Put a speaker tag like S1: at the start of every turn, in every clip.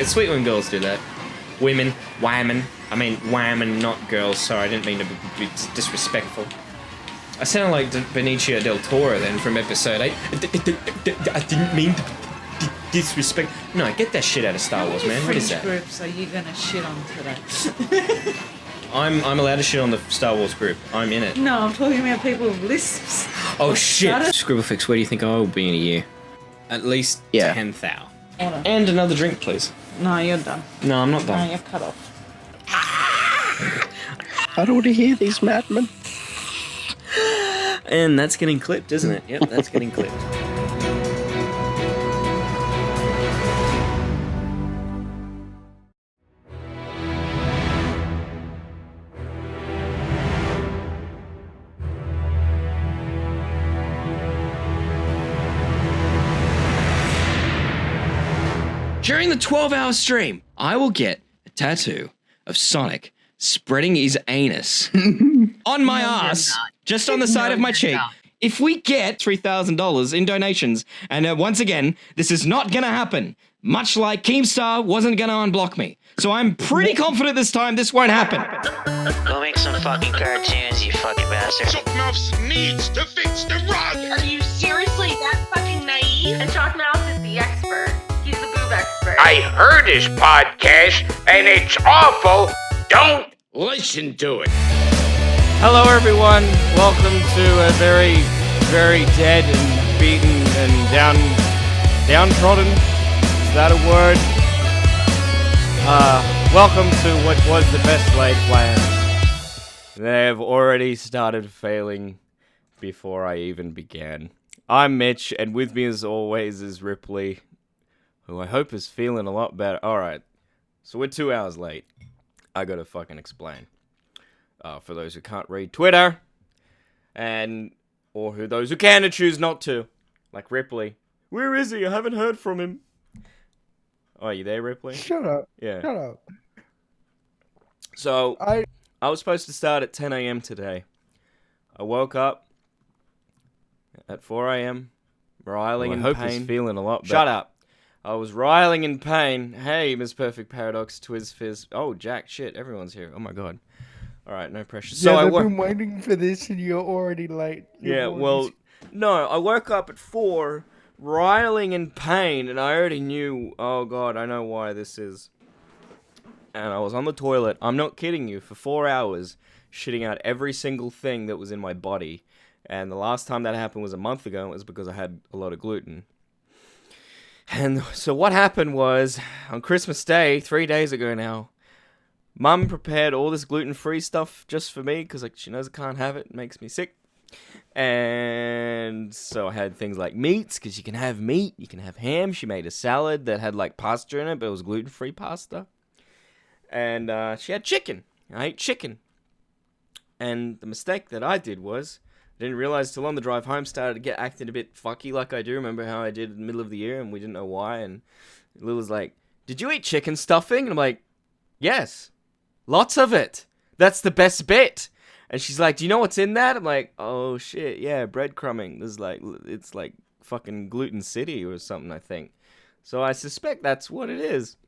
S1: It's sweet when girls do that. Women, women, not girls. Sorry, I didn't mean to be disrespectful. I sounded like Benicio del Toro then from episode 8. I didn't mean to disrespect. No, get that shit out of Star Wars, man. What is that?
S2: Which groups are you gonna shit on today?
S1: I'm allowed to shit on the Star Wars group. I'm in it.
S2: No, I'm talking about people with lisps.
S1: Oh shit! Scribblefix, where do you think I will be in a year? At least 10,000.
S2: Order.
S1: And another drink, please.
S2: No, you're done.
S1: No, I'm not
S2: No,
S1: done.
S2: you're cut off.
S3: I don't want to hear these madmen.
S1: And that's getting clipped, isn't it? Yep, that's getting clipped.
S4: During the 12-hour stream, I will get a tattoo of Sonic spreading his anus on my ass, just on the side of my cheek. If we get $3,000 in donations, and once again, this is not going to happen, much like Keemstar wasn't going to unblock me. So I'm pretty confident this time this won't happen.
S5: Go make some fucking cartoons, you fucking bastard.
S6: Chalkmouth needs to fix the rug!
S7: Are you seriously that fucking naive? And Chalkmouth is the expert. He's the boob expert.
S6: I heard his podcast, and it's awful. Don't listen to it.
S8: Hello, everyone. Welcome to a very, very dead and beaten and downtrodden. Is that a word? Welcome to what was the best laid plans. They have already started failing before I even began. I'm Mitch, and with me as always is Ripley, who I hope is feeling a lot better. Alright, so we're 2 hours late. I gotta fucking explain. For those who can't read Twitter, or those who can and choose not to, like Ripley. Where is he? I haven't heard from him. Oh, are you there, Ripley?
S3: Shut up.
S8: Yeah.
S3: Shut up.
S8: So, I was supposed to start at 10 a.m. today. I woke up at 4 a.m. riling in pain. I hope he's feeling a lot better. Shut up. I was riling in pain. Hey, Miss Perfect Paradox, Twiz Fizz. Oh, Jack, shit, everyone's here. Oh my god. Alright, no pressure. So
S3: I've been waiting for this and you're already late.
S8: No, I woke up at 4, riling in pain, and I already knew, oh god, I know why this is. And I was on the toilet, I'm not kidding you, for 4 hours, shitting out every single thing that was in my body. And the last time that happened was a month ago, and it was because I had a lot of gluten. And so what happened was, on Christmas Day, 3 days ago now, Mum prepared all this gluten-free stuff just for me, because she knows I can't have it, it makes me sick. And so I had things like meats, because you can have meat, you can have ham. She made a salad that had pasta in it, but it was gluten-free pasta. And she had chicken. I ate chicken. And the mistake that I did was, I didn't realize till on the drive home started to get acting a bit fucky like I do. Remember how I did in the middle of the year and we didn't know why? And Lil was like, did you eat chicken stuffing? And I'm like, yes. Lots of it. That's the best bit. And she's like, do you know what's in that? I'm like, oh shit, yeah, breadcrumbing. It's like fucking Gluten City or something, I think. So I suspect that's what it is.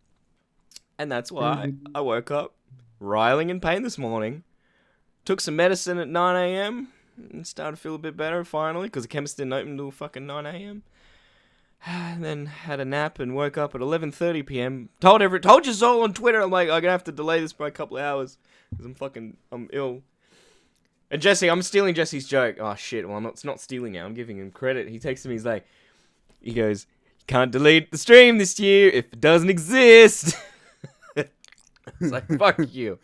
S8: And that's why I woke up riling in pain this morning. Took some medicine at 9 a.m. and started to feel a bit better finally, because the chemist didn't open until fucking 9 a.m. And then had a nap and woke up at 11:30 p.m. Told you all on Twitter, I'm like, I'm gonna have to delay this by a couple of hours, because I'm ill. And Jesse, I'm stealing Jesse's joke. Oh shit, well it's not stealing now, I'm giving him credit. He texted me, he goes, you can't delete the stream this year if it doesn't exist. It's like, fuck you.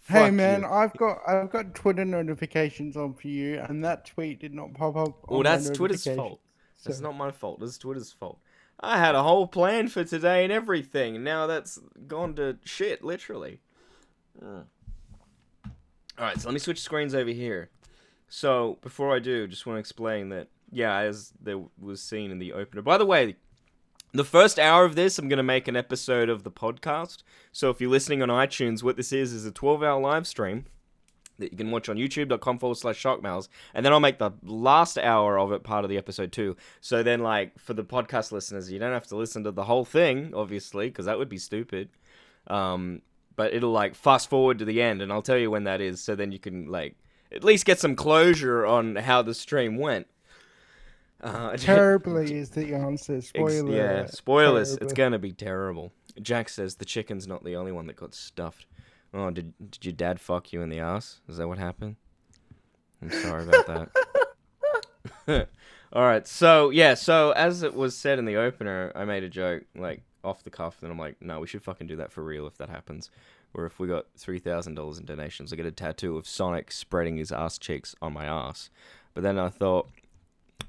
S3: Hey man, I've got Twitter notifications on for you, and that tweet did not pop up.
S8: Well, that's Twitter's fault. That's not my fault. That's Twitter's fault. I had a whole plan for today and everything, and now that's gone to shit, literally. Alright, so let me switch screens over here. So, before I do, just want to explain that, yeah, as there was seen in the opener. By the way, the first hour of this, I'm going to make an episode of the podcast. So if you're listening on iTunes, what this is a 12-hour live stream that you can watch on youtube.com/shockmouse, and then I'll make the last hour of it part of the episode too. So then, like, for the podcast listeners, you don't have to listen to the whole thing, obviously, because that would be stupid. But it'll, like, fast forward to the end, and I'll tell you when that is, so then you can, like, at least get some closure on how the stream went.
S3: Terribly is the answer. Spoiler.
S8: Yeah, spoilers.
S3: Terribly.
S8: It's gonna be terrible. Jack says the chicken's not the only one that got stuffed. Oh, did your dad fuck you in the ass? Is that what happened? I'm sorry about that. All right, so as it was said in the opener, I made a joke like off the cuff, and I'm like, no, we should fucking do that for real if that happens. Or if we got $3,000 in donations, I get a tattoo of Sonic spreading his ass cheeks on my ass. But then I thought,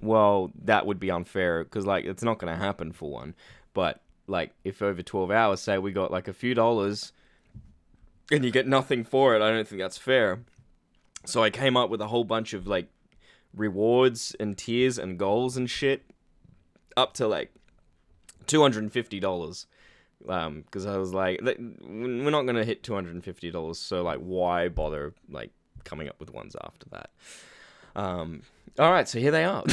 S8: well, that would be unfair because like it's not gonna happen for one. But like if over 12 hours, say we got like a few dollars. And you get nothing for it, I don't think that's fair. So I came up with a whole bunch of, like, rewards and tiers and goals and shit. Up to, like, $250. Because I was like, we're not going to hit $250, so, like, why bother, like, coming up with ones after that? Alright, so here they are.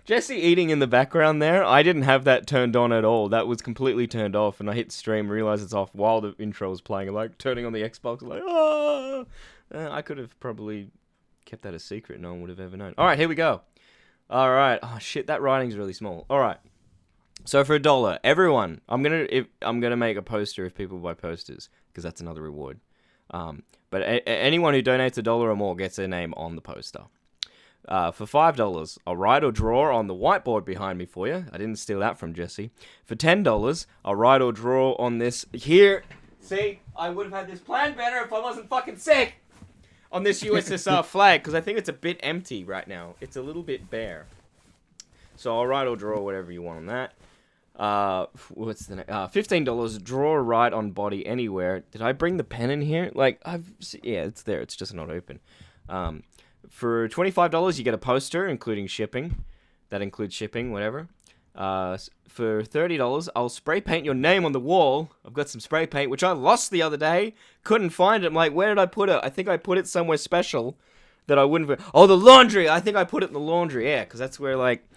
S8: Jesse eating in the background there, I didn't have that turned on at all. That was completely turned off, and I hit stream, realized it's off while the intro was playing, and like turning on the Xbox, like, ah! I could have probably kept that a secret, no one would have ever known. Alright, here we go. Alright, oh shit, that writing's really small. Alright, so for $1, everyone, I'm gonna make a poster if people buy posters, because that's another reward. But anyone who donates $1 or more gets their name on the poster. For $5, I'll write or draw on the whiteboard behind me for you. I didn't steal that from Jesse. For $10, I'll write or draw on this here. See, I would have had this plan better if I wasn't fucking sick. On this USSR flag, because I think it's a bit empty right now. It's a little bit bare. So I'll write or draw whatever you want on that. What's the next? $15, draw or write on body anywhere. Did I bring the pen in here? Like, yeah, it's there. It's just not open. For $25, you get a poster, including shipping. That includes shipping, whatever. For $30, I'll spray paint your name on the wall. I've got some spray paint, which I lost the other day. Couldn't find it. I'm like, where did I put it? I think I put it somewhere special that I wouldn't... Oh, the laundry! I think I put it in the laundry, yeah, because that's where, like,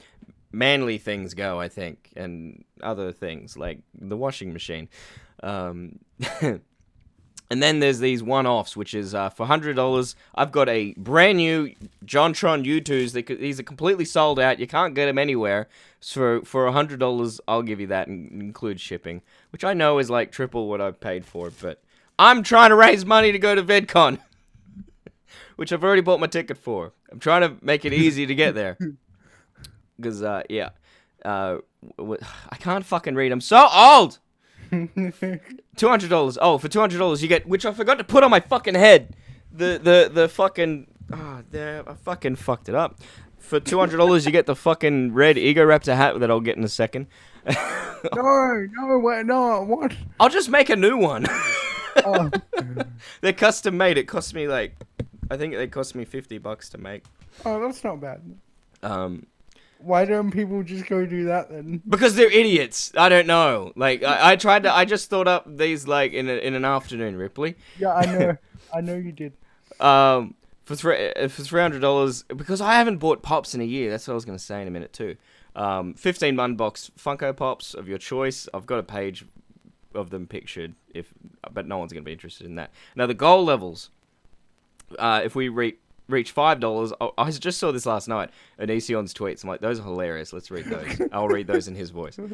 S8: manly things go, I think. And other things, like the washing machine. And then there's these one-offs, which is for $100, I've got a brand new JonTron U2s. These are completely sold out. You can't get them anywhere. So for $100, I'll give you that and include shipping, which I know is like triple what I've paid for. But I'm trying to raise money to go to VidCon, which I've already bought my ticket for. I'm trying to make it easy to get there. Because, yeah. I can't fucking read. I'm so old! $200. Oh, for $200 you get, which I forgot to put on my fucking head. The fucking, there, I fucking fucked it up. For $200 you get the fucking red Egoraptor hat that I'll get in a second.
S3: No, what?
S8: I'll just make a new one.
S3: Oh.
S8: They're custom made. It cost me like, I think they cost me $50 to make.
S3: Oh, that's not bad. Why don't people just go do that then?
S8: Because they're idiots. I don't know. Like I just thought up these like in an afternoon, Ripley.
S3: Yeah, I know. I know you did.
S8: For $300, because I haven't bought Pops in a year. That's what I was gonna say in a minute too. 15 unbox Funko Pops of your choice. I've got a page of them pictured, but no one's gonna be interested in that. Now the goal levels. If we reach $5. I just saw this last night. Onision's tweets. I'm like, those are hilarious. Let's read those. I'll read those in his voice. For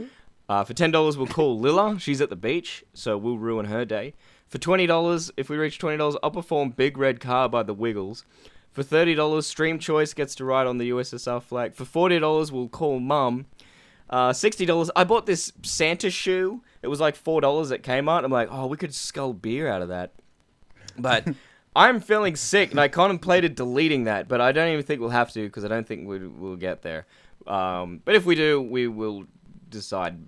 S8: $10, we'll call Lilla. She's at the beach, so we'll ruin her day. For $20, if we reach $20, I'll perform Big Red Car by the Wiggles. For $30, Stream Choice gets to ride on the USSR flag. For $40, we'll call Mum. $60, I bought this Santa shoe. It was like $4 at Kmart. I'm like, oh, we could scull beer out of that. But... I'm feeling sick, and I contemplated deleting that, but I don't even think we'll have to, because I don't think we'll get there. But if we do, we will decide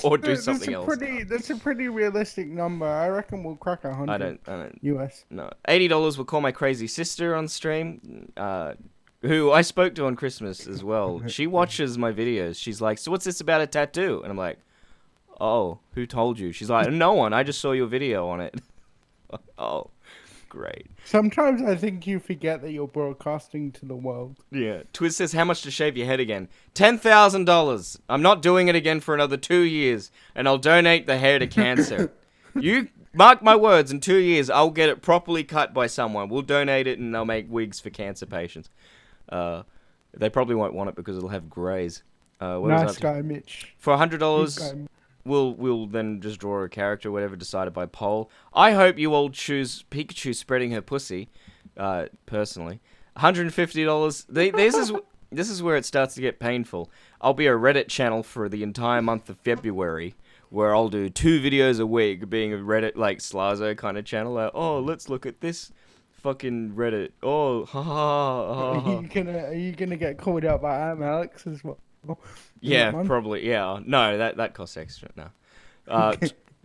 S8: or do something else.
S3: That's a pretty realistic number. I reckon we'll crack 100.
S8: I don't.
S3: US.
S8: No, $80 will call my crazy sister on stream, who I spoke to on Christmas as well. She watches my videos. She's like, "So what's this about a tattoo?" And I'm like, "Oh, who told you?" She's like, "No one. I just saw your video on it." Oh, great.
S3: Sometimes I think you forget that you're broadcasting to the world.
S8: Yeah. Twiz says, how much to shave your head again? $10,000. I'm not doing it again for another 2 years, and I'll donate the hair to cancer. You mark my words, in 2 years, I'll get it properly cut by someone. We'll donate it, and they'll make wigs for cancer patients. They probably won't want it because it'll have grays.
S3: Nice guy, Mitch.
S8: For
S3: Good
S8: $100,
S3: guy.
S8: we'll then just draw a character, whatever decided by poll. I hope you all choose Pikachu spreading her pussy. Personally, $150. This is where it starts to get painful. I'll be a Reddit channel for the entire month of February, where I'll do 2 videos a week, being a Reddit like Slazo kind of channel. Like, oh, let's look at this fucking Reddit. Oh, ha ha ha.
S3: Are you gonna get called out by Alex as well?
S8: Yeah, probably. Yeah, no, that costs extra. No,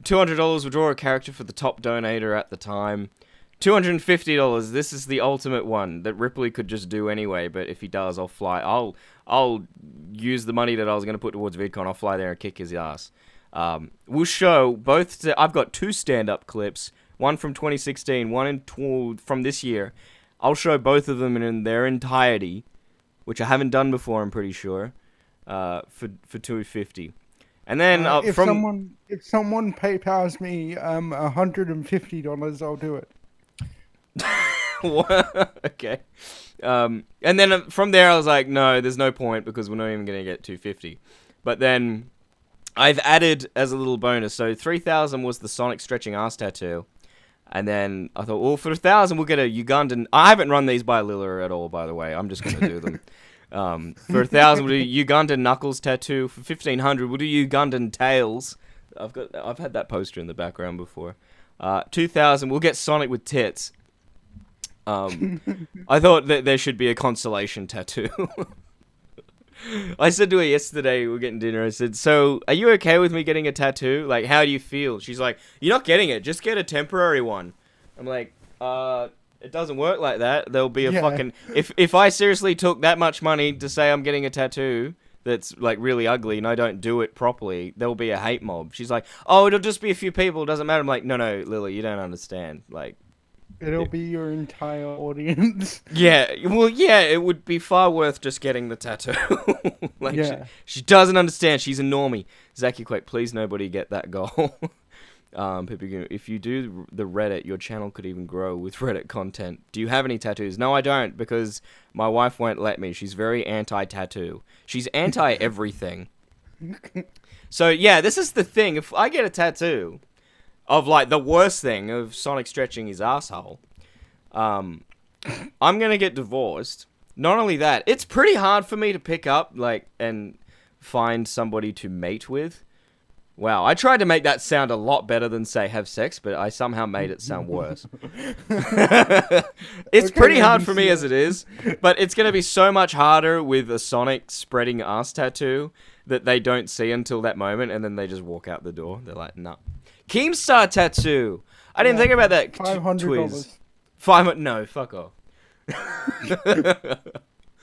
S8: $200 will draw a character for the top donator at the time. $250. This is the ultimate one that Ripley could just do anyway. But if he does, I'll fly. I'll use the money that I was going to put towards VidCon. I'll fly there and kick his ass. We'll show both. I've got 2 stand-up clips. One from 2016, one from this year. I'll show both of them in their entirety, which I haven't done before. I'm pretty sure. For $250, and then
S3: if someone PayPal's me $150, I'll do it.
S8: Okay. And then from there I was like, no, there's no point because we're not even gonna get $250. But then I've added as a little bonus, so 3,000 was the Sonic stretching ass tattoo. And then I thought, well, for 1,000 we'll get a Ugandan. I haven't run these by Lilla at all, by the way. I'm just gonna do them. For 1,000 we'll do Ugandan knuckles tattoo. For 1,500 we'll do Ugandan tails. I've had that poster in the background before. 2,000 we'll get Sonic with tits. I thought that there should be a constellation tattoo. I said to her yesterday, we were getting dinner, I said, so, are you okay with me getting a tattoo? Like, how do you feel? She's like, you're not getting it, just get a temporary one. I'm like, it doesn't work like that. There'll be a fucking... If I seriously took that much money to say I'm getting a tattoo that's, like, really ugly and I don't do it properly, there'll be a hate mob. She's like, oh, it'll just be a few people, it doesn't matter. I'm like, no, Lily, you don't understand. Like...
S3: It'll be your entire audience.
S8: Yeah, well, yeah, it would be far worth just getting the tattoo. She doesn't understand. She's a normie. Zaki Quake, please nobody get that goal. If you do the Reddit, your channel could even grow with Reddit content. Do you have any tattoos? No, I don't, because my wife won't let me. She's very anti-tattoo. She's anti-everything. So, yeah, this is the thing. If I get a tattoo... of, like, the worst thing of Sonic stretching his asshole, I'm gonna get divorced. Not only that, it's pretty hard for me to pick up, like, and find somebody to mate with. Wow, I tried to make that sound a lot better than, say, have sex, but I somehow made it sound worse. It's pretty hard for me as it is, but it's gonna be so much harder with a Sonic spreading ass tattoo that they don't see until that moment, and then they just walk out the door. They're like, nah. Keemstar tattoo. I didn't think about that.
S3: $500.
S8: $500. No, fuck off.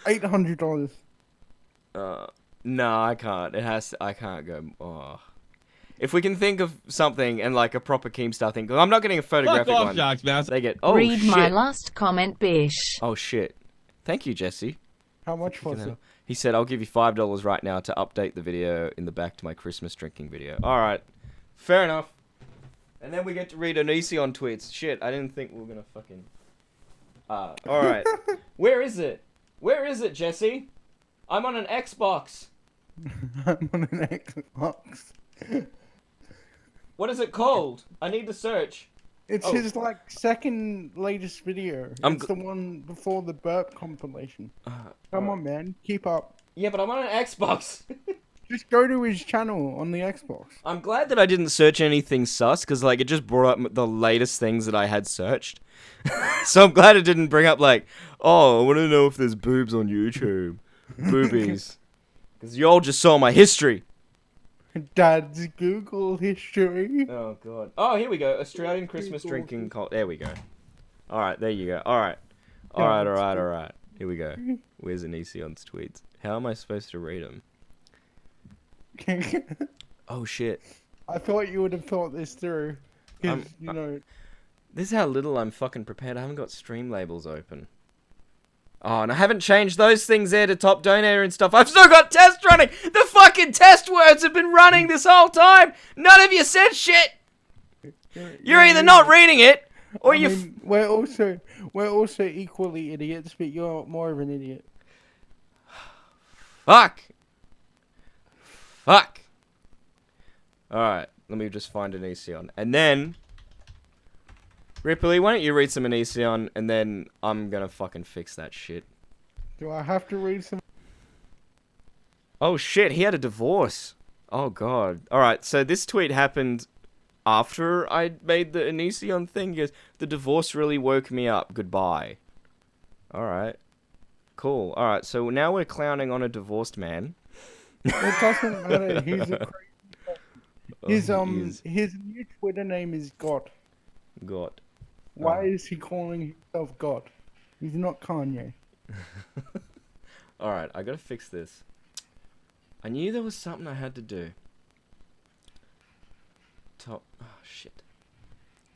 S3: $800.
S8: No, I can't. I can't go. Oh. If we can think of something and like a proper Keemstar thing, 'cause I'm not getting a photographic
S9: Fuck off,
S8: one.
S9: Sharks Mouse.
S8: They get. Oh
S10: Read
S8: shit.
S10: my last comment, bish.
S8: Oh shit. Thank you, Jesse.
S3: How much was it?
S8: He said, "I'll give you $5 right now to update the video in the back to my Christmas drinking video." All right, fair enough. And then we get to read Onision tweets. Shit, I didn't think we were gonna fucking... alright. Where is it? Where is it, Jesse? I'm on an Xbox.
S3: I'm on an Xbox.
S8: What is it called? I need to search.
S3: It's his, like, second latest video. It's the one before the burp compilation. Come on, man. Keep up.
S8: Yeah, but I'm on an Xbox.
S3: Just go to his channel on the Xbox.
S8: I'm glad that I didn't search anything sus, because, like, it just brought up the latest things that I had searched. So I'm glad it didn't bring up, like, oh, I want to know if there's boobs on YouTube. Boobies. Because you all just saw my history.
S3: Dad's Google history.
S8: Oh, God. Oh, here we go. Australian Christmas drinking... There we go. Alright, there you go. Alright. Alright. Here we go. Where's Onision's tweets? How am I supposed to read them? Oh shit!
S3: I thought you would have thought this through, because you know.
S8: This is how little I'm fucking prepared. I haven't got stream labels open. Oh, and I haven't changed those things there to top donator and stuff. I've still got test running. The fucking test words have been running this whole time. None of you said shit. You're either not reading it, or
S3: we're also equally idiots, but you're more of an idiot.
S8: Fuck. Alright, let me just find Onision. And then... Ripley, why don't you read some Onision, and then I'm gonna fucking fix that shit.
S3: Do I have to read some?
S8: Oh shit, he had a divorce. Oh god. Alright, so this tweet happened after I made the Onision thing. He goes, the divorce really woke me up. Goodbye. Alright. Cool. Alright, so now we're clowning on a divorced man.
S3: It doesn't matter, he's a crazy... His new Twitter name is God.
S8: God.
S3: Why is he calling himself God? He's not Kanye.
S8: Alright, I gotta fix this. I knew there was something I had to do. Oh, shit.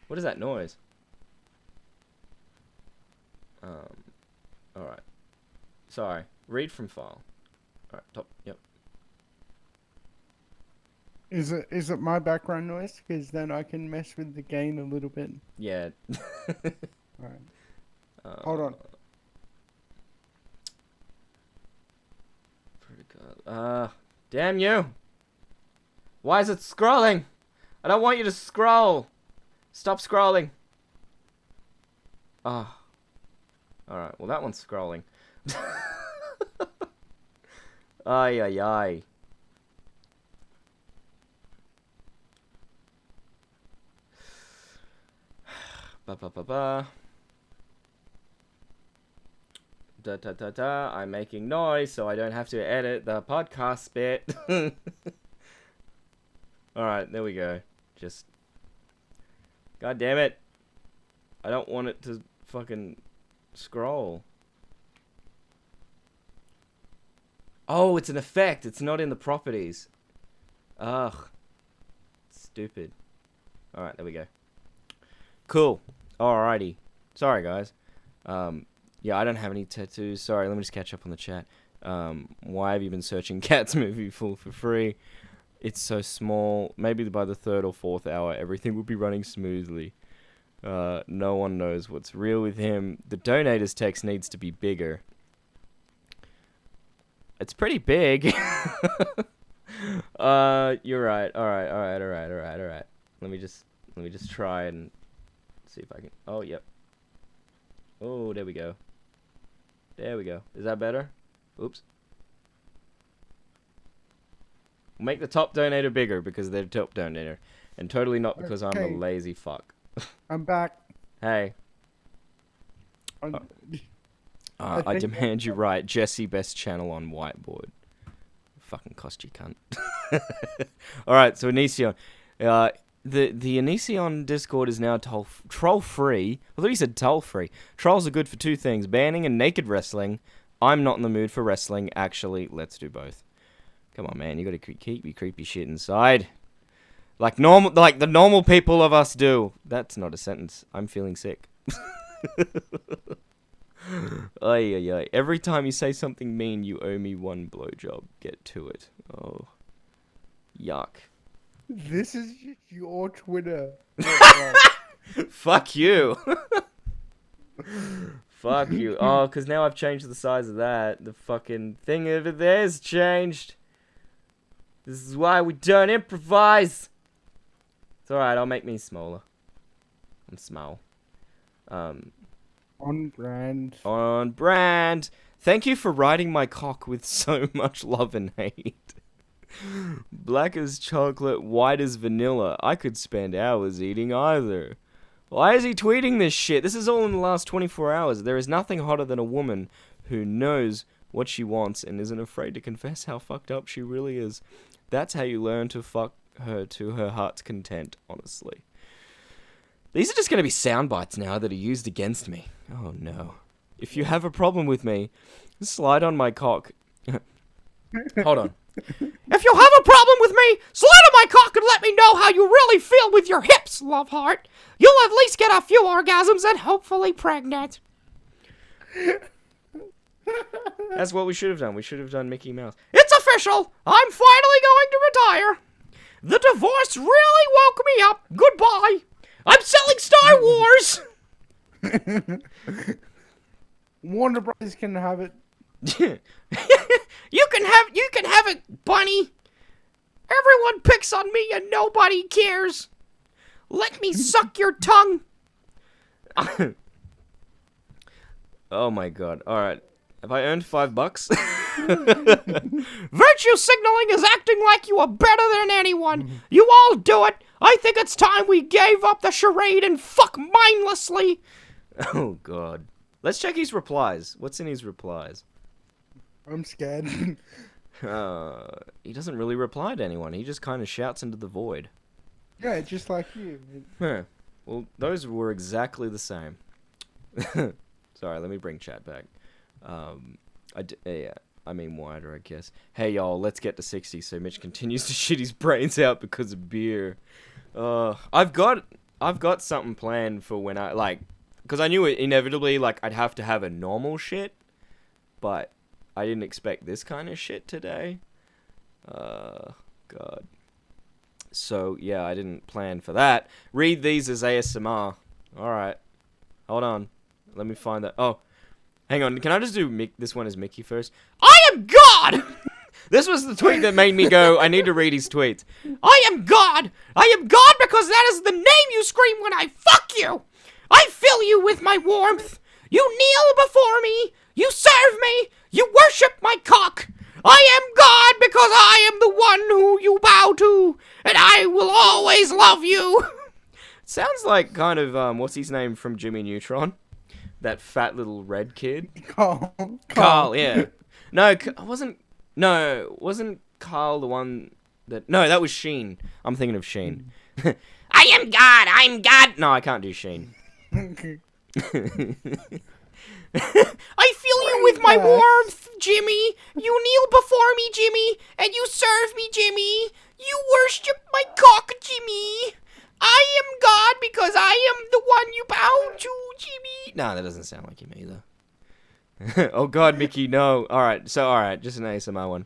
S8: What is that noise? Alright. Sorry. Read from file. Alright, top. Yep.
S3: Is it my background noise? Because then I can mess with the gain a little bit.
S8: Yeah.
S3: Alright. Hold on.
S8: Damn you! Why is it scrolling? I don't want you to scroll! Stop scrolling! Ah. Alright, well that one's scrolling. Ay ay ay. Ba ba ba ba. Da da da da. I'm making noise so I don't have to edit the podcast bit. Alright, there we go. Just. God damn it. I don't want it to fucking scroll. Oh, it's an effect. It's not in the properties. Ugh. Stupid. Alright, there we go. Cool. Alrighty. Sorry, guys. Yeah, I don't have any tattoos. Sorry, let me just catch up on the chat. Why have you been searching Cats movie full for free? It's so small. Maybe by the 3rd or 4th hour, everything will be running smoothly. No one knows what's real with him. The donators text needs to be bigger. It's pretty big. You're right. Alright. Let me just try and see if I can. Oh, yep. Oh, there we go. There we go. Is that better? Oops. Make the top donator bigger because they're top donator. And totally not because I'm a lazy fuck.
S3: I'm back.
S8: Hey. I demand you write Jesse best channel on whiteboard. Fucking cost you, cunt. Alright, so Onision. The Onision Discord is now troll-free. I thought he said toll-free. Trolls are good for 2 things. Banning and naked wrestling. I'm not in the mood for wrestling. Actually, let's do both. Come on, man. You gotta keep your creepy shit inside. Like the normal people of us do. That's not a sentence. I'm feeling sick. Ay, ay, ay. Every time you say something mean, you owe me 1 blowjob. Get to it. Oh. Yuck.
S3: This is your Twitter.
S8: Fuck you. Fuck you. Oh, because now I've changed the size of that. The fucking thing over there's changed. This is why we don't improvise. It's alright, I'll make me smaller. I'm small.
S3: On brand.
S8: On brand. Thank you for riding my cock with so much love and hate. Black as chocolate, white as vanilla. I could spend hours eating either. Why is he tweeting this shit? This is all in the last 24 hours. There is nothing hotter than a woman who knows what she wants and isn't afraid to confess how fucked up she really is. That's how you learn to fuck her to her heart's content, honestly. These are just going to be sound bites now that are used against me. Oh no. If you have a problem with me, slide on my cock. Hold on. If you have a problem problem with me? Slide on my cock and let me know how you really feel with your hips, love heart. You'll at least get a few orgasms and hopefully pregnant. That's what we should have done. We should have done Mickey Mouse. It's official. I'm finally going to retire. The divorce really woke me up. Goodbye. I'm selling Star Wars.
S3: Warner Brothers can have it.
S8: You can have it, Bunny. Everyone picks on me and nobody cares. Let me suck your tongue. Oh my god. Alright. Have I earned $5? Virtue signaling is acting like you are better than anyone. You all do it. I think it's time we gave up the charade and fuck mindlessly. Oh god. Let's check his replies. What's in his replies?
S3: I'm scared.
S8: He doesn't really reply to anyone. He just kind of shouts into the void.
S3: Yeah, just like you.
S8: Huh. Well, those were exactly the same. Sorry, let me bring chat back. Yeah, I mean wider, I guess. Hey, y'all, let's get to 60 so Mitch continues to shit his brains out because of beer. I've got something planned for when I, like, because I knew it inevitably, like, I'd have to have a normal shit, but I didn't expect this kind of shit today. God. So, yeah, I didn't plan for that. Read these as ASMR. Alright. Hold on. Let me find that. Oh. Hang on. Can I just do this one as Mickey first? I am God! This was the tweet that made me go, I need to read his tweets. I am God! I am God because that is the name you scream when I fuck you! I fill you with my warmth! You kneel before me! You serve me! You worship my cock! I am God because I am the one who you bow to! And I will always love you! Sounds like kind of, what's his name from Jimmy Neutron? That fat little red kid? Carl, yeah. No, wasn't Carl the one that... No, that was Sheen. I'm thinking of Sheen. I am God! I'm God! No, I can't do Sheen. I fill you with my warmth, Jimmy. You kneel before me, Jimmy, and you serve me, Jimmy. You worship my cock, Jimmy. I am God because I am the one you bow to, Jimmy. No, that doesn't sound like him either. Oh God, Mickey, no. Alright, just an ASMR one.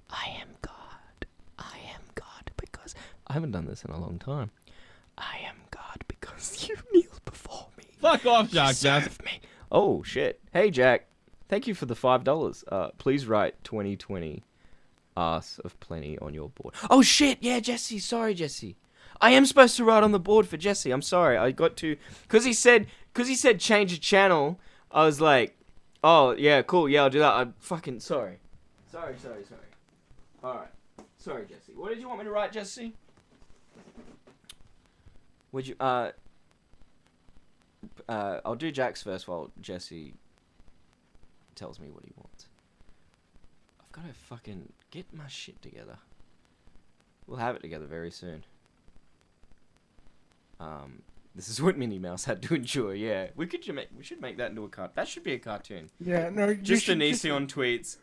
S8: I am God. I am God because... I haven't done this in a long time. I am God because you kneel before me.
S9: Fuck off, Jack.
S8: Serve me. Oh, shit. Hey, Jack. Thank you for the $5. Please write 2020 arse of plenty on your board. Oh, shit. Yeah, Jesse. Sorry, Jesse. I am supposed to write on the board for Jesse. I'm sorry. I got to... Because he said change the channel. I was like, oh, yeah, cool. Yeah, I'll do that. I'm fucking sorry. Sorry. Alright. Sorry, Jesse. What did you want me to write, Jesse? Would you... I'll do Jack's first while Jesse tells me what he wants. I've got to fucking get my shit together. We'll have it together very soon. This is what Minnie Mouse had to endure. Yeah, we should make that into a cartoon. That should be a cartoon.
S3: Yeah, no.
S8: Just Onision tweets.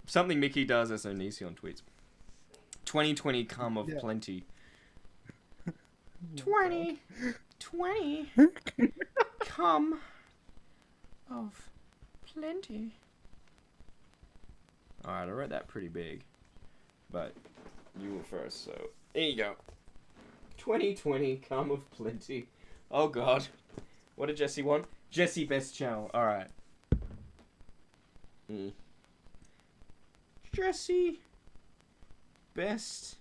S8: Something Mickey does as Onision tweets. 2020 come of plenty. 20 come of plenty. Alright, I wrote that pretty big. But you were first, so there you go. 2020 come of plenty. Oh god. What did Jesse want? Jesse best channel. Alright. Jesse best.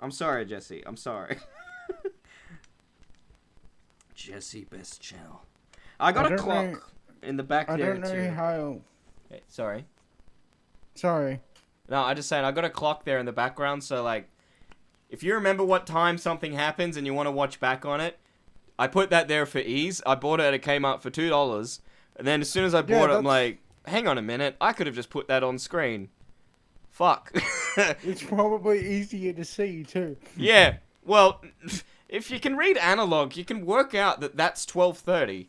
S8: I'm sorry, Jesse. I'm sorry. Jesse best channel. I got a clock in the back there too.
S3: I don't know how.
S8: Hey, sorry.
S3: Sorry.
S8: No, I just saying I got a clock there in the background, so like, if you remember what time something happens and you want to watch back on it, I put that there for ease. I bought it at Kmart for $2, and then as soon as I bought it, I'm like, hang on a minute, I could have just put that on screen. Fuck.
S3: It's probably easier to see too.
S8: Yeah. Well, if you can read analog, you can work out that that's 12:30.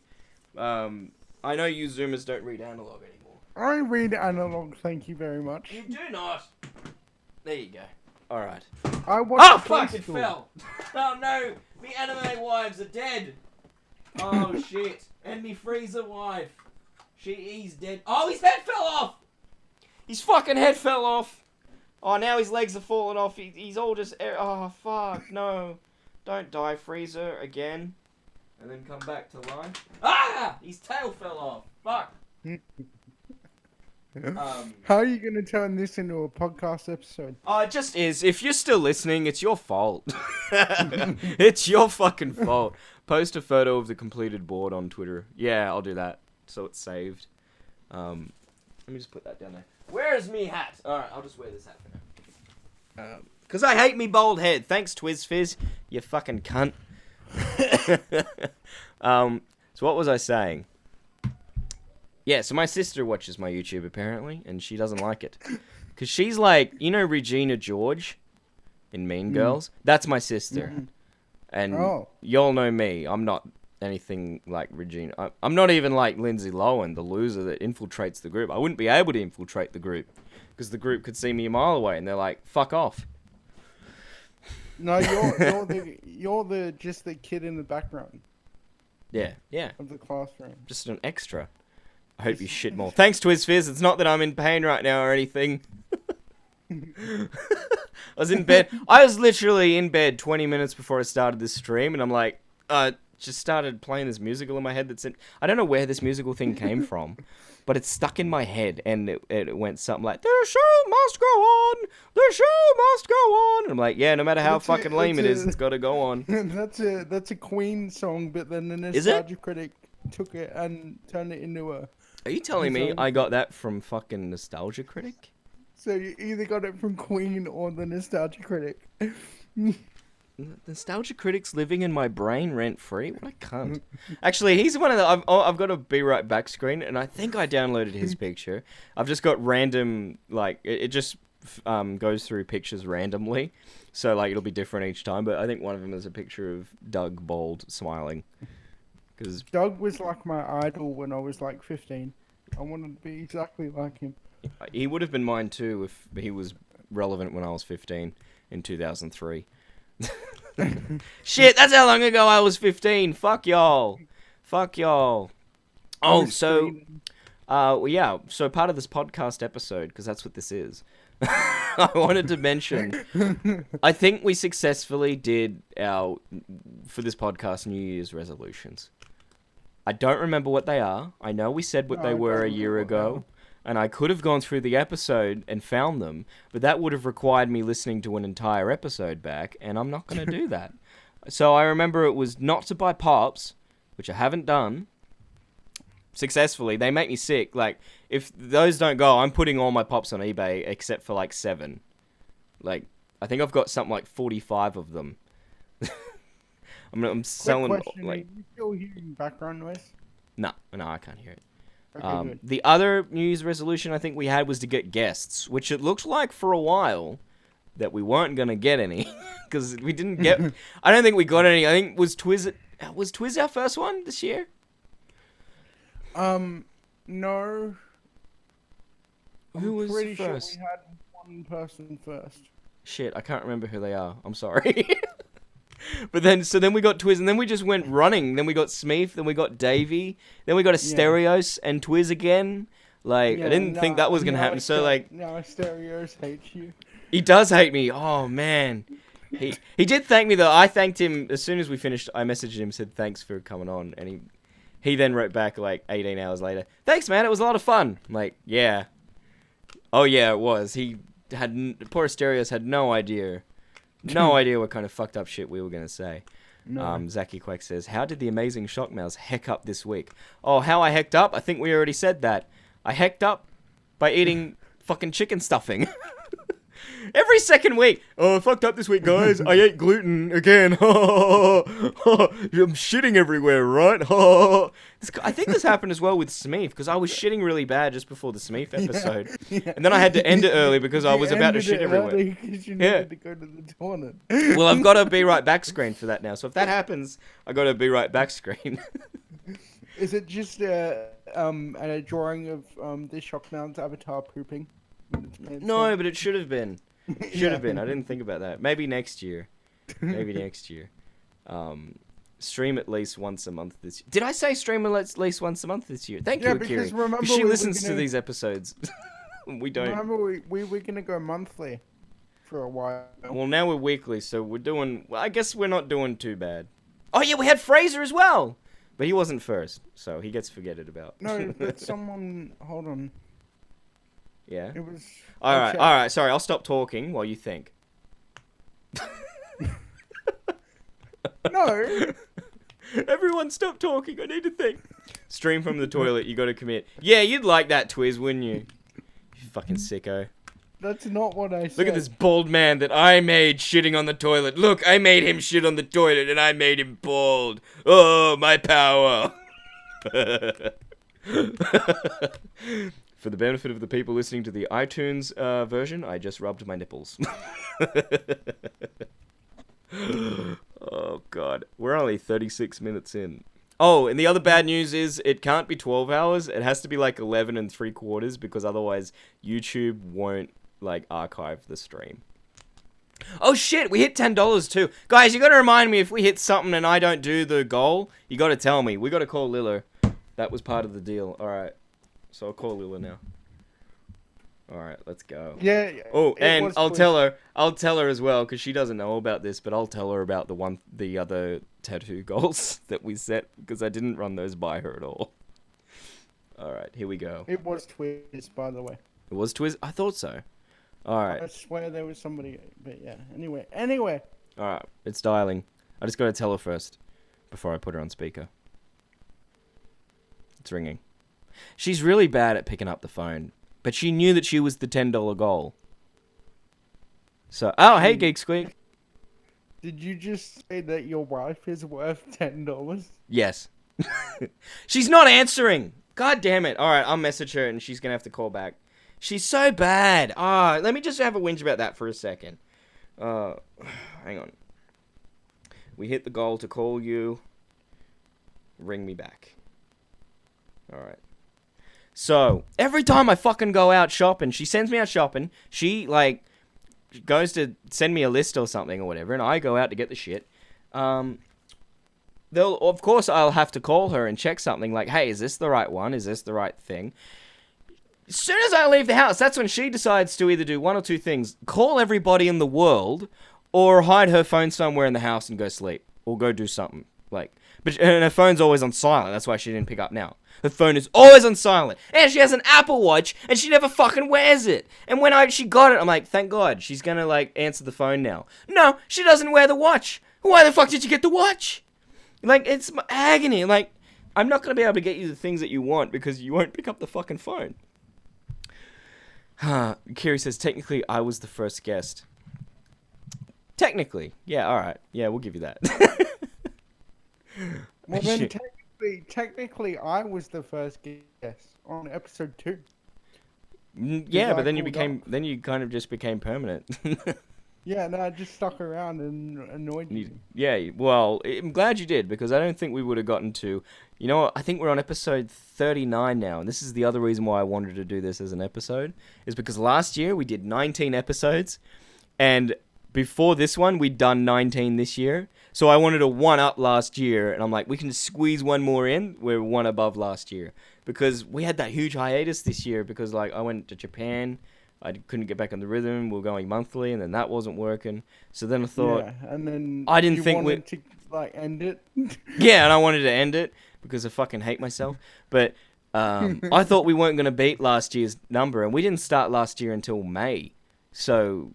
S8: I know you Zoomers don't read analog anymore.
S3: I read analog, thank you very much.
S8: You do not. There you go. All right.
S3: I watch
S8: Oh
S3: the
S8: fuck! It
S3: preschool.
S8: fell. Oh no! Me anime wives are dead. Oh shit! And me freezer wife. He's dead. Oh, his head fell off. His fucking head fell off. Oh, now his legs are falling off. He's all just. Oh fuck! No! Don't die, freezer again. And then come back to life. Ah! His tail fell off. Fuck.
S3: How are you going to turn this into a podcast episode?
S8: Oh, it just is. If you're still listening, it's your fault. It's your fucking fault. Post a photo of the completed board on Twitter. Yeah, I'll do that. So it's saved. Let me just put that down there. Where is me hat? Alright, I'll just wear this hat for now. Because I hate me bald head. Thanks, TwizFizz. You fucking cunt. So what was I saying? Yeah, so my sister watches my YouTube apparently, and she doesn't like it. Because she's like, you know Regina George in Mean Girls? That's my sister. And y'all know me. I'm not anything like Regina. I'm not even like Lindsay Lohan, the loser that infiltrates the group. I wouldn't be able to infiltrate the group. Because the group could see me a mile away, and they're like, fuck off.
S3: No, you're the just the kid in the background
S8: Yeah.
S3: of the classroom.
S8: Just an extra. I hope you shit more. Thanks, TwizFizz. It's not that I'm in pain right now or anything. I was in bed. I was literally in bed 20 minutes before I started this stream, and I'm like, just started playing this musical in my head that's in... I don't know where this musical thing came from, but it's stuck in my head, and it went something like, the show must go on! The show must go on! And I'm like, yeah, no matter how fucking lame it is, it's gotta go on.
S3: That's a Queen song, but then the Nostalgia Critic took it and turned it into a...
S8: Are you telling me I got that from fucking Nostalgia Critic?
S3: So you either got it from Queen or the Nostalgia Critic.
S8: Nostalgia Critic's living in my brain rent-free? What a cunt. Actually, he's one of the... I've got a Be Right Back screen, and I think I downloaded his picture. I've just got random... Like, it just goes through pictures randomly. So, like, it'll be different each time. But I think one of them is a picture of Doug bald smiling. Because
S3: Doug was like my idol when I was like 15. I wanted to be exactly like him.
S8: he would have been mine too if he was relevant when I was 15 in 2003. Shit, that's how long ago I was 15. Fuck y'all. Fuck y'all. Oh, so... well, yeah, so part of this podcast episode, because that's what this is, I wanted to mention, I think we successfully did our, for this podcast, New Year's resolutions. I don't remember what they are. I know we said what they were a year ago, and I could have gone through the episode and found them, but that would have required me listening to an entire episode back, and I'm not going to do that. So I remember it was not to buy Pops, which I haven't done successfully. They make me sick. Like, if those don't go, I'm putting all my Pops on eBay except for like 7. Like, I think I've got something like 45 of them. I'm selling.
S3: Question,
S8: like,
S3: are you still hearing background noise?
S8: No, I can't hear it.
S3: Okay, good.
S8: The other New Year's resolution I think we had was to get guests, which it looked like for a while that we weren't gonna get any because we didn't get. I don't think we got any. I think was Twiz our first one this year?
S3: No.
S8: Who was
S3: pretty
S8: first?
S3: sure we had one person first.
S8: Shit, I can't remember who they are. I'm sorry. But then we got Twiz, and then we just went running. Then we got Smeef, then we got Davey, then we got Asterios and Twiz again. Like, I didn't think that was gonna happen. So like,
S3: now Asterios hates you.
S8: He does hate me. Oh man, he did thank me though. I thanked him as soon as we finished. I messaged him, said thanks for coming on, and he then wrote back like 18 hours later. Thanks, man. It was a lot of fun. I'm like, yeah. Oh yeah, it was. Poor Asterios had no idea. No idea what kind of fucked up shit we were going to say. No. Zaki Quack says, how did the amazing Shockmouse heck up this week? Oh, how I hecked up? I think we already said that. I hecked up by eating fucking chicken stuffing. Every second week. Oh, I fucked up this week, guys. I ate gluten again. I'm shitting everywhere, right? I think this happened as well with Smeef, because I was shitting really bad just before the Smeef episode. Yeah. And then I had to end it early because I was about to shit everywhere.
S3: You needed to go to the toilet.
S8: Well, I've got a Be Right Back screen for that now. So if that happens, I got a Be Right Back screen.
S3: Is it just a a drawing of the Shockmounds avatar pooping.
S8: No, but it should have been. Should have
S3: Yeah.
S8: been. I didn't think about that. Maybe next year. Maybe next year. Stream at least once a month this year. Did I say stream at least once a month this year? Thank
S3: Yeah,
S8: you,
S3: because
S8: Akiri.
S3: remember
S8: She
S3: we were
S8: listens to
S3: gonna-
S8: these episodes. We don't.
S3: Remember, we were gonna go monthly for a while.
S8: Well, now we're weekly, so we're doing... Well, I guess we're not doing too bad. Oh, yeah, we had Fraser as well! But he wasn't first, so he gets forgetted about.
S3: No, but someone. Hold on.
S8: Yeah?
S3: It was.
S8: Alright, sorry, I'll stop talking while you think.
S3: No.
S8: Everyone stop talking, I need to think. Stream from the toilet, you gotta commit. Yeah, you'd like that, Twiz, wouldn't you? You fucking sicko.
S3: That's not what I said.
S8: Look at this bald man that I made shitting on the toilet. Look, I made him shit on the toilet and I made him bald. Oh, my power. For the benefit of the people listening to the iTunes version, I just rubbed my nipples. Oh, God. We're only 36 minutes in. Oh, and the other bad news is it can't be 12 hours. It has to be like 11 3/4 because otherwise YouTube won't like archive the stream. Oh shit, we hit $10 too. Guys, you gotta remind me if we hit something and I don't do the goal, you gotta tell me. We gotta call Lilo. That was part of the deal. Alright. So I'll call Lilo now. Alright, let's go.
S3: Yeah.
S8: Oh,
S3: it
S8: and
S3: was
S8: I'll
S3: quick.
S8: tell her as well, because she doesn't know about this, but I'll tell her about the other tattoo goals that we set, because I didn't run those by her at all. Alright, here we go.
S3: It was Twist, by the way.
S8: It was Twiz? I thought so. Alright.
S3: I swear there was somebody, but yeah. Anyway.
S8: Alright, it's dialing. I just gotta tell her first, before I put her on speaker. It's ringing. She's really bad at picking up the phone, but she knew that she was the $10 goal. So, oh, hey, Geek Squeak.
S3: Did you just say that your wife is worth $10?
S8: Yes. She's not answering! God damn it. Alright, I'll message her and she's gonna have to call back. She's so bad. Let me just have a whinge about that for a second. Hang on. We hit the goal to call you. Ring me back. Alright. So, every time I fucking go out shopping, she sends me out shopping. She, like, goes to send me a list or something or whatever, and I go out to get the shit. Of course, I'll have to call her and check something like, hey, is this the right one? Is this the right thing? As soon as I leave the house, that's when she decides to either do one or two things. Call everybody in the world, or hide her phone somewhere in the house and go sleep. Or go do something. And her phone's always on silent, that's why she didn't pick up now. Her phone is always on silent. And she has an Apple Watch, and she never fucking wears it. And when she got it, I'm like, thank God, she's gonna, answer the phone now. No, she doesn't wear the watch. Why the fuck did you get the watch? It's agony. I'm not gonna be able to get you the things that you want because you won't pick up the fucking phone. Kiri says, technically, I was the first guest. Technically. Yeah, alright. Yeah, we'll give you that.
S3: Well, then technically, I was the first guest on episode 2.
S8: Yeah, but
S3: I
S8: then you
S3: called
S8: then you kind of just became permanent.
S3: Yeah, no, I just stuck around and annoyed you.
S8: Yeah, well, I'm glad you did, because I don't think we would have gotten to... You know what, I think we're on episode 39 now, and this is the other reason why I wanted to do this as an episode, is because last year we did 19 episodes, and before this one, we'd done 19 this year, so I wanted to one-up last year, and I'm like, we can just squeeze one more in, we're one above last year, because we had that huge hiatus this year, because, I went to Japan... I couldn't get back on the rhythm. We were going monthly, and then that wasn't working. So then I thought,
S3: Yeah, and then
S8: I didn't
S3: you
S8: think
S3: wanted to end it.
S8: yeah, and I wanted to end it because I fucking hate myself. But I thought we weren't going to beat last year's number, and we didn't start last year until May. So,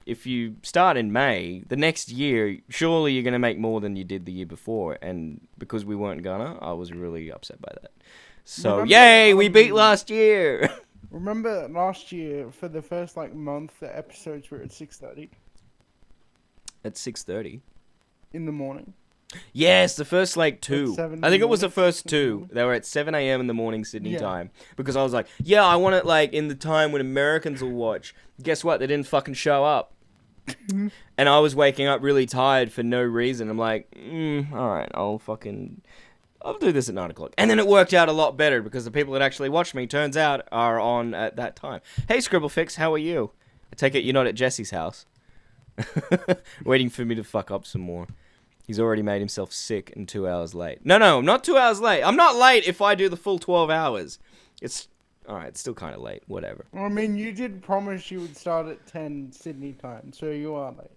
S8: if you start in May, the next year, surely you're going to make more than you did the year before. And because we weren't gonna, I was really upset by that. So, yay, we beat last year!
S3: Remember last year, for the first month, the episodes were at 6:30
S8: At 6:30?
S3: in the morning.
S8: Yes, the first 2. I
S3: 7 in
S8: think
S3: the
S8: it was the
S3: morning,
S8: first
S3: 6 in the
S8: 2.
S3: morning.
S8: They were at 7 a.m. in the morning Sydney
S3: Yeah.
S8: time. Because I was like, yeah, I want it in the time when Americans will watch. Guess what? They didn't fucking show up. And I was waking up really tired for no reason. I'm like, alright, I'll fucking... I'll do this at 9 o'clock. And then it worked out a lot better because the people that actually watch me, turns out, are on at that time. Hey, Scribblefix, how are you? I take it you're not at Jesse's house. Waiting for me to fuck up some more. He's already made himself sick and 2 hours late. No, I'm not 2 hours late. I'm not late if I do the full 12 hours. It's... Alright, it's still kind of late. Whatever.
S3: I mean, you did promise you would start at 10 Sydney time, so you are late.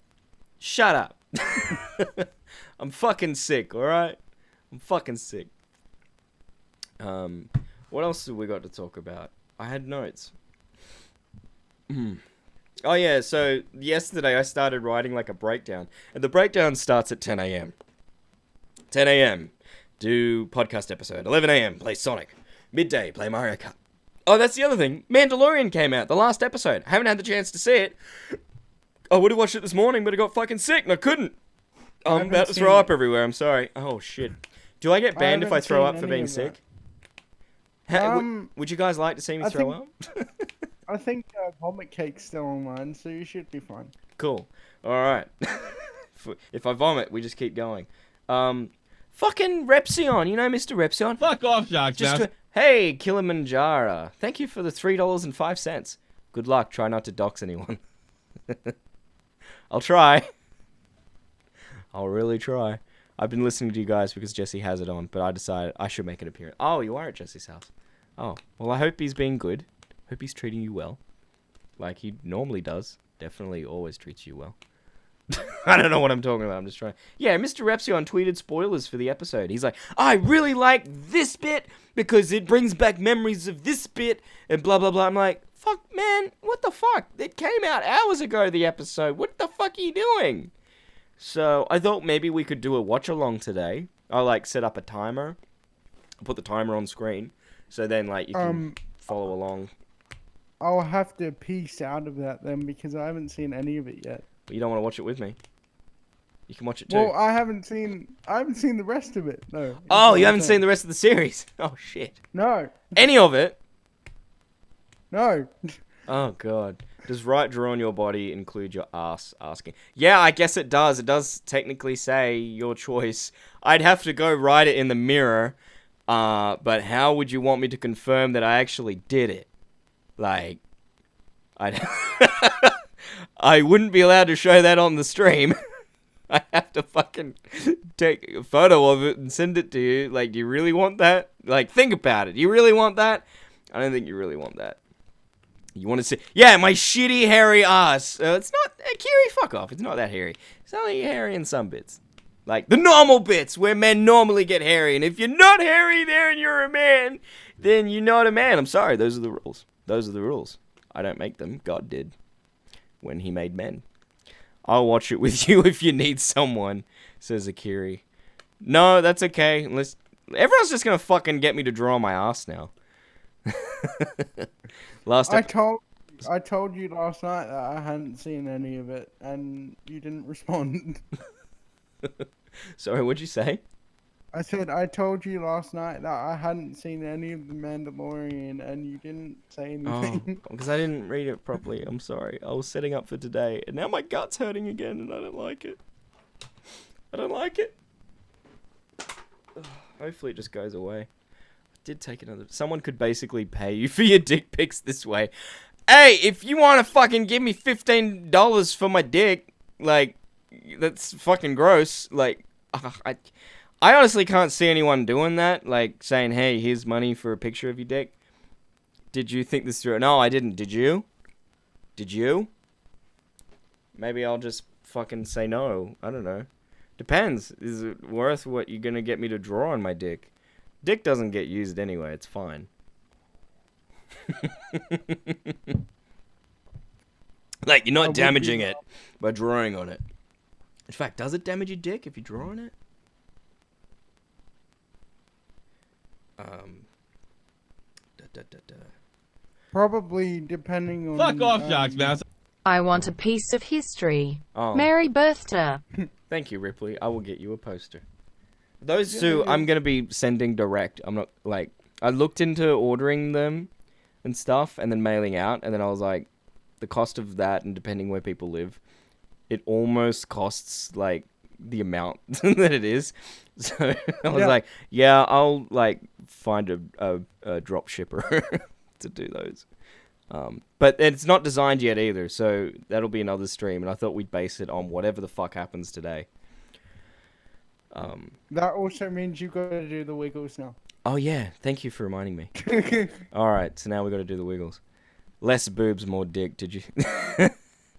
S8: Shut up. I'm fucking sick, alright? I'm fucking sick. What else have we got to talk about? I had notes. Oh yeah, so yesterday I started writing like a breakdown. And the breakdown starts at 10 a.m. 10 a.m. Do podcast episode. 11 a.m. Play Sonic. Midday. Play Mario Kart. Oh, that's the other thing. Mandalorian came out, the last episode. I haven't had the chance to see it. I would have watched it this morning, but I got fucking sick and I couldn't. I'm about to throw up everywhere, I'm sorry. Oh, shit. Do I get banned if I throw up for being sick? Would you guys like to see me throw up?
S3: I think Vomit Cake's still online, so you should be fine.
S8: Cool. Alright. If I vomit, we just keep going. Fucking Repsion. You know Mr. Repsion?
S9: Fuck off, Jock.
S8: Hey, Kilimanjaro. Thank you for the $3.05. Good luck. Try not to dox anyone. I'll try. I'll really try. I've been listening to you guys because Jesse has it on, but I decided I should make an appearance. Oh, you are at Jesse's house. Oh, well, I hope he's being good. Hope he's treating you well. Like he normally does. Definitely always treats you well. I don't know what I'm talking about. I'm just trying. Yeah, Mr. Repsion tweeted spoilers for the episode. He's like, I really like this bit because it brings back memories of this bit and blah, blah, blah. I'm like, fuck, man, what the fuck? It came out hours ago, the episode. What the fuck are you doing? So I thought maybe we could do a watch along today. I'll like set up a timer. Put the timer on screen. So then like you can follow along.
S3: I'll have to piece out of that then because I haven't seen any of it yet.
S8: But you don't want to watch it with me. You can watch it too.
S3: Well, I haven't seen the rest of it. No.
S8: Oh, you haven't seen the rest of the series? Oh shit.
S3: No.
S8: Any of it?
S3: No.
S8: Oh god. Does right draw on your body include your ass asking? Yeah, I guess it does. It does technically say your choice. I'd have to go write it in the mirror. But how would you want me to confirm that I actually did it? Like, I wouldn't be allowed to show that on the stream. I have to fucking take a photo of it and send it to you. Like, do you really want that? Like, think about it. Do you really want that? I don't think you really want that. You want to see... Yeah, my shitty hairy ass. It's not... Kiri, fuck off. It's not that hairy. It's only hairy in some bits. Like, the normal bits where men normally get hairy. And if you're not hairy there and you're a man, then you're not a man. I'm sorry. Those are the rules. Those are the rules. I don't make them. God did. When he made men. I'll watch it with you if you need someone, says Akiri. No, that's okay. Unless... Everyone's just gonna fucking get me to draw my ass now.
S3: I told you last night that I hadn't seen any of it, and you didn't respond.
S8: Sorry, what'd you say?
S3: I said I told you last night that I hadn't seen any of The Mandalorian, and you didn't say anything.
S8: Oh, because I didn't read it properly. I'm sorry. I was setting up for today, and now my gut's hurting again, and I don't like it. I don't like it. Ugh, hopefully it just goes away. I did take another... Someone could basically pay you for your dick pics this way. Hey, if you want to fucking give me $15 for my dick, like, that's fucking gross. Like, I honestly can't see anyone doing that, like saying, hey, here's money for a picture of your dick. Did you think this through? No, I didn't. Did you? Did you? Maybe I'll just fucking say no. I don't know. Depends. Is it worth what you're gonna get me to draw on my dick? Dick doesn't get used anyway. It's fine. Like, you're not damaging it by drawing on it. In fact, does it damage your dick if you draw on it?
S3: Probably depending on...
S9: Fuck off, Jocks Mouse.
S10: I want a piece of history.
S8: Oh.
S10: Merry birthday.
S8: Thank you, Ripley. I will get you a poster. Those two, I'm going to be sending direct. I'm not, like... I looked into ordering them and stuff and then mailing out. And then I was like, the cost of that and depending where people live, it almost costs, like, the amount that it is. So I was
S3: Yeah.
S8: like, yeah, I'll like find a drop shipper to do those. But it's not designed yet either, so that'll be another stream. And I thought we'd base it on whatever the fuck happens today.
S3: That also means you got to do the Wiggles now.
S8: Oh yeah, thank you for reminding me. All right, so now we got to do the Wiggles. Less boobs, more dick. Did you?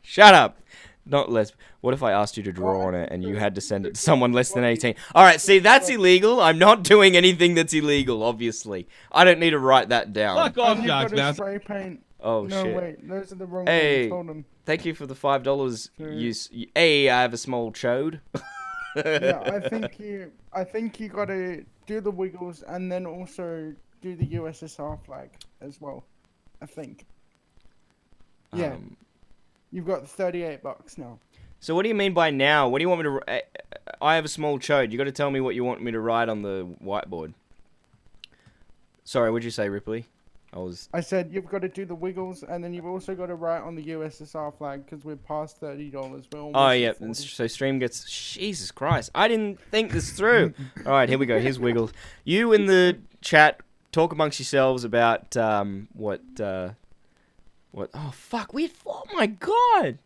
S8: Shut up. Not less. What if I asked you to draw on it and you had to send it to someone less than 18? All right, see, that's illegal. I'm not doing anything that's illegal, obviously. I don't need to write that down.
S9: Fuck off,
S3: And you've got to
S9: Jocks.
S3: spray paint.
S8: Oh,
S3: No,
S8: shit.
S3: wait, those are the wrong
S8: Hey.
S3: ones. Hold on.
S8: Thank you for the $5. Hey, I have a small chode.
S3: Yeah, I think you got to do the Wiggles and then also do the USSR flag as well. I think. Yeah. You've got $38 now.
S8: So what do you mean by now? What do you want me to... I have a small chode. You got to tell me what you want me to write on the whiteboard. Sorry, what'd you say, Ripley?
S3: I said you've got to do the Wiggles and then you've also got to write on the USSR flag because we're past $30. We're almost
S8: Oh,
S3: at
S8: yeah.
S3: 40.
S8: So stream gets... Jesus Christ. I didn't think this through. All right, here we go. Here's Wiggles. You in the chat, talk amongst yourselves about what... Oh, fuck. Oh, my God.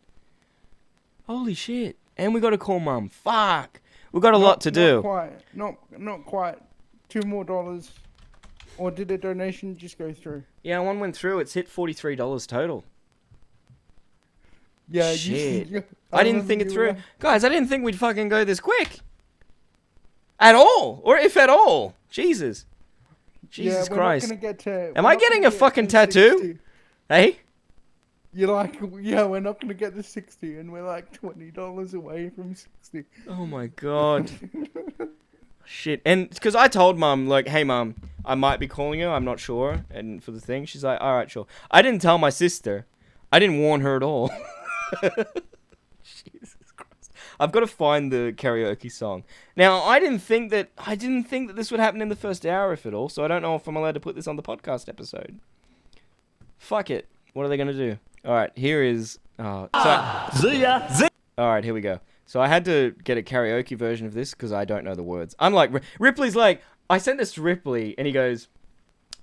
S8: Holy shit. And we got to call Mum. Fuck. We got a lot to do.
S3: Not quite. $2 more. Or did a donation just go through?
S8: Yeah, one went through. It's hit $43 total.
S3: Yeah,
S8: Shit. I didn't think it through. Guys, I didn't think we'd fucking go this quick. At all. Or if at all. Jesus. Jesus Christ. Am I getting a fucking tattoo? Hey?
S3: You're like, yeah, we're not going to get the 60, and we're like $20 away from 60.
S8: Oh my God. Shit. And because I told Mum, like, hey, Mum, I might be calling you. I'm not sure. And for the thing, she's like, all right, sure. I didn't tell my sister. I didn't warn her at all. Jesus Christ. I've got to find the karaoke song. Now, I didn't think that this would happen in the first hour, if at all. So I don't know if I'm allowed to put this on the podcast episode. Fuck it. What are they going to do? All right, here is... All right, here we go. So I had to get a karaoke version of this because I don't know the words. Unlike... Ripley's like... I sent this to Ripley, and he goes...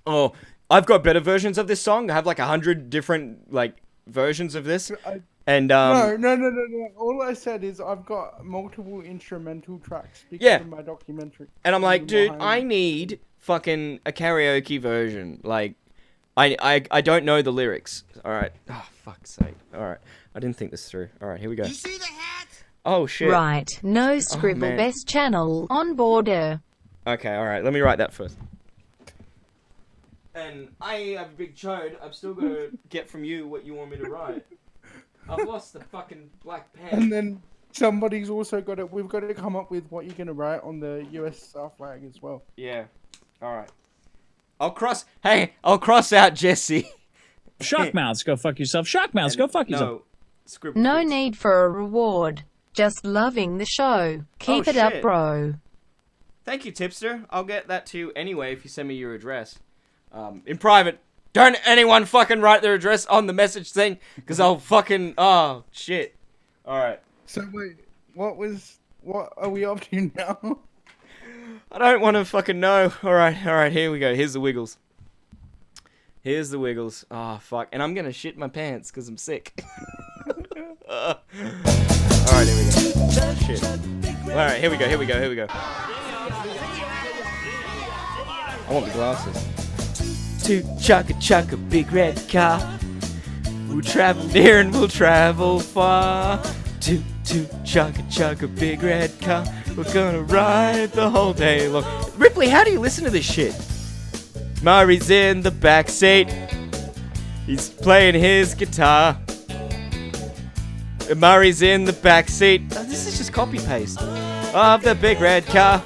S8: Oh, I've got better versions of this song. I have like 100 different, like, versions of this. And,
S3: No. All I said is I've got multiple instrumental tracks because
S8: Yeah.
S3: of my documentary.
S8: And I'm like, dude,
S3: Behind
S8: I
S3: it.
S8: need fucking a karaoke version. Like... I don't know the lyrics. All right. Oh, fuck's sake. All right. I didn't think this through. All right, here we go. You see the hat? Oh, shit.
S10: Right, no scribble
S8: man.
S10: best channel on border.
S8: Okay, all right. Let me write that first. And I have a big chode. I'm still going to get from you what you want me to write. I've lost the fucking black pen.
S3: And then somebody's also got to... We've got to come up with what you're going to write on the USSR flag as well.
S8: Yeah. All right. I'll cross out Jesse.
S11: Shockmouths, go fuck yourself. Shockmouths, go fuck yourself.
S8: No. Scribble
S10: No
S8: fix.
S10: need for a reward. Just loving the show. Keep
S8: Oh,
S10: it up,
S8: shit.
S10: bro.
S8: Thank you, Tipster. I'll get that to you anyway if you send me your address. In private. Don't anyone fucking write their address on the message thing, because I'll fucking... Oh, shit. Alright.
S3: So wait, what are we up to now?
S8: I don't want to fucking know. Alright, here we go. Here's the Wiggles. Oh, fuck. And I'm gonna shit my pants, because I'm sick. Alright, here we go. Shit. Alright, here we go. I want the glasses. To chugga, big red car. We'll travel near and we'll travel far. To chugga, big red car. We're gonna ride the whole day long. Ripley, how do you listen to this shit? Murray's in the back seat. He's playing his guitar. Murray's in the back seat. Oh, this is just copy paste of the big red car.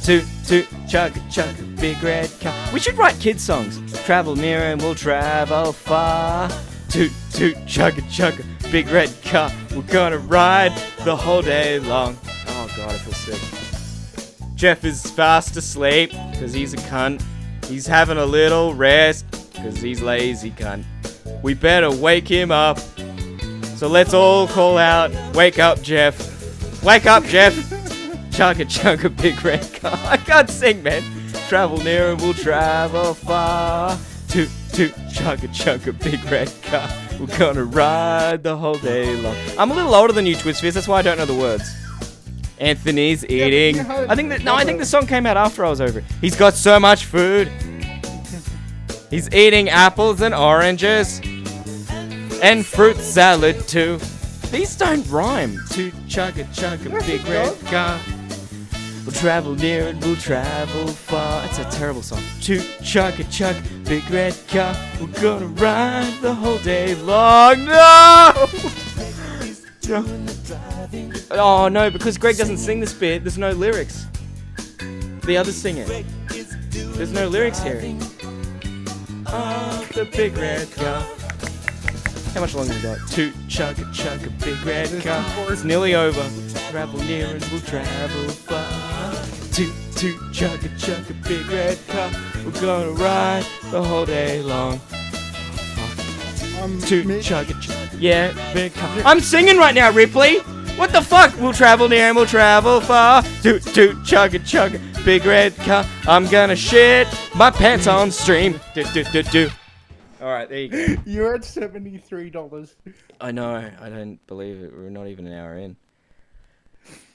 S8: To chugga, big red car. We should write kid songs. Travel near and we'll travel far. To chugga, big red car. We're gonna ride the whole day long. Oh god, I feel sick. Jeff is fast asleep because he's a cunt. He's having a little rest because he's lazy cunt. We better wake him up. So let's all call out, wake up, Jeff. Wake up, Jeff. Chugga chugga big red car. I can't sing, man. Travel near and we'll travel far. Toot toot chugga chugga big red car. We're gonna ride the whole day long. I'm a little older than you, Twist Fist. That's why I don't know the words. Anthony's eating. I think the song came out after I was over. He's got so much food. He's eating apples and oranges and fruit salad too. These don't rhyme. To chugga chugga big red car. We'll travel near and we'll travel far. It's a terrible song. To chugga chugga big red car. We're gonna ride the whole day long. No! No. Oh no, because Greg doesn't sing this bit, there's no lyrics. The others sing it. There's no lyrics here. Oh, the big red car. How much longer we got? Toot chugga chugga big red car. It's nearly over. Travel near and we'll travel far. Toot toot chugga chugga big red car. We're gonna ride the whole day long. Toot chugga chugga. Yeah, big car. I'm singing right now, Ripley. What the fuck? We'll travel near and we'll travel far. Toot toot chugga chugga big red car. I'm gonna shit my pants on stream. Do do do do. All right, there you go.
S3: You're at $73.
S8: I know. I don't believe it. We're not even an hour in.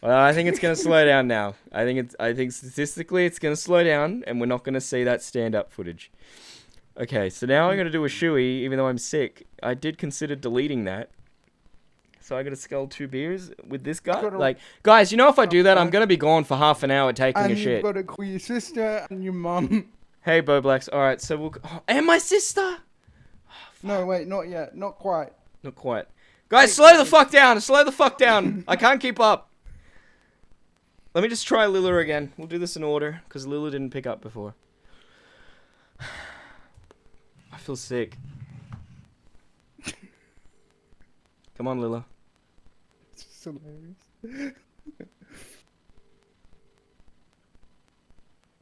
S8: Well, I think it's gonna slow down now. I think statistically it's gonna slow down, and we're not gonna see that stand-up footage. Okay, so now I'm gonna do a shoey, even though I'm sick. I did consider deleting that. So I gotta scull 2 beers with this guy. Like, guys, you know, if I do that, I'm gonna be gone for half an hour taking a shit.
S3: And you've got to call your sister and your mum.
S8: Hey, Bo Blacks. All right, so we'll. Oh, and my sister.
S3: No, wait, not yet. Not quite.
S8: Not quite. Guys, slow the fuck down. Slow the fuck down. I can't keep up. Let me just try Lilla again. We'll do this in order, because Lilla didn't pick up before. I feel sick. Come on, Lilla.
S3: It's hilarious.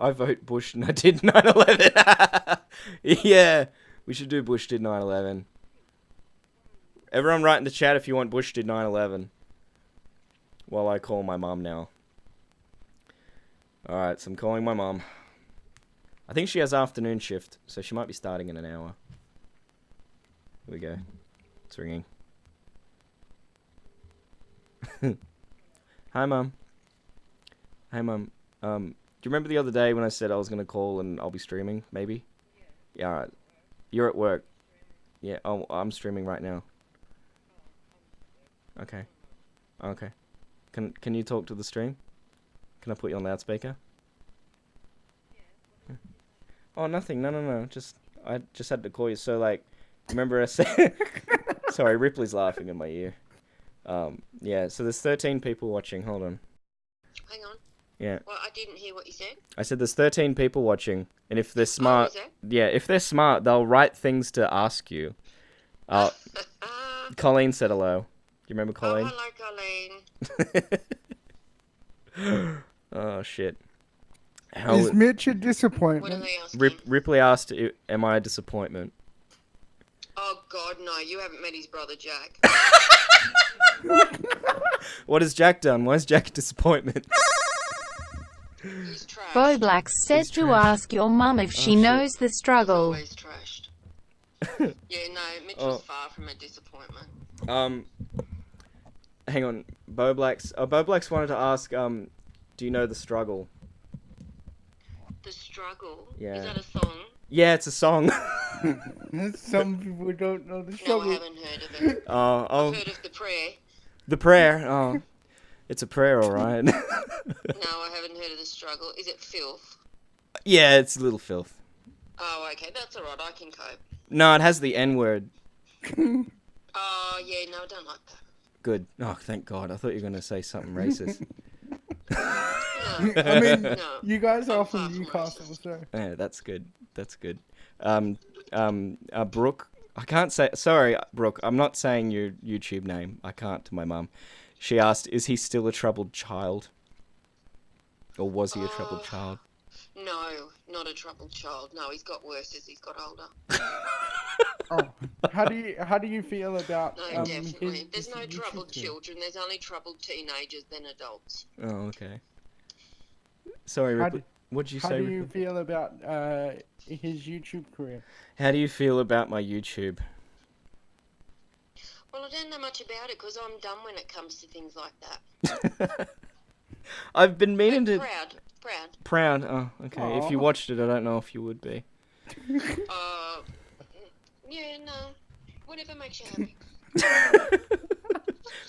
S8: I vote Bush and I did 9/11. Yeah, we should do Bush did 9/11. Everyone write in the chat if you want Bush did 9/11. While I call my mom now. Alright, so I'm calling my mom. I think she has afternoon shift, so she might be starting in an hour. Here we go. It's ringing. Hi, Mum. Hey, Mum. Do you remember the other day when I said I was going to call and I'll be streaming, maybe? Yeah, alright. You're at work. Yeah, oh, I'm streaming right now. Okay. Okay. Can you talk to the stream? Can I put you on loudspeaker? Oh, nothing. No. I just had to call you. So, like, remember I said... Sorry, Ripley's laughing in my ear. Yeah, so there's 13 people watching. Hold on.
S7: Hang on.
S8: Yeah.
S7: Well, I didn't hear what you said.
S8: I said there's 13 people watching, and if they're smart... Yeah, if they're smart, they'll write things to ask you. Colleen said hello. Do you remember Colleen?
S7: Oh, hello, Colleen.
S8: Oh, shit.
S3: Is Mitch a disappointment?
S7: What are they asking?
S8: Ripley asked, am I a disappointment?
S7: Oh, God, no. You haven't met his brother, Jack.
S8: What has Jack done? Why is Jack a disappointment?
S7: He's trashed.
S10: Bo Black said to ask your mum if she knows the struggle.
S7: He's always trashed. Yeah, no, Mitch was far from a disappointment.
S8: Hang on. Bo Blacks wanted to ask, do you know The Struggle?
S7: The Struggle?
S8: Yeah.
S7: Is that a song?
S8: Yeah, it's a song.
S3: Some people don't know The Struggle.
S7: No, I haven't heard of it.
S8: I've
S7: heard of The Prayer.
S8: The Prayer? Oh. It's a prayer, alright.
S7: No, I haven't heard of The Struggle. Is it filth?
S8: Yeah, it's a little filth.
S7: Oh, okay, that's alright, I can cope.
S8: No, it has the N-word.
S7: Oh, yeah, no, I don't like that.
S8: Good. Oh, thank God. I thought you were going to say something racist.
S3: I mean, you guys are from Newcastle, so...
S8: Yeah, that's good. That's good. Brooke... I can't say... Sorry, Brooke. I'm not saying your YouTube name. I can't to my mum. She asked, is he still a troubled child? Or was he a troubled child?
S12: No, not a troubled child. No, he's got worse as he's got older.
S3: Oh, how do you feel about
S12: No, definitely. There's
S3: his
S12: no
S3: YouTube
S12: troubled
S3: career?
S12: children. There's only troubled teenagers than adults.
S8: Oh, okay. Sorry,
S3: How
S8: Ripley.
S3: do-
S8: What'd you
S3: How
S8: say,
S3: do you
S8: Ripley?
S3: feel about his YouTube career?
S8: How do you feel about my YouTube?
S12: Well, I don't know much about it because I'm dumb when it comes to things like that.
S8: I've been meaning to.
S12: Proud.
S8: Proud. Oh, okay. If you
S3: Aw.
S8: watched it, I don't know if you would be.
S12: Yeah, no. Whatever makes you happy.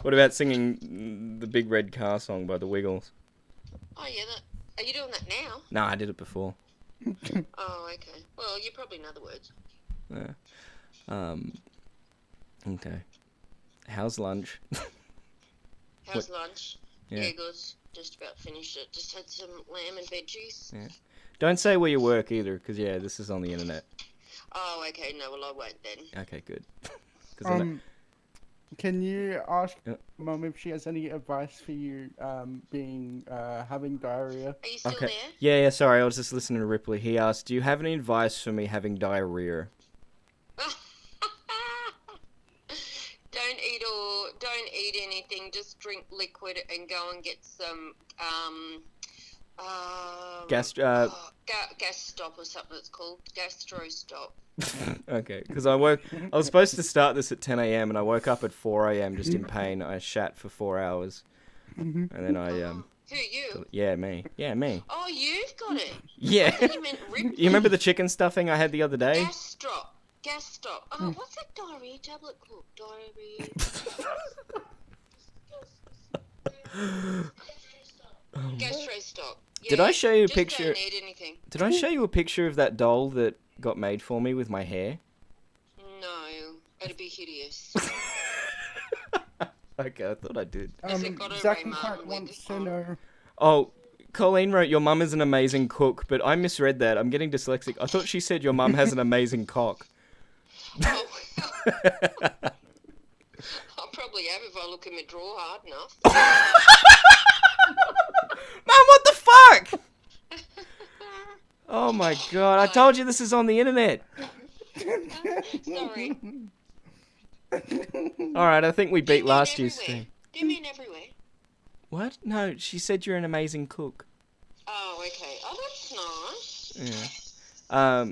S8: What about singing the Big Red Car song by the Wiggles?
S12: Oh, yeah. Are you doing that now?
S8: No, I did it before.
S12: Oh, okay. Well, you probably know the words.
S8: Yeah. Okay. How's lunch?
S12: How's lunch?
S8: Yeah.
S12: Good. Just about finished it. Just had some lamb and veggies.
S8: Yeah. Don't say where you work either, because yeah, this is on the internet.
S12: Oh, okay. No, well, I won't then.
S8: Okay, good. 'Cause I know-
S3: Can you ask
S8: Yeah.
S3: Mum if she has any advice for you having diarrhea?
S12: Are you still
S8: Okay.
S12: there?
S8: Yeah. Sorry, I was just listening to Ripley. He asked, "Do you have any advice for me having diarrhea?"
S12: Don't eat anything. Just drink liquid and go and get some
S8: Gas.
S12: gas stop or something. It's called gastro stop.
S8: Okay, because I was supposed to start this at 10 a.m. and I woke up at 4 a.m. just in pain. I shat for 4 hours, and then I
S12: Who you?
S8: Yeah, me. Yeah, me.
S12: Oh, you've got it.
S8: Yeah.
S12: I thought you meant Ripley.
S8: You remember the chicken stuffing I had the other day?
S12: Gas stop. Gas stop. Oh, what's that diarrhea tablet called? Diarrhea. Gastro stop. Yeah,
S8: Did I show you a
S12: just
S8: picture?
S12: Don't need anything.
S8: Did I show you a picture of that doll that got made for me with my hair?
S12: No, it'd be hideous.
S8: Okay, I thought I did.
S3: Zach wants to know.
S8: Oh, Colleen wrote, "Your mum is an amazing cook," but I misread that. I'm getting dyslexic. I thought she said your mum has an amazing cock.
S12: I'll probably have if I look in my drawer hard enough.
S8: Mum, what the fuck? Oh my god, I told you this is on the internet.
S12: Sorry.
S8: Alright, I think we beat last year's stream.
S12: Do you mean everywhere?
S8: What? No, she said you're an amazing cook.
S12: Oh, okay. Oh, that's nice.
S8: Yeah.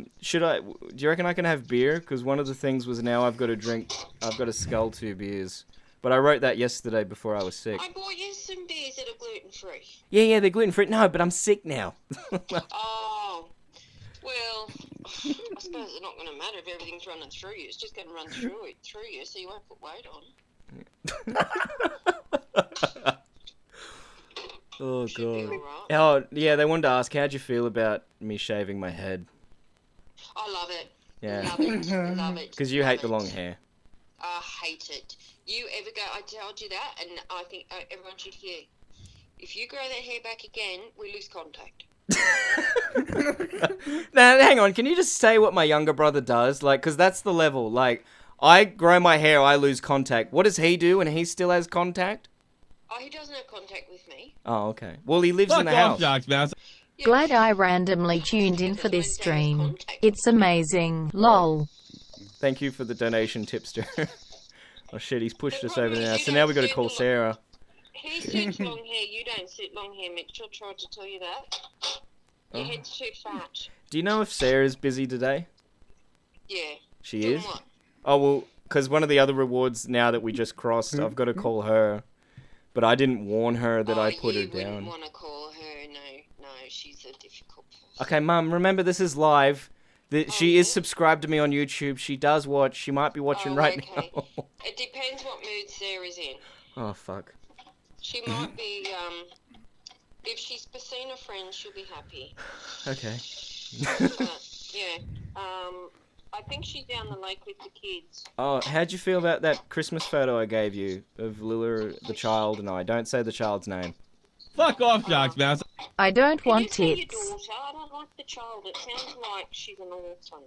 S8: Do you reckon I can have beer? Because one of the things was now I've got to scull 2 beers. But I wrote that yesterday before I was sick.
S12: I bought you some beers that are gluten-free.
S8: Yeah, they're gluten-free. No, but I'm sick now.
S12: Oh. Well, I suppose it's not going to matter if everything's running through you. It's just going to run through you, so you won't put weight on.
S8: Oh,
S12: Should be
S8: God.
S12: alright.
S8: Oh, yeah, they wanted to ask, how'd you feel about me shaving my head?
S12: I love it.
S8: Yeah.
S12: Love it. Love it.
S8: Because you hate the long hair.
S12: I hate it. You ever go, I told you that, and I think everyone should hear. If you grow that hair back again, we lose contact.
S8: Now, hang on, can you just say what my younger brother does? Like, because that's the level. Like, I grow my hair, I lose contact. What does he do and he still has contact?
S12: Oh, he doesn't have contact with me.
S8: Oh, okay. Well, he lives in the house.
S10: Glad I randomly tuned in for this stream. It's amazing. LOL.
S8: Thank you for the donation, tipster. Oh shit, he's pushed us over there now. So now we got to call Sarah.
S12: He suits long hair. You don't suit long hair, Mitchell. Tried to tell you that. Your head's too fat.
S8: Do you know if Sarah's busy today?
S12: Yeah.
S8: She
S12: Doing
S8: is?
S12: what?
S8: Oh, well, because one of the other rewards now that we just crossed, I've got to call her. But I didn't warn her that I put her
S12: You wouldn't
S8: down.
S12: want to call her. No, she's a difficult person.
S8: Okay, Mum, remember this is live. She is subscribed to me on YouTube. She does watch. She might be watching right now.
S12: It depends what mood Sarah's in.
S8: Oh, fuck.
S12: She might be, if she's seen a friend, she'll be happy.
S8: Okay.
S12: Yeah. I think she's down the lake with the kids.
S8: Oh, how'd you feel about that Christmas photo I gave you of Lila, the child, and I? Don't say the child's name.
S9: Fuck off, Jocks Mouse.
S10: I don't want
S12: Can you say
S10: tits.
S12: your daughter? I don't like the child. It sounds like she's an orphan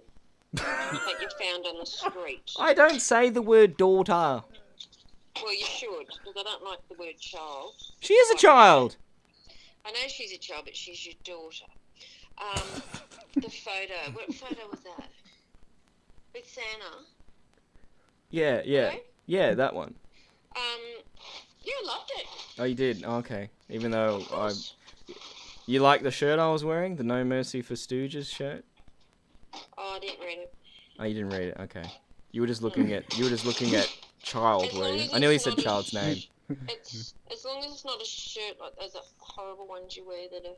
S12: that you found on the street.
S8: I don't say the word daughter.
S12: Well, you should, because I don't like the word child.
S8: She is a child.
S12: I know she's a child, but she's your daughter. The photo. What photo was that? With Santa.
S8: Yeah, yeah, that one.
S12: Yeah, I loved it.
S8: Oh, you did? Oh, okay. Even though you like the shirt I was wearing, the No Mercy for Stooges shirt?
S12: Oh, I didn't read it.
S8: Oh, you didn't read it. Okay. You were just looking at Child, were you? I nearly said Child's name.
S12: It's as long as it's not a shirt like those horrible ones you wear that are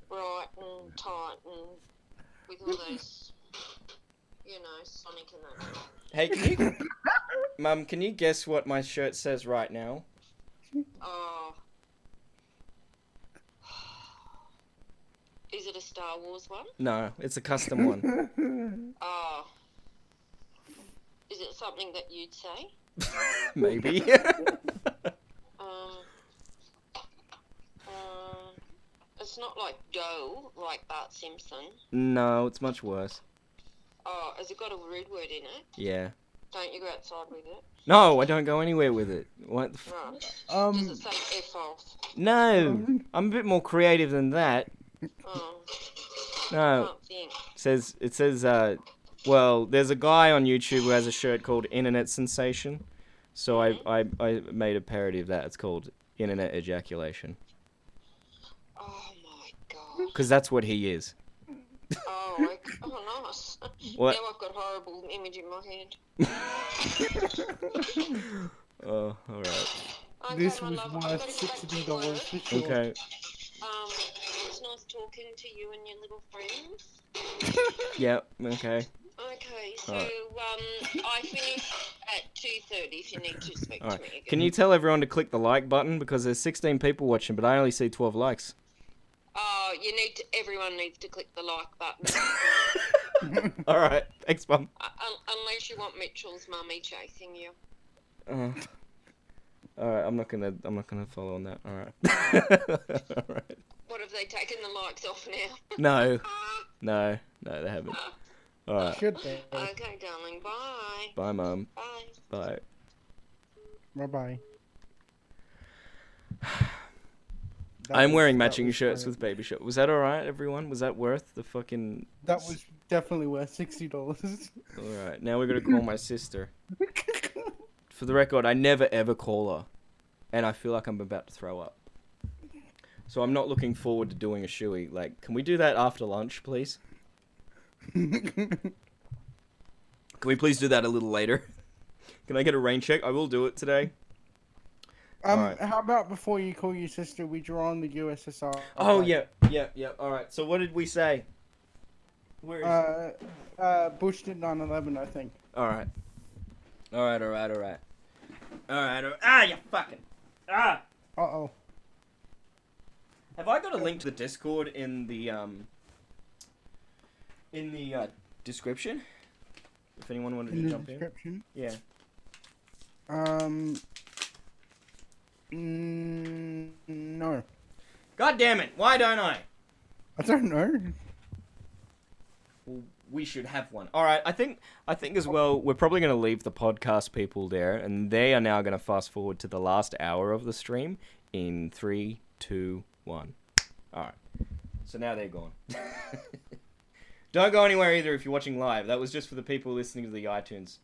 S12: bright and tight and with all those, Sonic and that.
S8: Hey, Mum, can you guess what my shirt says right now?
S12: Oh. Is it a Star Wars one?
S8: No, it's a custom one.
S12: Oh. Is it something that you'd say?
S8: Maybe.
S12: It's not like dough, like Bart Simpson.
S8: No, it's much worse.
S12: Oh, has it got a rude word in it?
S8: Yeah.
S12: Don't you go outside with it?
S8: No, I don't go anywhere with it. What the
S12: Right. Does it say F off?
S8: No, I'm a bit more creative than that.
S12: Oh.
S8: No.
S12: I can't think.
S8: It says, well, there's a guy on YouTube who has a shirt called Internet Sensation. So I made a parody of that. It's called Internet Ejaculation.
S12: Oh my god.
S8: Because that's what he is.
S12: Oh, nice.
S8: What?
S12: Now I've got a horrible image in my head.
S8: Oh, alright.
S12: Okay,
S3: This
S12: my
S3: was
S12: love,
S3: worth
S12: I've got to get back to
S3: $60
S12: work.
S3: for sure.
S8: Okay.
S12: It's nice talking to you and your little friends.
S8: Yep, okay.
S12: Okay, so
S8: Alright.
S12: I finish at 2:30 if you need to speak to
S8: Alright.
S12: me again.
S8: Can you tell everyone to click the like button? Because there's 16 people watching, but I only see 12 likes.
S12: Oh, everyone needs to click the like button.
S8: Alright, thanks, Mum.
S12: Unless you want Mitchell's mummy chasing you.
S8: Alright, I'm not gonna follow on that. Alright. Alright.
S12: What, have they taken the likes off now?
S8: No, they haven't. Alright.
S3: Should they?
S12: Okay, darling, bye.
S8: Bye, Mum.
S12: Bye.
S8: Bye.
S3: Bye-bye.
S8: I'm wearing matching shirts with Baby Shark. Was that alright, everyone? Was that worth the fucking...
S3: That was definitely worth $60.
S8: Alright, now we're gonna call my sister. For the record, I never ever call her. And I feel like I'm about to throw up. So I'm not looking forward to doing a shoey. Like, can we do that after lunch, please? Can we please do that a little later? Can I get a rain check? I will do it today. Alright.
S3: How about before you call your sister, we draw on the USSR?
S8: Oh, yeah. Alright, so what did we say? Where is
S3: Bush did 9/11, I think.
S8: Alright. Alright. Ah, you fucking... Ah!
S3: Uh-oh.
S8: Have I got a link to the Discord in the description? If anyone wanted to jump
S3: description?
S8: in. Yeah.
S3: No.
S8: God damn it! Why don't I?
S3: I don't know.
S8: Well, we should have one. All right. I think as well. We're probably going to leave the podcast people there, and they are now going to fast forward to the last hour of the stream in 3, 2, 1. All right. So now they're gone. Don't go anywhere either if you're watching live. That was just for the people listening to the iTunes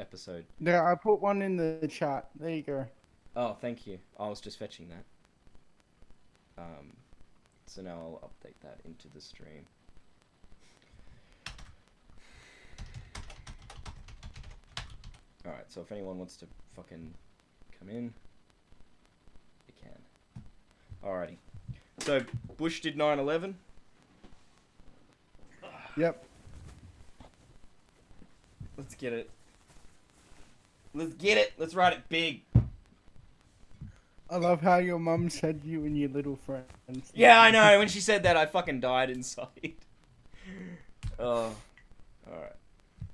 S8: episode.
S3: Yeah, I put one in the chat. There you go.
S8: Oh, thank you. I was just fetching that. So now I'll update that into the stream. Alright, so if anyone wants to fucking come in, you can. Alrighty. So, Bush did 9/11?
S3: Yep.
S8: Let's get it. Let's get it. Let's write it big.
S3: I love how your mum said you and your little friends.
S8: Yeah, I know. When she said that, I fucking died inside. Oh. Alright.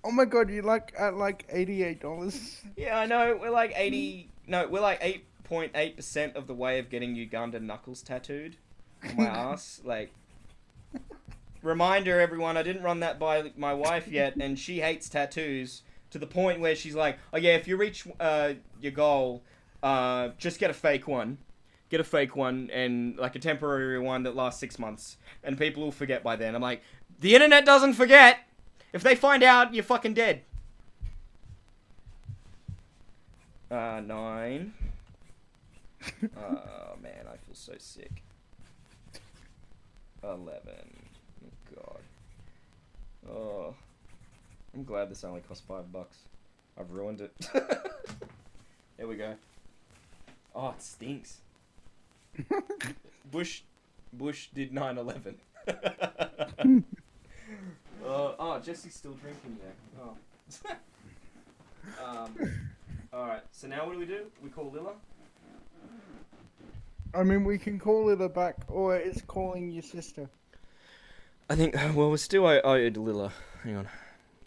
S3: Oh my god, you at like $88.
S8: Yeah, I know. We're like 8.8% of the way of getting Ugandan knuckles tattooed on my ass. Like, reminder, everyone, I didn't run that by my wife yet, and she hates tattoos to the point where she's like, oh yeah, if you reach your goal, just get a fake one. get a fake one and like a temporary one that lasts 6 months, and people will forget by then. I'm like, the internet doesn't forget. If they find out, you're fucking dead. 9. Oh man, I feel so sick. 11. Oh god. Oh, I'm glad this only cost $5. I've ruined it. There we go. Oh, it stinks. Bush did 9/11. Oh, Jesse's still drinking there. Oh. Alright, so now what do? We call Lilla?
S3: I mean, we can call it back, or it's calling your sister.
S8: I think, well, we're still owed Lilla. Hang on.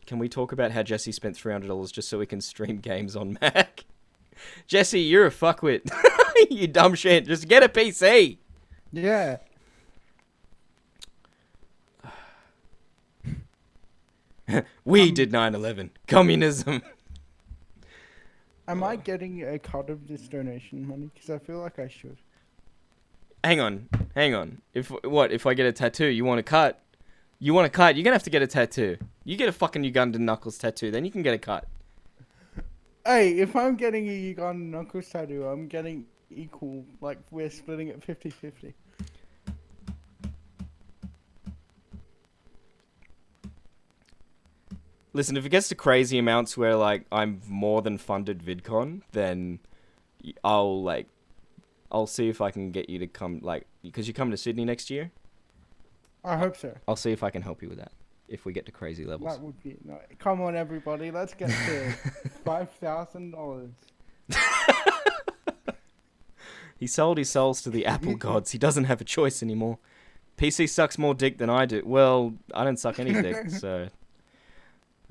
S8: Can we talk about how Jesse spent $300 just so we can stream games on Mac? Jesse, you're a fuckwit. You dumb shit. Just get a PC.
S3: Yeah.
S8: We did 9/11. Communism.
S3: Am I getting a cut of this donation money? Because I feel like I should.
S8: Hang on. If I get a tattoo, you want a cut? You want a cut? You're gonna have to get a tattoo. You get a fucking Ugandan Knuckles tattoo, then you can get a cut.
S3: Hey, if I'm getting a Ugandan Knuckles tattoo, I'm getting equal. Like, we're splitting it 50-50.
S8: Listen, if it gets to crazy amounts where, like, I'm more than funded VidCon, then I'll see if I can get you to come, like, because you're coming to Sydney next year.
S3: I hope so.
S8: I'll see if I can help you with that, if we get to crazy levels.
S3: That would be nice. Come on, everybody, let's get to $5,000.
S8: He sold his souls to the Apple gods. He doesn't have a choice anymore. PC sucks more dick than I do. Well, I don't suck any dick, so...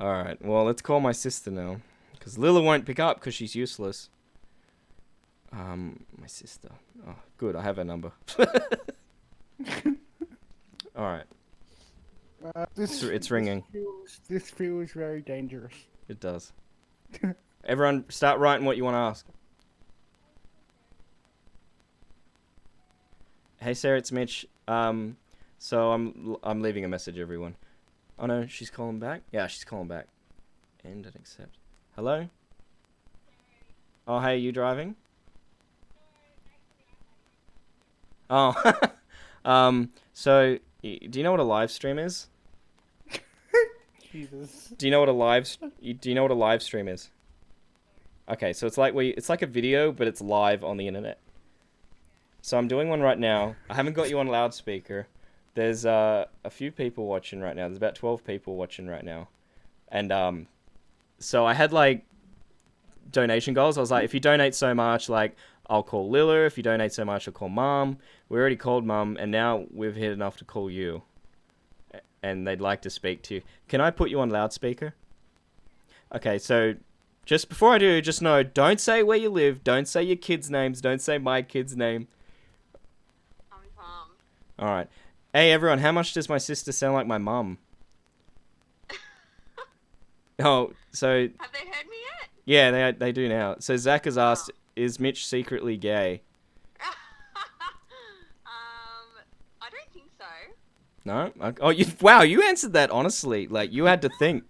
S8: Alright, well, let's call my sister now. Because Lilla won't pick up because she's useless. My sister. Oh, good, I have her number. Alright. It's ringing.
S3: This feels very dangerous.
S8: It does. Everyone, start writing what you want to ask. Hey Sarah, it's Mitch. So I'm leaving a message, everyone. Oh no, she's calling back? Yeah, she's calling back. End and accept. Hello? Oh, hey, you driving? Oh, so, do you know what a live stream is?
S3: Jesus.
S8: Do you know what a live stream is? Okay, so it's like a video, but it's live on the internet. So I'm doing one right now. I haven't got you on loudspeaker. There's a few people watching right now. There's about 12 people watching right now. And so I had like donation goals. I was like, if you donate so much, like I'll call Lilla. If you donate so much, I'll call Mum. We already called Mum, and now we've hit enough to call you. And they'd like to speak to you. Can I put you on loudspeaker? Okay, so just before I do, just know, don't say where you live. Don't say your kids' names. Don't say my kid's name. All right. Hey, everyone, how much does my sister sound like my mum? Oh, so...
S12: Have they heard me yet?
S8: Yeah, they do now. So Zach has asked, is Mitch secretly gay?
S12: I don't think so.
S8: No? Oh, wow, you answered that honestly. Like, you had to think.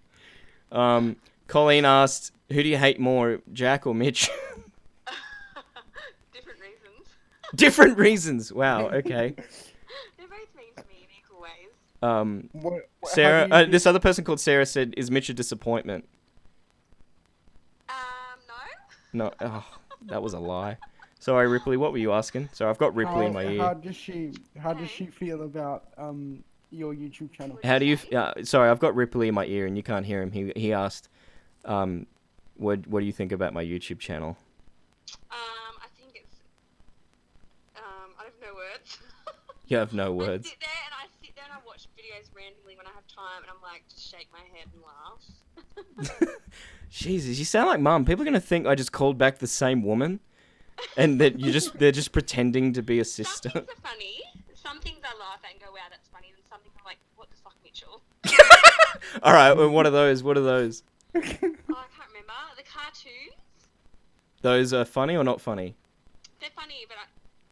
S8: Colleen asked, who do you hate more, Jack or Mitch?
S12: Different reasons.
S8: Different reasons. Wow, okay.
S12: They both mean to me in equal ways.
S8: Sarah, this other person called Sarah said, is Mitch a disappointment?
S12: No.
S8: No. Oh, that was a lie. Sorry, Ripley, what were you asking? So I've got Ripley in my ear.
S3: How does she feel about your YouTube channel?
S8: How do you? Sorry, I've got Ripley in my ear and you can't hear him. He asked, what do you think about my YouTube channel?
S12: I think it's. I have no words.
S8: You have no words.
S12: I sit there and I watch videos randomly when I have time, and I'm like, just shake my head and laugh.
S8: Jesus, you sound like Mum. People are gonna think I just called back the same woman, and that they're just pretending to be a sister.
S12: Some things are funny. Some things I laugh at and go, wow, that's funny. And some things I'm like, what the fuck, Mitchell?
S8: All right, well, what are those? What are those?
S12: Oh, I can't remember. The cartoons.
S8: Those are funny or not funny?
S12: They're funny, but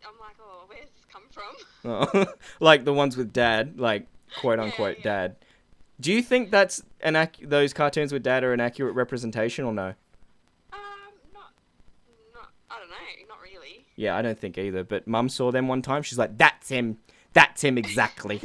S12: I'm like, oh, where's this come from?
S8: Oh, like the ones with dad, like quote unquote dad. Do you think that's those cartoons with dad are an accurate representation or no?
S12: Not, I don't know, not really.
S8: Yeah, I don't think either. But Mum saw them one time. She's like, "That's him. That's him exactly."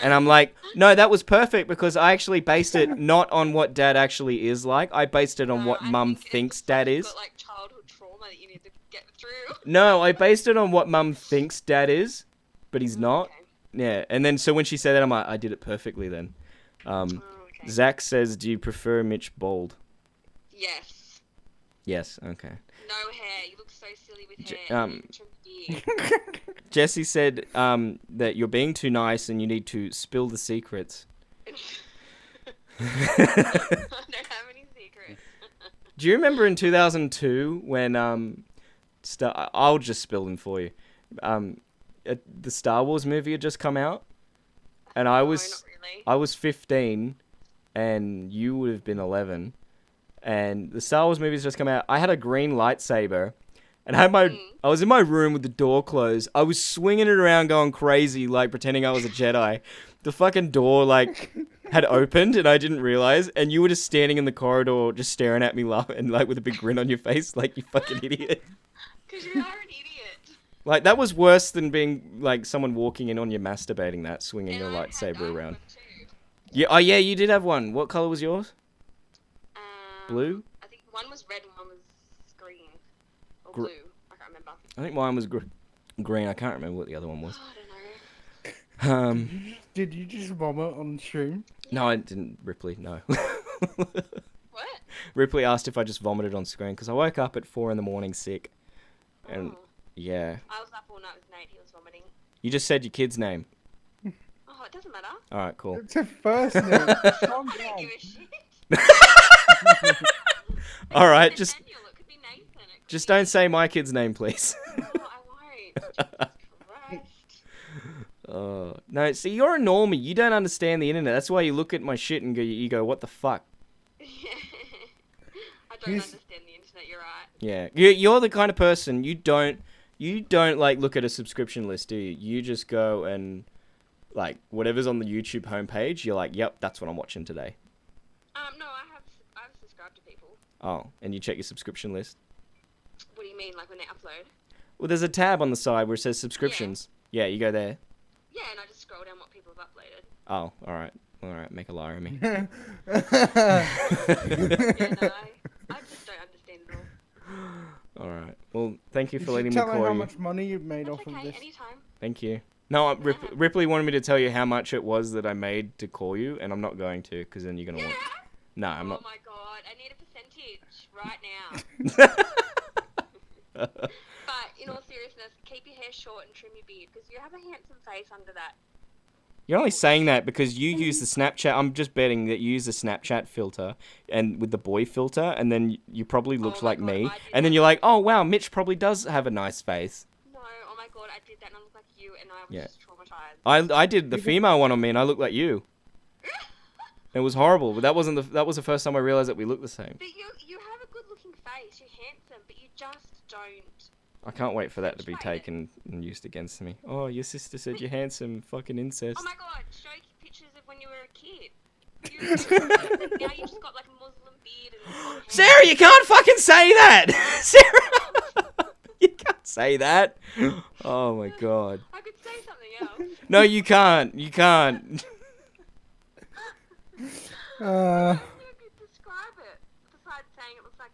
S8: And I'm like, "No, that was perfect because I actually based it not on what Dad actually is like. I based it on what Mum thinks Dad is."
S12: Got, like, childhood trauma that you need to get through.
S8: No, I based it on what Mum thinks Dad is, but he's not. Yeah, and then so when she said that, I'm like, I did it perfectly then. Zach says, "Do you prefer Mitch bald?"
S12: Yes.
S8: Yes. Okay.
S12: No hair. You look so silly with hair.
S8: Jesse said that you're being too nice and you need to spill the secrets.
S12: I don't have any secrets.
S8: Do you remember in 2002 when I'll just spill them for you. The Star Wars movie had just come out, and I was 15, and you would have been 11, and the Star Wars movie's just come out. I had a green lightsaber. And I was in my room with the door closed. I was swinging it around going crazy, like pretending I was a Jedi. The fucking door, like, had opened and I didn't realize. And you were just standing in the corridor, just staring at me laughing, like, with a big grin on your face, like, you fucking idiot.
S12: Because you are an idiot.
S8: Like, that was worse than being, like, someone walking in on you masturbating that, swinging your lightsaber around. Yeah, oh yeah, you did have one. What color was yours? Blue?
S12: I think one was red and one was green. Or blue. I can't remember.
S8: I think mine was green. I can't remember what the other one was.
S12: Oh, I don't know.
S3: Did you just vomit on stream?
S8: No, I didn't, Ripley. No.
S12: What?
S8: Ripley asked if I just vomited on screen because I woke up at 4 a.m. sick. And yeah.
S12: I was up all night with Nate. He was vomiting.
S8: You just said your kid's name.
S12: Oh, it doesn't matter.
S8: All right, cool.
S3: It's a first name.
S12: I don't give a shit.
S8: All right, just don't say my kid's name, please.
S12: No, I won't.
S8: No, see, you're a normie. You don't understand the internet. That's why you look at my shit and you go, what the fuck?
S12: I don't understand the internet. You're right.
S8: Yeah, you're the kind of person you don't like look at a subscription list, do you? You just go and like whatever's on the YouTube homepage. You're like, yep, that's what I'm watching today.
S12: No, I've subscribed to people.
S8: Oh, and you check your subscription list?
S12: What do you mean, like when they upload?
S8: Well, there's a tab on the side where it says subscriptions. Yeah, you go there.
S12: Yeah, and I just scroll down what people have uploaded.
S8: Oh, alright, make a liar of me.
S12: Yeah, no, I just don't understand it all.
S8: Alright, well, thank you for letting me
S3: tell her
S8: call
S3: how
S8: you.
S3: much money you've made off of this.
S12: Anytime.
S8: Thank you. No, Ripley wanted me to tell you how much it was that I made to call you, and I'm not going to, because then you're going to want... No, I'm not.
S12: Oh my god, I need a percentage right now. But in all seriousness, keep your hair short and trim your beard, because you have a handsome face under that.
S8: You're only saying that because you use the Snapchat. I'm just betting that you use the Snapchat filter and with the boy filter, and then you probably looked like me. And then you're like, oh wow, Mitch probably does have a nice face.
S12: No, oh my god, I did that and I look like you, and I was just traumatized.
S8: I did the female one on me, and I looked like you. It was horrible, but that was the first time I realized that we looked the same.
S12: But you have a good-looking face. You're handsome, but you just don't.
S8: I can't wait for that to be taken and used against me. Oh, your sister said you're handsome. Fucking incest.
S12: Oh my god, show pictures of when you were a kid. Now you've just got like a Muslim beard and...
S8: Sarah, you can't fucking say that! Sarah! You can't say that. Oh my god.
S12: I could say something else.
S8: No, you can't. You can't.
S12: Describe it. Besides saying it looks like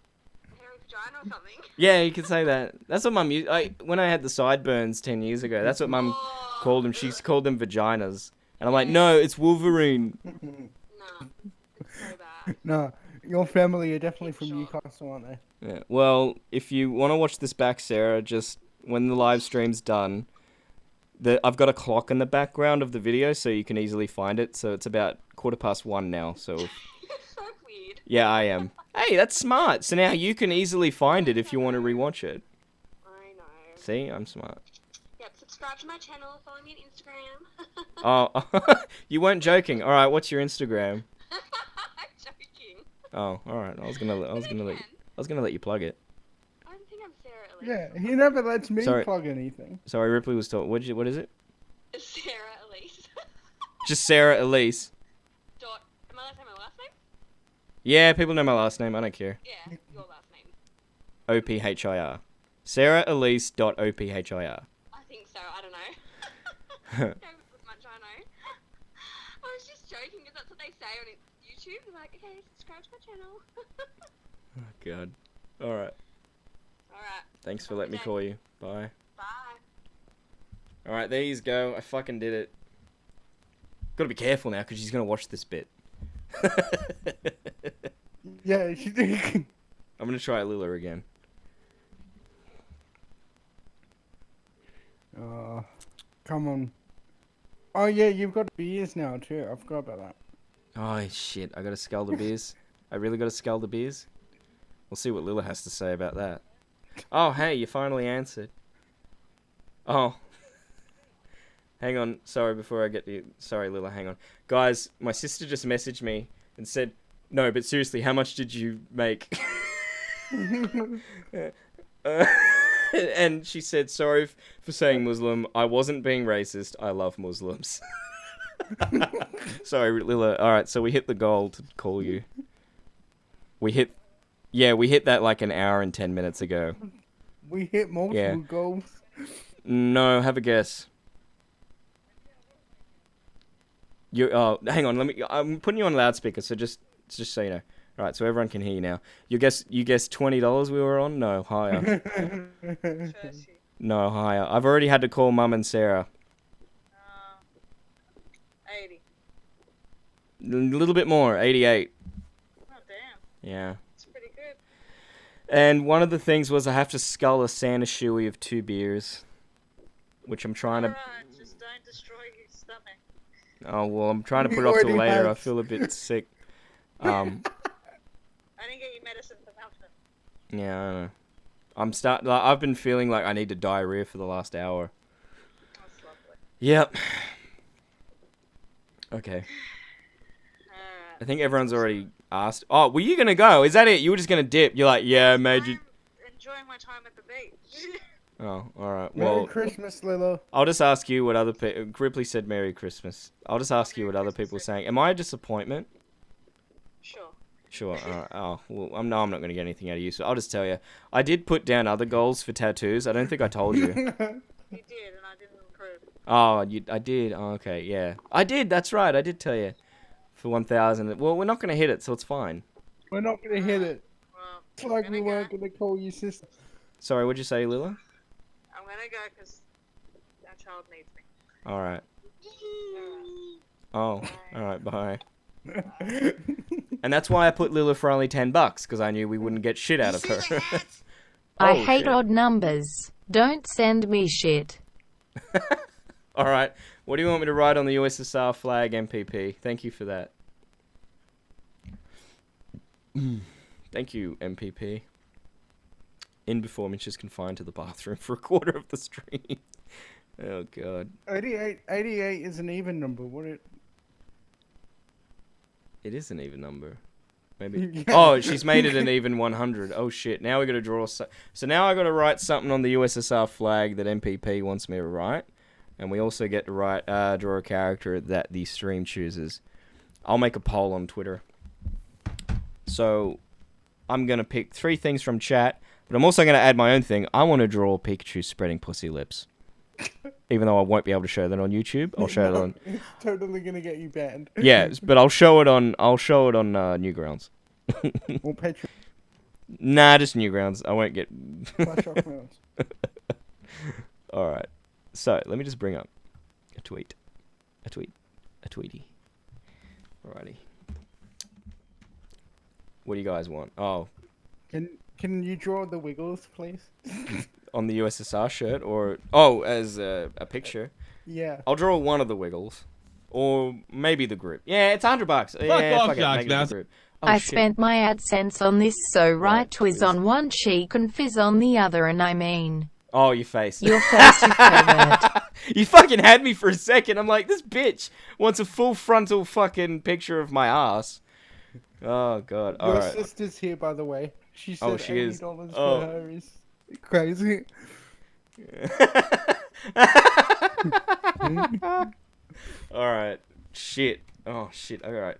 S12: a hairy vagina or something.
S8: Yeah, you can say that. That's what Mum used. When I had the sideburns 10 years ago, that's what Mum called them. She called them vaginas. And I'm like, no, it's Wolverine.
S12: Nah, it's so bad.
S3: No, your family are definitely from Newcastle, aren't they?
S8: Yeah. Well, if you want to watch this back, Sarah, just when the live stream's done, I've got a clock in the background of the video, so you can easily find it. So it's about 1:15 now. So.
S12: You're so weird.
S8: Yeah, I am. Hey, that's smart. So now you can easily find it if you want to rewatch it.
S12: I know.
S8: See, I'm smart.
S12: Yep, subscribe to my channel, follow me on Instagram.
S8: Oh, you weren't joking. All right, what's your Instagram?
S12: I'm joking.
S8: Oh, all right. I was gonna let you plug it.
S12: I don't think I'm Sarah
S3: Yeah, he never lets me
S8: Sorry.
S3: plug anything.
S8: Sorry, Ripley was talking. What is it?
S12: Sarah Elise.
S8: Just Sarah Elise.
S12: Am I allowed to say my last name?
S8: Yeah, people know my last name. I don't care.
S12: Yeah, your last name.
S8: OPHIR. Sarah Elise .OPHIR.
S12: I think so. I don't know. Don't much I know. I was just joking because that's what they say on YouTube. They're like, okay, subscribe to my channel.
S8: Oh God. All right.
S12: Alright.
S8: Thanks for letting me call you. Bye.
S12: Bye.
S8: All right, there you go. I fucking did it. Gotta be careful now because she's gonna watch this bit.
S3: Yeah, she did.
S8: I'm gonna try Lila again.
S3: Come on. Oh yeah, you've got beers now too. I forgot about that.
S8: Oh shit! I gotta scull the beers. I really gotta scull the beers. We'll see what Lila has to say about that. Oh hey, you finally answered. Oh. Hang on. Sorry, before I get to you. Sorry, Lila. Hang on, guys. My sister just messaged me and said, "No, but seriously, how much did you make?" And she said, "Sorry for saying Muslim. I wasn't being racist. I love Muslims." Sorry, Lila. All right, so we hit the goal to call you. We hit that like an hour and 10 minutes ago.
S3: We hit multiple goals.
S8: No, have a guess. Hang on. I'm putting you on loudspeaker, so just so you know. All right, so everyone can hear you now. You guessed $20 we were on? No, higher. No, higher. I've already had to call Mum and Sarah.
S2: 80.
S8: A little bit more, 88.
S2: Oh, damn.
S8: Yeah.
S2: It's pretty good.
S8: And one of the things was I have to scull a Santa shoey of 2 beers, which I'm trying to...
S2: Alright, just don't destroy your stomach.
S8: Oh, well, I'm trying to put it off till later. I feel a bit sick.
S2: I didn't get you medicine for nothing.
S8: Yeah, I don't know. I've been feeling like I need to diarrhea for the last hour.
S2: That's lovely.
S8: Yep. Okay. I think everyone's already asked. Oh, were you gonna go? Is that it? You were just gonna dip? You're like, yeah, made you.
S2: Enjoying my time at the beach.
S8: Oh, all right.
S3: Merry
S8: Well,
S3: Christmas, Lilo.
S8: I'll just ask you what other people. Ripley said Merry Christmas. I'll just ask you what other people are saying. Am I a disappointment?
S2: Sure.
S8: Sure. All right. Oh, well, I'm not going to get anything out of you, so I'll just tell you. I did put down other goals for tattoos. I don't think I told you.
S2: You did, and I didn't approve.
S8: Oh, I did. Oh, okay, yeah. I did. That's right. I did tell you. For 1,000. Well, we're not going to hit it, so it's fine.
S3: We're not gonna hit it.
S2: Well,
S3: It's like we weren't gonna call you sister.
S8: Sorry, what'd you say, Lila?
S2: I'm gonna go because our child needs me.
S8: All right. Oh, all right. Bye. And that's why I put Lila for only $10 because I knew we wouldn't get shit out of her.
S10: I
S8: Oh,
S10: hate
S8: shit.
S10: odd numbers. Don't send me shit.
S8: All right. What do you want me to write on the USSR flag, MPP? Thank you for that. Thank you, MPP. In before Mitch is confined to the bathroom for a quarter of the stream. Oh, God.
S3: 88 is an even number.
S8: It is an even number. Maybe.
S3: Yeah.
S8: Oh, she's made it an even 100. Oh, shit. Now we got to draw... So now I got to write something on the USSR flag that MPP wants me to write. And we also get to write, draw a character that the stream chooses. I'll make a poll on Twitter. So, I'm going to pick 3 things from chat, but I'm also going to add my own thing. I want to draw Pikachu spreading pussy lips. Even though I won't be able to show that on YouTube, I'll show it on...
S3: It's totally gonna get you banned.
S8: Yeah, but I'll show it on Newgrounds.
S3: Or Patreon.
S8: Nah, just Newgrounds. I won't get... Alright. So, let me just bring up a tweet. A tweety. Alrighty. What do you guys want? Oh.
S3: Can you draw the Wiggles, please?
S8: On the USSR shirt? Or... Oh, as a picture?
S3: Yeah.
S8: I'll draw one of the Wiggles. Or maybe the group. Yeah, it's $100.
S9: Fuck
S8: yeah,
S9: off,
S8: fuck it,
S9: Jocks,
S8: make it the
S9: mouse.
S8: group. Oh,
S10: I
S8: shit.
S10: spent my AdSense on this, so right Twiz on one cheek and fizz on the other, and I mean...
S8: Oh, your face.
S10: Your face, you pervert.
S8: You fucking had me for a second. I'm like, this bitch wants a full frontal fucking picture of my ass. Oh, God. All
S3: Your
S8: right.
S3: sister's here, by the way. She said
S8: Oh, she is.
S3: $80
S8: Oh.
S3: for her is Crazy.
S8: Alright. Shit. Oh, shit. Alright.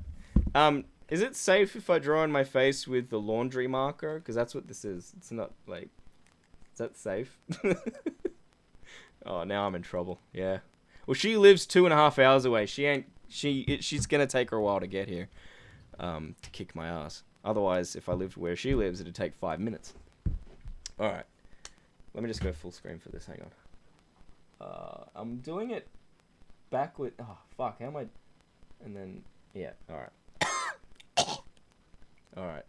S8: Is it safe if I draw in my face with the laundry marker? Because that's what this is. It's not, like... Is that safe? Oh, now I'm in trouble. Yeah. Well, she lives 2.5 hours away. She's gonna take her a while to get here. To kick my ass. Otherwise, if I lived where she lives, it'd take 5 minutes. Alright. Let me just go full screen for this. Hang on. I'm doing it backward. Oh, fuck. How am I... And then... Yeah. Alright. Alright.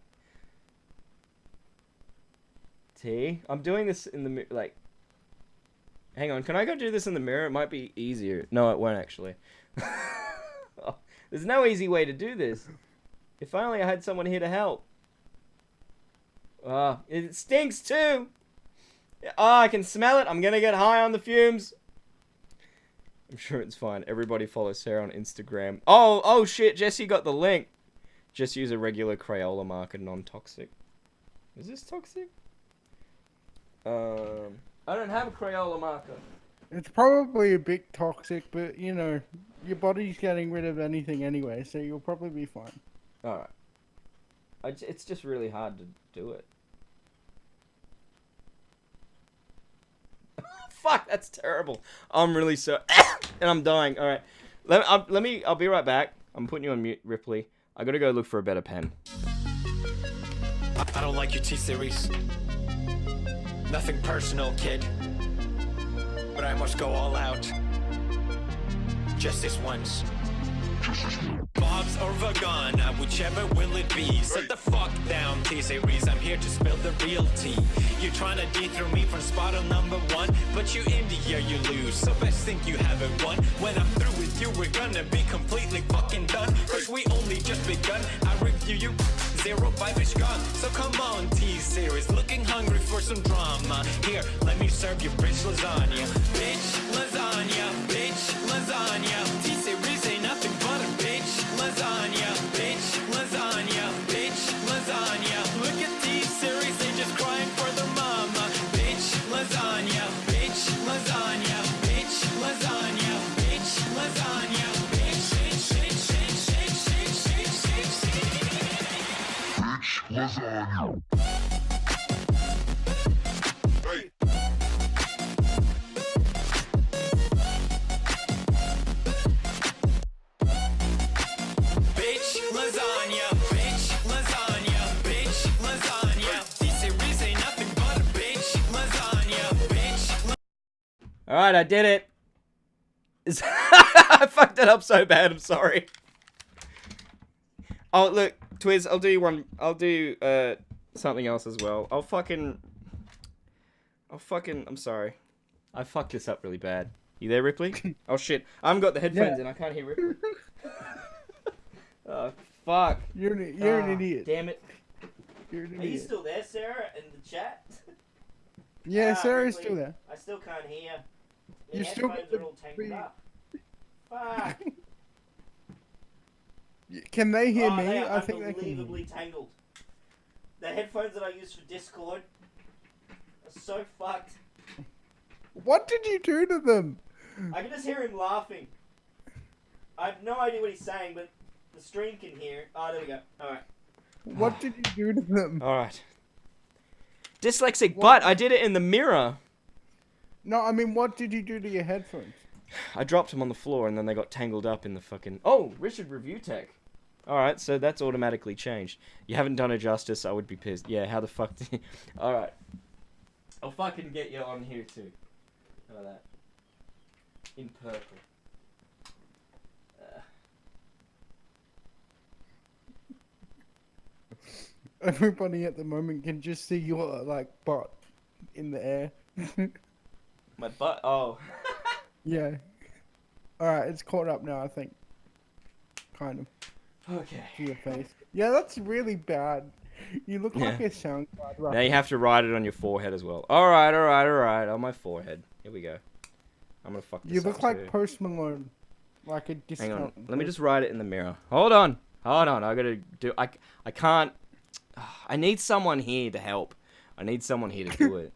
S8: I'm doing this in the... Like... Hang on. Can I go do this in the mirror? It might be easier. No, it won't, actually. Oh, there's no easy way to do this. If only I had someone here to help. It stinks, too! Oh, I can smell it. I'm gonna get high on the fumes. I'm sure it's fine. Everybody follow Sarah on Instagram. Oh shit, Jesse got the link. Just use a regular Crayola marker, non-toxic. Is this toxic? I don't have a Crayola marker.
S3: It's probably a bit toxic, but you know, your body's getting rid of anything anyway, so you'll probably be fine.
S8: Alright. It's just really hard to do it. Fuck, that's terrible. I'm really so... and I'm dying. Alright. I'll be right back. I'm putting you on mute, Ripley. I gotta go look for a better pen.
S13: I don't like your T-Series. Nothing personal, kid. But I must go all out. Just this once. Bob's or Vagana, whichever will it be. Sit the fuck down, T-Series. I'm here to spill the real tea. You're trying to dethrone me from spot on #1, but you in the year you lose. So best think you haven't won. When I'm through with you, we're gonna be completely fucking done. Cause we only just begun. I review you 0-5 is gone. So come on, T-Series. Looking hungry for some drama. Here, let me serve you bitch lasagna. Bitch lasagna, bitch lasagna. T-Series ain't nothing but a bitch lasagna, bitch lasagna, bitch lasagna. Look at T-Series, they just crying for their mama. Bitch lasagna, bitch lasagna, bitch lasagna, bitch lasagna, bitch, bitch lasagna.
S8: Alright, I did it. I fucked it up so bad, I'm sorry. Oh, look, Twiz, I'll do something else as well. I'm sorry. I fucked this up really bad. You there, Ripley? Oh shit, I haven't got the headphones in, I can't hear Ripley. Oh, fuck.
S3: You're an idiot.
S8: Damn it.
S3: You're an
S8: Are you
S3: idiot.
S8: still there, Sarah, in the chat?
S3: Yeah, Sarah's
S8: Ripley,
S3: still there.
S8: I still can't hear.
S3: You
S8: The
S3: still
S8: headphones
S3: get
S8: are all tangled up. Fuck.
S3: Can they hear me?
S8: They are
S3: I think they can.
S8: unbelievably tangled. The headphones that I use for Discord are so fucked.
S3: What did you do to them?
S8: I can just hear him laughing. I have no idea what he's saying, but the stream can hear. Oh, there we go. Alright.
S3: What did you do to them?
S8: Alright. Dyslexic butt, I did it in the mirror.
S3: No, I mean, what did you do to your headphones?
S8: I dropped them on the floor and then they got tangled up in the fucking... Oh, Richard Review Tech. Alright, so that's automatically changed. You haven't done it justice, I would be pissed. Yeah, how the fuck did you... Alright. I'll fucking get you on here too. How about that? In purple.
S3: Everybody at the moment can just see your, like, butt in the air.
S8: My butt? Oh.
S3: Yeah. Alright, it's caught up now, I think. Kind of.
S8: Okay.
S3: To your face. Yeah, that's really bad. You look like a sound card rapper.
S8: Now you have to write it on your forehead as well. Alright, on my forehead. Here we go. I'm gonna fuck this
S3: You
S8: up
S3: look like
S8: too.
S3: Post Malone. Like a
S8: Hang
S3: discount.
S8: on, let me just write it in the mirror. Hold on, I gotta do, I can't, I need someone here to help. I need someone here to do it.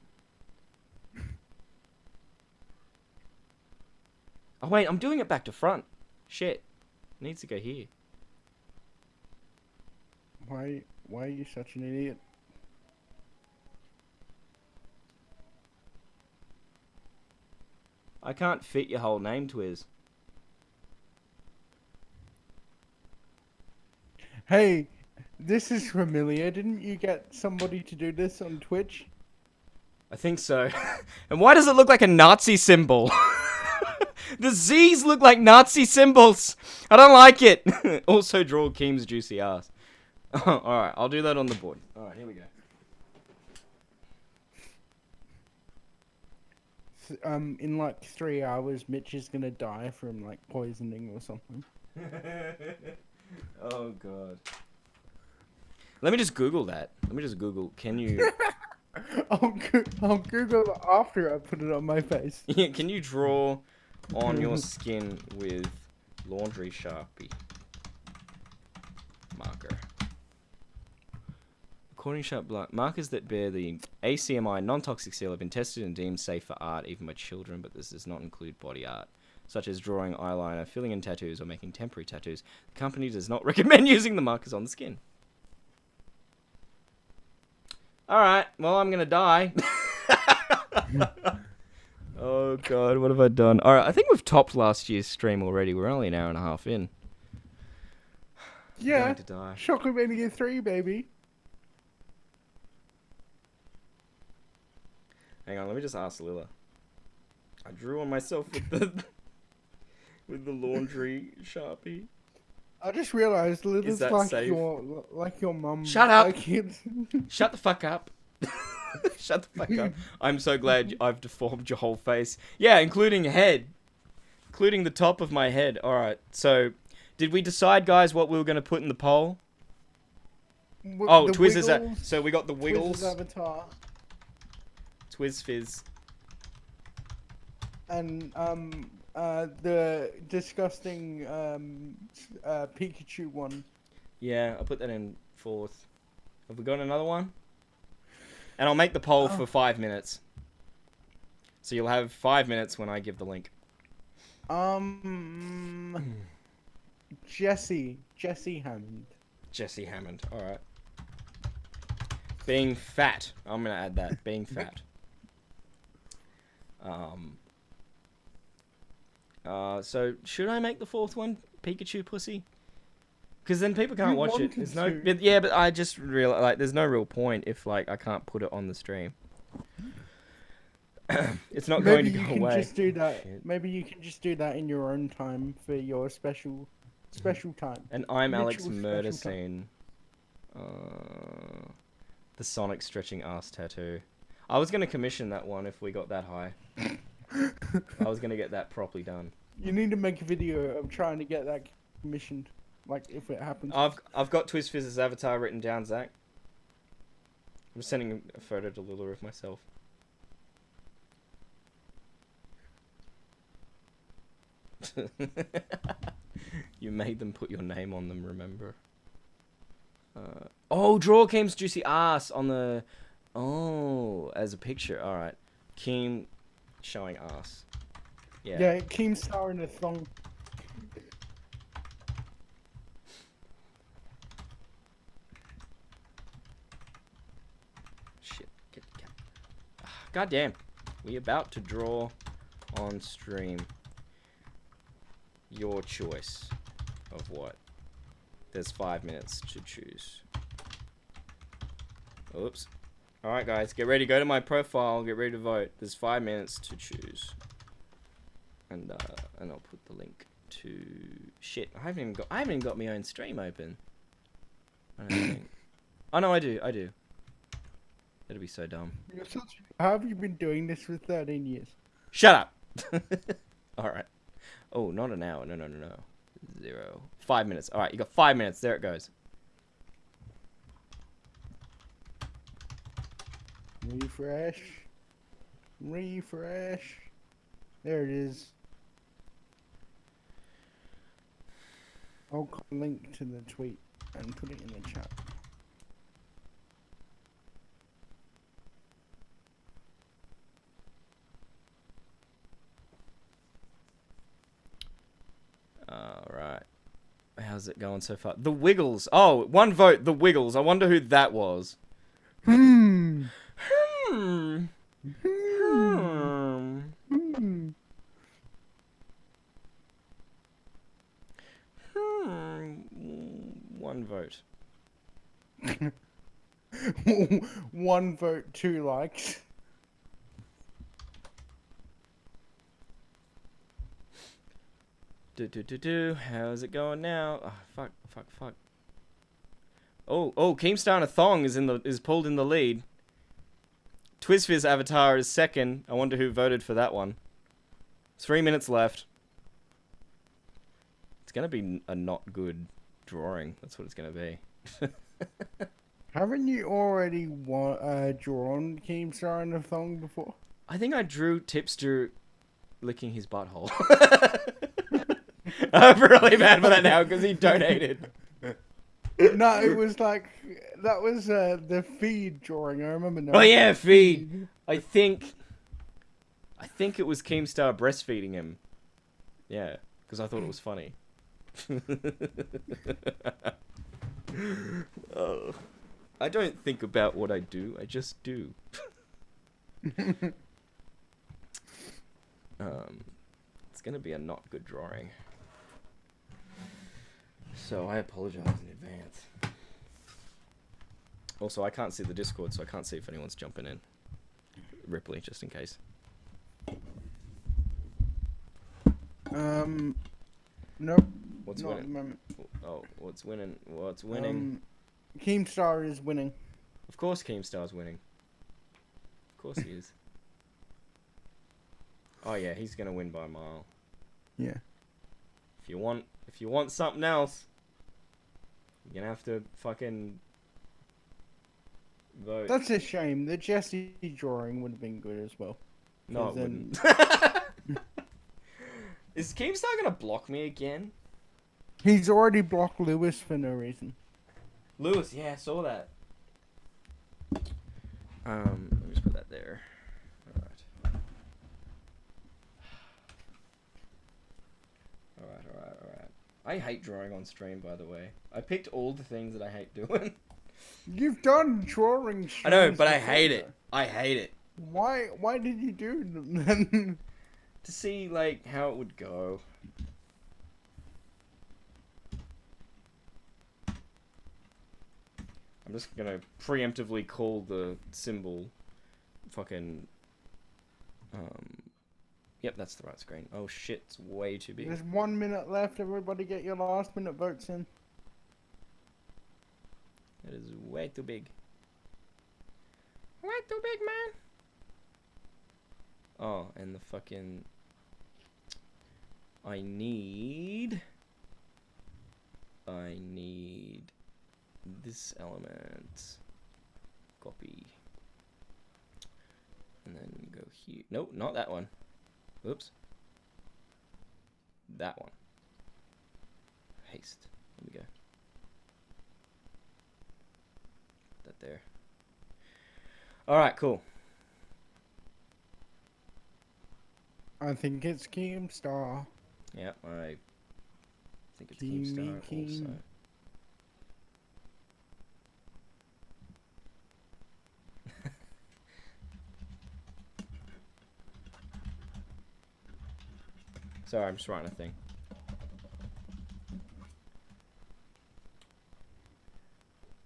S8: Oh wait, I'm doing it back to front. Shit. It needs to go here.
S3: Why are you such an idiot?
S8: I can't fit your whole name, Twiz.
S3: Hey, this is familiar. Didn't you get somebody to do this on Twitch?
S8: I think so. And why does it look like a Nazi symbol? The Z's look like Nazi symbols. I don't like it. Also draw Keem's juicy ass. Alright, I'll do that on the board. Alright, here we go.
S3: In like 3 hours, Mitch is gonna die from like poisoning or something.
S8: Oh god. Let me just Google that. Let me just Google. Can you?
S3: I'll Google it after I put it on my face.
S8: Yeah, can you draw on your skin with laundry Sharpie marker? According to Sharp markers that bear the ACMI non-toxic seal have been tested and deemed safe for art, even by children, but this does not include body art, such as drawing eyeliner, filling in tattoos, or making temporary tattoos. The company does not recommend using the markers on the skin. Alright, well, I'm gonna die. Oh god, what have I done? Alright, I think we've topped last year's stream already. We're only an hour and a half in.
S3: Yeah,
S8: Going to die.
S3: Shockmania 3, baby.
S8: Hang on, let me just ask Lila. I drew on myself with the with the laundry Sharpie.
S3: I just realized Lila's
S8: that
S3: like
S8: safe?
S3: your mum.
S8: Shut up!
S3: Like
S8: Shut the fuck up. Shut the fuck up. I'm so glad I've deformed your whole face. Yeah, including head. Including the top of my head. Alright, so did we decide, guys, what we were going to put in the poll? Oh,
S3: the
S8: Twizz's.
S3: Wiggles,
S8: So we got the Wiggles.
S3: Twizz's avatar,
S8: Twizz Fizz.
S3: and the disgusting Pikachu one.
S8: Yeah, I'll put that in 4th. Have we got another one? And I'll make the poll for 5 minutes. So you'll have 5 minutes when I give the link.
S3: Jesse Hammond.
S8: Jesse Hammond. Alright. Being fat. I'm gonna add that. Being fat. So should I make the 4th one Pikachu pussy? Because then people can't watch it. There's no. But yeah, but I just realize like there's no real point if like I can't put it on the stream. It's not going to go away.
S3: Maybe you can just do that. Maybe you can just do that in your own time for your special time.
S8: And I'm Alex
S3: Ritual
S8: Murder
S3: special time.
S8: Scene. The Sonic stretching ass tattoo. I was gonna commission that one if we got that high. I was gonna get that properly done.
S3: You need to make a video of trying to get that commissioned. Like if it happens.
S8: I've got Twizz Fizz's avatar written down, Zach. I'm sending a photo to Lula of myself. You made them put your name on them, remember? Oh, draw Keem's juicy ass on the... Oh, as a picture. Alright. Keem showing ass. Yeah.
S3: Yeah, Keem star in a thong.
S8: Shit. God damn. We about to draw on stream. Your choice of what? There's 5 minutes to choose. Oops. Alright guys, get ready. Go to my profile. Get ready to vote. There's 5 minutes to choose. And I'll put the link to... Shit, I haven't even got my own stream open. I don't think. Oh no, I do. That'd be so dumb.
S3: How have you been doing this for 13 years?
S8: Shut up! Alright. Oh, not an hour. No. 0. 5 minutes. Alright, you got 5 minutes. There it goes.
S3: Refresh. There it is. I'll link to the tweet and put it in the chat.
S8: Right. How's it going so far? The Wiggles. Oh, 1 vote. The Wiggles. I wonder who that was.
S3: Hmm.
S8: Hmm. 1 vote.
S3: 1 vote, 2 likes.
S8: How's it going now? Oh, fuck. Oh, Keemstar in a thong is pulled in the lead. Twizfizz avatar is second. I wonder who voted for that one. 3 minutes left. It's gonna be a not good drawing. That's what it's gonna be.
S3: Haven't you already drawn Keemstar in a thong before?
S8: I think I drew Tipster licking his butthole. I'm really mad for that now because he donated.
S3: No, it was like that was the feed drawing. I remember now.
S8: Oh yeah, feed. I think it was Keemstar breastfeeding him. Yeah, because I thought it was funny. Oh, I don't think about what I do. I just do. It's gonna be a not good drawing. So I apologize in advance. Also, I can't see the Discord, so I can't see if anyone's jumping in. Ripley, just in case.
S3: Nope.
S8: What's
S3: not
S8: winning?
S3: at the moment.
S8: Oh, what's winning? What's winning?
S3: Keemstar is winning.
S8: Of course Keemstar's winning. Of course he is. Oh yeah, he's gonna win by a mile.
S3: Yeah.
S8: If you want something else, you're gonna have to fucking vote.
S3: That's a shame. The Jesse drawing would have been good as well.
S8: No, it
S3: Then-
S8: wouldn't. Is Keemstar gonna block me again?
S3: He's already blocked Lewis for no reason.
S8: Lewis, yeah, I saw that. Let me just put that there. Alright. I hate drawing on stream, by the way. I picked all the things that I hate doing.
S3: You've done drawing.
S8: I know,
S3: streams
S8: but I
S3: before,
S8: hate it.
S3: though.
S8: I hate it.
S3: Why did you do them then?
S8: To see, like, how it would go. I'm just gonna preemptively call the symbol fucking... Yep, that's the right screen. Oh shit, it's way too big.
S3: There's 1 minute left. Everybody get your last minute votes in.
S8: It is way too big. Way too big, man! Oh, and the fucking... I need this element. Copy. And then go here. Nope, not that one. Oops. That one. Paste. There we go. Put that there. Alright, cool.
S3: I think it's Keemstar.
S8: Yeah, I think it's Keemstar also. Sorry, I'm just writing a thing.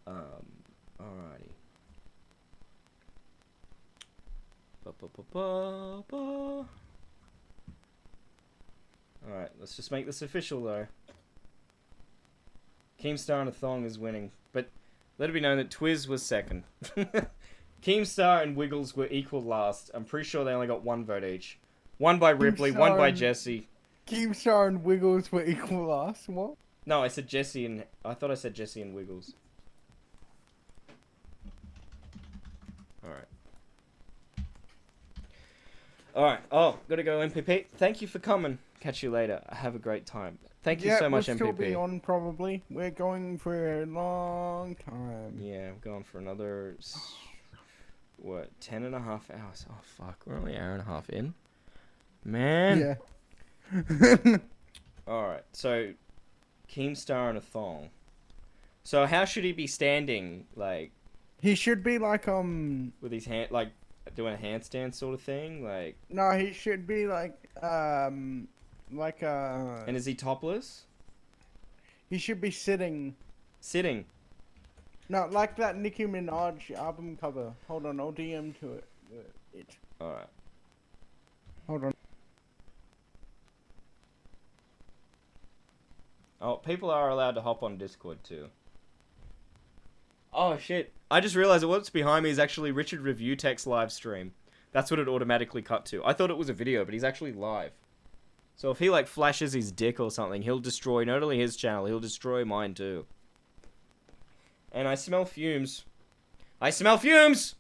S8: Alrighty. Alright, let's just make this official though. Keemstar and a thong is winning, but let it be known that Twiz was second. Keemstar and Wiggles were equal last. I'm pretty sure they only got 1 vote each. 1 by Ripley, 1 by Jesse.
S3: Keemstar and Wiggles were equal last. What?
S8: No, I said Jesse and... I thought I said Jesse and Wiggles. Alright. Alright. Oh, gotta go, MPP. Thank you for coming. Catch you later. Have a great time. Thank you so much,
S3: we'll
S8: MPP.
S3: still be on probably. We're going for a long time.
S8: Yeah, I'm going for another... What? 10.5 hours. Oh, fuck. We're only an hour and a half in. Man.
S3: Yeah.
S8: Alright, so Keemstar in a thong. So how should he be standing? Like,
S3: He should be like
S8: with his hand, like doing a handstand sort of thing? Like,
S3: no, he should be like
S8: and is he topless?
S3: he should be sitting.
S8: Sitting.
S3: No, like that Nicki Minaj album cover. Hold on, I'll DM to it.
S8: Alright.
S3: Hold on.
S8: Oh, people are allowed to hop on Discord too. Oh shit. I just realized that what's behind me is actually Richard Review Tech's live stream. That's what it automatically cut to. I thought it was a video, but he's actually live. So if he like flashes his dick or something, he'll destroy not only his channel, he'll destroy mine too. And I smell fumes. I smell fumes!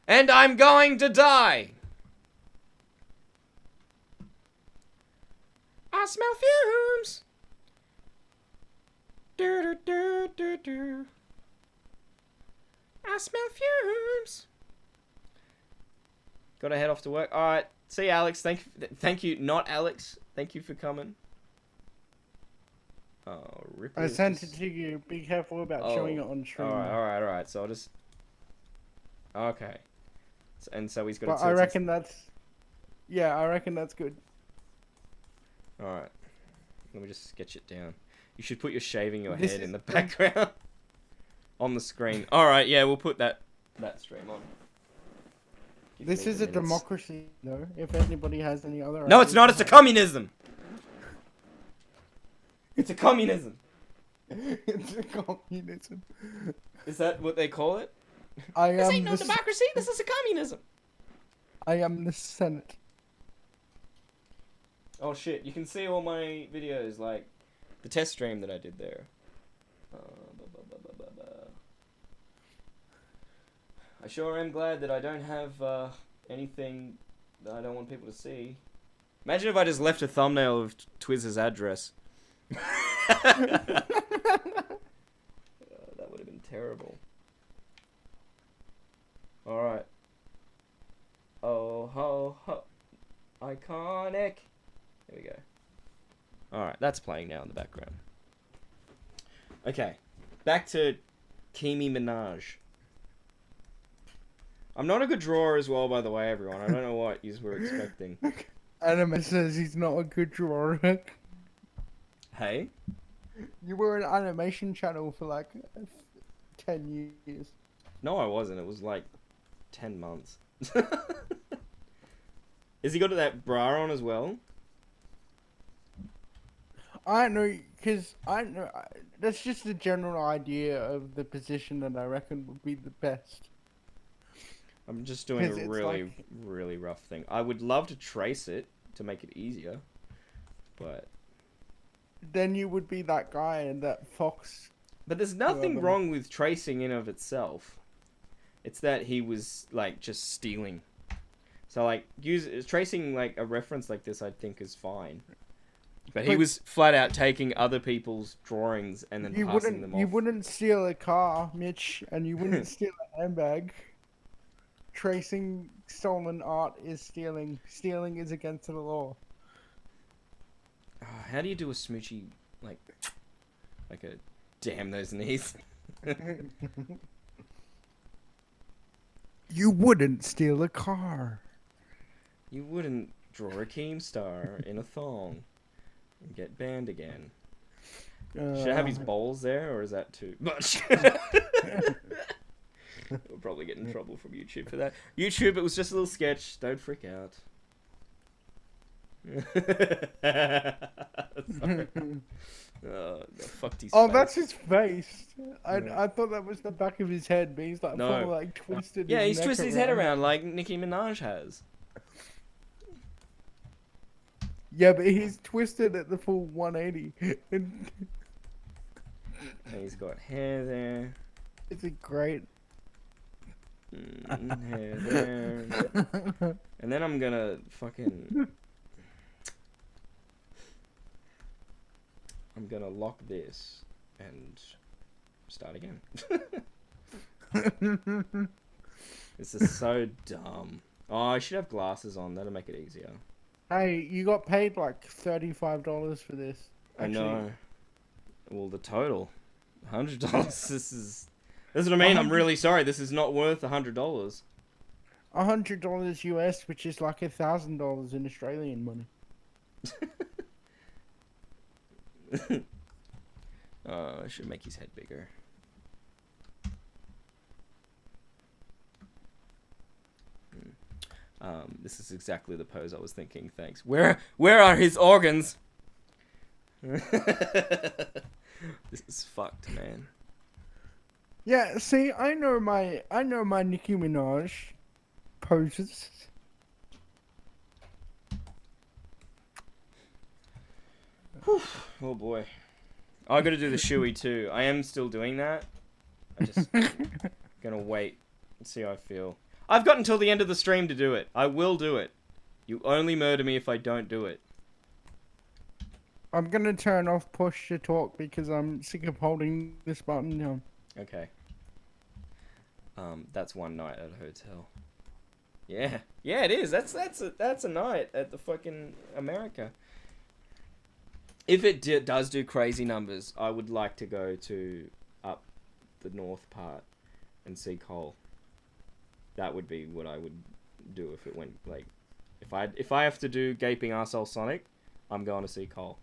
S8: And I'm going to die! I smell fumes! I smell fumes. Gotta head off to work. Alright. See you, Alex. Thank you. Not Alex. Thank you for coming. Oh, rip
S3: I sent it to you. Be careful about showing it on stream.
S8: Alright. So I'll just... Okay. So he's got
S3: But I reckon that's... Yeah, I reckon that's good.
S8: Alright. Let me just sketch it down. You should put your shaving your head in the background. On the screen. Alright, yeah, we'll put that stream on.
S3: This is a democracy, though. If anybody has any other...
S8: No, it's not. It's a communism. It's a communism.
S3: It's a communism.
S8: Is that what they call it?
S3: This
S8: ain't no democracy. This is a communism.
S3: I am the Senate.
S8: Oh shit! You can see all my videos, like the test stream that I did there. I sure am glad that I don't have anything that I don't want people to see. Imagine if I just left a thumbnail of Twizz's address. That would have been terrible. Alright. Oh ho ho. Iconic. There we go. Alright, that's playing now in the background. Okay. Back to Kimi Minaj. I'm not a good drawer as well, by the way, everyone. I don't know what you were expecting.
S3: Anime says he's not a good drawer.
S8: Hey?
S3: You were an animation channel for like 10 years.
S8: No, I wasn't. It was like 10 months. Has he got that bra on as well?
S3: I don't know, because I don't know. That's just a general idea of the position that I reckon would be the best.
S8: I'm just doing a really,
S3: like...
S8: really rough thing. I would love to trace it to make it easier, but...
S3: Then you would be that guy and that fox.
S8: But there's nothing wrong with tracing in of itself. It's that he was, like, just stealing. So, like, tracing, like, a reference like this, I think, is fine. But he was flat out taking other people's drawings and then passing them off.
S3: You wouldn't steal a car, Mitch, and you wouldn't steal a handbag. Tracing stolen art is stealing. Stealing is against the law.
S8: How do you do a smoochie, like a damn those knees?
S3: You wouldn't steal a car.
S8: You wouldn't draw a Keemstar in a thong and get banned again. Should I have his balls there, or is that too much? We'll probably get in trouble from YouTube for that. YouTube, it was just a little sketch. Don't freak out. Fucked his face.
S3: That's his face. I thought that was the back of his head, but he's like full, like twisted.
S8: Yeah, he's twisted his head around like Nicki Minaj has.
S3: Yeah, but he's twisted at the full 180.
S8: And he's got hair there.
S3: It's a great.
S8: Hair there. And then I'm gonna fucking. I'm gonna lock this and start again. This is so dumb. Oh, I should have glasses on. That'll make it easier.
S3: Hey, you got paid like $35 for this.
S8: I
S3: Actually,
S8: know. Well, the total, $100. That's what I mean. I'm really sorry. This is not worth $100.
S3: $100 US, which is like $1,000 in Australian money.
S8: I should make his head bigger. This is exactly the pose I was thinking. Thanks. Where are his organs? This is fucked, man.
S3: Yeah, see, I know my Nicki Minaj poses.
S8: Oh boy. I got to do the shoey too. I am still doing that. I just gonna wait and see how I feel. I've got until the end of the stream to do it. I will do it. You only murder me if I don't do it.
S3: I'm gonna turn off push to talk because I'm sick of holding this button down.
S8: Okay. That's one night at a hotel. Yeah, yeah, it is. That's a night at the fucking America. If it does do crazy numbers, I would like to go to up the north part and see Cole. That would be what I would do if it went like, if I have to do gaping arsehole Sonic, I'm going to see Cole.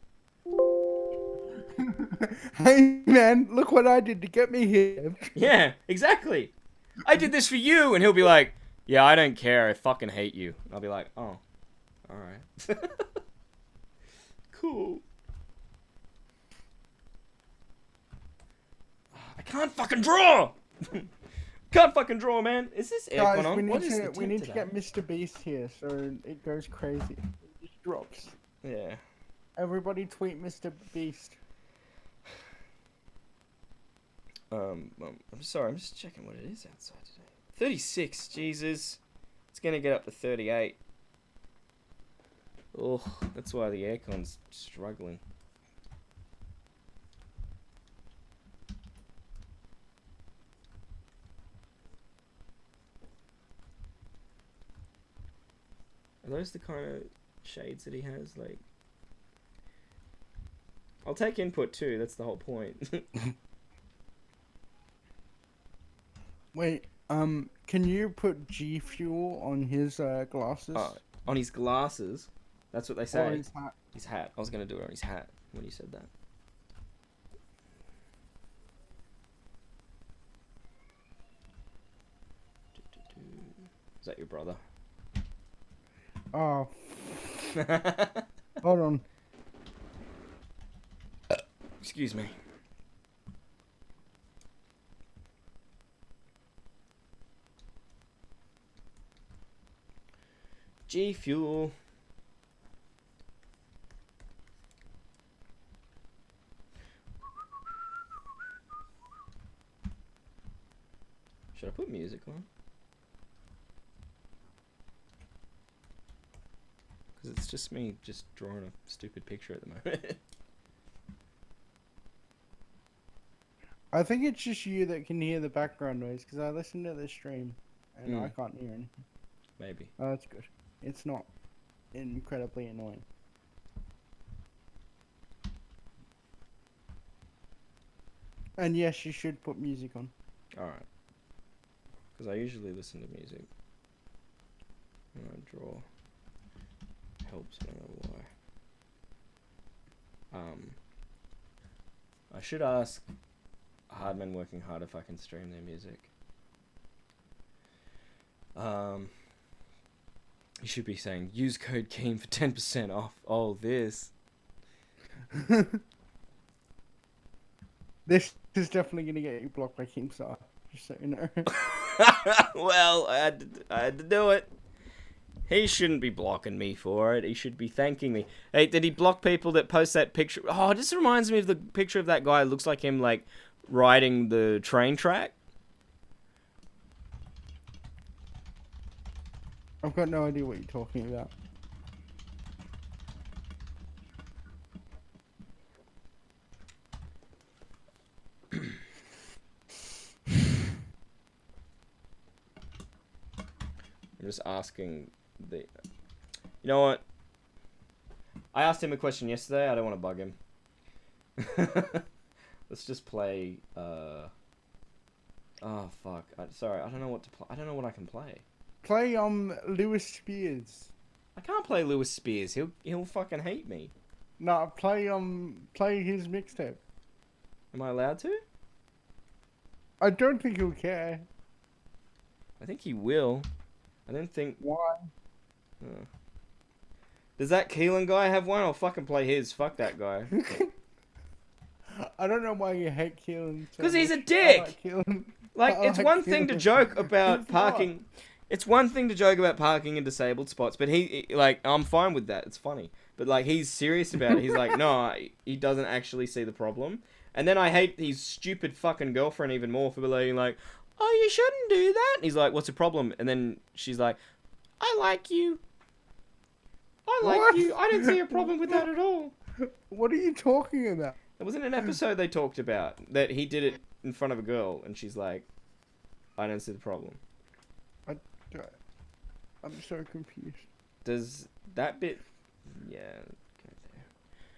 S3: Hey man, look what I did to get me here.
S8: Yeah, exactly. I did this for you, and he'll be like, "Yeah, I don't care. I fucking hate you." And I'll be like, "Oh, all right, cool." I can't fucking draw. Can't fucking draw, man. Is this aircon
S3: Guys,
S8: on?
S3: we
S8: What
S3: need
S8: is
S3: to
S8: the
S3: we need
S8: tint
S3: to get Mr. Beast here so it goes crazy. It just drops.
S8: Yeah.
S3: Everybody tweet Mr. Beast.
S8: I'm sorry. I'm just checking what it is outside today. 36. Jesus. It's gonna get up to 38. Oh, that's why the aircon's struggling. Are those the kind of shades that he has? Like, I'll take input too. That's the whole point.
S3: Wait, can you put G Fuel on his glasses?
S8: On his glasses? That's what they say.
S3: Or his hat.
S8: His hat. I was gonna do it on his hat when you said that. Is that your brother?
S3: Oh. Hold on.
S8: Excuse me. G Fuel. Should I put music on? Because it's just me just drawing a stupid picture at the moment.
S3: I think it's just you that can hear the background noise because I listen to the stream and I can't hear anything.
S8: Maybe.
S3: Oh, that's good. It's not incredibly annoying. And yes, you should put music on.
S8: Alright. Because I usually listen to music when I draw. Helps, I don't know why. I should ask Hardman Working Hard if I can stream their music. You should be saying, use code KEEN for 10% off all this.
S3: This is definitely going to get you blocked by Keemstar, just so you know.
S8: Well, I had to do it. He shouldn't be blocking me for it. He should be thanking me. Hey, did he block people that post that picture? Oh, this reminds me of the picture of that guy. It looks like him, like, riding the train track.
S3: I've got no idea what you're talking about.
S8: I'm just asking the... You know what? I asked him a question yesterday. I don't want to bug him. Let's just play. Oh fuck! Sorry, I don't know what to play. I don't know what I can play.
S3: Play Lewis Spears.
S8: I can't play Lewis Spears. He'll fucking hate me.
S3: No, play his mixtape.
S8: Am I allowed to?
S3: I don't think he'll care.
S8: I think he will. I don't think.
S3: Why?
S8: Does that Keelan guy have one? I'll fucking play his. Fuck that guy.
S3: I don't know why you hate Keelan.
S8: Because he's a dick.
S3: Like Keelan.
S8: Like,
S3: I
S8: it's
S3: like
S8: one thing to
S3: Keelan.
S8: joke about
S3: He's
S8: parking.
S3: not.
S8: It's one thing to joke about parking in disabled spots, but like, I'm fine with that. It's funny. But, like, he's serious about it. He's like, no, he doesn't actually see the problem. And then I hate his stupid fucking girlfriend even more for being like, oh, you shouldn't do that. And he's like, what's the problem? And then she's like, I like you. I like
S3: What?
S8: you. I don't see a problem with that at all.
S3: What are you talking about?
S8: It wasn't an episode they talked about that he did it in front of a girl, and she's like, I don't see the problem.
S3: I'm so confused.
S8: Does that bit... Yeah.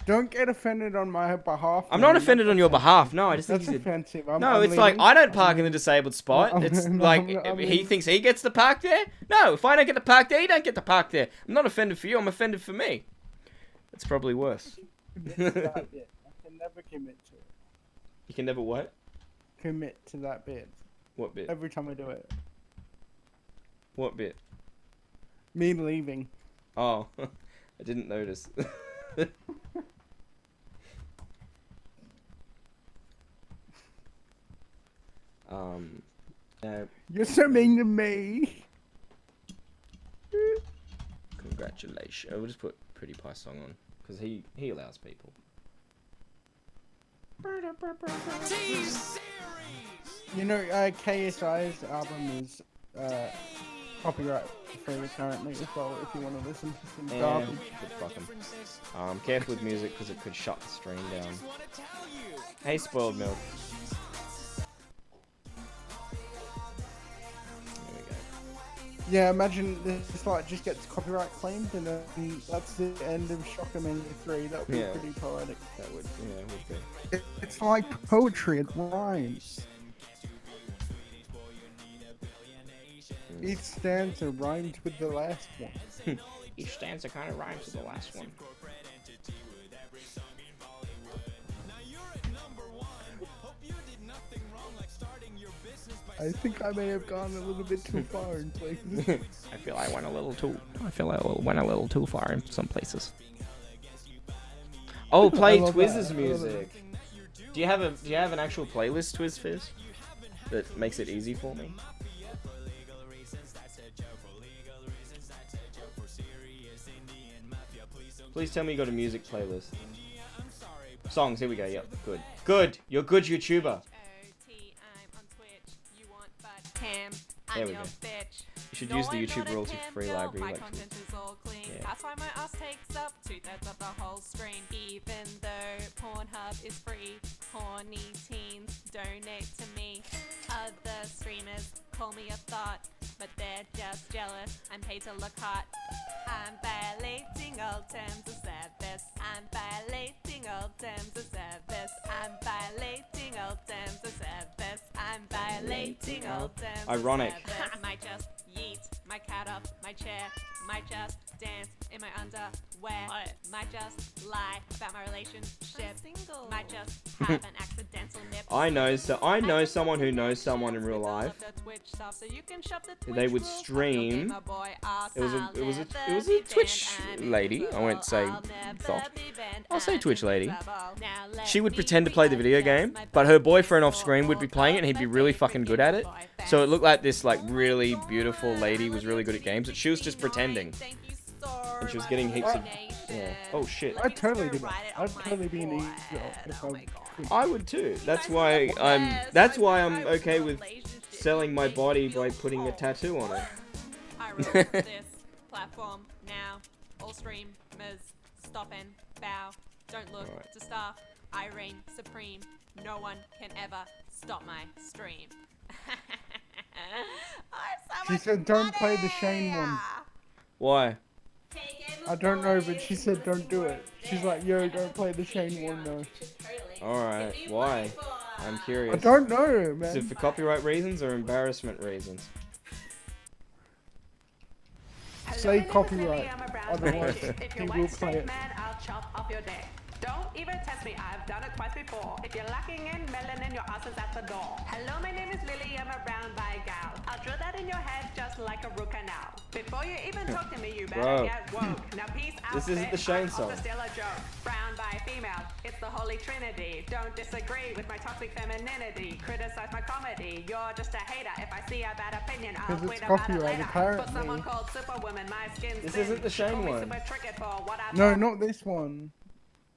S3: Don't get offended on my behalf.
S8: I'm
S3: man.
S8: not offended on your behalf. No, I just think
S3: That's
S8: he's a...
S3: offensive.
S8: No, it's like, I don't park in the disabled spot. It's like,
S3: I'm
S8: he
S3: leaving.
S8: thinks he gets to park there? No, if I don't get to park there, he don't get to park there. I'm not offended for you, I'm offended for me. It's probably worse.
S3: Commit to that bit. I can never commit to it.
S8: You can never what?
S3: Commit to that bit.
S8: What bit?
S3: Every time I do it.
S8: What bit?
S3: Me leaving.
S8: Oh, I didn't notice.
S3: You're so mean to me.
S8: Congratulations. We'll just put Pretty Pie song on because he allows people.
S3: You know, KSI's album is copyright free currently as well. If you want to listen to some garbage.
S8: Fuck 'em. Careful with music because it could shut the stream down. Hey, spoiled milk.
S3: Yeah, imagine this like just gets copyright claimed and then that's the end of Shockamania 3. That would be
S8: Yeah.
S3: pretty poetic.
S8: That would, yeah, it would be.
S3: It's like poetry, it rhymes. Each stanza rhymes with the last one.
S8: Each stanza kind of rhymes with the last one.
S3: I think I may have gone a little bit too far in places.
S8: I feel I went a little too far in some places. Oh, play
S3: I love
S8: Twizz's
S3: that.
S8: music. Do you have an actual playlist, Twizz Fizz, that makes it easy for me? Please tell me you got a music playlist. Songs, here we go. Yep, good. Good. You're a good YouTuber. There we go. You should use the YouTube royalty-free library. Like, yeah.
S14: That's why my ass takes up 2/3 of the whole screen. Even though Pornhub is free, horny teens donate to me. Other streamers call me a thought, but they're just jealous. I'm paid to look hot. I'm violating all terms of service. I'm violating all terms of service. I'm violating all terms of service. I'm violating all terms
S8: Ironic.
S14: of service. I might just yeet my cat off my chair. Might just dance in my underwear. Might just lie about my relationship. Might just have an accidental nip.
S8: I know someone who knows someone in real life. They would stream. It was a Twitch lady. I won't say thought. I'll say Twitch lady. She would pretend to play the video game, but her boyfriend off screen would be playing it, and he'd be really fucking good at it. So it looked like this like really beautiful lady was really good at games, but she was just pretending. And she was getting heaps of... Yeah. Oh shit.
S3: I'd totally do that. I'd totally be an easel if
S8: I would too. That's why I'm okay with selling my body by putting a tattoo on it.
S14: I wrote this platform now. All streamers stop and bow. Don't look to staff. I reign supreme. No one can ever stop my stream.
S3: She said don't play the Shane one.
S8: Why?
S3: I don't know, but she said don't do it. She's like, yo, don't play the Shane one though.
S8: Alright, why? I'm curious.
S3: I don't know,
S8: Is it
S3: man.
S8: for copyright reasons or embarrassment reasons?
S3: Say copyright, otherwise he will play it.
S14: I'll chop off your dick. Don't even test me, I've done it twice before. If you're lacking in melanin, your ass is at the door. Hello, my name is Lily, I'm a brown bi gal. I'll drill that in your head just like a root canal. Before you even talk to me, you better
S8: Bro.
S14: get woke. Now peace out.
S8: This isn't the Shane song.
S14: Still a joke. Brown bi female, it's the holy trinity. Don't disagree with my toxic femininity. Criticize my comedy, you're just a hater. If I see a bad opinion, I'll
S3: 'Cause it's
S14: tweet about it
S3: copyright,
S14: later.
S3: apparently.
S14: For someone called Superwoman, my skin's
S8: This
S14: thin.
S8: isn't the
S14: Call
S8: Shane
S14: me
S8: one.
S14: super tricky for what I
S3: No, not this one.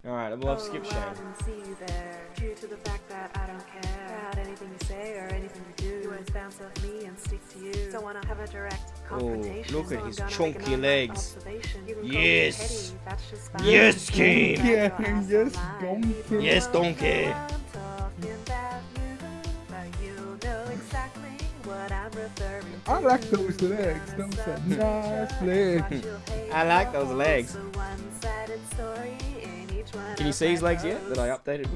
S8: Alright, I love Skip Shane.
S15: See you there, due to the fact that I don't care about anything you say or anything you do. You always bounce off me and stick to you. Don't wanna have a direct confrontation.
S8: look at
S15: so
S8: his
S15: I'm gonna
S8: chunky
S15: make an
S8: legs.
S15: observation. You can call me
S8: Yes.
S15: petty, that's just fine.
S8: Yes, King.
S3: Yeah, yes, donkey.
S8: Yes, donkey.
S15: I'm talking about you, but you know exactly what I'm referring to.
S3: I like those legs. Those are nice legs.
S8: I like those legs.
S15: It's a one-sided story in each one
S8: Can you
S15: of
S8: see his
S15: my
S8: legs yet?
S15: posts.
S8: That I updated?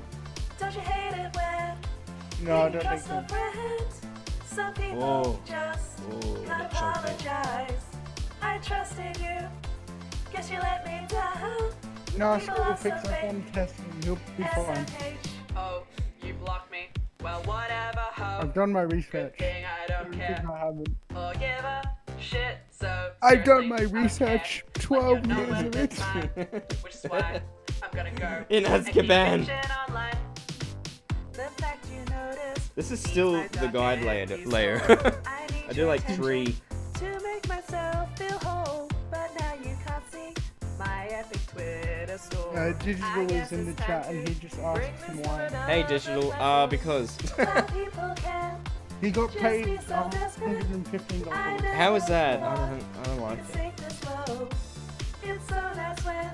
S15: Don't you hate it when
S3: No, I
S15: you
S3: don't
S15: trust
S3: think
S15: a
S3: so.
S15: friend? Some people
S8: Oh.
S15: just
S8: Oh,
S15: can't
S8: that's okay.
S15: apologize. I trusted you, guess you let me down.
S3: No, I
S15: People
S3: still
S15: are
S3: fix
S15: so
S3: that one test and he'll be fine.
S14: Oh, you blocked me. Well, whatever, ho.
S3: I've done my research.
S14: Thing I don't care.
S3: I haven't.
S14: Oh, give a shit. So
S3: I've done my
S14: seriously,
S3: research.
S14: okay.
S3: 12
S14: Like, you're
S3: years
S14: not
S3: of
S14: worth
S3: it.
S14: the time, which is why I'm gonna go
S8: In
S14: and keep
S8: Azkaban.
S14: bitching online.
S15: The fact you notice
S8: This is still the guide layer. I do like 3.
S15: to make myself feel whole, but now you can't see my epic Twitter story.
S3: Digital is in the chat and he just asked him why.
S8: Hey, Digital, because.
S15: People can
S3: He got
S15: just
S3: paid
S15: be so desperate.
S3: $115.
S8: How is that? I don't like it.
S15: Take this slow. It's so nice when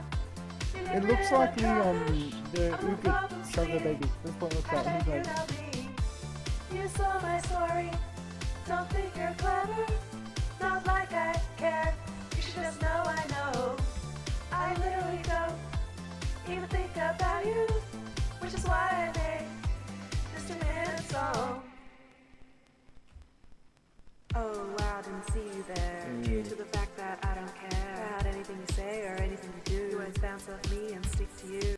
S15: you
S3: It
S15: get
S3: looks
S15: rid
S3: like
S15: of
S3: the
S15: pride.
S3: Uga Sugar Baby. That's what it looks like. He's like,
S15: You saw my story. Don't think you're clever. Not like I care. You should just know I know. I literally don't even think about you, which is why I made this 2-minute song. Oh wow, didn't see you there. Due to the fact that I don't care about anything you say or anything you do. You always bounce off me and stick to you.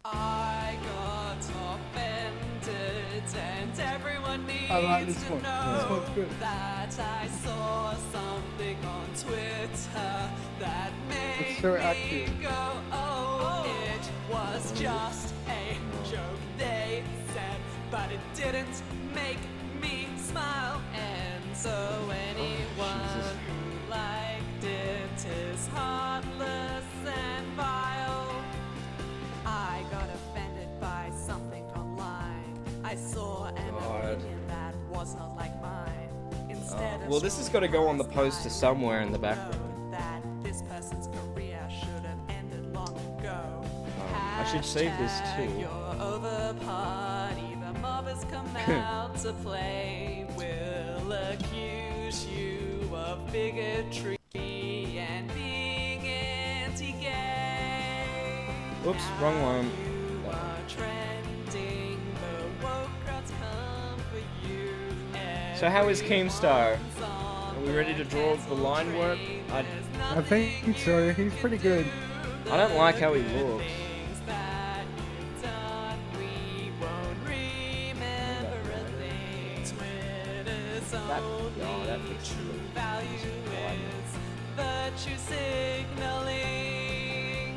S14: I got offended, and everyone needs
S3: I like this
S14: to
S3: one.
S14: know
S3: This one's good.
S14: that I saw something on Twitter that made
S3: It's so
S14: me
S3: accurate.
S14: go, oh, it was just a joke, they said, but it didn't make me smile. And so anyone who liked it is heartless and vile. I got offended by something online. I saw an opinion that was not like mine. Instead of
S8: Well, this has got to go on the poster somewhere in the background.
S14: that this person's career should have ended long ago.
S8: I should save this too.
S14: You're over party, the mob has come out to play. We'll accuse you of bigotry and being anti-gay.
S8: Oops, wrong one.
S14: You are trending, the woke crowd's come for you.
S8: So how is Keemstar? Are we ready to draw the line work?
S3: I think so. He's pretty good.
S8: I don't like how he looks.
S14: That you've done, we won't remember a thing. Twitter's
S8: that
S14: only true value is virtue signaling.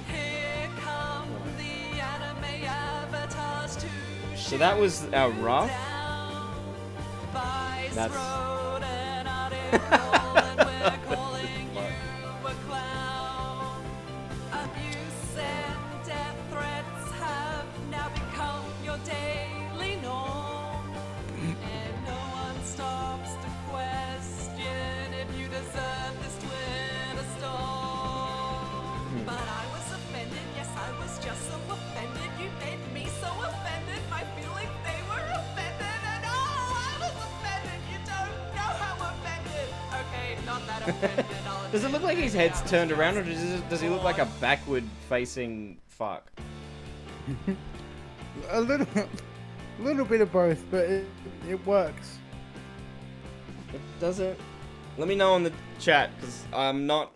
S14: Here come the anime avatars to
S8: So that was our rough. That's.
S14: road an article and we're calling you a clown. Abuse and death threats have now become your daily norm. And no one stops to question if you deserve this Twitter storm. But I was offended, yes, I was just so offended. You made me so offended, my feelings, they were offended. And oh, I was offended, you don't know how offended. Okay, not that offended, I'll
S8: Does it look like his head's turned around, or does he look like a backward-facing fuck?
S3: A little bit of both, but it works.
S8: It doesn't. Let me know in the chat, because I'm not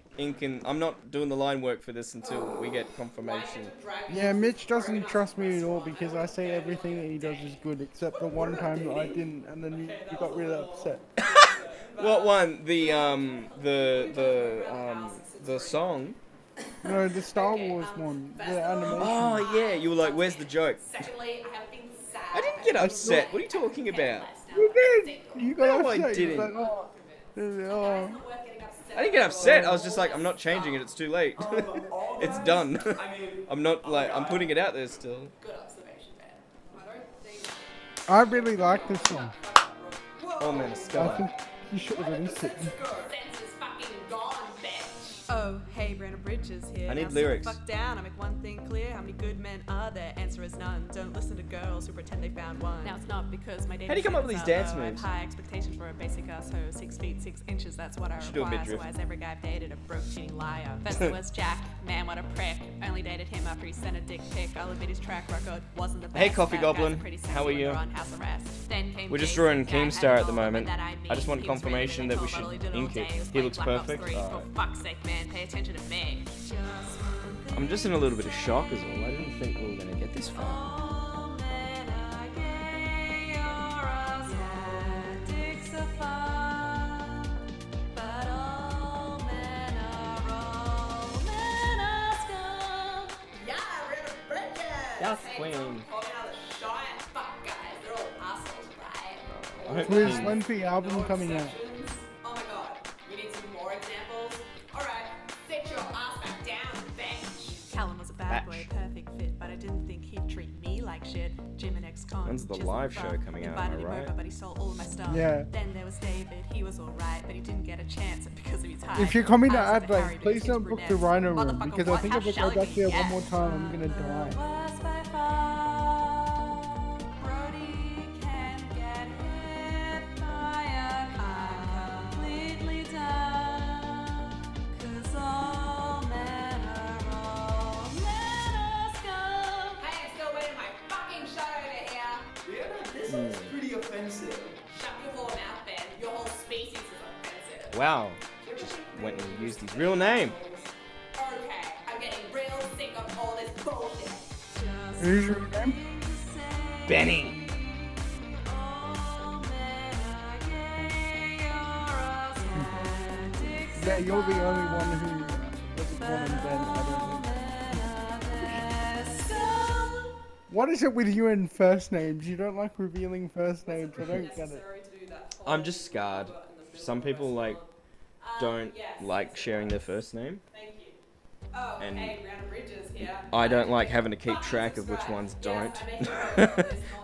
S8: doing the line work for this until we get confirmation.
S3: Yeah, Mitch doesn't trust me at all because I say everything that he does is good, except the one time that I didn't, and then you got really upset.
S8: What one? The song?
S3: No, the Star Wars one, the animation.
S8: Oh yeah, you were like, "Where's the joke?"
S14: Secondly, I have been sad.
S8: I didn't get upset. What are you talking about?
S3: You did. You got
S8: No, I
S3: upset. You
S8: didn't.
S3: was like, oh.
S8: I didn't get upset. I was just like, I'm not changing it. It's too late. It's done. I'm not like I'm putting it out there still.
S14: Good observation, man.
S3: I really like this song.
S8: Oh man, it's
S3: I
S8: Sky.
S3: think you should have released it.
S14: Oh, hey, Brandon Bridges here.
S8: I need
S14: Now sit
S8: lyrics.
S14: the fuck down. I make one thing clear. How many good men are there? Answer is none. Don't listen to girls who pretend they found one. Now it's not because my dating
S8: How do you come up with these
S14: standards
S8: dance
S14: are low. I have
S8: moves?
S14: high expectations for a basic ass hoe. 6 feet 6 inches. That's what I
S8: Should do a
S14: require.
S8: midriff.
S14: Otherwise, every guy I've dated a broke cheating liar. First it was Jack. Man, what a prick. Only dated him after he sent a dick pic. I'll admit his track record wasn't the best.
S8: Hey, Coffee
S14: That guy's
S8: Goblin.
S14: pretty
S8: How are
S14: sexy when
S8: you?
S14: they're on house arrest. Then came
S8: We're just
S14: Jason,
S8: drawing
S14: guy had
S8: Keemstar at the
S14: a ball,
S8: moment.
S14: but that
S8: I just want
S14: He was really
S8: confirmation that we
S14: tall,
S8: should
S14: but all
S8: ink
S14: did
S8: it.
S14: all day was
S8: He
S14: play
S8: looks
S14: Black Ops
S8: perfect.
S14: 3.
S8: Alright.
S14: For fuck's sake, man, pay attention to me.
S8: I'm just in a little bit of shock as well. I didn't think we were gonna get this far. Yes, queen. I hope
S3: Where's
S8: King-
S3: Limpy album coming out?
S14: Oh my god, we need some more examples. Alright, sit your ass back down, bitch. Callum was a bad boy, perfect fit, but I didn't think he'd treat me like shit. Jim and ex-con.
S8: When's the
S14: chiseled
S8: live
S14: buff,
S8: show coming out, am I
S14: Invited him
S8: right?
S14: over, but he stole all of my stuff.
S3: Yeah.
S14: Then there was David, he was alright, but he didn't get a chance because of his height.
S3: If you're coming to
S14: I was at the Harry
S3: Adelaide, please
S14: Booth,
S3: don't
S14: it's
S3: book the
S14: brunette.
S3: Rhino room
S14: Motherfucker,
S3: because I
S14: what?
S3: think
S14: How
S3: if I go
S14: shallow
S3: back
S14: can you
S3: there one
S14: get?
S3: more time, I'm gonna die.
S16: Pretty offensive.
S14: Shut your whole mouth, Ben. Your whole species is offensive.
S8: Wow. Just went and used his real name.
S14: Okay, I'm getting real sick of all this bullshit.
S3: Who's your name?
S8: Benny.
S3: Yeah, you're the only one who doesn't call him Ben. I don't think. What is it with you and first names? You don't like revealing first names. I don't get it.
S8: I'm just scarred. Some people like don't like sharing their first name.
S14: Oh,
S8: And
S14: hey, Brandon Bridges here.
S8: I don't like having to keep track of which ones don't.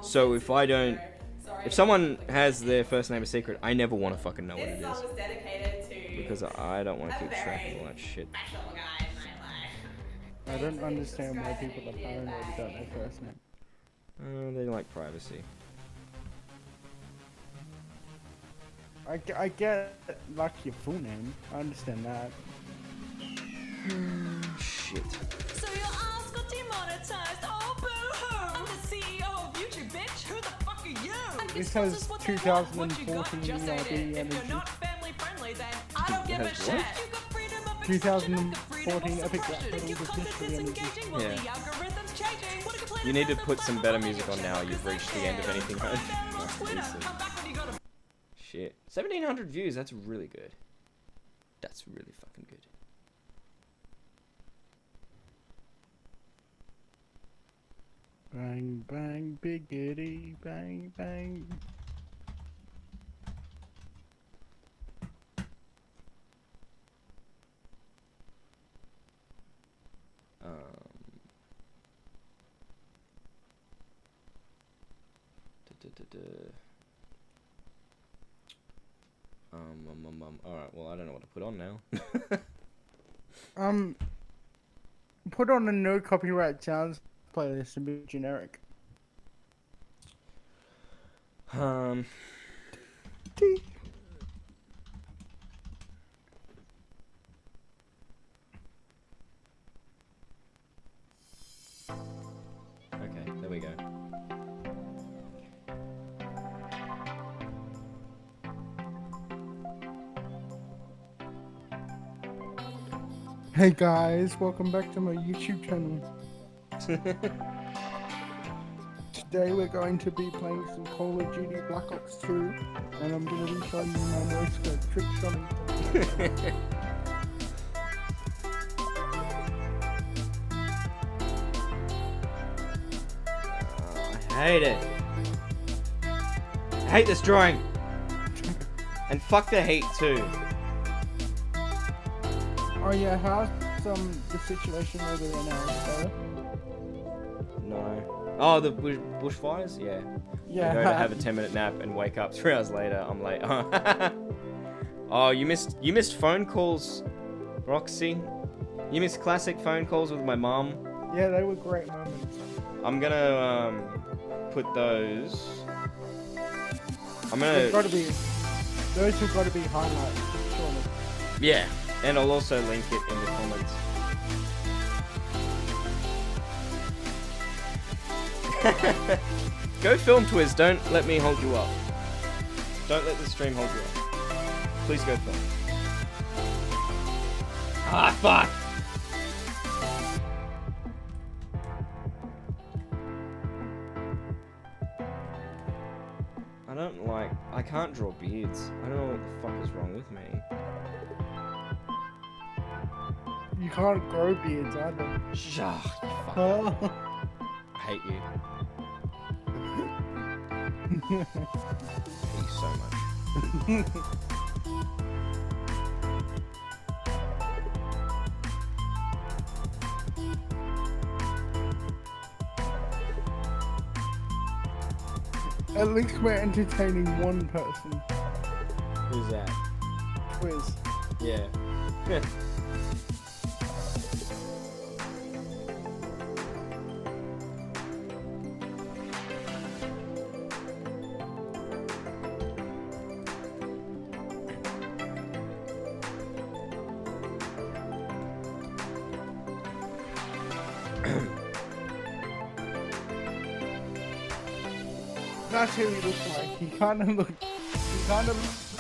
S8: So if someone has their first name a secret, I never want to fucking know what it
S14: This
S8: is.
S14: song was dedicated to
S8: Because I don't want to keep track of all that shit.
S14: special guy in my life.
S3: I don't understand why people are paranoid about their first name.
S8: They like privacy.
S3: I get like your full name. I understand that.
S8: Shit.
S14: So your ass got demonetized. Oh, boo-hoo. I'm the CEO of YouTube, bitch. Who the fuck are you?
S3: This has 2014
S14: Just
S3: ERD
S14: say it. If
S3: energy.
S14: you're not family friendly, then I don't give a
S8: has
S14: shit.
S8: what?
S14: You got freedom of
S3: 2014 Epic Rap
S14: expression. If
S3: Battles
S14: your
S3: of
S14: content
S3: History
S14: is
S3: energy.
S14: engaging, well,
S8: Yeah.
S14: the algorithm's changing. What a complaint
S8: You need to put some better music on now. You've reached the end of anything. Shit. 1,700 views. That's really good. That's really fucking good.
S3: Bang bang biggity bang bang.
S8: Alright, well, I don't know what to put on now.
S3: Put on a no copyright sounds playlist and be generic. Hey guys, welcome back to my YouTube channel. Today we're going to be playing some Call of Duty Black Ops 2, and I'm going to be showing you my most trick shotting.
S8: I hate it. I hate this drawing. And fuck the heat too.
S3: Oh yeah, how's the situation over there now? Better?
S8: No. Oh, the bushfires? Yeah.
S3: Yeah.
S8: I go to have a 10-minute nap and wake up 3 hours later. I'm late. Oh, you missed phone calls, Roxy. You missed classic phone calls with my mom.
S3: Yeah, they were great moments.
S8: I'm gonna put those. I'm gonna.
S3: Those have got to be highlights, surely.
S8: Yeah, and I'll also link it in the comments. Go film Twiz, don't let me hold you up. Don't let the stream hold you up. Please go film. Ah, fuck! I can't draw beards. I don't know what the fuck is wrong with me.
S3: You can't grow beards either.
S8: Shut fuck. I hate you. I hate you so much.
S3: At least we're entertaining one person.
S8: Who's that?
S3: Twiz.
S8: Yeah.
S3: That's who he looks like. He kind of looks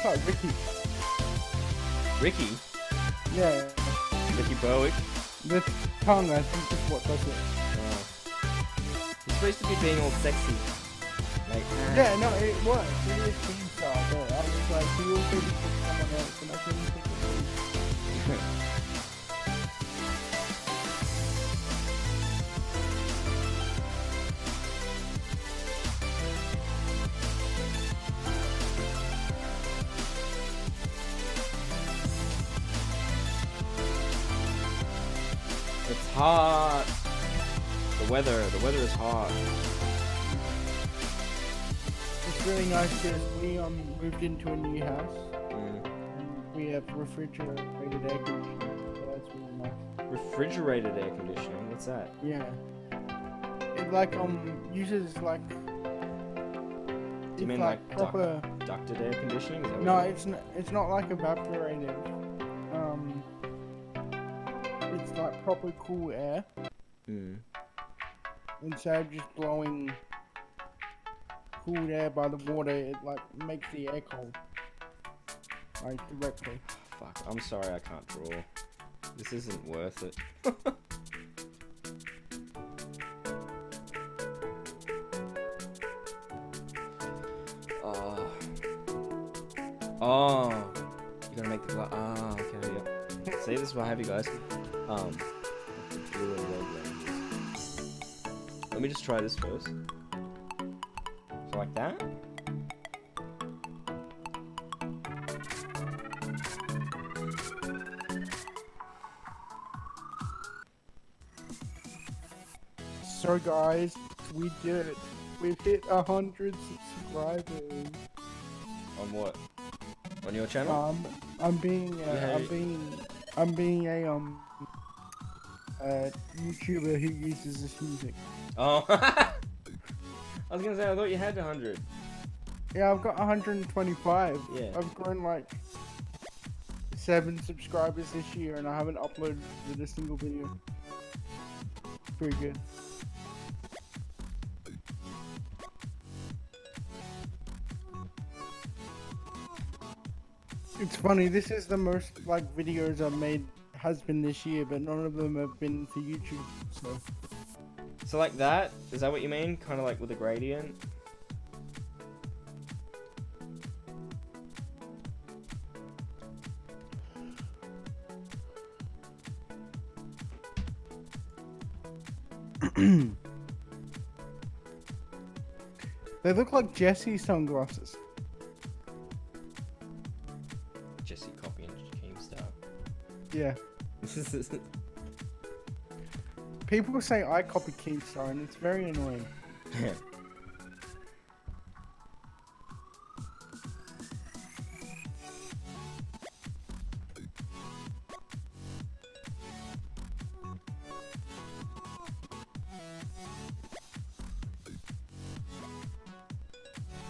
S3: like Ricky.
S8: Ricky?
S3: Yeah.
S8: Ricky Berwick?
S3: The tongue, I think, is what does it.
S8: Oh. He's supposed to be being all sexy. Like,
S3: yeah, no, it works. It is team style, but I was like, he also looks like someone else, and I couldn't think of him.
S8: It's hot. The weather is hot.
S3: It's really nice because we moved into a new house. And we have refrigerated air conditioning, so that's really nice.
S8: Refrigerated air conditioning? What's that?
S3: Yeah. It like uses like.
S8: Do you mean like
S3: proper
S8: ducted air conditioning? Is that
S3: No,
S8: what
S3: it's not like evaporative. It's like proper cool air. Instead of just blowing cool air by the water, it like makes the air cold. Like directly.
S8: Fuck, I'm sorry I can't draw. This isn't worth it. Oh, you gotta make the glass. Ah, okay, yeah. See, this is what I have, you guys. Blue and red ranges. Let me just try this first. So like that.
S3: So guys, we did it. We've hit 100 subscribers.
S8: On what? On your channel?
S3: I'm being a YouTuber who uses this music.
S8: Oh, I was gonna say I thought you had 100.
S3: Yeah, I've got 125.
S8: Yeah.
S3: I've grown like 7 subscribers this year, and I haven't uploaded a single video. Pretty good. It's funny, this is the most like videos I've made has been this year, but none of them have been for YouTube.
S8: So like that? Is that what you mean? Kind of like with a gradient?
S3: They look like Jesse's sunglasses.
S8: Jesse copying Keemstar.
S3: Yeah. People say I copy Keemstar, and it's very annoying.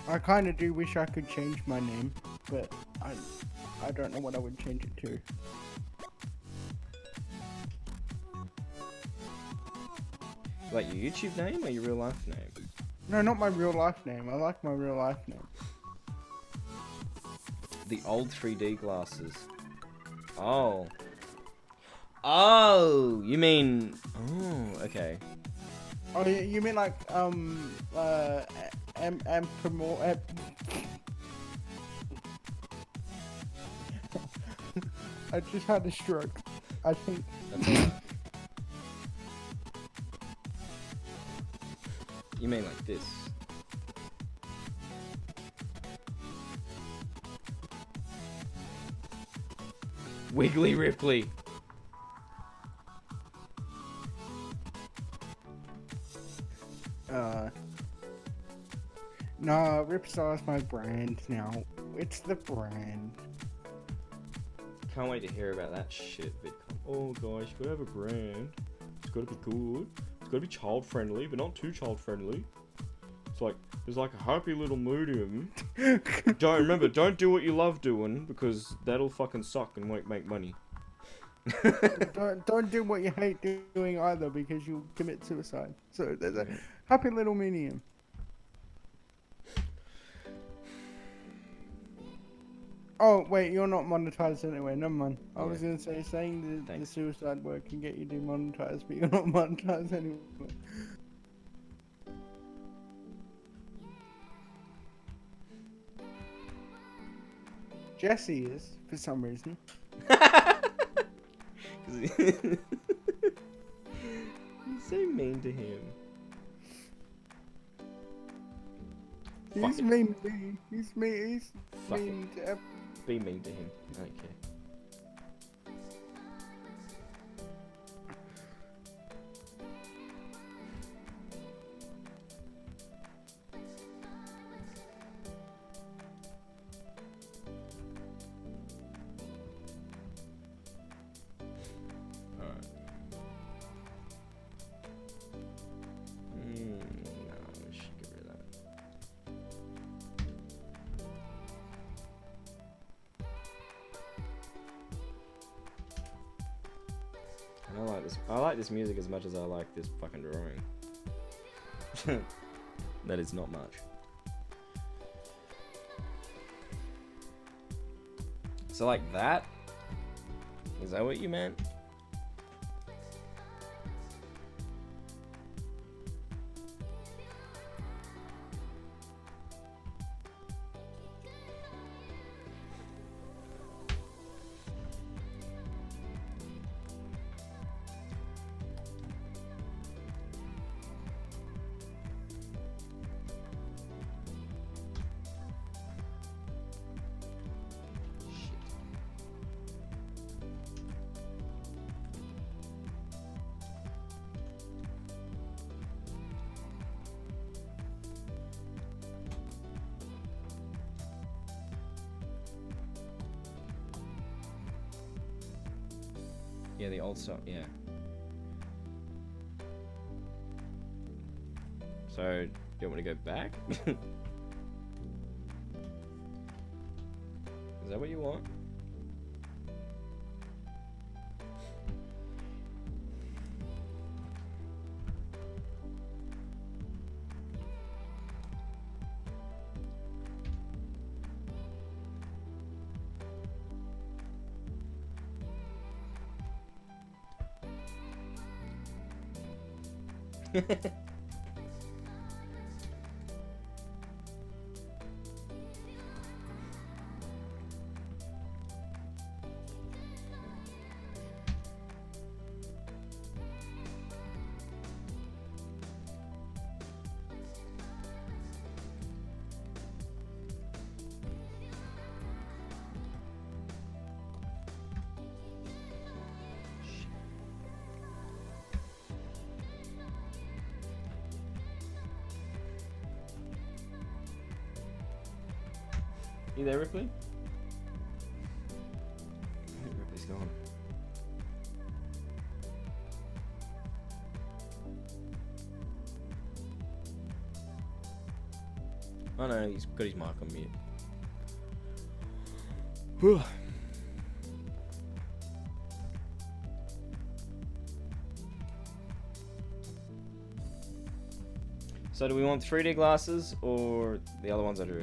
S3: I kind of do wish I could change my name, but I don't know what I would change it to.
S8: Like your YouTube name or your real life name?
S3: No, not my real life name. I like my real life name.
S8: The old 3D glasses. Oh. Oh, you mean... Oh, okay.
S3: Oh, you mean like, I just had a stroke, I think.
S8: That's all right. You mean like this? Wiggly Ripley.
S3: No, Ripstar's my brand now. It's the brand.
S8: Can't wait to hear about that shit, VidCon. Oh gosh, you gotta have a brand. It's gotta be good. It's gotta be child friendly, but not too child friendly. It's like, there's like a happy little medium. Don't do what you love doing, because that'll fucking suck and won't make money.
S3: don't do what you hate doing either, because you'll commit suicide. So there's a happy little medium. Oh wait, you're not monetized anyway. Never mind. I was gonna say saying the suicide word can get you demonetized, but you're not monetized anyway. Jesse is, for some reason.
S8: He's so mean to him.
S3: He's mean to me. He's mean to everyone.
S8: Be mean to him. I don't care. Alright. No, we should get rid of that. I like this music as much as I like this fucking drawing. That is not much. So like that? Is that what you meant? Yeah, the old stuff, yeah. So, do you want me to go back? Is that what you want? You there, Ripley? I think Ripley's gone. Oh no, he's got his mic on mute. Whew. So do we want 3D glasses or the other ones I drew?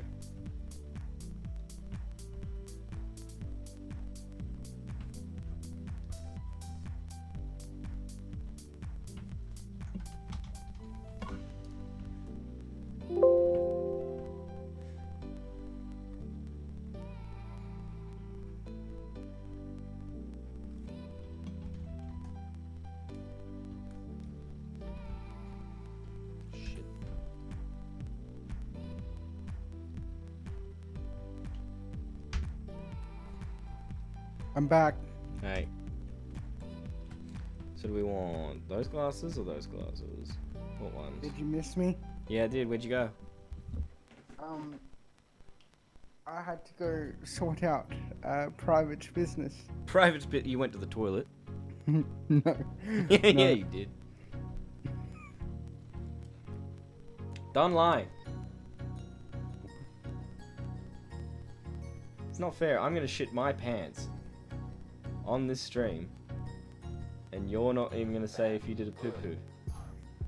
S3: I'm back.
S8: Hey. So do we want those glasses or those glasses? What ones?
S3: Did you miss me?
S8: Yeah, I did. Where'd you go?
S3: I had to go sort out private business.
S8: Private bit. You went to the toilet.
S3: No.
S8: Yeah,
S3: No.
S8: you did. Don't lie. It's not fair. I'm gonna shit my pants on this stream, and you're not even gonna say if you did a poo poo.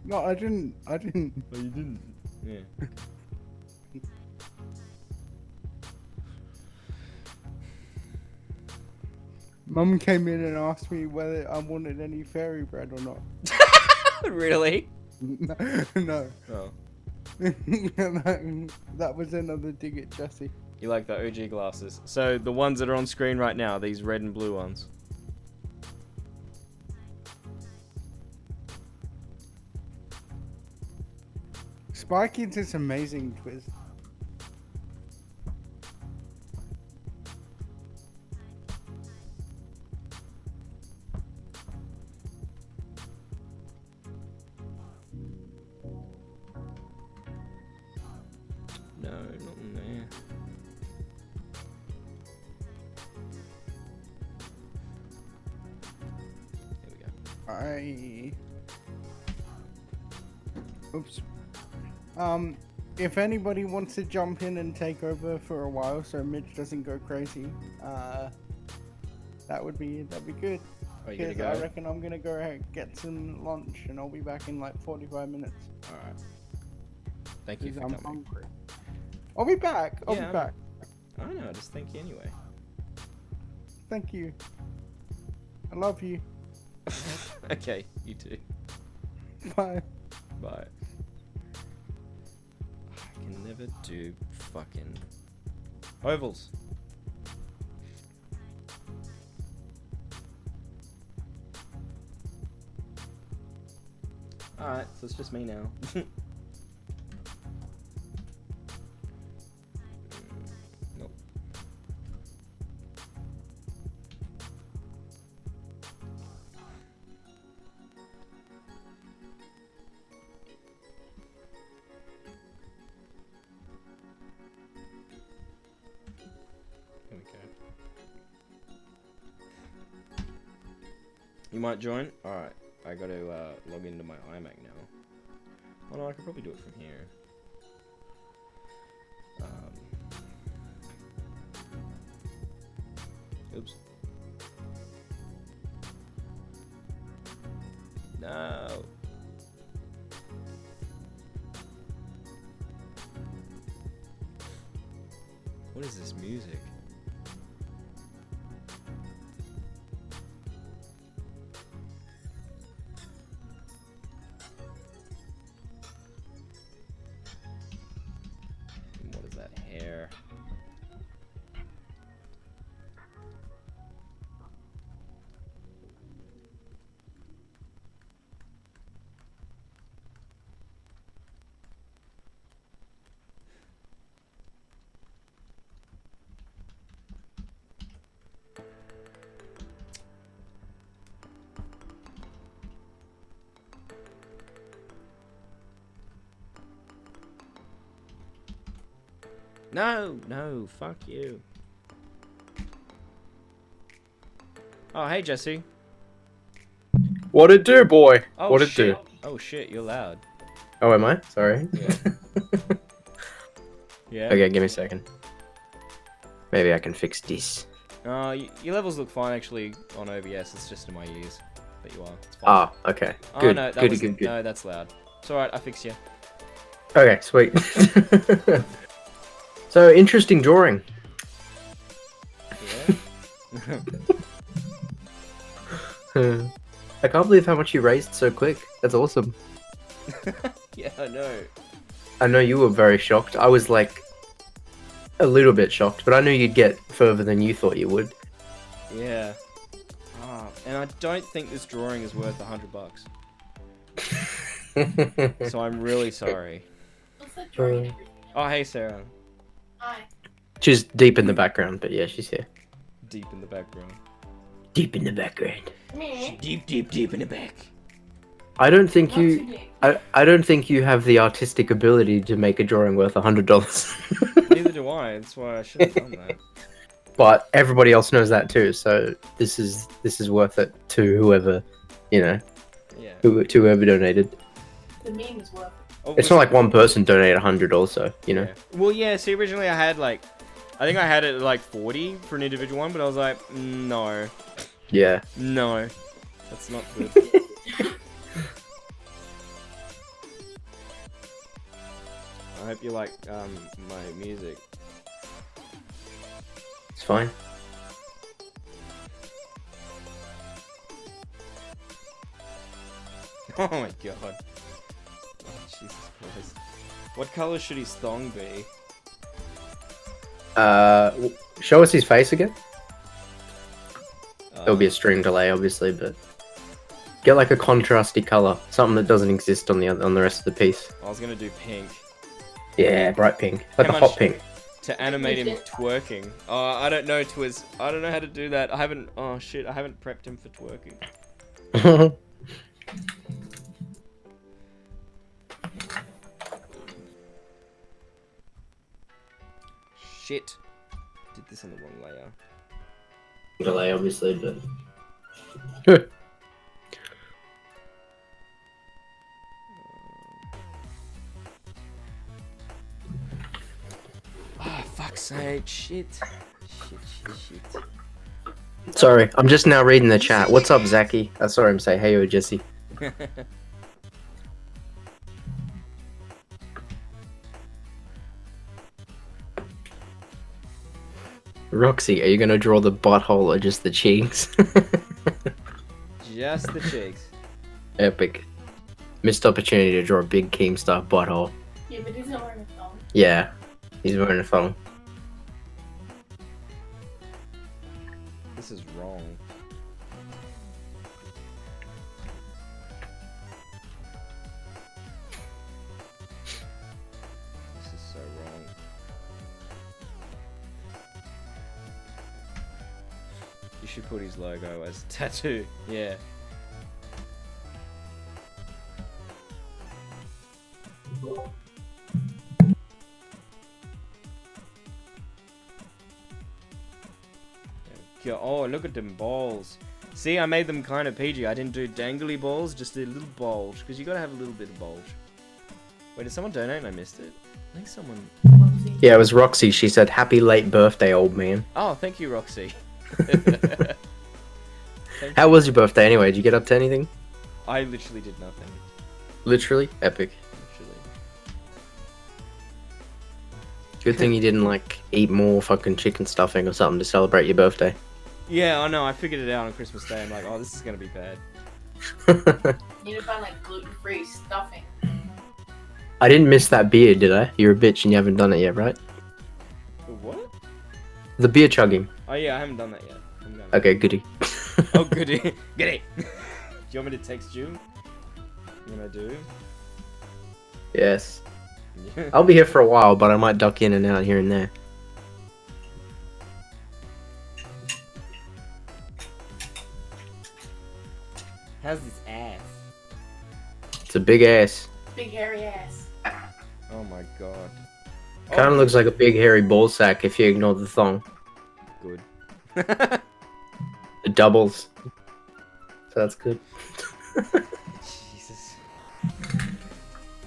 S3: No, I didn't.
S8: Oh, you didn't. Yeah.
S3: Mum came in and asked me whether I wanted any fairy bread or not.
S8: Really?
S3: No.
S8: Oh.
S3: that was another dig at Jesse.
S8: You like the OG glasses. So the ones that are on screen right now, these red and blue ones.
S3: Spy Kids is amazing, Twiz.
S8: No, not in there. There we go.
S3: Oops. If anybody wants to jump in and take over for a while so Mitch doesn't go crazy, that'd be good.
S8: Are you gonna
S3: Because
S8: go?
S3: I reckon I'm gonna go ahead, get some lunch and I'll be back in like 45 minutes.
S8: Alright. Thank you for
S3: I'm
S8: coming.
S3: hungry. I'll be back. I'll
S8: Yeah,
S3: be back.
S8: I know, just thank you anyway.
S3: Thank you. I love you.
S8: Okay, you too.
S3: Bye.
S8: Bye. I can never do fucking ovals. Alright, so it's just me now. Nope. There we go. You might join? Alright. I gotta log into my iMac now. Oh no, I could probably do it from here. Oops. No. What is this music? No, fuck you. Oh, hey, Jesse.
S17: What it do, boy?
S8: Oh,
S17: What it
S8: shit.
S17: do?
S8: Oh, shit, you're loud.
S17: Oh, am I? Sorry.
S8: Yeah. Yeah.
S17: Okay, give me a second. Maybe I can fix this.
S8: Your levels look fine, actually, on OBS. It's just in my ears that you are. It's fine.
S17: Ah, okay.
S8: Oh,
S17: Good,
S8: no, that
S17: good,
S8: was,
S17: good, good.
S8: No, that's loud. It's alright, I fix you.
S17: Okay, sweet. So, interesting drawing.
S8: Yeah.
S17: I can't believe how much you raised so quick. That's awesome.
S8: Yeah, I know.
S17: I know you were very shocked. I was like a little bit shocked, but I knew you'd get further than you thought you would.
S8: Yeah. And I don't think this drawing is worth $100. So I'm really sorry.
S15: What's that drawing?
S8: Oh, hey, Sarah.
S15: Hi.
S17: She's deep in the background, but yeah, she's here.
S8: Deep in the background.
S17: Deep in the background.
S15: Me?
S8: Deep in the back.
S17: I don't think you. I don't think you have the artistic ability to make a drawing worth $100.
S8: Neither do I. That's why I should have done that.
S17: But everybody else knows that too, so this is worth it to whoever, you know,
S8: Yeah.
S17: to whoever donated.
S15: The meme is worth it.
S8: Oh,
S17: It's not like one person donated 100 also, you know.
S8: Yeah. Well, yeah. See, originally I had like, I think I had it at like 40 for an individual one, but I was like, no,
S17: Yeah.
S8: no, that's not good. I hope you like my music.
S17: It's fine.
S8: Oh my god. Oh, Jesus Christ. What color should his thong be?
S17: Show us his face again. There'll be a stream delay, obviously, but get like a contrasty color, something that doesn't exist on the rest of the piece.
S8: I was gonna do pink.
S17: Yeah, bright pink, like
S8: How
S17: a
S8: much
S17: hot pink.
S8: To animate him twerking. Oh, I don't know, Twiz. I don't know how to do that. I haven't. Oh shit, I haven't prepped him for twerking. Shit. Did this on the wrong layer.
S17: Delay, obviously, but.
S8: Ah, fuck's sake. Shit. Shit.
S17: Sorry, I'm just now reading the chat. What's up, Zaki? I saw him say, "Hey, yo, Jesse." Roxy, are you gonna draw the butthole or just the cheeks?
S8: Just the cheeks.
S17: Epic. Missed opportunity to draw a big Keemstar butthole.
S15: Yeah, but he's not wearing a thong.
S17: Yeah, he's wearing a thong.
S8: This is wrong. This is so wrong. You should put his logo as a tattoo. Yeah. Oh, look at them balls. See, I made them kind of PG. I didn't do dangly balls, just a little bulge. Because you gotta have a little bit of bulge. Wait, did someone donate and I missed it? I think someone...
S17: Yeah, it was Roxy. She said, "Happy late birthday, old man."
S8: Oh, thank you, Roxy.
S17: How was your birthday anyway? Did you get up to anything?
S8: I literally did nothing.
S17: Literally? Epic.
S8: Literally.
S17: Good thing you didn't, like, eat more fucking chicken stuffing or something to celebrate your birthday.
S8: Yeah, I know. I figured it out on Christmas Day. I'm like, oh, this is gonna be bad.
S15: You need to find like gluten-free stuffing.
S17: I didn't miss that beer, did I? You're a bitch and you haven't done it yet, right?
S8: The what?
S17: The beer chugging.
S8: Oh yeah, I haven't done that yet. I'm gonna...
S17: Okay, goody.
S8: Oh, goody. Goody. Do you want me to text you? When I do?
S17: Yes. I'll be here for a while, but I might duck in and out here and there.
S8: How's this ass?
S17: It's a big ass.
S15: Big hairy ass.
S8: Oh my god.
S17: Kind of looks like a big hairy ball sack if you ignore the thong.
S8: Good.
S17: It doubles. So that's good.
S8: Jesus.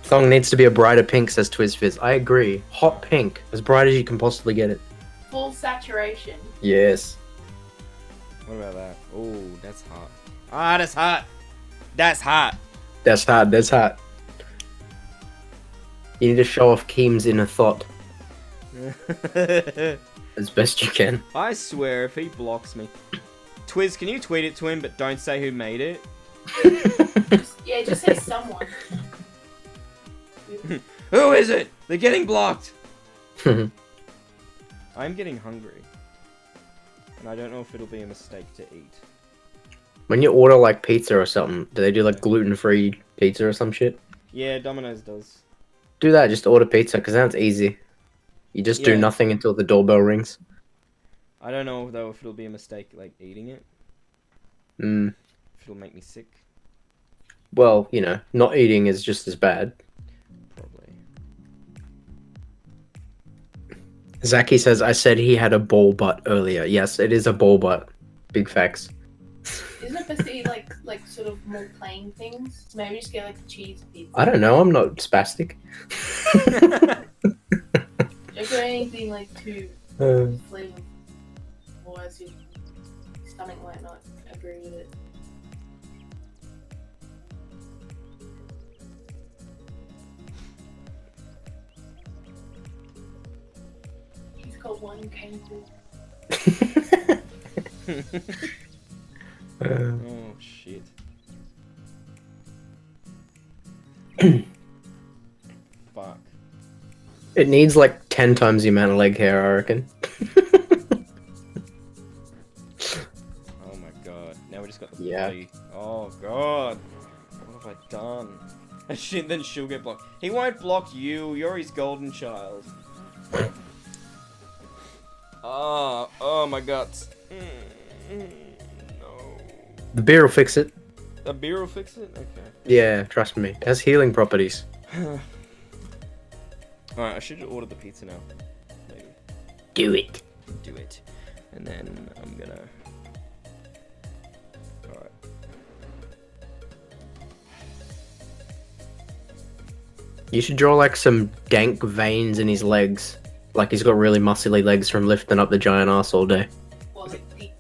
S17: Thong needs to be a brighter pink, says TwizFizz. I agree. Hot pink. As bright as you can possibly get it.
S15: Full saturation.
S17: Yes.
S8: What about that? Oh, that's hot. Ah, that's hot. That's hot.
S17: That's hot. That's hot. You need to show off Keem's inner thought as best you can.
S8: I swear, if he blocks me, Twiz, can you tweet it to him, but don't say who made it?
S15: Yeah, just say someone.
S8: Who is it? They're getting blocked. I'm getting hungry, and I don't know if it'll be a mistake to eat.
S17: When you order like pizza or something, do they do like gluten-free pizza or some shit?
S8: Yeah, Domino's does.
S17: Do that. Just order pizza because that's easy. You just do
S8: Yeah.
S17: nothing until the doorbell rings.
S8: I don't know though if it'll be a mistake like eating it.
S17: Mm.
S8: If it'll make me sick.
S17: Well, you know, not eating is just as bad.
S8: Probably.
S17: Zaki says, I said he had a ball butt earlier. Yes, it is a ball butt. Big facts.
S15: Isn't it best to eat like sort of more plain things? Maybe just get like the cheese pizza.
S17: I don't know. I'm not spastic.
S15: Don't go anything like too
S17: Uh.
S15: flavorful, otherwise your stomach might not agree with it. He's got one kangaroo.
S8: Oh shit. Fuck.
S17: It needs like 10 times the amount of leg hair, I reckon.
S8: Oh my god. Now we just got the
S17: Yeah.
S8: body. Oh god. What have I done? Shit, then she'll get blocked. He won't block you. You're his golden child. Oh my guts. No.
S17: The beer will fix it.
S8: The beer will fix it? Okay.
S17: Yeah, trust me. It has healing properties.
S8: Alright, I should order the pizza now. Maybe.
S17: Do it.
S8: Do it. And then I'm gonna... Alright.
S17: You should draw like some dank veins in his legs. Like he's got really muscly legs from lifting up the giant ass all day.
S15: Or like deep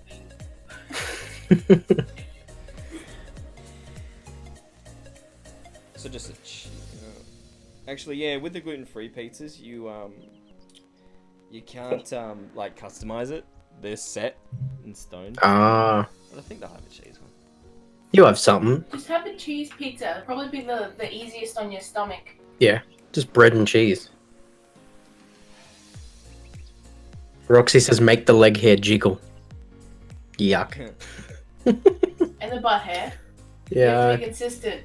S8: So just a actually, yeah, with the gluten-free pizzas, you can't like customize it. They're set in stone.
S17: Ah.
S8: But I think they'll have a cheese one.
S17: You have something.
S15: Just have a cheese pizza. It'll probably be the easiest on your stomach.
S17: Yeah, just bread and cheese. Roxy says make the leg hair jiggle. Yuck.
S15: And the butt hair. You have
S17: Yeah.
S15: to be consistent.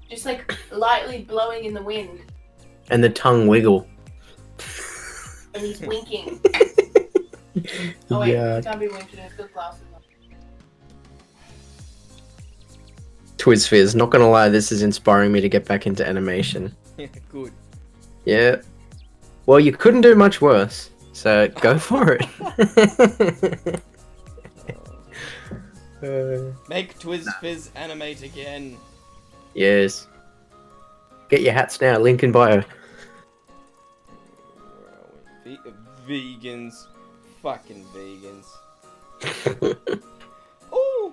S15: Just like lightly blowing in the wind.
S17: And the tongue wiggle.
S15: And he's winking. Oh wait,
S17: Yeah.
S15: he can't be winking, he's got glasses on.
S17: TwizFizz, not gonna lie, this is inspiring me to get back into animation.
S8: Yeah, good.
S17: Yeah. Well, you couldn't do much worse, so go for it.
S8: Make TwizFizz animate again.
S17: Yes. Get your hats now, link in bio.
S8: Vegans. Fucking vegans. Oh!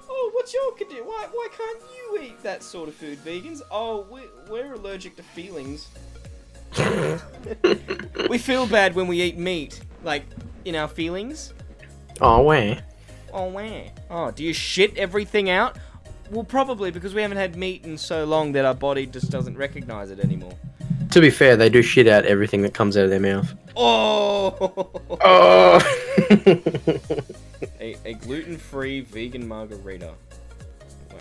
S8: Oh, what's your condition? Why can't you eat that sort of food, vegans? Oh, we're allergic to feelings. We feel bad when we eat meat. Like, in our feelings.
S17: Oh, where?
S8: Oh, where? Oh, do you shit everything out? Well, probably because we haven't had meat in so long that our body just doesn't recognize it anymore.
S17: To be fair, they do shit out everything that comes out of their mouth.
S8: Oh!
S17: Oh!
S8: a gluten-free vegan margarita. Wow.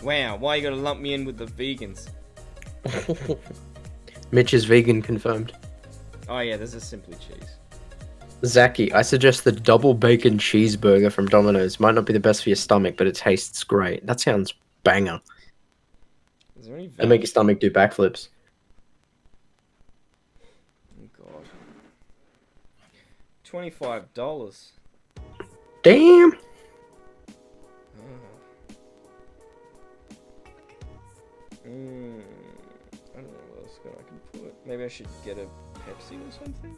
S8: Wow, why you gotta lump me in with the vegans?
S17: Mitch is vegan confirmed.
S8: Oh yeah, this is simply cheese.
S17: Zaki, I suggest the double bacon cheeseburger from Domino's. Might not be the best for your stomach, but it tastes great. That sounds banger.
S8: Is there any
S17: It'll make your stomach do backflips.
S8: $25.
S17: Damn.
S8: I don't know what else I can put. Maybe I should get a Pepsi or something?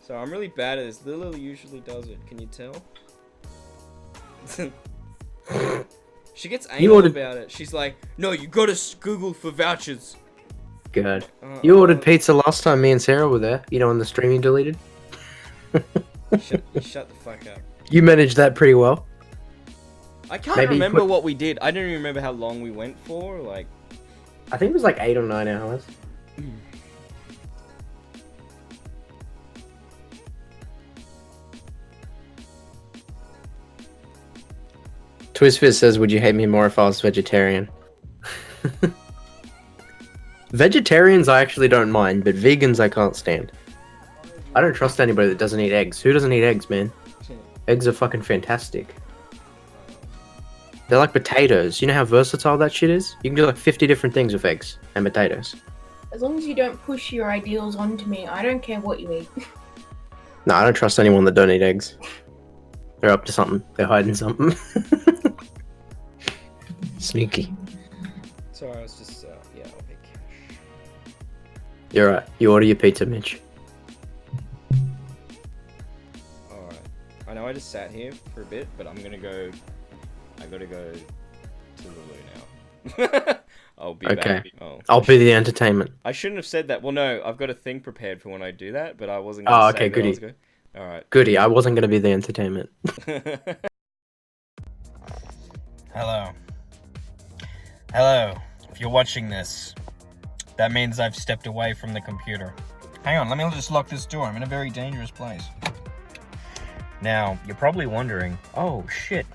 S8: So I'm really bad at this. Lily usually does it. Can you tell? She gets anal about it. She's like, no, you gotta Google for vouchers.
S17: Good. You ordered pizza last time me and Sarah were there. You know, when the stream you deleted.
S8: Shut the fuck up.
S17: You managed that pretty well.
S8: I can't remember what we did. I don't even remember how long we went for. Like,
S17: I think it was like 8 or 9 hours. Twistfit says, would you hate me more if I was vegetarian? Vegetarians I actually don't mind, but vegans I can't stand. I don't trust anybody that doesn't eat eggs. Who doesn't eat eggs, man? Eggs are fucking fantastic. They're like potatoes. You know how versatile that shit is? You can do like 50 different things with eggs and potatoes.
S18: As long as you don't push your ideals onto me, I don't care what you eat.
S17: No, I don't trust anyone that don't eat eggs. They're up to something. They're hiding something. Sneaky.
S8: sorry, I was just, yeah, I'll pay cash.
S17: You're right. You order your pizza, Mitch.
S8: Alright. I know I just sat here for a bit, but I'm gonna go... I gotta go to the loo now. I'll be back. Oh,
S17: I'll be the entertainment.
S8: I shouldn't have said that. Well, no, I've got a thing prepared for when I do that, but I wasn't gonna say
S17: okay,
S8: that
S17: goody.
S8: I was going. Alright.
S17: Goody, I wasn't gonna be the entertainment.
S8: Hello. Hello. If you're watching this, that means I've stepped away from the computer. Hang on, let me just lock this door. I'm in a very dangerous place. Now, you're probably wondering, oh shit,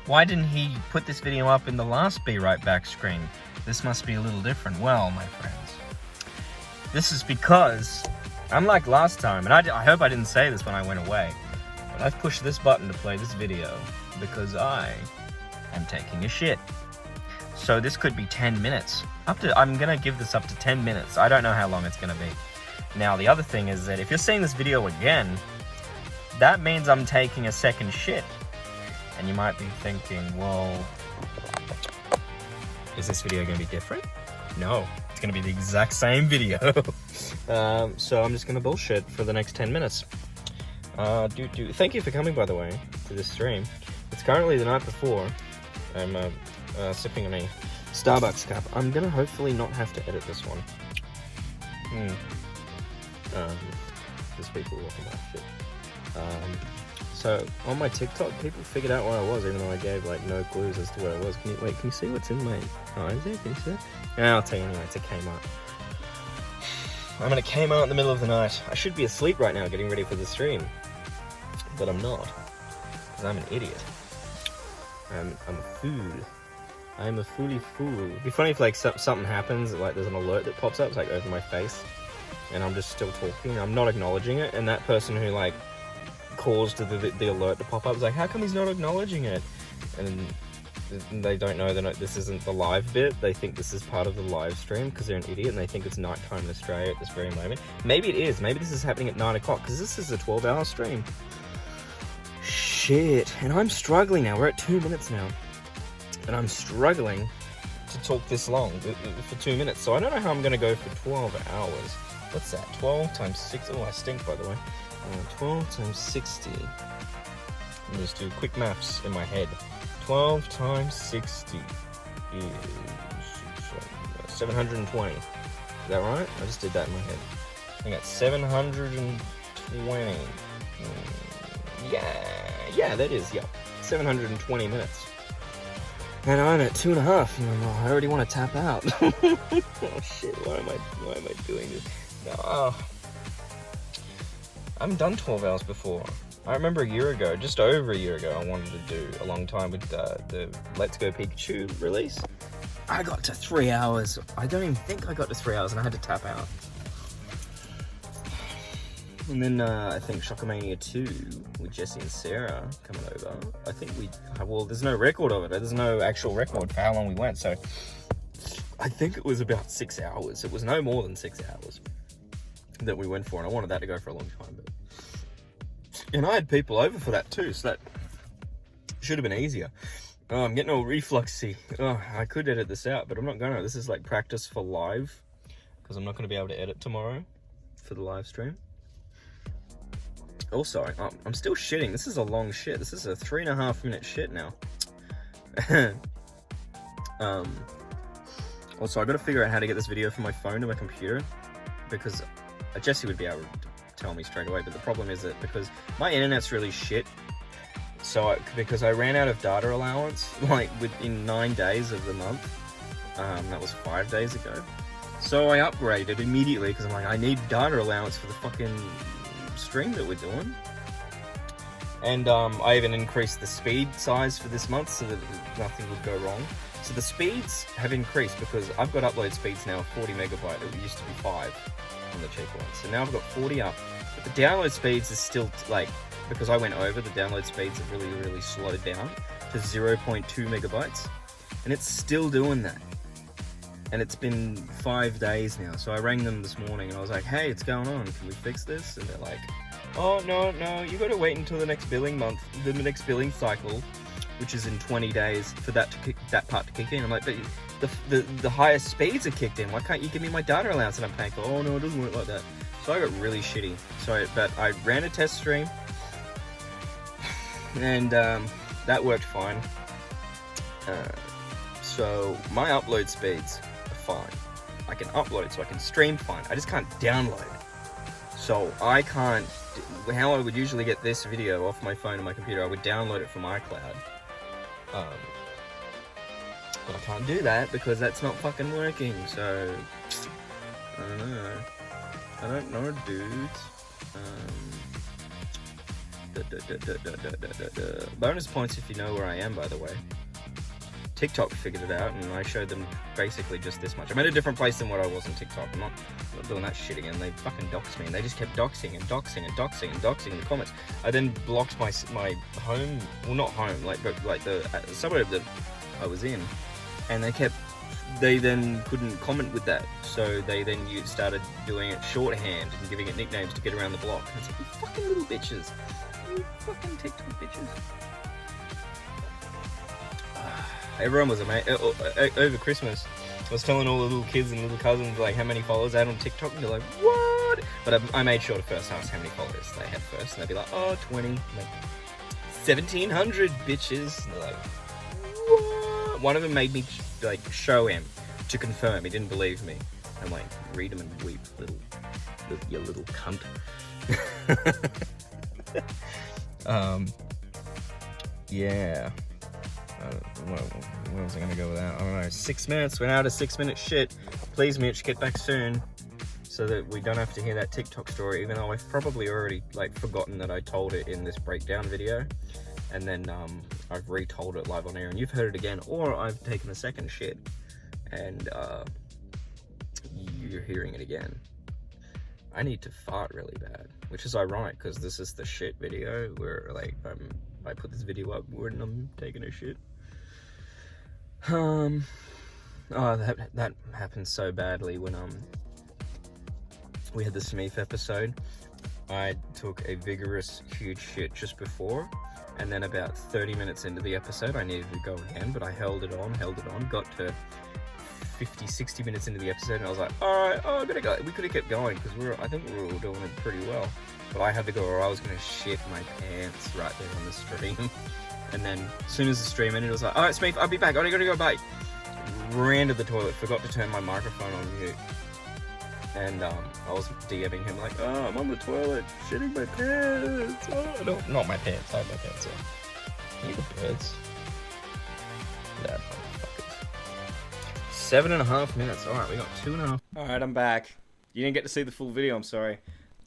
S8: why didn't he put this video up in the last Be Right Back screen? This must be a little different. Well, my friends, this is because, unlike last time, and I hope I didn't say this when I went away, but I've pushed this button to play this video because I am taking a shit. So this could be 10 minutes. I'm gonna give this up to 10 minutes. I don't know how long it's gonna be. Now, the other thing is that if you're seeing this video again, that means I'm taking a second shit. And you might be thinking, well, is this video gonna be different? No, it's gonna be the exact same video. So I'm just gonna bullshit for the next 10 minutes. Thank you for coming, by the way, to this stream. It's currently the night before. I'm sipping on a Starbucks cup. I'm gonna hopefully not have to edit this one. There's people walking by. Shit. So on my TikTok, people figured out where I was, even though I gave like no clues as to where I was. Can you see what's in my eyes there? Can you see that? Yeah, I'll tell you anyway. It's a Kmart. I'm in a Kmart in the middle of the night. I should be asleep right now, getting ready for the stream, but I'm not, because I'm an idiot. I'm a fool. I'm a fooly fool. It'd be funny if like something happens, like there's an alert that pops up, it's like over my face, and I'm just still talking. I'm not acknowledging it, and that person who like caused the alert to pop up is like, how come he's not acknowledging it? And they don't know that this isn't the live bit. They think this is part of the live stream because they're an idiot and they think it's nighttime in Australia at this very moment. Maybe it is. Maybe this is happening at 9 o'clock because this is a 12-hour stream. Shit. And I'm struggling now. We're at 2 minutes now. And I'm struggling to talk this long for 2 minutes. So I don't know how I'm going to go for 12 hours. What's that? 12 times 6. Oh, I stink, by the way. 12 times 60. Let me just do quick maths in my head. 12 times 60 is 720. Is that right? I just did that in my head. I got 720. Yeah, that is, yeah. 720 minutes. And I'm at 2.5, and I already want to tap out. Oh shit, why am I doing this? No. I haven't done 12 hours before. I remember a year ago, just over a year ago, I wanted to do a long time with the Let's Go Pikachu release. I got to 3 hours. I don't even think I got to 3 hours and I had to tap out. And then I think Shockamania 2 with Jesse and Sarah coming over. I think well, there's no record of it. There's no actual record for how long we went, so I think it was about 6 hours. It was no more than 6 hours that we went for, and I wanted that to go for a long time. But... And I had people over for that too, so that should have been easier. Oh, I'm getting all refluxy. Oh, I could edit this out, but I'm not gonna. This is like practice for live, because I'm not gonna be able to edit tomorrow for the live stream. Also, I'm still shitting. This is a long shit. This is a 3.5 minute shit now. Also, I got to figure out how to get this video from my phone to my computer, because Jesse would be able to tell me straight away. But the problem is that because my internet's really shit, so because I ran out of data allowance like within 9 days of the month. That was 5 days ago. So I upgraded immediately because I'm like, I need data allowance for the fucking stream that we're doing. And I even increased the speed size for this month so that nothing would go wrong. So the speeds have increased because I've got upload speeds now of 40 megabyte. It used to be 5 on the cheap ones. So now I've got 40 up. But the download speeds is still like, because I went over, the download speeds have really slowed down to 0.2 megabytes. And it's still doing that. And it's been 5 days now. So I rang them this morning and I was like, hey, what's going on? Can we fix this? And they're like, oh, no, you got to wait until the next billing month, the next billing cycle, which is in 20 days for that part to kick in. I'm like, but the highest speeds are kicked in. Why can't you give me my data allowance that I'm paying for? Oh, no, it doesn't work like that. So I got really shitty. But I ran a test stream and that worked fine. So my upload speeds are fine. I can upload, so I can stream fine. I just can't download. So I can't, how I would usually get this video off my phone and my computer, I would download it from iCloud. But I can't do that because that's not fucking working, so I don't know, dudes. Bonus points if you know where I am, by the way. TikTok figured it out, and I showed them basically just this much. I'm at a different place than what I was on TikTok. I'm not doing that shit again. They fucking doxed me, and they just kept doxing in the comments. I then blocked my home, well, not home, but the suburb that I was in, and they then couldn't comment with that, so they then started doing it shorthand and giving it nicknames to get around the block. And it's like, you fucking little bitches, you fucking TikTok bitches. Everyone was amazing. Over Christmas, I was telling all the little kids and little cousins like how many followers I had on TikTok, and they're like, what? But I made sure to first ask how many followers they had first, and they'd be like, oh, 20. I'm like, 1,700 bitches. And they're like, what? One of them made me like show him to confirm. He didn't believe me. I'm like, read them and weep, you little cunt. Yeah. Where was I gonna go with that? I don't know. 6 minutes. We're now at a 6 minute shit. Please, Mitch, get back soon, so that we don't have to hear that TikTok story. Even though I've probably already forgotten that I told it in this breakdown video, and then I've retold it live on air, and you've heard it again, or I've taken a second shit, and you're hearing it again. I need to fart really bad, which is ironic because this is the shit video where I put this video up when I'm taking a shit. Oh, that happened so badly when we had the Smeef episode. I took a vigorous huge shit just before, and then about 30 minutes into the episode I needed to go again, but I held it on, got to 50-60 minutes into the episode, and I was like, alright, I gotta go. We could have kept going because I think we were all doing it pretty well, but I had to go or I was gonna shit my pants right there on the stream. And then as soon as the stream ended, it was like, alright, Smeef, I'll be back, I gotta go, bye. Ran to the toilet, forgot to turn my microphone on mute, and I was DMing him like, oh, I'm on the toilet shitting my pants. Oh, no, not my pants, I have my pants on. Eat the birds. That motherfuckers. 7.5 minutes. Alright, we got 2.5. Alright, I'm back. You didn't get to see the full video, I'm sorry.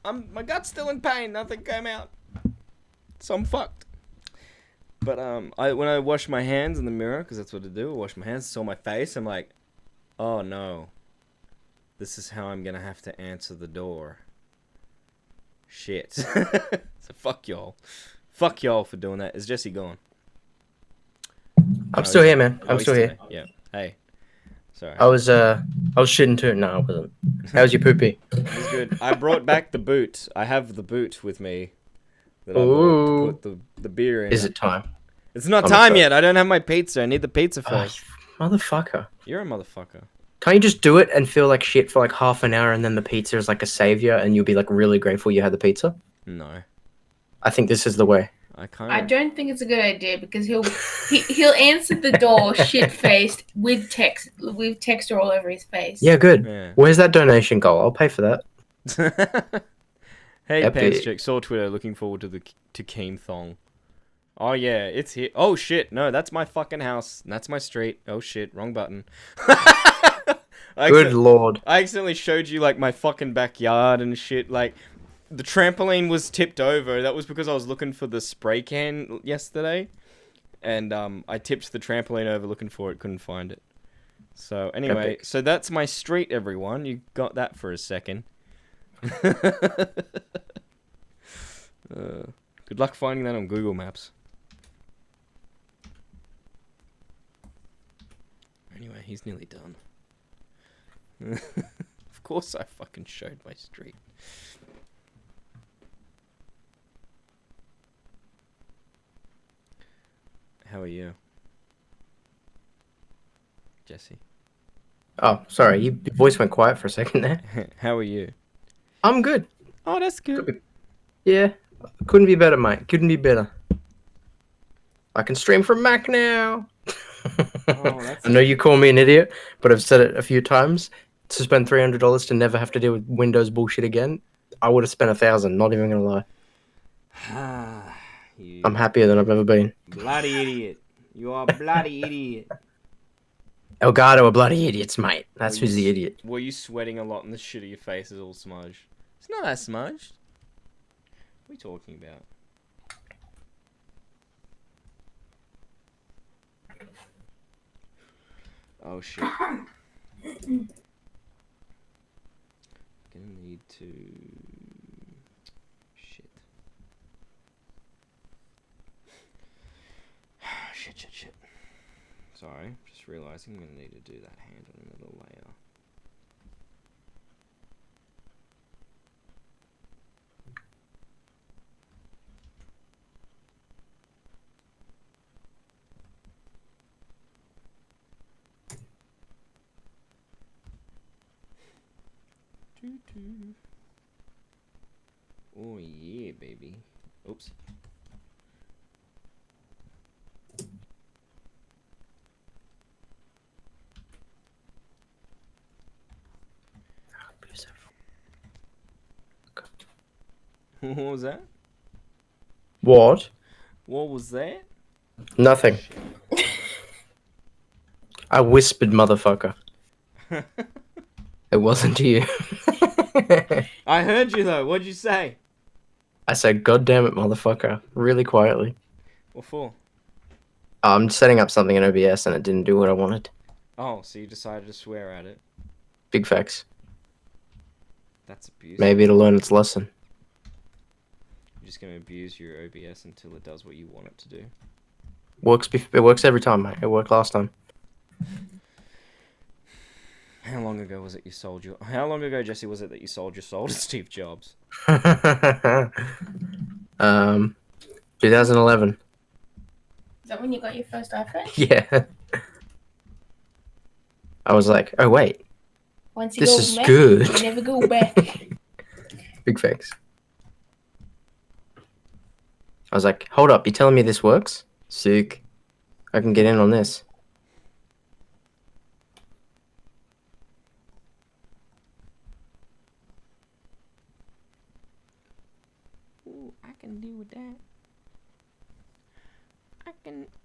S8: My gut's still in pain, nothing came out. So I'm fucked. But when I wash my hands in the mirror, because that's what I do, I wash my hands, saw my face, I'm like, oh no. This is how I'm gonna have to answer the door. Shit. So fuck y'all. Fuck y'all for doing that. Is Jesse gone?
S17: I'm still here, man. I'm still here.
S8: Yeah. Hey. Sorry.
S17: I was shitting too. No, I wasn't. How was your poopy?
S8: It was good. I brought back the boot. I have the boot with me that I bought to put the beer in.
S17: Is it time?
S8: It's not
S17: I'm
S8: time
S17: excited.
S8: yet. I don't have my pizza. I need the pizza first.
S17: Motherfucker.
S8: You're a motherfucker.
S17: Can't you just do it and feel like shit for like half an hour and then the pizza is like a savior and you'll be like really grateful you had the pizza?
S8: No.
S17: I think this is the way.
S18: I don't think it's a good idea because he'll answer the door shit faced with text all over his face.
S17: Yeah, good.
S8: Yeah.
S17: Where's that donation go? I'll pay for that.
S8: Hey,
S17: Epic.
S8: Pants saw Twitter. Looking forward to Keen Thong. Oh yeah, it's here. Oh shit, no, that's my fucking house. That's my street. Oh shit, wrong button.
S17: Good lord.
S8: I accidentally showed you like my fucking backyard and shit. Like the trampoline was tipped over. That was because I was looking for the spray can yesterday, and I tipped the trampoline over looking for it. Couldn't find it. So anyway,
S17: Epic.
S8: so that's my street, everyone. You got that for a second. Good luck finding that on Google Maps. Anyway, he's nearly done. Of course I fucking showed my street. How are you? Jesse?
S17: Oh, sorry. Your voice went quiet for a second there.
S8: How are you?
S17: I'm good.
S8: Oh, that's good.
S17: Yeah. Couldn't be better, mate. Couldn't be better. I can stream from Mac now. I know you call me an idiot, but I've said it a few times. To spend $300 to never have to deal with Windows bullshit again, I would have spent 1,000. Not even gonna lie. I'm happier than I've ever been.
S8: Bloody idiot. You are a bloody idiot.
S17: Elgato are bloody idiots, mate. That's who's the idiot.
S8: Were you sweating a lot and the shit of your face is all smudged? It's not that smudged. What are you talking about? Oh shit. Gonna need to... Shit. Shit. Sorry, just realizing I'm gonna need to do that hand on another layer. Oh yeah, baby. Oops. What was that?
S17: What?
S8: What was that?
S17: Nothing. I whispered, motherfucker. It wasn't to you.
S8: I heard you though. What'd you say?
S17: I said, God damn it, motherfucker. Really quietly.
S8: What for?
S17: I'm setting up something in OBS and it didn't do what I wanted.
S8: Oh, so you decided to swear at it.
S17: Big facts.
S8: That's abuse.
S17: Maybe it'll learn its lesson.
S8: You're just gonna abuse your OBS until it does what you want it to do.
S17: It works every time, mate. It worked last time.
S8: How long ago was it you sold your... How long ago, Jesse, was it that you sold your soul to Steve Jobs?
S17: 2011.
S18: Is that when you got your first iPhone?
S17: Yeah. I was like, oh wait.
S18: Once you
S17: This
S18: go
S17: is
S18: back,
S17: good.
S18: you never go back.
S17: Big facts. I was like, hold up, you telling me this works? Sick. I can get in on this.
S8: Ooh, I can deal with that.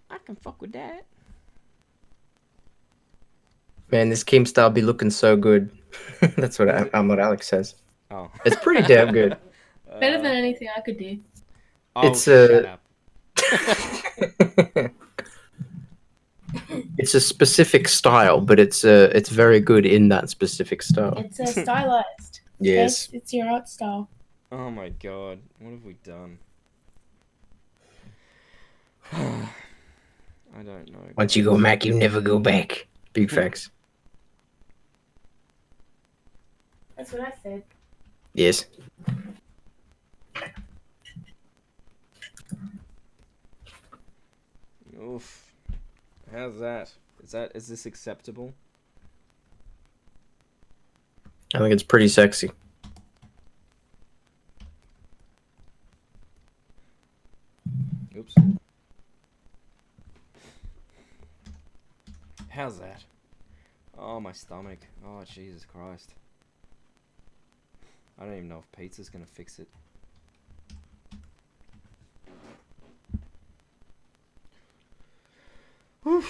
S8: I can fuck with that.
S17: Man, this Keemstar be looking so good. That's what what Alex says.
S8: Oh.
S17: It's pretty damn good.
S18: Better than anything I could do.
S8: Oh,
S17: It's
S8: shut up.
S17: It's a specific style, but it's very good in that specific style.
S18: It's stylized.
S17: Yes.
S18: It's your art style.
S8: Oh my god, what have we done? I don't know.
S17: Once you go Mac, you never go back. Big facts.
S18: That's what I said.
S17: Yes.
S8: Oof. How's that? Is this acceptable?
S17: I think it's pretty sexy.
S8: Oops. How's that? Oh, my stomach. Oh, Jesus Christ. I don't even know if pizza's gonna fix it. Whew.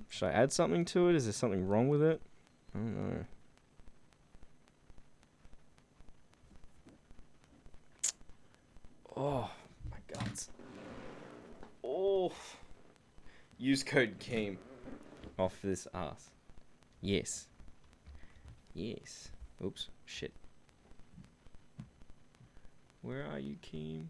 S8: Should I add something to it? Is there something wrong with it? I don't know. Oh, my guts. Oh. Use code KEEM off this ass. Yes. Yes. Oops. Shit. Where are you, Keem?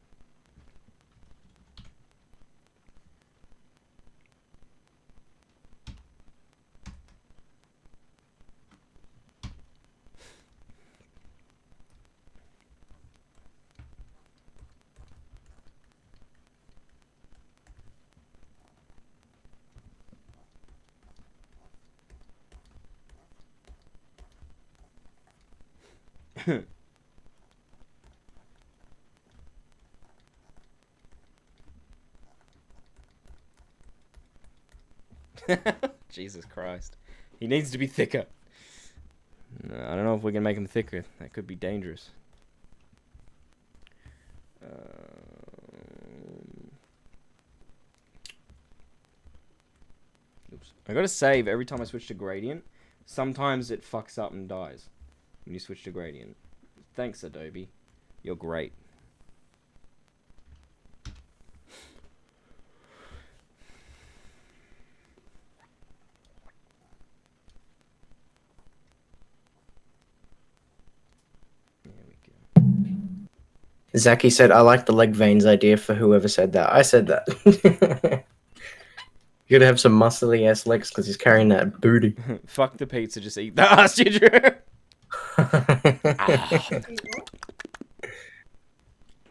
S8: Jesus Christ. He needs to be thicker. No, I don't know if we can make him thicker. That could be dangerous. Oops. I gotta save every time I switch to gradient. Sometimes it fucks up and dies when you switch to gradient. Thanks, Adobe. You're great.
S17: Zaki said, I like the leg veins idea for whoever said that. I said that. You gotta have some muscly ass legs because he's carrying that booty.
S8: Fuck the pizza, just eat the ass, you drew.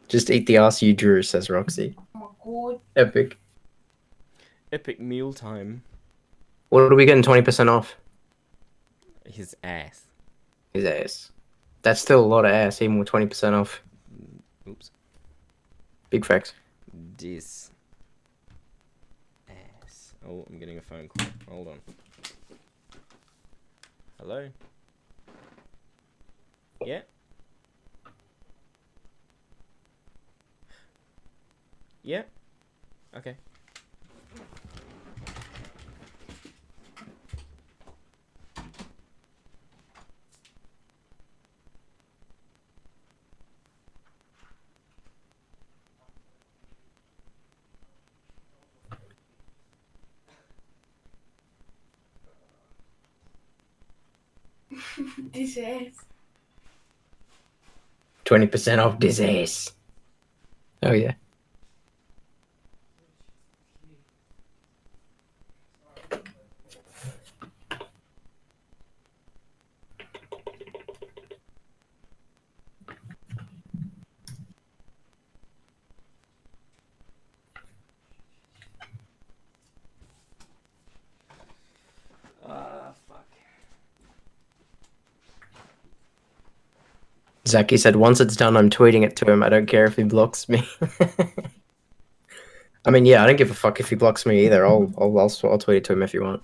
S17: Just eat the ass you drew, says Roxy.
S18: Oh my god.
S17: Epic.
S8: Epic meal time.
S17: What are we getting 20% off?
S8: His ass.
S17: His ass. That's still a lot of ass, even with 20% off.
S8: Oops.
S17: Big facts.
S8: This ass. Oh, I'm getting a phone call. Hold on. Hello? Yeah? Yeah? Okay.
S18: This ass.
S17: 20% off this ass. Oh, yeah.
S8: Fuck.
S17: Zaki said, once it's done, I'm tweeting it to him. I don't care if he blocks me. I mean, yeah, I don't give a fuck if he blocks me either. I'll tweet it to him if you want.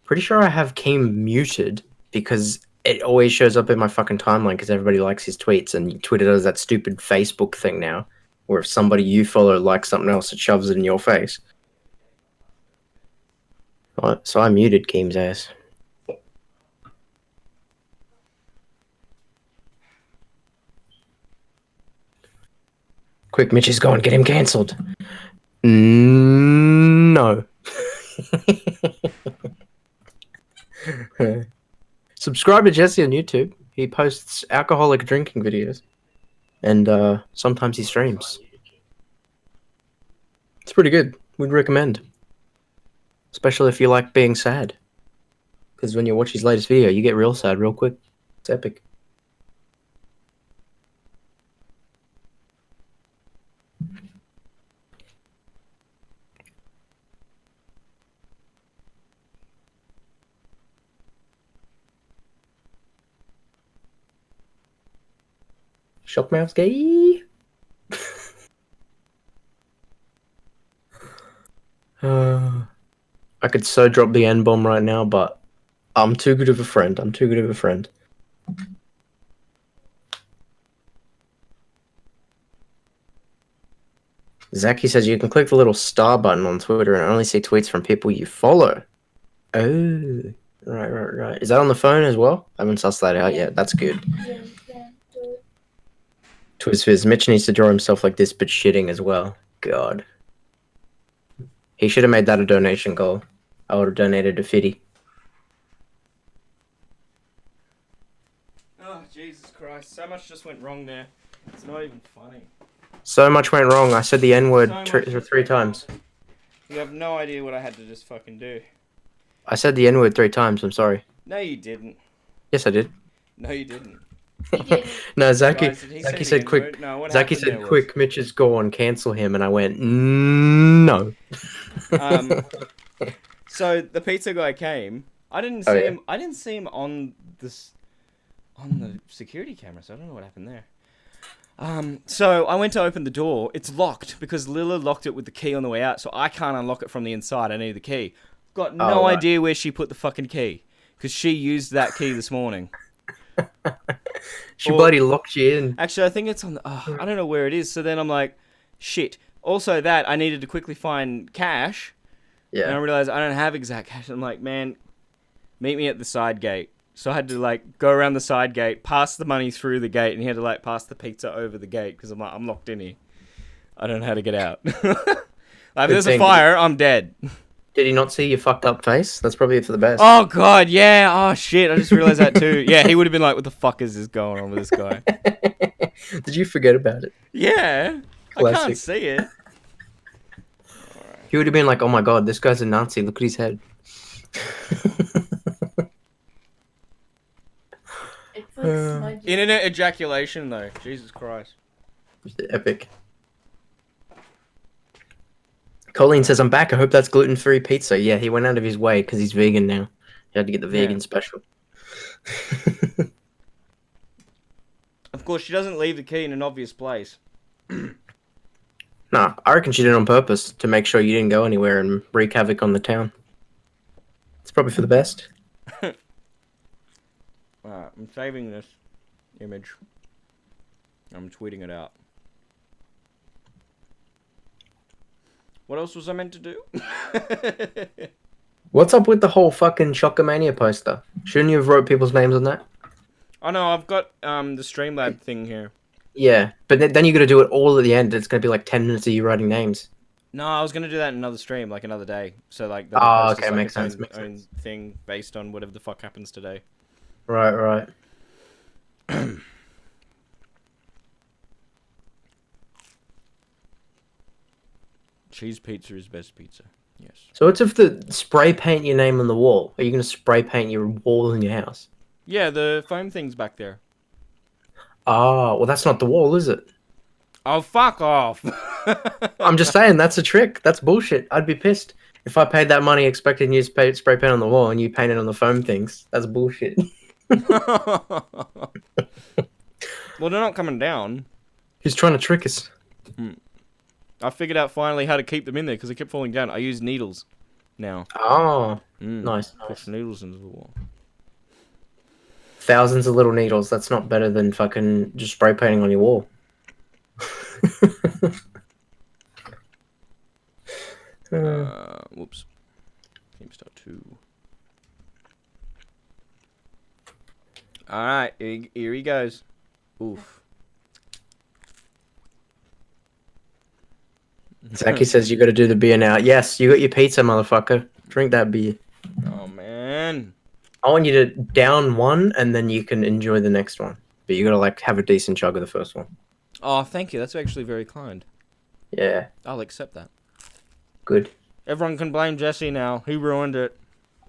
S17: Pretty sure I have Keem muted because it always shows up in my fucking timeline because everybody likes his tweets, and Twitter does that stupid Facebook thing now, where if somebody you follow likes something else, it shoves it in your face. So I muted Keem's ass. Quick, Mitch is going. Get him cancelled. No. Subscribe to Jesse on YouTube. He posts alcoholic drinking videos. And sometimes he streams. It's pretty good. We'd recommend. especially if you like being sad. Because when you watch his latest video, you get real sad real quick. It's epic. Shockmouth's gay. I could so drop the N-bomb right now, but I'm too good of a friend. I'm too good of a friend. Zaki says you can click the little star button on Twitter and only see tweets from people you follow. Oh, right. Is that on the phone as well? I haven't sussed that out yet. That's good. Twizfizz, Mitch needs to draw himself like this, but shitting as well. God. He should have made that a donation goal. I would have donated to Fiddy.
S8: Oh, Jesus Christ. So much just went wrong there. It's not even funny.
S17: So much went wrong. I said the N-word
S8: So much
S17: three times.
S8: You have no idea what I had to just fucking do.
S17: I said the N-word 3 times. I'm sorry.
S8: No, you didn't.
S17: Yes, I did.
S8: No, you didn't.
S17: No, Zaki.
S8: Guys, did he
S17: Zaki
S8: say
S17: said
S8: the
S17: quick.
S8: N-word? No, what
S17: Zaki
S8: happened
S17: said
S8: there
S17: quick. Mitch is gone. Cancel him, and I went no.
S8: So the pizza guy came. I didn't see him. I didn't see him on the security camera. So I don't know what happened there. So I went to open the door. It's locked because Lila locked it with the key on the way out. So I can't unlock it from the inside. I need the key. Got no idea where she put the fucking key because she used that key this morning.
S17: She bloody locked you in.
S8: Actually, I think it's on the... I don't know where it is. So then I'm like, shit. Also that, I needed to quickly find cash.
S17: Yeah.
S8: And I realized I don't have exact cash. I'm like, man, meet me at the side gate. So I had to, like, go around the side gate, pass the money through the gate, and he had to, like, pass the pizza over the gate because I'm like, I'm locked in here. I don't know how to get out. Like, if there's a fire, I'm dead.
S17: Did he not see your fucked up face? That's probably for the best.
S8: Oh, God, yeah. Oh, shit. I just realized that, too. Yeah, he would have been like, what the fuck is this going on with this guy?
S17: Did you forget about it?
S8: Yeah.
S17: Classic.
S8: I can't see it.
S17: He would have been like, oh my god, this guy's a Nazi. Look at his head.
S8: Internet ejaculation, though. Jesus Christ.
S17: Epic. Colleen says, I'm back. I hope that's gluten-free pizza. Yeah, he went out of his way because he's vegan now. He had to get the vegan special.
S8: Of course, she doesn't leave the key in an obvious place.
S17: Nah, I reckon she did it on purpose to make sure you didn't go anywhere and wreak havoc on the town. It's probably for the best.
S8: Alright, I'm saving this image. I'm tweeting it out. What else was I meant to do?
S17: What's up with the whole fucking Shockamania poster? Shouldn't you have wrote people's names on that?
S8: Oh no, I've got the Streamlab thing here.
S17: Yeah, but then you got to do it all at the end. It's going to be like 10 minutes of you writing names.
S8: No, I was gonna do that in another stream, like another day. So like, the
S17: Oh,
S8: post is,
S17: okay,
S8: like,
S17: makes
S8: its
S17: sense,
S8: own-
S17: makes
S8: own thing based on whatever the fuck happens today.
S17: Right.
S8: Cheese pizza is best pizza. Yes.
S17: So what's if the spray paint your name on the wall? Are you going to spray paint your wall in your house?
S8: Yeah, the foam thing's back there.
S17: Oh, well, that's not the wall, is it?
S8: Oh, fuck off.
S17: I'm just saying, that's a trick. That's bullshit. I'd be pissed if I paid that money expecting you to spray paint on the wall and you painted on the foam things. That's bullshit.
S8: Well, they're not coming down.
S17: He's trying to trick us.
S8: I figured out finally how to keep them in there because they kept falling down. I use needles now.
S17: Oh, nice.
S8: Push needles into the wall.
S17: Thousands of little needles. That's not better than fucking just spray painting on your wall.
S8: Whoops. GameStar 2. Alright, here he goes. Oof.
S17: Zaki says you got to do the beer now. Yes, you got your pizza, motherfucker. Drink that beer.
S8: Oh, man.
S17: I want you to down one, and then you can enjoy the next one. But you got to like have a decent chug of the first one.
S8: Oh, thank you. That's actually very kind.
S17: Yeah.
S8: I'll accept that.
S17: Good.
S8: Everyone can blame Jesse now. He ruined it.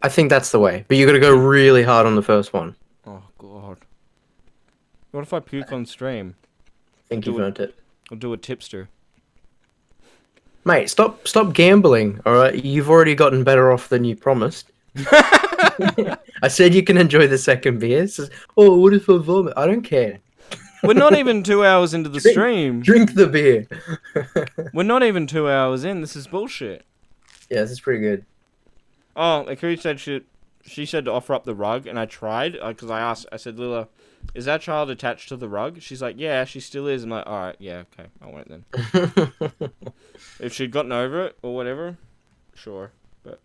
S17: I think that's the way. But you got to go really hard on the first one.
S8: Oh god. What if I puke on stream?
S17: I think you've earned it.
S8: I'll do a tipster.
S17: Mate, stop gambling. All right, you've already gotten better off than you promised. I said you can enjoy the second beer. It says, oh, what if I vomit? I don't care.
S8: We're not even 2 hours into the stream.
S17: Drink the beer.
S8: We're not even 2 hours in. This is bullshit.
S17: Yeah, this is pretty good.
S8: Oh, Akiri said she said to offer up the rug, and I tried because I asked. I said, Lila, is that child attached to the rug? She's like, yeah, she still is. I'm like, all right, yeah, okay, I won't then. If she'd gotten over it or whatever, sure, but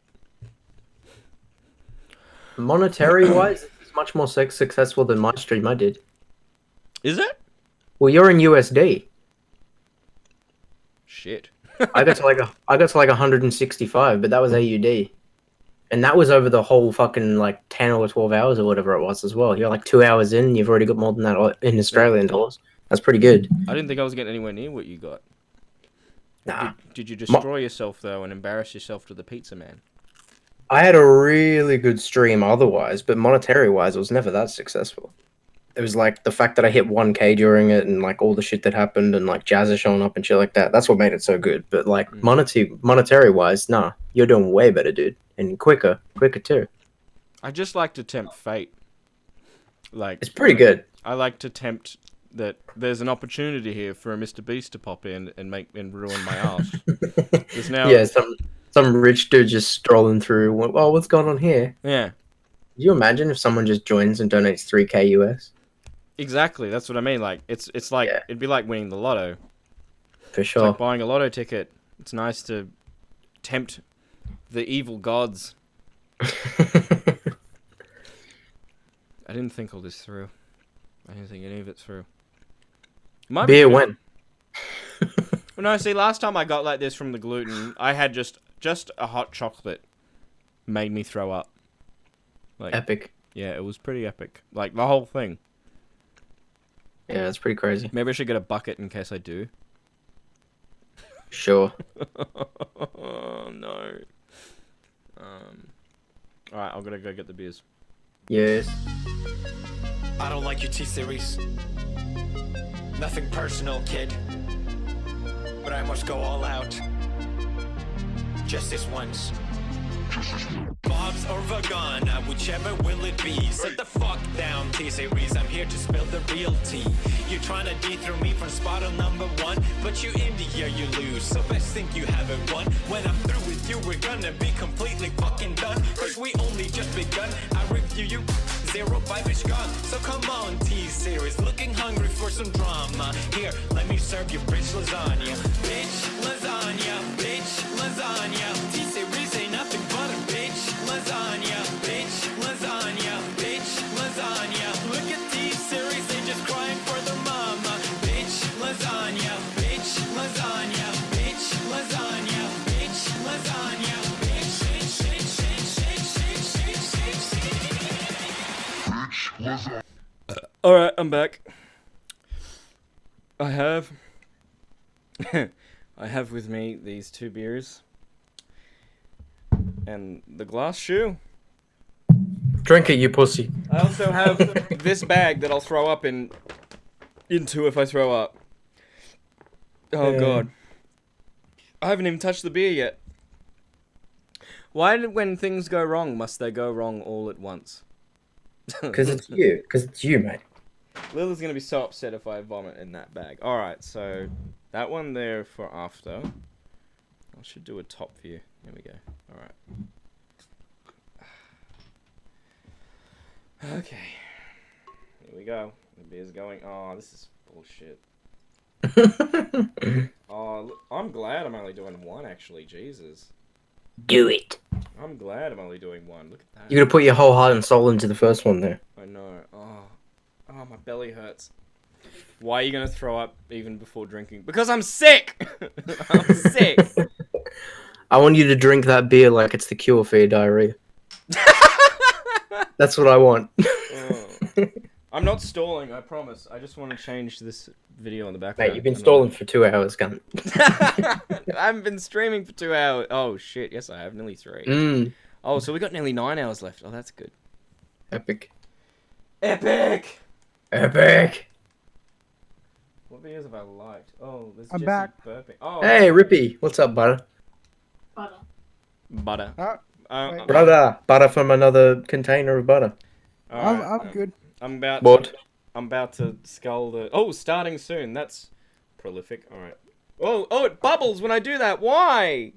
S17: monetary wise, it's much more successful than my stream I did.
S8: Is it?
S17: Well, you're in USD.
S8: Shit.
S17: I got to like 165, but that was AUD. And that was over the whole fucking like 10 or 12 hours or whatever it was as well. You're like 2 hours in, you've already got more than that in Australian dollars. That's pretty good.
S8: I didn't think I was getting anywhere near what you got.
S17: Nah.
S8: Did you destroy yourself though and embarrass yourself to the pizza man?
S17: I had a really good stream otherwise, but monetary wise, it was never that successful. It was like the fact that I hit 1K during it and like all the shit that happened and like Jazza showing up and shit like that. That's what made it so good. But like monetary wise, nah, you're doing way better, dude. And quicker too.
S8: I just like to tempt fate. Like
S17: it's pretty good.
S8: I like to tempt that there's an opportunity here for a Mr. Beast to pop in and ruin my ass. There's now
S17: Yeah, some rich dude just strolling through. Oh, what's going on here?
S8: Yeah.
S17: Can you imagine if someone just joins and donates 3K US?
S8: Exactly, that's what I mean. Like it's like it'd be like winning the lotto.
S17: For sure.
S8: It's like buying a lotto ticket. It's nice to tempt the evil gods. I didn't think all this through. I didn't think any of it through.
S17: Beer when?
S8: Well, no, see, last time I got like this from the gluten, I had just a hot chocolate made me throw up. Like
S17: epic.
S8: Yeah, it was pretty epic. Like the whole thing.
S17: Yeah, it's pretty crazy.
S8: Maybe I should get a bucket in case I do.
S17: Sure.
S8: Oh no. Alright, I'm gonna go get the beers.
S17: Yes.
S13: I don't like your T-Series. Nothing personal, kid. But I must go all out. Just this once. Bob's or Vagana, whichever will it be. Sit the fuck down, T-Series. I'm here to spill the real tea. You're trying to dethrone me from spot on #1, but you in the year you lose. So best think you haven't won. When I'm through with you, we're gonna be completely fucking done. Cause we only just begun. I review you 0-5-ish gone. So come on, T-Series, looking hungry for some drama. Here, let me serve you bitch lasagna. Bitch lasagna, bitch lasagna. T-Series ain't nothing but a bitch lasagna. Bitch lasagna, bitch lasagna. Look at T-Series, they just crying for their mama. Bitch lasagna, bitch lasagna, bitch lasagna, bitch lasagna.
S8: Alright, I'm back. I have with me these 2 beers and the glass shoe.
S17: Drink it, you pussy.
S8: I also have this bag that I'll throw up into if I throw up. Oh god. I haven't even touched the beer yet. Why did when things go wrong must they go wrong all at once?
S17: Because it's you. Because it's you, mate.
S8: Lila's gonna be so upset if I vomit in that bag. Alright, so that one there for after. I should do a top view. Here we go. Alright. Okay. Here we go. The beer's going. Oh, this is bullshit. Oh, look, I'm glad I'm only doing 1 actually. Jesus.
S17: Do it.
S8: I'm glad I'm only doing 1. Look at that.
S17: You're gonna put your whole heart and soul into the first one there.
S8: I know. Oh, my belly hurts. Why are you gonna throw up even before drinking? Because I'm sick. I'm sick.
S17: I want you to drink that beer like it's the cure for your diarrhea. That's what I want.
S8: I'm not stalling, I promise. I just want to change this video on the background.
S17: Mate, you've been stalling for 2 hours, cunt.
S8: I haven't been streaming for 2 hours. Oh shit, yes I have, nearly 3.
S17: Mm.
S8: Oh, so we got nearly 9 hours left. Oh, that's good.
S17: Epic.
S8: Epic!
S17: Epic!
S8: What videos have I liked? Oh, there's
S3: I'm
S8: Jesse
S3: back.
S8: burping. Oh,
S17: Hey, Rippy. What's up, butter?
S8: butter.
S3: Wait.
S17: Brother. Butter from another container of butter.
S3: I'm good.
S8: I'm about
S17: What?
S8: To, I'm about to skull the. Oh, starting soon. That's prolific. All right. Oh, it bubbles when I do that. Why?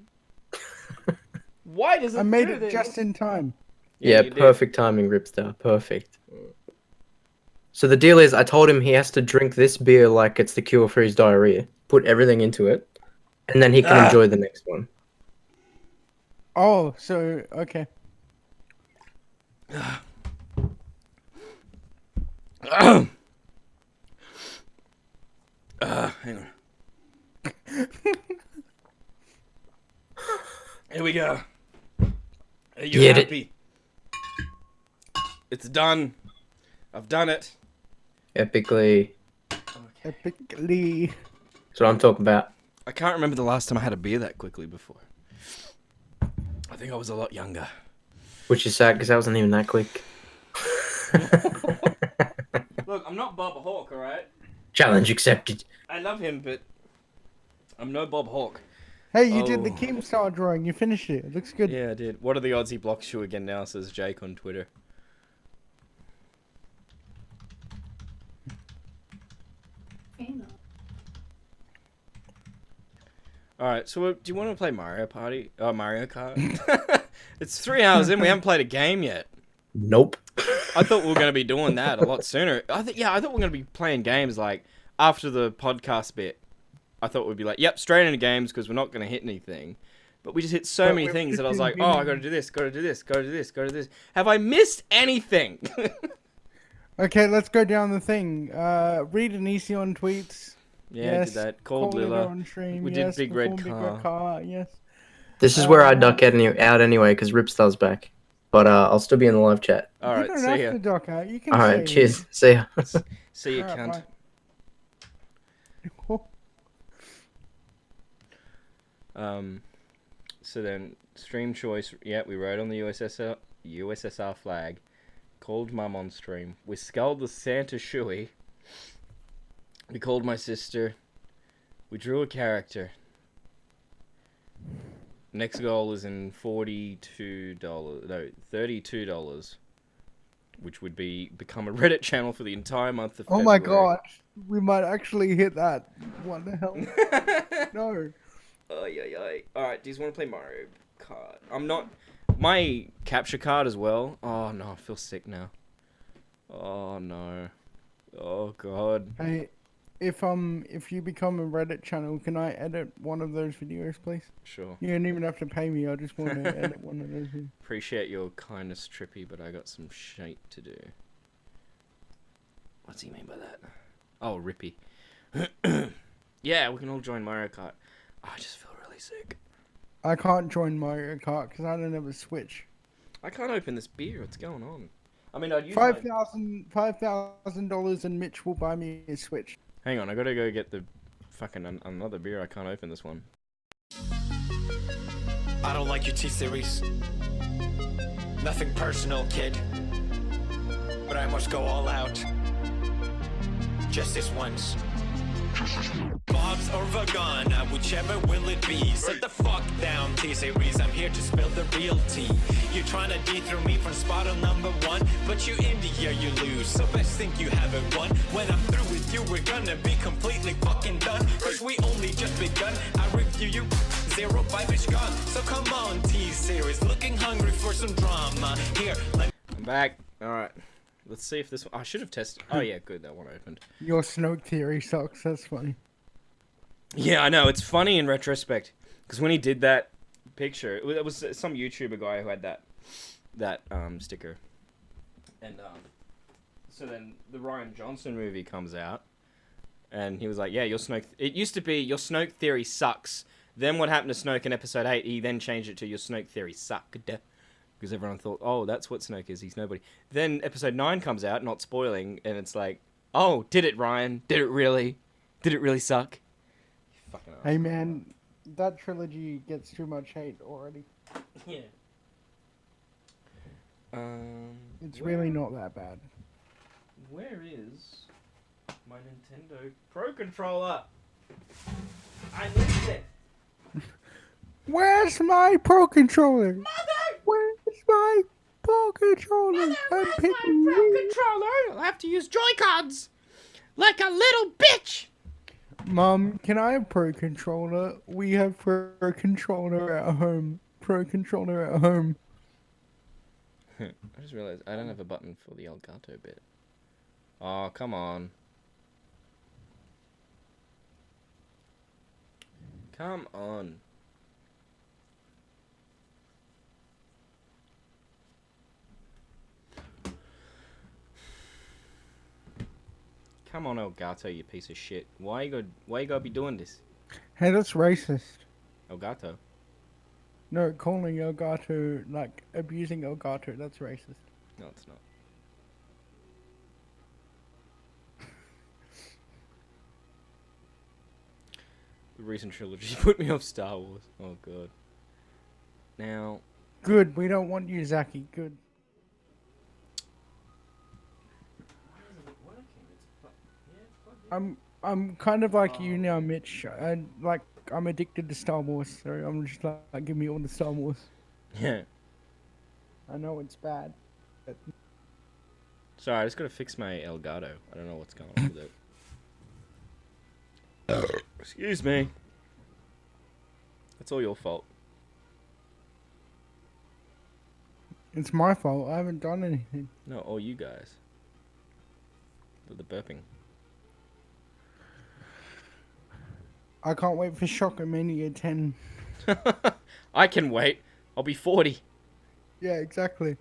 S8: Why does it?
S3: I made
S8: do
S3: it
S8: this?
S3: just in time.
S17: Yeah,
S8: you did.
S17: perfect timing, Ripstar. Perfect. So the deal is, I told him he has to drink this beer like it's the cure for his diarrhea. Put everything into it, and then he can enjoy the next one.
S3: Oh, so okay.
S8: Hang on. Here we go. Are you
S17: Get it.
S8: happy? It's done. I've done it.
S17: Epically.
S3: Epically.
S17: That's what I'm talking about.
S8: I can't remember the last time I had a beer that quickly before. I think I was a lot younger.
S17: Which is sad, because that wasn't even that quick.
S8: Look, I'm not Bob Hawke, alright?
S17: Challenge accepted.
S8: I love him, but I'm no Bob Hawke.
S3: Hey, you did the
S8: Oh.
S3: Keemstar drawing. You finished it. It looks good.
S8: Yeah, I did. What are the odds he blocks you again now, says Jake on Twitter. Alright, so do you want to play Mario Party? Oh, Mario Kart? It's 3 hours in, we haven't played a game yet.
S17: Nope.
S8: I thought we were going to be doing that a lot sooner. I thought we were going to be playing games like after the podcast bit. I thought we'd be like, yep, straight into games because we're not going to hit anything. But we just hit so many things that I was like, oh, I got to do this, got to do this, got to do this, got to do this. Have I missed anything?
S3: Okay, let's go down the thing. Read Anisi on tweets.
S8: Yeah, I did that. Called
S3: Call it
S8: Lilla.
S3: on stream,
S8: We
S3: yes,
S8: did Big Red
S3: perform
S8: Car.
S3: Yes.
S17: This is where I duck out anyway, because Ripstar's back. But I'll still be in the live chat.
S8: All
S3: You
S8: right,
S3: don't
S8: see
S3: have
S8: ya.
S3: to dock out. You can
S17: Alright,
S3: say
S17: cheers. See ya.
S8: See ya,
S3: Alright,
S8: cunt.
S3: bye.
S8: So then, stream choice. Yeah, we rode on the USSR flag. Called Mum on stream. We sculled the Santa Shui. We called my sister. We drew a character. Next goal is in $32, which would become a Reddit channel for the entire month of
S3: Oh
S8: February.
S3: my god. We might actually hit that. What the hell? No.
S8: Alright, do you want to play Mario Kart? I'm not... My capture card as well. Oh no, I feel sick now. Oh no. Oh god.
S3: Hey, if you become a Reddit channel, can I edit one of those videos, please?
S8: Sure.
S3: You don't even have to pay me. I just want to edit one of those.
S8: Appreciate your kindness, Trippy, but I got some shit to do. What's he mean by that? Oh, Rippy. Yeah, we can all join Mario Kart. Oh, I just feel really sick.
S3: I can't join Mario Kart because I don't have a Switch.
S8: I can't open this beer. What's going on? I mean, I'd use
S3: $5,000 and Mitch will buy me a Switch.
S8: Hang on, I gotta go get the fucking another beer. I can't open this one.
S13: I don't like your T-Series. Nothing personal, kid. But I must go all out. Just this once. Bob's or Vagana, whichever will it be. Sit the fuck down, T-Series. I'm here to spill the real tea. You're trying to dethrone me from spot on #1, but you in the year you lose. So best think you haven't won. When I'm through with you, we're gonna be completely fucking done. Cause we only just begun. I review you 0 by bitch gone. So come on, T-Series. Looking hungry for some drama. Here, let
S8: I'm back. Alright. Let's see if this one... I should have tested... Oh yeah, good, that one opened.
S3: Your Snoke theory sucks. That's funny.
S8: Yeah, I know. It's funny in retrospect. Because when he did that picture... It was some YouTuber guy who had that sticker. And, so then the Ryan Johnson movie comes out. And he was like, yeah, your Snoke... It used to be, your Snoke theory sucks. Then what happened to Snoke in episode 8, he then changed it to your Snoke theory sucked. because everyone thought, oh, that's what Snoke is. He's nobody. Then episode 9 comes out, not spoiling, and it's like, oh, did it, Ryan? Did it really? Did it really suck? Fucking
S3: Hey man, that trilogy gets too much hate already.
S8: Yeah.
S3: It's really not that bad.
S8: Where is my Nintendo Pro Controller? I need it.
S3: Where's my Pro Controller? Where's my Pro Controller? I'm picking
S8: Pro Controller. I'll have to use Joy-Cons like a little bitch.
S3: Mom, can I have Pro Controller? We have Pro Controller at home. Pro Controller at home.
S8: I just realized I don't have a button for the Elgato bit. Oh, come on. Come on. Come on, Elgato, you piece of shit. Why you gotta be doing this?
S3: Hey, that's racist.
S8: Elgato.
S3: No, calling Elgato, like, abusing Elgato, that's racist.
S8: No, it's not. The recent trilogy put me off Star Wars. Oh, God. Now...
S3: Good, we don't want you, Zaki, good. I'm kind of like you now, Mitch. I'm addicted to Star Wars, so I'm just like, give me all the Star Wars.
S8: Yeah.
S3: I know it's bad, but...
S8: Sorry, I just gotta fix my Elgato. I don't know what's going on with it. Excuse me. That's all your fault.
S3: It's my fault. I haven't done anything.
S8: No, all you guys. The burping.
S3: I can't wait for Shockomania 10.
S8: I can wait. I'll be 40.
S3: Yeah, exactly.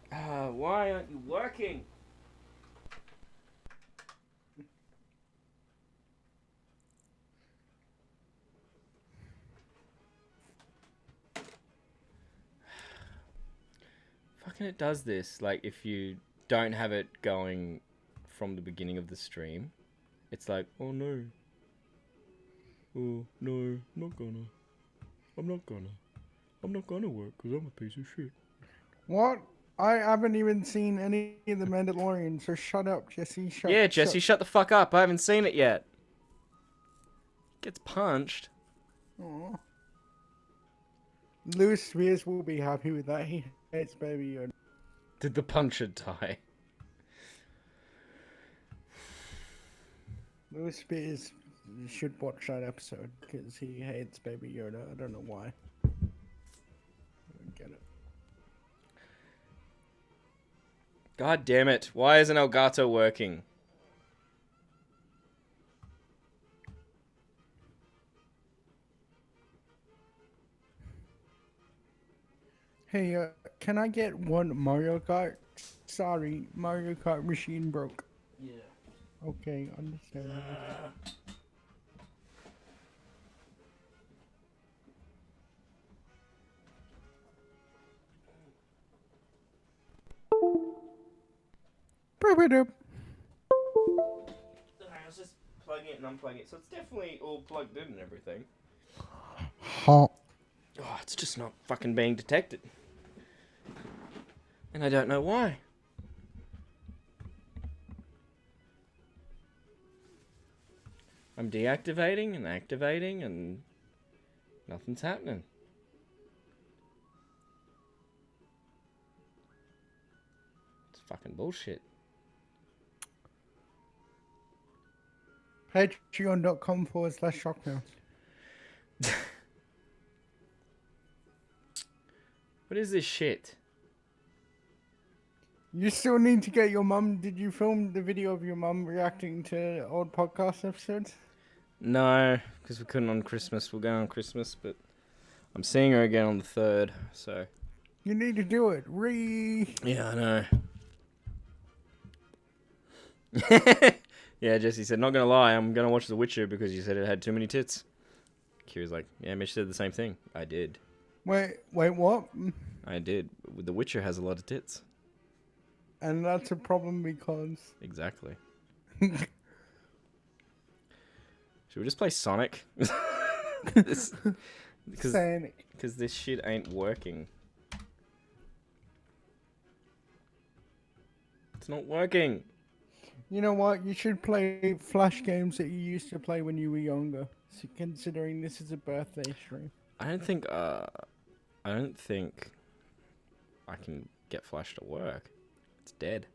S8: Why aren't you working? Fucking it does this. Like, if you don't have it going from the beginning of the stream, it's like, oh no. Oh, no, not gonna. I'm not gonna work because I'm a piece of shit.
S3: What? I haven't even seen any of the Mandalorian, so shut up, Jesse.
S8: Jesse, shut the fuck up. I haven't seen it yet. Gets punched.
S3: Aw. Louis Spears will be happy with that. He hates Baby Yoda.
S8: Did the puncher die?
S3: Louis Spears should watch that episode because he hates Baby Yoda. I don't know why. I don't get it.
S8: God damn it. Why isn't Elgato working?
S3: Hey, can I get one Mario Kart? Sorry, Mario Kart machine broke.
S8: Yeah.
S3: Okay, understand. Boop-a-doop.
S8: I was just plugging it and unplugging it, so it's definitely all plugged in and everything.
S3: Huh.
S8: Oh, it's just not fucking being detected. And I don't know why. I'm deactivating and activating and nothing's happening. It's fucking bullshit.
S3: Patreon.com/shockmouse.
S8: What is this shit?
S3: You still need to get your mum. Did you film the video of your mum reacting to old podcast episodes?
S8: No, because we couldn't on Christmas. We'll go on Christmas, but I'm seeing her again on the 3rd, so...
S3: You need to do it.
S8: Yeah, I know. Yeah, Jesse said, not gonna lie, I'm gonna watch The Witcher because you said it had too many tits. Kira's like, yeah, Mitch said the same thing. I did.
S3: Wait, what?
S8: I did. The Witcher has a lot of tits.
S3: And that's a problem because...
S8: Exactly. Should we just play Sonic? Because this shit ain't working. It's not working.
S3: You know what? You should play Flash games that you used to play when you were younger. So considering this is a birthday stream.
S8: I don't think I can get Flash to work. It's dead.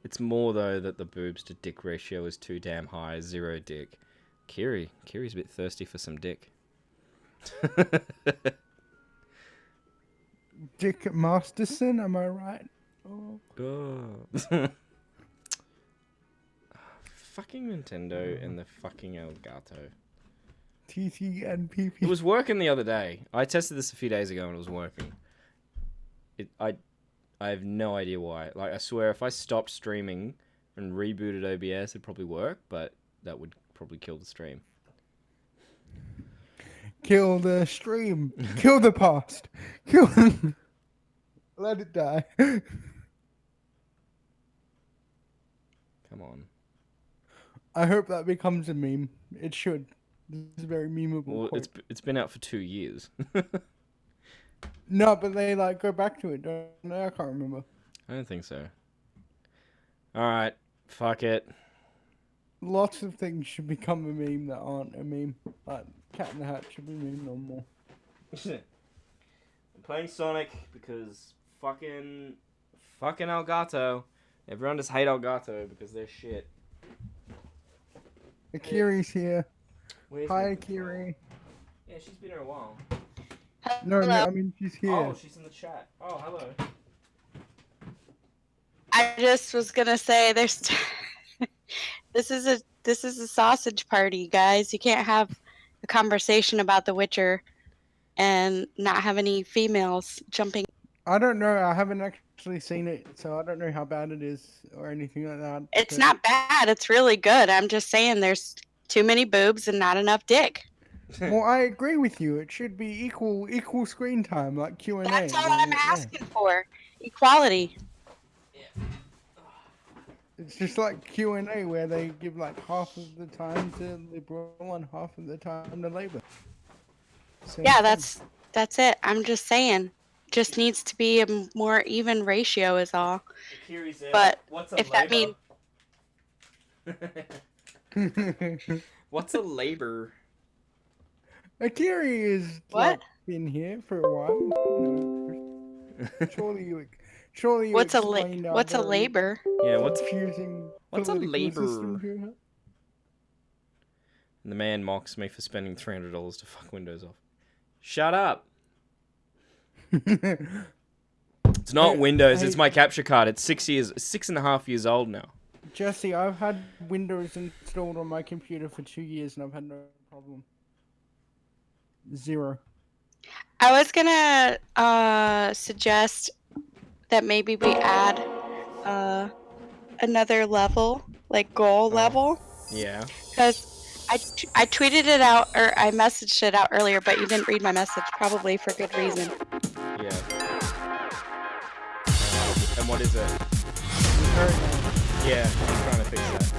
S8: It's more though that the boobs to dick ratio is too damn high. 0 dick. Kiri's a bit thirsty for some dick.
S3: Dick Masterson, am I right? Oh.
S8: Fucking Nintendo and the fucking Elgato.
S3: TT and PP.
S8: It was working the other day. I tested this a few days ago and it was working. I have no idea why. Like, I swear, if I stopped streaming and rebooted OBS, it'd probably work, but that would probably kill the stream.
S3: Kill the stream. Kill the past. Let it die.
S8: Come on.
S3: I hope that becomes a meme. It should. It's very memeable.
S8: Well,
S3: quote.
S8: it's been out for 2 years.
S3: No, but they like go back to it, don't they? I can't remember.
S8: I don't think so. Alright, fuck it.
S3: Lots of things should become a meme that aren't a meme. Like Cat in the Hat should be meme no more.
S8: I'm playing Sonic because fucking Elgato. Everyone just hate Elgato because they're shit.
S3: Akiri's here.
S8: Where's
S3: Hi,
S8: my-
S3: Akiri.
S8: Yeah, she's been here a while.
S3: No, I mean she's here.
S8: Oh, she's in the chat. Oh, hello.
S2: I just was gonna say there's this is a sausage party, guys. You can't have a conversation about The Witcher and not have any females jumping.
S3: I don't know. I haven't actually seen it, so I don't know how bad it is or anything like that.
S2: It's
S3: but-
S2: not bad. It's really good. I'm just saying there's too many boobs and not enough dick.
S3: Well, I agree with you. It should be equal screen time, like Q&A.
S2: That's all I'm asking for. Equality.
S3: It's just like Q&A where they give like half of the time to liberal and half of the time to labor. Same
S2: Yeah,
S3: thing.
S2: that's it. I'm just saying. Just needs to be a more even ratio is all. But if that means
S8: What's a labor?
S3: Akiri is like, been here for a while. Surely you
S2: what's a
S3: explained our
S2: what's a
S3: very
S2: labor?
S8: Yeah, what's
S3: What's a
S8: labor?
S3: system to her.
S8: And the man mocks me for spending $300 to fuck Windows off. Shut up. It's not Windows, it's my capture card. It's 6.5 years old now.
S3: Jesse, I've had Windows installed on my computer for 2 years and I've had no problem. 0.
S2: I was gonna suggest that maybe we add another level, like goal level,
S8: Yeah.
S2: because I tweeted it out or I messaged it out earlier, but you didn't read my message, probably for good reason.
S8: Yeah. And what is it? Yeah, I'm trying to fix that.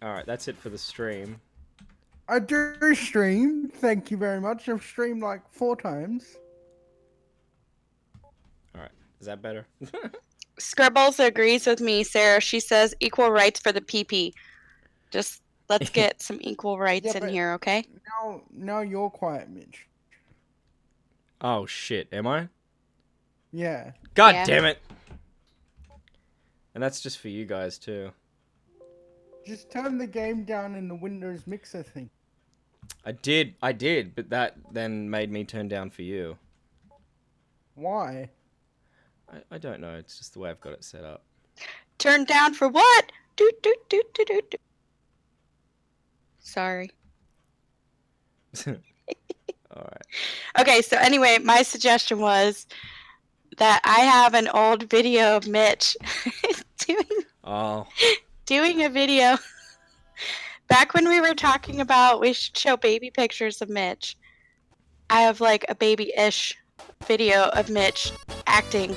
S8: Alright, that's it for the stream.
S3: I do stream, thank you very much. I've streamed like 4 times.
S8: Alright, is that better?
S2: Scribbles agrees with me, Sarah. She says equal rights for the PP. Just let's get some equal rights in
S3: but
S2: here, okay?
S3: Now you're quiet, Mitch.
S8: Oh shit, am I?
S3: Yeah.
S8: God
S2: Yeah.
S8: damn it! And that's just for you guys too.
S3: Just turn the game down in the Windows mixer thing.
S8: I did, but that then made me turn down for you.
S3: Why?
S8: I don't know, it's just the way I've got it set up.
S2: Turn down for what? Do do do do do do. Sorry.
S8: Alright.
S2: Okay, so anyway, my suggestion was that I have an old video of Mitch doing
S8: Oh.
S2: doing a video. Back when we were talking about we should show baby pictures of Mitch, I have like a baby-ish video of Mitch acting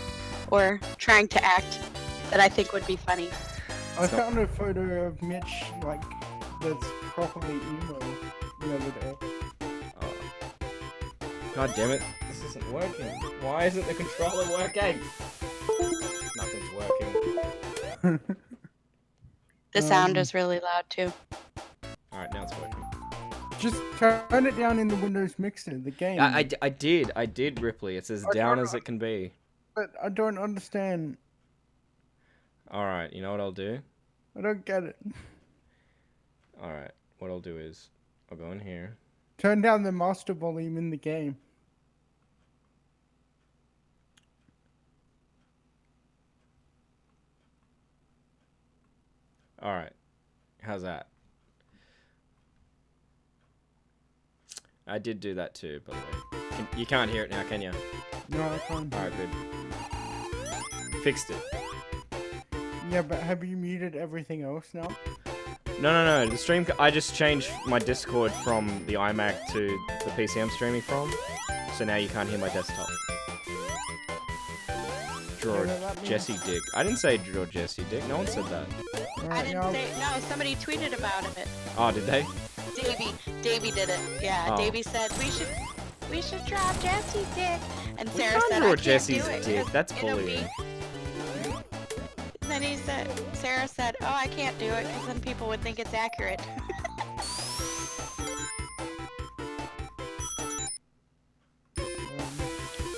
S2: or trying to act that I think would be funny.
S3: I found a photo of Mitch like that's properly emo the other day.
S8: God damn it, this isn't working. Why isn't the controller working? Nothing's working.
S2: The sound is really loud too.
S8: Alright, now it's working.
S3: Just turn it down in the Windows Mixer, the game.
S8: I did, Ripley. It's as down as it can be.
S3: But I don't understand.
S8: Alright, you know what I'll do?
S3: I don't get it.
S8: Alright, what I'll do is, I'll go in here.
S3: Turn down the master volume in the game.
S8: Alright, how's that? I did do that too, by the way. You can't hear it now, can you?
S3: No, I can't.
S8: Alright, good. Fixed it.
S3: Yeah, but have you muted everything else now?
S8: No. The stream. I just changed my Discord from the iMac to the PC I'm streaming from, so now you can't hear my desktop. Draw Jesse Dick. I didn't say draw Jesse Dick. No one said that.
S2: I didn't say no. Somebody tweeted about it.
S8: Oh, did they?
S2: Davey did it. Yeah,
S8: Oh.
S2: Davey said we should draw Jesse's dick, and
S8: We
S2: Sarah
S8: can't
S2: said
S8: draw
S2: I can't
S8: Jesse's
S2: do it
S8: dick.
S2: 'cause
S8: That's
S2: it'll be-"
S8: bullying.
S2: Then Sarah said, "Oh, I can't do it because then people would think it's accurate."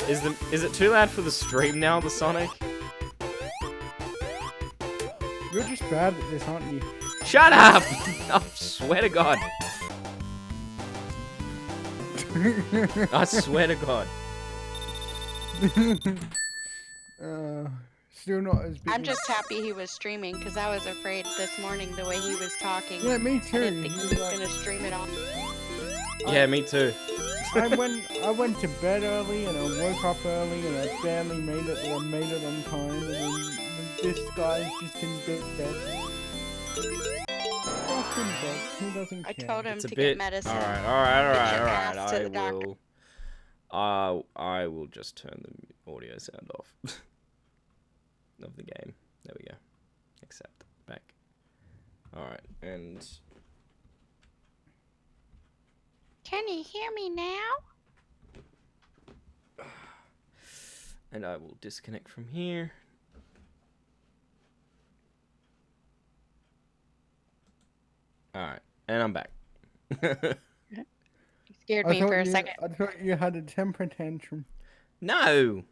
S8: Is it too loud for the stream now, the Sonic?
S3: You're just bad at this, aren't you?
S8: Shut up! I swear to God. I swear to God.
S3: Still not as big.
S2: I'm just happy he was streaming because I was afraid this morning the way he was talking.
S3: Yeah, me
S2: I
S3: too.
S2: didn't think he was gonna stream it all.
S8: Yeah, me too.
S3: I went to bed early and I woke up early and I barely made it, but I made it on time. And then this guy's just in bed. Just in bed. He doesn't
S2: I
S3: care.
S2: told him
S8: It's a
S2: to
S8: bit.
S2: get medicine.
S8: All
S2: Get
S8: right.
S2: your ass to the doctor.
S8: I will just turn the audio sound off of the game. There we go. Accept. Back. All right, and
S2: Can you hear me now?
S8: and I will disconnect from here. All right, and I'm back.
S2: You scared me for a second.
S3: I thought you had a temper tantrum.
S8: No.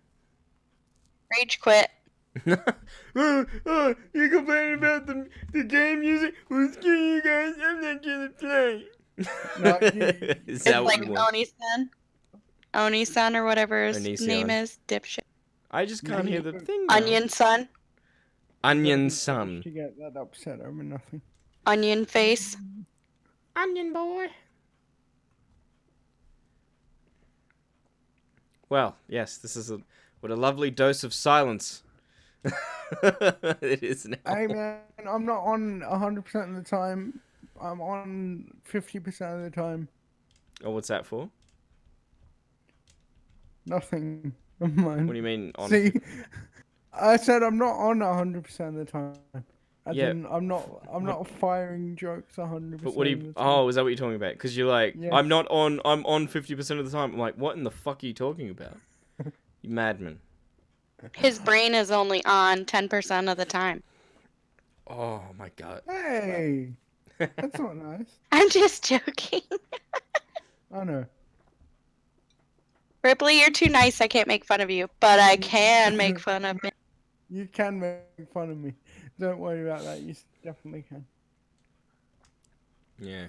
S2: Rage quit.
S8: You complaining about the game music? Well, screw you guys, I'm not gonna play. Is
S2: It's
S8: that what
S2: like
S8: you want?
S2: Oni-san or whatever his
S8: Onision.
S2: name is. Dipshit.
S8: I just can't hear the thing now.
S2: Onion son.
S8: Onion son.
S3: To get that upset over nothing.
S2: Onion face.
S8: Onion boy. Well, yes, this is what a lovely dose of silence. It is now.
S3: Hey man, I'm not on 100% of the time. I'm on 50% of the time.
S8: Oh, what's that for?
S3: Nothing. Never mind.
S8: What do you mean on?
S3: See, I said I'm not on 100% of the time. As
S8: Yeah.
S3: in, I'm not firing jokes 100%.
S8: But what do
S3: of
S8: you?
S3: the time.
S8: Oh, is that what you're talking about? Because you're like,
S3: Yes.
S8: I'm not on. I'm on 50% of the time. I'm like, what in the fuck are you talking about? You madman.
S2: His brain is only on 10% of the time.
S8: Oh my god.
S3: Hey, that's not nice.
S2: I'm just joking.
S3: I know.
S2: Ripley, you're too nice. I can't make fun of you, but I can make fun of me.
S3: You can make fun of me. Don't worry about that. You definitely can.
S8: Yeah.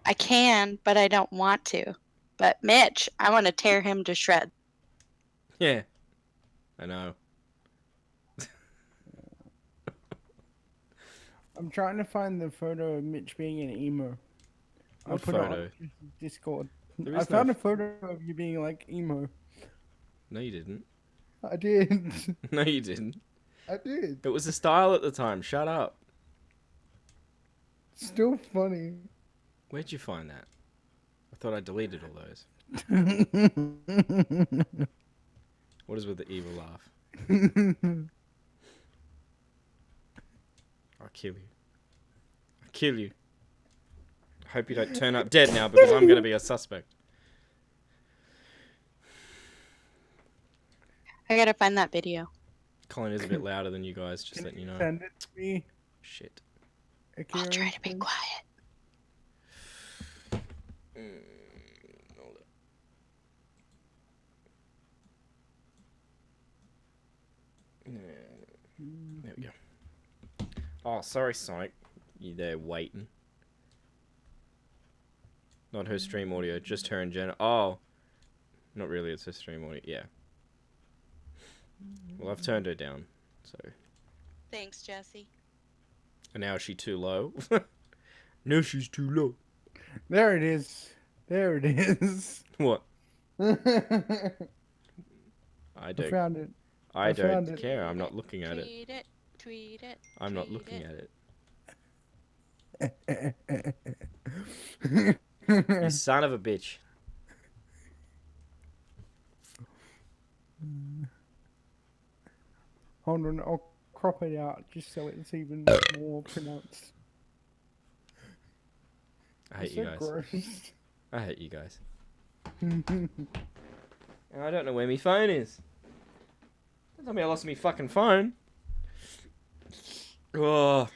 S2: I can, but I don't want to. But Mitch, I want to tear him to shreds.
S8: Yeah. I know.
S3: I'm trying to find the photo of Mitch being an emo. I
S8: What
S3: put it
S8: photo?
S3: on Discord.
S8: There
S3: I
S8: is
S3: found
S8: no
S3: a photo of you being like emo.
S8: No, you didn't.
S3: I did.
S8: No, you didn't.
S3: I did.
S8: It was the style at the time. Shut up.
S3: Still funny.
S8: Where'd you find that? I thought I deleted all those. What is with the evil laugh? I'll kill you. I'll kill you. I hope you don't turn up dead now because I'm going to be a suspect.
S2: I gotta find that video.
S8: Colin is a bit louder than you guys, just letting you know.
S3: Send it to me.
S8: Shit.
S2: I'll try to be quiet.
S8: Hold it. There we go. Oh, sorry, Sonic. You there waiting? Not her stream audio, just her and Jenna. Oh. Not really, it's her stream audio. Yeah. Well, I've turned her down, so.
S2: Thanks, Jesse.
S8: And now is she too low? No, she's too low.
S3: There it is. There it is.
S8: What? I
S3: found it.
S8: I
S3: found
S8: don't
S3: it.
S8: care. I'm not looking at it.
S2: Tweet it. Tweet it.
S8: I'm not
S2: tweet
S8: looking
S2: it.
S8: at it. You son of a bitch.
S3: Hold on, I'll crop it out just so it's even more pronounced.
S8: I hate
S3: It's
S8: you
S3: so
S8: guys.
S3: gross.
S8: I hate you guys. And I don't know where my phone is. Don't tell me I lost my fucking phone. Oh.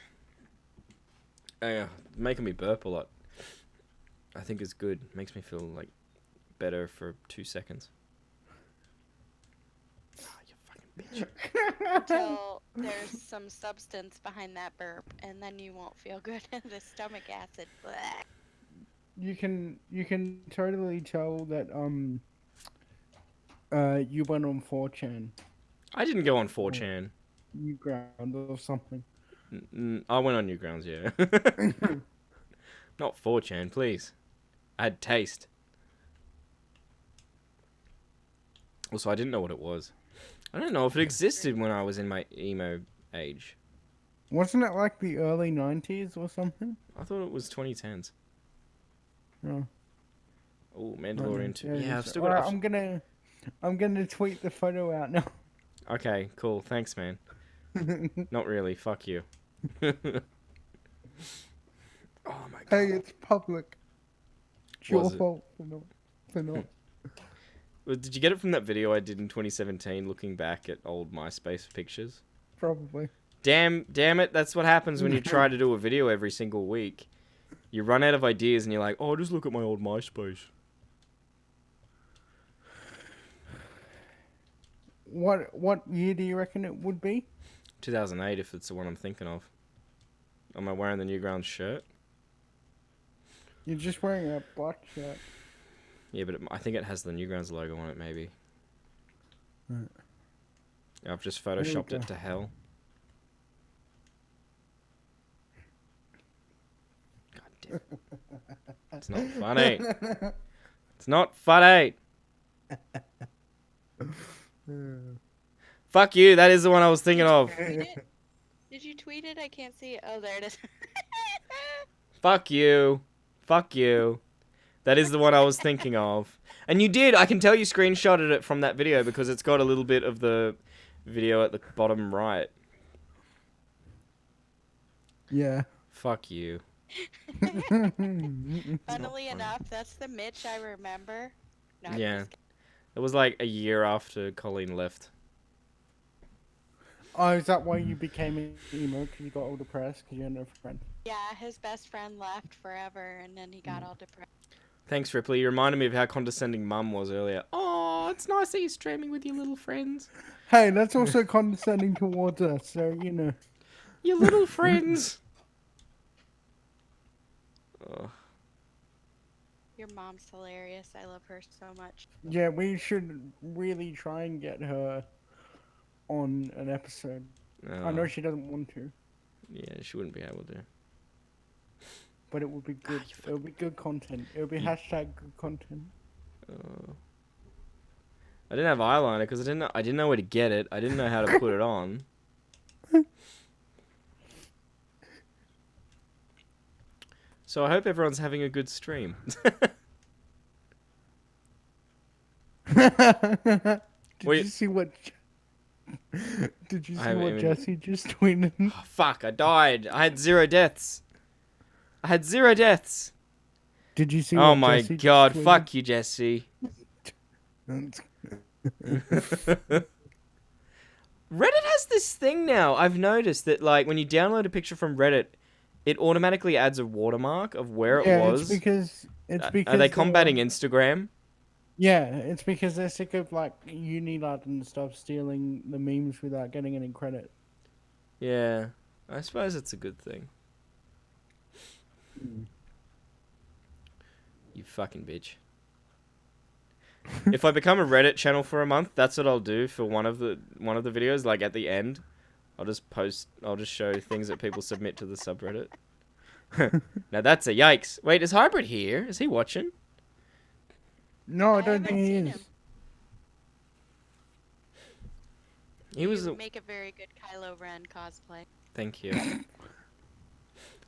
S8: Yeah, making me burp a lot. I think it's good. Makes me feel like better for 2 seconds.
S2: Until there's some substance behind that burp, and then you won't feel good. The stomach acid. Blech.
S3: You can totally tell that you went on 4chan.
S8: I didn't go on 4chan.
S3: Newground or something.
S8: I went on Newgrounds, yeah. Not 4chan, please. I had taste. Also, I didn't know what it was. I don't know if it existed when I was in my emo age.
S3: Wasn't it like the early 90s or something?
S8: I thought it was 2010s.
S3: No.
S8: Oh, Mandalorian 2.
S3: Yeah,
S8: Yeah, I've
S3: it's-
S8: still got...
S3: Alright, I'm gonna tweet the photo out now.
S8: Okay, cool. Thanks, man. Not really. Fuck you. Oh my god.
S3: Hey, it's public. It's your
S8: Was it?
S3: fault for not.
S8: Well, did you get it from that video I did in 2017 looking back at old MySpace pictures?
S3: Probably.
S8: Damn it, that's what happens when you try to do a video every single week. You run out of ideas and you're like, oh, just look at my old MySpace.
S3: What year do you reckon it would be?
S8: 2008, if it's the one I'm thinking of. Am I wearing the Newgrounds shirt?
S3: You're just wearing a black shirt.
S8: Yeah, but I think it has the Newgrounds logo on it, maybe.
S3: Right.
S8: I've just
S3: you
S8: photoshopped
S3: go.
S8: it to hell. God damn it. It's not funny. It's not funny. Fuck you, that is the one I was thinking of.
S2: Did you tweet it? I can't see it. Oh, there it is.
S8: Fuck you. Fuck you. That is the one I was thinking of. And you did. I can tell you screenshotted it from that video because it's got a little bit of the video at the bottom right.
S3: Yeah.
S8: Fuck you.
S2: Funnily enough, that's the Mitch I remember. No, I'm
S8: Yeah.
S2: just
S8: It was like a year after Colleen left.
S3: Oh, is that why you became an emo? Because you got all depressed because you had no friend?
S2: Yeah, his best friend left forever, and then he got all depressed.
S8: Thanks, Ripley. You reminded me of how condescending Mum was earlier. Oh, it's nice that you're streaming with your little friends.
S3: Hey, that's also condescending towards us, so, you know.
S8: Your little friends. Oh.
S2: Your mom's hilarious. I love her so much.
S3: Yeah, we should really try and get her on an episode. I know
S8: Oh.
S3: she doesn't want to,
S8: Yeah, she wouldn't be able to.
S3: but it would be good. It would be good content. It would be hashtag good content.
S8: Oh. I didn't have eyeliner because I didn't know where to get it. I didn't know how to put it on. So I hope everyone's having a good stream.
S3: Did
S8: Wait.
S3: you see what? Did you
S8: I
S3: see
S8: haven't
S3: what
S8: even-
S3: Jesse just tweeted?
S8: Oh, fuck, I died. I had 0 deaths. I had 0 deaths.
S3: Did you see?
S8: Oh
S3: what
S8: my
S3: Jesse just
S8: god,
S3: tweeted?
S8: fuck you, Jesse. Reddit has this thing now. I've noticed that, like, when you download a picture from Reddit, it automatically adds a watermark of where it
S3: Yeah,
S8: was.
S3: it's because
S8: Are they
S3: they're-
S8: combating Instagram?
S3: Yeah, it's because they're sick of like Unilad and stuff stealing the memes without getting any credit.
S8: Yeah, I suppose it's a good thing. You fucking bitch. If I become a Reddit channel for a month, that's what I'll do for one of the videos. Like at the end, I'll just show things that people submit to the subreddit. Now that's a yikes. Wait, is Hybrid here? Is he watching?
S3: No, I don't think he is.
S8: He was.
S2: You make a very good Kylo Ren cosplay.
S8: Thank you.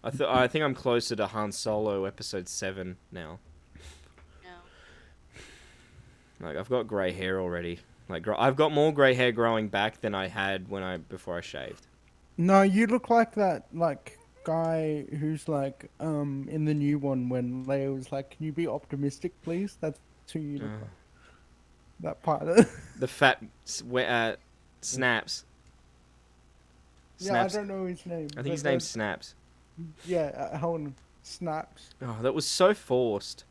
S8: I think I'm closer to Han Solo episode 7 now. Like I've got grey hair already. Like I've got more grey hair growing back than I had before I shaved.
S3: No, you look like that guy who's like in the new one when Leia was like, "Can you be optimistic, please?" That's who you look like. That part.
S8: The fat Snaps.
S3: Yeah, I don't know his name.
S8: I think his name's Snaps.
S3: Yeah, hold on. Snaps.
S8: Oh, that was so forced.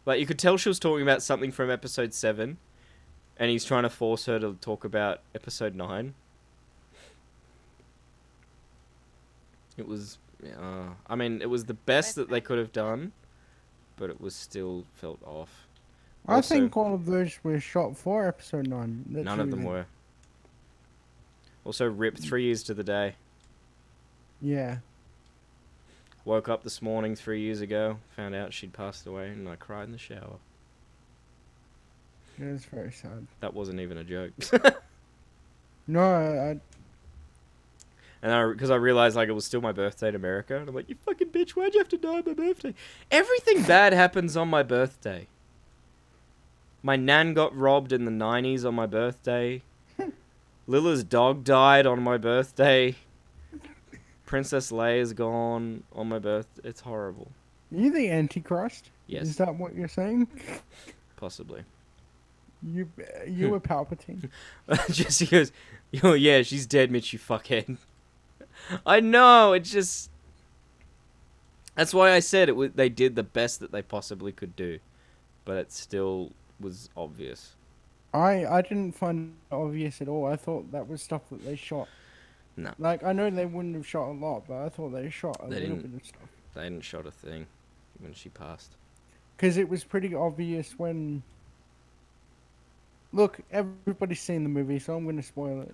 S8: Like, you could tell she was talking about something from episode 7, and he's trying to force her to talk about episode 9. It was, I mean, it was the best that they could have done, but it was still felt off.
S3: I think all of those were shot for episode 9.
S8: None of them were. Also, RIP 3 years to the day.
S3: Yeah.
S8: Woke up this morning 3 years ago, found out she'd passed away, and I cried in the shower.
S3: It was very sad.
S8: That wasn't even a joke.
S3: No,
S8: because I realized like it was still my birthday in America, and I'm like, you fucking bitch, why'd you have to die on my birthday? Everything bad happens on my birthday. My nan got robbed in the 90s on my birthday. Lilla's dog died on my birthday. Princess Leia's gone on my birthday. It's horrible.
S3: Are you the Antichrist?
S8: Yes.
S3: Is that what you're saying?
S8: Possibly.
S3: You were Palpatine.
S8: Jesse goes, oh yeah, she's dead, Mitch, you fuckhead. I know, it just... That's why I said they did the best that they possibly could do. But it still was obvious.
S3: I didn't find it obvious at all. I thought that was stuff that they shot.
S8: No.
S3: Like, I know they wouldn't have shot a lot, but I thought they shot a little bit of stuff.
S8: They didn't shot a thing when she passed.
S3: Because it was pretty obvious when... Look, everybody's seen the movie, so I'm going to spoil it.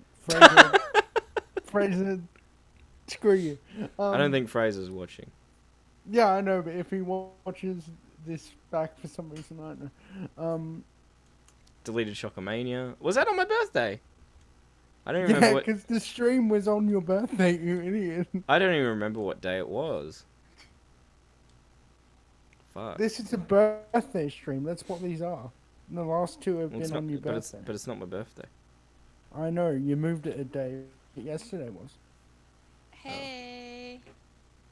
S3: Fraser, screw you.
S8: I don't think Fraser's watching.
S3: Yeah, I know, but if he watches this back for some reason, I don't know.
S8: Deleted Shockamania. Was that on my birthday? I don't
S3: Yeah,
S8: remember what...
S3: because the stream was on your birthday, you idiot.
S8: I don't even remember what day it was. Fuck.
S3: This is a birthday stream. That's what these are. The last two have
S8: Well, it's
S3: been
S8: not,
S3: on your
S8: but
S3: birthday.
S8: it's not my birthday.
S3: I know, you moved it a day. Yesterday was.
S2: Hey.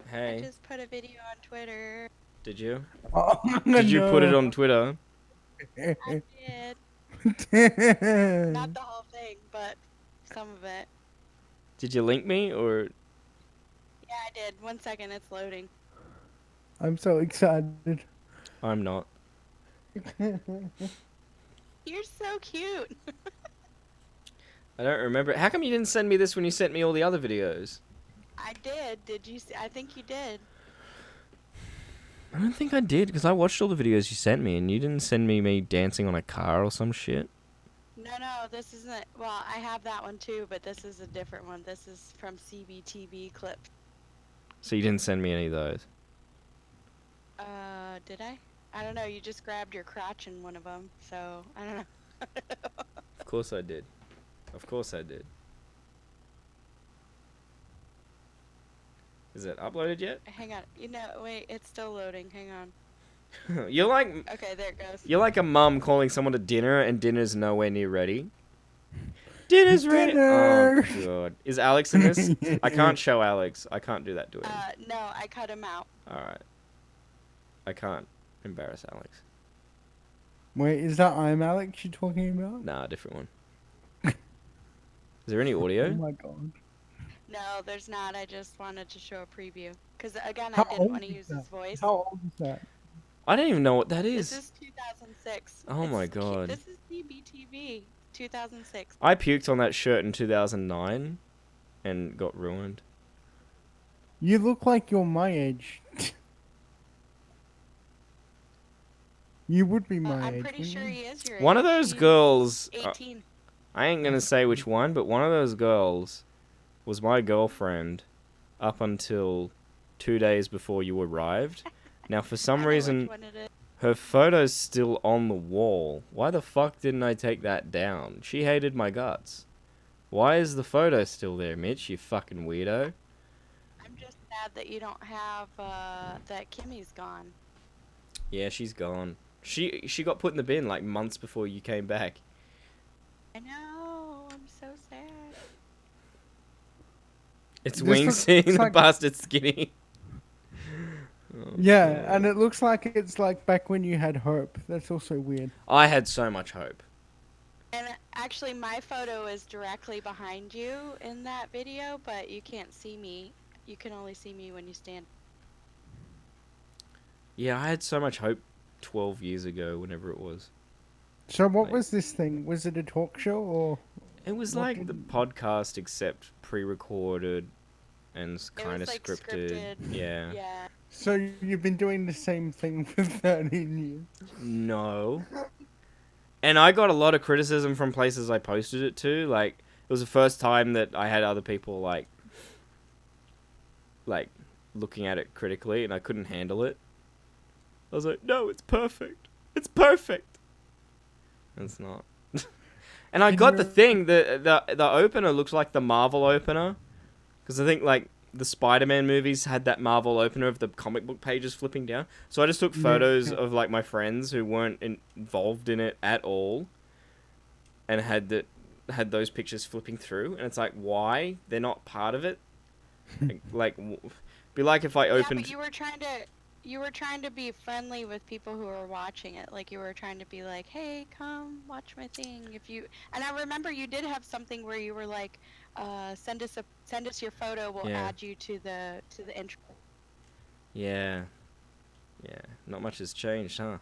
S2: I
S8: Hey,
S2: just put a video on Twitter.
S8: did you?
S3: Oh,
S8: Did you put it
S3: no.
S8: on Twitter?
S2: I did. Not the whole thing, but some of it.
S8: Did you link me, or...
S2: Yeah, I did. 1 second, it's loading.
S3: I'm so excited.
S8: I'm not.
S2: You're so cute.
S8: I don't remember. How come you didn't send me this when you sent me all the other videos?
S2: I did. Did you? I think you did.
S8: I don't think I did, because I watched all the videos you sent me, and you didn't send me dancing on a car or some shit.
S2: No, this isn't. Well, I have that one too, but this is a different one. This is from CBTV clip.
S8: So you didn't send me any of those?
S2: Did I? I don't know. You just grabbed your crotch in one of them, so I don't know.
S8: Of course I did. Of course I did. Is it uploaded yet?
S2: Hang on. You know, wait, it's still loading. Hang on.
S8: You're like
S2: Okay, there it goes.
S8: you're like a mum calling someone to dinner and dinner's nowhere near ready. Dinner's ready.
S3: Dinner!
S8: Oh god. Is Alex in this? I can't show Alex. I can't do that to him.
S2: No, I cut him out.
S8: Alright. I can't embarrass Alex.
S3: Wait, is that I'm Alex you're talking about?
S8: Nah, different one. Is there any audio?
S3: Oh my god.
S2: No, there's not. I just wanted to show a preview. Because, again,
S3: How
S2: I didn't
S3: old
S2: want to
S3: is
S2: use
S3: that?
S2: his voice.
S3: How old is that?
S8: I don't even know what that
S2: This
S8: is.
S2: is 2006.
S8: Oh my god.
S2: This is CBTV 2006.
S8: I puked on that shirt in 2009 and got ruined.
S3: You look like you're my age. You would be my
S2: I'm
S3: age.
S2: pretty sure he is your age.
S8: One of those
S2: He's
S8: girls,
S2: 18.
S8: I ain't gonna say which one, but one of those girls was my girlfriend up until 2 days before you arrived. Now, for some reason, her photo's still on the wall. Why the fuck didn't I take that down? She hated my guts. Why is the photo still there, Mitch, you fucking weirdo?
S2: I'm just sad that you don't have, that Kimmy's gone.
S8: Yeah, she's gone. She got put in the bin like months before you came back.
S2: I know. I'm so sad.
S8: It's
S3: This
S8: wing
S3: looks
S8: seeing the
S3: like-
S8: bastard skinny. Oh,
S3: Yeah,
S8: God.
S3: and it looks like it's like back when you had hope. That's also weird.
S8: I had so much hope.
S2: And actually, my photo is directly behind you in that video, but you can't see me. You can only see me when you stand.
S8: Yeah, I had so much hope 12 years ago, whenever it was.
S3: So what was this thing? Was it a talk show or?
S8: It was
S3: what
S8: like
S3: did-
S8: the podcast, except pre-recorded and kind of
S2: like,
S8: scripted.
S2: scripted.
S8: Yeah.
S2: Yeah.
S3: So you've been doing the same thing for 13 years.
S8: No. And I got a lot of criticism from places I posted it to. Like, it was the first time that I had other people, like looking at it critically, and I couldn't handle it. I was like, no, it's perfect. It's perfect. And it's not. And I got the thing, the opener looks like the Marvel opener. Because I think, like, the Spider-Man movies had that Marvel opener of the comic book pages flipping down. So I just took photos of, like, my friends who weren't involved in it at all. And had those pictures flipping through. And it's like, why? They're not part of it? Be like if I
S2: Yeah,
S8: opened...
S2: but you were trying to be friendly with people who were watching it. Like, you were trying to be like, hey, come watch my thing. And I remember you did have something where you were like, send us your photo. We'll
S8: Yeah.
S2: add you to the intro.
S8: Yeah. Yeah. Not much has changed, huh?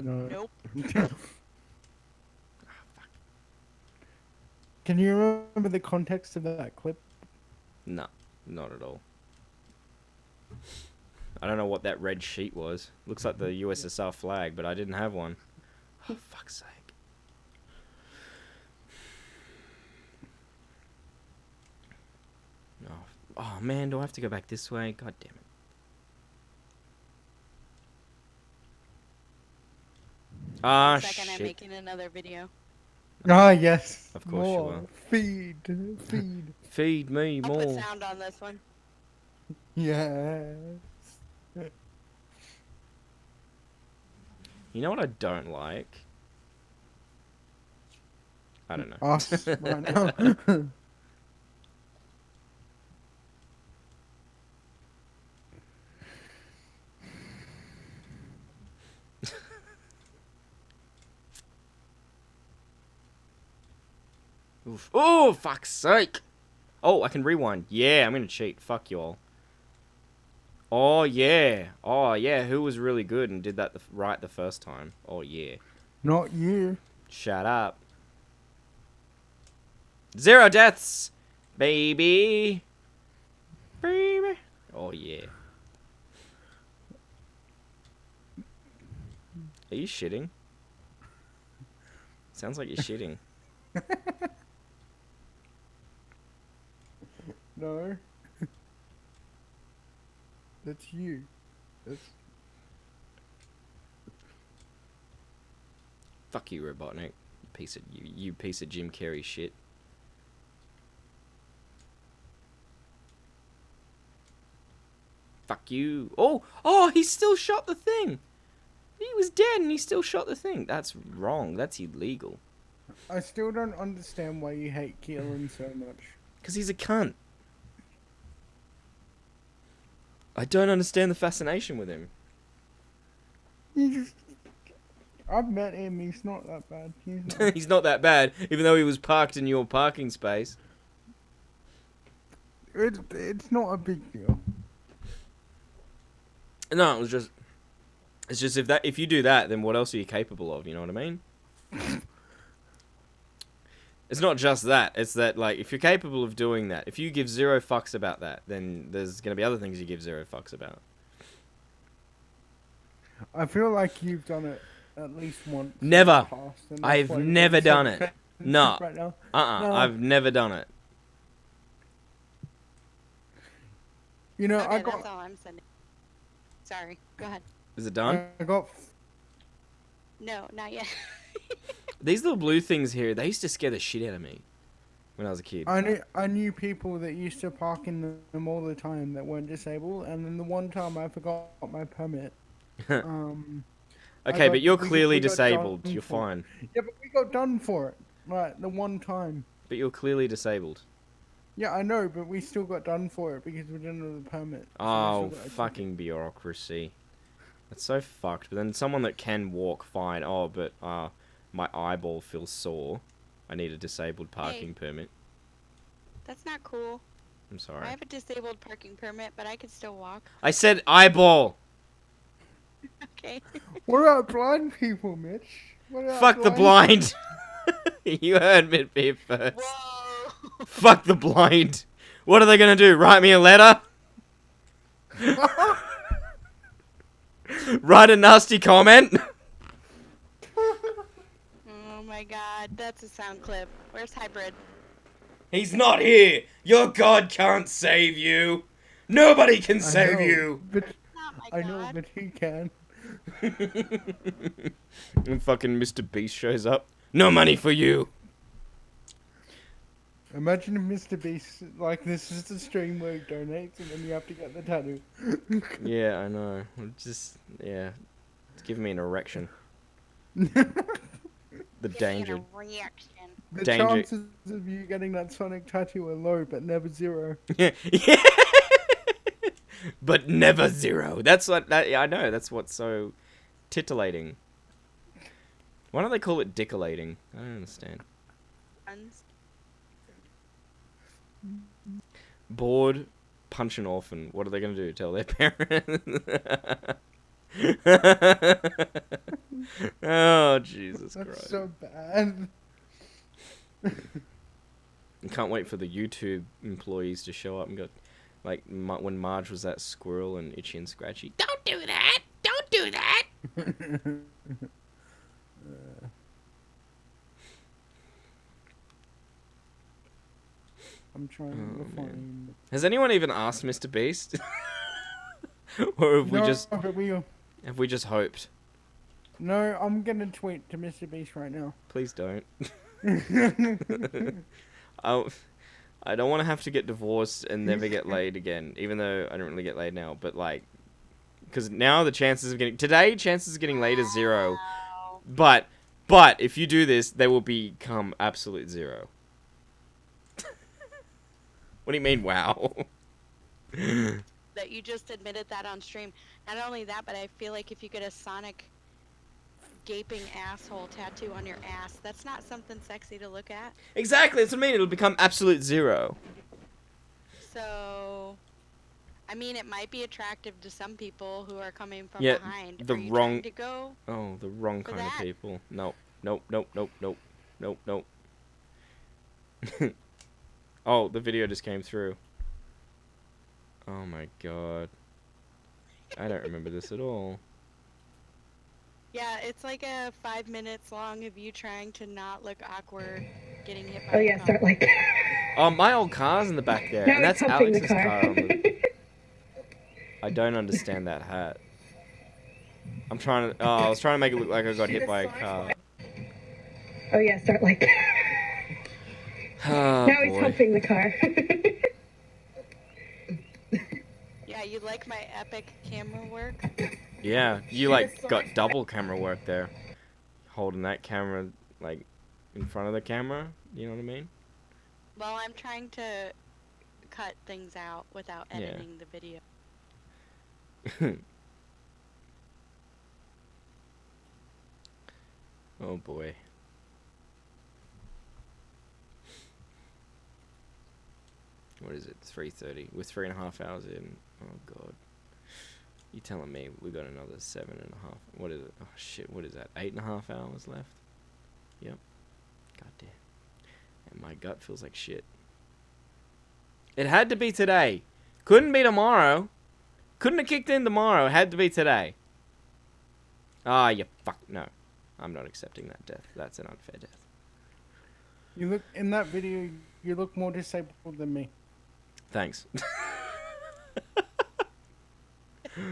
S3: No.
S2: Nope.
S3: Can you remember the context of that clip?
S8: No, not at all. I don't know what that red sheet was. Looks like the USSR flag, but I didn't have one. Oh, fuck's sake. Oh man, do I have to go back this way? God damn it. Ah,
S2: Second, I'm
S8: shit.
S2: making another video.
S3: Ah, yes.
S8: Of course you
S3: More.
S8: will.
S3: Feed.
S8: Feed me
S2: I'll
S8: more.
S2: put sound on this one.
S3: Yes.
S8: You know what I don't like? I don't know.
S3: Us right now.
S8: Oof. Oh, fuck's sake. Oh, I can rewind. Yeah, I'm gonna cheat. Fuck you all. Oh, yeah. Oh, yeah. Who was really good and did that right the first time? Oh, yeah.
S3: Not you.
S8: Shut up. 0 deaths, baby. Baby. Oh, yeah. Are you shitting? Sounds like you're shitting.
S3: No. That's you. That's...
S8: Fuck you, Robotnik. You piece of Jim Carrey shit. Fuck you. Oh, he still shot the thing. He was dead and he still shot the thing. That's wrong. That's illegal.
S3: I still don't understand why you hate Keelan so much.
S8: Because he's a cunt. I don't understand the fascination with him.
S3: I've met him. He's not that bad. He's not.
S8: He's not that bad, even though he was parked in your parking space.
S3: It's not a big deal.
S8: No, it's just if you do that, then what else are you capable of? You know what I mean? It's not just that. It's that, like, if you're capable of doing that, if you give zero fucks about that, then there's gonna be other things you give zero fucks about.
S3: I feel like you've done it at least once.
S8: Never.
S3: In the past, and that's
S8: I've
S3: why you're
S8: never
S3: so
S8: done it.
S3: defensive
S8: No.
S3: Right now.
S8: No. I've never done it.
S3: You know,
S2: Okay,
S3: I got.
S2: that's all I'm sending. Sorry. Go ahead.
S8: Is it done?
S3: I got.
S2: No, not yet.
S8: These little blue things here, they used to scare the shit out of me when I was a kid.
S3: I knew people that used to park in them all the time that weren't disabled, and then the one time I forgot my permit.
S8: Okay, but you're clearly disabled. You're fine.
S3: Yeah, but we got done for it. Like, the one time.
S8: But you're clearly disabled.
S3: Yeah, I know, but we still got done for it because we didn't have the permit. So
S8: Oh,
S3: we still got-
S8: fucking bureaucracy. That's so fucked. But then someone that can walk fine. Oh, but my eyeball feels sore. I need a disabled parking permit.
S2: That's not cool.
S8: I'm sorry.
S2: I have a disabled parking permit, but I can still walk.
S8: I said eyeball.
S2: Okay.
S3: What about blind people, Mitch? What about
S8: Fuck the blind. You heard me here first.
S2: Whoa.
S8: Fuck the blind. What are they gonna do? Write me a letter? Write a nasty comment?
S2: Oh my god, that's a sound clip. Where's Hybrid?
S8: He's not here. Your god can't save you. Nobody can save you.
S3: But I know, but he can.
S8: And fucking Mr. Beast shows up. No money for you.
S3: Imagine if Mr. Beast, like, this is the stream where he donates and then you have to get the tattoo.
S8: Yeah, I know. Yeah. It's giving me an erection. The danger.
S3: The
S8: Danger.
S3: chances of you getting that Sonic tattoo are low, but never zero.
S8: Yeah. But never zero. That's what I know. That's what's so titillating. Why don't they call it dickolating? I don't understand. Bored, punch an orphan. What are they gonna do? Tell their parents? Oh, Jesus
S3: That's
S8: Christ.
S3: so bad.
S8: I can't wait for the YouTube employees to show up and go, like, when Marge was that squirrel and Itchy and Scratchy. Don't do that! Don't do that!
S3: I'm trying to find.
S8: Has anyone even asked Mr. Beast? Or have we just hoped?
S3: No, I'm gonna tweet to Mr. Beast right now.
S8: Please don't. I don't want to have to get divorced and never get laid again, even though I don't really get laid now. But, like, because now the chances of getting laid is 0. But if you do this, they will become absolute 0. What do you mean, wow?
S2: That you just admitted that on stream. Not only that, but I feel like if you get a Sonic gaping asshole tattoo on your ass, that's not something sexy to look at.
S8: Exactly, that's what I mean. It'll become absolute 0.
S2: So, I mean, it might be attractive to some people who are coming from
S8: Yeah,
S2: behind.
S8: the
S2: Are you
S8: wrong.
S2: trying to go
S8: Oh, the wrong
S2: for
S8: kind of
S2: that?
S8: people. Nope. Oh, the video just came through. Oh my god. I don't remember this at all.
S2: Yeah, it's like a 5 minutes long of you trying to not look awkward, getting hit by
S15: Oh yeah, start like.
S8: Oh, my old car's in the back there,
S15: Now
S8: and that's
S15: he's humping the
S8: Alex's
S15: car.
S8: car. On the... I don't understand that hat. I'm trying to. Oh, I was trying to make it look like I got hit by a car.
S15: Oh yeah, start like.
S8: Oh,
S15: Now he's
S8: boy.
S15: humping the car.
S2: Yeah, Yeah, you like my epic camera work?
S8: Yeah, you like got double camera work there. Holding that camera like in front of the camera, you know what I mean?
S2: Well, I'm trying to cut things out without
S8: Yeah.
S2: editing the video.
S8: Oh boy. What is it? 3:30. We're 3.5 hours in. Oh god. You telling me we got another 7.5? What is it? Oh shit! What is that? 8.5 hours left. Yep. God damn. And my gut feels like shit. It had to be today. Couldn't be tomorrow. Couldn't have kicked in tomorrow. It had to be today. Ah, you fuck. No. I'm not accepting that death. That's an unfair death.
S3: You look in that video. You look more disabled than me.
S8: Thanks.
S2: I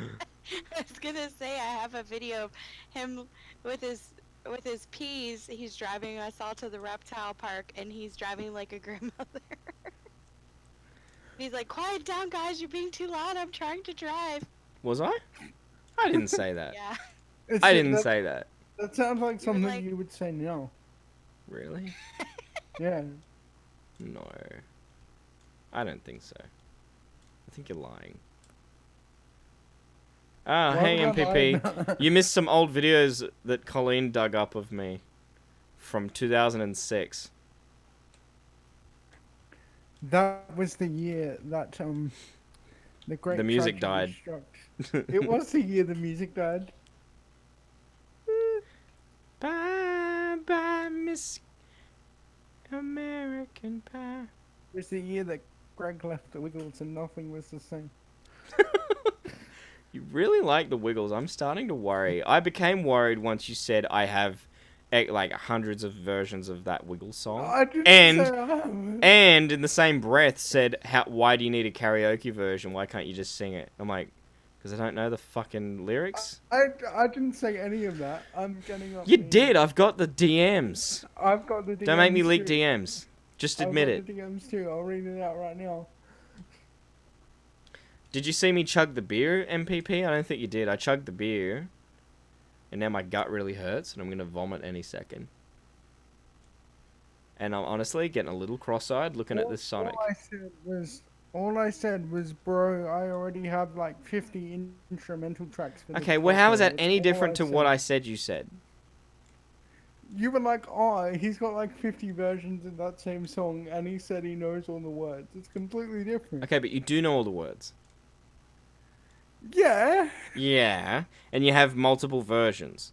S2: was gonna say I have a video of him with his peas. He's driving us all to the reptile park, and he's driving like a grandmother. He's like, "Quiet down, guys! You're being too loud. I'm trying to drive."
S8: Was I? I didn't say that.
S2: Yeah.
S8: I didn't say that.
S3: That sounds like something you would say no.
S8: Really?
S3: Yeah.
S8: No. I don't think so. I think you're lying. Ah,
S3: Why
S8: hey
S3: would I lie
S8: MPP.
S3: about-
S8: You missed some old videos that Colleen dug up of me from 2006.
S3: That was the year that the great
S8: The music
S3: tragedy
S8: died.
S3: struck. It was the year the music died.
S8: Bye bye, Miss American Pie.
S3: It was the year that Greg left the Wiggles and nothing was the same.
S8: You really like the Wiggles. I'm starting to worry. I became worried once you said I have like hundreds of versions of that Wiggles song.
S3: I didn't
S8: and
S3: say I have.
S8: and in the same breath said, why do you need a karaoke version? Why can't you just sing it? I'm like, because I don't know the fucking lyrics.
S3: I didn't say any of that. I'm getting up.
S8: You did. I've got the DMs.
S3: I've got the DMs.
S8: Don't make me leak
S3: too.
S8: DMs. Just
S3: I've
S8: admit
S3: got
S8: it.
S3: the DMs too. I'll read it out right now.
S8: Did you see me chug the beer, MPP? I don't think you did. I chugged the beer. And now my gut really hurts, and I'm going to vomit any second. And I'm honestly getting a little cross-eyed looking at this Sonic.
S3: All I said was, bro, I already have like 50 instrumental tracks for this
S8: Okay, well, how is that
S3: podcast."
S8: any
S3: That's
S8: different
S3: all
S8: to what
S3: said.
S8: I said you said?
S3: You were like, oh, he's got like 50 versions of that same song, and he said he knows all the words. It's completely different.
S8: Okay, but you do know all the words.
S3: Yeah.
S8: Yeah, and you have multiple versions.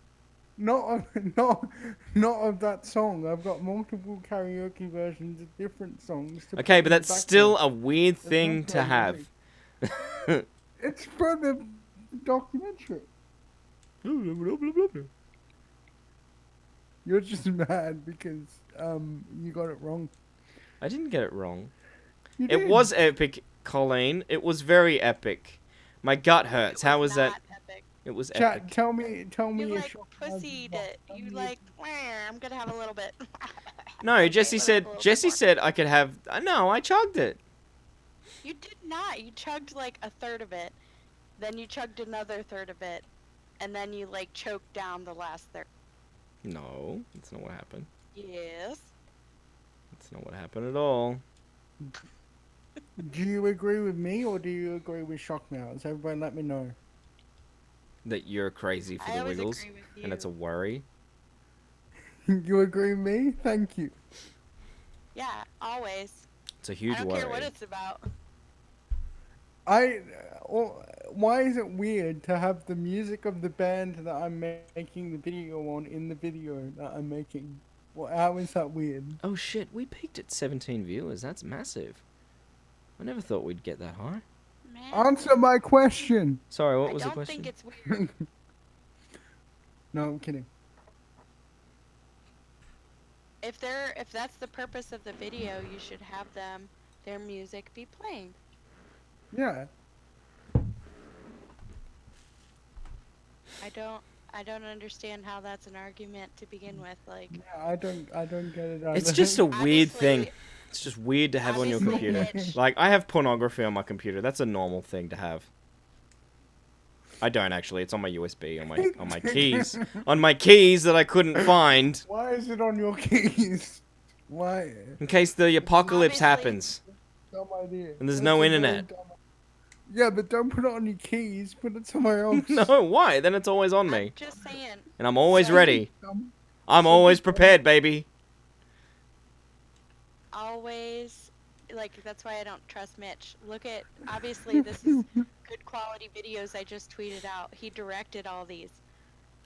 S3: Not of that song. I've got multiple karaoke versions of different songs. To
S8: Okay,
S3: put
S8: but
S3: in the
S8: that's still a
S3: background.
S8: weird
S3: That's
S8: thing
S3: not
S8: to have.
S3: karaoke. It's for the documentary. You're just mad because you got it wrong.
S8: I didn't get it wrong.
S3: You
S8: It
S3: did.
S8: was epic, Colleen. It was very epic. My gut hurts. How was that? It was
S3: Chat,
S8: epic.
S3: tell me
S2: You
S3: a
S2: like
S3: short
S2: pussied it. You like, I'm gonna have a little bit.
S8: No, Jesse said. Jesse said I could have. No, I chugged it.
S2: You did not. You chugged like a third of it, then you chugged another third of it, and then you like choked down the last third.
S8: No, that's not what happened.
S2: Yes.
S8: That's not what happened at all.
S3: Do you agree with me or do you agree with Shockmouths? Everybody let me know.
S8: That you're crazy for
S2: I
S8: the
S2: always
S8: Wiggles,
S2: agree with
S8: and it's a worry.
S3: You agree with me? Thank you.
S2: Yeah, always.
S8: It's a huge
S2: I don't
S8: worry.
S2: care what it's about.
S3: Why is it weird to have the music of the band that I'm making the video on in the video that I'm making? Well, how is that weird?
S8: Oh shit, we peaked at 17 viewers. That's massive. I never thought we'd get that high.
S3: Answer my question.
S8: Sorry, what
S2: I
S8: was the
S2: don't
S8: question?
S2: think it's weird.
S3: No, I'm kidding.
S2: If that's the purpose of the video, you should have their music be playing.
S3: Yeah.
S2: I don't understand how that's an argument to begin with. Like,
S3: Yeah, I don't get it.
S8: It's
S3: either.
S8: just a weird thing. It's just weird to have on your
S2: Obviously,
S8: computer.
S2: Mitch.
S8: Like, I have pornography on my computer. That's a normal thing to have. I don't actually. It's on my USB, on my keys. On my keys that I couldn't find.
S3: Why is it on your keys? Why?
S8: In case the apocalypse happens.
S3: Dumb idea.
S8: And there's
S3: That's
S8: no
S3: a very
S8: internet.
S3: dumb- Yeah, but don't put it on your keys. Put it somewhere else.
S8: No, why? Then it's always on me.
S2: Just saying.
S8: And I'm always ready. I'm always prepared, baby.
S2: Always, like, that's why I don't trust Mitch. Look at, obviously this is good quality videos I just tweeted out. He directed all these.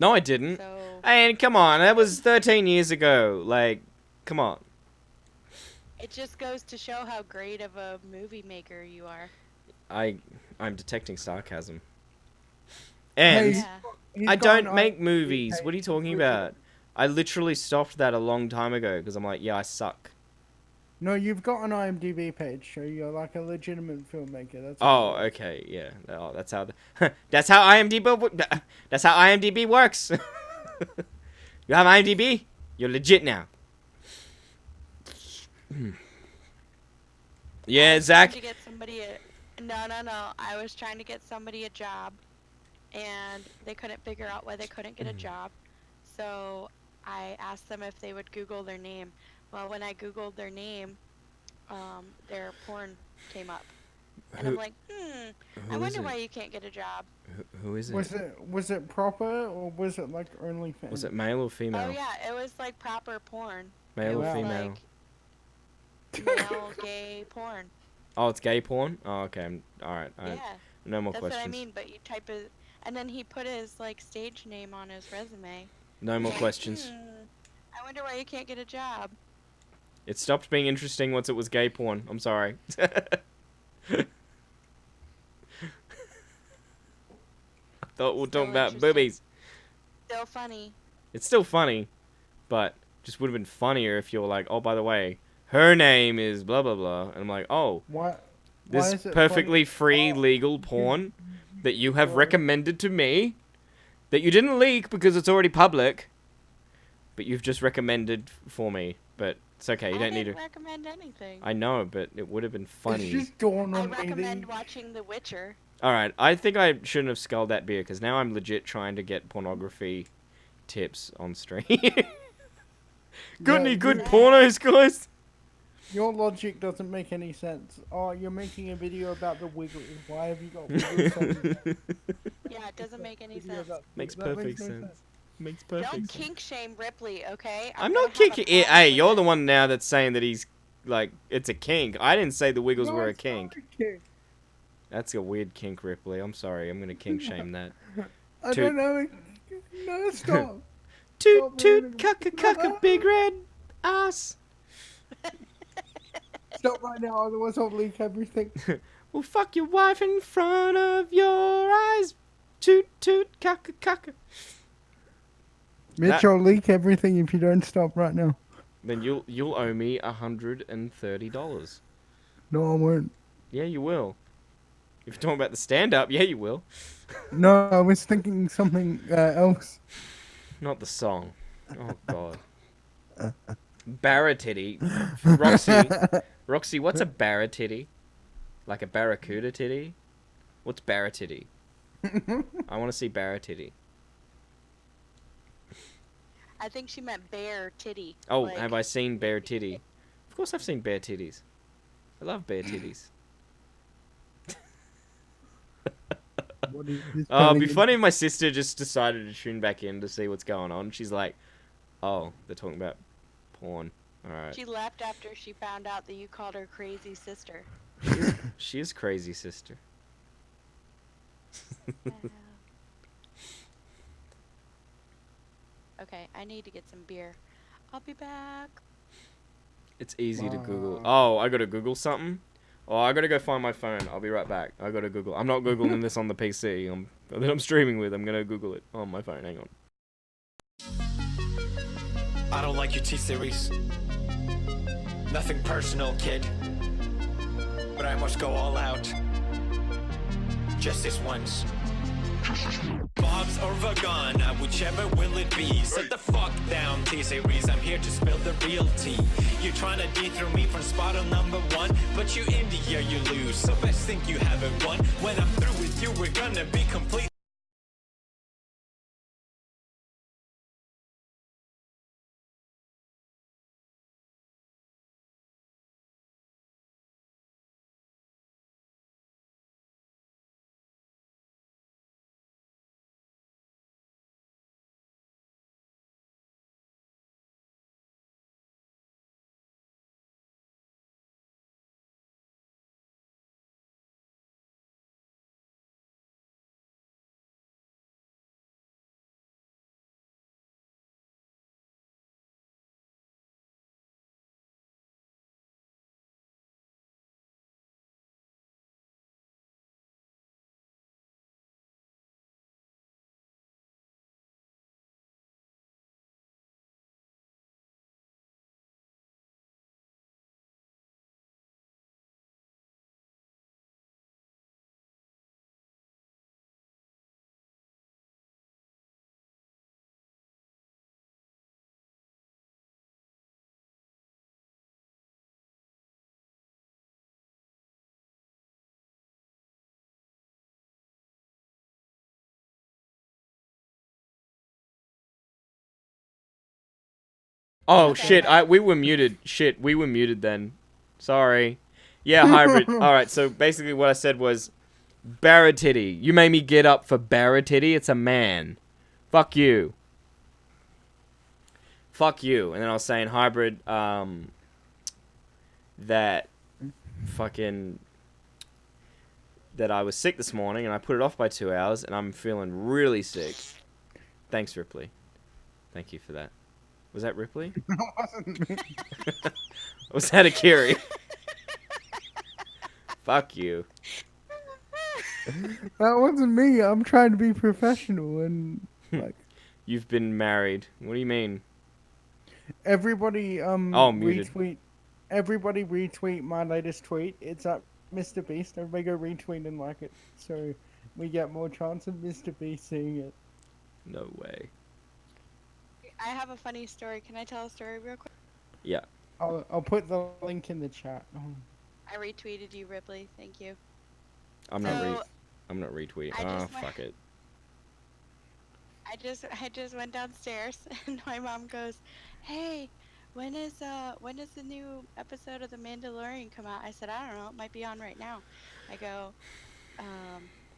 S8: No, I didn't.
S2: So,
S8: And come on, that was 13 years ago. Like, come on.
S2: it just goes to show how great of a movie maker you are.
S8: I'm detecting sarcasm. And
S3: He's
S8: I
S3: got
S8: don't
S3: an
S8: make
S3: IMDb
S8: movies.
S3: page
S8: What are you talking
S3: with
S8: about? I literally stopped that a long time ago because I'm like, yeah, I suck.
S3: No, you've got an IMDb page, so you're like a legitimate filmmaker. That's
S8: Oh, okay, yeah. Oh, that's how that's how IMDb works. You have IMDb, you're legit now. Yeah, Zach.
S2: To get somebody no. I was trying to get somebody a job, and they couldn't figure out why they couldn't get a job. So I asked them if they would Google their name. Well, when I Googled their name, their porn came up, and I'm like, I
S8: who
S2: wonder
S8: is
S2: why
S8: it?
S2: you can't get a job.
S8: Who is it?
S3: Was it proper or was it like OnlyFans?
S8: Was it male or female?
S2: Oh yeah, it was like proper porn.
S8: Male
S2: It
S8: or
S2: was
S8: female?
S2: Like male gay porn.
S8: Oh, it's gay porn? Oh, okay. Alright.
S2: Yeah.
S8: No more
S2: That's
S8: questions.
S2: what I mean, but you type it, and then he put his like stage name on his resume.
S8: No more
S2: Like,
S8: questions.
S2: I wonder why you can't get a job.
S8: It stopped being interesting once it was gay porn. I'm sorry. I thought we were talking about boobies.
S2: Still funny.
S8: It's still funny, but just would have been funnier if you were like, oh, by the way, her name is blah blah blah, and I'm like, oh,
S3: What?
S8: this
S3: is it
S8: perfectly free legal porn that you have recommended to me, that you didn't leak because it's already public, but you've just recommended for me. But it's okay, you don't need to.
S2: I didn't recommend anything.
S8: I know, but it would have been funny.
S3: It's just dawned
S2: I
S3: on me
S2: recommend
S3: that
S2: watching The Witcher.
S8: Alright, I think I shouldn't have sculled that beer, because now I'm legit trying to get pornography tips on stream. Got any good pornos, guys?
S3: your logic doesn't make any sense. Oh, you're making a video about the Wiggles. Why have you got Wiggles on?
S2: Yeah, it doesn't make any sense.
S8: Makes
S3: That
S8: perfect
S3: makes no
S8: sense.
S3: sense.
S8: Makes perfect
S2: Don't
S8: sense.
S2: kink shame Ripley, okay?
S8: I'm not kinking. Hey, you're the one now that's saying that he's like it's a kink. I didn't say the Wiggles
S3: No,
S8: were a
S3: it's
S8: kink.
S3: not a kink.
S8: That's a weird kink, Ripley. I'm sorry. I'm gonna kink shame that.
S3: I don't know. No, stop.
S8: Toot toot cucka cucka big red ass.
S3: Stop right now, otherwise I'll leak everything.
S8: Well, fuck your wife in front of your eyes. Toot toot cucka cucka.
S3: Mitch, I'll leak everything if you don't stop right now.
S8: Then you'll owe me $130.
S3: No, I won't.
S8: Yeah, you will. If you're talking about the stand-up, yeah, you will.
S3: No, I was thinking something else.
S8: Not the song. Oh God. Barratitty. Roxy, what's a barratitty? Like a barracuda titty? What's barratitty? I want to see barratitty.
S2: I think she meant bear titty.
S8: Oh,
S2: like,
S8: have I seen bare titty? Of course I've seen bare titties. I love bare titties. Oh, it'd be funny if my sister just decided to tune back in to see what's going on. She's like, oh, they're talking about porn. Alright.
S2: She left after she found out that you called her crazy sister.
S8: She is crazy, sister.
S2: Okay, I need to get some beer. I'll be back.
S8: It's easy to Google. Oh, I gotta Google something? Oh, I gotta go find my phone. I'll be right back. I gotta Google. I'm not Googling this on the PC that I'm streaming with. I'm gonna Google it on my phone. Hang on.
S13: I don't like your T-Series. Nothing personal, kid. But I must go all out. Just this once. Bob's or Vagana, whichever will it be. Sit the fuck down, T-Series. I'm here to spill the real tea. You're trying to dethrone me from spot on #1, but you India, you lose. So best think you haven't won. When I'm through with you, we're gonna be complete.
S8: Oh
S2: Okay.
S8: shit! We were muted. Shit, we were muted then. Sorry. Yeah, hybrid. All right. So basically, what I said was, Baratitty. You made me get up for Baratitty. It's a man. Fuck you. Fuck you. And then I was saying hybrid. That fucking. That I was sick this morning and I put it off by 2 hours and I'm feeling really sick. Thanks, Ripley. Thank you for that. Was that Ripley?
S3: That wasn't me.
S8: Was that Akiri? Fuck you.
S3: That wasn't me. I'm trying to be professional and like
S8: You've been married. What do you mean?
S3: everybody
S8: muted.
S3: retweet. Everybody retweet my latest tweet. It's at Mr. Beast. Everybody go retweet and like it, so we get more chance of Mr. Beast seeing it.
S8: No way.
S2: I have a funny story. Can I tell a story real quick?
S8: Yeah.
S3: I'll put the link in the chat.
S2: I retweeted you, Ripley. Thank you.
S8: I'm not retweeting.
S2: I
S8: Oh,
S2: just went-
S8: fuck it.
S2: I just went downstairs and my mom goes, "Hey, when is the new episode of The Mandalorian come out?" I said, "I don't know. It might be on right now." I go,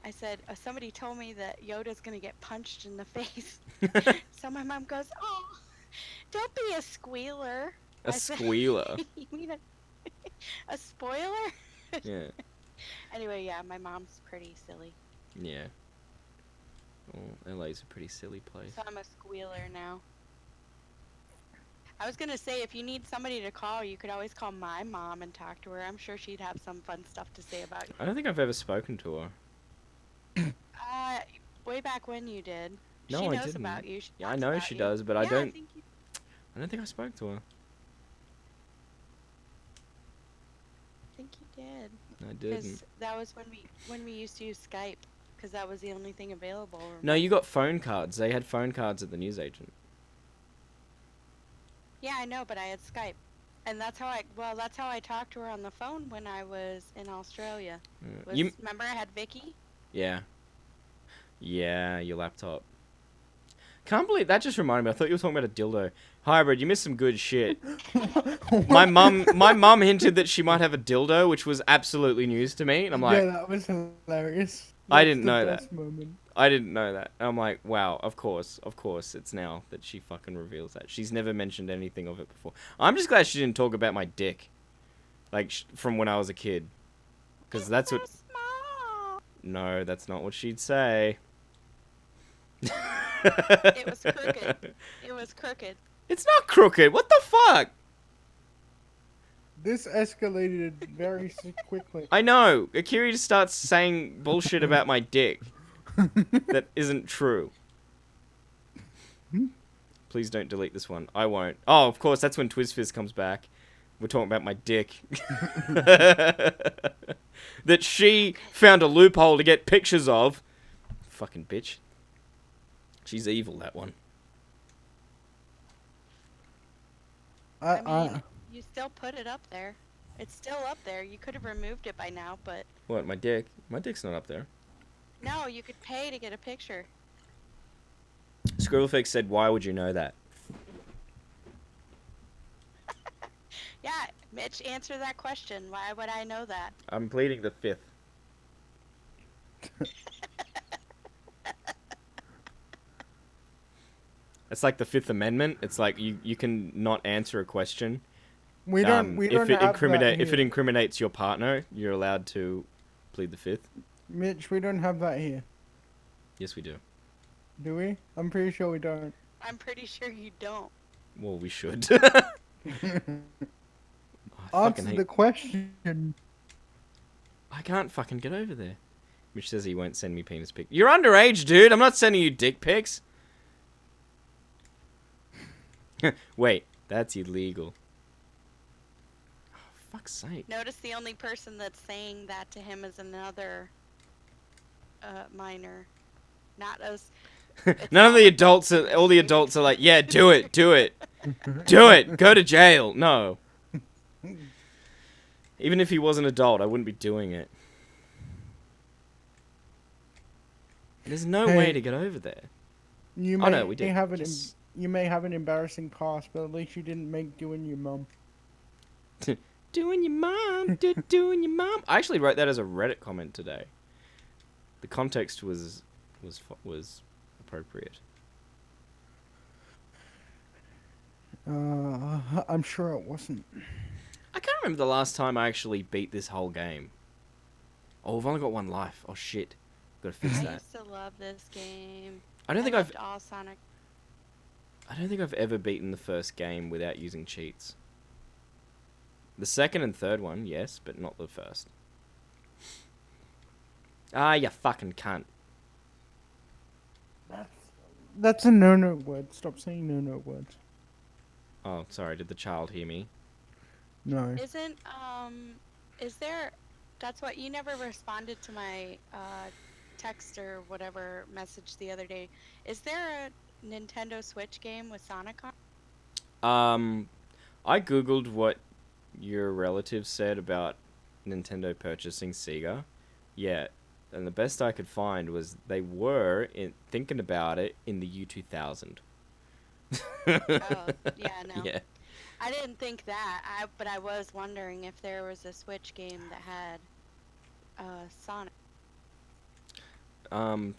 S2: I said, "Somebody told me that Yoda's gonna get punched in the face." So my mom goes, "Oh, don't be a squealer."
S8: A
S2: I said,
S8: squealer.
S2: You mean a spoiler?
S8: Yeah.
S2: Anyway, yeah, my mom's pretty silly,
S8: Yeah. Oh, LA's a pretty silly place.
S2: so I'm a squealer now. I was gonna say, if you need somebody to call, you could always call my mom and talk to her. I'm sure she'd have some fun stuff to say about you.
S8: I don't think I've ever spoken to her.
S2: Way back when you did.
S8: No,
S2: she
S8: I
S2: knows
S8: didn't.
S2: about you. She
S8: Yeah, I
S2: talks
S8: know
S2: about
S8: she
S2: you.
S8: does, but I
S2: Yeah,
S8: don't.
S2: think you-
S8: I don't think I spoke to her.
S2: I think you did.
S8: I didn't.
S2: Because that was when we used to use Skype, because that was the only thing available.
S8: No, you got phone cards. They had phone cards at the newsagent.
S2: Yeah, I know, but I had Skype, and that's how I talked to her on the phone when I was in Australia.
S8: Yeah.
S2: Remember I had Vicky?
S8: Yeah. Yeah, your laptop. Can't believe that just reminded me. I thought you were talking about a dildo. Hybrid, you missed some good shit. my mum hinted that she might have a dildo, which was absolutely news to me, and I'm like,
S3: yeah, that was hilarious.
S8: I
S3: That's
S8: didn't
S3: the
S8: know
S3: best
S8: that.
S3: moment.
S8: I didn't know that. And I'm like, wow, of course, it's now that she fucking reveals that. She's never mentioned anything of it before. I'm just glad she didn't talk about my dick, like from when I was a kid, because that's what. No, that's not what she'd say.
S2: It was crooked. It was crooked.
S8: It's not crooked. What the fuck?
S3: This escalated very quickly.
S8: I know. Akiri just starts saying bullshit about my dick that isn't true. Please don't delete this one. I won't. Oh, of course, that's when TwizFizz comes back. We're talking about my dick. That she found a loophole to get pictures of. Fucking bitch. She's evil, that one.
S2: I mean, you still put it up there. It's still up there. You could have removed it by now, but
S8: What, my dick? My dick's not up there.
S2: no, you could pay to get a picture.
S8: Scribblefix said, why would you know that?
S2: Yeah, Mitch, answer that question. Why would I know that?
S8: I'm pleading the fifth. It's like the Fifth Amendment. It's like you can not answer a question.
S3: We don't have that
S8: if it
S3: here.
S8: incriminates your partner, you're allowed to plead the fifth.
S3: Mitch, we don't have that here.
S8: Yes, we do.
S3: Do we? I'm pretty sure we don't.
S2: I'm pretty sure you don't.
S8: Well, we should.
S3: Answer the question.
S8: I can't fucking get over there. Mitch says he won't send me penis pics. You're underage, dude. I'm not sending you dick pics. Wait, that's illegal. Oh, fuck's sake.
S2: Notice the only person that's saying that to him is another minor, not us.
S8: None of the adults are, all the adults are like, yeah, do it, do it. Do it, go to jail. No. Even if he was an adult, I wouldn't be doing it. There's no way to get over there.
S3: You
S8: Oh,
S3: may
S8: no, we did.
S3: have it
S8: Yes.
S3: you may have an embarrassing past, but at least you didn't make doing your mum.
S8: Doing your mom, doing your mom. I actually wrote that as a Reddit comment today. The context was appropriate.
S3: I'm sure it wasn't.
S8: I can't remember the last time I actually beat this whole game. Oh, we've only got one life. Oh shit, gotta fix
S2: I
S8: that.
S2: used to love this game.
S8: I don't think I've.
S2: loved all Sonic.
S8: I don't think I've ever beaten the first game without using cheats. The second and third one, yes, but not the first. Ah, you fucking cunt.
S3: That's a no-no word. Stop saying no-no words.
S8: Oh, sorry. Did the child hear me?
S3: No.
S2: Isn't is there? That's what you never responded to my text or whatever message the other day. Is there a Nintendo Switch game with Sonic on?
S8: I googled what your relative said about Nintendo purchasing Sega. Yeah, and the best I could find was they were thinking about it in the year 2000.
S2: Oh, yeah, no.
S8: Yeah.
S2: I didn't think that. But I was wondering if there was a Switch game that had Sonic.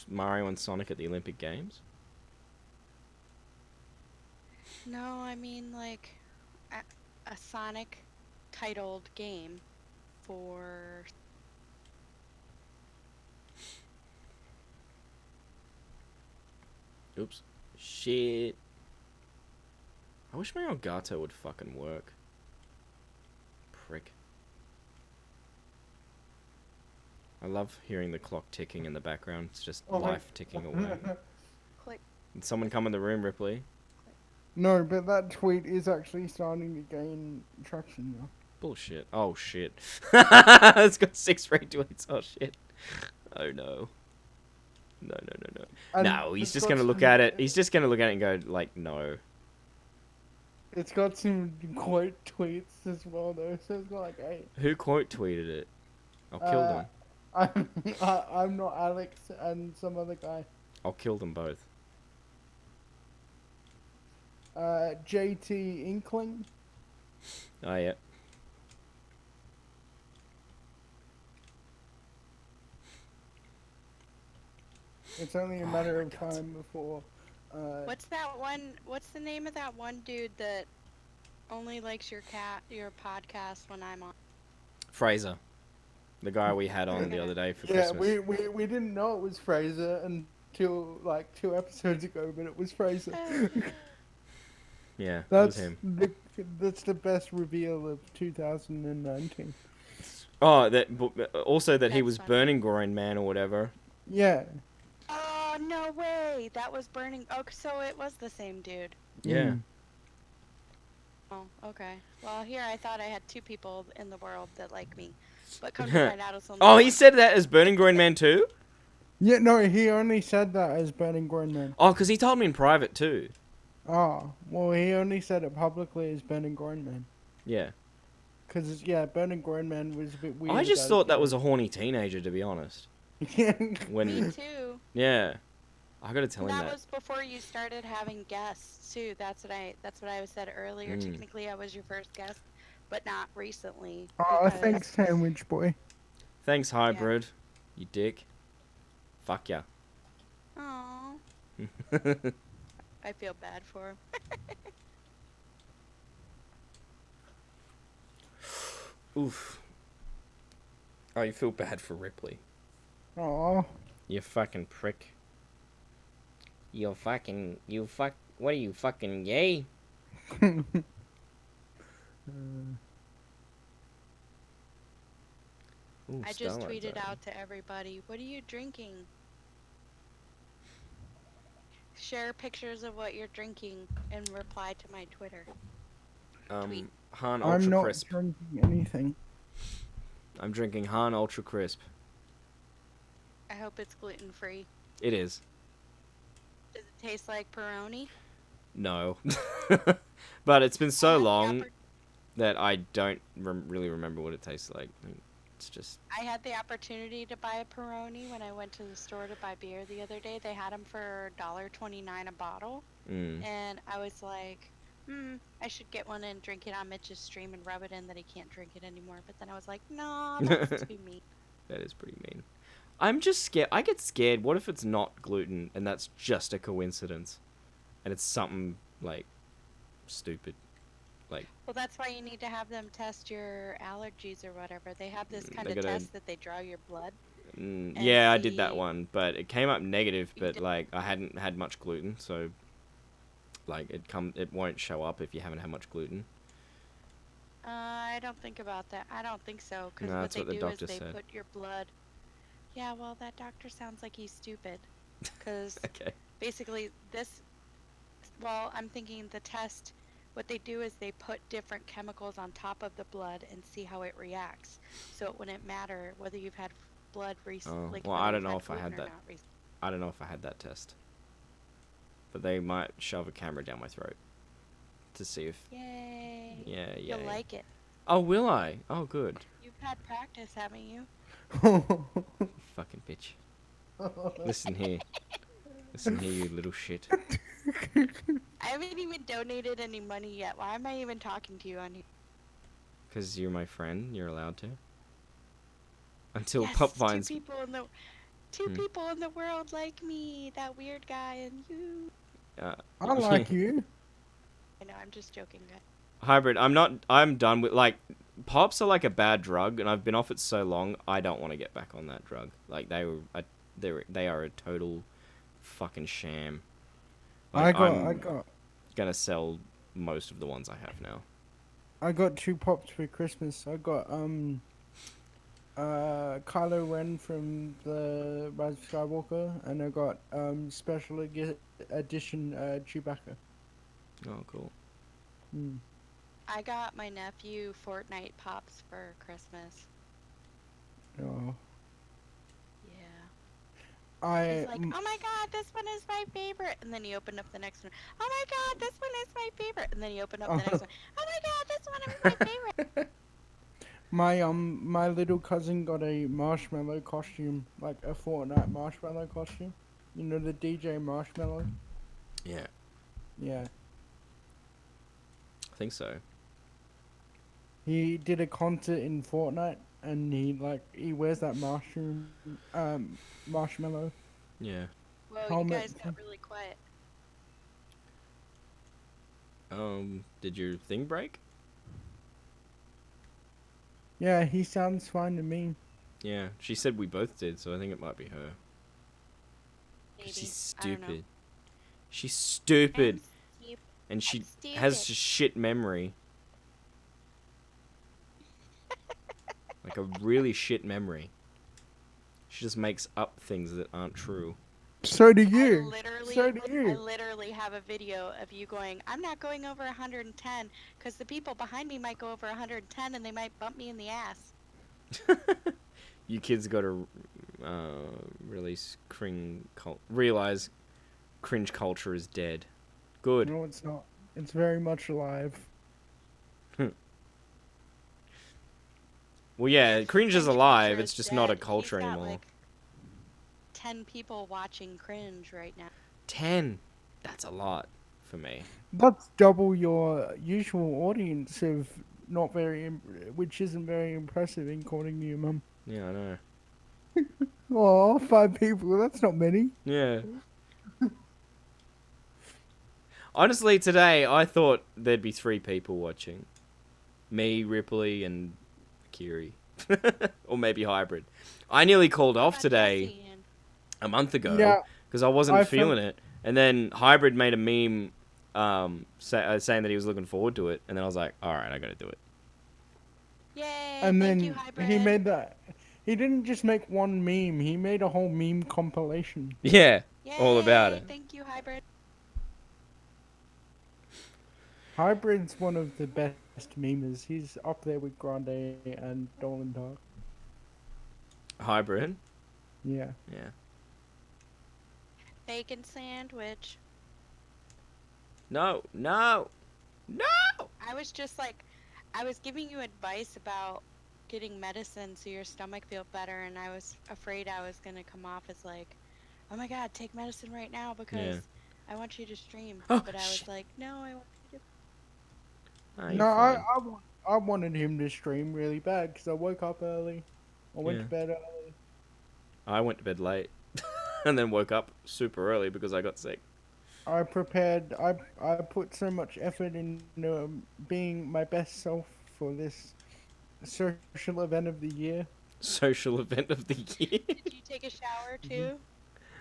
S8: Mario and Sonic at the Olympic Games?
S2: No, I mean like a Sonic titled game for.
S8: Oops. Shit. I wish my Elgato would fucking work. Prick. I love hearing the clock ticking in the background. It's just life ticking away.
S2: Click.
S8: Did someone come in the room, Ripley?
S3: No, but that tweet is actually starting to gain traction now.
S8: Bullshit. Oh shit. It's got 6 retweets. Oh shit. Oh no. No.
S3: And
S8: No, he's
S3: it's
S8: just
S3: got
S8: gonna look
S3: some-
S8: at it. He's just gonna look at it and go like, no.
S3: It's got some quote tweets as well, though. So it's got like 8.
S8: Who quote tweeted it? I'll kill them.
S3: I'm not Alex and some other guy.
S8: I'll kill them both.
S3: JT Inkling.
S8: Oh yeah.
S3: It's only a matter of time before.
S2: What's that one? What's the name of that one dude that only likes your podcast when I'm on?
S8: Fraser. The guy we had on the other day for
S3: Yeah,
S8: Christmas.
S3: we didn't know it was Fraser until like 2 episodes ago, but it was Fraser.
S8: Yeah,
S3: That's
S8: it was him.
S3: that's the best reveal of 2019.
S8: Oh, also that he was Burning Groin Man or whatever.
S3: Yeah.
S2: Oh no way! That was Burning. Oh, so it was the same dude.
S8: Yeah.
S2: Oh, okay. Well, here I thought I had 2 people in the world that like me, but come to find out it's only
S8: Oh,
S2: one.
S8: he said that as Burning Groin Man too?
S3: Yeah, no, he only said that as Burning Groin Man.
S8: Oh, because he told me in private too.
S3: Oh, well, he only said it publicly as Burning Groin Man.
S8: Yeah.
S3: Because, yeah, Burning Groin Man was a bit weird.
S8: I just
S3: about
S8: thought
S3: it.
S8: that was a horny teenager, to be honest. When,
S2: Me too.
S8: yeah. I gotta tell him
S2: That
S8: that.
S2: was before you started having guests too. That's what I said earlier.
S8: Mm.
S2: Technically, I was your first guest, but not recently.
S3: Oh,
S2: because-
S3: thanks, Sandwich Boy.
S8: Thanks, Hybrid. You dick. Fuck ya.
S2: Aw. I feel bad for him.
S8: Oof. Oh, you feel bad for Ripley.
S3: Oh.
S8: You fucking prick. You fuck. What are you, fucking gay? Ooh,
S2: I just
S8: Starlight
S2: tweeted
S8: Zone.
S2: out to everybody, what are you drinking? Share pictures of what you're drinking and reply to my Twitter.
S8: Han
S3: I'm
S8: Ultra
S3: not
S8: Crisp.
S3: drinking anything.
S8: I'm drinking Han Ultra Crisp.
S2: I hope it's gluten free.
S8: It is.
S2: Does it taste like Peroni?
S8: No. But it's been so long that I don't really remember what it tastes like. It's just...
S2: I had the opportunity to buy a Peroni when I went to the store to buy beer the other day. They had them for $1.29 a bottle. And I was like, I should get one and drink it on Mitch's stream and rub it in that he can't drink it anymore. But then I was like, no, that's too mean.
S8: That is pretty mean. I'm just scared. I get scared. What if it's not gluten and that's just a coincidence? And it's something, like, stupid. Like,
S2: Well, that's why you need to have them test your allergies or whatever. They have this kind
S8: they
S2: of
S8: gotta-
S2: test that they draw your blood.
S8: yeah, I did that
S2: see-
S8: one, but it came up negative, but, like, I hadn't had much gluten, so, like, it won't show up if you haven't had much gluten.
S2: I don't think about that. I don't think so. Because
S8: No,
S2: what
S8: that's
S2: they
S8: what the
S2: do is
S8: doctor
S2: they
S8: said.
S2: put your blood. Yeah, well, that doctor sounds like he's stupid. Because
S8: Okay.
S2: basically this. Well, I'm thinking the test. What they do is they put different chemicals on top of the blood and see how it reacts. So it wouldn't matter whether you've had blood recently.
S8: Oh, well, I don't know if I had that. I don't know if I had that test. But they might shove a camera down my throat to see if.
S2: Yay!
S8: Yeah,
S2: You'll
S8: yeah.
S2: like it.
S8: Oh, will I? Oh, good.
S2: You've had practice, haven't you?
S8: Fucking bitch. Listen here. Listen here, you little shit.
S2: I haven't even donated any money yet. Why am I even talking to you on here?
S8: Because you're my friend, you're allowed to. Until
S2: Yes,
S8: Pup finds.
S2: two people in the world like me. That weird guy and you.
S3: I like you.
S2: I know. I'm just joking, guys.
S8: Hybrid, I'm done with, like, Pops are like a bad drug, and I've been off it so long, I don't want to get back on that drug. Like, they are a total fucking sham. Like,
S3: I got
S8: gonna sell most of the ones I have now.
S3: I got 2 pops for Christmas. I got Kylo Ren from the Rise of Skywalker, and I got special edition Chewbacca.
S8: Oh, cool.
S2: I got my nephew Fortnite pops for Christmas.
S3: Oh.
S2: Yeah. He's like, oh my god, this one is my favorite. And then he opened up the next one. Oh my god, this one is my favorite. And then he opened up the next one. Oh my god, this one is my favorite.
S3: My little cousin got a marshmallow costume, like a Fortnite marshmallow costume. You know the DJ Marshmallow?
S8: Yeah.
S3: Yeah.
S8: I think so.
S3: He did a concert in Fortnite, and he wears that marshmallow.
S8: Yeah.
S2: Whoa,
S3: helmet.
S2: you guys got really quiet.
S8: Did your thing break?
S3: Yeah, he sounds fine to me.
S8: Yeah, she said we both did, so I think it might be her. 'Cause she's
S2: I don't know.
S8: stupid. She's stupid.
S2: Stupid.
S8: And she
S2: stupid.
S8: has a shit memory. Like a really shit memory. She just makes up things that aren't true.
S3: So do you.
S2: I literally have a video of you going, I'm not going over 110 because the people behind me might go over 110 and they might bump me in the ass.
S8: You kids gotta realize cringe culture is dead. Good.
S3: No, it's not. It's very much alive.
S8: Well, yeah, cringe is alive.
S2: culture
S8: It's
S2: is
S8: just not a
S2: dead.
S8: culture
S2: He's got,
S8: anymore.
S2: like, 10 people watching cringe right now.
S8: 10. That's a lot for me.
S3: That's double your usual audience of not very, which isn't very impressive according to your mum.
S8: Yeah, I know.
S3: Oh, 5 people. That's not many.
S8: Yeah. Honestly, today I thought there'd be 3 people watching. Me, Ripley, and Kiri. Or maybe Hybrid. I nearly called off today a month ago
S3: Yeah,
S8: because I wasn't
S3: I
S8: feeling
S3: felt-
S8: it. And then Hybrid made a meme saying that he was looking forward to it. And then I was like, alright, I gotta do it.
S2: Yay!
S3: And
S2: thank
S3: then
S2: you, Hybrid.
S3: he made that. He didn't just make one meme. He made a whole meme compilation.
S8: Yeah, all about
S2: Yay,
S8: it.
S2: Thank you, Hybrid.
S3: Hybrid's one of the best memers. He's up there with Grande and Dolan Dark.
S8: Hybrid?
S3: Yeah.
S8: Yeah.
S2: Bacon sandwich.
S8: No, no, no!
S2: I was just like, I was giving you advice about getting medicine so your stomach feel better, and I was afraid I was gonna come off as like, oh my god, take medicine right now because I want you to stream.
S8: Oh,
S2: but I was like, no, I want you to.
S8: Ah, you're
S3: No,
S8: fine.
S3: I wanted him to stream really bad because I woke up early. I went
S8: Yeah.
S3: to bed early.
S8: I went to bed late, and then woke up super early because I got sick.
S3: I prepared. I put so much effort into being my best self for this social event of the year.
S8: Social event of the year.
S2: Did you take a shower too?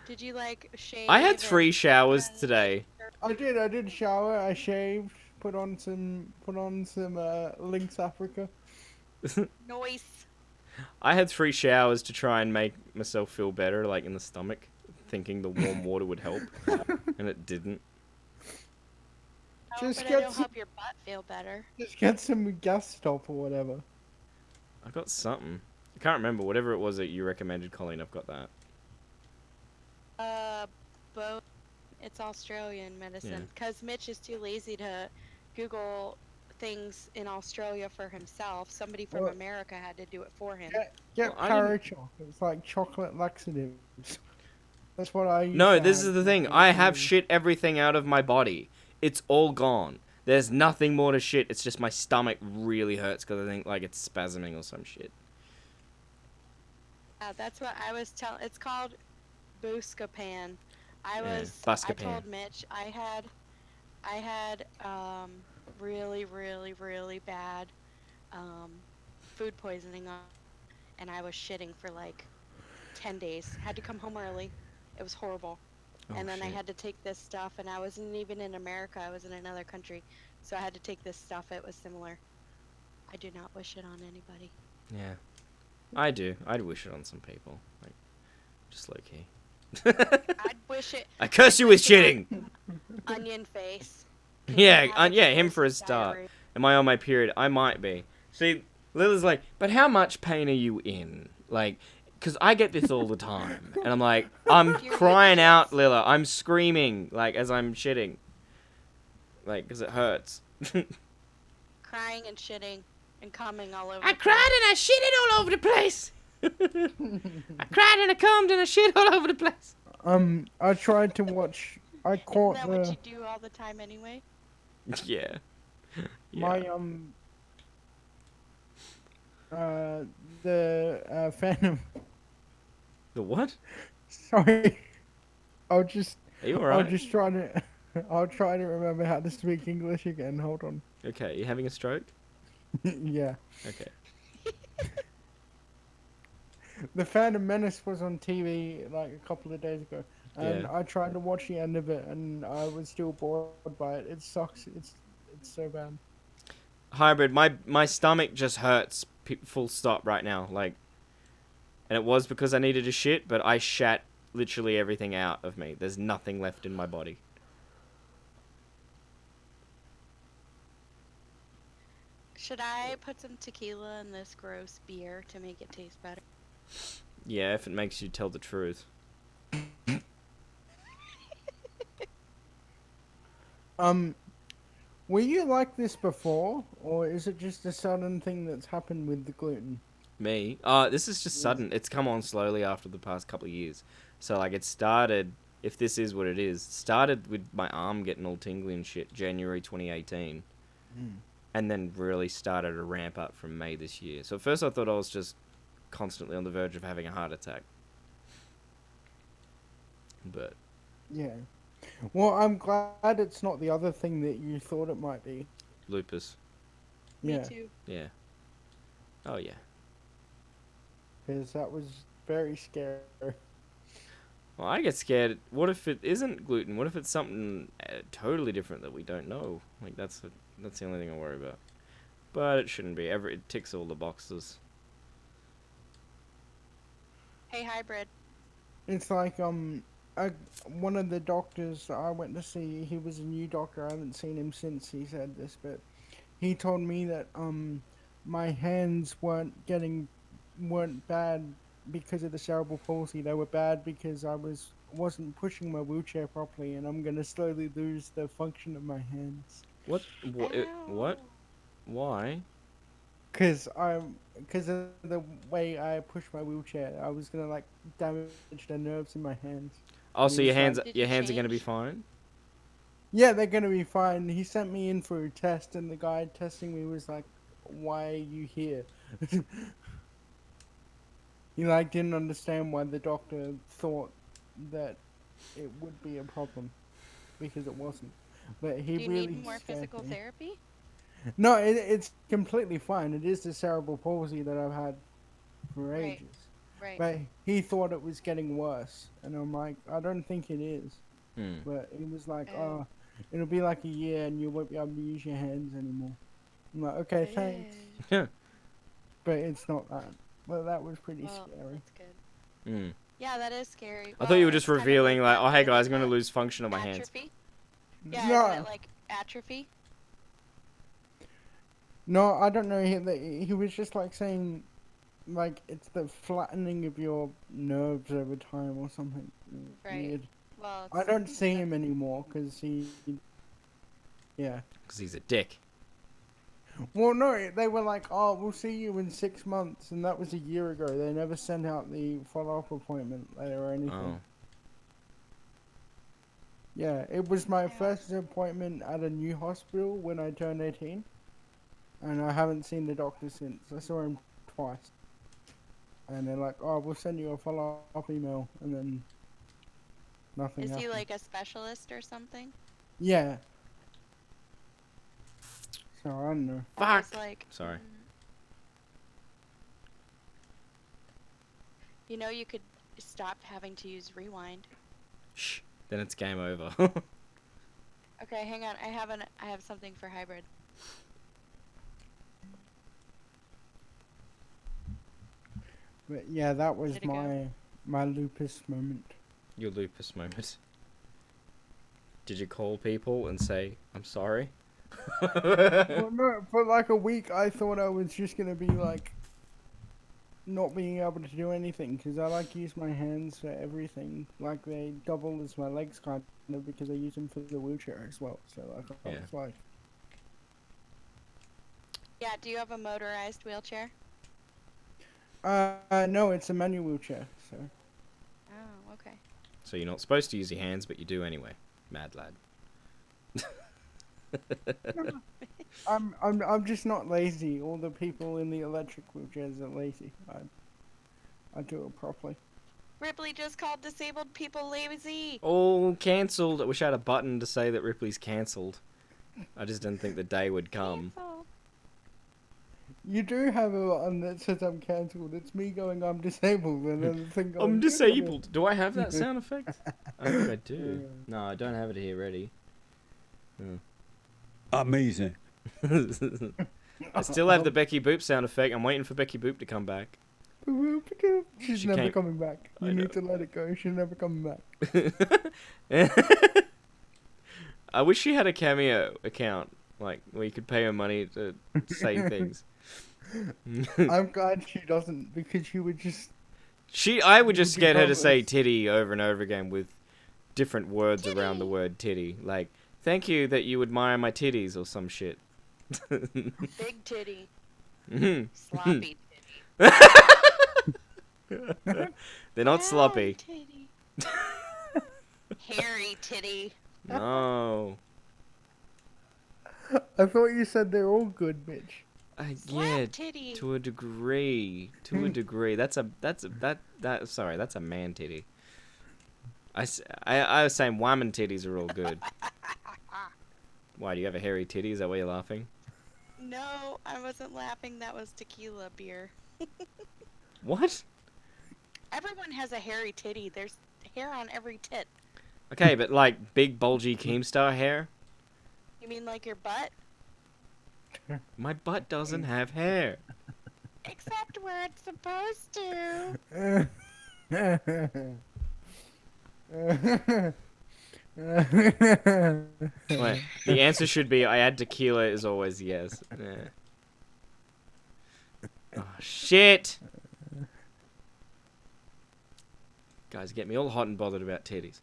S2: Did you like shave?
S8: I had 3 showers today.
S3: I did shower. I shaved. Put on some Lynx Africa.
S2: Noise.
S8: I had 3 showers to try and make myself feel better, like in the stomach, thinking the warm water would help, and it didn't.
S2: Oh, but it'll help your butt feel better.
S3: Just get some gas stop or whatever.
S8: I got something. I can't remember. Whatever it was that you recommended, Colleen, I've got that.
S2: Both. It's Australian medicine.
S8: Yeah.
S2: Because Mitch is too lazy to Google things in Australia for himself. Somebody from
S3: Well-
S2: America had to do it for him.
S3: Get
S8: Well, I didn't-
S3: Parachoc. It's like chocolate laxatives. That's what I. Used
S8: No,
S3: to
S8: this
S3: have
S8: is the
S3: when
S8: thing.
S3: was
S8: I have
S3: young.
S8: shit everything out of my body. It's all gone. There's nothing more to shit. It's just my stomach really hurts because I think like it's spasming or some shit.
S2: That's what I was telling. It's called Buscopan. I
S8: Yeah,
S2: was.
S8: Buscopan.
S2: I told Mitch I had really really bad food poisoning on, and I was shitting for like 10 days. Had to come home early. It was horrible.
S8: Oh,
S2: And then I
S8: shit.
S2: had to take this stuff, and I wasn't even in America. I was in another country, so I had to take this stuff. It was similar. I do not wish it on anybody.
S8: Yeah. I do. I'd wish it on some people. Like, just low key.
S2: I'd wish it.
S8: I curse you with shitting!
S2: Onion face.
S8: Yeah, yeah, him for a start. Am I on my period? I might be. See, Lila's like, but how much pain are you in? Like, because I get this all the time. And I'm like, I'm crying out, Lila. I'm screaming, like, as I'm shitting. Like, because it hurts.
S2: Crying and shitting and coming all over.
S8: I cried and I shitted all over the place. I cried and I cummed and I shit all over the place.
S3: I tried to watch. I caught
S2: Isn't that what you do all the time anyway?
S8: Yeah.
S3: my the Phantom.
S8: The what?
S3: Sorry, I'll just.
S8: Are you
S3: I'll
S8: alright?
S3: just try to. I'll try to remember how to speak English again. Hold on.
S8: Okay, you having a stroke?
S3: Yeah.
S8: Okay.
S3: The Phantom Menace was on TV like a couple of days ago, and
S8: Yeah.
S3: I tried to watch the end of it, and I was still bored by it. It sucks. It's so bad.
S8: Hybrid, my stomach just hurts, full stop right now. Like, and it was because I needed to shit, but I shat literally everything out of me. There's nothing left in my body.
S2: Should I put some tequila in this gross beer to make it taste better?
S8: Yeah, if it makes you tell the truth.
S3: Were you like this before, or is it just a sudden thing that's happened with the gluten?
S8: Me? This is just sudden. It's come on slowly after the past couple of years. So, like, it started, if this is what it is, started with my arm getting all tingly and shit, January 2018. And then really started to ramp up from May this year. So at first I thought I was just constantly on the verge of having a heart attack. But
S3: Yeah. Well, I'm glad it's not the other thing that you thought it might be.
S8: lupus.
S3: Yeah.
S2: too.
S8: Yeah. Oh, yeah.
S3: Because that was very scary.
S8: Well, I get scared. What if it isn't gluten? What if it's something totally different that we don't know? Like, that's the only thing I worry about. But it shouldn't be. It ticks all the boxes.
S2: Hey, hybrid.
S3: It's like one of the doctors that I went to see, he was a new doctor. I haven't seen him since he said this, but he told me that my hands weren't bad because of the cerebral palsy. They were bad because I wasn't pushing my wheelchair properly, and I'm gonna slowly lose the function of my hands.
S8: What? What? Why?
S3: Because of the way I push my wheelchair, I was gonna like damage the nerves in my hands.
S8: Oh, so
S3: And
S8: your
S3: it's
S8: hands
S3: like-
S8: your hands are gonna be fine?
S3: Yeah, they're gonna be fine. He sent me in for a test, and the guy testing me was like, "Why are you here?" He like didn't understand why the doctor thought that it would be a problem, because it wasn't. But he
S2: Do you
S3: really
S2: need more
S3: scared
S2: physical
S3: me.
S2: therapy?
S3: No, it's completely fine. It is the cerebral palsy that I've had for
S2: Right.
S3: ages.
S2: Right.
S3: But he thought it was getting worse, and I'm like, I don't think it is.
S8: Hmm.
S3: But he was like, oh, it'll be like a year, and you won't be able to use your hands anymore. I'm like, okay, thanks.
S8: Yeah.
S3: But it's not that. But that was pretty
S2: Well,
S3: scary.
S2: that's good.
S8: Hmm.
S2: Yeah, that is scary.
S8: I thought you were
S2: Well,
S8: just
S2: it's kind of
S8: revealing like,
S2: that
S8: oh hey
S2: with
S8: guys, I'm gonna
S2: the
S8: lose function of my hands.
S2: atrophy. Yeah,
S3: No.
S2: isn't it like atrophy?
S3: No, I don't know. He was just like saying, like, it's the flattening of your nerves over time or something
S2: Right.
S3: weird.
S2: Well,
S3: I don't see him anymore because he. Yeah.
S8: Because he's a dick.
S3: Well, no, they were like, oh, we'll see you in 6 months, and that was a year ago. They never sent out the follow-up appointment letter or anything.
S8: Oh.
S3: Yeah, it was my first appointment at a new hospital when I turned 18, and I haven't seen the doctor since. I saw him twice. And they're like, oh, we'll send you a follow-up email, and then nothing
S2: Is he
S3: happened.
S2: like a specialist or something?
S3: Yeah. So, I don't know.
S2: I was like,
S8: Sorry.
S2: you know, you could stop having to use rewind.
S8: Shh. Then it's game over.
S2: Okay, hang on. I have something for hybrid.
S3: But yeah, that was
S2: Did it go?
S3: my lupus moment.
S8: Your lupus moment. Did you call people and say, I'm sorry?
S3: Well, no, for like a week, I thought I was just gonna be like not being able to do anything because I like use my hands for everything. Like they double as my legs kind of because I use them for the wheelchair as well. So like I
S8: Yeah.
S3: was like,
S2: Yeah, do you have a motorized wheelchair?
S3: no, it's a manual wheelchair. So
S2: Oh, okay.
S8: So you're not supposed to use your hands, but you do anyway. Mad lad.
S3: I'm just not lazy. All the people in the electric wheelchairs are lazy. I do it properly.
S2: Ripley just called disabled people lazy.
S8: Oh, cancelled. I wish I had a button to say that Ripley's cancelled. I just didn't think the day would come.
S3: You do have a button that says I'm cancelled. It's me going I'm disabled and then the thing going,
S8: I'm
S3: "Good on you."
S8: disabled. Do I have that sound effect? I think I do. No, I don't have it here ready.
S9: Amazing.
S8: I still have the Becky Boop sound effect. I'm waiting for Becky Boop to come back.
S3: She's
S8: She
S3: never
S8: came-
S3: coming back.
S8: I
S3: You
S8: know.
S3: need to let it go. She's never coming back.
S8: I wish she had a Cameo account, like where you could pay her money to say things.
S3: I'm glad she doesn't because she would just.
S8: I would just
S3: Would be
S8: get her to say
S3: harmless.
S8: titty over and over again with different words around the word titty. Like, thank you that you admire my titties or some shit.
S2: Big titty.
S8: Mhm.
S2: Sloppy
S8: They're not sloppy.
S2: titty. Hairy titty.
S8: No.
S3: I thought you said they're all good, bitch.
S8: Yeah,
S2: titty.
S8: to a degree. To a degree. That's a sorry, that's a man titty. I was saying woman titties are all good. Why, do you have a hairy titty? Is that why you're laughing?
S2: No, I wasn't laughing. That was tequila beer.
S8: What?
S2: Everyone has a hairy titty. There's hair on every tit.
S8: Okay, but like big bulgy Keemstar hair?
S2: You mean like your butt?
S8: My butt doesn't have hair.
S2: Except where it's supposed to.
S8: Wait, the answer should be I add tequila is always yes. Yeah. Oh, shit! Guys, get me all hot and bothered about titties.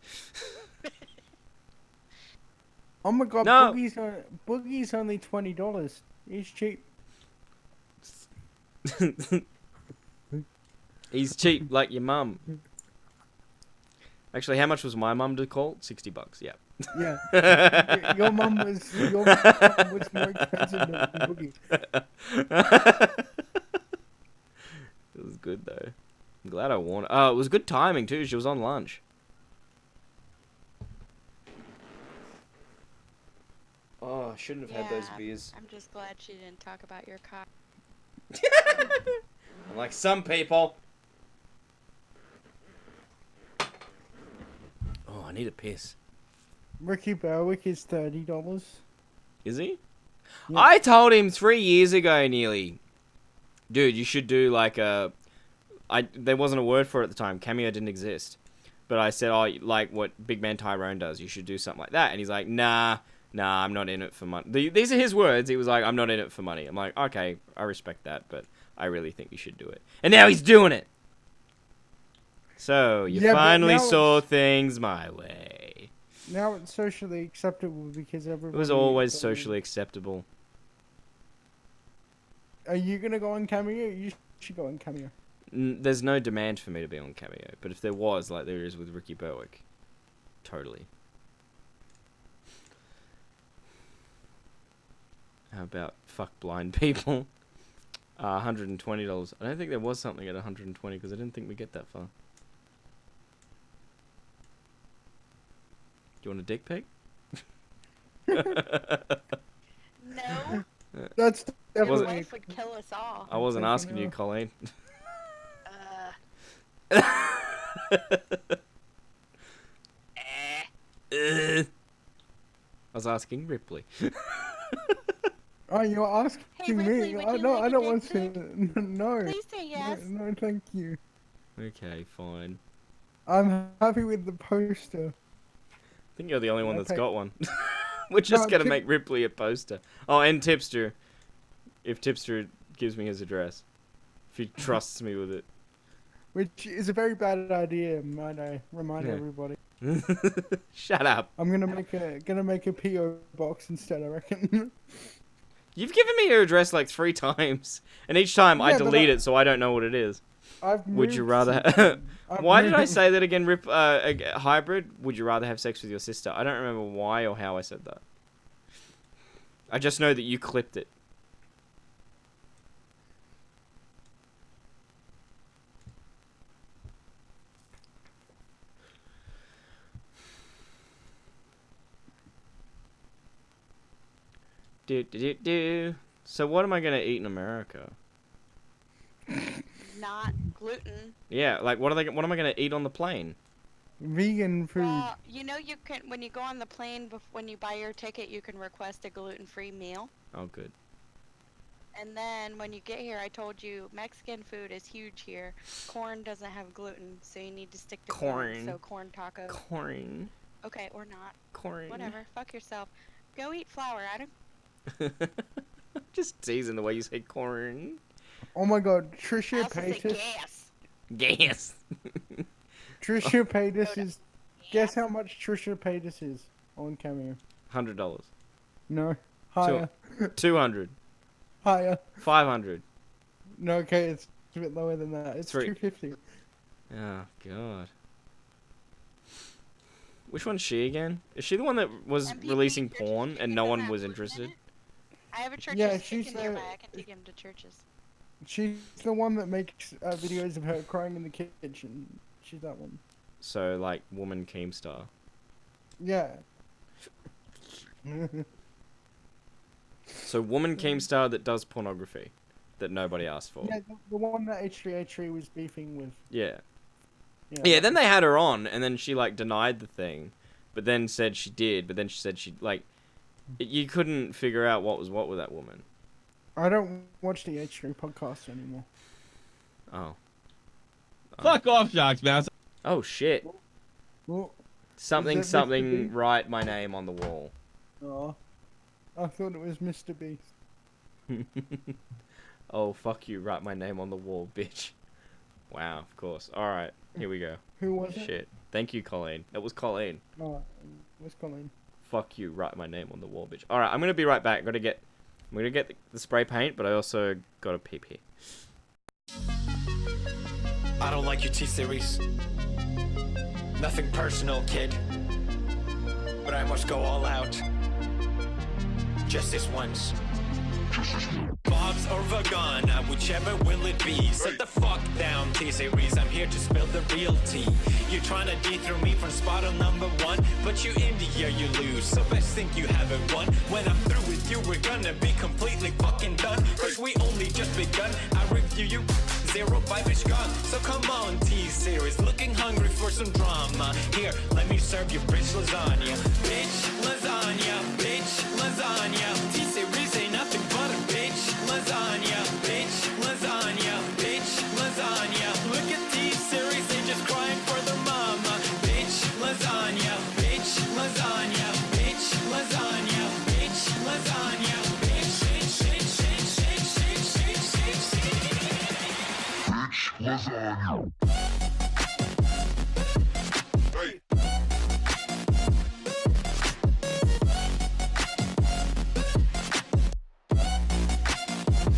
S3: Oh my god,
S8: No.
S3: Boogie's only $20. He's cheap.
S8: He's cheap like your mum. Actually, how much was my mum to call? $60, yeah.
S3: Yeah. Your mum was more expensive than Boogie.
S8: It was good though. I'm glad I warned. Oh, it was good timing too. She was on lunch. Oh, I shouldn't have had those beers.
S2: I'm just glad she didn't talk about your cock.
S8: Like some people. Oh, I need a piss.
S3: Ricky Berwick is $30.
S8: Is he?
S3: Yeah.
S8: I told him 3 years ago nearly. Dude, you should do like a... there wasn't a word for it at the time. Cameo didn't exist. But I said, oh, like what Big Man Tyrone does. You should do something like that. And he's like, nah, I'm not in it for money. These are his words. He was like, I'm not in it for money. I'm like, okay, I respect that, but I really think you should do it. And now he's doing it. So, you finally saw things my way.
S3: Now it's socially acceptable because everybody...
S8: It was always socially acceptable.
S3: Are you going to go on Cameo? You should go on Cameo.
S8: There's no demand for me to be on Cameo, but if there was, like there is with Ricky Berwick, totally. How about fuck blind people? $120. I don't think there was something at 120 because I didn't think we'd get that far. Do you want a dick pic?
S2: No.
S3: That's
S2: Your
S3: definitely...
S2: wife would kill us all.
S8: I wasn't asking you, Colleen. I was asking Ripley.
S3: Oh, you're asking
S2: Ripley,
S3: me?
S2: would
S3: I
S2: you
S3: don't.
S2: like
S3: I
S2: a
S3: don't
S2: dick
S3: want to. No.
S2: Please say yes.
S3: No, thank you.
S8: Okay, fine.
S3: I'm happy with the poster.
S8: I think you're the only one that's
S3: Okay.
S8: got one. We're just
S3: No,
S8: gonna
S3: Tip-
S8: make Ripley a poster. Oh, and Tipster. If Tipster gives me his address. If he trusts me with it.
S3: Which is a very bad idea, might I remind
S8: Yeah.
S3: everybody.
S8: Shut up.
S3: I'm gonna make a PO box instead, I reckon.
S8: You've given me your address like 3 times. And each time I
S3: Yeah, but
S8: delete it so I don't know what it is.
S3: I've
S8: Would you
S3: moved
S8: rather...
S3: since- I've
S8: Why did I
S3: moved-
S8: say that again, Hybrid? Would you rather have sex with your sister? I don't remember why or how I said that. I just know that you clipped it. Do. So what am I gonna eat in America?
S2: Not gluten.
S8: Yeah, like what am I gonna eat on the plane?
S3: Vegan food.
S2: Well, you know you can when you go on the plane when you buy your ticket, you can request a gluten-free meal.
S8: Oh, good.
S2: And then when you get here, I told you Mexican food is huge here. Corn doesn't have gluten, so you need to stick to
S8: Corn.
S2: So corn taco.
S8: Corn.
S2: Okay, or not.
S8: Corn.
S2: Whatever. Fuck yourself. Go eat flour, Adam.
S8: Just teasing the way you say corn.
S3: Oh my god, Trisha
S2: Also say
S3: Paytas.
S2: gas.
S8: Gas.
S3: Trisha Paytas is. Guess how much Trisha Paytas is on Cameo?
S8: $100.
S3: No, higher.
S8: 200.
S3: Higher.
S8: 500.
S3: No, okay, it's a bit lower than that. It's 250.
S8: Oh god. Which one's she again? Is she the one that was releasing porn and no one was interested?
S2: I have a church
S3: Yeah,
S2: chicken
S3: she's
S2: nearby. I can take him to churches.
S3: She's the one that makes videos of her crying in the kitchen. She's that one.
S8: So like woman Keemstar.
S3: Yeah.
S8: So woman Keemstar that does pornography that nobody asked for.
S3: Yeah, the one that H3H3 was beefing with.
S8: Yeah.
S3: Yeah.
S8: Yeah, then they had her on, and then she, like, denied the thing, but then said she did, but then she said she, like, you couldn't figure out what was what with that woman.
S3: I don't watch the H3 podcast anymore.
S8: Oh.
S9: Fuck off, Jocks Mouse.
S8: Oh, shit.
S3: Well,
S8: Something,
S3: is that
S8: something,
S3: Mr. Beast?
S8: write my name on the wall.
S3: Oh, I thought it was Mr. Beast.
S8: Oh, fuck you, write my name on the wall, bitch. Wow, of course. Alright, here we go.
S3: Who was it?
S8: Shit. Thank you, Colleen. It was Colleen.
S3: Oh, what's Colleen?
S8: Fuck you, write my name on the wall, bitch. Alright, I'm gonna be right back. I'm gonna get the spray paint, but I also got a pee pee.
S13: I don't like your T-Series. Nothing personal, kid. but I must go all out. Just this once. Bob's or Vagana, whichever will it be. Sit the fuck down, T-Series, I'm here to spill the real tea. You're trying to dethrone me from spot on number one, but you in the air, you lose, so best think you haven't won. When I'm through with you, we're gonna be completely fucking done, cause we only just begun. I review you, 0-5 is gone. So come on, T-Series, looking hungry for some drama. Here, let me serve you bitch lasagna. Bitch lasagna, bitch lasagna. T-Series ain't nothing but a bitch lasagna. Bitch lasagna, bitch lasagna. Look at T-Series, they just crying for their mama. Bitch lasagna, bitch lasagna. Bitch lasagna, bitch lasagna. Bitch, bitch, bitch, bitch, bitch, bitch, bitch, bitch, lasagna. Hey.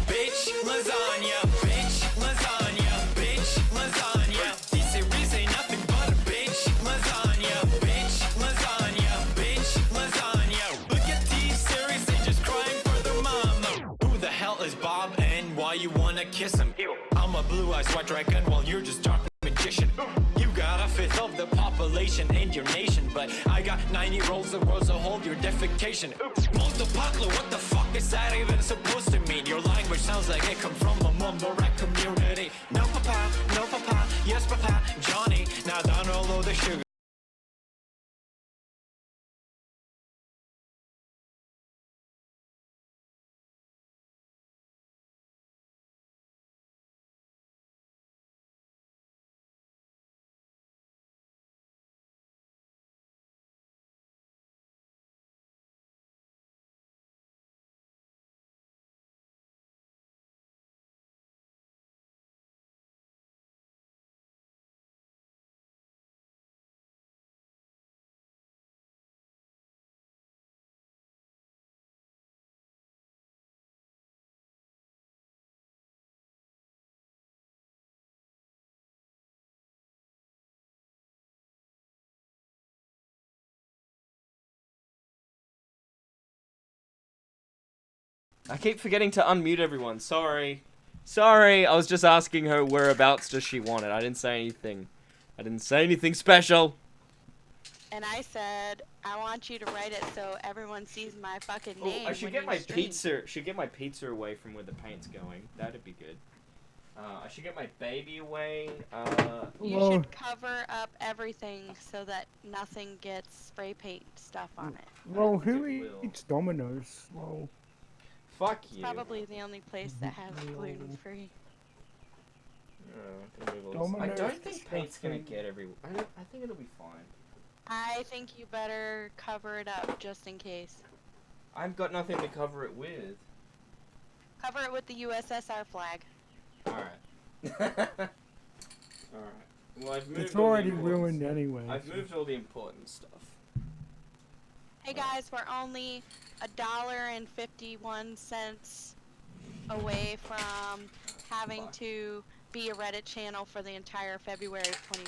S13: Bitch lasagna, bitch lasagna, bitch lasagna. T-Series ain't nothing but a bitch lasagna. Bitch lasagna, bitch lasagna. Look at T-Series, they just crying for their mama. Who the hell is Bob and why you wanna kiss him? I'm a blue-eyed white dragon while you're just dark magician. You got a fifth of the population in your nation, but I got 90 rolls of rose to hold your defecation. Multiple, what the fuck is that even supposed to mean? Your language sounds like it come from a mumble rap community. No papa, yes papa, Johnny. Now down all the sugar.
S8: I keep forgetting to unmute everyone. Sorry. Sorry, I was just asking her whereabouts does she want it. I didn't say anything. I didn't say anything special.
S2: And I said, I want you to write it so everyone sees my fucking
S8: Oh,
S2: name.
S8: I should
S2: when
S8: get
S2: you
S8: my
S2: stream.
S8: pizza. Should get my pizza away from where the paint's going. That'd be good. I should get my baby away.
S2: You should cover up everything so that nothing gets spray paint stuff on it.
S3: Well, who eats Domino's? Well,
S8: fuck
S2: It's probably the only place that has gluten free.
S8: I don't think paint's gonna get everywhere. I think it'll be fine.
S2: I think you better cover it up just in case.
S8: I've got nothing to cover it with.
S2: Cover it with the USSR flag.
S8: Alright. Alright. Well, I've moved
S3: it's
S8: all the
S3: already
S8: important
S3: ruined
S8: stuff.
S3: anyway.
S8: I've moved all the important stuff.
S2: Hey guys, we're only $1.51 away from having to be a Reddit channel for the entire February of 20.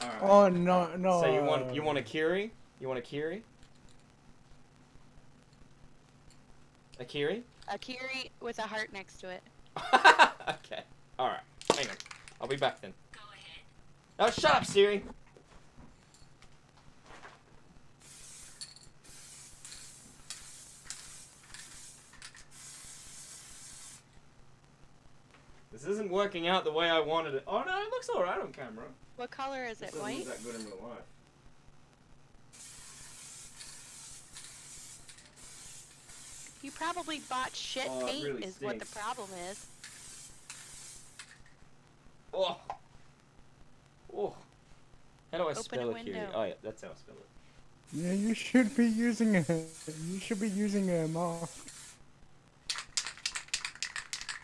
S8: Alright.
S3: Oh no.
S8: So you want a Kiri? You want a Kiri? A Kiri?
S2: A Kiri with a heart next to it.
S8: Okay. Alright. Hang on. I'll be back then. Go ahead. Oh, shut up, Siri! This isn't working out the way I wanted it. Oh no, it looks alright on camera.
S2: What color is it?
S8: Doesn't
S2: White?
S8: look that good in real life.
S2: You probably bought shit
S8: Oh, it
S2: paint
S8: really
S2: is what the
S8: stinks.
S2: problem is.
S8: Oh. Oh. How do I
S2: Open
S8: spell
S2: a
S8: a Kiri?
S2: window.
S8: Oh yeah, that's how I spell it.
S3: Yeah, you should be using a mask.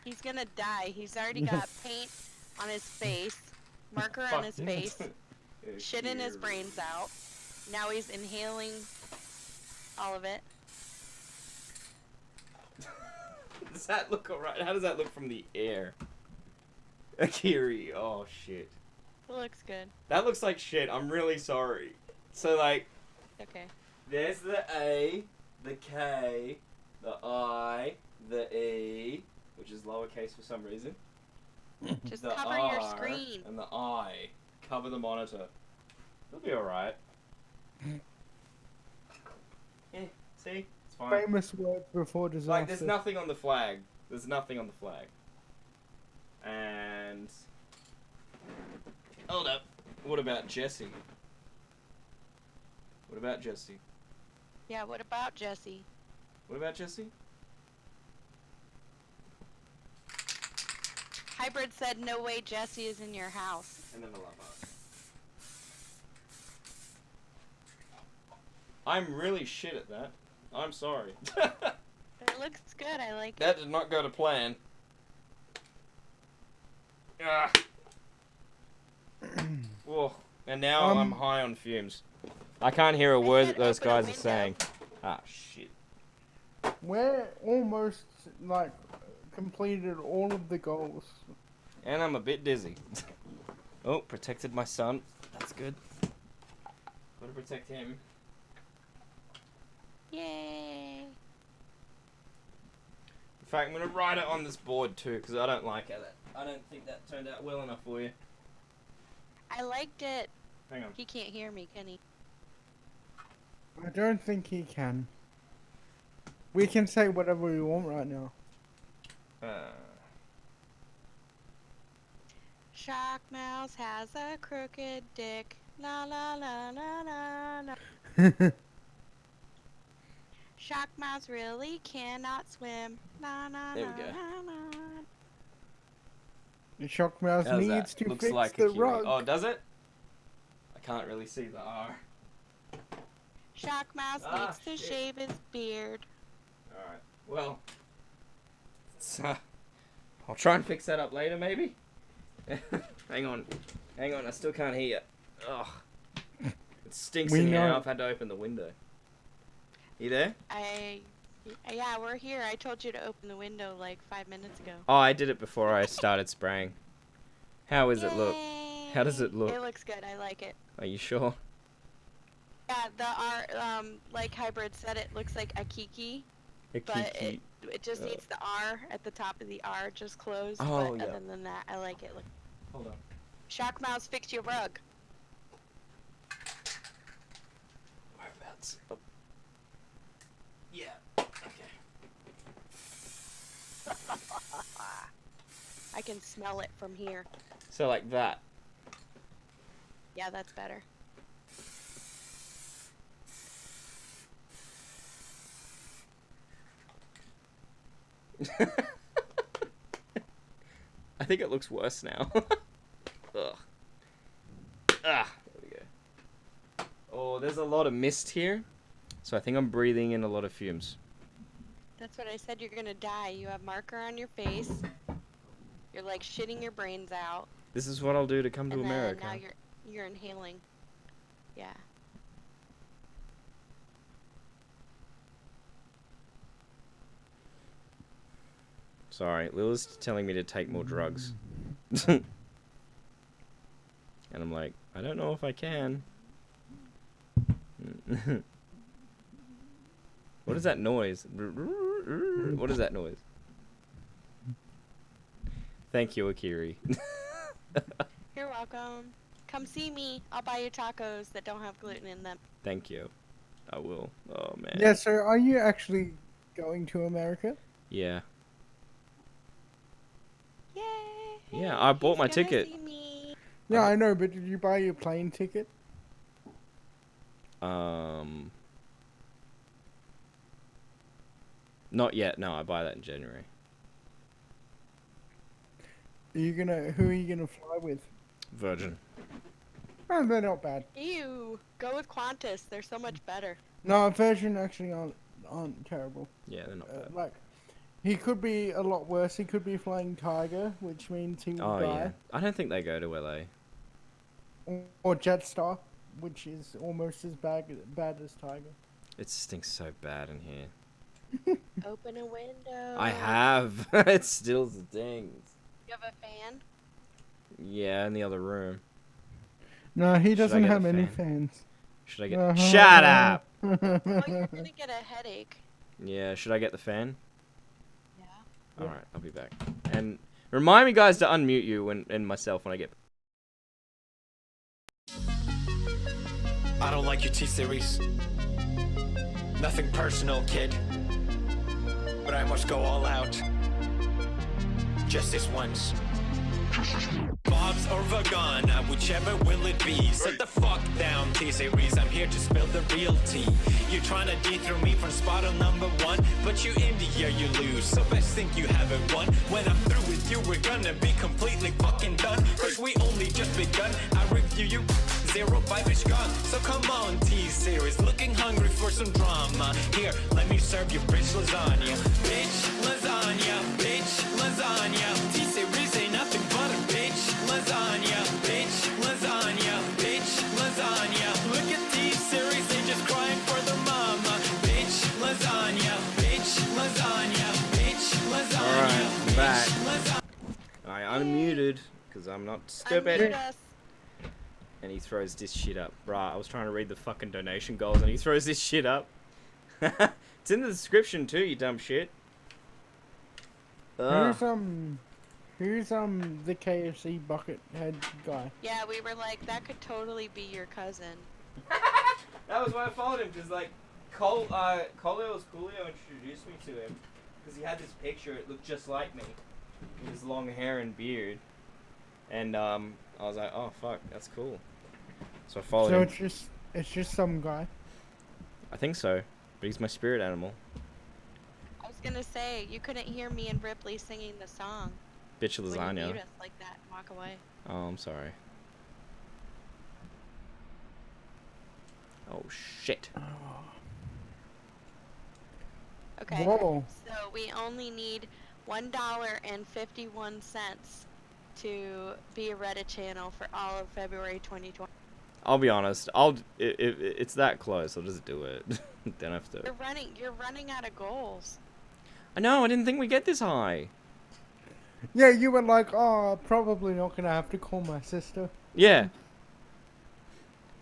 S2: He's gonna die. He's already got paint on his face, marker on his face, shit in his brains out. Now he's inhaling all of it.
S8: Does that look alright? How does that look from the air? Akiri, oh shit.
S2: It looks good.
S8: That looks like shit, I'm really sorry. So like,
S2: Okay.
S8: There's the A, the K, the I, the E, which is lowercase for some reason.
S2: Just
S8: the
S2: cover
S8: R,
S2: your screen.
S8: And the I. Cover the monitor. It'll be alright. See? It's fine.
S3: Famous words before disaster.
S8: Like, there's nothing on the flag. There's nothing on the flag. And... Hold up. What about Jesse? What about Jesse?
S2: Yeah, what about Jesse?
S8: What about Jesse?
S2: Hybrid said, no way Jesse is in your house.
S8: And then the love heart. I'm really shit at that. I'm sorry.
S2: It looks good, I like
S8: That
S2: it.
S8: did not go to plan. Ah. Whoa. And now I'm high on fumes. I can't hear a word that those guys are saying. Ah, shit.
S3: We're almost, like, completed all of the goals.
S8: And I'm a bit dizzy. Oh, protected my son. That's good. Gotta protect him.
S2: Yay!
S8: In fact, I'm gonna write it on this board too, because I don't like it. I don't think that turned out well enough for you.
S2: I liked it.
S8: Hang on.
S2: He can't hear me, can he?
S3: I don't think he can. We can say whatever we want right now.
S2: Shock Mouse has a crooked dick. La la la la la la. Shock Mouse really cannot swim. La la
S8: There
S2: la
S8: we go.
S2: la la.
S3: The Shock Mouse
S8: How's
S3: needs
S8: that?
S3: to
S8: Looks
S3: fix
S8: like
S3: the
S8: a Kiwi.
S3: rug.
S8: Oh, does it? I can't really see the R.
S2: Shock Mouse needs to shave his beard.
S8: Alright, well. I'll try and fix that up later, maybe? Hang on. Hang on, I still can't hear you. Ugh. It stinks in here now. I've had to open the window. You there?
S2: Yeah, we're here. I told you to open the window like 5 minutes ago.
S8: Oh, I did it before I started spraying. How does it look? How does it look?
S2: It looks good. I like it.
S8: Are you sure?
S2: Yeah, the R, like Hybrid said, it looks like a kiki. But
S8: Kiki.
S2: it just needs the R at the top of the R just closed.
S8: Oh,
S2: but
S8: yeah.
S2: other than that, I like it. Look.
S8: Hold on.
S2: Shock Mouse, fix your rug.
S8: Whereabouts? Oh. Yeah. Okay.
S2: I can smell it from here.
S8: So like that.
S2: Yeah, that's better.
S8: I think it looks worse now. Ugh. Ah, there we go. Oh, there's a lot of mist here. So I think I'm breathing in a lot of fumes.
S2: That's what I said. You're gonna die. You have marker on your face. You're like shitting your brains out.
S8: This is what I'll do to come to
S2: and then
S8: America.
S2: now you're inhaling. Yeah.
S8: Sorry, Lila's telling me to take more drugs. And I'm like, I don't know if I can. What is that noise? What is that noise? Thank you, Akiri.
S2: You're welcome. Come see me. I'll buy you tacos that don't have gluten in them.
S8: Thank you. I will. Oh, man.
S3: Yeah, so are you actually going to America?
S8: Yeah.
S2: Yay!
S8: Yeah, I bought my ticket.
S3: Yeah, I know, but did you buy your plane ticket?
S8: Not yet. No, I buy that in January.
S3: Who are you gonna fly with?
S8: Virgin.
S3: Oh, they're not bad.
S2: Ew. Go with Qantas. They're so much better.
S3: No, Virgin actually aren't terrible.
S8: Yeah, they're not bad.
S3: Like, he could be a lot worse. He could be flying Tiger, which means he will
S8: Oh, yeah.
S3: die.
S8: I don't think they go to LA.
S3: Or Jetstar, which is almost as bad as Tiger.
S8: It stinks so bad in here.
S2: Open a window.
S8: I have. It still stings.
S2: You have a fan?
S8: Yeah, in the other room.
S3: No, he
S8: Should I
S3: doesn't
S8: get
S3: have
S8: the
S3: any
S8: fan?
S3: fans.
S8: Should I get... Shut up!
S2: Well, you're gonna get a headache.
S8: Yeah, should I get the fan?
S2: Yeah.
S8: Alright, I'll be back. And remind me, guys, to unmute you and myself when I get...
S13: I don't like your T-Series. Nothing personal, kid. But I must go all out. Just this once. Bob's or Vagana, whichever will it be. Sit the fuck down, T-Series. I'm here to spill the real tea. You're trying to dethrone me from spot on #1, but you in the air, you lose. So best think you haven't won. When I'm through with you, we're gonna be completely fucking done. Cause we only just begun. I review you. 0 5 is gone. So come on, T-Series. Looking hungry for some drama. Here, let me serve you bitch lasagna. Bitch lasagna. Bitch lasagna. T-Series ain't nothing but a bitch lasagna. Bitch lasagna. Bitch lasagna. Look at T-Series, they just crying for their mama. Bitch lasagna. Bitch lasagna. Bitch lasagna.
S8: Alright, I'm back. I unmuted, because I'm not stupid.
S2: Unmute us.
S8: And he throws this shit up. Bruh, I was trying to read the fucking donation goals and he throws this shit up. It's in the description too, you dumb shit.
S3: Who's the KFC bucket head guy?
S2: Yeah, we were like, that could totally be your cousin.
S8: That was why I followed him, because like, Coleo's Coolio introduced me to him. Because he had this picture, it looked just like me. With his long hair and beard. And I was like, oh fuck, that's cool. So I followed him.
S3: So it's just some guy.
S8: I think so, but he's my spirit animal.
S2: I was gonna say, you couldn't hear me and Ripley singing the song.
S8: Bitch
S2: When you
S8: lasagna.
S2: mute us like that and walk away.
S8: Oh, I'm sorry. Oh shit.
S2: Okay.
S3: Whoa.
S2: So we only need $1.51 to be a Reddit channel for all of February 2020.
S8: I'll be honest. If it's that close, I'll just do it. Don't have to.
S2: You're running out of goals.
S8: I know. I didn't think we'd get this high.
S3: Yeah, you were like, oh, probably not gonna have to call my sister.
S8: Yeah.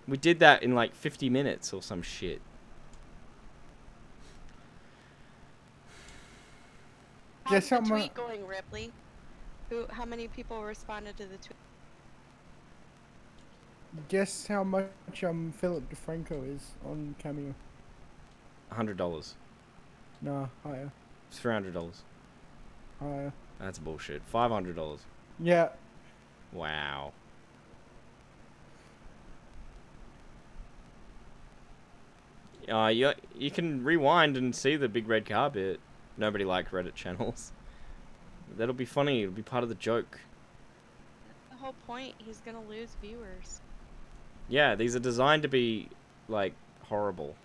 S8: We did that in like 50 minutes or some shit.
S2: How's the tweet going, Ripley? How many people responded to the tweet?
S3: Guess how much Philip DeFranco is on Cameo?
S8: $100.
S3: Nah, higher.
S8: It's $300.
S3: Higher.
S8: That's bullshit. $500.
S3: Yeah.
S8: Wow. You can rewind and see the big red car bit. Nobody liked Reddit channels. That'll be funny. It'll be part of the joke.
S2: That's the whole point. He's gonna lose viewers.
S8: Yeah, these are designed to be, like, horrible.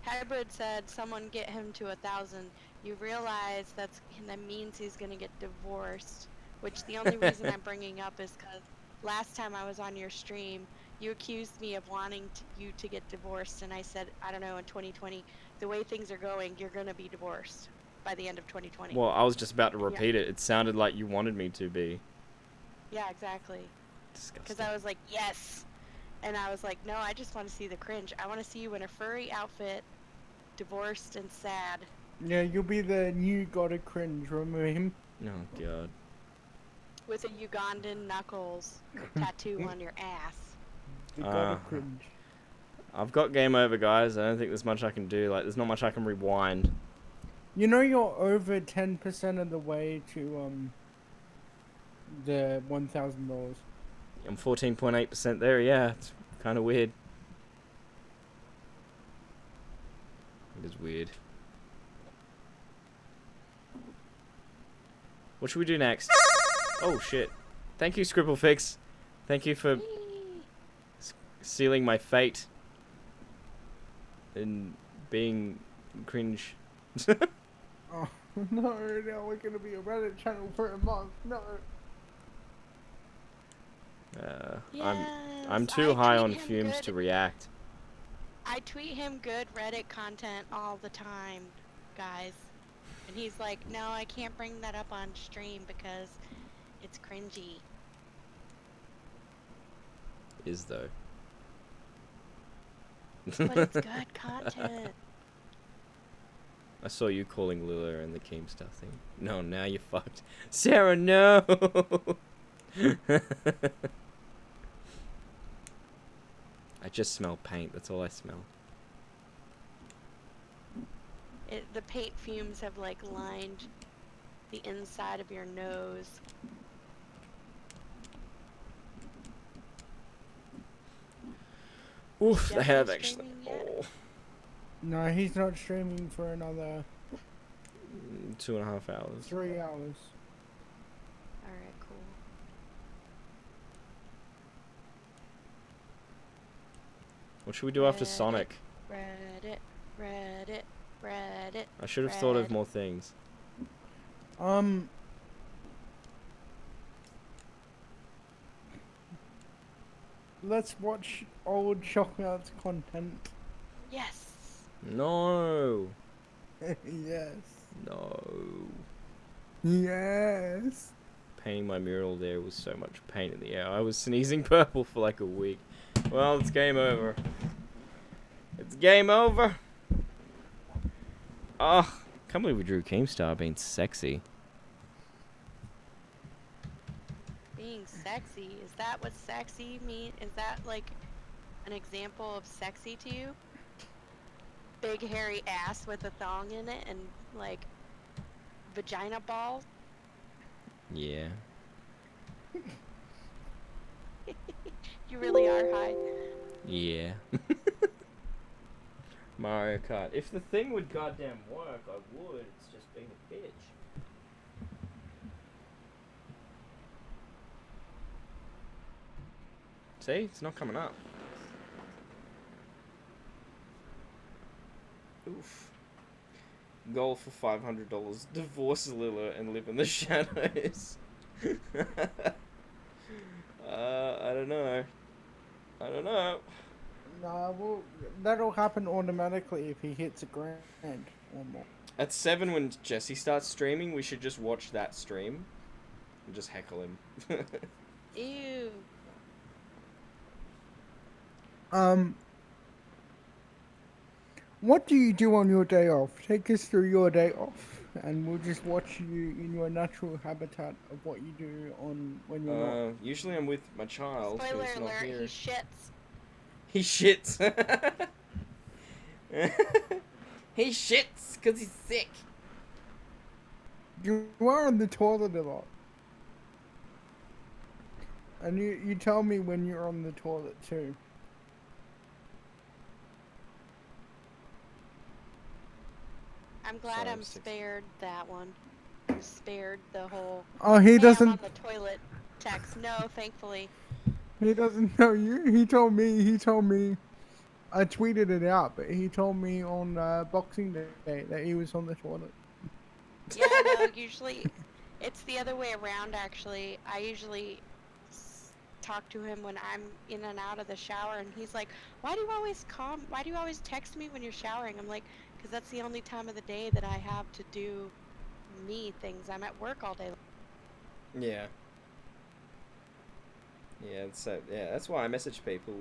S2: Hybrid said, someone get him to 1,000. You realize that means he's gonna get divorced. Which the only reason I'm bringing up is because last time I was on your stream, you accused me of wanting you to get divorced, and I said, I don't know, in 2020, the way things are going, you're gonna be divorced by the end of 2020.
S8: Well, I was just about to repeat it. It sounded like you wanted me to be.
S2: Yeah, exactly.
S8: Disgusting.
S2: Because I was like, yes! And I was like, no, I just want to see the cringe. I want to see you in a furry outfit, divorced and sad.
S3: Yeah, you'll be the new god of cringe, remember him?
S8: Oh, God.
S2: With a Ugandan knuckles tattoo on your ass.
S3: The god of cringe.
S8: I've got game over, guys. I don't think there's much I can do. Like, there's not much I can rewind.
S3: You know you're over 10% of the way to, the $1,000.
S8: I'm 14.8% there, yeah. It's kind of weird. It is weird. What should we do next? Oh, shit. Thank you, Scribblefix. Thank you for sealing my fate in being cringe.
S3: Oh, no, now we're gonna be a Reddit channel for a month. No.
S8: I'm too high on fumes to react.
S2: I tweet him good Reddit content all the time, guys. And he's like, no, I can't bring that up on stream because it's cringy.
S8: Is though.
S2: But it's good content.
S8: I saw you calling Lula and the Keemstar thing. No, now you're fucked. Sarah, no! I just smell paint, that's all I smell.
S2: The paint fumes have like lined the inside of your nose.
S8: Oof, they
S2: Jeff
S8: have
S2: not
S8: actually.
S2: streaming yet?
S8: Oh,
S3: No, he's not streaming for another
S8: 2.5 hours.
S3: 3 hours.
S2: Alright, cool.
S8: What should we do after Sonic?
S2: Reddit.
S8: I should have thought of more things.
S3: Let's watch old Shockouts content.
S2: Yes.
S8: No.
S3: Yes.
S8: No.
S3: Yes.
S8: Painting my mural there was so much pain in the air. I was sneezing purple for like a week. Well, it's game over. It's game over. Oh, can't believe we drew Keemstar being sexy.
S2: Being sexy. Is that what sexy mean? Is that like an example of sexy to you? Big hairy ass with a thong in it and like vagina balls?
S8: Yeah.
S2: You really are high.
S8: Yeah. Mario Kart. If the thing would goddamn work, I would. It's just being a bitch. See? It's not coming up. Oof. Goal for $500. Divorce Lila and live in the shadows. I don't know. I don't know.
S3: Nah, well, that'll happen automatically if he hits $1,000 or more.
S8: At 7 when Jesse starts streaming, we should just watch that stream. And just heckle him.
S2: Ew.
S3: What do you do on your day off? Take us through your day off, and we'll just watch you in your natural habitat of what you do on when you're not.
S8: Usually I'm with my child
S2: Spoiler
S8: who's not
S2: alert,
S8: here.
S2: he shits.
S8: He shits. He shits because he's sick.
S3: You are on the toilet a lot. And you tell me when you're on the toilet too.
S2: I'm glad I'm spared that one. I'm spared the whole.
S3: Oh, he
S2: "Hey,
S3: doesn't-
S2: I'm on the toilet text. No, thankfully.
S3: He doesn't know you. He told me. I tweeted it out, but he told me on Boxing Day that he was on the toilet.
S2: Yeah, no, usually it's the other way around actually. I usually talk to him when I'm in and out of the shower, and he's like, why do you always text me when you're showering? I'm like, because that's the only time of the day that I have to do me things. I'm at work all day.
S8: Yeah. Yeah, that's why I message people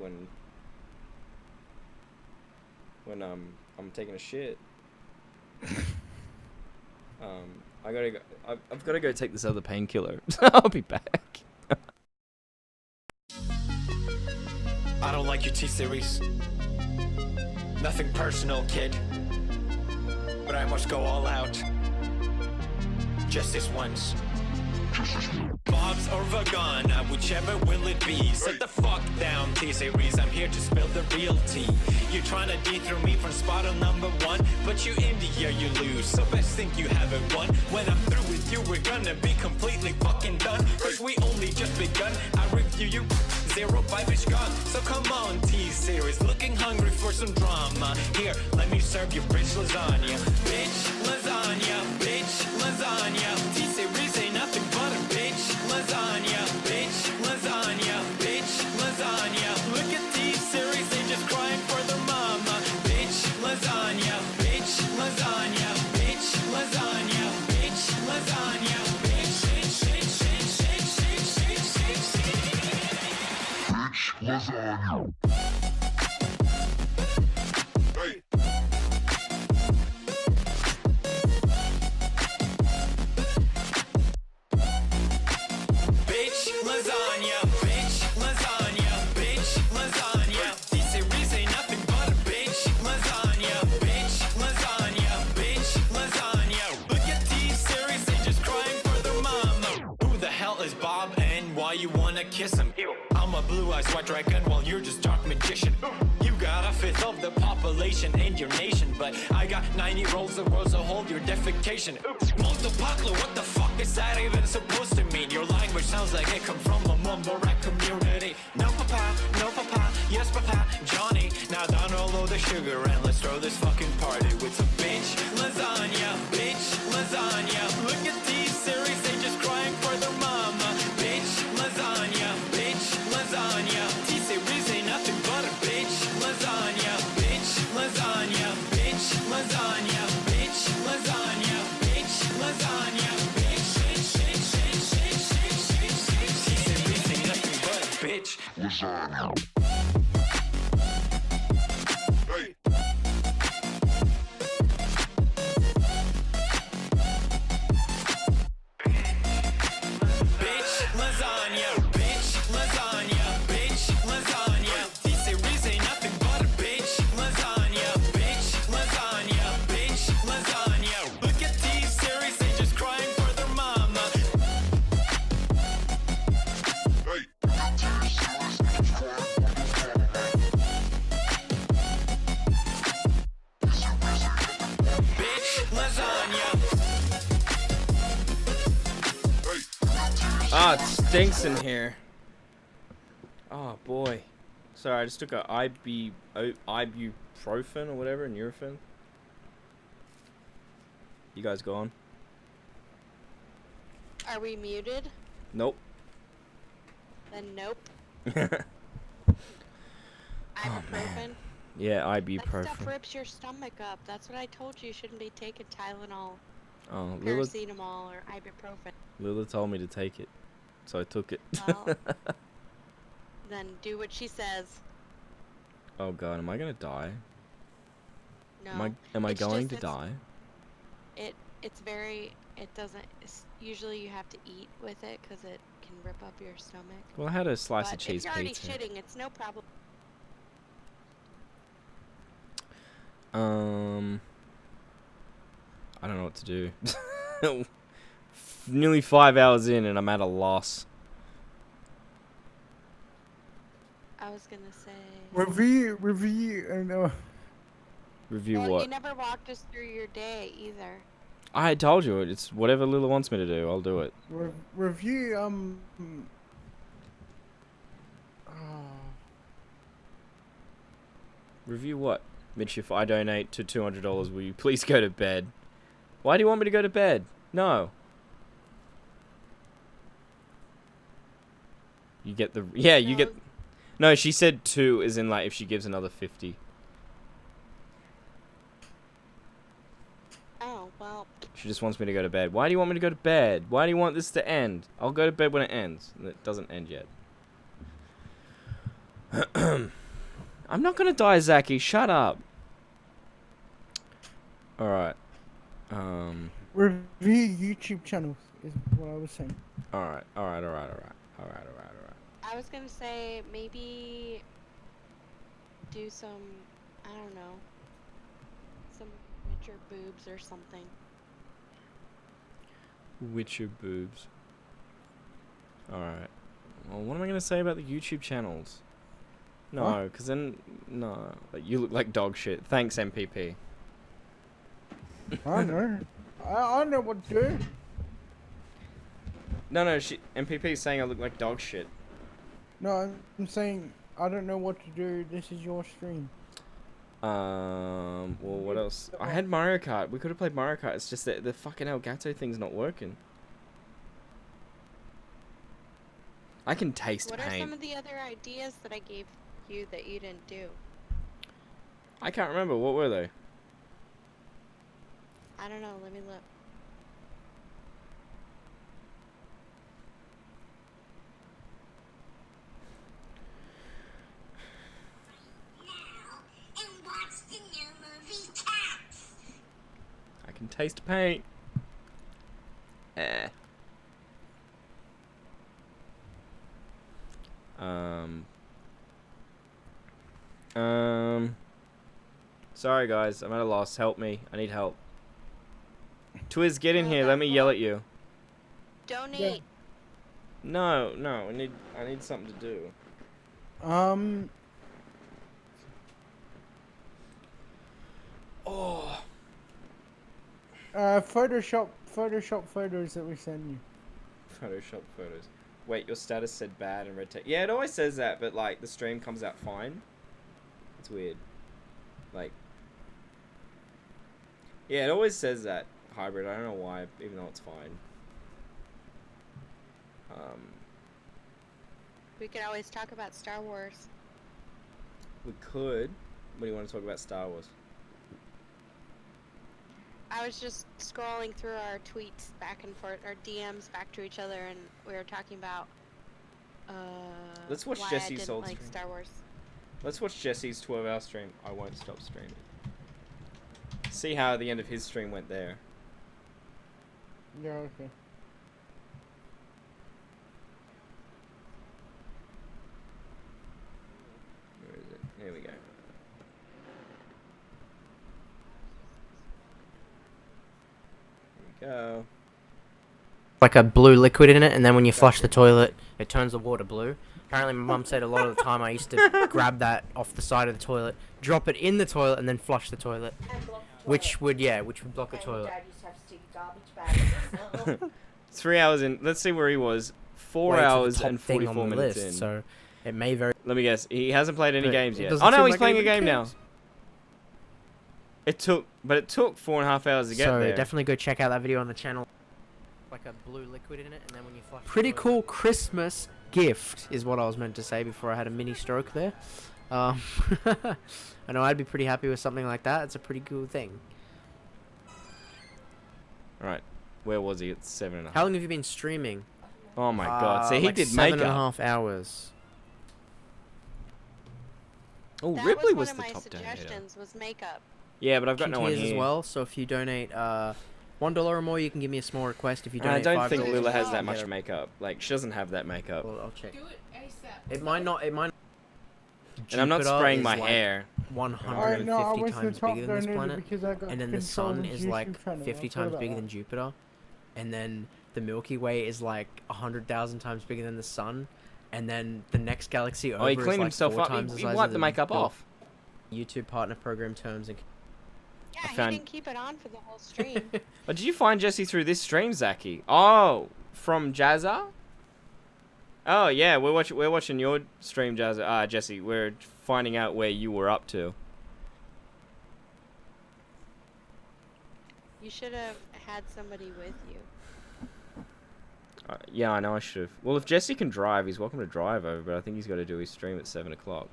S8: when I'm taking a shit. I've gotta go take this other painkiller. I'll be back.
S13: I don't like your T-Series. Nothing personal, kid. But I must go all out. Just this once. Bob's or Vagana, whichever will it be. Sit the fuck down, T-Series. I'm here to spill the real tea. You're trying to dethrone me from spot on #1, but you in the air, you lose. So best think you haven't won. When I'm through with you, we're gonna be completely fucking done. Cause we only just begun. I review you. 0-5 is gone. So come on, T-Series. Looking hungry for some drama. Here, let me serve you bitch lasagna. Bitch lasagna. Bitch lasagna. T-Series ain't nothing but a bitch lasagna. Bitch lasagna. Bitch lasagna. Look at T-Series, they just crying for their mama. Bitch lasagna. Bitch lasagna. Bitch lasagna. Bitch lasagna. Bitch, bitch, bitch, bitch, bitch, bitch, bitch, bitch, bitch. Bitch lasagna. lasagna, bitch, lasagna, bitch, lasagna. These series ain't nothing but a bitch, lasagna, bitch, lasagna, bitch, lasagna. Look at these series, they just crying for their mama. Who the hell is Bob and why you wanna kiss him? I'm a blue-eyed white dragon while you're just dark magician. You got a fifth of the population in your nation, but I got 90 rolls of rose to hold your defecation. Multiple, what the fuck is that even supposed to mean? Your language sounds like it come from a mumble rap community. No papa, yes papa, Johnny. Now download the sugar and let's throw this fucking party with some bitch lasagna, bitch lasagna. Look at these series, they just crying for their mama. Bitch lasagna, bitch lasagna. These series ain't nothing but a bitch lasagna, bitch lasagna, bitch lasagna, bitch lasagna, bitch lasagna, bitch, bitch, bitch, bitch, bitch, bitch, bitch, bitch. These series ain't nothing but a bitch lasagna.
S8: Ah, it stinks in here. Oh boy. Sorry, I just took a ibuprofen or whatever, Nurofen. You guys gone?
S2: Are we muted?
S8: Nope.
S2: Then nope.
S8: Oh,
S2: Ibuprofen.
S8: Yeah,
S2: That
S8: ibuprofen.
S2: stuff rips your stomach up. That's what I told you. You shouldn't be taking Tylenol,
S8: Oh, Lila,
S2: paracetamol, or ibuprofen.
S8: Lila told me to take it, so I took it.
S2: Well, then do what she says.
S8: Oh god, am I gonna die?
S2: No.
S8: Am I
S2: it's
S8: going
S2: just-
S8: to die?
S2: It's very. It doesn't. Usually you have to eat with it because it can rip up your stomach.
S8: Well, I had a slice of
S2: But
S8: cheese
S2: if you're already
S8: pizza.
S2: shitting, it's no problem.
S8: I don't know what to do. Nearly 5 hours in and I'm at a loss.
S2: I was gonna say.
S3: Review, and
S8: Review
S2: Well,
S8: what?
S2: you never walked us through your day either.
S8: I told you, it's whatever Lila wants me to do, I'll do it.
S3: review,
S8: Review what? Mitch, if I donate to $200, will you please go to bed? Why do you want me to go to bed? No. You get the... Yeah, you get... No, she said 2 as in, like, if she gives another 50.
S2: Oh, well.
S8: She just wants me to go to bed. Why do you want me to go to bed? Why do you want this to end? I'll go to bed when it ends. And it doesn't end yet. I'm not gonna die, Zaki. Shut up. Alright.
S3: review YouTube channels is what I was saying.
S8: Alright.
S2: I was gonna say maybe do some, I don't know, some Witcher boobs or something.
S8: Witcher boobs. Alright. Well, what am I gonna say about the YouTube channels? No, because then... No. Like, you look like dog shit. Thanks, MPP.
S3: I know. I know what to do.
S8: No, MPP is saying I look like dog shit.
S3: No, I'm saying I don't know what to do. This is your stream.
S8: Well, what else? I had Mario Kart. We could have played Mario Kart. It's just that the fucking Elgato thing's not working. I can taste
S2: What are
S8: pain.
S2: some of the other ideas that I gave you that you didn't do?
S8: I can't remember. What were they?
S2: I don't know. Let me look.
S8: I can taste pain. Sorry guys, I'm at a loss. Help me. I need help. Twiz, get in here. Let me yell at you.
S2: Donate.
S8: No, I need something to do. Oh.
S3: Photoshop photos that we send you.
S8: Photoshop photos. Wait, your status said bad and red text. Yeah, it always says that, but like the stream comes out fine. It's weird. Like, yeah, it always says that. Hybrid. I don't know why, even though it's fine.
S2: We could always talk about Star Wars.
S8: We could. What do you want to talk about Star Wars?
S2: I was just scrolling through our tweets back and forth, our DMs back to each other, and we were talking about
S8: Let's watch
S2: why I
S8: Jesse's
S2: didn't
S8: old
S2: like
S8: stream.
S2: Star Wars.
S8: Let's watch Jesse's 12-hour stream. I won't stop streaming. See how the end of his stream went there.
S3: Yeah, okay.
S8: Where is it? Here we go. Here we go.
S17: Like a blue liquid in it, and then when you flush the toilet, it turns the water blue. Apparently, my mum said a lot of the time I used to grab that off the side of the toilet, drop it in the toilet, and then flush the toilet, which would block the toilet.
S8: 3 hours in. Let's see where he was. 4
S17: Way to the
S8: hours
S17: top
S8: and
S17: thing on
S8: 44
S17: the
S8: minutes
S17: list,
S8: in.
S17: so it may very.
S8: Let me guess. He hasn't played any
S17: But
S8: games
S17: it
S8: yet.
S17: doesn't
S8: Oh no,
S17: seem
S8: he's
S17: like
S8: playing a
S17: anybody
S8: game now.
S17: cares.
S8: It took 4.5 hours to get
S17: So
S8: there.
S17: definitely go check out that video on the channel. Like a blue liquid in it, and then when you flush. Pretty cool Christmas gift is what I was meant to say before I had a mini stroke there. I know I'd be pretty happy with something like that. It's a pretty cool thing.
S8: Right, where was he? It's 7.5.
S17: How long have you been streaming?
S8: Oh my god! See, he
S17: like
S8: did
S17: 7.5
S8: makeup.
S17: hours.
S8: Oh,
S2: That
S8: Ripley
S2: was
S8: was
S2: one
S8: the
S2: of my
S8: top donator.
S2: suggestions. Was makeup.
S8: Yeah, but I've got no one
S17: Tiers
S8: here.
S17: as well. So if you donate $1 or more, you can give me a small request. If you
S8: I
S17: donate
S8: don't
S17: $5,
S8: think Lila has
S17: you
S8: that
S17: can
S8: much
S17: get a-
S8: makeup. Like, she doesn't have that makeup.
S17: Well, I'll check.
S18: Do it ASAP.
S17: It might not. It might.
S8: And I'm not
S17: Jupiter
S8: spraying
S17: is
S8: my
S17: like
S8: hair.
S17: 150
S3: no, I was the
S17: times
S3: top
S17: bigger than this
S3: donator
S17: planet,
S3: because I got
S17: and then the
S3: control
S17: sun
S3: of
S17: is
S3: YouTube
S17: like
S3: channel.
S17: 50
S3: I thought
S17: times
S3: about
S17: bigger
S3: that.
S17: than Jupiter, and then the Milky Way is like 100,000 times bigger than the sun, and then the next galaxy over
S8: Oh, he
S17: is
S8: cleaned
S17: like
S8: himself
S17: 4
S8: up.
S17: times the
S8: He
S17: size
S8: wiped
S17: of
S8: the makeup
S17: Bill-
S8: off.
S17: YouTube partner program terms and.
S2: Yeah, he
S8: found-
S2: didn't keep it on for the whole stream.
S8: Oh, did you find Jesse through this stream, Zaki? Oh, from Jazza? Oh yeah, we're watching your stream, Jazza. Jesse, we're finding out where you were up to.
S2: You should have had somebody with you.
S8: Yeah, I know I should have. Well, if Jesse can drive, he's welcome to drive over, but I think he's got to do his stream at 7 o'clock.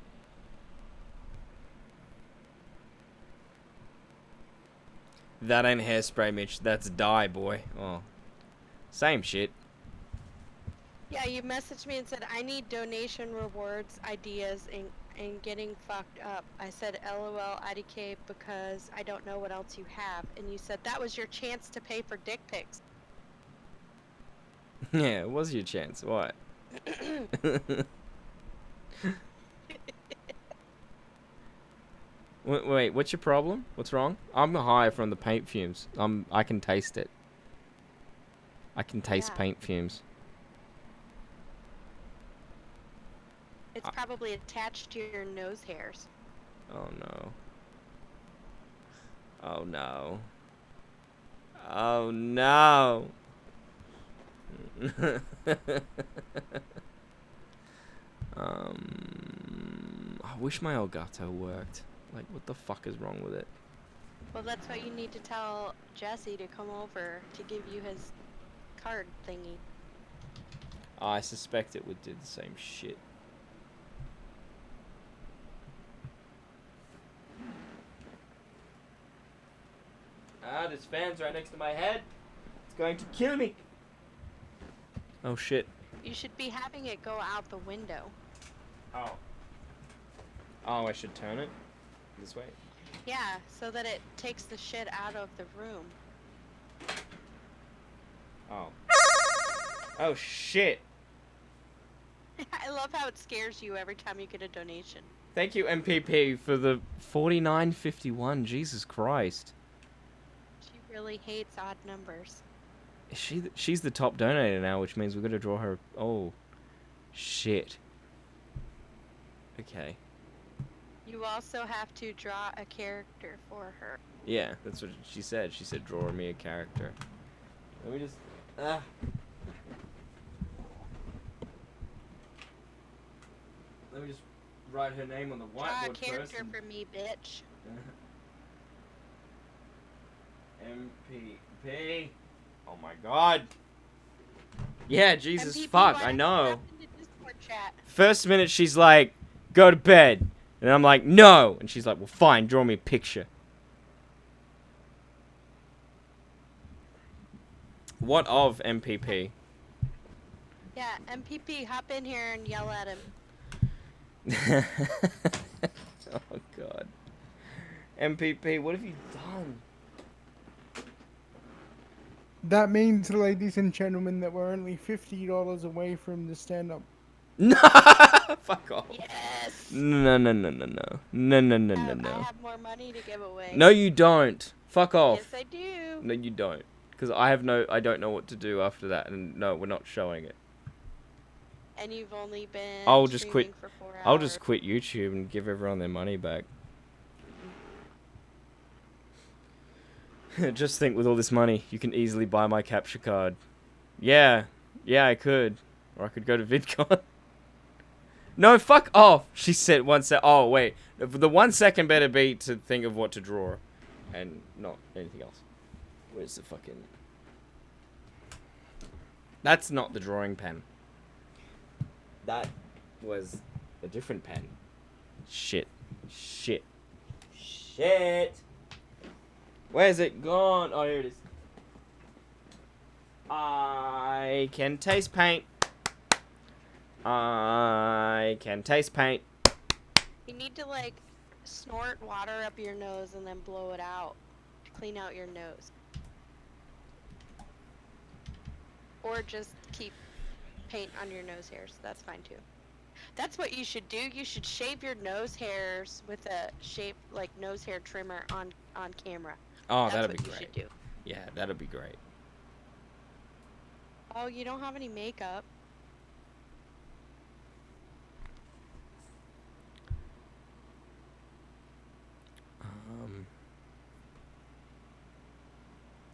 S8: That ain't hairspray, Mitch. That's dye, boy. Oh, same shit.
S2: Yeah, you messaged me and said, I need donation rewards, ideas, and getting fucked up. I said, LOL, IDK, because I don't know what else you have. And you said, that was your chance to pay for dick pics.
S8: Yeah, it was your chance. What? Wait, what's your problem? What's wrong? I'm high from the paint fumes. I can taste it. I can taste paint fumes.
S2: It's probably attached to your nose hairs.
S8: Oh no. Oh no. Oh no. I wish my Elgato worked. Like, what the fuck is wrong with it?
S2: Well, that's what you need to tell Jesse to come over to give you his card thingy.
S8: I suspect it would do the same shit. This fan's right next to my head. It's going to kill me. Oh shit.
S2: You should be having it go out the window.
S8: Oh. Oh, I should turn it this way.
S2: Yeah, so that it takes the shit out of the room.
S8: Oh. Oh shit.
S2: I love how it scares you every time you get a donation.
S8: Thank you, MPP, for the 49.51. Jesus Christ.
S2: She really hates odd numbers.
S8: She's the top donator now, which means we're gonna draw her. Oh, shit. Okay.
S2: You also have to draw a character for her.
S8: Yeah, that's what she said. She said, draw me a character. Let me just. Let me just write her name on the
S2: Draw a
S8: whiteboard
S2: character
S8: first.
S2: for me, bitch.
S8: MPP. Oh my god. Yeah, Jesus
S2: MPP,
S8: fuck,
S2: why
S8: I
S2: don't you
S8: know.
S2: hop into Discord chat?
S8: First minute she's like, go to bed. And I'm like, no. And she's like, well, fine, draw me a picture. What of MPP?
S2: Yeah, MPP, hop in here and yell at him.
S8: Oh god. MPP, what have you done?
S3: That means, ladies and gentlemen, that we're only $50 away from the stand-up.
S8: No, fuck off.
S2: Yes.
S8: No.
S2: I have more money to give away.
S8: No, you don't. Fuck off.
S2: Yes, I do.
S8: No, you don't. Because I don't know what to do after that, and no, we're not showing it.
S2: And you've only been
S8: I'll just quit.
S2: streaming for 4 hours.
S8: I'll just quit YouTube and give everyone their money back. Just think, with all this money, you can easily buy my capture card. Yeah, I could, or I could go to VidCon. No, fuck off. She said 1 sec. Oh wait, the 1 second better be to think of what to draw, and not anything else. Where's the fucking? That's not the drawing pen. That was a different pen. Shit. Where's it gone? Oh, here it is. I can taste paint.
S2: You need to like snort water up your nose and then blow it out to clean out your nose. Or just keep paint on your nose hairs. That's fine too. That's what you should do. You should shave your nose hairs with a nose hair trimmer on camera.
S8: Oh,
S2: That's
S8: that'd
S2: what
S8: be
S2: you
S8: great.
S2: should do.
S8: Yeah, that'd be great.
S2: Oh, you don't have any makeup.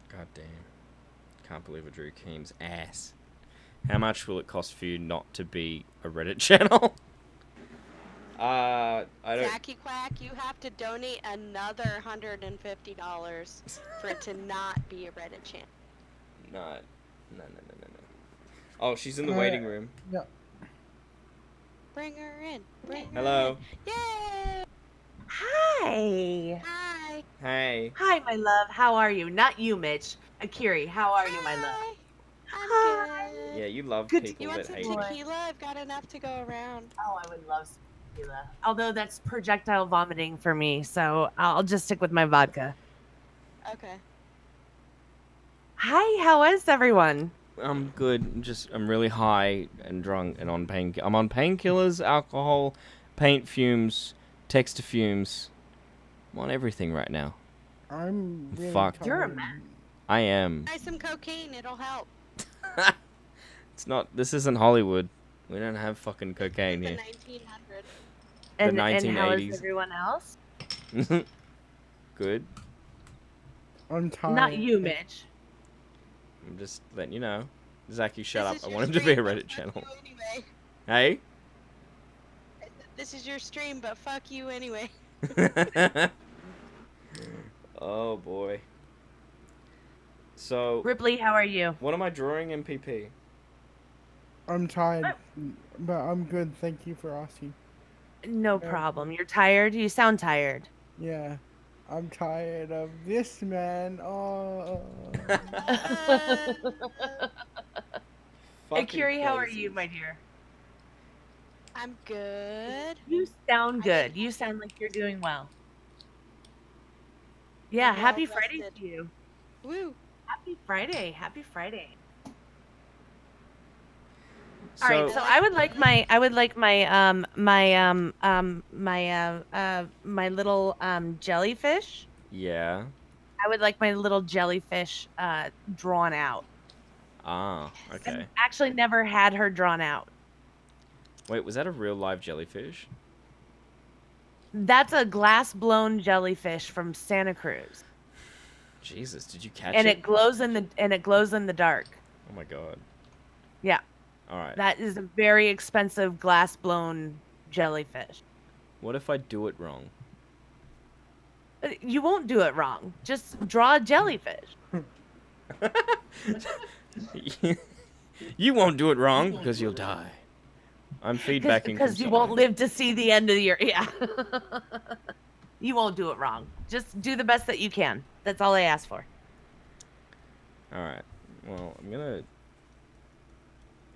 S8: God damn. Can't believe I drew Keem's ass. How much will it cost for you not to be a Reddit channel? I don't.
S2: Jackie Quack, you have to donate another $150 for it to not be a Reddit channel.
S8: No. Oh, she's in the waiting room.
S3: Yeah.
S2: Bring her in.
S8: Hello.
S2: Yay!
S19: Hi.
S2: Hi.
S8: Hey.
S19: Hi, my love. How are you? Not you, Mitch. Akiri, how are you, my love?
S2: I'm good.
S8: Yeah, you love
S19: Good.
S8: people
S2: You want
S8: that
S2: some
S8: hate you.
S2: tequila? I've got enough to go around.
S19: Oh, I would love some tequila. Although that's projectile vomiting for me, so I'll just stick with my vodka.
S2: Okay.
S19: Hi, how is everyone?
S8: I'm good. I'm really high and drunk and on I'm on painkillers, alcohol, paint fumes, texture fumes. I'm on everything right now.
S3: I'm really
S8: Fuck.
S3: tired.
S19: You're a man.
S8: I am.
S2: Try some cocaine, it'll help.
S8: It's not. This isn't Hollywood. We don't have fucking cocaine
S2: The
S8: here.
S2: 1900s.
S19: And,
S8: The
S19: and how is
S8: 1980s.
S19: everyone else?
S8: Good.
S3: I'm tired.
S19: Not you, Mitch.
S8: I'm just letting you know. Zachy, shut
S2: This
S8: up.
S2: is
S8: I
S2: your
S8: want him to be
S2: stream,
S8: a
S2: but
S8: Reddit
S2: fuck
S8: channel.
S2: you anyway.
S8: Hey?
S2: This is your stream, but fuck you anyway.
S8: Oh boy. So.
S19: Ripley, how are you?
S8: What am I drawing, MPP?
S3: I'm tired, but I'm good. Thank you for asking.
S19: No problem. You're tired? You sound tired.
S3: Yeah, I'm tired of this man. Oh.
S19: Akiri, how are you, my dear?
S2: I'm good.
S19: You sound good. You sound like you're doing well. Yeah,
S2: I'm
S19: happy
S2: well
S19: Friday
S2: rested.
S19: to you.
S2: Woo.
S19: Happy Friday. Happy Friday. All right, so I would like my my little jellyfish.
S8: Yeah.
S19: I would like my little jellyfish drawn out.
S8: Ah, okay.
S19: Actually, never had her drawn out.
S8: Wait, was that a real live jellyfish?
S19: That's a glass blown jellyfish from Santa Cruz,
S8: Jesus, did you catch
S19: and
S8: it?
S19: it glows in the dark.
S8: Oh my god.
S19: Yeah.
S8: All right.
S19: That is a very expensive glass blown jellyfish.
S8: What if I do it wrong?
S19: You won't do it wrong. Just draw a jellyfish.
S8: You won't do it wrong because you'll die. I'm feedbacking
S19: Because you
S8: from
S19: won't live to see the end of the year. Yeah. You won't do it wrong. Just do the best that you can. That's all I ask for.
S8: All right. Well, I'm gonna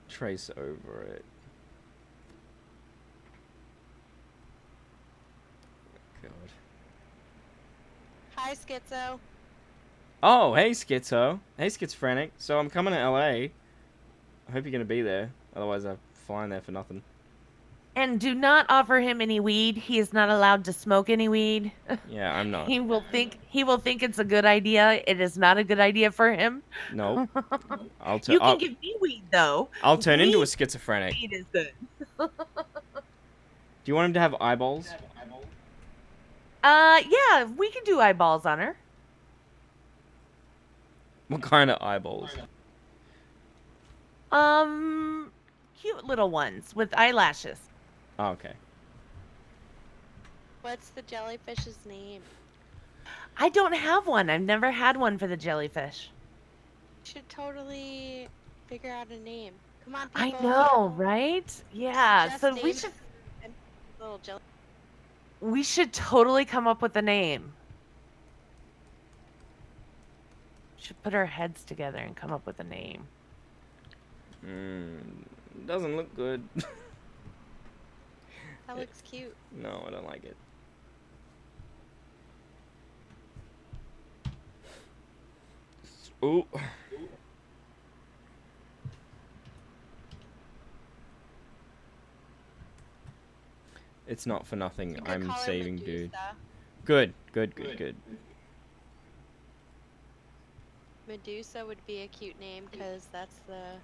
S8: trace over it. God.
S2: Hi, Schizo.
S8: Oh, hey, Schizo. Hey, Schizophrenic. So I'm coming to LA. I hope you're gonna be there. Otherwise, I'm flying there for nothing.
S19: And do not offer him any weed. He is not allowed to smoke any weed.
S8: Yeah, I'm not.
S19: He will think it's a good idea. It is not a good idea for him.
S8: Nope.
S19: You can give me weed though.
S8: I'll turn into a
S19: Weed-
S8: schizophrenic.
S19: Weed is good.
S8: Do you want him to have eyeballs?
S19: Yeah, we can do eyeballs on her.
S8: What kind of eyeballs?
S19: Cute little ones with eyelashes.
S8: Oh, okay.
S2: What's the jellyfish's name?
S19: I don't have one. I've never had one for the jellyfish.
S2: Should totally figure out a name. Come on,
S19: I
S2: people.
S19: know, right? Yeah.
S2: Just
S19: So we
S2: name
S19: should
S2: little jelly.
S19: we should totally come up with a name. Should put our heads together and come up with a name.
S8: Doesn't look good.
S2: That looks cute.
S8: No, I don't like it. Ooh. It's not for nothing.
S2: You could
S8: I'm
S2: call her
S8: saving
S2: Medusa.
S8: dude. Good, good, good, good.
S2: Medusa would be a cute name because that's the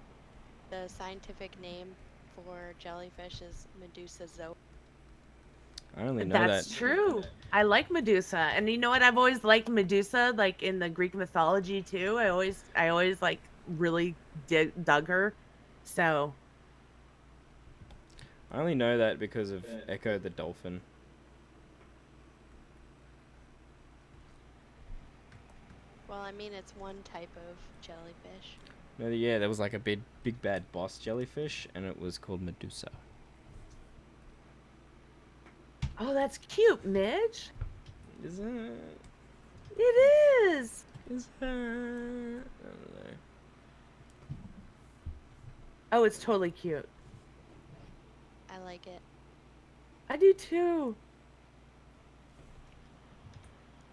S2: scientific name for jellyfish is Medusa zoa.
S8: I only know
S19: That's
S8: that.
S19: true. I like Medusa, and you know what? I've always liked Medusa, like in the Greek mythology too. I always like really dug her. So
S8: I only know that because of Echo the dolphin.
S2: Well, I mean, it's one type of jellyfish.
S8: No, yeah, there was like a big bad boss jellyfish, and it was called Medusa.
S19: oh, that's cute, Midge.
S8: Is it?
S19: It is.
S8: Is it? I don't know.
S19: Oh, it's totally cute.
S2: I like it.
S19: I do too.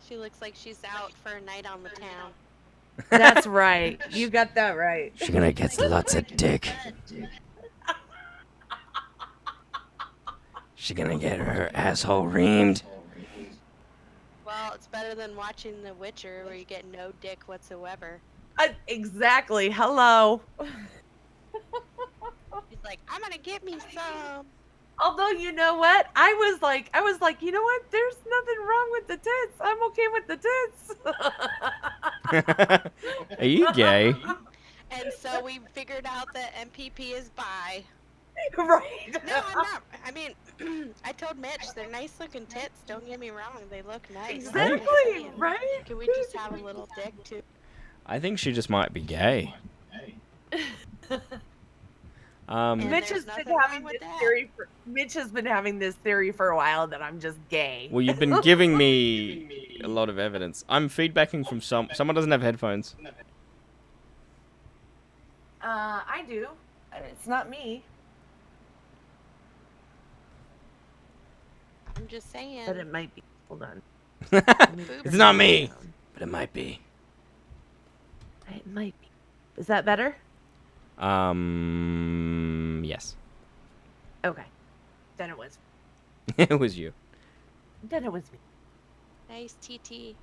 S2: She looks like she's out for a night on the town.
S19: That's right. You got that right.
S8: She's gonna get lots of dick. She's gonna get her asshole reamed.
S2: Well, it's better than watching The Witcher where you get no dick whatsoever.
S19: Exactly. Hello.
S2: He's like, I'm gonna get me some.
S19: Although, you know what? I was like, you know what? There's nothing wrong with the tits. I'm okay with the tits.
S8: Are you gay?
S2: And so we figured out that MPP is bi.
S19: Right.
S2: No, I'm not. I mean, I told Mitch they're nice looking tits. Don't get me wrong, they look nice.
S19: Exactly, right?
S2: Can we just have a little dick too?
S8: I think she just might be gay.
S19: Mitch has been having this theory. Mitch has been having this theory for a while that I'm just gay.
S8: Well, you've been giving me a lot of evidence. I'm feedbacking from someone doesn't have headphones.
S19: I do. It's not me.
S2: I'm just saying.
S19: But it might be. Hold on.
S8: It's not me, but it might be.
S19: It might be. Is that better?
S8: Yeah. Yes.
S19: Okay. Then it was.
S8: It was you.
S19: Then it was me.
S2: Nice TT.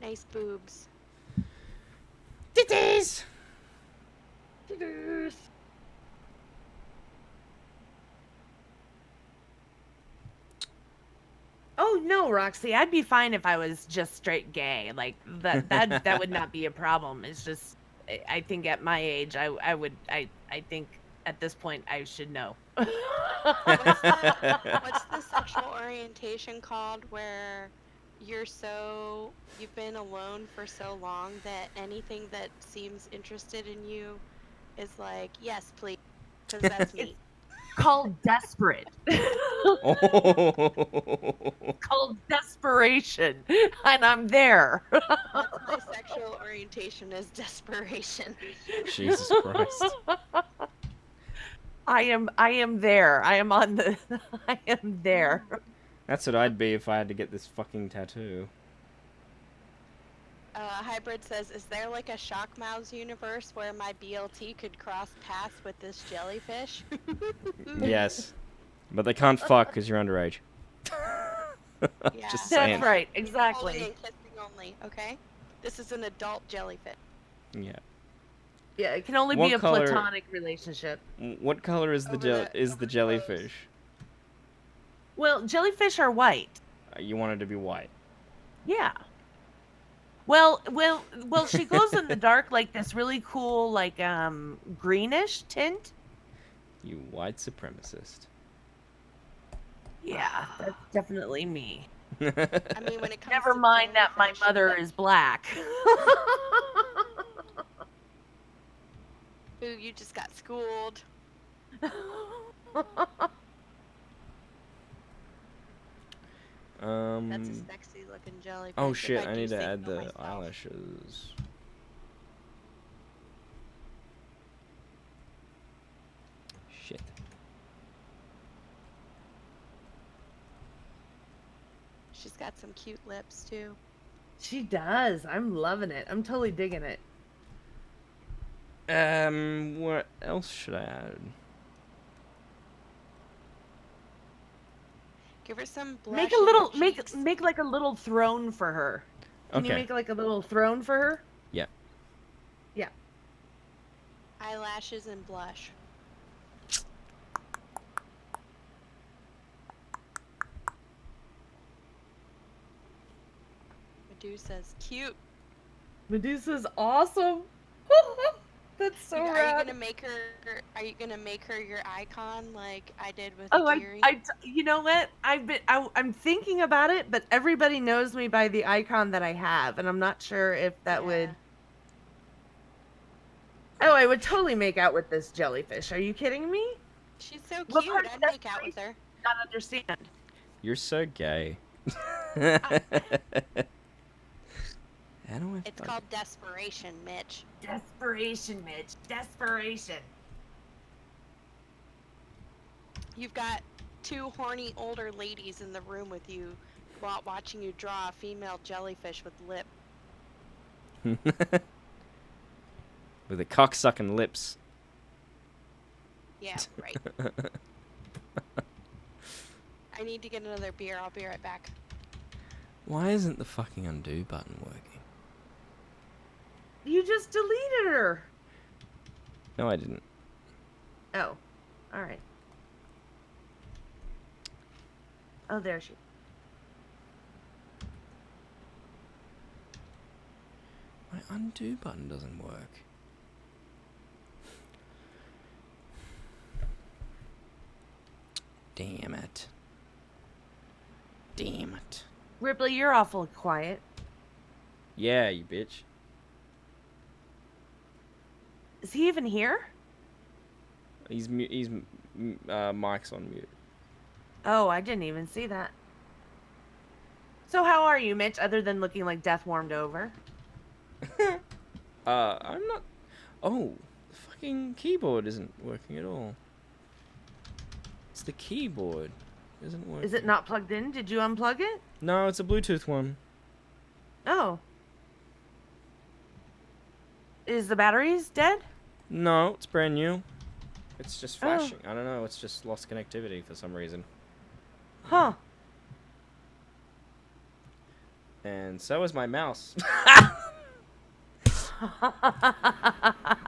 S2: Nice boobs.
S8: Titties!
S19: Oh no, Roxy, I'd be fine if I was just straight gay. Like that would not be a problem. It's just I think at my age I think at this point I should know.
S2: What's the sexual orientation called where you've been alone for so long that anything that seems interested in you is like, yes, please, because that's me.
S19: Called desperate. Called desperation, and I'm there.
S2: That's my sexual orientation is desperation.
S8: Jesus Christ.
S19: I am there. I am there.
S8: That's what I'd be if I had to get this fucking tattoo.
S2: Hybrid says, is there like a Shockmouths universe where my BLT could cross paths with this jellyfish?
S8: Yes. But they can't fuck because you're underage.
S2: Yeah.
S8: Just saying.
S19: That's right, exactly.
S2: Holding and kissing only, okay? This is an adult jellyfish.
S8: Yeah.
S19: Yeah, it can only
S8: What
S19: be a
S8: color-
S19: platonic relationship.
S8: What color is the jellyfish?
S19: Well, jellyfish are white.
S8: You want it to be white.
S19: Yeah. Well, she glows in the dark like this really cool, like greenish tint.
S8: You white supremacist.
S19: Yeah, that's definitely me.
S2: I mean, when it comes
S19: Never
S2: to
S19: mind that my
S2: jellyfish,
S19: mother is black.
S2: Ooh, you just got schooled. That's a sexy looking jellyfish.
S8: Oh
S2: if
S8: shit!
S2: do
S8: I need to
S2: say
S8: add
S2: so
S8: the
S2: myself.
S8: eyelashes. Shit.
S2: She's got some cute lips too.
S19: She does. I'm loving it. I'm totally digging it.
S8: What else should I add?
S2: Give her some blush.
S19: Make a
S2: in her
S19: little,
S2: cheeks.
S19: make like a little throne for her. Can you
S8: Okay.
S19: make like a little throne for her?
S8: Yeah.
S19: Yeah.
S2: Eyelashes and blush. Medusa's cute.
S19: Medusa's awesome. That's so
S2: Are
S19: rad.
S2: you gonna make her? Are you gonna make her your icon like I did with
S19: Oh,
S2: Akiri?
S19: you know what? I'm thinking about it, but everybody knows me by the icon that I have, and I'm not sure if that would. Oh, I would totally make out with this jellyfish. Are you kidding me?
S2: She's so
S19: What
S2: cute.
S19: part
S2: I'd
S19: of
S2: make out with her.
S19: Not understand.
S8: You're so gay. How do I?
S2: It's called desperation, Mitch.
S19: Desperation, Mitch. Desperation.
S2: You've got two horny older ladies in the room with you while watching you draw a female jellyfish with lip.
S8: With the cocksucking lips.
S2: Yeah, right. I need to get another beer. I'll be right back.
S8: Why isn't the fucking undo button working?
S19: You just deleted her.
S8: No, I didn't.
S19: Oh, all right. Oh, there she.
S8: My undo button doesn't work. Damn it. Damn it.
S19: Ripley, you're awful quiet.
S8: Yeah, you bitch.
S19: Is he even here?
S8: He's Mike's on mute.
S19: Oh, I didn't even see that. So how are you, Mitch, other than looking like death warmed over?
S8: I'm not... Oh, the fucking keyboard isn't working at all. It's the keyboard. Isn't working.
S19: Is it not plugged in? Did you unplug it?
S8: No, it's a Bluetooth one.
S19: Oh. Is the batteries dead?
S8: No, it's brand new. It's just flashing. I don't know. It's just lost connectivity for some reason.
S19: Huh.
S8: And so is my mouse.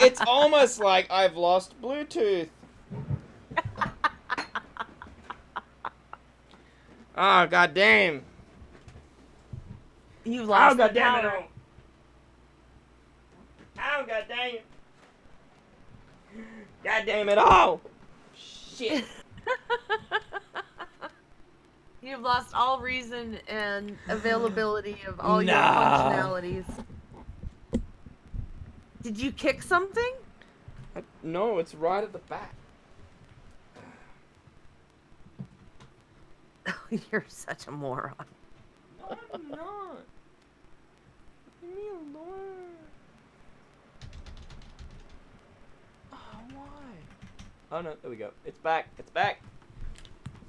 S8: It's almost like I've lost Bluetooth. Oh, goddamn.
S19: You lost the
S8: goddamn
S19: power.
S8: it. Oh, goddamn. Goddamn it all. Shit.
S19: You've lost all reason and availability of all your
S8: Nah.
S19: functionalities. Did you kick something?
S8: No, it's right at the back.
S19: You're such a moron.
S8: No, I'm not. Leave me alone. Oh, why? Oh, no, there we go. It's back. It's back.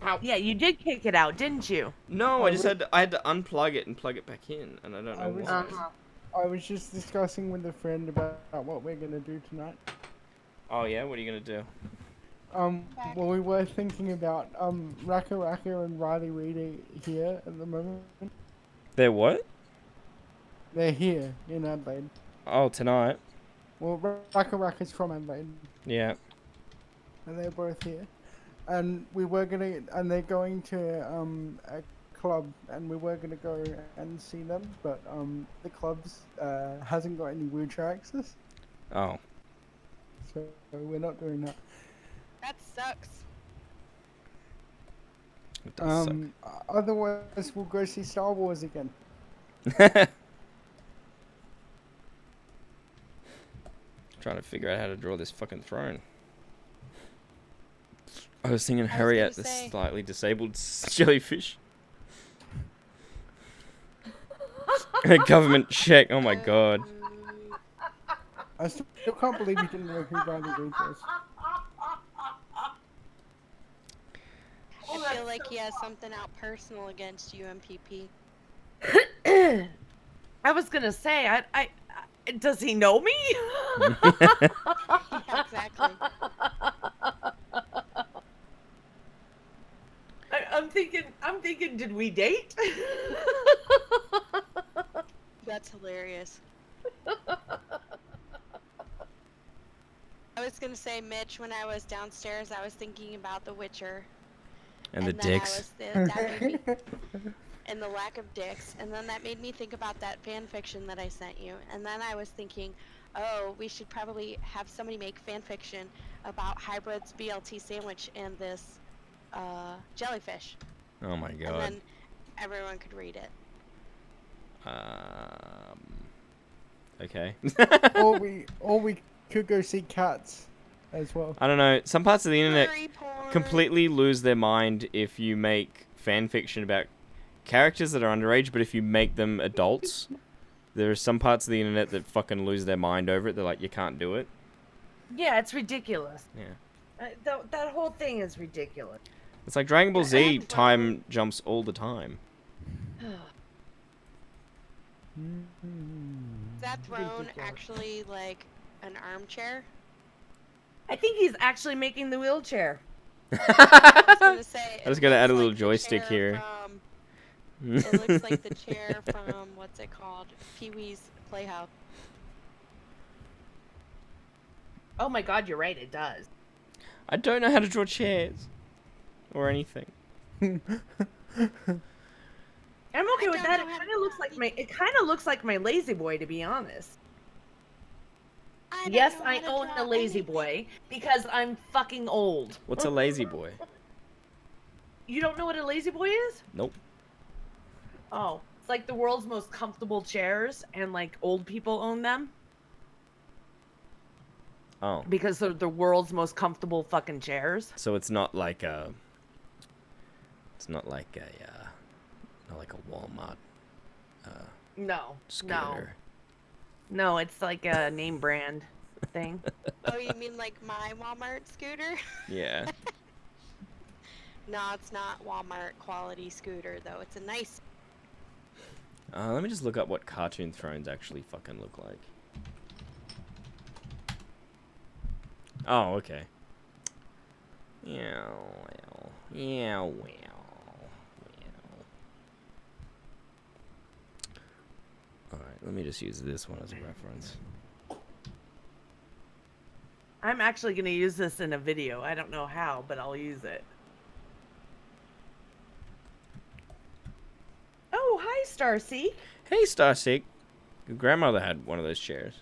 S8: Ow.
S19: Yeah, you did kick it out, didn't you?
S8: No, I had to unplug it and plug it back in, and I don't know why.
S3: I was just discussing with a friend about what we're gonna do tonight.
S8: Oh yeah, what are you gonna do?
S3: Well, we were thinking about Raka Raka and Riley Reid are here at the moment.
S8: They're what?
S3: They're here in Adelaide.
S8: Oh, tonight.
S3: Well, Raka Raka's from Adelaide,
S8: Yeah.
S3: and they're both here. And we were gonna, and they're going to a club, and we were gonna go and see them, but the club's hasn't got any wheelchair access,
S8: Oh.
S3: so we're not doing that.
S2: That sucks.
S8: It does
S3: Otherwise, we'll go see Star Wars again.
S8: Trying to figure out how to draw this fucking throne. I was thinking Harriet, the slightly disabled jellyfish. A government check. Oh my god.
S3: I still can't believe you didn't know who Riley Reid was.
S2: I feel like he has something out personal against you, MPP.
S19: I was gonna say, I does he know me?
S2: Yeah, exactly.
S19: I'm thinking, did we date?
S2: That's hilarious. I was gonna say, Mitch, when I was downstairs, I was thinking about The Witcher.
S8: And the
S2: then
S8: dicks.
S2: that made me, and the lack of dicks. And then that made me think about that fan fiction that I sent you. And then I was thinking, oh, we should probably have somebody make fan fiction about Hybrid's BLT sandwich and this jellyfish.
S8: Oh my
S2: And
S8: god.
S2: then everyone could read it.
S8: Okay.
S3: or we could go see Cats as well.
S8: I don't know. Some parts of the internet completely lose their mind if you make fan fiction about characters that are underage, but if you make them adults, there are some parts of the internet that fucking lose their mind over it. They're like, you can't do it.
S19: Yeah, it's ridiculous.
S8: Yeah.
S19: That whole thing is ridiculous.
S8: It's like Dragon Ball Z time jumps all the time.
S2: Is that throne actually like an armchair?
S19: I think he's actually making the wheelchair.
S2: I was gonna say,
S8: I just gotta add a little joystick here.
S2: It looks like the chair from, what's it called? Pee-wee's Playhouse.
S19: Oh my god, you're right, it does.
S8: I don't know how to draw chairs or anything.
S19: I'm okay with that. It kind of looks like my lazy boy, to be honest. Yes, I own a lazy boy because I'm fucking old.
S8: What's a lazy boy?
S19: You don't know what a lazy boy is?
S8: Nope.
S19: Oh, it's like the world's most comfortable chairs, and like old people own them
S8: Oh.
S19: because they're the world's most comfortable fucking chairs.
S8: So it's not like a. It's not like a. Not like a Walmart.
S19: No,
S8: Scooter.
S19: no, it's like a name brand thing.
S2: Oh, you mean like my Walmart scooter?
S8: Yeah.
S2: No, it's not Walmart quality scooter though. It's a nice.
S8: Let me just look up what cartoon thrones actually fucking look like. Oh, okay. Yeah, well. Alright, let me just use this one as a reference.
S19: I'm actually going to use this in a video. I don't know how, but I'll use it. Oh, hi, Starseek.
S8: Hey, Starseek. Your grandmother had one of those chairs.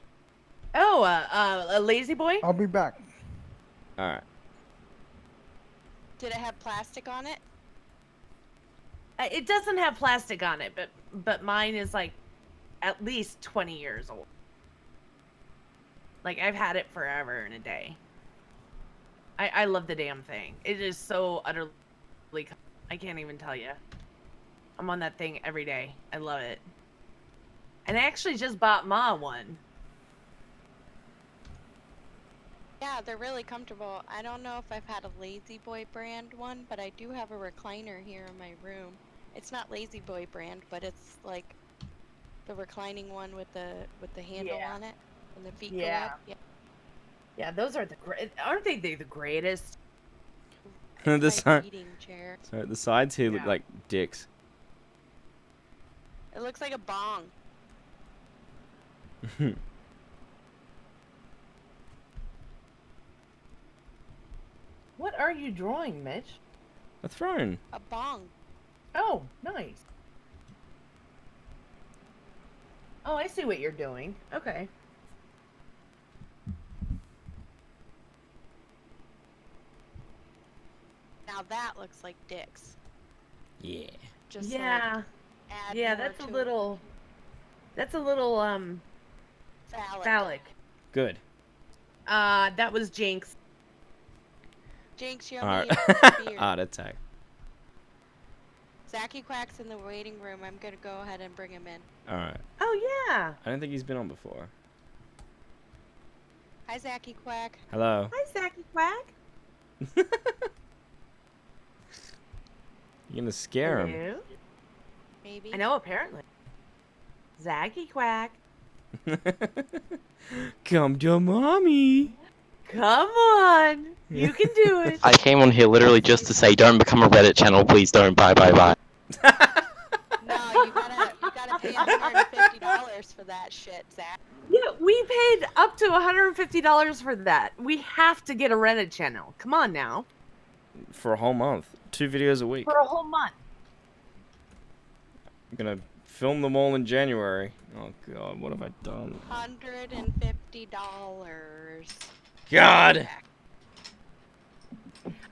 S19: Oh, a lazy boy?
S3: I'll be back.
S8: Alright.
S2: Did it have plastic on it?
S19: It doesn't have plastic on it, but mine is like at least 20 years old. Like, I've had it forever and a day. I love the damn thing. It is so utterly... I can't even tell you. I'm on that thing every day. I love it. And I actually just bought Ma one.
S2: Yeah, they're really comfortable. I don't know if I've had a Lazy Boy brand one, but I do have a recliner here in my room. It's not Lazy Boy brand, but it's like the reclining one with the handle on it and the feet go up. Yeah.
S19: Yeah, those are the great. Aren't they the greatest?
S8: The side.
S2: Eating chair.
S8: Sorry, the sides here look like dicks.
S2: It looks like a bong.
S19: What are you drawing, Mitch?
S8: A throne.
S2: A bong.
S19: Oh, nice. Oh, I see what you're doing. Okay.
S2: Now that looks like dicks.
S8: Yeah.
S2: Just
S19: yeah.
S2: Like, add
S19: Yeah,
S2: more
S19: that's a
S2: to
S19: little.
S2: it.
S19: That's a little phallic.
S8: Good.
S19: That was Jinx.
S2: Jinx, you're
S8: Alright.
S2: beard.
S8: Art attack.
S2: Zachy Quack's in the waiting room. I'm gonna go ahead and bring him in.
S8: Alright.
S19: Oh yeah.
S8: I don't think he's been on before.
S2: Hi, Zachy Quack.
S8: Hello.
S19: Hi, Zachy Quack.
S8: You're gonna scare him.
S19: Hello?
S2: Maybe.
S19: I know, apparently. Zachy Quack.
S8: Come to mommy.
S19: Come on. You can do it.
S20: I came on here literally just to say, don't become a Reddit channel, please don't. Bye, bye, bye.
S2: No, you gotta pay $150 for that shit, Zach.
S19: Yeah, we paid up to $150 for that. We have to get a Reddit channel. Come on now.
S8: For a whole month. 2 videos a week.
S19: For a whole month.
S8: I'm gonna film them all in January. Oh god, what have I done?
S2: $150.
S8: God!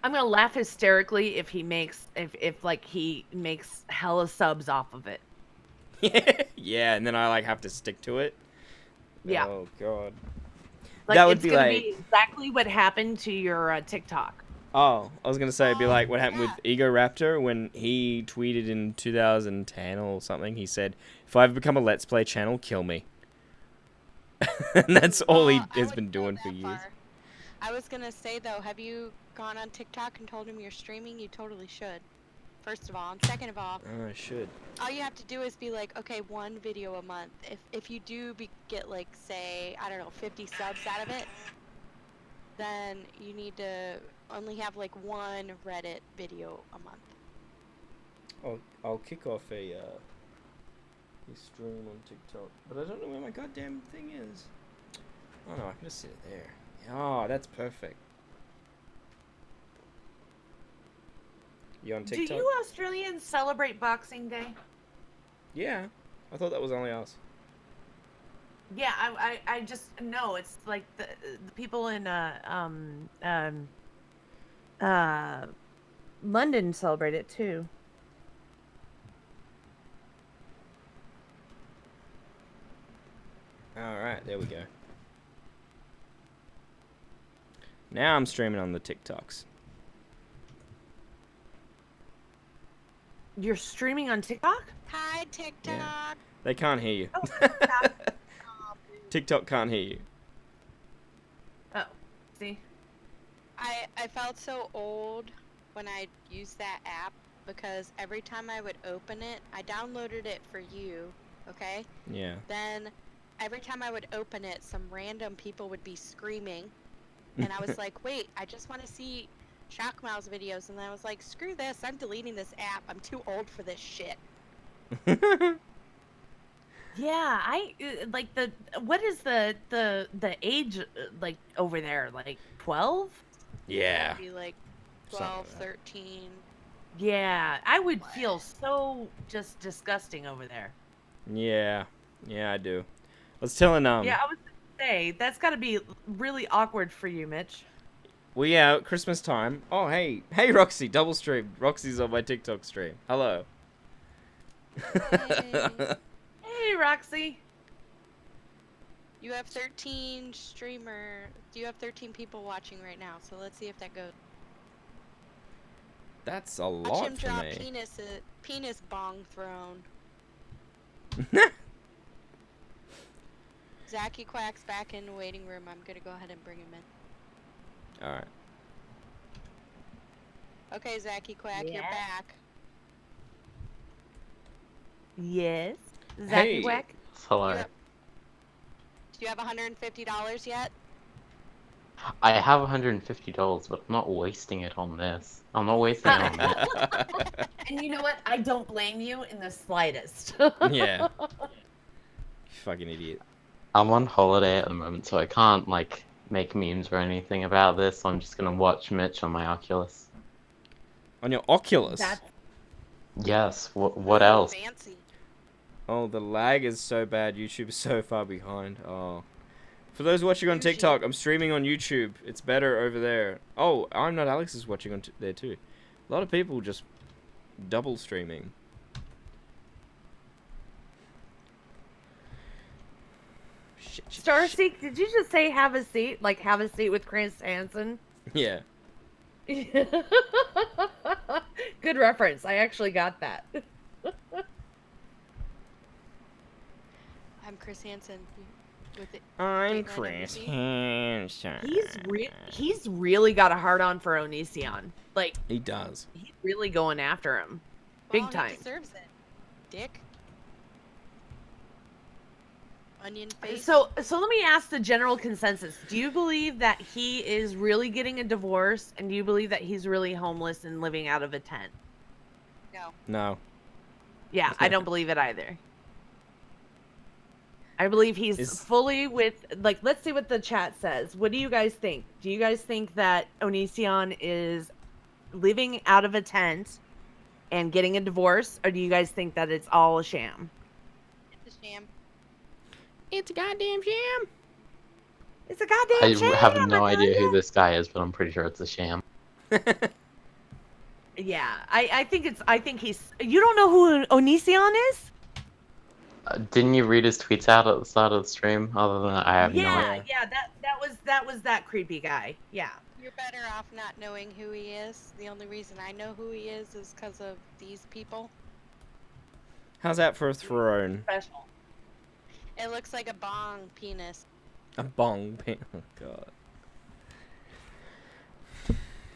S19: I'm gonna laugh hysterically if he makes if like he makes hella subs off of it.
S8: Yeah, and then I like have to stick to it.
S19: Yeah.
S8: Oh god.
S19: Like,
S8: that would
S19: it's
S8: be
S19: gonna
S8: like.
S19: be exactly what happened to your TikTok.
S8: Oh, I was gonna say it'd be like what happened with Ego Raptor when he tweeted in 2010 or something. He said, "If I've become a Let's Play channel, kill me." And that's all he has been doing for years.
S2: I was gonna say though, have you gone on TikTok and told him you're streaming? You totally should. First of all, and second of all,
S8: Oh, I should.
S2: all you have to do is be like, okay, 1 video a month. If you do get like, say, I don't know, 50 subs out of it, then you need to only have like 1 Reddit video a month.
S8: I'll kick off a stream on TikTok, but I don't know where my goddamn thing is. Oh no, I can just sit it there. Oh, that's perfect. You on TikTok?
S19: Do you Australians celebrate Boxing Day?
S8: Yeah, I thought that was only us.
S19: Yeah, I just know it's like the people in London celebrate it too.
S8: Alright, there we go. Now I'm streaming on the TikToks.
S19: You're streaming on TikTok?
S2: Hi, TikTok.
S8: They can't hear you. TikTok can't hear you.
S19: Oh, see?
S2: I felt so old when I used that app because every time I would open it, I downloaded it for you, okay?
S8: Yeah.
S2: Then every time I would open it, some random people would be screaming. And I was like, wait, I just want to see Shockmouse videos, and I was like, screw this, I'm deleting this app. I'm too old for this shit.
S19: Yeah, like what is the age like over there? Like 12?
S8: Yeah.
S2: Maybe like
S8: Something
S2: 12,
S8: like that.
S2: 13.
S19: Yeah, I would feel so just disgusting over there.
S8: Yeah. Yeah, I do. I was telling
S19: Yeah, I was gonna say that's got to be really awkward for you, Mitch.
S8: well, yeah, at Christmas time. Oh, hey, Roxy, double stream. Roxy's on my TikTok stream. Hello.
S19: Hey, Roxy.
S2: You have 13 you have 13 people watching right now, so let's see if that goes.
S8: That's a
S2: Watch
S8: lot
S2: him
S8: for
S2: drop
S8: me.
S2: penis bong throne. Zachy Quack's back in the waiting room. I'm gonna go ahead and bring him in.
S8: All right.
S2: Okay, Zachy Quack, you're
S19: Yeah.
S2: back.
S19: Yes. Zachy
S8: Hey.
S19: Quack.
S20: Hello.
S2: Do you have $150 yet?
S20: I have $150, but I'm not wasting it on this. I'm not wasting it on that.
S19: And you know what? I don't blame you in the slightest.
S8: Yeah. You fucking idiot.
S20: I'm on holiday at the moment, so I can't, like, make memes or anything about this. I'm just gonna watch Mitch on my Oculus.
S8: On your Oculus?
S20: Yes, what else?
S2: Fancy.
S8: Oh, the lag is so bad. YouTube is so far behind. Oh. For those watching on TikTok, I'm streaming on YouTube. It's better over there. Oh, I'm Not Alex is watching on there too. A lot of people just double streaming.
S19: Starseek, did you just say have a seat? Like have a seat with Chris Hansen?
S8: Yeah.
S19: Good reference. I actually got that.
S2: I'm Chris Hansen. With it.
S8: I'm Chris Hansen.
S19: He's really got a hard on for Onision. Like
S8: He does.
S19: he's really going after him, big
S2: Well,
S19: time.
S2: He deserves it. Dick. Onion face.
S19: So let me ask the general consensus. Do you believe that he is really getting a divorce, and do you believe that he's really homeless and living out of a tent?
S2: No.
S8: No.
S19: Yeah, I don't believe it either. I believe he's fully with, like, let's see what the chat says. What do you guys think? Do you guys think that Onision is living out of a tent and getting a divorce, or do you guys think that it's all a sham?
S2: It's a sham.
S8: It's a goddamn sham.
S19: It's a goddamn
S20: I
S19: sham.
S20: have no idea who this guy is, but I'm pretty sure it's a sham.
S19: Yeah, I think he's. You don't know who Onision is?
S20: Didn't you read his tweets out at the start of the stream? Other than that, I have no idea.
S19: Yeah, that was that creepy guy. Yeah.
S2: You're better off not knowing who he is. The only reason I know who he is because of these people.
S8: How's that for a throne?
S19: Special.
S2: It looks like a bong penis.
S8: A bong pin. Oh god.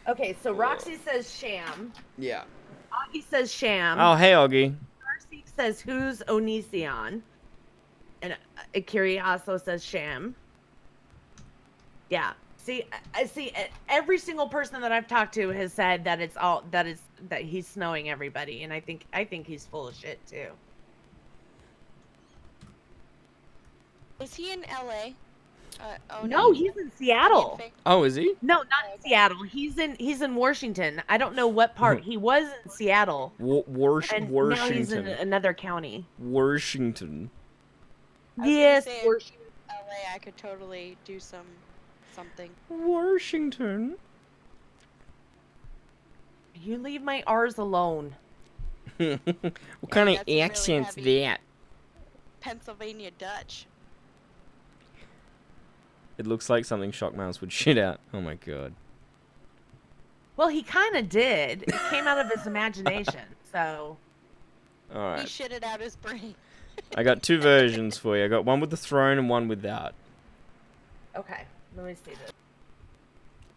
S19: Okay, so Roxy says sham.
S8: Yeah.
S19: Augie says sham.
S8: Oh, hey, Augie.
S19: Darcy says who's Onision, and Akiri also says sham. Yeah. See, I see. Every single person that I've talked to has said that it's all that he's snowing everybody, and I think he's full of shit too.
S2: Is he in LA? Oh
S19: No, he's in Seattle.
S8: Oh, is he?
S19: No, not in Seattle. He's in Washington. I don't know what part. He was in Seattle. And
S8: Washington.
S19: now he's in another county.
S8: Washington.
S19: Yes,
S2: Washington. LA, I could totally do something.
S8: Washington.
S19: You leave my R's alone.
S8: What kind of
S2: that's really
S8: accent's
S2: heavy.
S8: that?
S2: Pennsylvania Dutch.
S8: It looks like something Shockmouse would shit out. Oh my god.
S19: Well, he kind of did. It came out of his imagination. So.
S2: He
S8: Alright.
S2: shitted out his brain.
S8: I got two versions for you. I got one with the throne and one without.
S19: Okay, let me see this.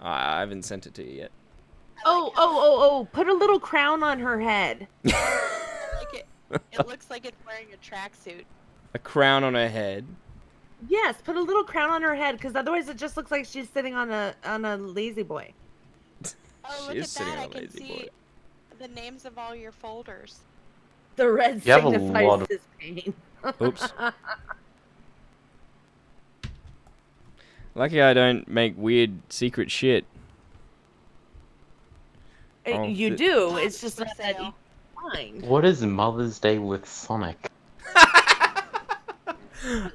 S8: I haven't sent it to you yet.
S19: Oh! Put a little crown on her head.
S2: I like it. It looks like it's wearing a tracksuit.
S8: A crown on her head.
S19: Yes, put a little crown on her head, because otherwise it just looks like she's sitting on a lazy boy.
S2: Oh,
S8: She
S2: look
S8: is
S2: at
S8: sitting
S2: that!
S8: on
S2: I
S8: a
S2: can
S8: lazy
S2: see
S8: boy.
S2: the names of all your folders.
S19: The red
S20: You have a lot
S19: signifies
S20: of-
S19: his pain.
S8: Oops. Lucky I don't make weird secret shit. Oh,
S19: You do. It's just not that easy to find.
S20: What is Mother's Day with Sonic?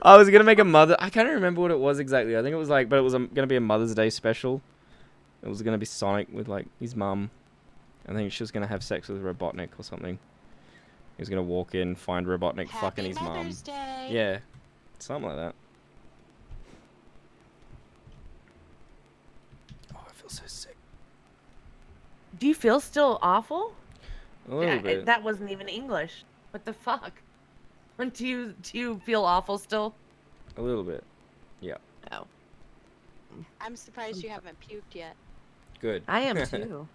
S8: I was gonna make a mother. I can't remember what it was exactly. I think it was like, but it was gonna be a Mother's Day special. It was gonna be Sonic with like his mum. I think she was gonna have sex with Robotnik or something. He was gonna walk in, find Robotnik fucking his mum.
S2: Mother's Day.
S8: Yeah, something like that. Oh, I feel so sick.
S19: Do you feel still awful?
S8: A little bit.
S19: That wasn't even English. What the fuck? Do you feel awful still?
S8: A little bit. Yeah.
S19: Oh.
S2: I'm surprised you haven't puked yet.
S8: Good.
S19: I am too.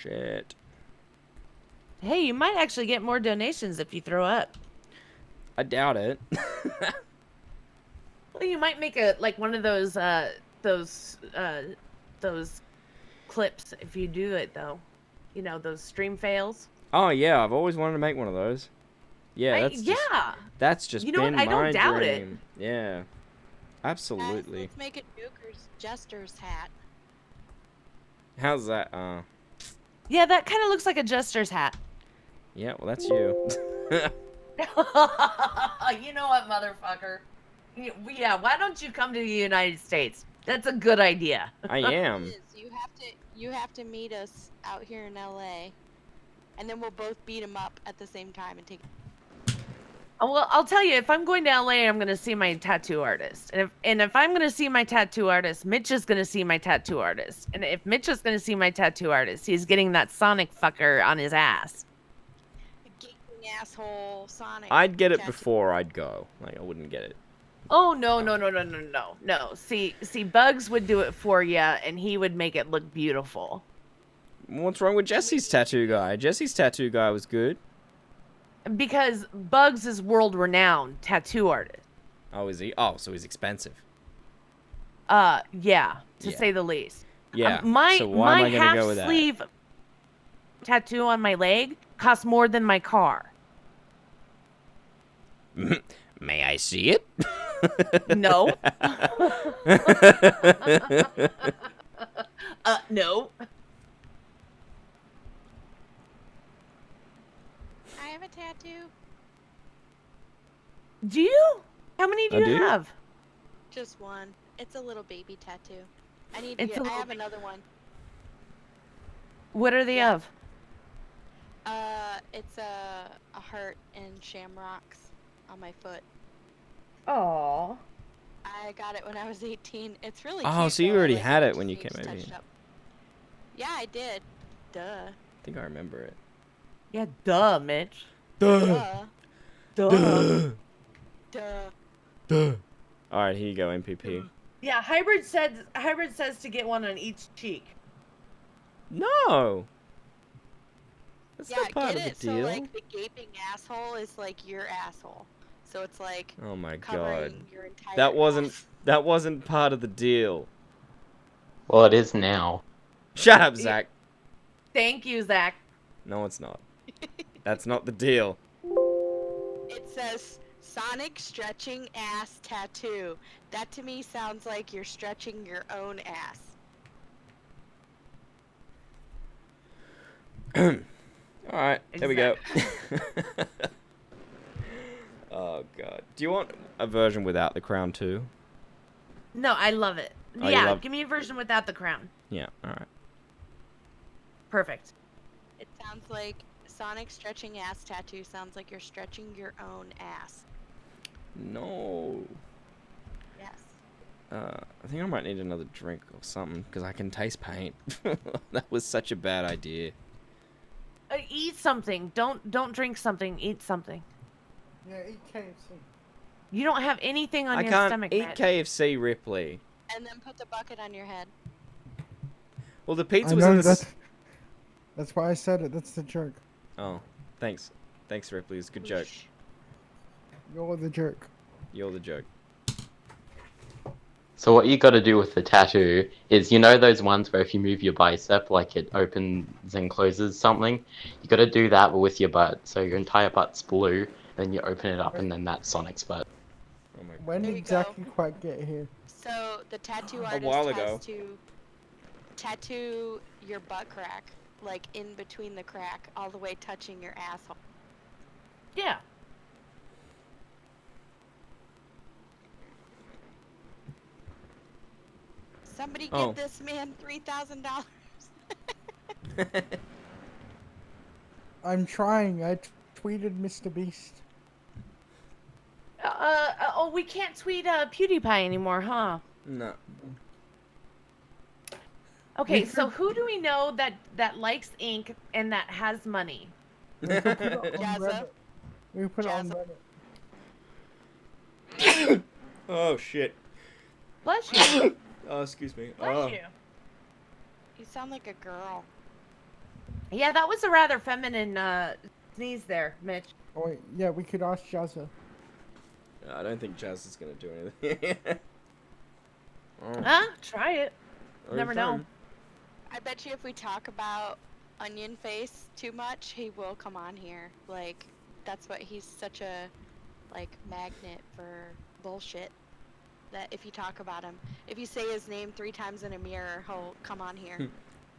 S8: Shit.
S19: Hey, you might actually get more donations if you throw up.
S8: I doubt it.
S19: Well, you might make one of those clips if you do it though. You know, those stream fails.
S8: Oh yeah, I've always wanted to make one of those. Yeah, that's just
S19: You know what?
S8: been
S19: I don't
S8: my
S19: doubt it.
S8: dream. Yeah. Absolutely.
S2: Let's make a Joker's Jester's hat.
S8: How's that?
S19: Yeah, that kind of looks like a jester's hat.
S8: Yeah, well that's you.
S19: You know what, motherfucker? Yeah, why don't you come to the United States? That's a good idea.
S8: I am.
S2: Liz, you have to meet us out here in LA, and then we'll both beat him up at the same time and take.
S19: Well, I'll tell you, if I'm going to LA, I'm going to see my tattoo artist. And if I'm going to see my tattoo artist, Mitch is going to see my tattoo artist. And if Mitch is going to see my tattoo artist, he's getting that Sonic fucker on his ass.
S2: Gaping asshole Sonic.
S8: I'd get it
S2: tattoo.
S8: before I'd go. Like I wouldn't get it.
S19: Oh, no. See, Bugs would do it for you, and he would make it look beautiful.
S8: What's wrong with Jesse's tattoo guy? Jesse's tattoo guy was good.
S19: Because Bugs is world-renowned tattoo artist.
S8: Oh, is he? Oh, so he's expensive.
S19: Yeah, to
S8: Yeah.
S19: say the least.
S8: Yeah.
S19: My
S8: so why am I gonna
S19: half
S8: go with that?
S19: sleeve tattoo on my leg costs more than my car.
S8: May I see it?
S19: No. No.
S2: I have a tattoo.
S19: Do you? How many do
S8: I
S19: you
S8: do?
S19: have?
S2: Just one. It's a little baby tattoo. I need to
S19: It's
S2: get.
S19: a
S2: I
S19: little
S2: have another one.
S19: What are they of?
S2: It's a heart and shamrocks on my foot.
S19: Oh.
S2: I got it when I was 18. It's really
S8: Oh,
S2: cute,
S8: so you
S2: though.
S8: already
S2: Like,
S8: had it
S2: just
S8: when you
S2: needs
S8: came over
S2: touched
S8: here.
S2: up. Yeah, I did. Duh.
S8: I think I remember it.
S19: Yeah, duh, Mitch.
S2: Duh.
S19: Duh.
S2: Duh.
S8: Alright, here you go, MPP.
S19: Yeah, Hybrid says to get one on each cheek.
S8: No! That's
S2: Yeah,
S8: not part
S2: get
S8: of
S2: it.
S8: the deal.
S2: So like the gaping asshole is like your asshole. So it's like
S8: Oh my god.
S2: covering your entire
S8: That wasn't part of the deal.
S20: Well, it is now.
S8: Shut up, Zach.
S19: Thank you, Zach.
S8: No, it's not. That's not the deal.
S2: It says Sonic stretching ass tattoo. That to me sounds like you're stretching your own ass.
S8: Alright, there we go. Oh god. Do you want a version without the crown too?
S19: No, I love it.
S8: Oh, you
S19: Yeah,
S8: love-
S19: give me a version without the crown.
S8: Yeah, alright.
S19: Perfect.
S2: It sounds like Sonic stretching ass tattoo sounds like you're stretching your own ass.
S8: No.
S2: Yes.
S8: I think I might need another drink or something, because I can taste paint. That was such a bad idea.
S19: Eat something. Don't drink something. Eat something.
S3: Yeah, eat KFC.
S19: You don't have anything on
S8: I
S19: your
S8: can't
S19: stomach,
S8: eat
S19: Mitch.
S8: KFC, Ripley.
S2: And then put the bucket on your head.
S8: Well, the pizza
S3: I
S8: was
S3: know,
S8: in the...
S3: that's why I said it. That's the jerk.
S8: Oh, thanks. Thanks, Ripley. It's a good joke.
S3: You're the jerk.
S8: You're the joke.
S20: So what you got to do with the tattoo is, you know those ones where if you move your bicep, like it opens and closes something? You got to do that but with your butt. So your entire butt's blue, then you open it up and then that's Sonic's butt.
S3: When did exactly quite get here?
S2: So the tattoo artist
S1: while ago.
S2: has to tattoo your butt crack, like in between the crack, all the way touching your asshole.
S19: Yeah.
S2: Somebody
S8: Oh.
S2: give this man $3,000.
S3: I'm trying. I tweeted Mr. Beast.
S19: Oh, we can't tweet PewDiePie anymore, huh?
S8: No.
S19: Okay, so who do we know that likes ink and that has money?
S3: We could put it on
S2: Jazza.
S3: Reddit. We put it on
S2: Jazza.
S3: Reddit.
S8: Oh shit.
S19: Bless you.
S8: Oh, excuse me.
S19: Bless
S8: Oh.
S19: you.
S2: You sound like a girl.
S19: Yeah, that was a rather feminine sneeze there, Mitch.
S3: Oh wait, yeah, we could ask Jazza.
S8: I don't think Jazz is gonna do anything. Oh.
S19: Huh? Try it.
S8: Every
S19: Never know.
S8: time.
S2: I bet you if we talk about Onion Face too much, he will come on here. Like, that's what he's such a, like, magnet for bullshit. That if you talk about him, if you say his name 3 times in a mirror, he'll come on here.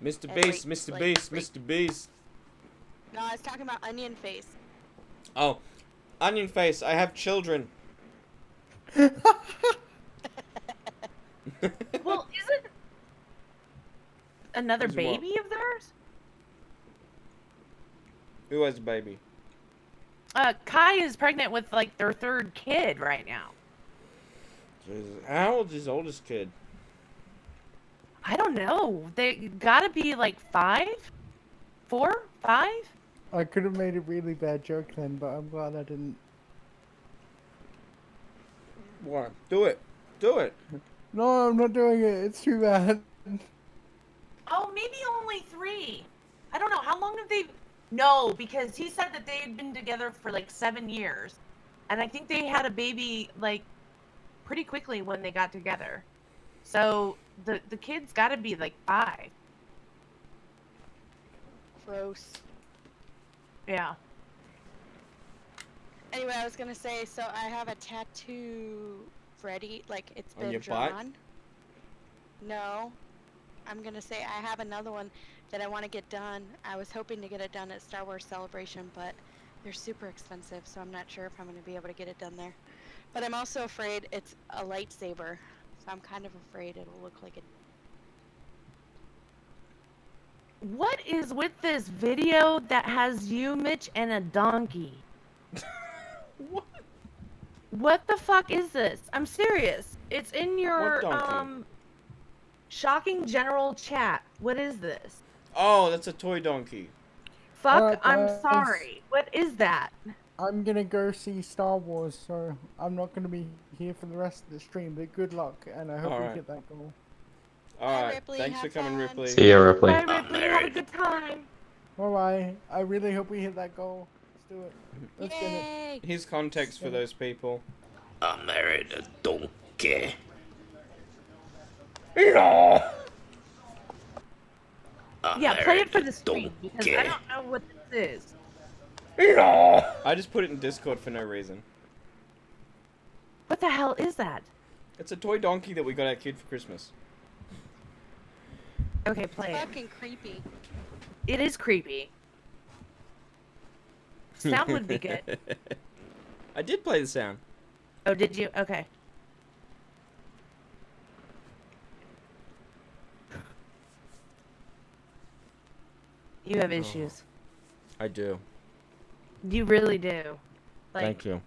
S8: Mr.
S2: And
S8: Beast,
S2: rate-
S8: Mr.
S2: like,
S8: Beast,
S2: rate-
S8: Mr. Beast.
S2: No, I was talking about Onion Face.
S8: Oh, Onion Face, I have children.
S19: Well, isn't another
S8: Is what?
S19: baby of theirs?
S8: Who has a baby?
S19: Kai is pregnant with like their 3rd kid right now.
S8: Jesus. How old is his oldest kid?
S19: I don't know. They gotta be like 5, 4, 5.
S3: I could have made a really bad joke then, but I'm glad I didn't.
S8: What? Do it. Do it.
S3: No, I'm not doing it. It's too bad.
S19: Oh, maybe only 3. I don't know. How long have they? No, because he said that they had been together for like 7 years, and I think they had a baby like pretty quickly when they got together. So the kid's got to be like 5.
S2: Gross.
S19: Yeah.
S2: Anyway, I was gonna say, so I have a tattoo ready, like it's
S8: On
S2: been
S8: your butt?
S2: drawn. No, I'm gonna say I have another one that I want to get done. I was hoping to get it done at Star Wars Celebration, but they're super expensive, so I'm not sure if I'm gonna be able to get it done there. But I'm also afraid it's a lightsaber, so I'm kind of afraid it'll look like it.
S19: What is with this video that has you, Mitch, and a donkey? What the fuck is this? I'm serious. It's in your
S8: What donkey?
S19: shocking general chat. What is this?
S8: Oh, that's a toy donkey.
S19: Fuck,
S3: Alright,
S19: I'm
S3: guys.
S19: sorry. What is that?
S3: I'm gonna go see Star Wars, so I'm not gonna be here for the rest of the stream. But good luck, and I hope
S8: Alright.
S3: we get that goal.
S8: Alright,
S2: Ripley,
S8: thanks for
S2: have
S8: coming,
S2: fun.
S8: Ripley.
S20: See ya, Ripley.
S19: Bye, Ripley. Have a good time.
S3: Bye bye. I really hope we hit that goal. Let's do it. Let's get it.
S2: Yay!
S8: Here's context for those people.
S6: I married a donkey. No.
S19: Yeah, play it for the stream because I don't know what this is.
S6: No.
S8: I just put it in Discord for no reason.
S19: What the hell is that?
S8: It's a toy donkey that we got our kid for Christmas.
S19: Okay, play it.
S2: Fucking creepy.
S19: It is creepy. Sound would be good.
S8: I did play the sound.
S19: Oh, did you? Okay. You have issues.
S8: I do.
S19: You really do. Like,
S8: Thank you.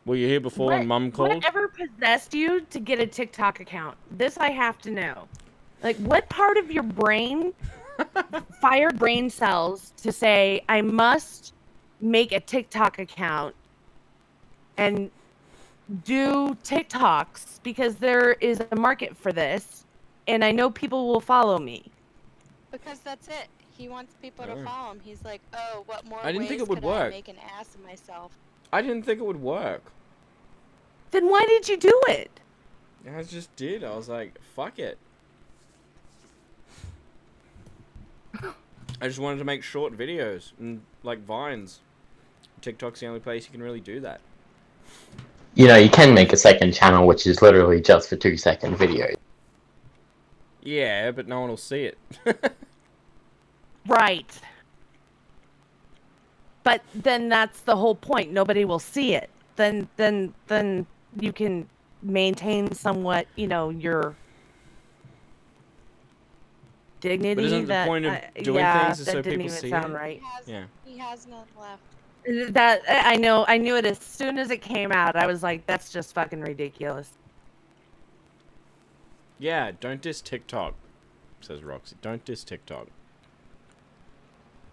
S8: Were you here before when Mum called?
S19: Whatever possessed you to get a TikTok account? This I have to know. Like, what part of your brain fired brain cells to say, I must make a TikTok account and do TikToks because there is a market for this and I know people will follow me?
S2: Because that's it. He wants people
S8: Oh.
S2: to follow him. He's like, oh, what more
S8: I didn't
S2: ways
S8: think it would
S2: could I
S8: work.
S2: make an ass of myself?
S8: I didn't think it would work.
S19: Then why did you do it?
S8: I just did. I was like, fuck it. I just wanted to make short videos and like vines. TikTok's the only place you can really do that.
S20: You know, you can make a second channel which is literally just for 2-second videos.
S8: Yeah, but no one will see it.
S19: Right. But then that's the whole point. Nobody will see it. Then you can maintain somewhat, you know, your dignity.
S8: But isn't the point of doing things is
S19: that
S8: so
S19: didn't
S8: people
S19: even
S8: see
S19: sound
S8: it?
S19: right.
S8: Yeah.
S2: He has none left.
S19: That I know. I knew it as soon as it came out. I was like, that's just fucking ridiculous.
S8: Yeah, don't diss TikTok, says Roxy. Don't diss TikTok.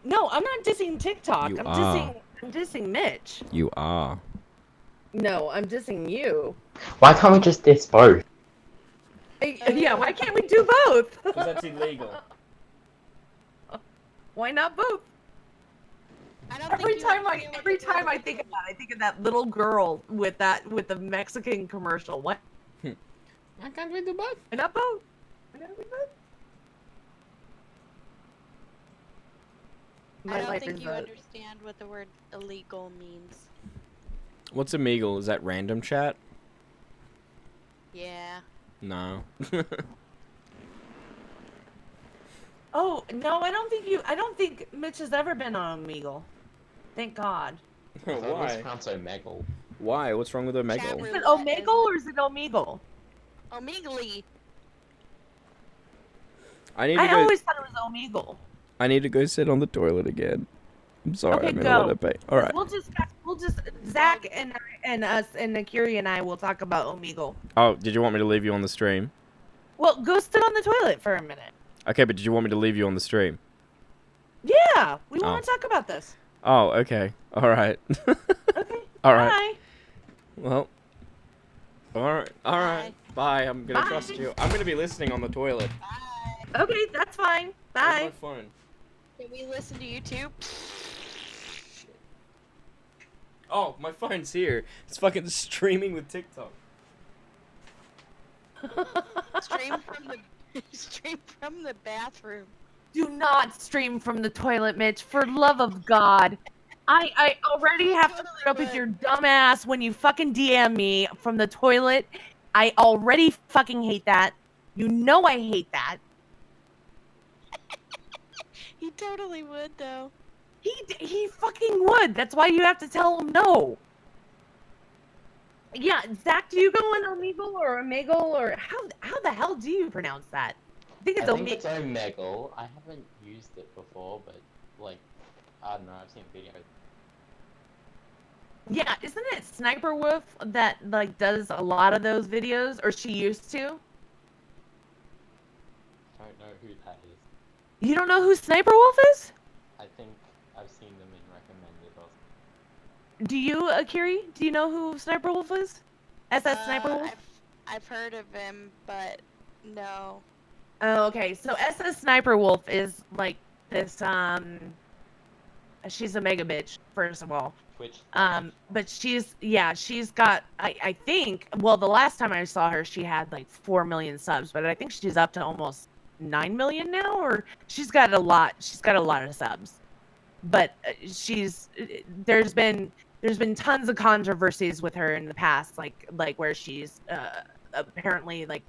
S19: No, I'm not dissing TikTok.
S8: You
S19: I'm
S8: are.
S19: dissing Mitch.
S8: You are.
S19: No, I'm dissing you.
S20: Why can't we just diss both?
S19: Yeah, why can't we do both?
S8: Because that's illegal.
S19: Why not both? Every time I think of that, I think of that little girl with the Mexican commercial. What?
S8: Why can't we do both?
S19: Why not both? Why not we both?
S2: I don't think you understand what the word illegal means.
S8: What's Omegle? Is that random chat?
S2: Yeah.
S8: No.
S19: Oh no, I don't think Mitch has ever been on Omegle. Thank God.
S8: Why?
S20: It's pronounced Omegle.
S8: Why? What's wrong with Omegle?
S19: Is it Omegle or is it Omegle?
S2: Omegle.
S19: I always thought it was Omegle.
S8: I need to go sit on the toilet again. I'm sorry.
S19: Okay,
S8: I'm in
S19: go.
S8: a lot of pain. All right.
S19: We'll just Zach and us and Akiri and I will talk about Omegle.
S8: Oh, did you want me to leave you on the stream?
S19: Well, go sit on the toilet for a minute.
S8: Okay, but did you want me to leave you on the stream?
S19: Yeah, we want to talk about this.
S8: Oh, okay. All right.
S19: Okay.
S8: All right.
S19: Bye.
S8: Well. All right. All right. Bye. I'm gonna
S19: Bye.
S8: trust you. I'm gonna be listening on the toilet.
S19: Okay, that's fine. Bye.
S8: Where's my phone?
S2: Can we listen to YouTube?
S8: Oh, my phone's here. It's fucking streaming with TikTok.
S2: Stream from the bathroom.
S19: Do not stream from the toilet, Mitch. For love of God. I already have to put up with your dumb ass when you fucking DM me from the toilet. I already fucking hate that. You know I hate that.
S2: He totally would, though.
S19: He fucking would. That's why you have to tell him no. Yeah, Zach, do you go on Omegle or Omegle or how the hell do you pronounce that? I think it's Omegle.
S20: It's Omegle. I haven't used it before, but like, I don't know. I've seen videos.
S19: Yeah, isn't it Sniper Wolf that like does a lot of those videos, or she used to?
S20: I don't know who that is.
S19: You don't know who Sniper Wolf is?
S20: I think I've seen them in recommended or
S19: Do you, Akiri? Do you know who Sniper Wolf is? SS Sniper Wolf?
S2: I've heard of him, but no.
S19: Oh, okay. So SS Sniper Wolf is like this. She's a mega bitch, first of all.
S20: Twitch.
S19: But she's got. I think. Well, the last time I saw her, she had like 4 million subs, but I think she's up to almost 9 million now, or she's got a lot. She's got a lot of subs. But there's been tons of controversies with her in the past, like where she's apparently like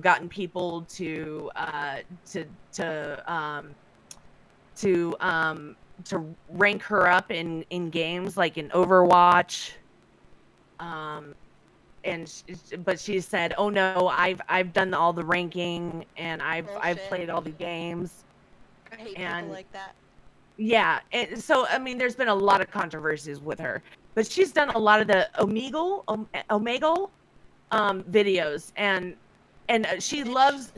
S19: gotten people to rank her up in games like in Overwatch. But she said, "Oh no, I've done all the ranking and I've played all the games."
S2: I hate people like that.
S19: Yeah, and so I mean, there's been a lot of controversies with her, but she's done a lot of the Omegle videos, and she loves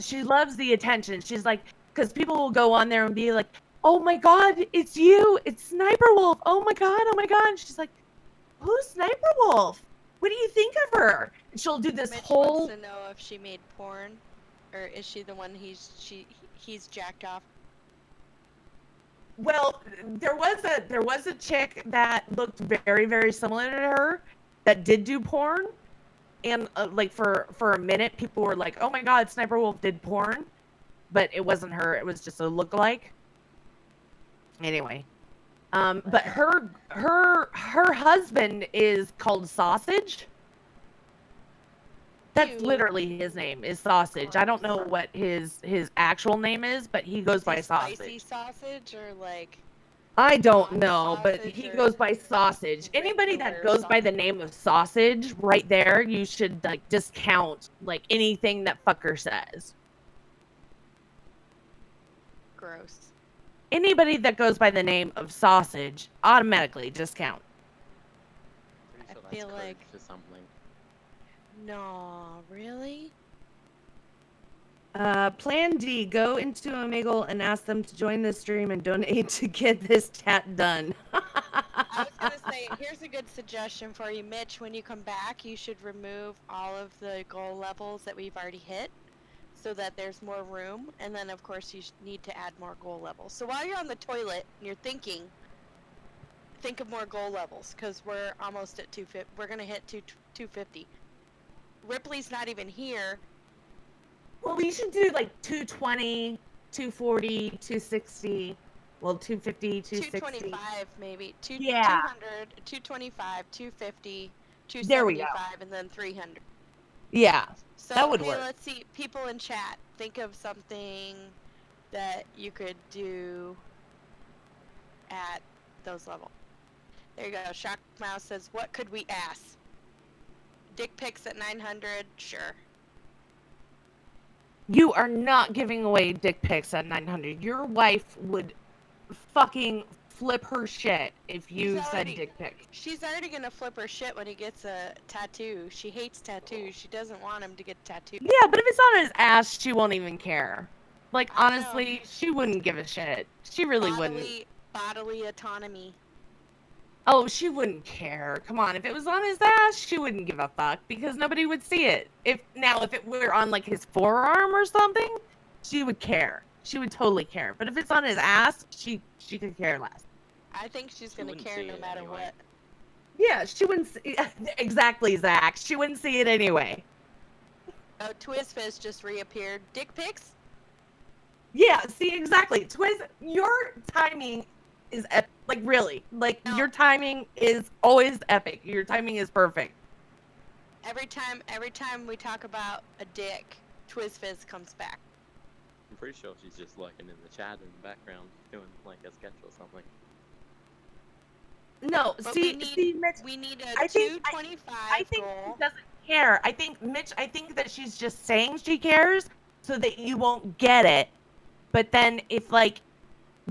S19: the attention. She's like, because people will go on there and be like, "Oh my God, it's you, it's Sniper Wolf. Oh my God." And she's like, "Who's Sniper Wolf? What do you think of her?" And she'll do this
S2: Mitch
S19: whole.
S2: wants to know if she made porn, or is she the one he's jacked off?
S19: Well, there was a chick that looked very, very similar to her that did do porn, and like for a minute, people were like, "Oh my God, Sniper Wolf did porn," but it wasn't her. It was just a lookalike. Anyway, but her husband is called Sausage. That's literally his name is Sausage. I don't know what his actual name is, but he goes by Sausage.
S2: Spicy sausage or like.
S19: I don't know, but he goes by Sausage. Anybody that goes by the name of Sausage, right there, you should like discount like anything that fucker says.
S2: Gross.
S19: Anybody that goes by the name of Sausage, automatically discount.
S2: I feel like.
S20: For something.
S2: No, really?
S19: Plan D, go into Omegle and ask them to join the stream and donate to get this tat done.
S2: I was gonna say, here's a good suggestion for you, Mitch. When you come back, you should remove all of the goal levels that we've already hit, so that there's more room. And then, of course, you need to add more goal levels. So while you're on the toilet and you're thinking, think of more goal levels, because we're almost at 250. We're gonna hit 250. Ripley's not even here.
S19: Well, we should do like 220, 240, 260, well, 250, 260.
S2: 225 maybe.
S19: Yeah.
S2: 200, 225, 250,
S19: There we go.
S2: 275, and then 300.
S19: Yeah,
S2: So,
S19: that would
S2: okay,
S19: work.
S2: let's see. People in chat, think of something that you could do at those levels. There you go. Shock Mouse says, what could we ask? Dick pics at 900? Sure.
S19: You are not giving away dick pics at 900. Your wife would fucking flip her shit if you said dick pics.
S2: She's already gonna flip her shit when he gets a tattoo. She hates tattoos. She doesn't want him to get a tattoo.
S19: Yeah, but if it's on his ass, she won't even care. Like, honestly, she wouldn't give a shit. She really wouldn't.
S2: Bodily autonomy.
S19: Oh, she wouldn't care. Come on, if it was on his ass, she wouldn't give a fuck because nobody would see it. If it were on like his forearm or something, she would care. She would totally care. But if it's on his ass, she could care less.
S2: I think she's gonna care no matter what.
S19: Yeah, she wouldn't see exactly, Zach. She wouldn't see it anyway.
S2: Oh, Twizfizz just reappeared. Dick pics?
S19: Yeah, see, exactly. Your timing is epic. Like, really. Like, your timing is always epic. Your timing is perfect.
S2: Every time we talk about a dick, Twizfizz comes back.
S20: I'm pretty sure she's just lurking in the chat in the background, doing like a sketch or something.
S19: No,
S2: But
S19: see, Mitch,
S2: we need a
S19: I think
S2: 225
S19: I think
S2: goal.
S19: she doesn't care. I think, Mitch, I think that she's just saying she cares so that you won't get it. But then if, like,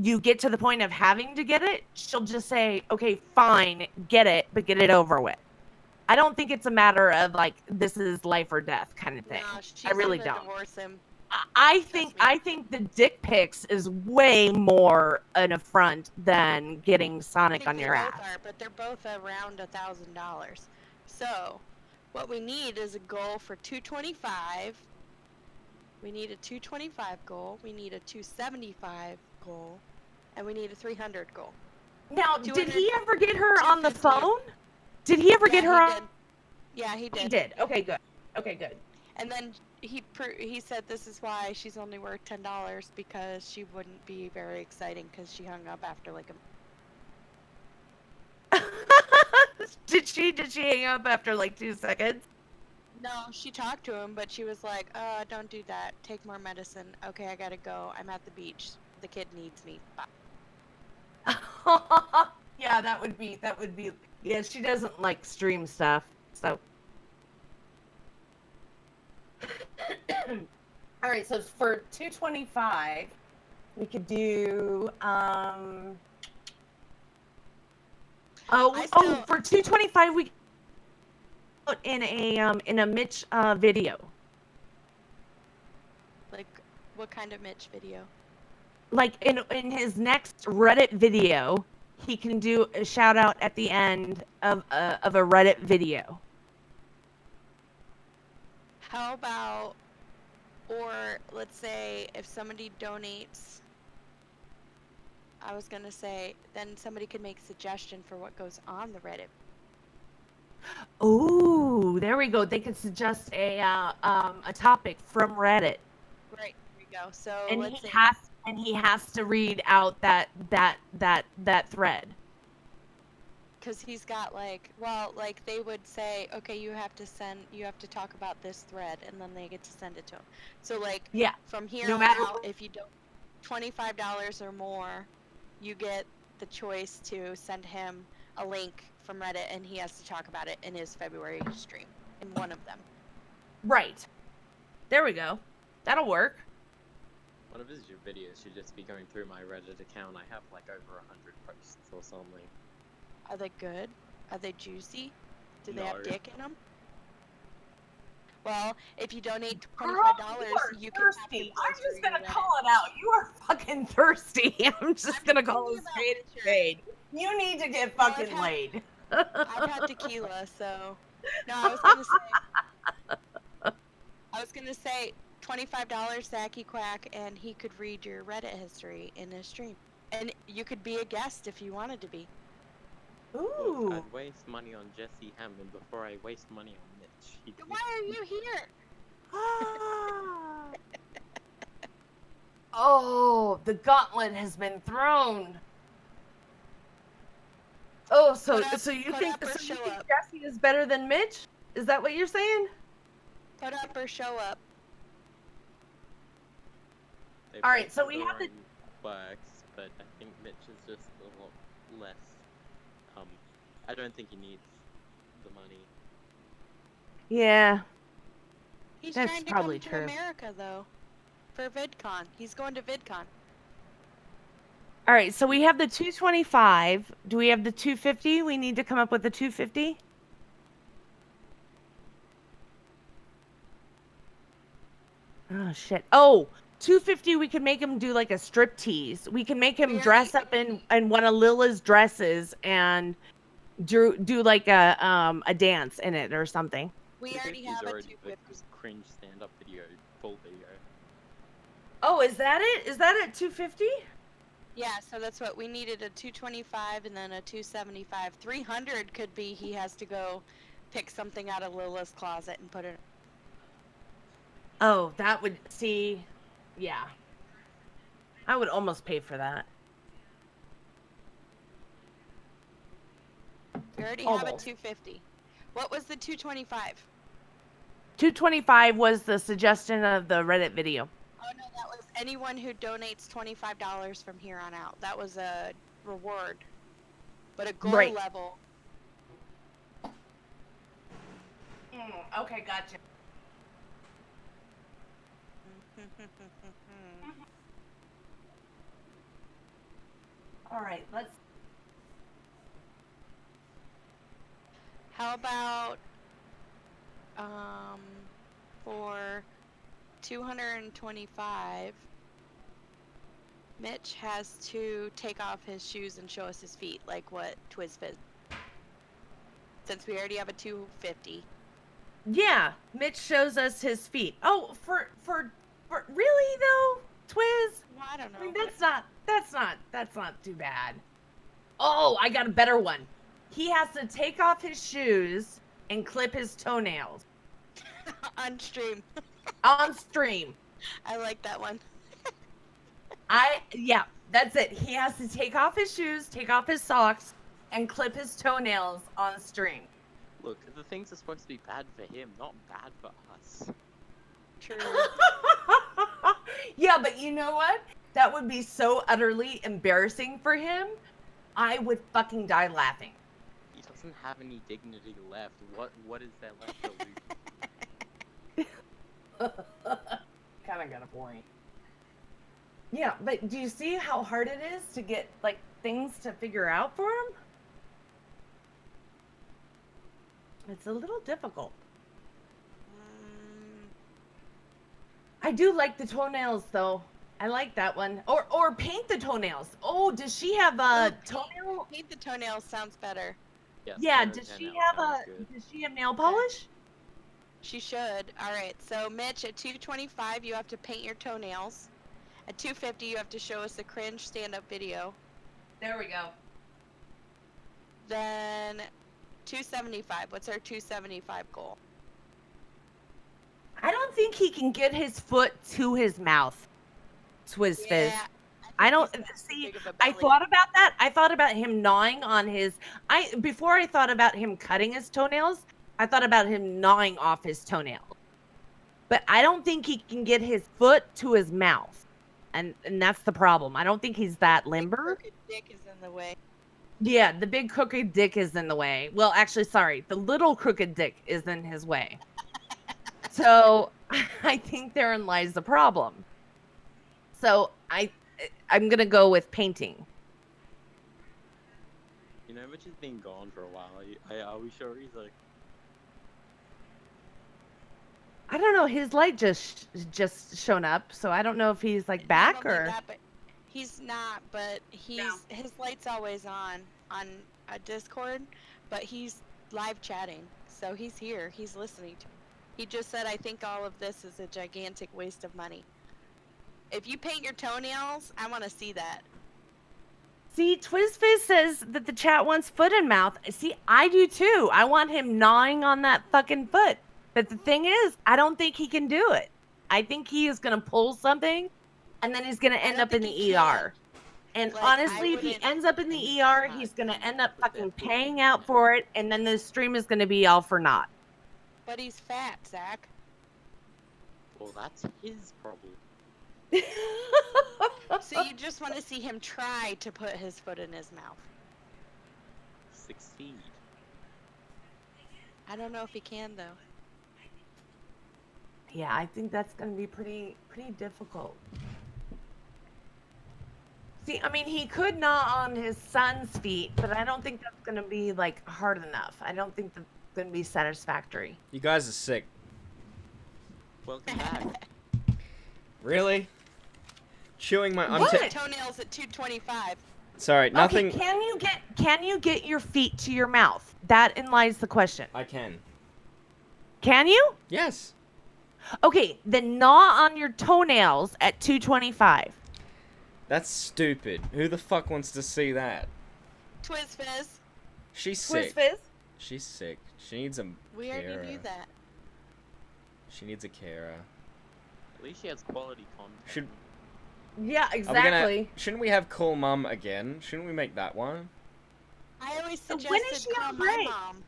S19: you get to the point of having to get it, she'll just say, okay, fine, get it, but get it over with. I don't think it's a matter of, like, this is life or death kind of thing.
S2: No, she's
S19: I really
S2: gonna
S19: don't.
S2: divorce him.
S19: I think the dick pics is way more an affront than getting Sonic on your ass.
S2: But they're both around $1,000. So, what we need is a goal for 225. We need a 225 goal. We need a 275 goal, and we need a 300 goal.
S19: Now, did he ever get her on the phone? Did he ever get her on?
S2: Yeah, he did.
S19: He did. Okay, good. Okay, good.
S2: And then he said this is why she's only worth $10 because she wouldn't be very exciting because she hung up after like a.
S19: Did she hang up after like 2 seconds?
S2: No, she talked to him, but she was like, don't do that. Take more medicine. Okay, I gotta go. I'm at the beach. The kid needs me. Bye.
S19: Yeah, that would be. Yeah, she doesn't like stream stuff, so. All right, so for 225, we could do for 225 we put in a Mitch video.
S2: Like, what kind of Mitch video?
S19: Like in his next Reddit video, he can do a shout out at the end of a Reddit video.
S2: How about, or let's say if somebody donates, I was gonna say, then somebody could make suggestion for what goes on the Reddit.
S19: Ooh, there we go. They could suggest a topic from Reddit,
S2: Right, here we go. So
S19: and
S2: let's see.
S19: he has to read out that thread.
S2: Because he's got like, well, like they would say, okay, you have to talk about this thread, and then they get to send it to him. So like,
S19: Yeah,
S2: from here
S19: no
S2: on
S19: matter
S2: out, if you don't, $25 or more, you get the choice to send him a link from Reddit, and he has to talk about it in his February stream, in one of them.
S19: Right. There we go. That'll work.
S20: One of his videos should just be going through my Reddit account. I have like over 100 posts or something.
S2: Are they good? Are they juicy? Do they have
S20: No.
S2: dick in them? Well, if you donate $25, you can have
S19: thirsty.
S2: him
S19: I'm
S2: go
S19: just
S2: through
S19: gonna
S2: your
S19: call
S2: Reddit.
S19: it out. You are fucking thirsty. I'm just gonna call it straight and shade. You need to get
S2: Well,
S19: fucking laid.
S2: I've had tequila, so no. I was gonna say $25, Zacky Quack, and he could read your Reddit history in his stream, and you could be a guest if you wanted to be.
S19: Ooh.
S20: Look, I'd waste money on Jesse Hammond before I waste money on Mitch.
S2: Why are you here?
S19: Oh, the gauntlet has been thrown. Oh, so you think Jesse is better than Mitch? Is that what you're saying?
S2: Put up or show up.
S20: They
S19: All right,
S20: both
S19: so we
S20: their
S19: have the
S20: own works, but I think Mitch is just a lot less. I don't think he needs the money.
S19: Yeah.
S2: He's
S19: That's
S2: trying to
S19: probably
S2: come
S19: true.
S2: to America though, for VidCon. He's going to VidCon.
S19: All right, so we have the 225. Do we have the 250? We need to come up with the 250. Oh shit. Oh, 250 we could make him do like a strip tease. We can make him dress up in one of Lila's dresses and do like a dance in it or something.
S2: We already have a 250.
S20: Cringe stand-up video, full video.
S19: Oh, is that it? Is that at 250?
S2: Yeah, so that's what we needed, a 225 and then a 275. 300 could be he has to go pick something out of Lila's closet and put it.
S19: Oh, that would see. Yeah. I would almost pay for that.
S2: We already have a
S19: Almost.
S2: 250. What was the 225?
S19: 225 was the suggestion of the Reddit video.
S2: Oh no, that was anyone who donates $25 from here on out. That was a reward. But a goal
S19: Right.
S2: level.
S19: Okay, gotcha. All right, let's.
S2: How about for 225, Mitch has to take off his shoes and show us his feet, like what TwizFizz. Since we already have a 250.
S19: Yeah, Mitch shows us his feet. Oh, for really though, Twiz?
S2: Well, I don't know.
S19: I mean, that's not too bad. Oh, I got a better one. He has to take off his shoes and clip his toenails
S2: On stream.
S19: on stream.
S2: I like that one.
S19: Yeah, that's it. He has to take off his shoes, take off his socks, and clip his toenails on stream.
S20: Look, the things are supposed to be bad for him, not bad for us.
S2: True.
S19: Yeah, but you know what? That would be so utterly embarrassing for him. I would fucking die laughing.
S20: He doesn't have any dignity left. What is there left to lose?
S19: Kinda got a point. Yeah, but do you see how hard it is to get, like, things to figure out for him? It's a little difficult. I do like the toenails, though. I like that one. Or paint the toenails. Oh, does she have a toenail?
S2: Paint the toenails sounds better.
S20: Yes,
S19: Yeah,
S20: her
S19: does she
S20: toenail
S19: have
S20: sounds good.
S19: does she have nail polish?
S2: She should. Alright, so Mitch, at 225 you have to paint your toenails. At 250 you have to show us a cringe stand-up video.
S19: There we go.
S2: Then 275. What's our 275 goal?
S19: I don't think he can get his foot to his mouth. Twizz Fizz. I don't see. I thought about that. I thought about him gnawing on his. Before I thought about him cutting his toenails, I thought about him gnawing off his toenail. But I don't think he can get his foot to his mouth, and that's the problem. I don't think he's that limber.
S2: Crooked dick is in the way.
S19: Yeah, the big crooked dick is in the way. Well, actually, sorry, the little crooked dick is in his way. So I think therein lies the problem. So I'm gonna go with painting.
S21: You know, Mitch has been gone for a while. Are we sure he's like?
S19: I don't know. His light just shown up, so I don't know if he's like back or.
S2: That, but he's not. But his light's always on a Discord, but he's live chatting, so he's here. He's listening to. He just said, "I think all of this is a gigantic waste of money." If you paint your toenails, I want to see that.
S19: See, Twizz Fizz says that the chat wants foot and mouth. See, I do too. I want him gnawing on that fucking foot. But the thing is, I don't think he can do it. I think he is going to pull something, and then he's going to end up in the ER. And
S2: Like,
S19: honestly, if he ends up in the ER, he's going to end up fucking paying out for it, and then the stream is going to be all for naught.
S2: But he's fat, Zach.
S21: Well, that's his problem.
S2: So you just want to see him try to put his foot in his mouth.
S21: Succeed.
S2: I don't know if he can though.
S19: Yeah, I think that's going to be pretty difficult. See, I mean, he could gnaw on his son's feet, but I don't think that's going to be like hard enough. I don't think that's going to be satisfactory.
S8: You guys are sick.
S21: Welcome back.
S8: Really? Chewing my.
S2: Toenails at 225.
S8: Sorry, nothing.
S19: Okay, can you get your feet to your mouth? That in lies the question.
S8: I can.
S19: Can you?
S8: Yes.
S19: Okay, then gnaw on your toenails at 225.
S8: That's stupid. Who the fuck wants to see that?
S2: Twizz Fizz.
S8: She's
S19: Twizz
S8: sick.
S19: Fizz.
S8: She's sick. She needs a
S2: We
S8: carer.
S2: already knew that.
S8: She needs a carer.
S21: At least she has quality content.
S8: Should
S19: Yeah,
S8: are we
S19: exactly.
S8: shouldn't we have Call Mum again? Shouldn't we make that one?
S2: I always suggested
S19: When is she
S2: call
S19: on
S2: my
S19: break?
S2: mom.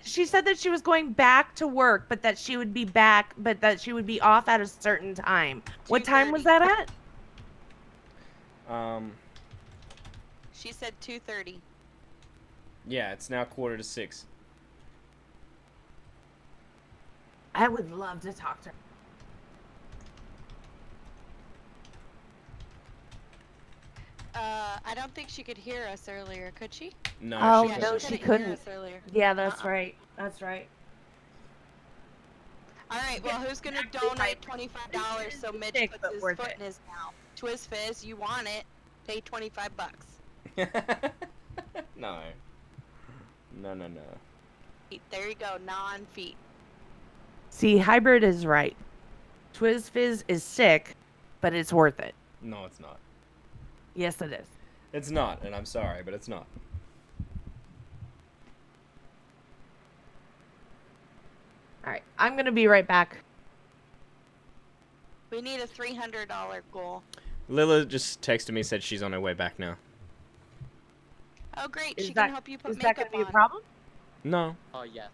S19: She said that she was going back to work, but that she would be back, but that she would be off at a certain time. What time was that at?
S2: She said 2:30.
S8: Yeah, it's now 5:45.
S19: I would love to talk to her.
S2: I don't think she could hear us earlier, could she?
S8: No.
S19: Oh,
S8: she
S19: no,
S8: couldn't.
S19: she
S2: Hear
S19: couldn't.
S2: us earlier.
S19: Yeah, that's right. That's right.
S2: All right. Well, who's gonna donate $25 so Mitch
S19: sick,
S2: puts
S19: but
S2: his
S19: worth
S2: foot
S19: it.
S2: in his mouth? Twizz Fizz, you want it? Pay $25.
S8: No. No.
S2: There you go. Non-feet.
S19: See, Hybrid is right. Twizz Fizz is sick, but it's worth it.
S8: No, it's not.
S19: Yes, it is.
S8: It's not, and I'm sorry, but it's not.
S19: All right, I'm gonna be right back.
S2: We need a $300 goal.
S8: Lila just texted me, said she's on her way back now.
S2: Oh, great.
S19: Is
S2: She
S19: that-
S2: can help you put
S19: is that
S2: makeup
S19: gonna be a
S2: on.
S19: problem?
S8: No.
S21: Oh yeah.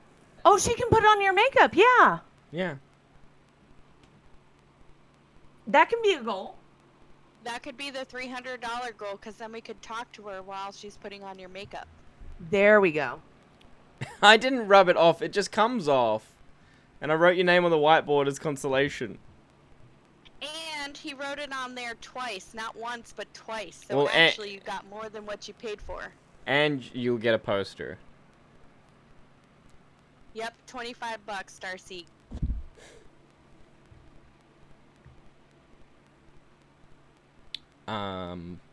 S19: Oh, she can put on your makeup. Yeah,
S8: Yeah.
S19: that can be a goal.
S2: That could be the $300 goal, because then we could talk to her while she's putting on your makeup.
S19: There we go.
S8: I didn't rub it off. It just comes off. And I wrote your name on the whiteboard as consolation.
S2: And he wrote it on there twice, not once, but twice. So
S8: Well,
S2: actually, you got more than what you paid for.
S8: And you'll get a poster.
S2: Yep, $25, Starseek.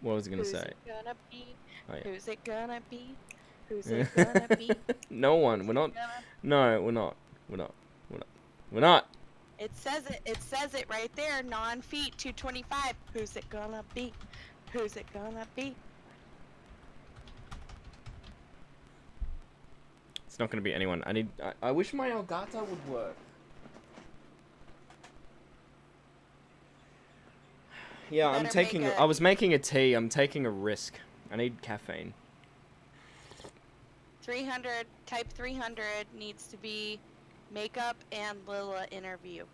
S8: What was I gonna
S2: Who's
S8: say?
S2: it gonna be?
S8: Oh, yeah.
S2: Who's it gonna be? Who's it gonna be?
S8: No one. We're not. No, we're not. We're not. We're not. We're not.
S2: It says it. It says it right there. Non-feet, 225. Who's it gonna be? Who's it gonna be?
S8: It's not gonna be anyone. I wish my Elgato would work. Yeah, I'm taking. I was making a tea. I'm taking a risk. I need caffeine.
S2: 300, type 300 needs to be makeup and Lila interview.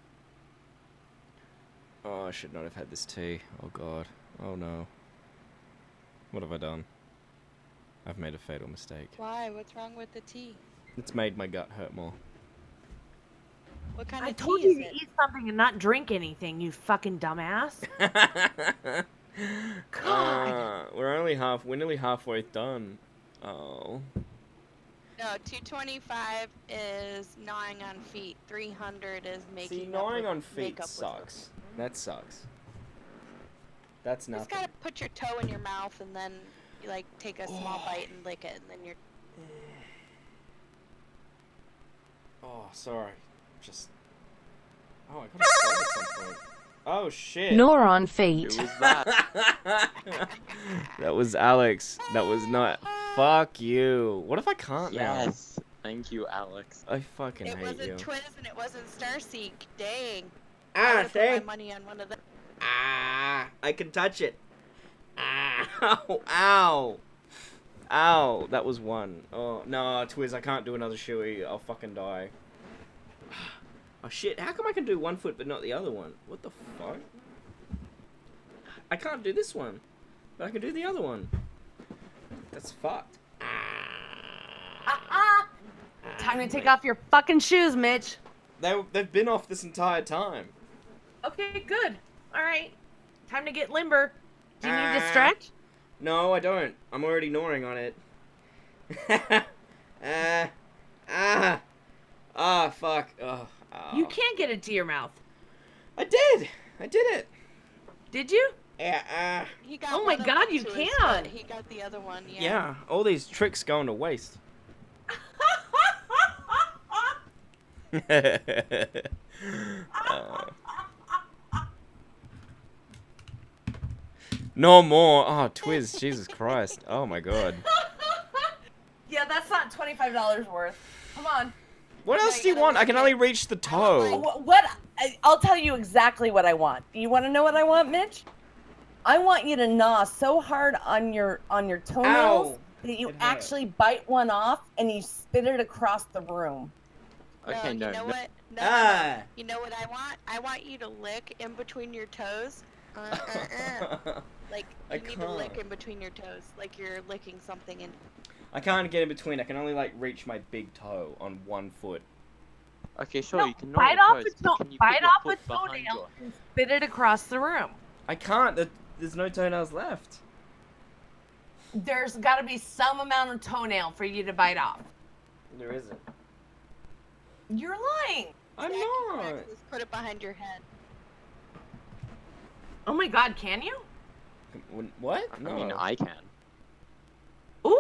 S8: Oh, I should not have had this tea. Oh god. Oh no. What have I done? I've made a fatal mistake.
S2: Why? What's wrong with the tea?
S8: It's made my gut hurt more.
S2: What kind
S19: I
S2: of
S19: told
S2: tea
S19: you
S2: is
S19: to
S2: it?
S19: eat something and not drink anything, you fucking dumbass.
S8: We're nearly halfway done. Oh.
S2: No, 225 is gnawing on feet. 300 is making
S8: See,
S2: up
S8: gnawing
S2: with
S8: on feet
S2: makeup with
S8: sucks. That sucks. That's
S2: You just
S8: nothing.
S2: gotta put your toe in your mouth and then you like take a small bite and lick it and then you're
S8: Oh, sorry. Just. Oh, I got a stop at some point. Oh shit.
S10: Nor on feet.
S8: Who was that? That was Alex. That was not. Fuck you. What if I can't now?
S21: Yes. Thank you, Alex.
S8: I fucking
S2: It
S8: hate
S2: wasn't
S8: you.
S2: Twiz and it wasn't Starseek. Dang.
S8: Ah,
S2: I would've put my
S8: see?
S2: money on one of them.
S8: Ah, I can touch it. Ow, ow. Ow, that was one. Oh, no, Twiz, I can't do another shoey. I'll fucking die. Oh shit, how come I can do one foot but not the other one? What the fuck? I can't do this one, but I can do the other one. That's fucked.
S19: Time to take off your fucking shoes, Mitch.
S8: They've been off this entire time.
S19: Okay, good. All right. Time to get limber. Do you need to stretch?
S8: No, I don't. I'm already gnawing on it. Fuck. Oh,
S19: You can't get it to your mouth.
S8: I did. I did it.
S19: Did you?
S8: Yeah.
S2: He got
S19: Oh my
S2: one of
S19: God,
S2: them
S19: you
S2: to his
S19: can.
S2: foot. He got the other one, yeah.
S8: Yeah. All these tricks going to waste. No more. Oh, Twiz. Jesus Christ. Oh my god.
S19: Yeah, that's not $25 worth. Come on.
S8: What else do you want? I can only reach the toe.
S4: What? I'll tell you exactly what I want. You want to know what I want, Mitch? I want you to gnaw so hard on your toenails
S8: Ow.
S4: that you
S8: It hurt.
S4: actually bite one off and you spit it across the room.
S21: Okay,
S2: no,
S21: no.
S2: you know
S21: no.
S2: what? No,
S8: Ah.
S2: no. You know what I want? I want you to lick in between your toes. Like,
S8: I
S2: you need to lick
S8: can't.
S2: in between your toes. Like you're licking something in.
S8: I can't get in between. I can only like reach my big toe on one foot.
S21: Okay, sure,
S19: No,
S21: you can
S19: bite
S21: gnaw
S19: off
S21: your toes,
S19: the
S21: but
S19: toe.
S21: can you put
S19: Bite
S21: your
S19: off a
S21: foot behind
S19: toenail
S21: your-
S19: and spit it across the room.
S8: I can't. There's no toenails left.
S19: There's got to be some amount of toenail for you to bite off.
S8: There isn't.
S19: You're lying.
S8: I'm
S2: Jack,
S8: not.
S2: Just put it behind your head.
S19: Oh my God, can you?
S8: What?
S21: I mean, I can.
S19: Ooh,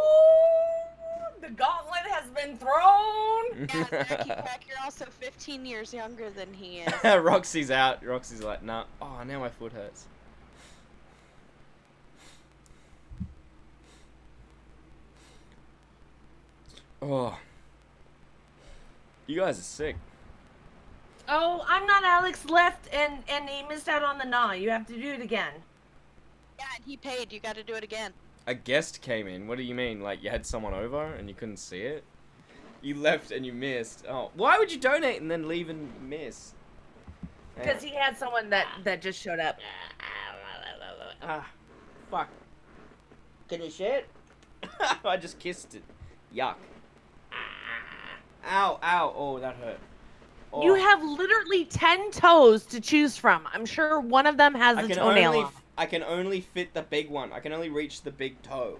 S19: the gauntlet has been thrown.
S2: Yeah, Jackie Pack, you're also 15 years younger than he is.
S8: Roxy's out. Roxy's like, nah. Oh, now my foot hurts. Oh. You guys are sick.
S19: Oh, I'm not Alex left, and he missed out on the gnaw. You have to do it again.
S2: Yeah, and he paid. You got to do it again.
S8: A guest came in. What do you mean? Like, you had someone over and you couldn't see it? You left and you missed. Oh, why would you donate and then leave and miss?
S19: Because he had someone that just showed up.
S8: Ah, fuck. Can you shit? I just kissed it. Yuck. Ow, ow. Oh, that hurt. Oh.
S19: You have literally 10 toes to choose from. I'm sure one of them has a toenail on.
S8: I can only fit the big one. I can only reach the big toe.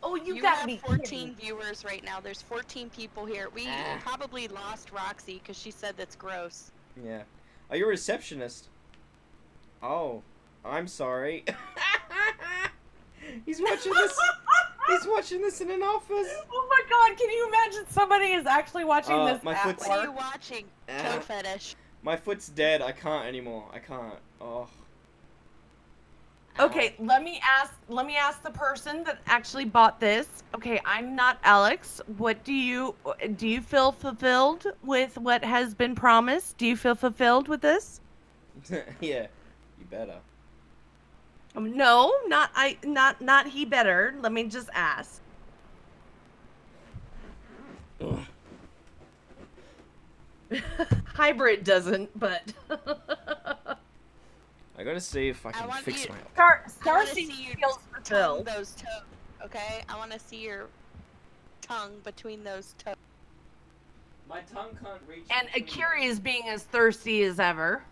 S19: Oh, you
S2: got
S19: gotta be
S2: 14
S19: kidding.
S2: viewers right now. There's 14 people here. We probably lost Roxy because she said that's gross.
S8: Yeah. Are you a receptionist? Oh, I'm sorry. He's watching this. He's watching this in an office.
S4: Oh my God! Can you imagine somebody is actually watching this?
S8: My
S4: at
S8: foot's-
S2: What are
S4: work?
S2: you watching? Toe fetish.
S8: My foot's dead. I can't anymore. I can't. Oh.
S19: Okay, let me ask the person that actually bought this. Okay, I'm not Alex. What do you feel fulfilled with what has been promised? Do you feel fulfilled with this?
S8: Yeah, you better.
S19: No, not he better. Let me just ask. Hybrid doesn't, but
S8: I gotta see if I can fix my.
S19: Starcy feels fulfilled.
S2: Those toes, okay? I want to see your tongue between those toes.
S8: My tongue can't reach.
S19: And Akiri is being as thirsty as ever.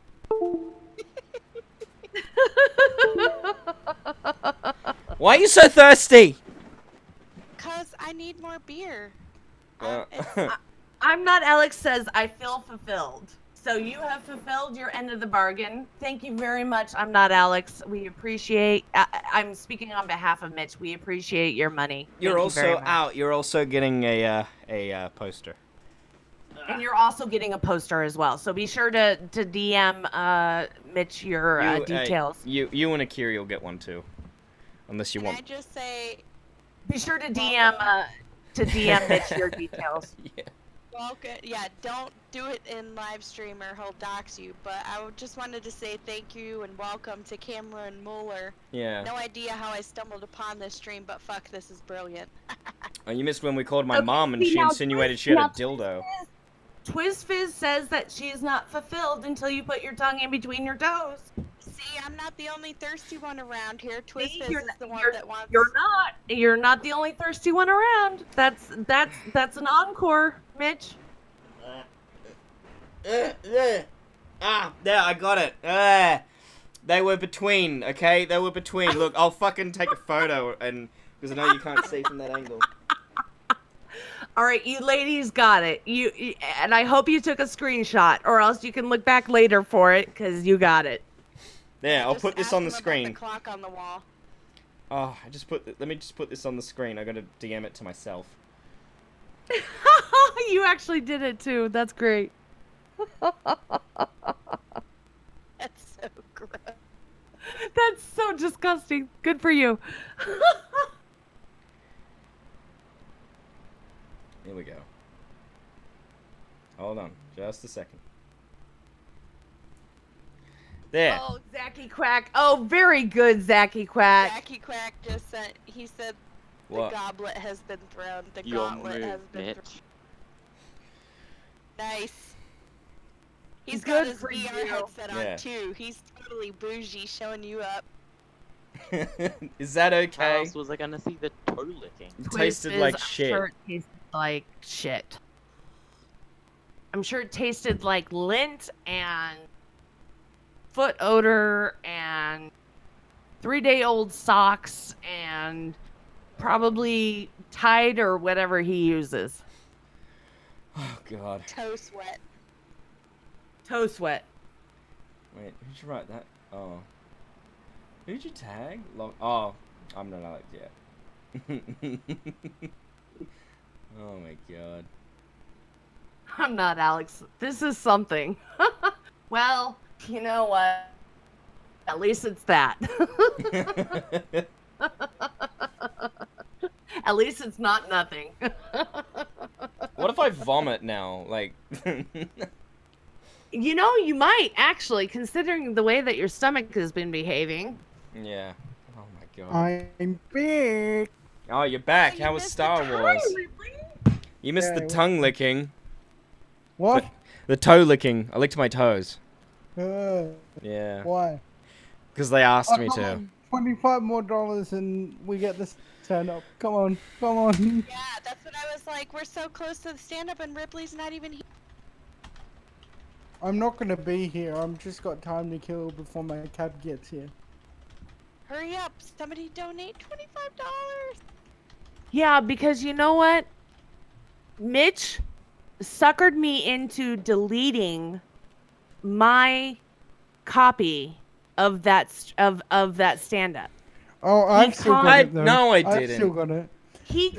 S8: Why are you so thirsty?
S2: Cause I need more beer.
S19: I'm not Alex says I feel fulfilled. So you have fulfilled your end of the bargain. Thank you very much. I'm not Alex. We appreciate. I'm speaking on behalf of Mitch. We appreciate your money.
S8: You're
S19: Thank you very
S8: also
S19: much.
S8: out. You're also getting a poster.
S19: And you're also getting a poster as well. So be sure to DM Mitch your details.
S8: You and Akiri will get one too, unless you
S2: Can I
S8: want.
S2: just say,
S19: Be sure to DM Mitch your details.
S8: Yeah.
S2: welcome. Yeah, don't do it in live stream or he'll dox you. But I just wanted to say thank you and welcome to Cameron Mueller.
S8: Yeah.
S2: No idea how I stumbled upon this stream, but fuck, this is brilliant.
S8: Oh, you missed when we called my
S19: Okay,
S8: mom and
S19: see,
S8: she
S19: now
S8: insinuated she had a dildo.
S19: Twizfizz says that she's not fulfilled until you put your tongue in between your toes.
S2: See, I'm not the only thirsty one around here.
S19: See,
S2: Twizfizz is the one that wants.
S19: You're not the only thirsty one around. That's an encore, Mitch.
S8: Ah, there, I got it. They were between, okay? They were between. Look, I'll fucking take a photo, and because I know you can't see from that angle.
S19: All right, you ladies got it. You and I hope you took a screenshot, or else you can look back later for it, because you got it.
S8: There, I'll put this on the screen.
S2: The clock on the wall.
S8: Oh, let me just put this on the screen. I gotta DM it to myself.
S19: You actually did it too. That's great.
S2: That's so gross.
S19: That's so disgusting. Good for you.
S8: Here we go. Hold on, just a second. There.
S19: Oh, Zacky Quack. Oh, very good, Zacky Quack.
S2: Zacky Quack just said, he said
S8: What?
S2: the goblet has been thrown. The
S20: Your
S2: gauntlet has
S20: move,
S2: been
S20: Mitch.
S2: thrown. Nice. He's
S19: Good
S2: got his
S19: for
S2: VR
S19: you.
S2: headset
S8: Yeah.
S2: on too. He's totally bougie, showing you up.
S8: Is that
S20: How
S8: okay?
S20: else was I gonna see the toe licking?
S8: It tasted
S19: Twizfizz,
S8: like
S19: I'm
S8: shit.
S19: sure it tasted like shit. I'm sure it tasted like lint and foot odor and 3-day-old socks and probably Tide or whatever he uses.
S8: Oh god.
S2: Toe sweat.
S19: Toe sweat.
S8: Wait, who'd you write that? Oh. Who'd you tag? Oh, I'm not Alex yet. Oh my god.
S19: I'm not Alex. This is something. Well, you know what? At least it's that. At least it's not nothing.
S8: What if I vomit now? Like.
S19: You know, you might actually, considering the way that your stomach has been behaving.
S8: Yeah. Oh my god.
S3: I'm back.
S8: Oh, you're back. How was Star Wars? You missed the tongue licking.
S3: What?
S8: The toe licking. I licked my toes. Yeah.
S3: Why?
S8: Because they asked me
S3: come
S8: to.
S3: on, $25 more and we get this turned up. Come on, come on.
S2: Yeah, that's what I was like. We're so close to the stand-up and Ripley's not even here.
S3: I'm not gonna be here. I've just got time to kill before my cab gets here.
S2: Hurry up! Somebody donate $25.
S19: Yeah, because you know what? Mitch suckered me into deleting my copy of that that stand-up.
S3: Oh, I've still got it though.
S8: No, I
S3: I've
S8: didn't.
S3: still got it.
S19: He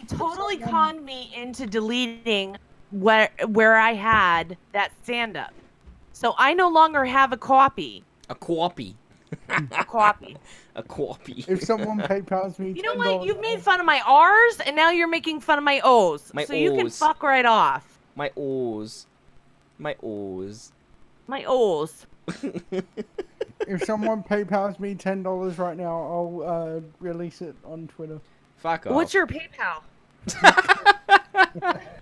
S19: totally conned me into deleting where I had that stand-up. So I no longer have a copy.
S8: A copy.
S19: A quappy.
S8: A quappy.
S3: If someone PayPal's me,
S19: You know what? You've made fun of my R's, and now you're making fun of my O's.
S8: My
S19: so you can
S8: O's.
S19: fuck right off.
S8: My O's. My O's.
S19: My O's.
S3: If someone PayPal's me $10 right now, I'll release it on Twitter.
S8: Fuck off.
S19: What's your PayPal?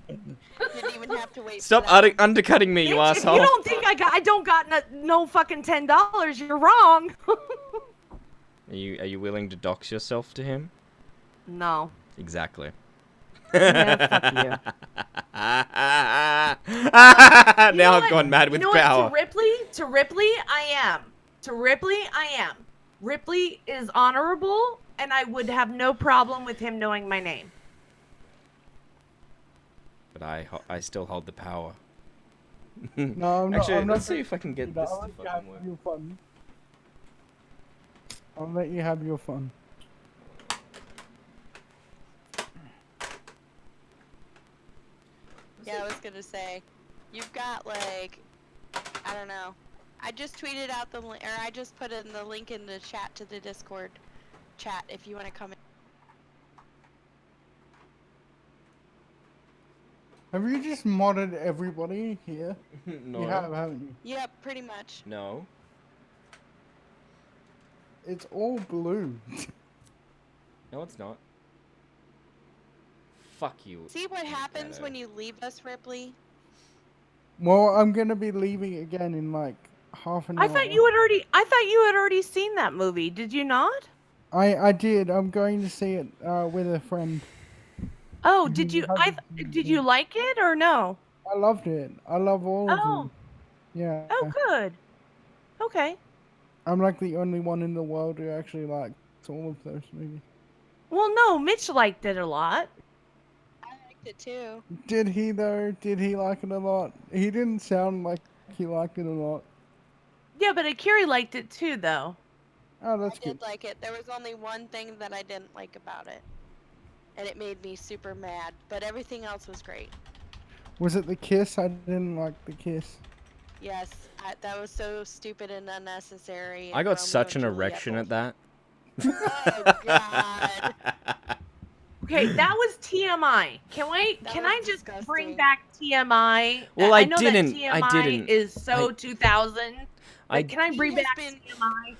S2: Didn't even have to wait.
S8: Stop undercutting me, you
S19: Bitch,
S8: asshole.
S19: If you don't think I don't got no fucking $10, you're wrong.
S8: Are you willing to dox yourself to him?
S19: No.
S8: Exactly.
S19: Yeah, fuck you.
S8: Now I've gone mad with power.
S19: To Ripley, I am. To Ripley, I am. Ripley is honorable, and I would have no problem with him knowing my name.
S8: But I still hold the power.
S3: No, I'm not.
S8: Actually,
S3: I'm not
S8: let's see if I can get this
S3: I'll
S8: to
S3: let you
S8: fucking
S3: have
S8: work.
S3: your fun. I'll let you have your fun.
S2: Yeah, I was gonna say, you've got like, I don't know. I just tweeted out the link, or I just put in the link in the chat to the Discord chat if you want to come in.
S3: Have you just modded everybody here?
S8: No.
S3: You have, haven't you?
S2: Yep, pretty much.
S8: No.
S3: It's all blue.
S8: No, it's not. Fuck you.
S2: See what happens
S8: Ghetto.
S2: when you leave us, Ripley?
S3: Well, I'm gonna be leaving again in like half an hour.
S19: I thought you had already seen that movie. Did you not?
S3: I did. I'm going to see it with a friend.
S19: Oh, did you? Did you like it or no?
S3: I loved it. I love all of
S19: Oh.
S3: them. Yeah.
S19: Oh, good. Okay.
S3: I'm like the only one in the world who actually likes all of those movies.
S19: Well, no, Mitch liked it a lot.
S2: I liked it too.
S3: Did he though? Did he like it a lot? He didn't sound like he liked it a lot.
S19: Yeah, but Akiri liked it too, though.
S3: Oh, that's
S2: I did like it. There was only one thing that I didn't like about it. And it made me super mad. But everything else was great.
S3: Was it the kiss? I didn't like the kiss.
S2: Yes, that was so stupid and unnecessary.
S8: I
S2: and
S8: got
S2: Romeo
S8: such an
S2: and Juliet
S8: erection
S2: both.
S8: at that.
S2: Oh God.
S19: Okay, that was TMI. Can I
S2: was
S19: just
S2: disgusting.
S19: bring back TMI?
S8: Well, I
S19: know
S8: didn't.
S19: That
S8: I
S19: TMI
S8: didn't.
S19: is so 2000. But can I
S2: He
S19: bring
S2: has
S19: back
S2: been-
S19: TMI?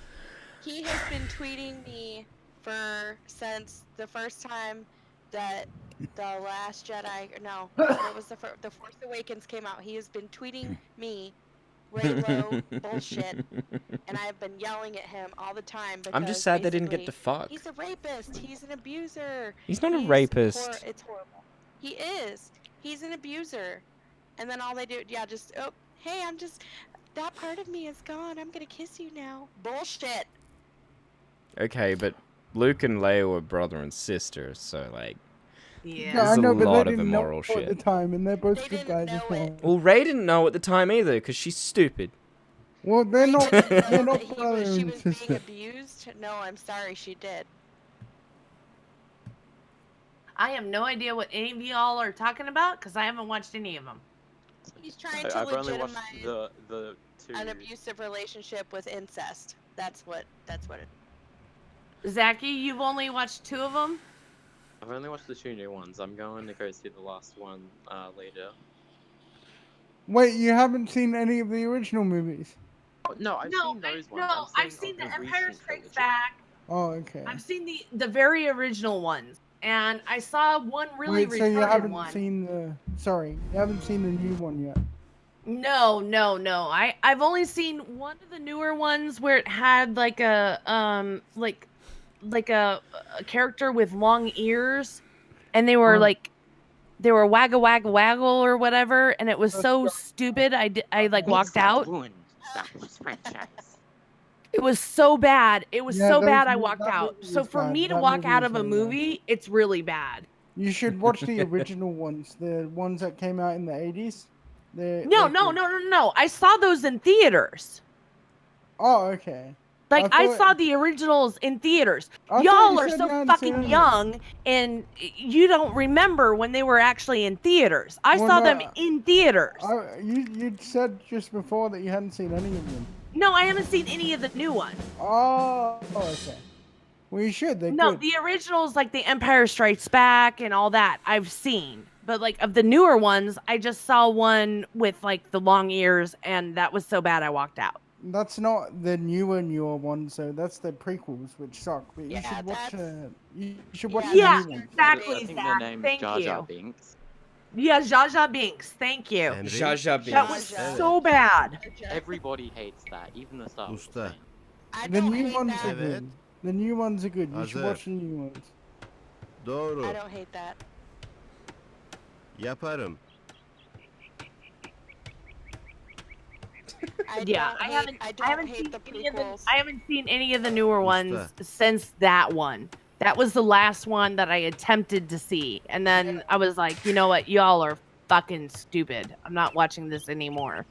S2: He has been tweeting me since the first time that the Last Jedi, no, what was the Force Awakens came out. He has been tweeting me Raylo bullshit, and I've been yelling at him all the time. Because
S8: I'm just sad they didn't get to
S2: basically,
S8: fuck.
S2: He's a rapist. He's an abuser.
S8: He's not a rapist.
S2: It's horrible. He is. He's an abuser. And then all they do, hey, that part of me is gone. I'm gonna kiss you now. Bullshit.
S8: Okay, but Luke and Leia were brother and sister, so like,
S19: yeah,
S3: No, I
S8: there's
S3: know,
S8: a
S3: but
S8: lot
S3: they
S8: of
S3: didn't know
S8: immoral
S3: it at the
S8: shit.
S3: time, and they're both good guys as well.
S8: Well, Ray didn't know at the time either, because she's stupid.
S3: Well, they're not. They're not
S2: She
S3: brother
S2: was
S3: and
S2: being
S3: sister.
S2: abused? No, I'm sorry, she did.
S19: I have no idea what any of y'all are talking about because I haven't watched any of them.
S2: He's trying to
S21: I've only watched
S2: legitimize
S21: the two.
S2: an abusive relationship with incest. That's what it.
S19: Zachy, you've only watched 2 of them?
S21: I've only watched the 2 new ones. I'm going to go see the last one later.
S3: Wait, you haven't seen any of the original movies?
S21: Oh, no, I've seen those ones.
S19: No, I've seen the Empire Strikes Back.
S3: Oh, okay.
S19: I've seen the very original ones, and I saw one really
S3: Wait, so you
S19: retarded
S3: haven't
S19: one.
S3: seen the? Sorry, you haven't seen the new one yet.
S19: No. I've only seen one of the newer ones where it had like a like a character with long ears, and they were like they were waggle waggle waggle or whatever, and it was so stupid. I like walked out. It was so bad. It was
S3: Yeah,
S19: so
S3: those
S19: bad I
S3: mo-
S19: walked
S3: that
S19: out.
S3: movie
S19: So
S3: was
S19: for
S3: bad.
S19: me to
S3: That
S19: walk
S3: movie
S19: out
S3: was
S19: of a
S3: very bad.
S19: movie, it's really bad.
S3: You should watch the original ones, the ones that came out in the 80s.
S19: No. I saw those in theaters.
S3: Oh, okay.
S19: Like
S3: I
S19: I
S3: thought-
S19: saw the originals in theaters.
S3: I thought
S19: Y'all
S3: you
S19: are
S3: said
S19: so
S3: you hadn't seen
S19: fucking
S3: any of
S19: young, and you don't remember when they were actually in theaters. I
S3: Well,
S19: saw
S3: no,
S19: them in theaters.
S3: You said just before that you hadn't seen any of them.
S19: No, I haven't seen any of the new ones.
S3: Oh, okay. Well, you should. They're
S19: No,
S3: good.
S19: the originals like The Empire Strikes Back and all that I've seen. But like of the newer ones, I just saw one with like the long ears and that was so bad I walked out.
S3: That's not the newer one, so that's the prequels, which suck. But you
S2: Yeah,
S3: should watch.
S2: that's-
S3: You should watch
S19: Yeah,
S3: the new one.
S19: exactly,
S21: I think
S19: Zach.
S21: their name is
S19: Thank
S21: Jar Jar
S19: you.
S21: Binks.
S19: Yeah, Jar Jar Binks. Thank you.
S1: Jar Jar Binks.
S19: That was so bad.
S21: Everybody hates that, even the Star Wars
S5: Usta.
S2: I
S3: The
S2: don't
S3: new
S2: hate
S3: ones
S2: that.
S3: are good. The new ones are good. You should
S5: Hazır.
S3: watch the new ones.
S5: Doğru.
S2: I don't hate that.
S5: Yaparım.
S19: Yeah, I haven't.
S2: I
S19: I
S2: don't
S19: haven't
S2: hate
S19: seen
S2: the
S19: any of the.
S2: prequels.
S19: I haven't seen any of the newer ones
S5: Usta.
S19: since that one. That was the last one that I attempted to see, and then I was like, you know what, y'all are fucking stupid. I'm not watching this anymore.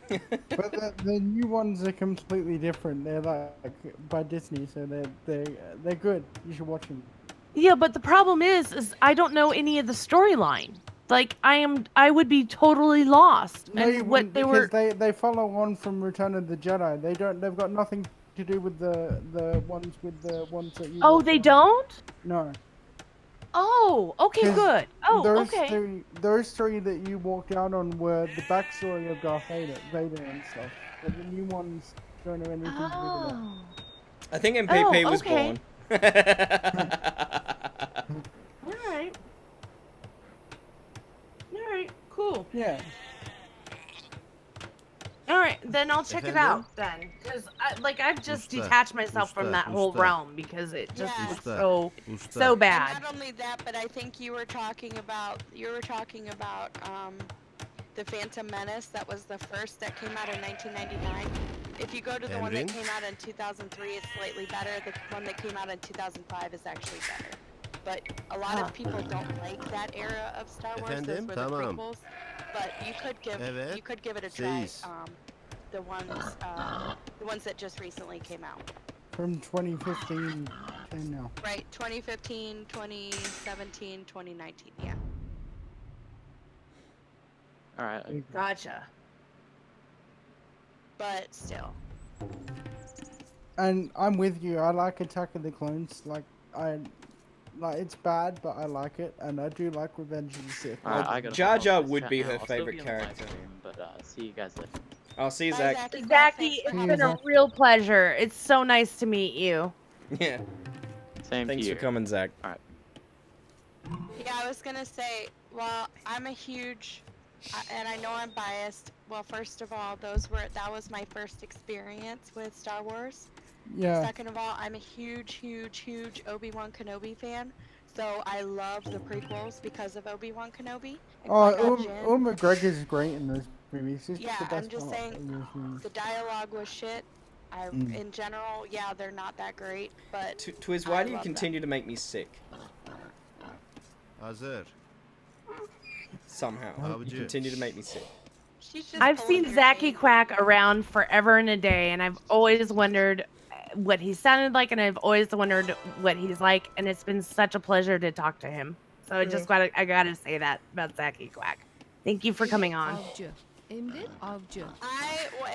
S3: But the new ones are completely different. They're like by Disney, so they're good. You should watch them.
S19: Yeah, but the problem is I don't know any of the storyline. Like I would be totally lost.
S3: No, you
S19: And
S3: wouldn't,
S19: what they
S3: because
S19: were.
S3: they follow on from Return of the Jedi. They've got nothing to do with the ones that you.
S19: Oh,
S3: watch
S19: they
S3: on.
S19: don't?
S3: No.
S19: Oh, okay,
S3: 'Cause
S19: good. Oh,
S3: those
S19: okay.
S3: those three that you walked out on were the backstory of Darth Vader and stuff. But the new ones don't have anything to do with that.
S19: Oh.
S1: I think MPP
S19: Oh,
S1: was
S19: okay.
S1: born.
S19: All right. All right. Cool.
S3: Yeah.
S19: All right, then I'll check it
S5: Efendim?
S19: out then, because I've just
S5: Usta,
S19: detached myself from
S5: usta,
S19: that whole
S5: usta.
S19: realm because it just
S2: Yeah.
S19: looks
S5: Usta,
S19: so
S5: usta.
S19: bad.
S2: And not only that, but I think you were talking about the Phantom Menace. That was the first that came out in 1999. If you go to the one that
S5: Emrin?
S2: came out in 2003, it's slightly better. The one that came out in 2005 is actually better. But a lot of people don't like that era of Star Wars. Those
S5: Efendim?
S2: were the
S5: Tamam.
S2: prequels. But you could
S5: Evet.
S2: give it a try.
S5: Siz.
S2: The ones that just recently came out.
S3: From 2015 to now.
S2: Right, 2015, 2017, 2019, yeah.
S21: Alright.
S19: Gotcha.
S2: But still.
S3: And I'm with you. I like Attack of the Clones. It's bad, but I like it, and I do like Revenge of the Sith.
S21: Alright, I gotta
S1: Jar
S21: hop off
S1: Jar
S21: this
S1: would
S21: chat
S1: be
S21: now.
S1: her
S21: I'll still
S1: favorite
S21: be on the live
S1: character.
S21: stream, but see you guys later.
S1: I'll see you,
S2: Bye,
S1: Zach.
S2: Zachy.
S19: Zachy, it's been a real pleasure. It's so nice to meet you.
S1: Yeah.
S21: Same
S1: Thanks
S21: to you.
S1: for coming, Zach.
S21: Alright.
S2: Yeah, I was gonna say, well, I'm a huge, and I know I'm biased. Well, first of all, that was my first experience with Star Wars.
S3: Yeah.
S2: Second of all, I'm a huge Obi-Wan Kenobi fan. So I love the prequels because of Obi-Wan Kenobi. and
S3: Oh,
S2: Qui-Gon Jinn.
S3: Ewan McGregor's great in those movies. He's
S2: Yeah,
S3: the best
S2: I'm just
S3: part
S2: saying,
S3: in those movies.
S2: the dialogue was shit. In general, yeah, they're not that great, but
S1: Twiz, why do you continue to make me sick?
S5: Hazır.
S1: Somehow.
S5: How
S1: You continue to make me sick.
S19: I've seen Zachy Quack around forever and a day, and I've always wondered what he sounded like, and I've always wondered what he's like, and it's been such a pleasure to talk to him. So I just I gotta say that about Zachy Quack. Thank you for coming on.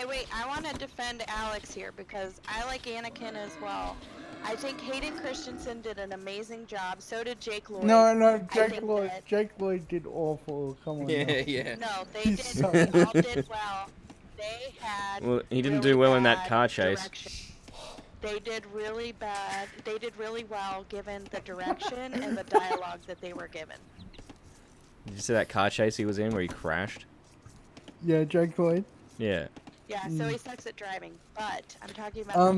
S2: Wait, I want to defend Alex here because I like Anakin as well. I think Hayden Christensen did an amazing job. So did Jake Lloyd.
S3: No,
S2: I
S3: Jake
S2: think
S3: Lloyd.
S2: that-
S3: Jake Lloyd did awful. Come on.
S1: Yeah,
S3: now.
S1: yeah.
S2: No, they
S3: He
S2: did.
S3: sucked.
S2: They all did well. They had.
S1: Well, he didn't
S2: really
S1: do well in that
S2: bad
S1: car chase.
S2: direction. They did really bad. They did really well given the direction and the dialogue that they were given.
S1: Did you see that car chase he was in where he crashed?
S3: Yeah, Jake Lloyd.
S1: Yeah.
S2: Yeah, so he sucks at driving. But I'm talking about.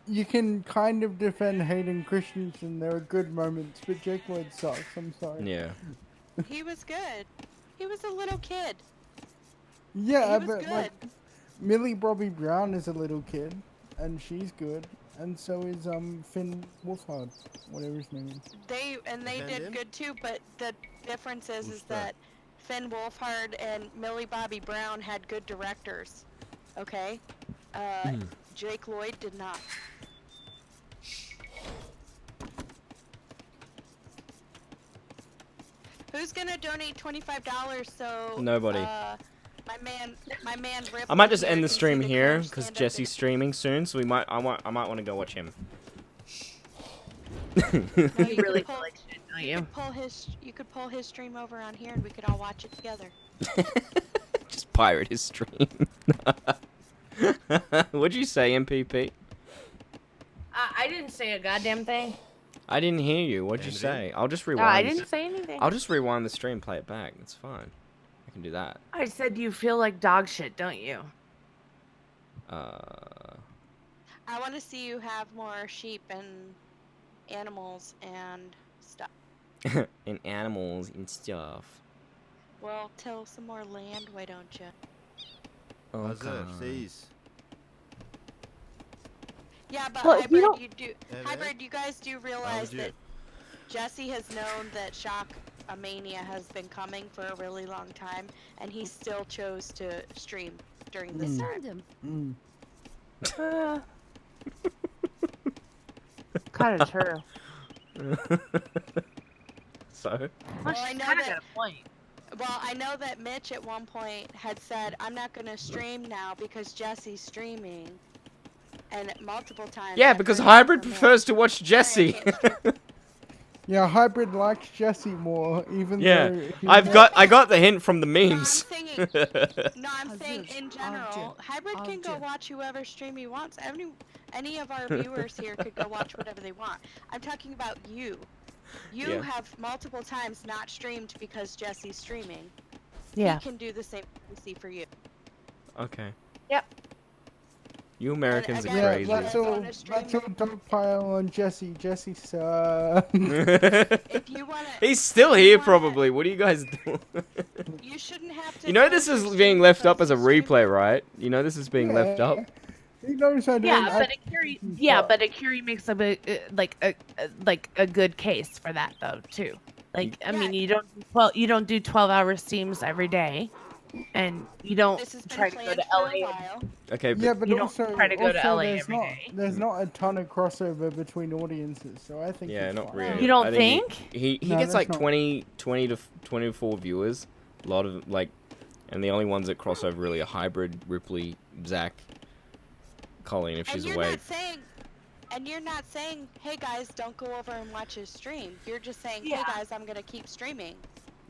S3: You can kind of defend Hayden Christensen. There are good moments, but Jake Lloyd sucks. I'm sorry.
S1: Yeah.
S2: He was good. He was a little kid.
S3: Yeah,
S2: He was
S3: but
S2: good.
S3: like Millie Bobby Brown is a little kid, and she's good, and so is Finn Wolfhard, whatever his name is.
S2: They did good too, but the difference is that Finn Wolfhard and Millie Bobby Brown had good directors. Okay? Jake Lloyd did not. Who's gonna donate $25 so
S1: Nobody.
S2: My man.
S1: I might just end the stream here because Jesse's streaming soon, so I might want to go watch him.
S19: You really feel like shit, don't you?
S2: You could pull his stream over on here, and we could all watch it together.
S1: Just pirate his stream. What'd you say, MPP?
S19: I didn't say a goddamn thing.
S1: I didn't hear you. What'd you say? I'll just rewind.
S19: No, I didn't say anything.
S1: I'll just rewind the stream, play it back. It's fine. I can do that.
S19: I said you feel like dog shit, don't you?
S2: I want to see you have more sheep and animals and stuff.
S1: And animals and stuff.
S2: Well, till some more land, why don't you?
S5: Hazır, seyiz.
S2: Yeah, but
S19: Well,
S2: hybrid,
S19: you
S2: you do.
S5: Evet.
S2: Hybrid, you guys do realize
S5: Avcı.
S2: that Jesse has known that Shock-A-Mania has been coming for a really long time, and he still chose to stream during this time.
S19: Kind of true.
S1: So?
S2: Well, I know
S19: kinda
S2: that.
S19: got a point.
S2: Well, I know that Mitch at one point had said, "I'm not gonna stream now because Jesse's streaming," and multiple times.
S1: Yeah,
S2: I've
S1: because
S2: heard
S1: Hybrid
S2: from him.
S1: prefers to watch Jesse.
S3: Yeah, Hybrid likes Jesse more, even
S1: Yeah,
S3: though
S1: I got the hint from the memes.
S2: No, I'm saying in general, Hybrid can go watch whoever stream he wants. Any of our viewers here could go watch whatever they want. I'm talking about you. You
S1: Yeah.
S2: have multiple times not streamed because Jesse's streaming.
S19: Yeah.
S2: He can do the same thing for you.
S1: Okay.
S19: Yep.
S1: You Americans are
S3: yeah,
S1: crazy.
S3: that's all dogpile on Jesse. Jesse sucks.
S2: If you wanna,
S1: He's still here, probably. What are you guys doing?
S2: you shouldn't have to.
S1: You know this is being left up as a replay, right? You know this is being left up.
S3: He knows how to
S19: Yeah, but Akiri makes a good case for that though too. Like I mean, you don't do 12-hour streams every day, and you don't try to go to LA.
S1: Okay,
S3: Yeah, but
S19: you don't
S3: also,
S19: try to go to
S3: also
S19: LA
S3: there's
S19: every
S3: not
S19: day.
S3: there's not a ton of crossover between audiences, so I think
S1: Yeah,
S3: it's
S1: not
S3: fine.
S1: really.
S19: You don't
S1: I
S19: think?
S1: He
S3: No,
S1: gets
S3: that's
S1: like
S3: not-
S1: 20 to 24 viewers. A lot of like, and the only ones that cross over really are Hybrid, Ripley, Zach, Colleen if she's away.
S2: And you're not saying, "Hey guys, don't go over and watch his stream." You're just saying, "Hey
S19: Yeah.
S2: guys, I'm gonna keep streaming."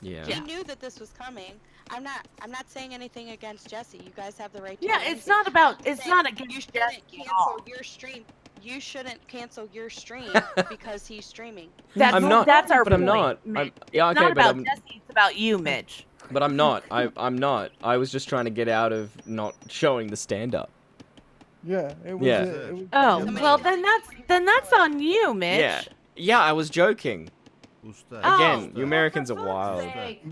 S1: Yeah.
S2: He knew that this was coming. I'm not saying anything against Jesse. You guys have the right to.
S19: Yeah,
S2: do
S19: it's
S2: anything.
S19: not about.
S2: I'm
S19: It's
S2: saying
S19: not against
S2: you shouldn't
S19: Jesse at
S2: cancel
S19: all.
S2: your stream. You shouldn't cancel your stream because he's streaming.
S1: I'm not.
S19: That's our
S1: but I'm
S19: point,
S1: not.
S19: Mitch.
S1: Yeah,
S19: It's
S1: okay,
S19: not
S1: but
S19: about
S1: I'm.
S19: Jesse. It's about you, Mitch.
S1: But I'm not. I'm not. I was just trying to get out of not showing the stand-up.
S3: Yeah, it was.
S1: Yeah.
S3: It was
S19: Oh, well then that's on you, Mitch.
S1: Yeah. Yeah, I was joking.
S5: Usta.
S1: Again, you Americans are wild.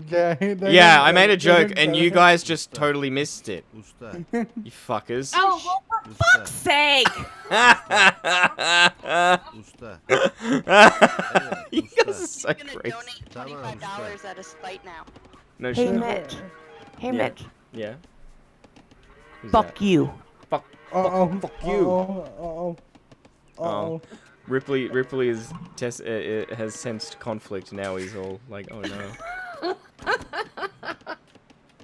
S3: Yeah,
S1: Yeah, I made a joke and you guys just totally missed it.
S5: Usta.
S1: You fuckers.
S19: Oh, well, for fuck's sake!
S5: Usta.
S1: You guys are so
S2: He's gonna
S1: crazy.
S2: donate $25 out of spite now.
S1: No
S19: Hey,
S1: shit.
S19: Mitch. Hey,
S1: Yeah.
S19: Mitch.
S1: Yeah. Who's
S19: Fuck
S1: that?
S19: you.
S1: Fuck.
S3: Uh-oh.
S1: Fuck you.
S3: Uh-oh.
S1: Oh. Ripley is has sensed conflict. Now he's all like, oh no.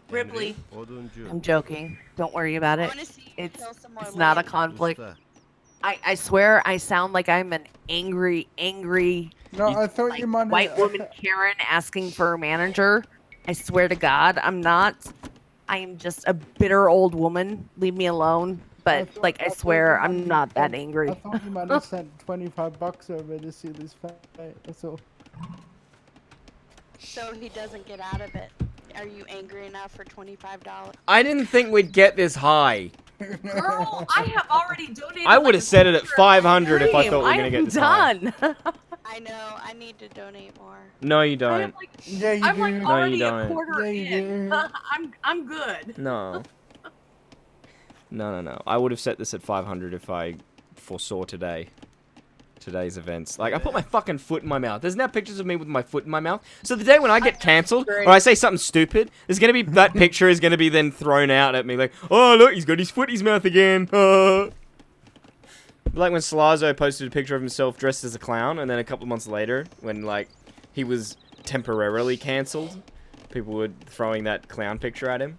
S19: Ripley.
S5: Oduncu.
S19: I'm joking. Don't worry about it. It's
S2: more
S19: not a
S2: land.
S19: conflict.
S5: Usta.
S19: I swear I sound like I'm an angry
S3: No, I thought you might.
S19: white woman Karen asking for a manager. I swear to God, I'm not. I am just a bitter old woman. Leave me alone. But I swear I'm not that angry.
S3: I thought you might have sent $25 over to see this fight. That's all.
S2: So he doesn't get out of it. Are you angry enough for $25?
S1: I didn't think we'd get this high.
S19: Girl, I have already donated.
S1: I would have set it at 500 if I thought we were gonna get this high.
S19: done.
S2: I know. I need to donate more.
S1: No, you don't.
S3: Yeah, you
S19: I'm
S3: do.
S19: like
S1: No, you
S19: already a
S1: don't.
S19: quarter
S3: Yeah, you
S19: in.
S3: do.
S19: I'm good.
S1: No. No. I would have set this at 500 if I foresaw today's events. Like, I put my fucking foot in my mouth. There's now pictures of me with my foot in my mouth. So the day when I get cancelled, or I say something stupid, there's gonna be, that picture is gonna be then thrown out at me like, oh look, he's got his foot in his mouth again. Like when Salazzo posted a picture of himself dressed as a clown, and then a couple of months later, when like, he was temporarily cancelled, people were throwing that clown picture at him.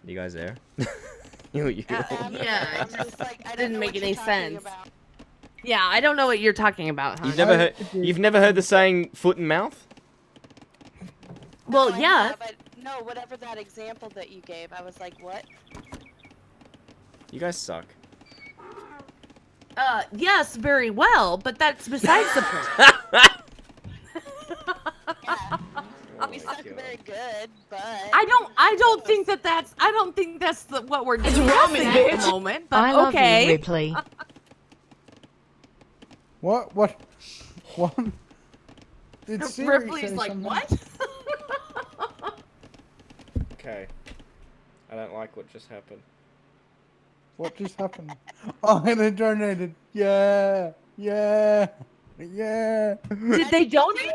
S8: You guys there? you.
S19: Yeah, it just
S2: like, I
S19: didn't
S2: know
S19: make
S2: what
S19: any
S2: you're talking
S19: sense.
S2: about.
S19: Yeah, I don't know what you're talking about, huh?
S8: You've never heard the saying "foot and mouth"?
S19: Well,
S2: I
S19: yeah.
S2: have, but no, whatever that example that you gave, I was like, what?
S8: You guys suck.
S19: Yes, very well, but that's besides the point.
S2: We suck very good, but
S19: I don't think that's what we're discussing at the moment. But
S10: I love
S19: okay.
S10: you, Ripley.
S3: What? Did Siri
S19: Ripley's
S3: say
S19: like,
S3: something?
S19: what?
S8: Okay. I don't like what just happened.
S3: What just happened? Oh, they donated. Yeah.
S19: Did they donate?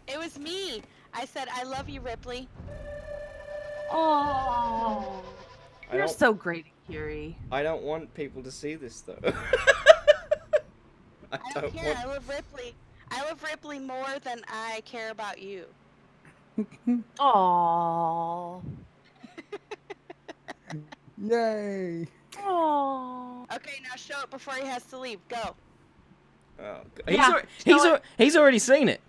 S2: it was me. I said, I love you, Ripley.
S19: Oh,
S8: I
S19: you're
S8: don't-
S19: so great, Kiri.
S8: I don't want people to see this though. I
S2: I don't care. I love Ripley. I love Ripley more than I care about you.
S19: Aww.
S3: Yay.
S19: Aww.
S2: Okay, now show it before he has to leave. Go.
S8: Oh,
S19: Yeah,
S8: he's already seen it.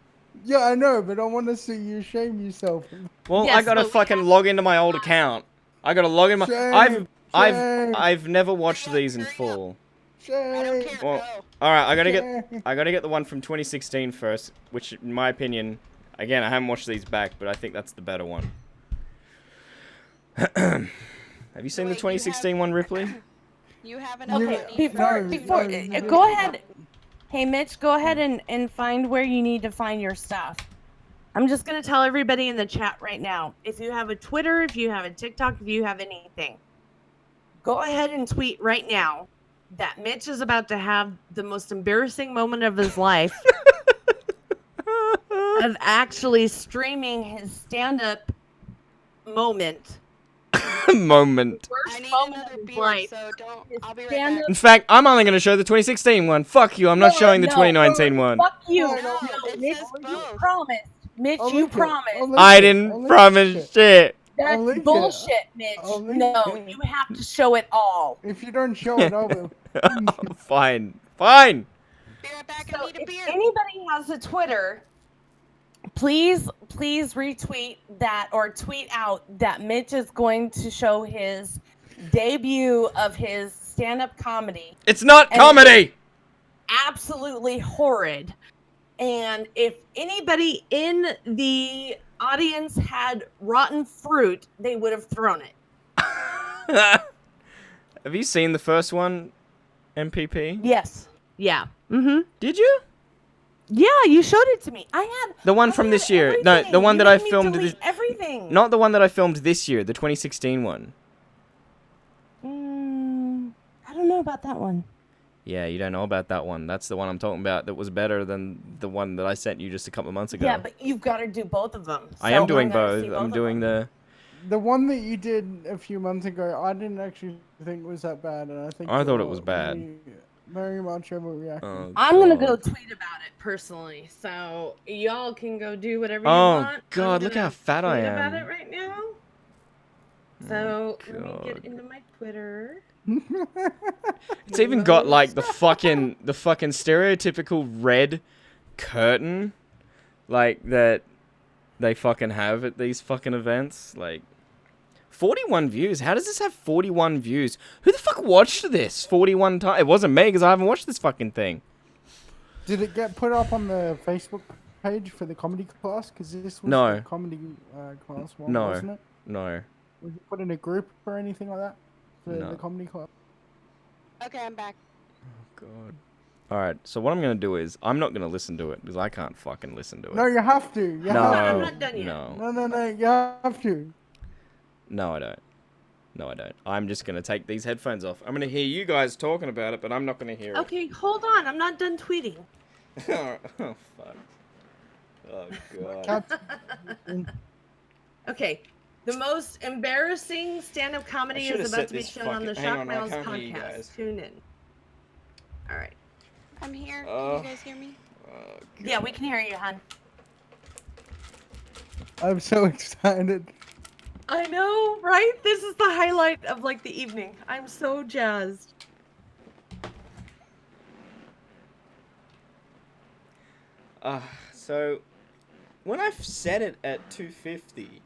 S3: Yeah, I know, but I want to see you shame yourself.
S8: Well,
S19: Yes,
S8: I gotta
S19: but we
S8: fucking log into my old account. I gotta log in my.
S3: Shame,
S8: I've never watched these in full.
S3: Shame.
S8: Well, all right, I gotta get the one from 2016 first, which, in my opinion, again, I haven't watched these back, but I think that's the better one. Have you seen the 2016 one, Ripley?
S2: You haven't.
S19: Okay, before go ahead. Hey, Mitch, go ahead and find where you need to find your stuff. I'm just going to tell everybody in the chat right now. If you have a Twitter, if you have a TikTok, if you have anything, go ahead and tweet right now that Mitch is about to have the most embarrassing moment of his life of actually streaming his stand-up moment.
S8: Moment.
S2: I need another beer, so don't. I'll be right back.
S8: In fact, I'm only gonna show the 2016 one. Fuck you, I'm not showing the 2019 one.
S19: Fuck you.
S2: No, it
S19: Mitch,
S2: says
S19: you
S2: both.
S19: promised. Mitch,
S3: I'll
S19: you
S3: link it.
S19: promised.
S3: I'll link
S8: I
S3: it.
S8: didn't
S3: I'll link
S8: promise
S3: it.
S8: shit.
S19: That's
S3: link it.
S19: bullshit, Mitch.
S3: I'll link
S19: No,
S3: it.
S19: you have to show it all.
S3: If you don't show it, I will.
S8: Fine.
S2: Be right back. I need a
S19: If
S2: beer.
S19: anybody has a Twitter, please retweet that or tweet out that Mitch is going to show his debut of his stand-up comedy.
S8: It's not
S19: And
S8: comedy.
S19: Absolutely horrid. And if anybody in the audience had rotten fruit, they would have thrown it.
S8: Have you seen the first one, MPP?
S19: Yes. Yeah. Mm-hmm.
S8: Did you?
S19: Yeah, you showed it to me. I had
S8: The one from this year. No, the one
S19: You
S8: that I
S19: made me
S8: filmed
S19: delete
S8: this.
S19: everything.
S8: Not the one that I filmed this year, the 2016 one.
S19: I don't know about that one.
S8: Yeah, you don't know about that one. That's the one I'm talking about that was better than the one that I sent you just a couple of months ago.
S19: Yeah, but you've got to do both of them.
S8: I
S19: So
S8: am
S19: we're
S8: doing
S19: gonna see
S8: both. I'm
S19: of
S8: doing
S19: them.
S3: The one that you did a few months ago, I didn't actually think was that bad, and I think
S8: I thought it
S3: you're
S8: was bad.
S3: Very much overreacting.
S8: Oh,
S19: I'm gonna
S8: God.
S19: go tweet about it personally, so y'all can go do whatever you
S8: Oh,
S19: want.
S8: God,
S19: I'm
S8: look
S19: gonna
S8: how fat I
S19: tweet about
S8: am.
S19: it right now. So let me
S8: God.
S19: get into my Twitter.
S8: It's even got like the fucking stereotypical red curtain, like that they fucking have at these fucking events. Like 41 views. How does this have 41 views? Who the fuck watched this 41 times? It wasn't me because I haven't watched this fucking thing.
S3: Did it get put up on the Facebook page for the comedy class? Because this was
S8: No.
S3: the comedy class one,
S8: No,
S3: wasn't it?
S8: no.
S3: Was it put in a group or anything like that for
S8: No.
S3: the comedy class?
S2: Okay, I'm back.
S8: God. All right. So what I'm gonna do is I'm not gonna listen to it because I can't fucking listen to it.
S3: No, you have to. You
S8: No,
S3: have
S19: not done yet.
S8: no,
S3: No, you have to.
S8: no, I don't. No, I don't. I'm just gonna take these headphones off. I'm gonna hear you guys talking about it, but I'm not gonna hear it.
S19: Okay, hold on. I'm not done tweeting.
S8: Oh, fuck. Oh, God.
S19: Okay. The most embarrassing stand-up comedy
S8: should've
S19: is about
S8: set
S19: to be
S8: this
S19: shown on the
S8: fucking- hang
S19: Shock
S8: on, I
S19: Mouse
S8: can't hear you guys.
S19: podcast. Tune in. All right.
S2: I'm here. Can
S8: Oh.
S2: you guys hear me?
S19: Yeah, we can hear you, hon.
S3: I'm so excited.
S19: I know, right? This is the highlight of like the evening. I'm so jazzed.
S8: So when I set it at 250,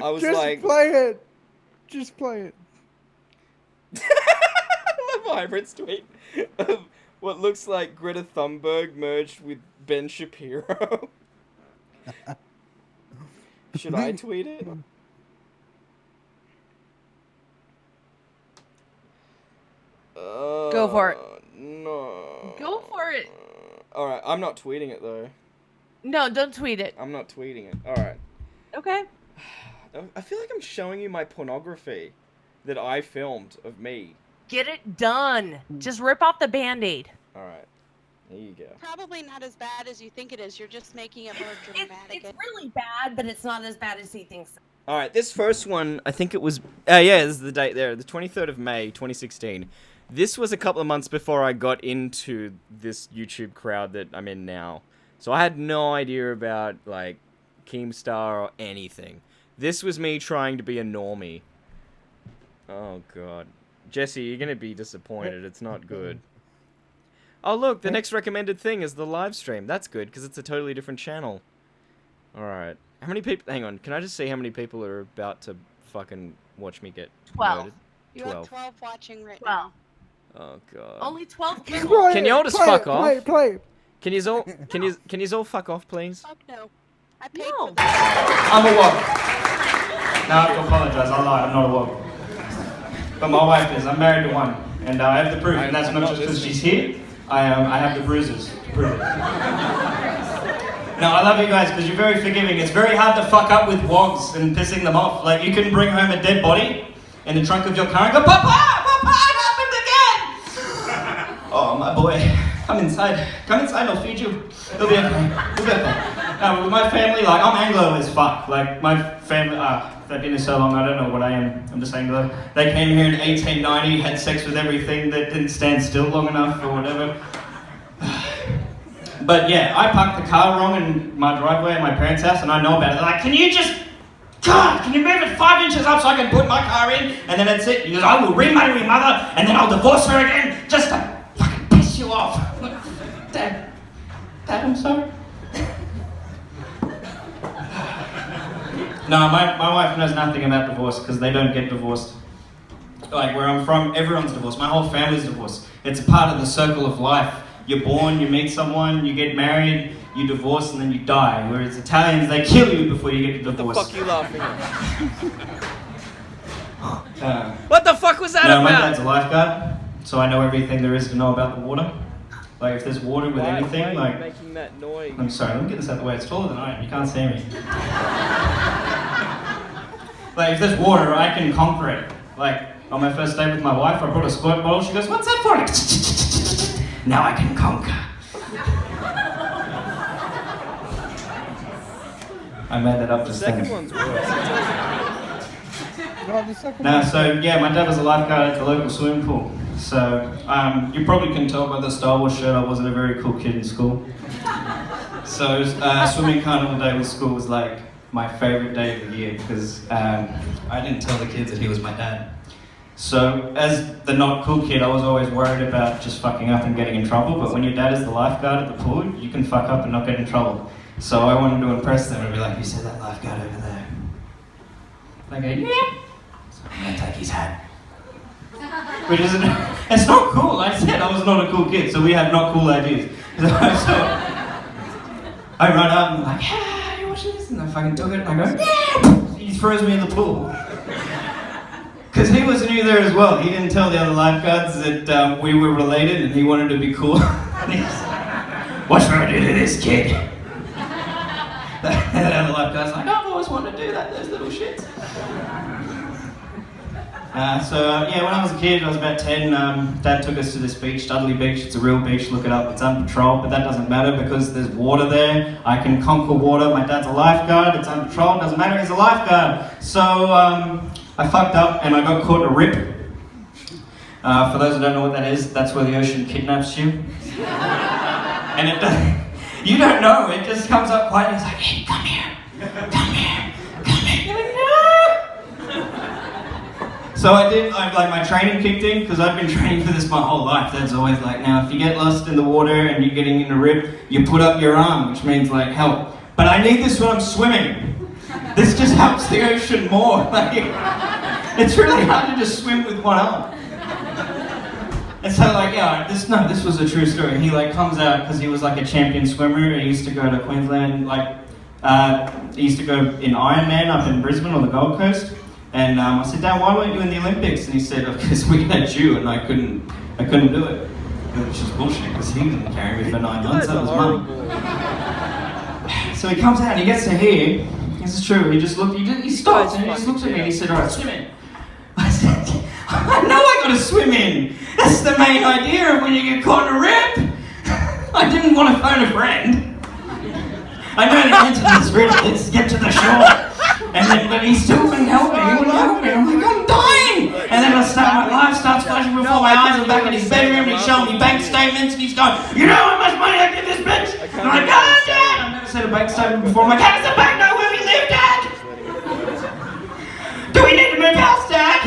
S8: I was
S3: Just
S8: like,
S3: play it. Just play it.
S8: I love Hybrid's tweet of what looks like Greta Thunberg merged with Ben Shapiro. Should I tweet it?
S19: Go for it.
S8: No.
S19: Go for it.
S8: Alright, I'm not tweeting it though.
S19: No, don't tweet it.
S8: I'm not tweeting it. Alright.
S19: Okay.
S8: I feel like I'm showing you my pornography that I filmed of me.
S19: Get it done. Just rip off the Band-Aid.
S8: Alright. Here you go.
S2: Probably not as bad as you think it is. You're just making it more dramatic.
S4: It's really bad, but it's not as bad as he thinks.
S8: Alright, this first one, I think it was... yeah, this is the date there. The 23rd of May, 2016. This was a couple of months before I got into this YouTube crowd that I'm in now. So I had no idea about, like, Keemstar or anything. This was me trying to be a normie. Oh, God. Jesse, you're going to be disappointed. It's not good. Oh, look, the next recommended thing is the live stream. That's good, because it's a totally different channel. Alright. How many people... Hang on, can I just see how many people are about to fucking watch me get
S19: 12.
S8: murdered?
S2: You have 12 watching right
S19: 12.
S8: Oh, God.
S19: Only 12
S3: Play
S19: people.
S8: Can
S3: it,
S8: you all just
S3: play
S8: fuck
S3: it,
S8: off?
S3: Play it, play it.
S8: Can you all fuck off, please?
S2: Fuck no. I paid
S19: No.
S2: for that.
S11: I'm a woke. Now I have to apologize. I lied. I'm not a woke. But my wife is. I'm married to one, and I have the proof. And that's
S8: I'm
S11: not
S8: not
S11: just because
S8: listening.
S11: she's here. I have the bruises to prove it. No, I love you guys because you're very forgiving. It's very hard to fuck up with wogs and pissing them off. Like, you can bring home a dead body in the trunk of your car and go, Papa! Papa! It happened again! Oh, my boy. Come inside. Come inside, I'll feed you. It'll be okay. It'll be okay. With my family, like, I'm Anglo as fuck. Like, my family, they've been here so long, I don't know what I am. I'm just Anglo. They came here in 1890, had sex with everything that didn't stand still long enough or whatever. But yeah, I parked the car wrong in my driveway at my parents' house, and I know about it. They're like, can you move it 5 inches up so I can put my car in? And then that's it. He goes, I will remarry your mother, and then I'll divorce her again, just to fucking piss you off. Dad, I'm sorry. No, my wife knows nothing about divorce, because they don't get divorced. Like, where I'm from, everyone's divorced. My whole family's divorced. It's a part of the circle of life. You're born, you meet someone, you get married, you divorce, and then you die. Whereas Italians, they kill you before you get divorced.
S8: What the fuck are you laughing at? What the fuck was that
S11: No,
S8: about?
S11: my dad's a lifeguard, so I know everything there is to know about the water. Like, if there's water with anything,
S8: why are you
S11: like...
S8: making that noise?
S11: I'm sorry, let me get this out of the way. It's taller than I am, you can't see me. Like, if there's water, I can conquer it. Like, on my first day with my wife, I brought a squirt bottle. She goes, what's that for? Now I can conquer. I made that up
S8: The
S11: just
S8: second
S11: then.
S8: one's worse.
S3: No, the second
S11: No,
S3: one.
S11: so yeah, my dad was a lifeguard at the local swimming pool. So you probably can tell by the Star Wars shirt I wasn't a very cool kid in school. So swimming carnival day with school was like my favorite day of the year because I didn't tell the kids that he was my dad. So as the not cool kid, I was always worried about just fucking up and getting in trouble. But when your dad is the lifeguard at the pool, you can fuck up and not get in trouble. So I wanted to impress them and be like, you see that lifeguard over there? They go, yeah. So I'm gonna take his hat. Which is, it's not cool. I said I was not a cool kid, so we have not cool ideas. So I run up and I'm like, yeah, you watching this? And I fucking took it and I go, yeah. He throws me in the pool. Because he was new there as well. He didn't tell the other lifeguards that we were related and he wanted to be cool. And he's like, what should I do to this kid? And the other lifeguard's like, I've always wanted to do that, those little shits. Yeah, when I was a kid, I was about 10, Dad took us to this beach, Dudley Beach. It's a real beach, look it up. It's unpatrolled, but that doesn't matter because there's water there. I can conquer water. My dad's a lifeguard. It's unpatrolled, doesn't matter, he's a lifeguard. So I fucked up and I got caught in a rip. For those who don't know what that is, that's where the ocean kidnaps you. And you don't know, it just comes up quietly. It's like, hey, come here. Come here. Come here. You're like, no. So like my training kicked in, because I've been training for this my whole life. That's always like, now if you get lost in the water and you're getting in a rip, you put up your arm, which means like help. But I need this when I'm swimming. This just helps the ocean more. Like, it's really hard to just swim with one arm. And so like, yeah, this was a true story. He like comes out because he was like a champion swimmer. He used to go to Queensland, like, he used to go in Ironman up in Brisbane or the Gold Coast. And I said, Dad, why weren't you in the Olympics? And he said, because we had you and I couldn't do it. Which is bullshit, because he didn't carry me for 9 months, that was Mum. So he comes out and he gets to here. This is true, he stopped and he just looked at me and he said, alright, swim in. I said, I know I gotta swim in. That's the main idea of when you get caught in a rip. I didn't want to phone a friend. I know the answer to this riddle is get to the shore. And then, but he still wouldn't help me. He wouldn't help me. I'm like, I'm dying. And then my life starts flashing before my eyes. I'm back in his bedroom and he's showing me bank statements and he's going, you know how much money I give this bitch? And I'm like, oh, Dad. I've never seen a bank statement before. I'm like, how does the bank know where we live, Dad? Do we need to move house, Dad?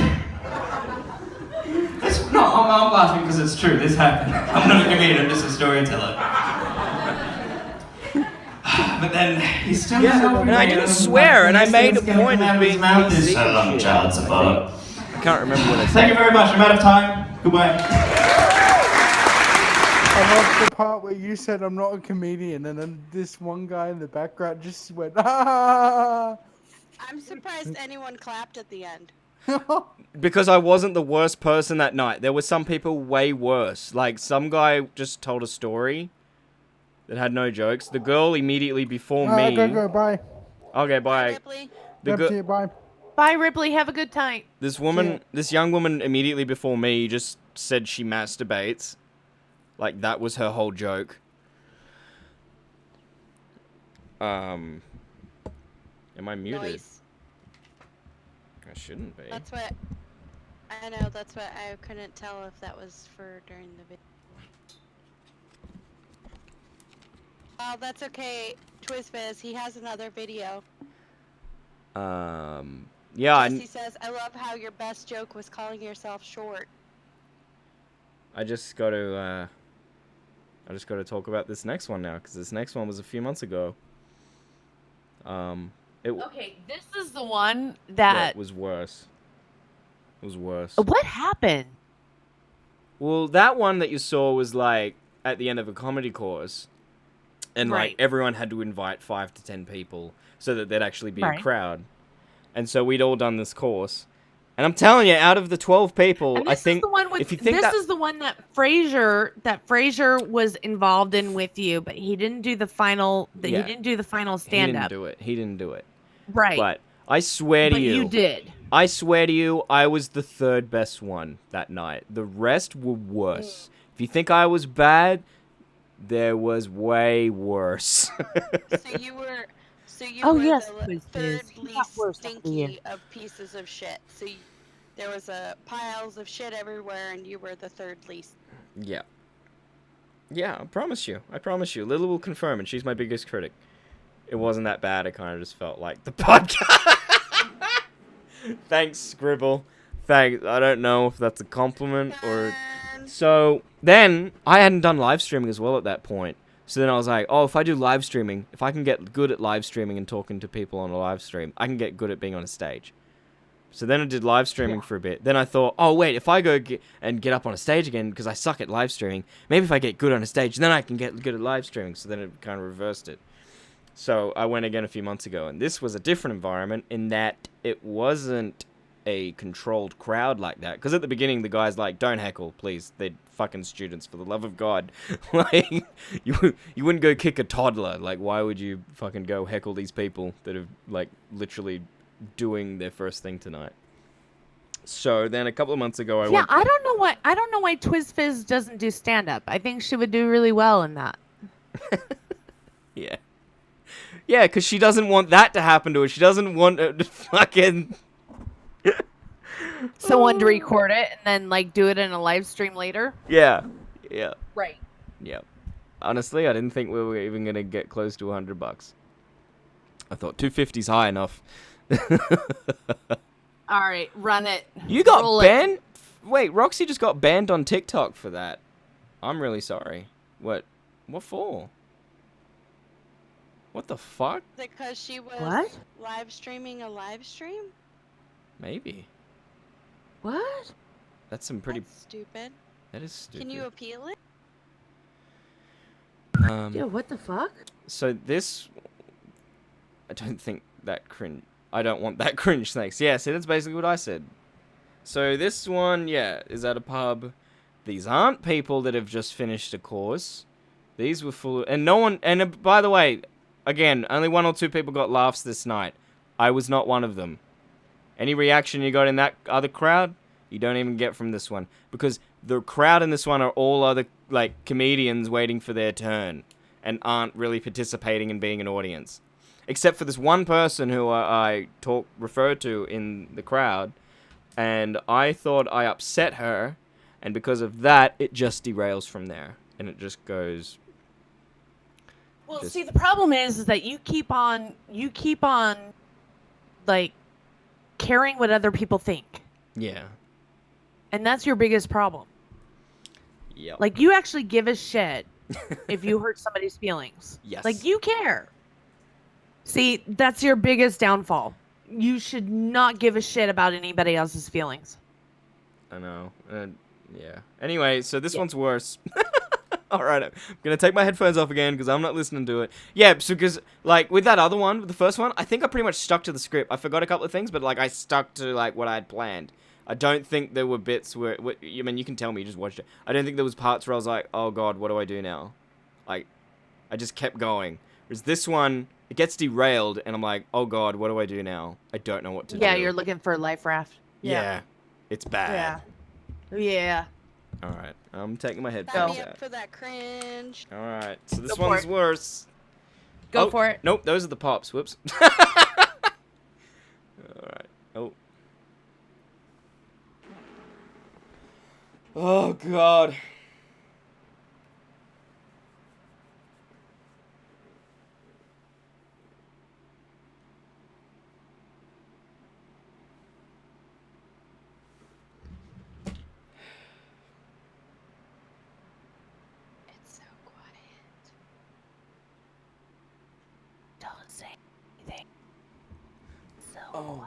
S11: I'm laughing because it's true. This happened. I'm not a comedian. I'm just a storyteller. But then he's still
S8: and I didn't swear, and I made a point of being PC.
S11: So long, child support.
S8: I can't remember what I said.
S11: Thank you very much. I'm out of time. Goodbye.
S3: I love the part where you said I'm not a comedian, and then this one guy in the background just went, ah.
S2: I'm surprised anyone clapped at the end.
S8: Because I wasn't the worst person that night. There were some people way worse. Like, some guy just told a story that had no jokes. The girl immediately before me...
S3: Go, bye.
S8: Okay, bye.
S3: Bye.
S19: Bye, Ripley. Have a good time.
S8: This young woman immediately before me just said she masturbates. Like, that was her whole joke. Am I muted?
S2: Noise.
S8: I shouldn't be.
S2: That's what... I know, that's what I couldn't tell if that was for during the video. Oh, that's okay. TwizFizz, he has another video.
S8: Yeah,
S2: Jesse says, I love how your best joke was calling yourself short.
S8: I just got to talk about this next one now, because this next one was a few months ago.
S19: Okay, this is the one that
S8: was worse. It was worse.
S19: What happened?
S8: Well, that one that you saw was like at the end of a comedy course, and like everyone had to invite 5 to 10 people so that there'd actually be a crowd. And so we'd all done this course, and I'm telling you, out of the 12 people, I think if you think
S19: this is the one that Frasier was involved in with you, but he didn't do the final. He didn't do the final stand up.
S8: He didn't do it.
S19: Right.
S8: But I swear to you,
S19: you did.
S8: I swear to you, I was the third best one that night. The rest were worse. If you think I was bad, there was way worse.
S2: So you were the third least stinky of pieces of shit. So there was piles of shit everywhere, and you were the third least.
S8: Yeah. Yeah, I promise you. Lily will confirm, and she's my biggest critic. It wasn't that bad. It kind of just felt like the podcast. Thanks, Scribble. Thanks. I don't know if that's a compliment or... So, then, I hadn't done live streaming as well at that point. So then I was like, oh, if I do live streaming, if I can get good at live streaming and talking to people on a live stream, I can get good at being on a stage. So then I did live streaming for a bit. Then I thought, oh, wait, if I go get up on a stage again, because I suck at live streaming, maybe if I get good on a stage, then I can get good at live streaming. So then it kind of reversed it. So I went again a few months ago, and this was a different environment in that it wasn't a controlled crowd like that. Because at the beginning, the guy's like, don't heckle, please. They're fucking students, for the love of God. Like, you wouldn't go kick a toddler. Like, why would you fucking go heckle these people that are, like, literally doing their first thing tonight? So then a couple of months ago, I went...
S19: I don't know why TwizFizz doesn't do stand-up. I think she would do really well in that.
S8: Yeah. Yeah, because she doesn't want that to happen to her. She doesn't want to fucking...
S19: Someone to record it and then, like, do it in a live stream later?
S8: Yeah. Yeah.
S19: Right.
S8: Yeah. Honestly, I didn't think we were even going to get close to $100. I thought 250's high enough.
S19: All right, run it.
S8: You got
S19: Roll it.
S8: banned? Wait, Roxy just got banned on TikTok for that. I'm really sorry. What? What for? What the fuck?
S2: Because she was
S19: What?
S2: live streaming a live stream?
S8: Maybe.
S19: What?
S8: That's some pretty.
S2: That's stupid.
S8: That is stupid.
S2: Can you appeal it?
S19: Yeah, what the fuck?
S8: So this, I don't think that cringe. I don't want that cringe. Thanks. Yeah, see, that's basically what I said. So this one, yeah, is at a pub. These aren't people that have just finished a course. These were full, and no one. And by the way, again, only 1 or 2 people got laughs this night. I was not one of them. Any reaction you got in that other crowd, you don't even get from this one, because the crowd in this one are all other like comedians waiting for their turn and aren't really participating in being an audience, except for this one person who I referred to in the crowd, and I thought I upset her, and because of that, it just derails from there, and it just goes.
S19: Well, see, the problem is that you keep on, like, caring what other people think,
S8: Yeah.
S19: and that's your biggest problem.
S8: Yeah.
S19: Like, you actually give a shit if you hurt somebody's feelings.
S8: Yes.
S19: Like, you care. See, that's your biggest downfall. You should not give a shit about anybody else's feelings.
S8: I know. Yeah. Anyway, so this one's worse. All right, I'm gonna take my headphones off again because I'm not listening to it. Yeah, so because like with that other one, with the first one, I think I pretty much stuck to the script. I forgot a couple of things, but like I stuck to like what I had planned. I don't think there were bits where I mean, you can tell me, you just watched it. I don't think there was parts where I was like, oh god, what do I do now? Like, I just kept going. Whereas this one, it gets derailed, and I'm like, oh god, what do I do now? I don't know what to do.
S19: Yeah, you're looking for a life raft.
S8: Yeah, it's bad.
S19: Yeah. Yeah.
S8: All right, I'm taking my
S2: Sign
S8: headphones
S2: me up
S8: out.
S2: for that cringe.
S8: All right, so this
S19: Go for
S8: one's
S19: it.
S8: worse.
S19: Go for it.
S8: Nope, those are the pops. Whoops. All right. Oh. Oh god.
S2: It's so quiet.
S19: Don't say anything. So
S8: Oh.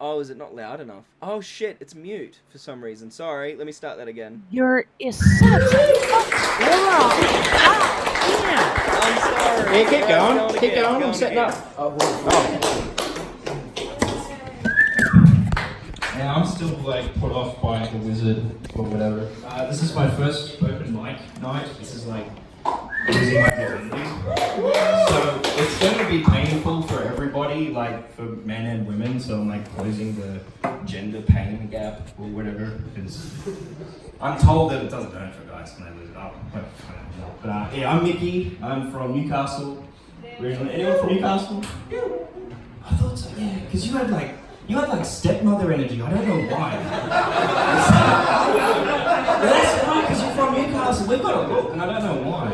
S8: Oh, is it not loud enough? Oh shit, it's mute for some reason. Sorry, let me start that again.
S19: You're is such a moron.
S8: I'm sorry.
S17: Yeah, keep going. Keep
S8: again,
S17: going. I'm setting
S8: again.
S17: up. Oh.
S11: Yeah, I'm still like put off by the wizard or whatever. This is my first open mic night. This is like losing my virginity. So it's going to be painful for everybody, like for men and women. So I'm like closing the gender pain gap or whatever. Because I'm told that it doesn't hurt for guys when they lose it up. But yeah, I'm Mickey. I'm from Newcastle. Originally, anyone from Newcastle? I thought so. Yeah, because you had like stepmother energy. I don't know why. But that's right, because you're from Newcastle. We've got a look, and I don't know why.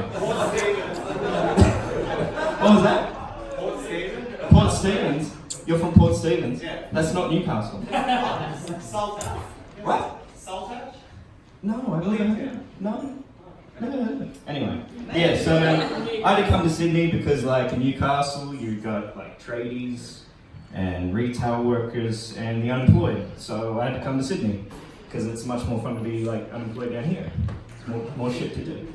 S11: What was that? Port Stephens. Port Stephens? You're from Port Stephens? Yeah. That's not Newcastle.
S7: Saltash.
S11: What?
S7: Saltash?
S11: No, I never heard it. No. Never heard of it. Anyway, yeah, so I had to come to Sydney because, like, in Newcastle, you've got, like, tradies and retail workers and the unemployed. So I had to come to Sydney because it's much more fun to be, like, unemployed down here. It's more shit to do.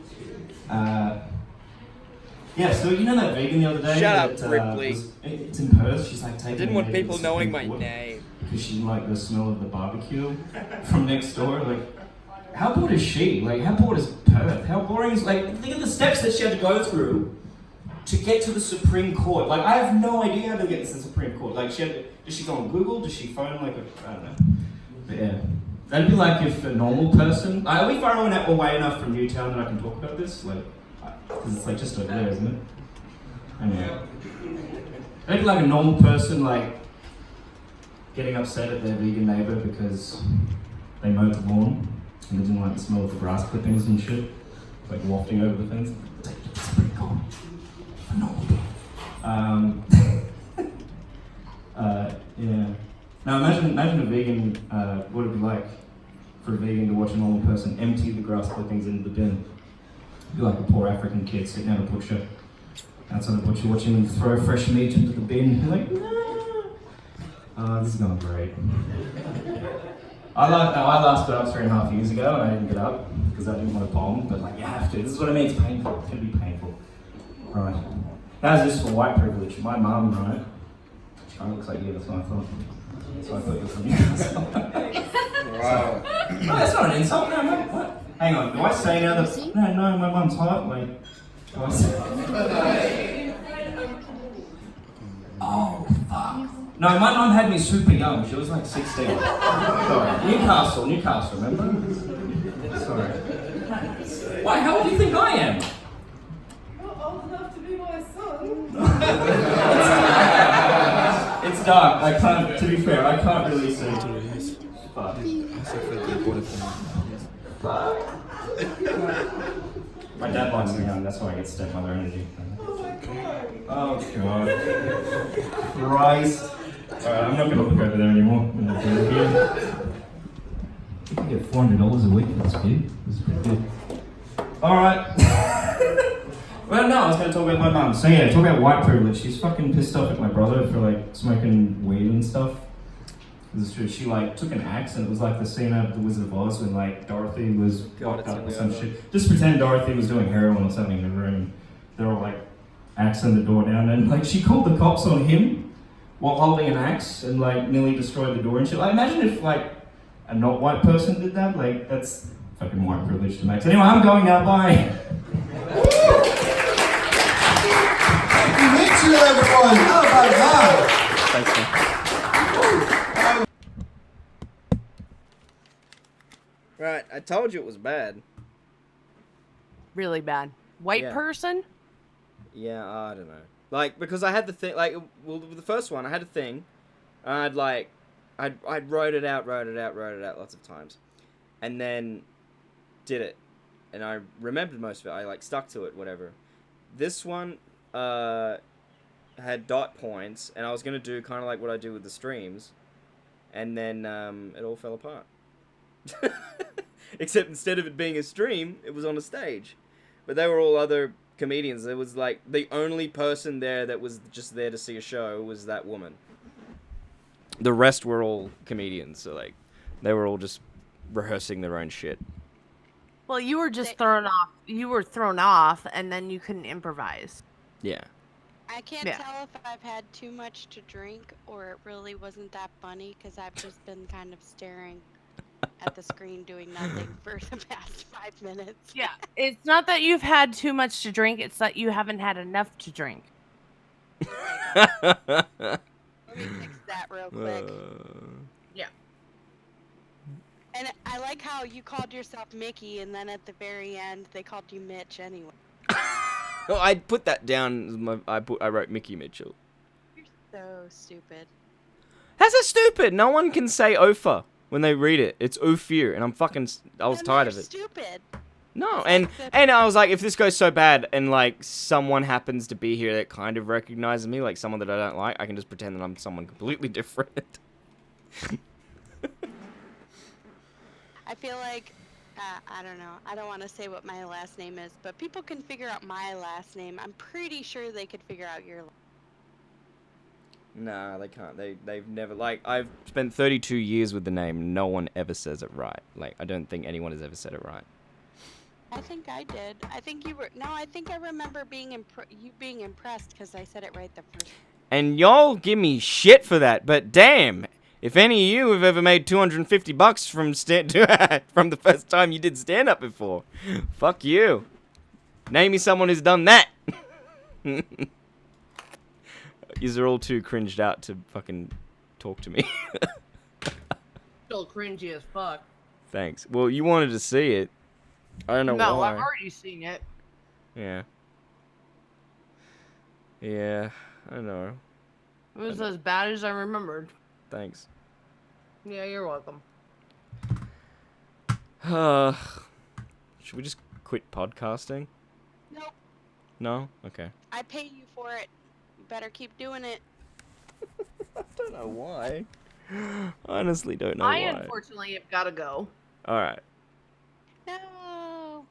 S11: Yeah, so you know that vegan the other day?
S8: Shut up,
S11: that,
S8: Ripley.
S11: It's in Perth. She's, like, taking
S8: I didn't want
S11: me to
S8: people
S11: the
S8: knowing
S11: Supreme
S8: my
S11: Court
S8: name.
S11: because she didn't like the smell of the barbecue from next door. Like, how bored is she? Like, how bored is Perth? How boring is, like, think of the steps that she had to go through to get to the Supreme Court. Like, I have no idea how to get to the Supreme Court. Like, does she go on Google? Does she phone, like, I don't know. But yeah. That'd be like if a normal person, are we far away enough from Newtown that I can talk about this? Like, because it's like just over there, isn't it? Anyway. That'd be like a normal person, like, getting upset at their vegan neighbor because they mowed the lawn and they didn't like the smell of the grass clippings and shit, like wafting over the fence. It's pretty cool. For normal people. Yeah. Now imagine a vegan, what it'd be like for a vegan to watch a normal person empty the grass clippings into the bin. It'd be like a poor African kid sitting at a butcher, outside the butcher, watching them throw fresh meat into the bin. You're like, no. This is going great. I last got up 3.5 years ago and I didn't get up because I didn't want to bomb, but like, you have to. This is what I mean, it's painful. It's going to be painful. Right. How's this for white privilege? My mum, right? She kind of looks like you, that's what I thought. So I thought you were from Newcastle. Wow. No, that's not an insult. No, what? Hang on, do I say now that... No, my mum's hot? Like, do I say... Oh, fuck. No, my mum had me super young. She was like 16. Sorry. Newcastle, remember? Sorry. Why, how old do you think I am?
S15: You're old enough to be my son.
S11: It's dark. I can't, to be fair, I can't really see. Fuck. My dad likes me young, that's why I get stepmother energy. Oh god. Christ. Alright, I'm not gonna look over there anymore. I'm gonna do it here. I can get $400 a week, that's good. That's pretty good. Alright. Well, no, I was going to talk about my mum. So yeah, talk about white privilege. She's fucking pissed off at my brother for like smoking weed and stuff. This is true. She like took an axe and it was like the scene out of The Wizard of Oz when like Dorothy was locked up or some shit. Just pretend Dorothy was doing heroin or something in the room. They're all like axing the door down and like she called the cops on him while holding an axe and like nearly destroyed the door and shit. Like imagine if like a not white person did that. Like that's fucking white privilege to max. Anyway, I'm going now. Bye.
S12: Thank you, everyone. How about that?
S8: Thanks, man. Right, I told you it was bad.
S19: Really bad. White
S8: Yeah.
S19: person?
S8: Yeah, I don't know. Like, because I had the thing, like, well, the first one, I had a thing, and I'd wrote it out lots of times, and then did it, and I remembered most of it. I, like, stuck to it, whatever. This one, had dot points, and I was going to do kind of like what I do with the streams, and then, it all fell apart. Except instead of it being a stream, it was on a stage. But they were all other comedians. It was like the only person there that was just there to see a show was that woman. The rest were all comedians, so like they were all just rehearsing their own shit.
S19: Well, you were just thrown off. You were thrown off, and then you couldn't improvise.
S8: Yeah.
S2: I can't tell if I've had too much to drink or it really wasn't that funny because I've just been kind of staring at the screen doing nothing for the past 5 minutes.
S19: Yeah, it's not that you've had too much to drink, it's that you haven't had enough to drink.
S2: Let me fix that real quick.
S19: Yeah.
S2: And I like how you called yourself Mickey and then at the very end they called you Mitch anyway.
S8: Well, I put that down. I wrote Mickey Mitchell.
S2: You're so stupid.
S8: How's that stupid? No one can say Ophir when they read it. It's Ophir, and I was tired of it.
S2: Stupid.
S8: No, and I was like, if this goes so bad, and like someone happens to be here that kind of recognizes me, like someone that I don't like, I can just pretend that I'm someone completely different.
S2: I feel like, I don't know, I don't want to say what my last name is, but people can figure out my last name. I'm pretty sure they could figure out your last name.
S8: Nah, they can't. They've never, like, I've spent 32 years with the name, no one ever says it right. Like, I don't think anyone has ever said it right.
S2: I think I did. I think you were, no, I think I remember being you being impressed because I said it right the first time.
S8: And y'all give me shit for that, but damn, if any of you have ever made $250 from the first time you did stand-up before, fuck you. Name me someone who's done that. Yous are all too cringed out to fucking talk to me.
S19: Still cringy as fuck.
S8: Thanks. Well, you wanted to see it. I don't know why.
S19: No, I've already seen it.
S8: Yeah. Yeah, I know.
S19: It was as bad as I remembered.
S8: Thanks.
S19: Yeah, you're welcome.
S8: Should we just quit podcasting?
S2: Nope.
S8: No? Okay.
S2: I pay you for it. You better keep doing it.
S8: I don't know why. Honestly, don't know
S19: I
S8: why.
S19: unfortunately have got to go.
S8: All right.
S2: No.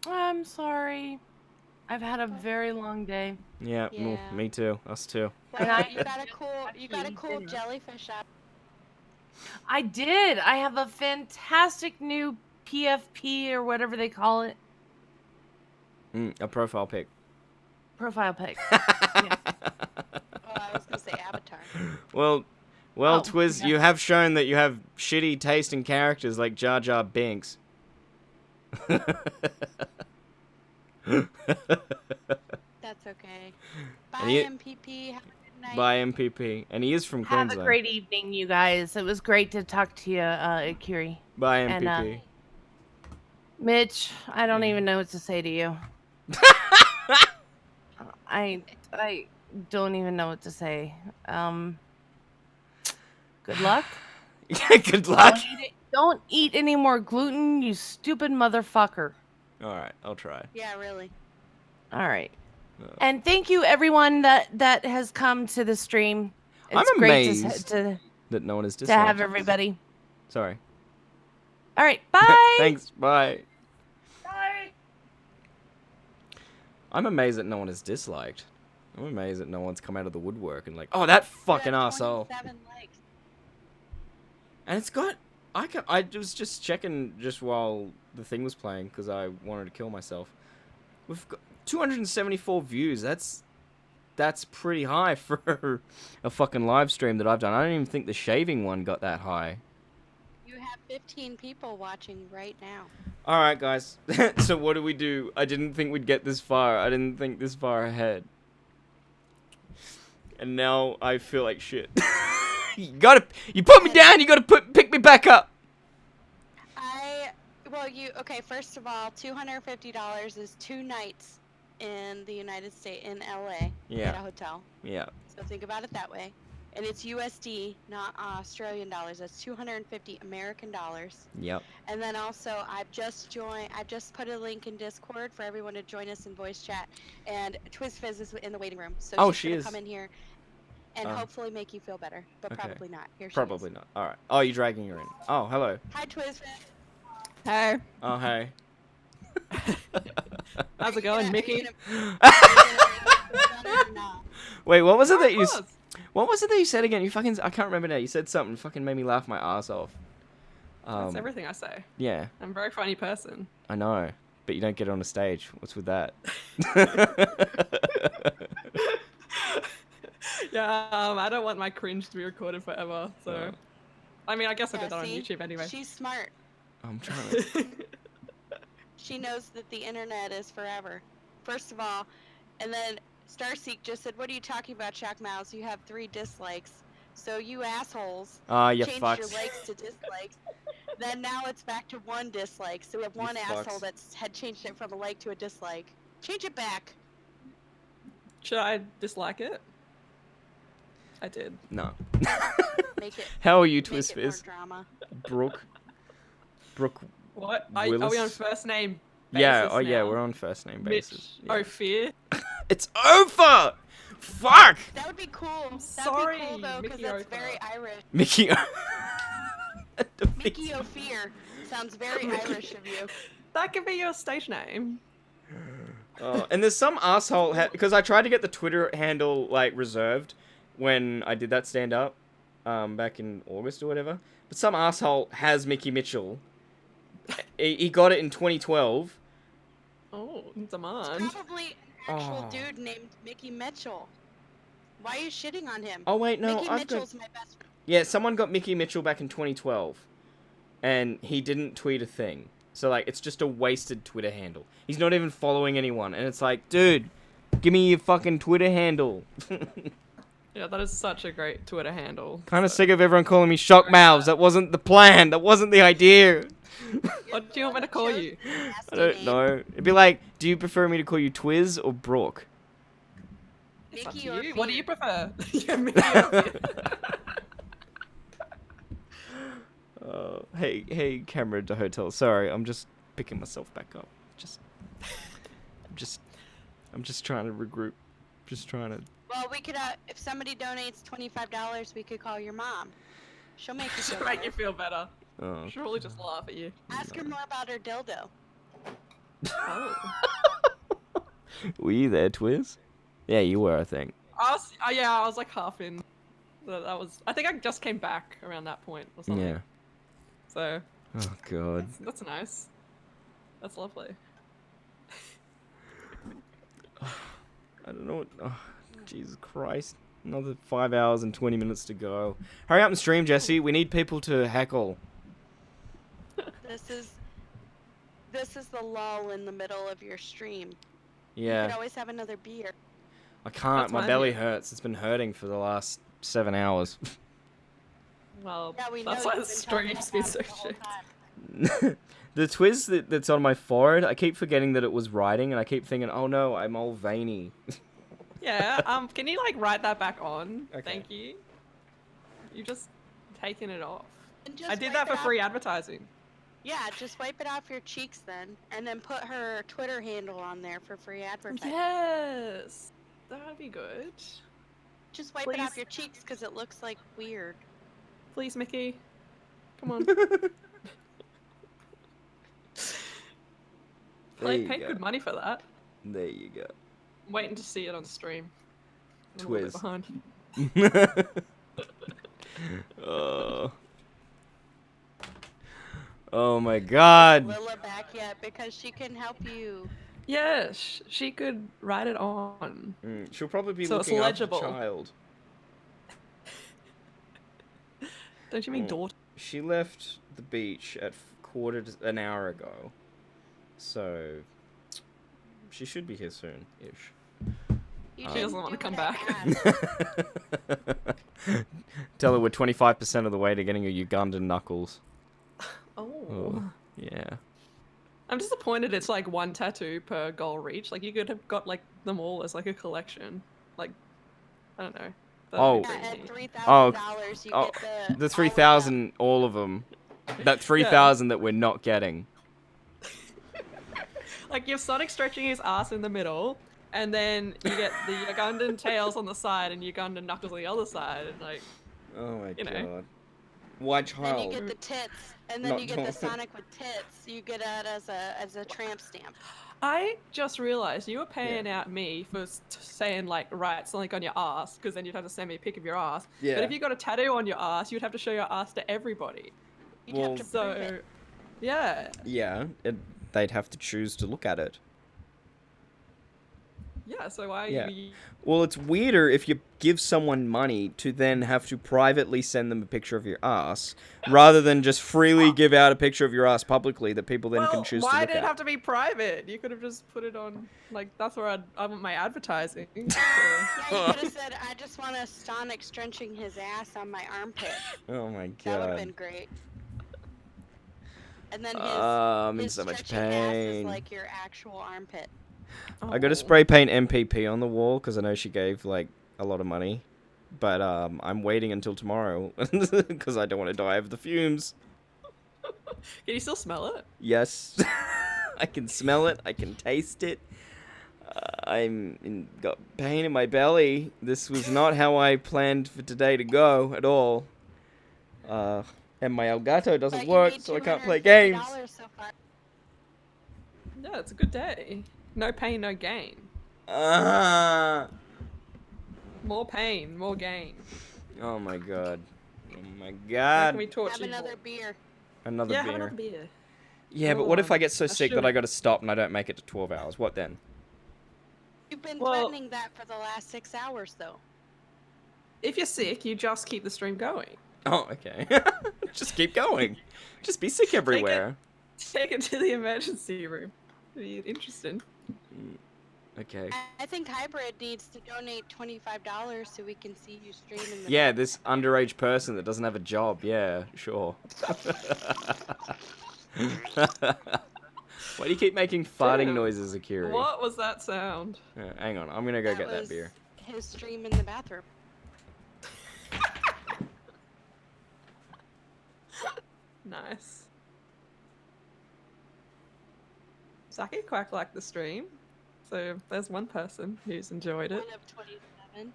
S19: I'm sorry. I've had a very long day.
S8: Yeah, well, me too. Us too.
S2: Well, you got a cool jellyfish out.
S19: I did. I have a fantastic new PFP or whatever they call it.
S8: A profile pic.
S19: Profile pic.
S2: Oh, I was gonna say avatar.
S8: Well,
S19: Oh,
S8: Twiz,
S19: yeah.
S8: you have shown that you have shitty taste in characters like Jar Jar Binks.
S2: That's okay. Bye,
S8: And you-
S2: MPP. Have a good night.
S8: By MPP, and he is from
S19: Have
S8: Queensland.
S19: a great evening, you guys. It was great to talk to you, Akiri.
S8: By
S19: And,
S8: MPP.
S19: Mitch, I don't even know what to say to you. I don't even know what to say. Good luck.
S8: Good luck.
S19: Don't eat any more gluten, you stupid motherfucker.
S8: All right, I'll try.
S2: Yeah, really.
S19: All right. And thank you everyone that has come to the stream. It's
S8: I'm
S19: great
S8: amazed
S19: to
S8: that no one is
S19: to
S8: disliked.
S19: have everybody.
S8: Sorry.
S19: All right, bye.
S8: Thanks. Bye.
S19: Bye.
S8: I'm amazed that no one is disliked. I'm amazed that no one's come out of the woodwork and like, oh, that fucking asshole.
S2: 27 likes.
S8: And it's got. I was just checking just while the thing was playing because I wanted to kill myself. We've got 274 views. That's pretty high for a fucking live stream that I've done. I don't even think the shaving one got that high.
S2: You have 15 people watching right now.
S8: All right, guys. So what do we do? I didn't think we'd get this far. I didn't think this far ahead. And now I feel like shit. You put me down. You gotta pick me back up.
S2: Okay, first of all, $250 is 2 nights in the United States, in LA,
S8: Yeah.
S2: at a hotel.
S8: Yeah.
S2: So think about it that way. And it's USD, not Australian dollars. That's 250 American dollars.
S8: Yep.
S2: And then also, I've just put a link in Discord for everyone to join us in voice chat. And TwizFizz is in the waiting room, so
S8: Oh,
S2: she's
S8: she
S2: gonna
S8: is.
S2: come in here and
S8: Oh.
S2: hopefully make you feel better, but
S8: Okay.
S2: probably not. Here she
S8: Probably
S2: is.
S8: not. All right. Oh, you're dragging her in. Oh, hello.
S2: Hi, TwizFizz.
S16: Hey,
S8: Oh, hey.
S16: how's it going, Mickey?
S8: Wait, what was it that you? What was it that you said again? You fucking. I can't remember now. You said something. Fucking made me laugh my ass off.
S16: That's everything I say.
S8: Yeah.
S16: I'm a very funny person.
S8: I know, but you don't get it on a stage. What's with that?
S16: Yeah, I don't want my cringe to be recorded forever. So, I mean, I guess I did that on
S2: see?
S16: YouTube anyway.
S2: She's smart.
S8: I'm trying to.
S2: She knows that the internet is forever. First of all, and then Starseek just said, "What are you talking about, Shock Mouse? You have 3 dislikes. So you assholes
S8: You
S2: changed
S8: fucks.
S2: your likes to dislikes. Then now it's back to 1 dislike. So we have one asshole
S16: fucks.
S2: that's had changed it from a like to a dislike. Change it back."
S16: Should I dislike it? I did.
S8: No.
S2: Make it.
S8: How are you,
S2: make it more
S8: TwizFizz?
S2: drama.
S8: Brooke.
S16: What? Are we
S8: Willis?
S16: on first name basis
S8: Yeah. Oh, yeah.
S16: now?
S8: We're on first name
S16: Mitch
S8: basis.
S16: Ophir?
S8: It's over. Fuck.
S2: That would be cool. That'd
S16: sorry,
S2: be cool though, because
S16: Mickey
S2: that's
S16: Ophir.
S2: very Irish.
S8: Mickey.
S2: Mickey Ophir sounds very Irish of you.
S16: That could be your stage name.
S8: Oh, and there's some asshole because I tried to get the Twitter handle like reserved when I did that stand up back in August or whatever. But some asshole has Mickey Mitchell. He got it in 2012.
S16: Oh, demand.
S2: Probably an actual
S8: Oh.
S2: dude named Mickey Mitchell. Why are you shitting on him?
S8: Oh, wait, no,
S2: Mickey
S8: I've got-
S2: Mitchell's my best friend.
S8: Yeah, someone got Mickey Mitchell back in 2012, and he didn't tweet a thing. So like, it's just a wasted Twitter handle. He's not even following anyone, and it's like, dude, give me your fucking Twitter handle.
S16: Yeah, that is such a great Twitter handle.
S8: Kind of sick of everyone calling me Shock Mouths. That wasn't the plan. That wasn't the idea.
S16: What do you want me to call you?
S8: I don't know. It'd be like, do you prefer me to call you Twiz or Brooke?
S16: It's up to
S2: Mickey or
S16: you. What do
S2: Fear?
S16: you prefer? Yeah, Mickey or Fear.
S8: Hey, camera to hotel. Sorry, I'm just picking myself back up. I'm just trying to regroup. Just trying to.
S2: Well, we could, if somebody donates $25, we could call your mom. She'll make you
S16: She'll
S2: feel
S16: make
S2: better.
S16: you feel better.
S8: Oh.
S16: She'll probably just laugh at you.
S2: Ask her more about her dildo.
S16: Oh.
S8: Were you there, Twiz? Yeah, you were, I think.
S16: Yeah, I was like half in. That was. I think I just came back around that point or something.
S8: Yeah.
S16: So.
S8: Oh god.
S16: That's nice. That's lovely.
S8: I don't know what. Oh, Jesus Christ. Another 5 hours and 20 minutes to go. Hurry up and stream, Jesse. We need people to heckle.
S2: This is the lull in the middle of your stream. You
S8: Yeah.
S2: could always have another beer.
S8: I can't.
S16: That's
S8: My
S16: fine,
S8: belly
S16: yeah.
S8: hurts. It's been hurting for the last 7 hours.
S16: Well,
S2: Yeah, we
S16: that's
S2: know
S16: why
S2: you've
S16: the
S2: been telling
S16: stream's
S2: us
S16: been
S2: about
S16: so
S2: it the whole
S16: shit.
S2: time.
S8: The Twiz that's on my forehead, I keep forgetting that it was writing, and I keep thinking, oh no, I'm all veiny.
S16: Yeah. Can you like write that back on?
S8: Okay.
S16: Thank you. You just taken it off.
S2: And just
S16: I did
S2: wipe
S16: that for
S2: it off-
S16: free advertising.
S2: Yeah, just wipe it off your cheeks then, and then put her Twitter handle on there for free advertising.
S16: Yes. That would be good.
S2: Just wipe it off
S16: Please.
S2: your cheeks because it looks like weird.
S16: Please, Mickey. Come on.
S8: There
S16: I
S8: you
S16: paid
S8: go.
S16: good money for that.
S8: There you go.
S16: I'm waiting to see it on stream. I'm a little bit
S8: Twiz.
S16: behind.
S8: Oh my god.
S2: Lilla back yet because she can help you.
S16: Yeah, she could write it on.
S8: She'll probably be
S16: So it's
S8: looking after the
S16: legible.
S8: child.
S16: Don't you mean daughter?
S8: She left the beach at an hour ago. So she should be here soon-ish.
S2: You
S16: She doesn't want to come back.
S8: Tell her we're 25% of the way to getting a Ugandan knuckles.
S16: Oh.
S8: Yeah.
S16: I'm disappointed it's like one tattoo per goal reach. Like you could have got like them all as like a collection. Like, I don't know.
S8: Oh.
S2: At $3,000, you
S8: oh,
S2: get
S8: the 3,000, all of them. That 3,000 that we're not getting.
S16: Like you have Sonic stretching his ass in the middle, and then you get the Ugandan tails on the side and Ugandan knuckles on the other side, and like.
S8: Oh my
S16: You know.
S8: god. Why
S2: Then
S8: child?
S2: you get the tits, and then
S8: Not
S2: you get the
S8: daughter.
S2: Sonic with tits. You get it as a tramp stamp.
S16: I just realized you were paying out me for saying like write something on your ass, because then you'd have to send me a pic of your ass.
S8: Yeah.
S16: But if you got a tattoo on your ass, you'd have to show your ass to everybody.
S2: You'd have
S8: Well-
S2: to prove
S16: So,
S2: it.
S16: yeah.
S8: Yeah, they'd have to choose to look at it.
S16: Yeah, so why
S8: Yeah.
S16: you...
S8: Well, it's weirder if you give someone money to then have to privately send them a picture of your ass, rather than just freely give out a picture of your ass publicly that people then can choose to
S16: why
S8: look
S16: did it
S8: at.
S16: have to be private? You could have just put it on, like, that's where I want my advertising. So-
S2: Yeah, you could have said, I just want a Sonic stretching his ass on my armpit.
S8: Oh my
S2: That would have
S8: god.
S2: been great. And then his,
S8: I'm in
S2: his
S8: so much
S2: stretching ass is
S8: pain.
S2: like your actual armpit.
S8: I got to spray paint MPP on the wall because I know she gave like a lot of money, but I'm waiting until tomorrow because I don't want to die of the fumes.
S16: Can you still smell it?
S8: Yes, I can smell it. I can taste it. Got pain in my belly. This was not how I planned for today to go at all. And my Elgato doesn't work, so I can't play games.
S2: So far.
S16: Yeah, it's a good day. No pain, no gain. More pain, more gain.
S8: Oh my god. Oh my
S16: How
S8: god.
S16: can we torture
S2: Have
S16: you
S2: another
S16: more?
S2: beer.
S8: Another
S16: Yeah,
S8: beer.
S16: have another beer.
S8: Yeah, but
S16: Hold
S8: what if
S16: on.
S8: I get so
S16: I
S8: sick that
S16: should-
S8: I gotta stop and I don't make it to 12 hours? What then?
S2: You've been
S16: Well-
S2: threatening that for the last 6 hours, though.
S16: If you're sick, you just keep the stream going.
S8: Oh, okay. Just keep going. Just be sick everywhere.
S16: Take it to the emergency room. It'd be interesting.
S8: Okay.
S2: I think Hybrid needs to donate $25 so we can see you stream in the
S8: Yeah, this underage person that doesn't have a job. Yeah, sure. Why do you keep making farting
S16: Dude,
S8: noises, Akiri?
S16: What was that sound?
S8: Hang on, I'm gonna go get that
S2: was
S8: beer.
S2: his stream in the bathroom.
S16: Nice. Saki quite liked the stream, so there's one person who's enjoyed it.
S2: One of 27.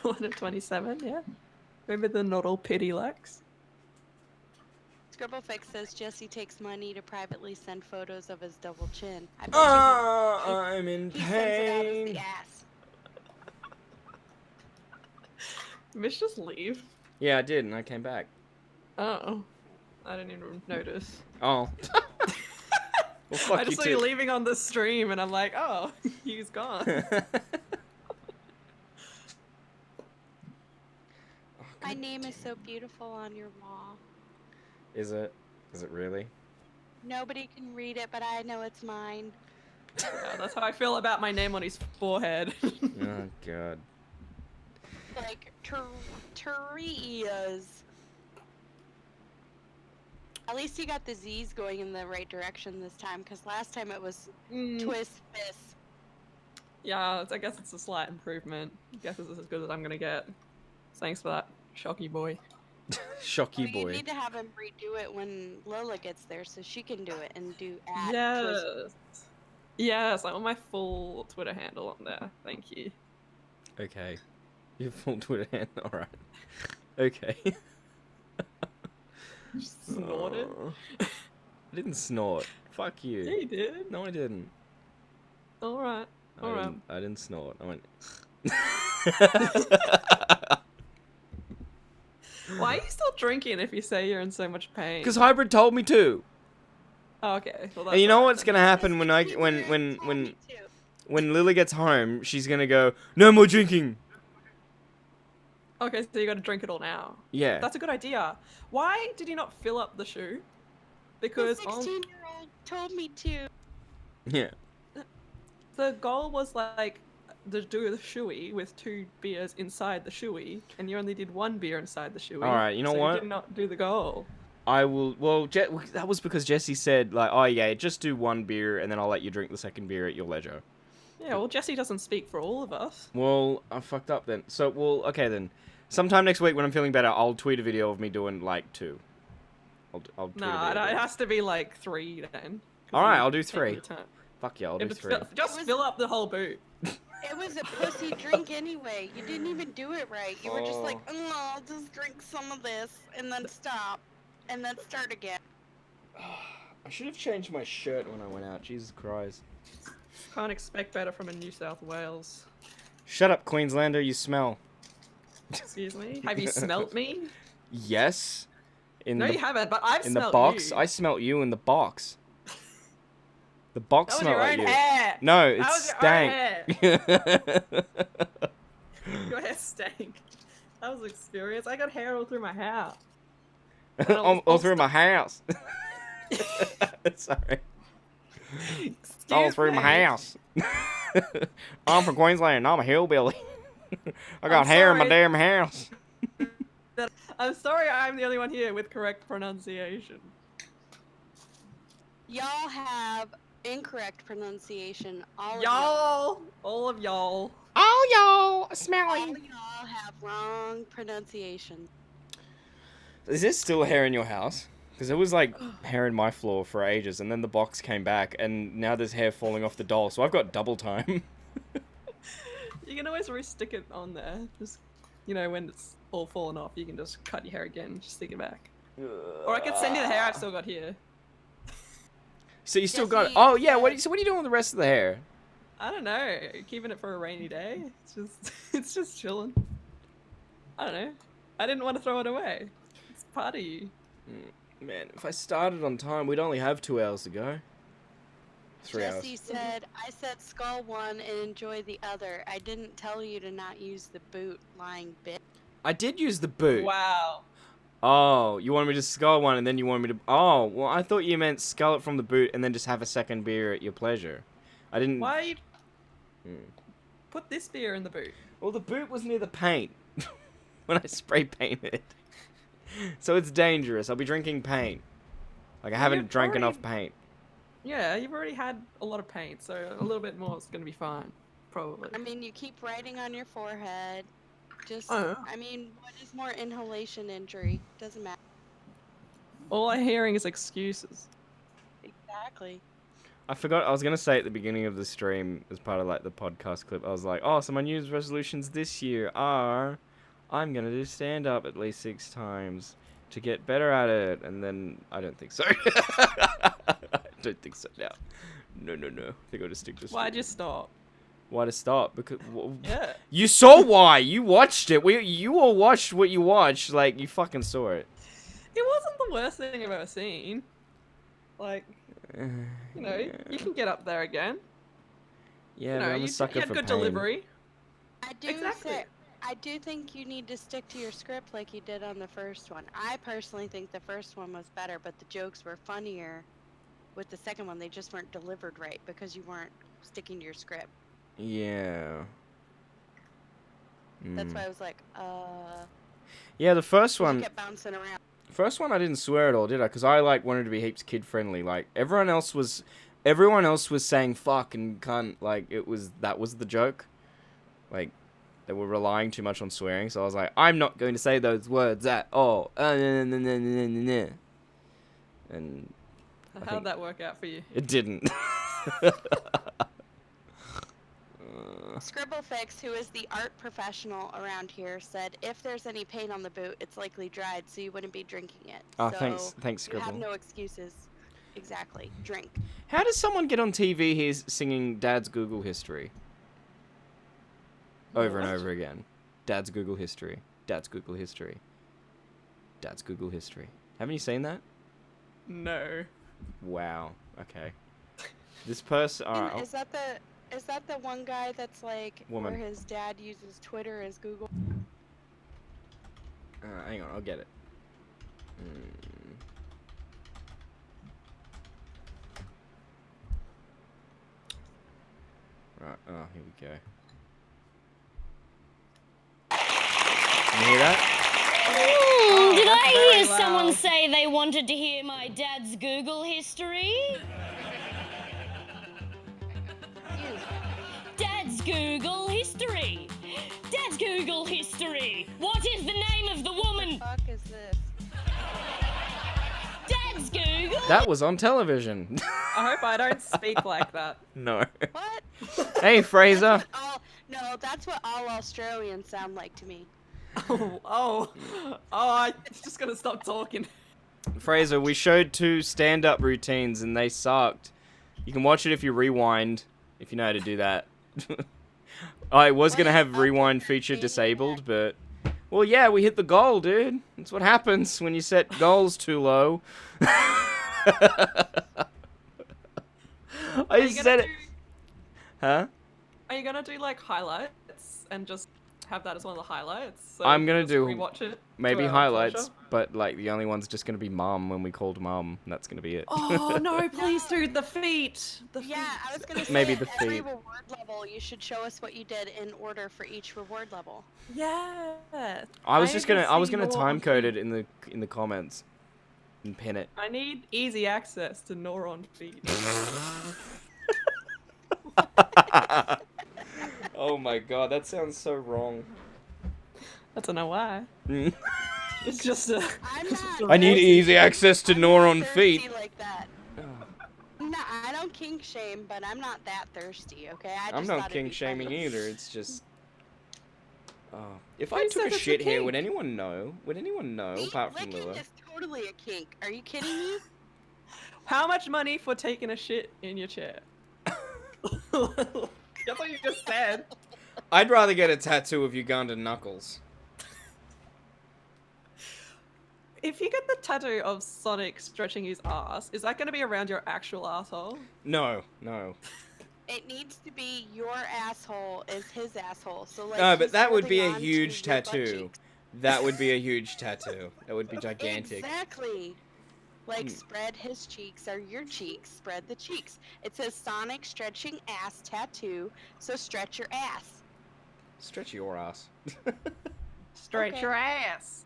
S16: 1 of 27, yeah. Maybe they're not all pity Lex.
S2: Scribblefix says Jesse takes money to privately send photos of his double chin. I bet
S8: I'm in
S2: he sends it out as
S8: pain.
S2: the ass.
S16: Mish just leave.
S8: Yeah, I did, and I came back.
S16: Oh. I didn't even notice.
S8: Oh. Well, fuck
S16: I just saw
S8: too.
S16: you leaving on the stream, and I'm like, oh, he's gone.
S2: My name is so beautiful on your wall.
S8: Is it? Is it really?
S2: Nobody can read it, but I know it's mine.
S16: Yeah, that's how I feel about my name on his forehead.
S8: Oh god.
S2: Like, Terias. At least you got the Z's going in the right direction this time, because last time it was twist fist.
S16: Yeah, I guess it's a slight improvement. I guess it's as good as I'm gonna get. Thanks for that, Shocky boy.
S8: Shocky
S2: You
S8: boy.
S2: need to have him redo it when Lola gets there, so she can do it and do add
S16: Yes.
S2: twist.
S16: Yes, I want my full Twitter handle on there. Thank you.
S8: Okay. Your full Twitter handle. Alright. Okay.
S16: Snorted?
S8: I didn't snort. Fuck you.
S16: Yeah, you did.
S8: No, I didn't.
S16: Alright. Alright.
S8: I didn't snort. I went.
S16: Why are you still drinking if you say you're in so much pain?
S8: Because Hybrid told me to.
S16: Oh, okay. Well,
S8: And you know
S16: alright
S8: what's
S16: then.
S8: gonna happen when Lily gets home? She's gonna go, no more drinking.
S16: Okay, so you gotta drink it all now.
S8: Yeah.
S16: That's a good idea. Why did you not fill up the shoe? Because
S2: The 16-year-old told me to.
S8: Yeah.
S16: the goal was like to do the shoey with 2 beers inside the shoey, and you only did 1 beer inside the shoey.
S8: Alright, you know
S16: so
S8: what?
S16: You did not do the goal.
S8: I will. Well, that was because Jesse said like, oh yeah, just do 1 beer and then I'll let you drink the second beer at your leisure.
S16: Yeah, well, Jesse doesn't speak for all of us.
S8: Well, I fucked up then. So, well, okay then. Sometime next week when I'm feeling better, I'll tweet a video of me doing like 2. I'll tweet a
S16: Nah,
S8: video.
S16: it has to be like 3 then.
S8: All right, I'll do
S16: Take
S8: 3.
S16: your time.
S8: Fuck yeah, I'll
S16: Yeah,
S8: do
S16: but
S8: 3.
S16: Just fill up the whole boot.
S2: It was a pussy drink anyway. You didn't even do it right. You were just like,
S8: Oh.
S2: oh, I'll just drink some of this and then stop and then start again.
S8: I should have changed my shirt when I went out. Jesus Christ.
S16: Can't expect better from a New South Wales.
S8: Shut up, Queenslander. You smell.
S16: Excuse me? Have you smelt me?
S8: Yes.
S16: No, you haven't, but I've
S8: in the
S16: smelt
S8: box.
S16: you.
S8: I smelt you in the box. The box
S16: That was
S8: smelled
S16: your
S8: like
S16: own
S8: you.
S16: hair.
S8: No,
S16: That
S8: it
S16: was your own
S8: stank.
S16: Your hair stank. That was experience. I got hair all through my house.
S8: all through my house. Sorry. All through my house. I'm from Queensland. I'm a hillbilly. I got
S16: I'm
S8: hair in my
S16: sorry.
S8: damn house.
S16: I'm sorry I'm the only one here with correct pronunciation.
S2: Y'all have incorrect pronunciation. All of
S16: Y'all! All of y'all.
S8: All y'all smelly.
S2: All y'all have wrong pronunciation.
S8: Is there still hair in your house? Because there was like hair in my floor for ages, and then the box came back, and now there's hair falling off the doll, so I've got double time.
S16: You can always re-stick it on there. Just, you know, when it's all fallen off, you can just cut your hair again, just stick it back. Or I could send you the hair I've still got here.
S8: So you still got it. Oh yeah, so what are you doing with the rest of the hair?
S16: I don't know. Keeping it for a rainy day. It's just chilling. I don't know. I didn't want to throw it away. It's part of you.
S8: Man, if I started on time, we'd only have 2 hours to go. 3 hours.
S2: Jesse said, I said skull one and enjoy the other. I didn't tell you to not use the boot, lying bitch.
S8: I did use the boot.
S16: Wow.
S8: Oh, you wanted me to skull one and then you wanted me to... Oh, well, I thought you meant skull it from the boot and then just have a second beer at your pleasure. I didn't...
S16: Why you put this beer in the boot?
S8: Well, the boot was near the paint when I spray painted. So it's dangerous. I'll be drinking paint. Like, I haven't
S16: You've
S8: drank
S16: already-
S8: enough paint.
S16: Yeah, you've already had a lot of paint, so a little bit more is gonna be fine. Probably.
S2: I mean, you keep writing on your forehead. Just,
S16: Oh.
S2: I mean, what is more inhalation injury? Doesn't matter.
S16: All I'm hearing is excuses.
S2: Exactly.
S8: I forgot, I was going to say at the beginning of the stream, as part of, like, the podcast clip, I was like, oh, so my New Year's resolutions this year are... I'm gonna do stand up at least 6 times to get better at it, and then I don't think so. I don't think so now. No. I think I'll just stick to.
S16: Why'd you stop?
S8: Why to stop? Because
S16: Yeah.
S8: you saw why. You watched it. You all watched what you watched. Like you fucking saw it.
S16: It wasn't the worst thing I've ever seen. Like, you know, you can get up there again.
S8: Yeah,
S16: You know,
S8: but I'm a
S16: you
S8: sucker
S16: had
S8: for
S16: good
S8: pain.
S16: delivery.
S2: I do think you need to stick to your script like you did on the first one. I personally think the first one was better, but the jokes were funnier with the second one. They just weren't delivered right because you weren't sticking to your script.
S8: Yeah.
S2: That's
S8: Mm.
S2: why I was like,
S8: Yeah, the first
S2: you
S8: one.
S2: kept bouncing around.
S8: First one I didn't swear at all, did I? Because I like wanted to be heaps kid friendly. Like everyone else was saying fuck and cunt. Like that was the joke. Like they were relying too much on swearing, so I was like, I'm not going to say those words at all. And I
S16: How'd
S8: think
S16: that work out for you?
S8: it didn't.
S2: Scribblefix, who is the art professional around here, said if there's any paint on the boot, it's likely dried, so you wouldn't be drinking it.
S8: Oh,
S2: so
S8: thanks,
S2: You have
S8: Scribble.
S2: no excuses. Exactly. Drink.
S8: How does someone get on TV here singing Dad's Google History? Over and over again. Dad's Google History. Dad's Google History. Dad's Google History. Haven't you seen that?
S16: No.
S8: Wow. Okay. This person.
S2: And
S8: Alright.
S2: is that the one guy that's like
S8: Woman.
S2: where his dad uses Twitter as Google?
S8: Hang on, I'll get it. Right. Oh, here we go. Can you hear that?
S14: Did I
S16: that's very
S14: hear someone
S16: loud.
S14: say they wanted to hear my dad's Google history? Dad's Google history. Dad's Google history. What is the name of the woman?
S2: What the fuck is this?
S14: Dad's Google.
S8: That was on television.
S16: I hope I don't speak like that.
S8: No.
S2: What?
S8: Hey, Fraser.
S2: No, that's what all Australians sound like to me.
S16: I'm just gonna stop talking.
S8: Fraser, we showed 2 stand-up routines and they sucked. You can watch it if you rewind, if you know how to do that. I was gonna have rewind feature disabled, but well, yeah, we hit the goal, dude. That's what happens when you set goals too low. I said it. Huh?
S16: Are you gonna do like highlights and just have that as one of the highlights? So
S8: I'm gonna
S16: just
S8: do
S16: rewatch it.
S8: maybe
S16: to our
S8: highlights,
S16: pleasure?
S8: but like the only one's just gonna be Mum when we called Mum. And that's gonna be it.
S16: Oh no! Please, dude, the feet.
S2: Yeah, I was gonna say
S8: Maybe the
S2: every
S8: feet.
S2: reward level, you should show us what you did in order for each reward level.
S16: Yeah.
S8: I was gonna
S16: see
S8: time
S16: more
S8: code
S16: feet.
S8: it in the comments and pin it.
S16: I need easy access to Neuron feet.
S8: Oh my god, that sounds so wrong.
S16: I don't know why. It's just a.
S8: I need easy access to Neuron feet.
S2: Like that. No, I don't kink shame, but I'm not that thirsty. Okay, I just
S8: I'm
S2: thought
S8: not
S2: it'd be
S8: kink shaming
S2: funny.
S8: either. It's just. If I
S2: Who
S8: took
S2: said
S8: a
S2: it's a
S8: shit here,
S2: kink?
S8: would anyone know? Would anyone know apart from
S2: Licking
S8: Lila?
S2: is totally a kink. Are you kidding me?
S16: How much money for taking a shit in your chair? That's what you just said.
S8: I'd rather get a tattoo of Ugandan knuckles.
S16: If you get the tattoo of Sonic stretching his ass, is that going to be around your actual asshole?
S8: No, no.
S2: It needs to be your asshole is his asshole. So like.
S8: No, but
S2: he's
S8: that would be a
S2: holding on to
S8: huge
S2: your butt
S8: tattoo.
S2: cheeks.
S8: That would be a huge tattoo. That would be gigantic.
S2: Exactly. Like
S8: Hmm.
S2: spread his cheeks or your cheeks. Spread the cheeks. It says Sonic stretching ass tattoo. So stretch your ass.
S8: Stretch your ass.
S16: Stretch
S2: Okay.
S16: your ass.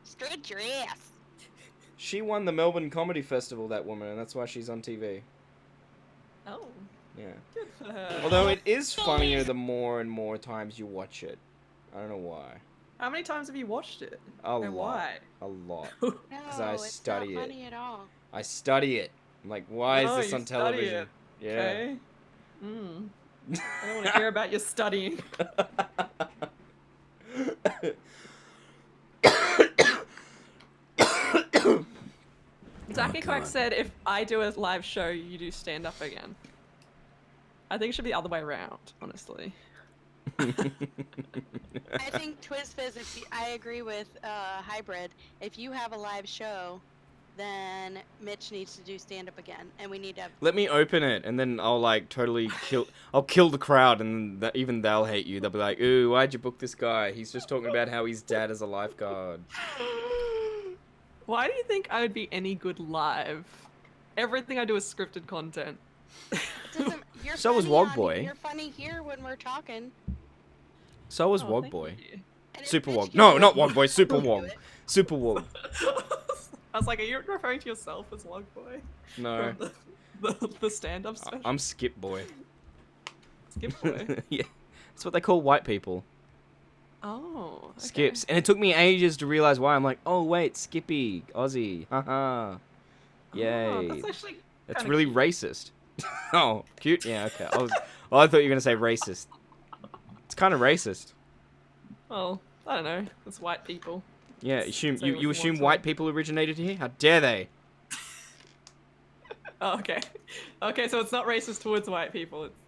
S2: Stretch your ass.
S8: She won the Melbourne Comedy Festival, that woman, and that's why she's on TV.
S16: Oh.
S8: Yeah.
S16: Good for her.
S8: Although it is funnier the more and more times you watch it. I don't know why.
S16: How many times have you watched it?
S8: A
S16: and
S8: lot.
S16: why?
S8: A lot.
S2: No,
S8: Because I
S2: it's
S8: study
S2: not
S8: it.
S2: funny at all.
S8: I study it. I'm like, why
S16: No,
S8: is this
S16: you
S8: on
S16: study
S8: television?
S16: it.
S8: Yeah.
S16: Okay. I don't want to hear about your studying. Zaki Quack said, if I do a live show, you do stand up again. I think it should be the other way around, honestly.
S2: I think TwizFizz, I agree with Hybrid. If you have a live show, then Mitch needs to do stand up again, and we need to have...
S8: Let me open it, and then I'll like totally kill. I'll kill the crowd, and even they'll hate you. They'll be like, "Ooh, why'd you book this guy? He's just talking about how his dad is a lifeguard."
S16: Why do you think I would be any good live? Everything I do is scripted content.
S2: You're
S8: So was
S2: funny on-
S8: Wogboy.
S2: You're funny here when we're talking.
S8: So was
S16: Oh,
S8: Wogboy.
S16: thank you.
S8: Super Wog. No, not Wogboy. Super Wog. Super Wog.
S16: I was like, are you referring to yourself as Wogboy?
S8: No.
S16: From the stand-up special?
S8: I'm Skip Boy.
S16: Skip Boy?
S8: Yeah, that's what they call white people.
S16: Oh, okay.
S8: Skips. And it took me ages to realize why. I'm like, oh wait, Skippy, Aussie. Haha. Yay.
S16: that's actually
S8: That's
S16: kinda
S8: really
S16: cute.
S8: racist. Oh, cute? Yeah, okay. I thought you were going to say racist. It's kind of racist.
S16: Well, I don't know. It's white people.
S8: Yeah, assume
S16: Say what
S8: you
S16: you
S8: assume
S16: want to.
S8: white people originated here? How dare they?
S16: Oh, okay. Okay, so it's not racist towards white people. It's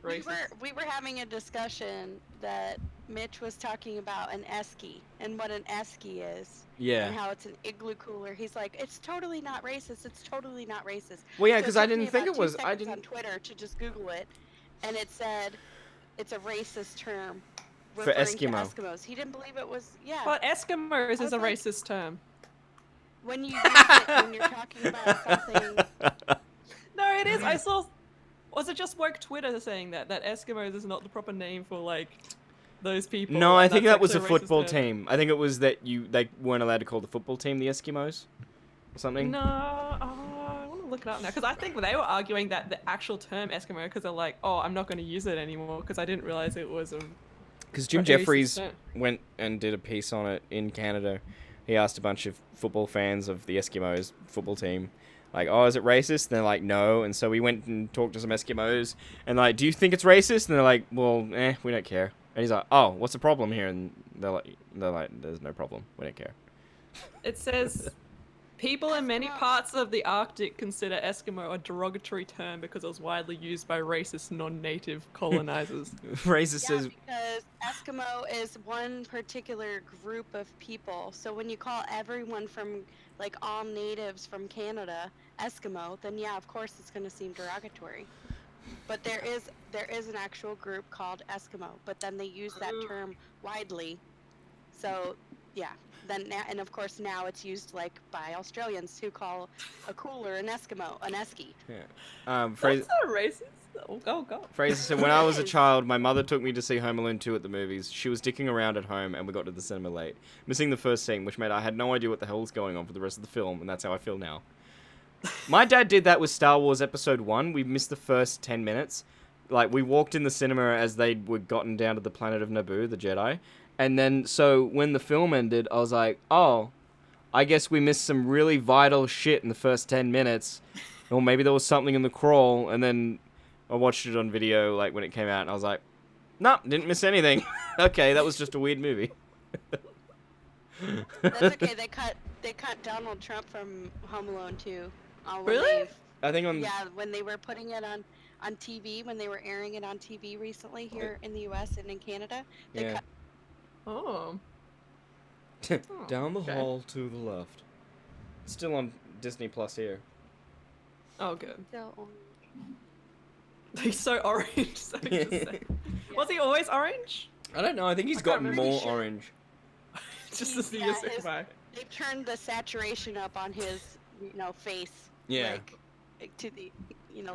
S16: racist.
S2: We were having a discussion that Mitch was talking about an esky and what an esky is.
S8: Yeah.
S2: And how it's an igloo cooler. He's like, it's totally not racist. It's totally not racist.
S8: Well, yeah,
S2: So it
S8: 'cause I
S2: took me
S8: didn't think
S2: about
S8: it was-
S2: 2
S8: I
S2: seconds
S8: didn't-
S2: on Twitter to just Google it, and it said it's a racist term.
S8: For
S2: referring to
S8: Eskimo.
S2: Eskimos. He didn't believe it was. Yeah.
S16: But Eskimos is
S2: was
S16: a
S2: like-
S16: racist term.
S2: When you use it when you're talking about something.
S16: No, it is. I saw. Was it just woke Twitter saying that Eskimos is not the proper name for like those people?
S8: No, I
S16: and
S8: think
S16: that's
S8: that was a
S16: actually racist
S8: football
S16: term?
S8: team. I think it was that they weren't allowed to call the football team the Eskimos or something.
S16: No, I want to look it up now because I think they were arguing that the actual term Eskimo because they're like, oh, I'm not going to use it anymore because I didn't realize it was a.
S8: Because Jim
S16: a racist
S8: Jeffries
S16: term.
S8: went and did a piece on it in Canada. He asked a bunch of football fans of the Eskimos football team, like, oh, is it racist? And they're like, no. And so we went and talked to some Eskimos, and like, do you think it's racist? And they're like, well, we don't care. And he's like, oh, what's the problem here? And they're like, there's no problem. We don't care.
S16: It says, people in many parts of the Arctic consider Eskimo a derogatory term because it was widely used by racist non-native colonizers.
S8: Racist says,
S2: Because Eskimo is one particular group of people. So when you call everyone from, like, all natives from Canada Eskimo, then yeah, of course it's going to seem derogatory. But there is an actual group called Eskimo, but then they use that term widely. So yeah, and of course now it's used like by Australians who call a cooler an Eskimo, an esky.
S8: yeah. Fraser,
S16: That's not racist. Oh, go.
S8: Fraser said, when I was a child, my mother took me to see Home Alone 2 at the movies. She was dicking around at home, and we got to the cinema late, missing the first scene, which meant I had no idea what the hell was going on for the rest of the film, and that's how I feel now. My dad did that with Star Wars Episode 1. We missed the first 10 minutes. Like, we walked in the cinema as they were gotten down to the planet of Naboo, the Jedi. And then, so, when the film ended, I was like, oh, I guess we missed some really vital shit in the first 10 minutes. Or maybe there was something in the crawl, and then I watched it on video, like, when it came out, and I was like, nope, didn't miss anything. Okay, that was just a weird movie.
S2: That's okay. They cut Donald Trump from Home Alone 2.
S16: Really?
S8: I think on...
S2: Yeah, when they were putting it on TV, when they were airing it on TV recently here in the U.S. and in Canada, they
S8: Yeah.
S2: cut.
S16: Oh.
S8: Down the
S16: okay.
S8: hall to the left. Still on Disney Plus here.
S16: Oh, good.
S2: So,
S16: He's so orange. So just say. Was he always orange?
S8: I don't know, I think he's
S16: I can't
S8: gotten
S16: remember.
S8: more orange.
S16: Just as the
S2: yeah,
S16: years go
S2: his-
S16: by.
S2: they've turned the saturation up on his, face.
S8: Yeah.
S2: Like to the,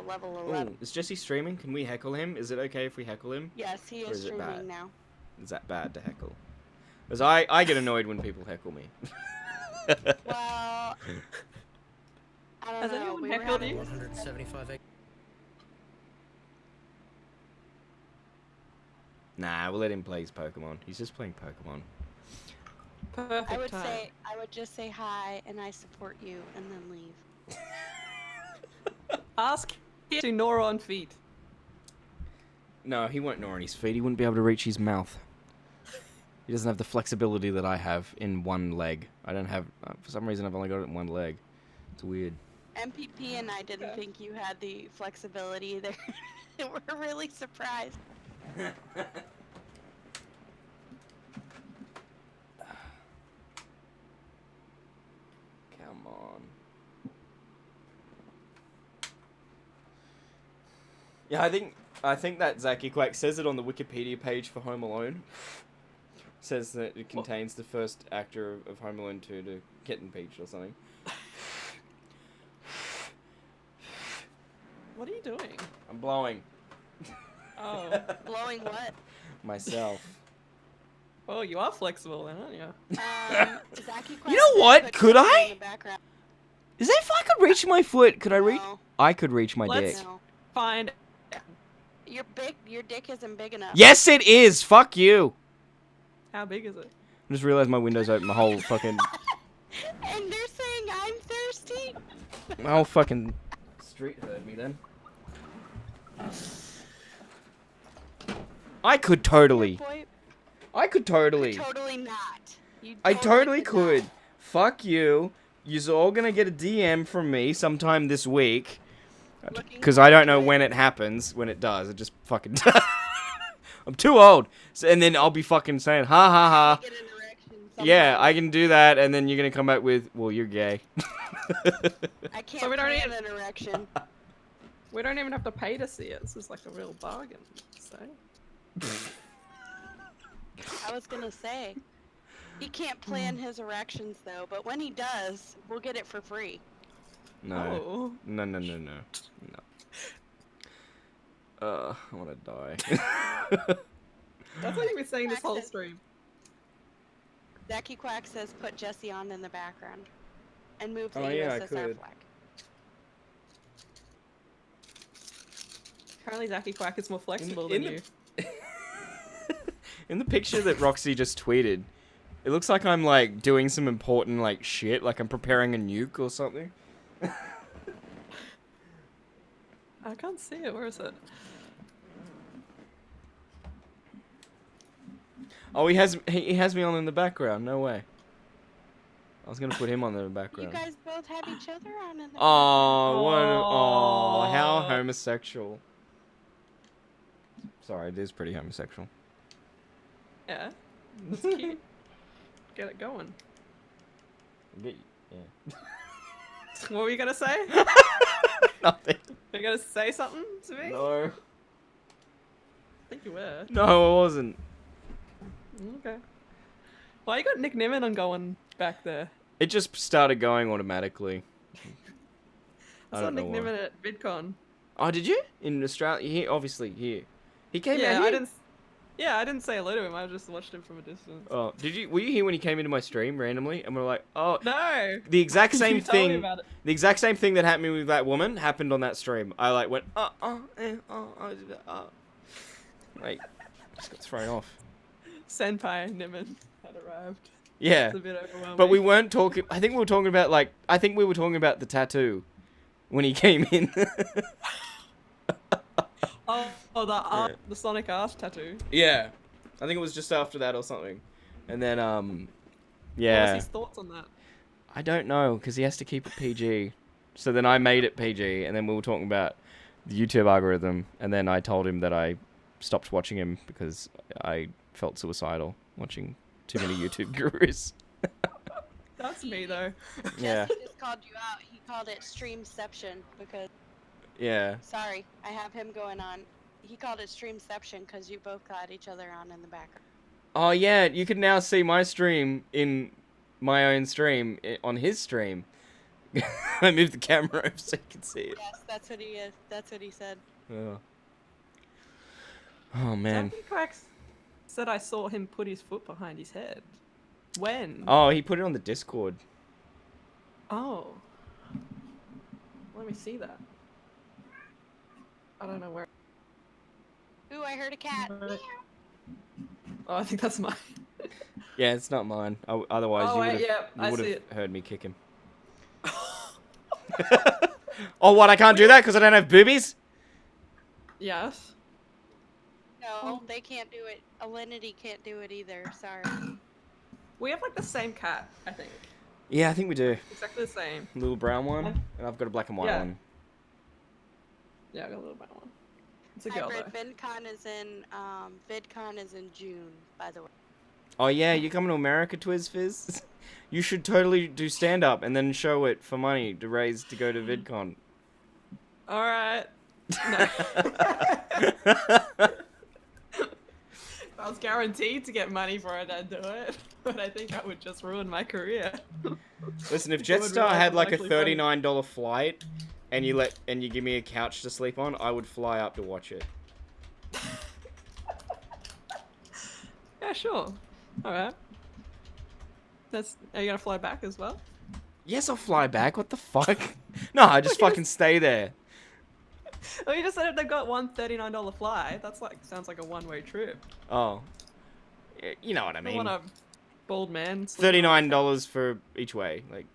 S2: level
S8: Ooh,
S2: 11.
S8: is Jesse streaming? Can we heckle him? Is it okay if we heckle him?
S2: Yes, he
S8: Or
S2: is
S8: is it bad?
S2: streaming now.
S8: Is that bad to heckle? Because I get annoyed when people heckle me.
S2: Well, I don't
S16: Has
S2: know.
S16: anyone
S2: we were
S16: heckled
S2: having
S16: you?
S2: this
S17: 175.
S8: Nah, we'll let him play his Pokemon. He's just playing Pokemon.
S16: Perfect
S2: I would
S16: time.
S2: say I would just say hi and I support you and then leave.
S16: Ask him to gnaw on feet.
S8: No, he won't gnaw on his feet. He wouldn't be able to reach his mouth. He doesn't have the flexibility that I have in one leg. I don't have, for some reason I've only got it in one leg. It's weird.
S2: MPP and I didn't think you had the flexibility either. We're really surprised.
S8: Come on. Yeah, I think that Zachy Quack says it on the Wikipedia page for Home Alone. Says that it contains the first actor of Home Alone 2 to get impeached or something.
S16: What are you doing?
S8: I'm blowing.
S16: Oh.
S2: Blowing what?
S8: Myself.
S16: Oh, you are flexible then, aren't you?
S2: Zachy
S8: You know what? Could I?
S2: in the background.
S8: Is that if I could reach my foot? Could I reach? I could reach my dick.
S2: No.
S16: Find.
S2: Your dick isn't big enough.
S8: Yes, it is. Fuck you.
S16: How big is it?
S8: I just realized my window's open. My whole fucking.
S2: And they're saying I'm thirsty.
S8: My whole fucking street heard me then. I could totally. I could totally.
S2: Totally not.
S8: I totally could. Fuck you. You're all gonna get a DM from me sometime this week. Because I don't know when it happens. When it does, it just fucking does. I'm too old. So, and then I'll be fucking saying, ha ha ha. Yeah, I can do that, and then you're gonna come back with, well, you're gay.
S2: I can't
S16: So we don't
S2: plan
S16: even-
S2: an erection.
S16: We don't even have to pay to see it. This is like a real bargain. So.
S2: I was gonna say. He can't plan his erections though, but when he does, we'll get it for free.
S8: No.
S16: Oh.
S8: No. I wanna die.
S16: That's what you've been saying this whole stream.
S2: Zachy Quack says put Jesse on in the background. And move the
S8: Oh, yeah, I
S2: USSR
S8: could.
S2: flag.
S16: Apparently Zachy Quack is more flexible
S8: in
S16: than
S8: the-
S16: you.
S8: In the picture that Roxy just tweeted, it looks like I'm like doing some important like shit, like I'm preparing a nuke or something.
S16: I can't see it. Where is it?
S8: Oh, he has me on in the background. No way. I was gonna put him on in the
S2: You
S8: background.
S2: guys both have each other on in the
S8: Oh, what? Oh, how homosexual. Sorry, it is pretty homosexual.
S16: Yeah. That's cute. Get it going.
S8: Yeah.
S16: What were you gonna say?
S8: Nothing.
S16: You gonna say something to me?
S8: No.
S16: I think you were.
S8: No, I wasn't.
S16: Okay. Why you got Nick Nimmin on going back there?
S8: It just started going automatically.
S16: I
S8: I
S16: saw
S8: don't know
S16: Nick
S8: why.
S16: Nimmin at VidCon.
S8: Oh, did you? In Australia? Here, obviously here. He came
S16: Yeah,
S8: out here.
S16: I didn't. Yeah, I didn't say hello to him. I just watched him from a distance.
S8: Oh, did you? Were you here when he came into my stream randomly? And we're like, oh,
S16: No.
S8: the exact same
S16: You told me
S8: thing.
S16: about it.
S8: The exact same thing that happened with that woman happened on that stream. I like went, like, just got thrown off.
S16: Senpai Nimmin had arrived.
S8: Yeah,
S16: It's a bit overwhelming.
S8: but we weren't talking. I think we were talking about like. I think we were talking about the tattoo when he came in.
S16: The Sonic Arse tattoo.
S8: Yeah, I think it was just after that or something, and then
S16: What was
S8: yeah.
S16: his thoughts on that?
S8: I don't know because he has to keep it PG. So then I made it PG, and then we were talking about the YouTube algorithm, and then I told him that I stopped watching him because I felt suicidal watching too many YouTube gurus.
S16: That's me though.
S8: Yeah.
S2: Jesse just called you out. He called it Streamception because.
S8: Yeah.
S2: Sorry, I have him going on. He called it Streamception because you both got each other on in the background.
S8: Oh yeah, you can now see my stream in my own stream on his stream. I moved the camera over so you can see it.
S2: Yes, that's what he is. That's what he said.
S8: Oh, oh man.
S16: Zachy Quack said I saw him put his foot behind his head. When?
S8: Oh, he put it on the Discord.
S16: Oh. Let me see that. I don't know where.
S2: Ooh, I heard a cat. Meow.
S16: Oh, I think that's mine.
S8: Yeah, it's not mine. Otherwise,
S16: Oh,
S8: you
S16: wait,
S8: would have
S16: yeah, I see it.
S8: heard me kick him. Oh, what? I can't do that because I don't have boobies?
S16: Yes.
S2: No, they can't do it. Alinity can't do it either. Sorry.
S16: We have like the same cat, I think.
S8: Yeah, I think we do.
S16: Exactly the same.
S8: Little brown one, and I've got a black and white
S16: Yeah.
S8: one.
S16: Yeah, I got a little brown one. It's a girl
S2: Hybrid
S16: though.
S2: VidCon is in June, by the way.
S8: Oh yeah, you coming to America, Twiz You should totally do stand up and then show it for money to raise to go to VidCon.
S16: All right. No. If I was guaranteed to get money for it, I'd do it. But I think that would just ruin my career.
S8: Listen, if
S16: People would
S8: Jetstar
S16: realize
S8: had
S16: it's
S8: like a
S16: actually funny.
S8: $39 flight and you give me a couch to sleep on, I would fly up to watch it.
S16: Yeah, sure. All right. Are you gonna fly back as well?
S8: Yes, I'll fly back. What the fuck? No, I just fucking stay there.
S16: Well, you just said they got one $39 fly. That's like sounds like a one-way trip.
S8: Oh. You know what I
S16: I
S8: mean.
S16: want a bald man. sleeping
S8: $39 for each way. Like,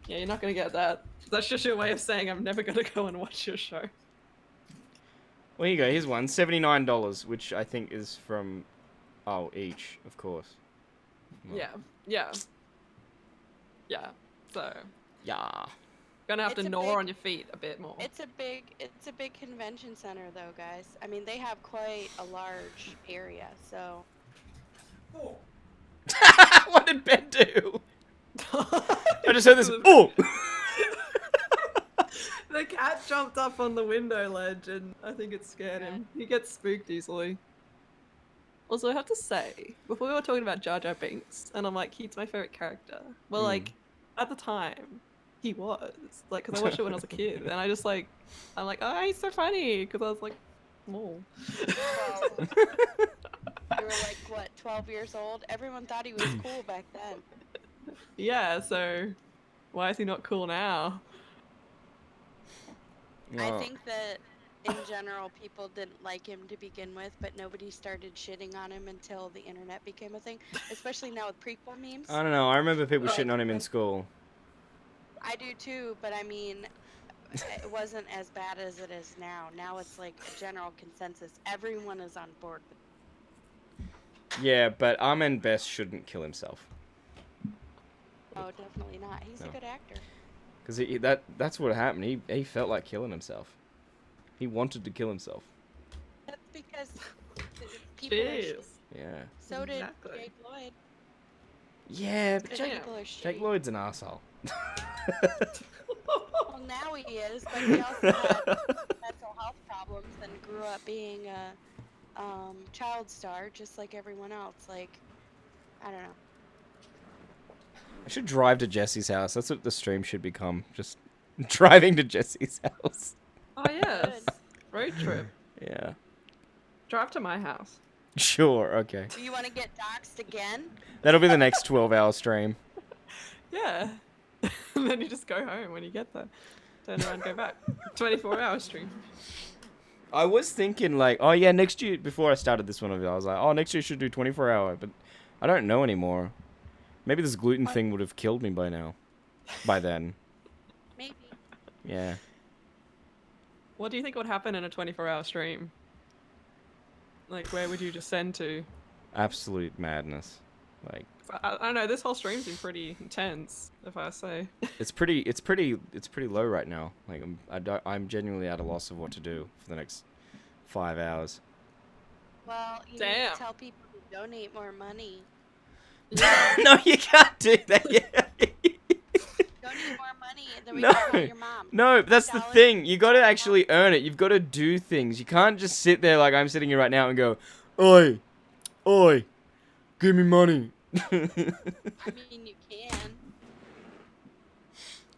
S16: Yeah, you're not gonna get that. That's just your way of saying I'm never gonna go and watch your show.
S8: well, here you go. Here's one. $79, which I think is from... Oh, each, of course.
S16: Yeah, yeah, yeah. So
S8: Yeah.
S16: gonna have
S2: It's
S16: to
S2: a
S16: gnaw
S2: big-
S16: on your feet a bit more.
S2: It's a big convention center though, guys. I mean, they have quite a large area, so.
S8: What did Ben do? I just heard this. Oh!
S16: The cat jumped up on the window ledge and I think it scared him. He gets spooked easily. Also, I have to say, before we were talking about Jar Jar Binks, and I'm like, he's my favorite character. Well, like, at the time, he was. Like, because I watched it when I was a kid, and I'm like, oh, he's so funny, because I was like, small.
S2: You were like, what, 12 years old? Everyone thought he was cool back then.
S16: Yeah, so why is he not cool now?
S2: I think that in general, people didn't like him to begin with, but nobody started shitting on him until the internet became a thing, especially now with prequel memes.
S8: I don't know. I remember people
S2: Like,
S8: shitting on him in school.
S2: I do too, but I mean, it wasn't as bad as it is now. Now it's like a general consensus. Everyone is on board with
S8: Yeah, but Ahmed Best shouldn't kill himself.
S2: Oh, definitely not. He's
S8: No.
S2: a good actor.
S8: Because that's what happened. He felt like killing himself. He wanted to kill himself.
S2: That's because people are
S16: Jeez.
S8: Yeah.
S2: So did
S16: Exactly.
S2: Jake Lloyd.
S8: Yeah, but
S2: People
S8: Jake,
S2: are
S8: Jake
S2: shitty.
S8: Lloyd's an asshole.
S2: Well, now he is, but he also had mental health problems and grew up being a child star, just like everyone else. Like, I don't know.
S8: I should drive to Jesse's house. That's what the stream should become. Just driving to Jesse's house.
S16: Oh, yes. Road trip.
S8: Yeah.
S16: Drive to my house.
S8: Sure, okay.
S2: Do you want to get doxxed again?
S8: That'll be the next 12-hour stream.
S16: Yeah. And then you just go home when you get there. Turn around, go back. 24-hour stream.
S8: I was thinking, like, oh yeah, next year, before I started this one, I was like, oh, next year should do 24-hour, but I don't know anymore. Maybe this gluten thing would have killed me by now. By then.
S2: Maybe.
S8: Yeah.
S16: What do you think would happen in a 24-hour stream? Like, where would you descend to?
S8: Absolute madness. Like,
S16: I don't know, this whole stream's been pretty intense, if I say.
S8: it's pretty low right now. Like, I'm genuinely at a loss of what to do for the next 5 hours.
S2: Well, you need
S16: Damn.
S2: to tell people to donate more money.
S8: No, you can't do that. Yeah.
S2: Donate more money, and then we can call your mom.
S8: No, that's the thing. You got to actually earn it. You've got to do things. You can't just sit there like I'm sitting here right now and go, "Oi, oi, give me money."
S2: I mean, you can.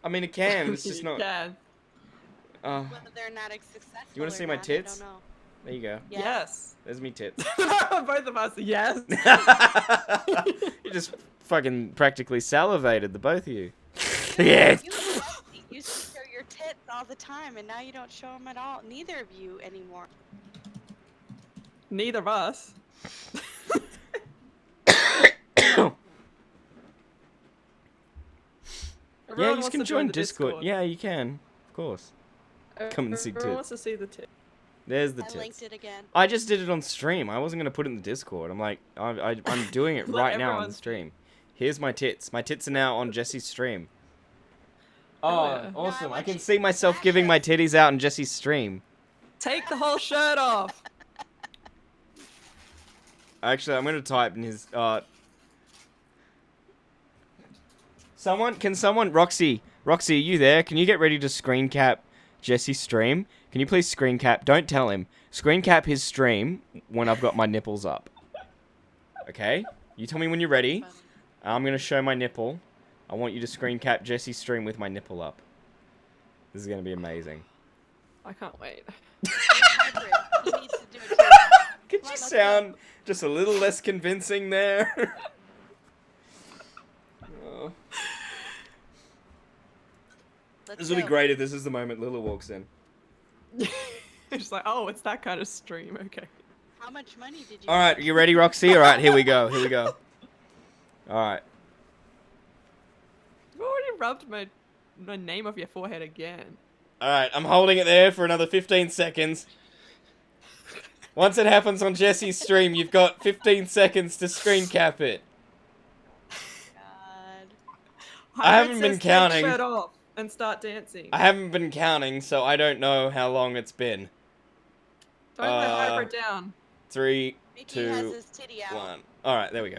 S8: I mean, it can. It's just
S16: You
S8: not.
S16: can.
S2: Whether they're not as successful.
S8: You want to
S2: or
S8: see my
S2: not,
S8: tits?
S2: I don't know.
S8: There you go.
S16: Yes.
S8: There's me tits.
S16: Both of us, yes.
S8: You just fucking practically salivated, the both of you. Yeah.
S2: You used to show your tits all the time, and now you don't show them at all. Neither of you anymore.
S16: Neither of us.
S8: Yeah,
S16: Everyone
S8: you
S16: wants
S8: can
S16: to
S8: join
S16: the
S8: Discord. Yeah, you can. Of course. Come and see
S16: Everyone
S8: tits.
S16: wants to see the tits.
S8: There's the
S2: I
S8: tits.
S2: linked it again.
S8: I just did it on stream. I wasn't gonna put it in the Discord. I'm like, I'm doing it
S16: Let
S8: right now on
S16: everyone
S8: the stream. Here's my tits. My tits are now on Jesse's stream.
S16: Oh,
S8: Oh,
S16: yeah.
S8: awesome! I can see myself giving my titties out on Jesse's stream.
S16: Take the whole shirt off.
S8: Actually, I'm gonna type in his. Can someone, Roxy, are you there? Can you get ready to screen cap Jesse's stream? Can you please screen cap? Don't tell him. Screen cap his stream when I've got my nipples up. Okay? You tell me when you're ready. I'm gonna show my nipple. I want you to screen cap Jesse's stream with my nipple up. This is gonna be amazing.
S16: I can't wait.
S8: Could you sound just a little less convincing there? Oh. This will be great if this is the moment Lila walks in.
S16: It's like, oh, it's that kind of stream. Okay.
S2: How much money did you?
S8: All right, you ready, Roxy? All right, here we go. Here we go. All right.
S16: You've already rubbed my name off your forehead again.
S8: All right, I'm holding it there for another 15 seconds. Once it happens on Jesse's stream, you've got 15 seconds to screen cap it. I haven't been counting.
S16: Take shirt off and start dancing.
S8: I haven't been counting, so I don't know how long it's been.
S16: Don't let Hyper down.
S8: 3,
S2: Mickey has
S8: 2,
S2: his titty out.
S8: 1. All right, there we go.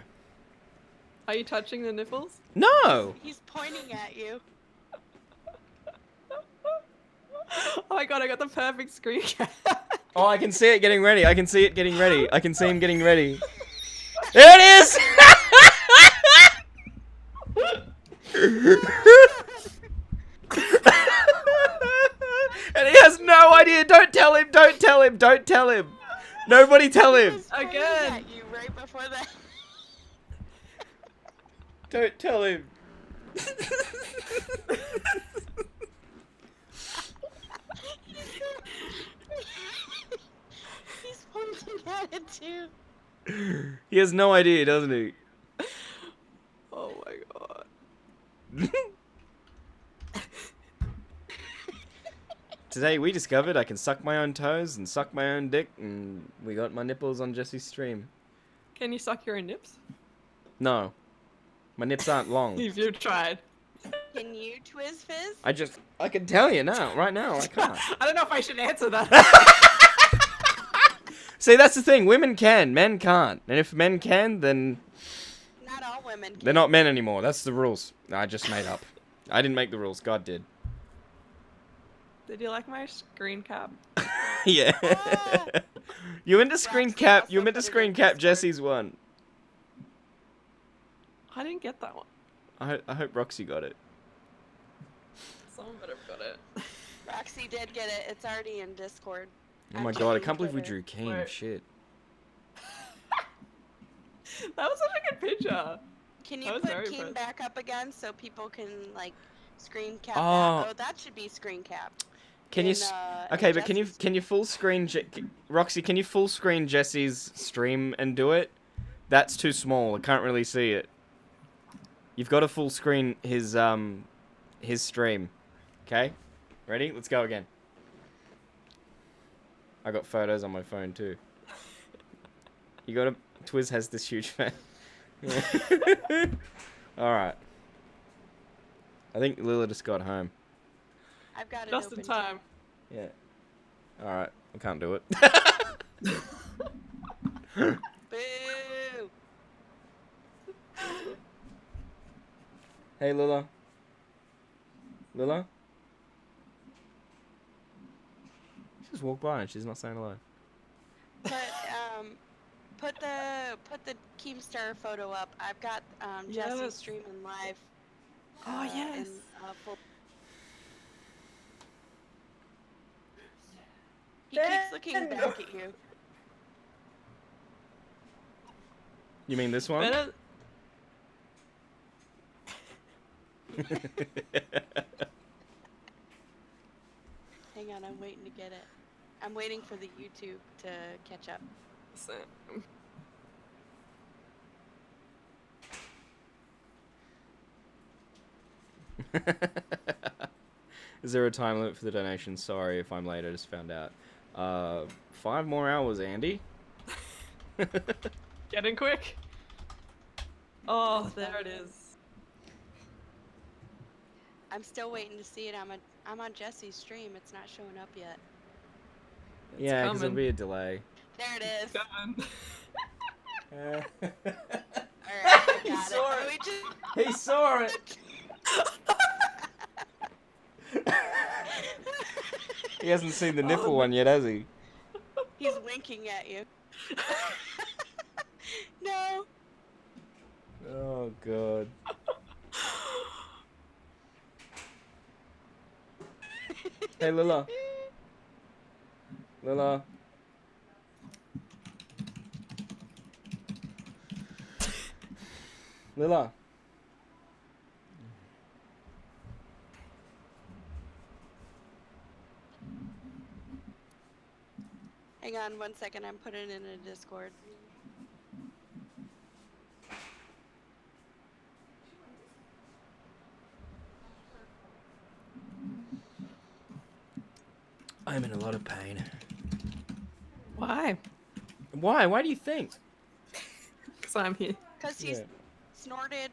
S16: Are you touching the nipples?
S8: No.
S2: He's pointing at you.
S16: Oh my god, I got the perfect screen cap.
S8: Oh, I can see it getting ready. I can see it getting ready. I can see him getting ready. There it is! And he has no idea. Don't tell him. Don't tell him. Don't tell him. Nobody tell him.
S16: Again.
S2: You right before that.
S8: Don't tell him.
S2: He's pointing at it too.
S8: He has no idea, doesn't he?
S16: Oh my god.
S8: Today we discovered I can suck my own toes and suck my own dick, and we got my nipples on Jesse's stream.
S16: Can you suck your own nips?
S8: No. My nips aren't long.
S16: If you've tried.
S2: Can you Twiz Fizz?
S8: I can tell you now, right now, I can't.
S16: I don't know if I should answer that.
S8: See, that's the thing. Women can, men can't. And if men can, then
S2: Not all women can.
S8: they're not men anymore. That's the rules. I just made up. I didn't make the rules. God did.
S16: Did you like my screen cap?
S8: Yeah. You meant to screen cap. You meant to screen cap Jesse's one.
S16: I didn't get that one.
S8: I hope Roxy got it.
S16: Someone better have got it.
S2: Roxy did get it. It's already in Discord.
S8: Oh my god! I can't believe we drew Keen.
S16: Wait.
S8: Shit.
S16: That was such a good picture.
S2: Can
S16: I
S2: you
S16: was
S2: put
S16: very
S2: Keen
S16: impressed.
S2: back up again so people can like screen cap
S8: Oh.
S2: that? Oh, that should be screen capped.
S8: Can you? Okay, but can you full screen Roxy? Can you full screen Jesse's stream and do it? That's too small. I can't really see it. You've got to full screen his stream. Okay, ready? Let's go again. I got photos on my phone too. You got to. Twiz has this huge fan. All right. I think Lila just got home.
S2: I've got it
S16: Just
S2: open
S16: in time.
S8: Yeah. All right. I can't do it.
S2: Boo!
S8: Hey, Lila. Lila? She just walked by and she's not saying hello.
S2: Put the Keemstar photo up. I've got Jesse
S16: Yes.
S2: streaming live.
S16: Oh, yes.
S2: In, full... He keeps looking back at you.
S8: You mean this one?
S16: Better...
S2: Hang on, I'm waiting to get it. I'm waiting for the YouTube to catch up.
S8: Is there a time limit for the donation? Sorry if I'm late, I just found out. 5 more hours, Andy.
S16: Get in quick. Oh, there it is.
S2: I'm still waiting to see it. I'm on Jesse's stream. It's not showing up yet.
S8: Yeah, because there'll be a delay.
S2: There it is.
S8: Uh,
S2: Alright, I
S8: He
S2: got
S8: saw
S2: it.
S8: it.
S2: We just...
S8: He saw it. He hasn't seen the nipple one yet, has he?
S2: He's winking at you. No.
S8: Oh god. Hey Lila. Lila. Lila.
S2: Hang on 1 second. I'm putting it in a Discord.
S8: I'm in a lot of pain.
S16: Why?
S8: Why? Why do you think?
S16: Because I'm here.
S2: Because he's snorted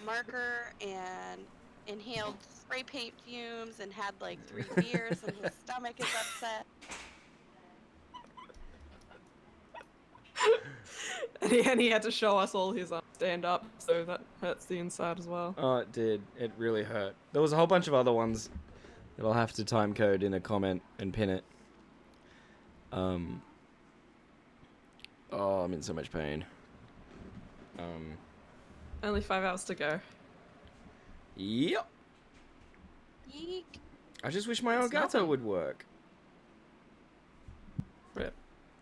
S2: marker and inhaled spray paint fumes and had like 3 beers and his stomach is upset.
S16: And he had to show us all his stand up, so that hurts the inside as well.
S8: Oh, it did. It really hurt. There was a whole bunch of other ones that I'll have to time code in a comment and pin it. Oh, I'm in so much pain.
S16: Only 5 hours to go.
S8: Yep.
S2: Yeek.
S8: I just wish my
S16: It's
S8: Elgato
S16: nothing.
S8: would work.
S16: Rip.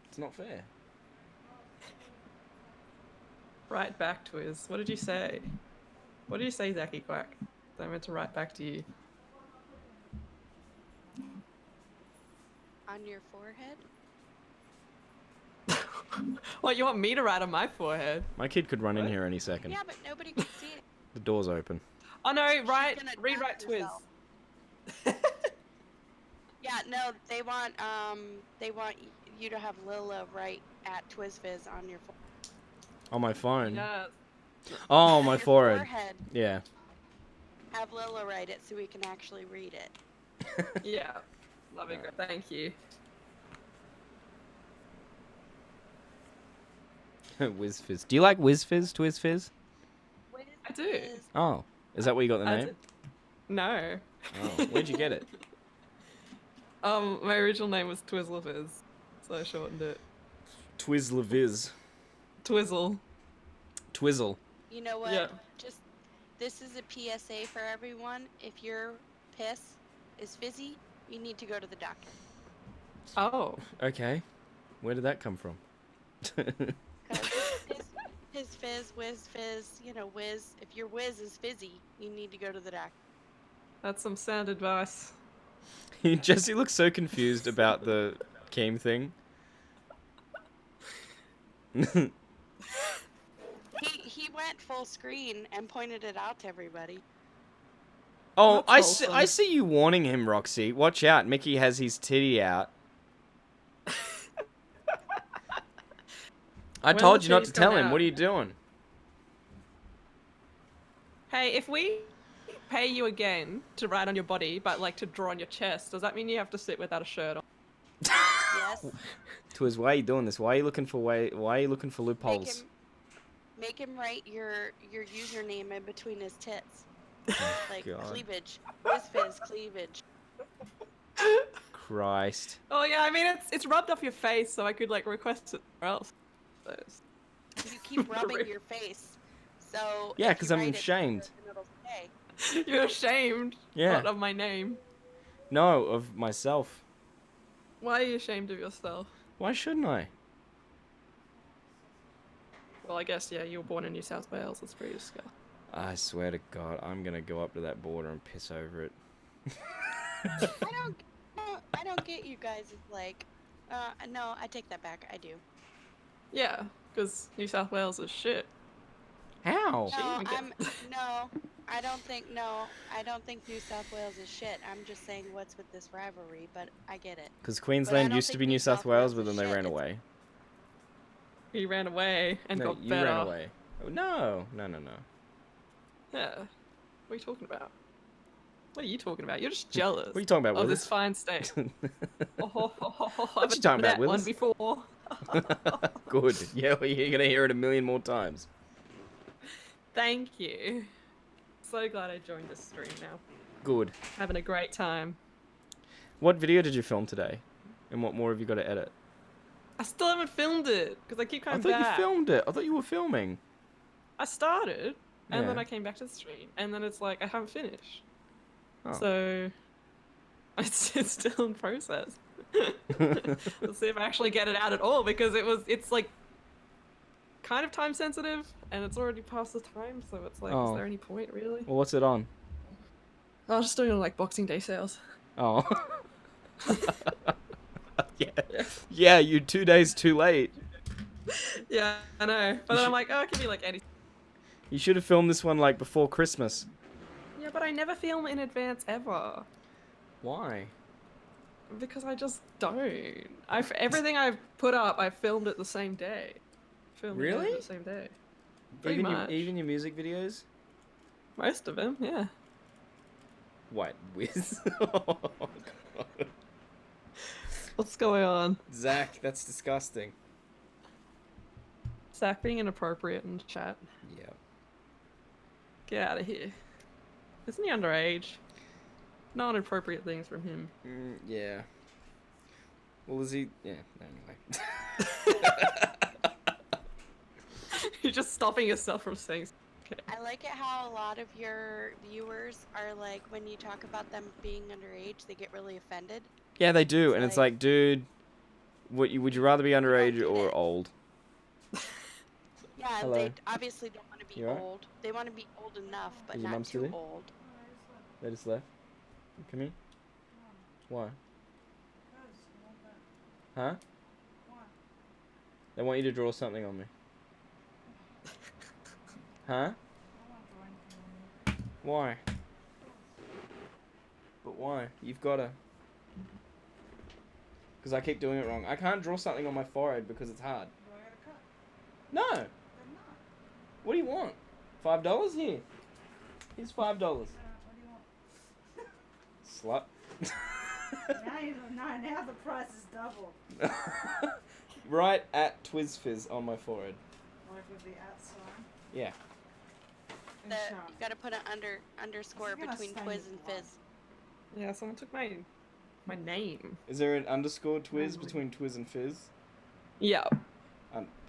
S8: It's not fair.
S16: Right back to his. What did you say? What did you say, Zachy Quack? I meant to write back to you.
S2: On your forehead?
S16: What, you want me to write on my forehead?
S8: My kid could run in here any second.
S2: Yeah, but nobody can see it.
S8: The door's open.
S16: Oh no,
S2: gonna
S16: rewrite
S2: cut
S16: Twiz.
S2: herself. Yeah, no, they want you to have Lila write at TwizFizz on your forehead.
S8: On my phone.
S16: Yeah.
S8: Oh, my
S2: Your
S8: forehead.
S2: forehead.
S8: Yeah.
S2: Have Lila write it so we can actually read it.
S16: Yeah. Love it. Thank you.
S8: WizFizz. Do you like WizFizz, TwizFizz?
S16: I do.
S8: Oh, is that where you got the
S16: I
S8: name?
S16: did- No.
S8: Oh, where'd you get it?
S16: My original name was Twizzlefizz, so I shortened it.
S8: Twizzleviz.
S16: Twizzle.
S8: Twizzle.
S2: You know what?
S16: Yeah.
S2: Just this is a PSA for everyone. If your piss is fizzy, you need to go to the doctor.
S16: Oh.
S8: Okay. Where did that come from?
S2: His fizz, whiz fizz, whiz. If your whiz is fizzy, you need to go to the doctor.
S16: That's some sound advice.
S8: Jesse looks so confused about the Keem thing.
S2: He went full screen and pointed it out to everybody.
S8: Oh,
S16: That's
S8: I see you warning him, Roxy. Watch out, Mickey has his titty out. I
S16: When
S8: told
S16: the
S8: you not
S16: titty's
S8: to tell
S16: coming
S8: him.
S16: out?
S8: What are you doing?
S16: Hey, if we pay you again to write on your body, but like to draw on your chest, does that mean you have to sit without a shirt on?
S2: Yes.
S8: Twiz, why are you doing this? Why are you looking for loopholes?
S2: Make him write your username in between his tits. Like
S8: God.
S2: cleavage. Whiz fizz cleavage.
S8: Christ.
S16: Oh yeah, I mean it's rubbed off your face, so I could like request it somewhere else.
S2: You keep rubbing your face. So
S8: Yeah,
S2: if you
S8: 'cause I'm
S2: write it
S8: ashamed.
S2: then it'll stay.
S16: You're ashamed.
S8: Yeah.
S16: Not of my name.
S8: No, of myself.
S16: Why are you ashamed of yourself?
S8: Why shouldn't I?
S16: Well, I guess yeah, you were born in New South Wales. That's pretty disgusting.
S8: I swear to God, I'm gonna go up to that border and piss over it.
S2: I don't get you guys like no, I take that back. I do.
S16: Yeah, because New South Wales is shit.
S8: How?
S2: No, I don't think New South Wales is shit. I'm just saying what's with this rivalry, but I get it.
S8: Because
S2: But I
S8: Queensland
S2: don't
S8: used to
S2: think
S8: be New South Wales, but then they ran away.
S16: He ran away and
S8: No,
S16: got
S8: you
S16: better.
S8: ran away. Oh, no.
S16: Yeah. What are you talking about? What are you talking about? You're just jealous.
S8: What are you talking about,
S16: of
S8: Willis?
S16: this fine state.
S8: What you talking about,
S16: One
S8: Willis?
S16: before.
S8: Good. Yeah, well, you're gonna hear it a million more times.
S16: Thank you. So glad I joined this stream now.
S8: Good.
S16: Having a great time.
S8: What video did you film today? And what more have you got to edit?
S16: I still haven't filmed it because I keep
S8: I
S16: coming
S8: thought
S16: back.
S8: you filmed it. I thought you were filming.
S16: I started and then
S8: Yeah.
S16: I came back to the stream and then it's like I haven't finished.
S8: Oh.
S16: So it's still in process. Let's see if I actually get it out at all because it's like kind of time sensitive and it's already past the time, so it's like,
S8: Oh.
S16: is there any point really?
S8: Well, what's it on?
S16: I was just doing like Boxing Day sales.
S8: Oh. Yeah, you're 2 days too late.
S16: Yeah, I know. But then I'm like, oh, it can be like any.
S8: You should have filmed this one like before Christmas.
S16: Yeah, but I never film in advance ever.
S8: Why?
S16: Because I just don't. Everything I've put up, I filmed it the same day. Filmed
S8: Really?
S16: it the same day. Pretty
S8: Even
S16: much.
S8: even your music videos?
S16: Most of them, yeah.
S8: What, Wiz? Oh, God.
S16: What's going on?
S8: Zach, that's disgusting.
S16: Zach being inappropriate in the chat.
S8: Yeah.
S16: Get out of here. Isn't he underage? Not inappropriate things from him.
S8: Yeah. Well, is he? Yeah. Anyway.
S16: You're just stopping yourself from saying. Okay.
S2: I like it how a lot of your viewers are like, when you talk about them being underage, they get really offended.
S8: Yeah, they do, and it's like, dude, would you rather be underage or old?
S2: Yeah,
S8: Hello.
S2: they obviously don't want to be
S8: You alright?
S2: old. They want to be old enough, but
S8: Is your
S2: not
S8: mum still
S2: too
S8: there?
S2: old.
S8: They just left. Come here. Why? Huh? They want you to draw something on me. Huh? Why? But why? You've gotta. Because I keep doing it wrong. I can't draw something on my forehead because it's hard. No! What do you want? $5 here. Here's $5. Slut.
S15: Now the price is double.
S8: Right at Twizzfizz on my forehead.
S15: Like with the outside.
S8: Yeah.
S2: You gotta put an underscore
S15: gonna
S2: between
S15: stain
S2: Twiz
S15: it
S2: and
S15: black.
S2: Fizz.
S16: Yeah, someone took my name.
S8: Is there an underscore Twiz between Twiz and Fizz?
S16: Yeah.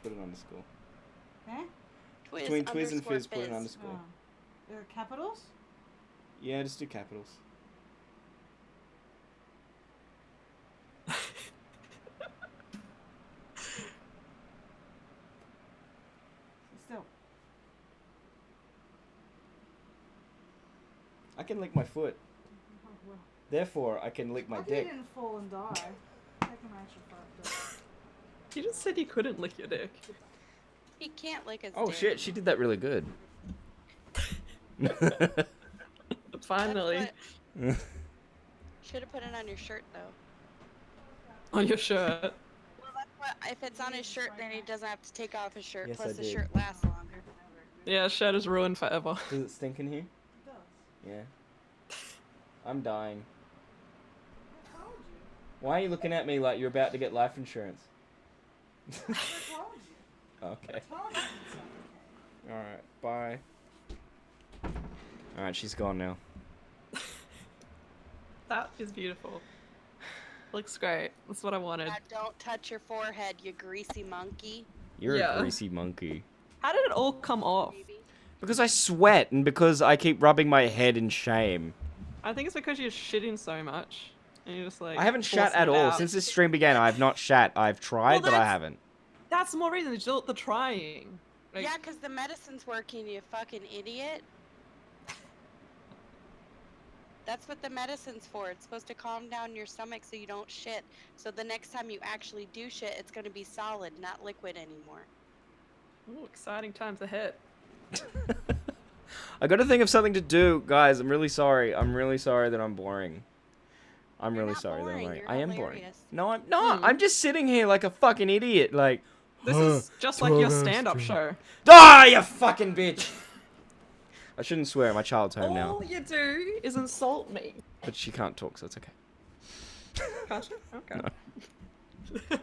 S8: Put an underscore.
S15: Okay?
S8: Between Twiz and Fizz, put an underscore.
S15: Oh. There are capitals?
S8: Yeah, just do capitals.
S15: Still.
S8: I can lick my foot. Therefore, I can lick my
S15: How come you
S8: dick.
S15: didn't fall and die? Take an extra $5.
S16: You just said you couldn't lick your dick.
S2: He can't lick his
S8: Oh
S2: dick.
S8: shit, she did that really good.
S16: Finally.
S2: Should have put it on your shirt though.
S16: On your shirt.
S2: Well, that's what, if it's on his shirt, then he doesn't have to take off his shirt.
S8: Yes,
S2: Plus,
S8: I
S2: the
S8: did.
S2: shirt lasts longer.
S16: Yeah, shirt is ruined forever.
S8: Does it stink in here?
S15: It does.
S8: Yeah. I'm dying. Why are you looking at me like you're about to get life insurance?
S15: I told you.
S8: Okay.
S15: I told you it's okay.
S8: Alright, bye. Alright, she's gone now.
S16: That is beautiful. Looks great. That's what I wanted.
S2: Now, don't touch your forehead, you greasy monkey.
S8: You're
S16: Yeah.
S8: a greasy monkey.
S16: How did it all come off?
S8: Because I sweat and because I keep rubbing my head in shame.
S16: I think it's because you're shitting so much. And you're just like.
S8: I haven't shat
S16: forcing
S8: at
S16: it
S8: all.
S16: out.
S8: Since this stream began, I have not shat. I've tried, but I
S16: that's-
S8: haven't.
S16: That's more reason. It's the trying. Like,
S2: Yeah, 'cause the medicine's working, you fucking idiot. That's what the medicine's for. It's supposed to calm down your stomach so you don't shit. So the next time you actually do shit, it's gonna be solid, not liquid anymore.
S16: Ooh, exciting times ahead.
S8: I got to think of something to do, guys. I'm really sorry. I'm really sorry that I'm boring. I'm really sorry that I'm boring. I am boring. No, I'm not. I'm just sitting here like a fucking idiot. Like,
S16: This is just like your stand-up show.
S8: ah, you fucking bitch. I shouldn't swear. My child's home now,
S16: All you do is insult me.
S8: but she can't talk, so it's okay.
S16: Can't you? Okay.
S8: No.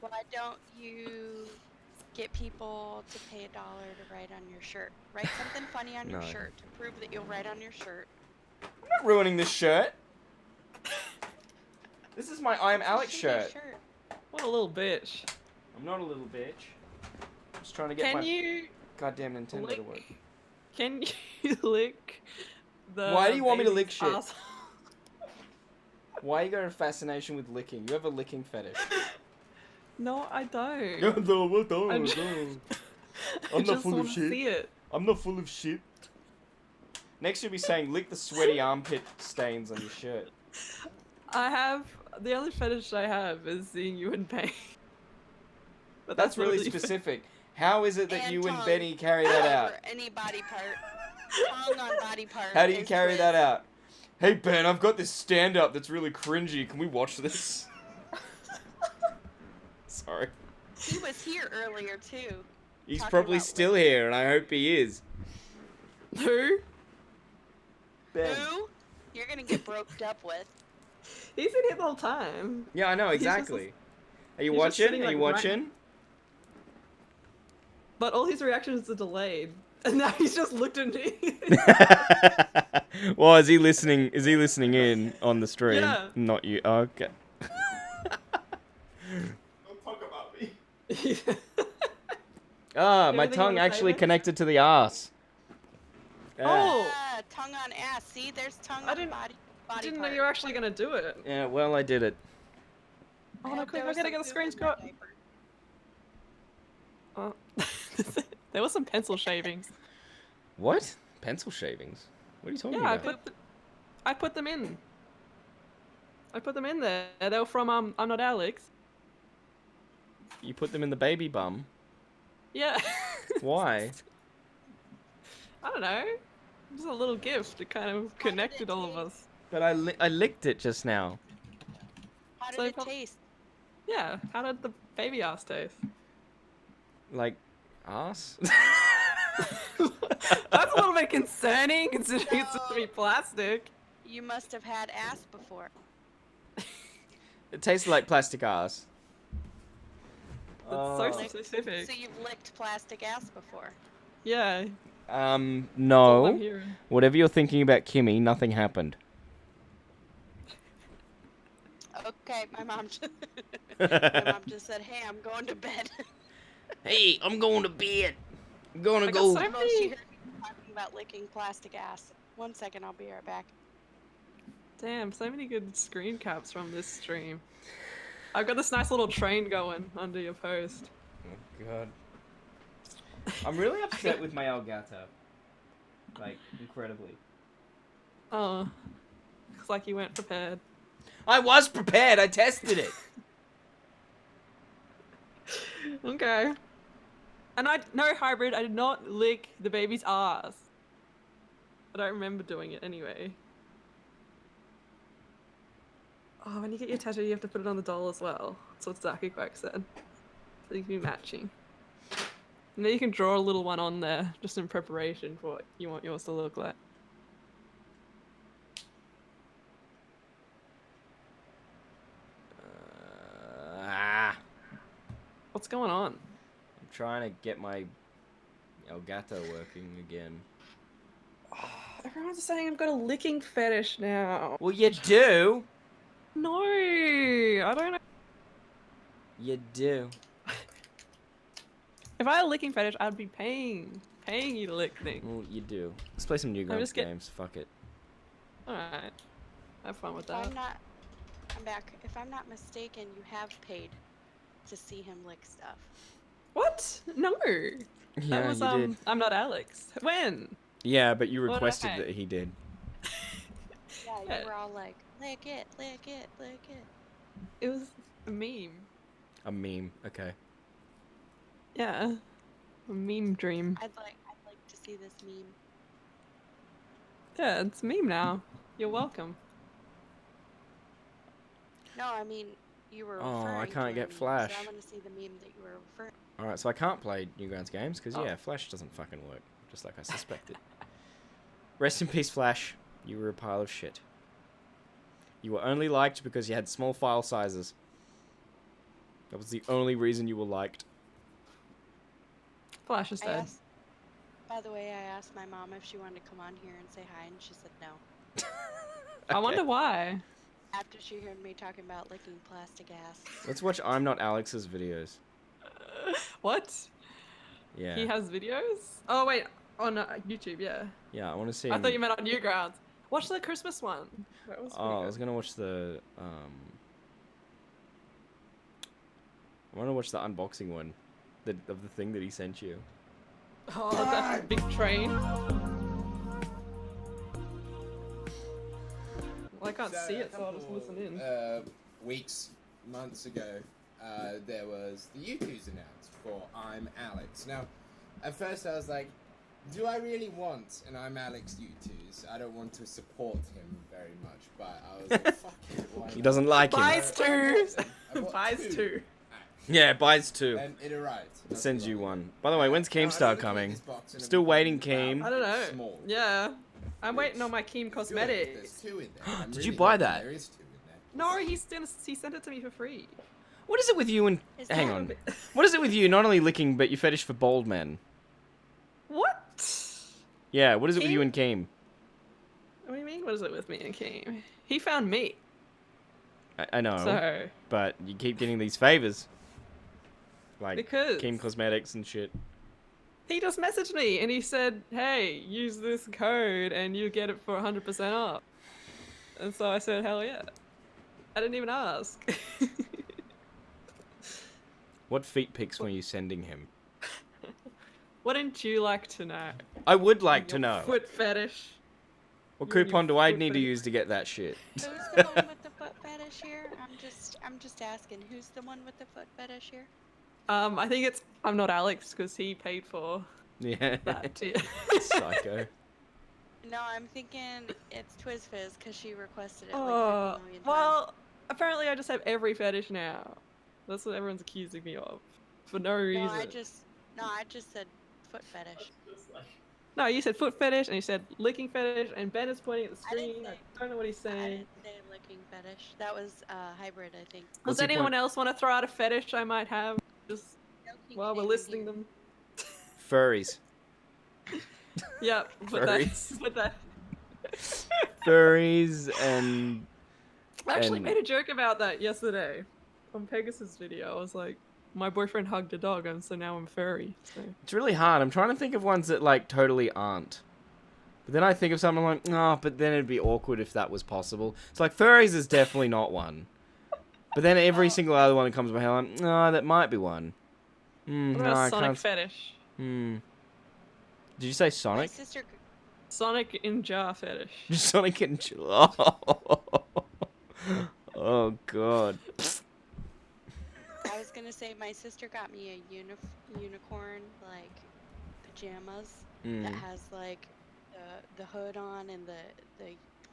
S2: Why don't you get people to pay $1 to write on your shirt? Write something funny on your
S8: No.
S2: shirt to prove that you'll write on your shirt.
S8: I'm not ruining this shirt. This is my I am Alex shirt.
S16: What a little bitch.
S8: I'm not a little bitch. I'm just trying to get
S16: Can
S8: my
S16: you
S8: goddamn Nintendo to
S16: lick-
S8: work.
S16: Can you lick the
S8: Why do you want me to lick
S16: baby's
S8: shit?
S16: ass-
S8: Why you got a fascination with licking? You have a licking fetish.
S16: No, I don't.
S8: No, what don't?
S16: I
S8: No.
S16: just-
S8: I'm
S16: I
S8: not
S16: just
S8: full of
S16: wanna
S8: shit.
S16: see it.
S8: I'm not full of shit. Next you'll be saying lick the sweaty armpit stains on your shirt.
S16: I have the only fetish I have is seeing you in pain. But
S8: That's really
S16: literally
S8: specific. How is it that
S2: And
S8: you and
S2: tongue.
S8: Benny carry that out?
S2: For any body part. Tongue on body part.
S8: How do you
S2: is
S8: carry
S2: with-
S8: that out? Hey Ben, I've got this stand-up that's really cringy. Can we watch this? Sorry.
S2: He was here earlier too.
S8: He's
S2: talking
S8: probably
S2: about
S8: still here, and I hope he is.
S16: Who?
S8: Ben.
S2: Who? You're gonna get broked up with.
S16: He's in here the whole time.
S8: Yeah, I know,
S16: He's just-
S8: exactly. Are you
S16: he's just
S8: watching?
S16: sitting,
S8: Are you
S16: like,
S8: watching?
S16: But all his reactions are delayed. And now he's just looked at me.
S8: Well, is he listening? Is he listening in on the stream?
S16: Yeah.
S8: Not you. Oh, okay.
S16: Don't talk about me.
S8: Ah, my
S16: Anything you
S8: tongue
S16: wanna say,
S8: actually
S16: Ben?
S8: connected to the ass. Yeah.
S16: Oh!
S2: Ah, tongue on ass. See, there's tongue on body.
S16: I didn't know
S2: part.
S16: you were actually gonna do it.
S8: Yeah, well, I did it.
S16: Oh no, quick, I
S2: was
S16: gotta get the
S2: some
S16: screen
S2: poop in my
S16: screen. Oh. There was some pencil shavings.
S8: What? Pencil shavings? What are you talking
S16: Yeah,
S8: about?
S16: I put them in. I put them in there. They were from I'm Not Alex.
S8: You put them in the baby bum.
S16: Yeah.
S8: Why?
S16: I don't know. Just a little gift. It kind of connected all of us.
S8: But I licked it just now.
S2: How did
S16: So
S2: it
S16: prob-
S2: taste?
S16: Yeah. How did the baby ass taste?
S8: Like, ass?
S16: That's a little bit concerning considering it's supposed to be plastic.
S2: You must have had ass before.
S8: It tasted like plastic ass.
S16: That's so
S2: Licked-
S16: specific.
S2: So you've licked plastic ass before.
S16: Yeah. all
S8: No.
S16: I'm hearing.
S8: Whatever you're thinking about Kimmy, nothing happened.
S2: Okay, my mom just said, "Hey, I'm going to bed."
S8: Hey, I'm going to bed. I'm gonna
S16: I got
S8: go.
S16: so
S2: Well,
S16: many-
S2: she heard me talking about licking plastic ass. 1 second, I'll be right back.
S16: Damn, so many good screen caps from this stream. I've got this nice little train going under your post.
S8: Oh, God. I'm really upset with my Elgato. Like, incredibly.
S16: Oh. Looks like you weren't prepared.
S8: I was prepared. I tested it.
S16: Okay. And no, Hybrid, I did not lick the baby's ass. I don't remember doing it anyway. Oh, when you get your tattoo, you have to put it on the doll as well. That's what Zaki Quack said. So you can be matching. And then you can draw a little one on there, just in preparation for what you want yours to look like. What's going on?
S8: I'm trying to get my Elgato working again.
S16: Everyone's saying I've got a licking fetish now.
S8: Well, you do.
S16: No, I don't know.
S8: You do.
S16: If I had a licking fetish, I'd be paying you to lick things.
S8: Well, you do. Let's play some New
S16: I'm
S8: Grumps
S16: just get-
S8: games. Fuck it.
S16: Alright. Have fun with
S2: If
S16: that.
S2: I'm back. If I'm not mistaken, you have paid to see him lick stuff.
S16: What? No.
S8: Yeah,
S16: That was
S8: you did.
S16: I'm Not Alex. When?
S8: Yeah, but you
S16: What did I
S8: requested
S16: pay?
S8: that he did.
S2: Yeah,
S16: Yeah.
S2: you were all like, lick it, lick it, lick it.
S16: It was a meme.
S8: A meme. Okay.
S16: Yeah. A meme dream.
S2: I'd like to see this meme.
S16: Yeah, it's a meme now. You're welcome.
S2: No, I mean, you were
S8: Oh, I
S2: referring
S8: can't
S2: to a
S8: get
S2: meme,
S8: Flash.
S2: So I want to see the meme that you were referring.
S8: Alright, so I can't play Newgrounds games because,
S16: Oh.
S8: yeah, Flash doesn't fucking work. Just like I suspected. Rest in peace, Flash. You were a pile of shit. You were only liked because you had small file sizes. That was the only reason you were liked.
S16: Flash is
S2: I
S16: dead.
S2: asked, by the way, I asked my mom if she wanted to come on here and say hi, and she said no.
S16: I wonder why.
S2: After she heard me talking about licking plastic ass.
S8: Let's watch I'm Not Alex's videos.
S16: What?
S8: Yeah.
S16: He has videos? Oh wait, on YouTube, yeah.
S8: Yeah, I want to see
S16: I
S8: him.
S16: thought you meant on Newgrounds. Watch the Christmas one. That was pretty
S8: Oh, I
S16: good.
S8: was gonna watch the I want to watch the unboxing one, of the thing that he sent you.
S16: Oh, that big train. Well, I can't see it, so I'll just listen in.
S9: Weeks, months ago, there was the U2s announced for I'm Alex. Now, at first I was like, do I really want an I'm Alex U2s? I don't want to support him very much, but I was like, fuck it, why
S8: He
S9: not?
S8: doesn't like him.
S16: Buys two.
S9: I bought
S16: Buys two.
S8: Yeah, buys two.
S9: And it arrived.
S8: It sends you one. By the way, when's Keemstar coming? Still waiting, Keem.
S16: I don't know. Yeah. I'm waiting on my Keem Cosmetics.
S9: There's two in there. I'm
S8: Did
S9: really
S8: you buy
S9: hoping
S8: that?
S9: There is two in there.
S16: No, he sent it to me for free.
S8: What is it with you and... Hang on. What is it with you, not only licking, but you fetish for bald men?
S16: What?
S8: Yeah, what is it with you and Keem?
S16: What do you mean? What is it with me and Keem? He found me.
S8: I know,
S16: So-
S8: but you keep getting these favors. Like
S16: Because-
S8: Keem Cosmetics and shit.
S16: He just messaged me and he said, hey, use this code and you get it for 100% off. And so I said, hell yeah. I didn't even ask.
S8: What feet pics were you sending him?
S16: Wouldn't you like to know?
S8: I would like to
S16: Your
S8: know.
S16: Foot fetish.
S8: What
S16: you and
S8: coupon
S16: your
S8: do I
S16: foot
S8: need to
S16: fetish.
S8: use to get that shit?
S2: Who's the one with the foot fetish here? I'm just asking. Who's the one with the foot fetish here?
S16: I think it's I'm Not Alex because he paid for
S8: Yeah.
S16: that. Yeah.
S8: Psycho.
S2: No, I'm thinking it's TwizFizz because she requested it
S16: Oh,
S2: like 50 million times.
S16: well, apparently I just have every fetish now. That's what everyone's accusing me of. For no reason.
S2: No, I just said foot fetish.
S16: No, you said foot fetish and you said licking fetish and Ben is pointing at the screen. I don't know what he's
S2: I
S16: saying.
S2: didn't say licking fetish. That was hybrid, I think.
S16: Does anyone else want to throw out a fetish I might have just while we're listening them?
S8: Furries.
S16: Yep, but
S8: Furries.
S16: but that.
S8: Furries and...
S16: I actually
S8: and-
S16: made a joke about that yesterday on Pegasus video. I was like, my boyfriend hugged a dog and so now I'm furry. So.
S8: It's really hard. I'm trying to think of ones that, like, totally aren't. But then I think of something like, no, but then it'd be awkward if that was possible. It's like, furries is definitely not one. But then every single other one that comes to my head, I'm like, no, that might be one.
S16: What
S8: No,
S16: about
S8: I
S16: Sonic
S8: can't...
S16: fetish?
S8: Did you say Sonic?
S2: My sister.
S16: Sonic in jar fetish.
S8: Sonic and... Oh, oh God.
S2: I was gonna say my sister got me a unicorn like pajamas that has like the hood on and the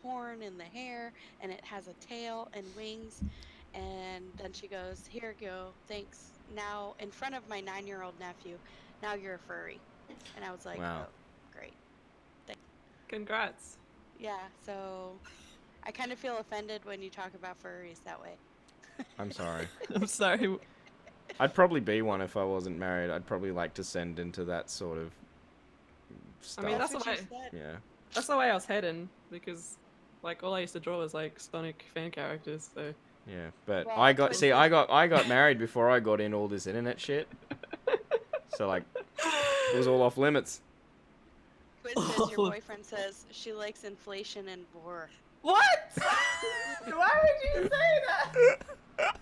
S2: horn and the hair, and it has a tail and wings. And then she goes, "Here you go, thanks." Now in front of my 9-year-old nephew, now you're a furry. And I was like,
S8: Wow.
S2: "Oh, great."
S16: Congrats.
S2: Yeah, so I kind of feel offended when you talk about furries that way.
S8: I'm sorry.
S16: I'm sorry.
S8: I'd probably be one if I wasn't married. I'd probably like to send into that sort of stuff.
S16: I mean, that's the way.
S8: Yeah.
S16: That's the way I was heading because, like, all I used to draw was like Sonic fan characters. So.
S8: Yeah, but
S2: Well,
S8: I got married before I got in all this internet shit. So like, it was all off limits.
S2: Quiz says your boyfriend says she likes inflation and vor.
S16: What? Why would you say that?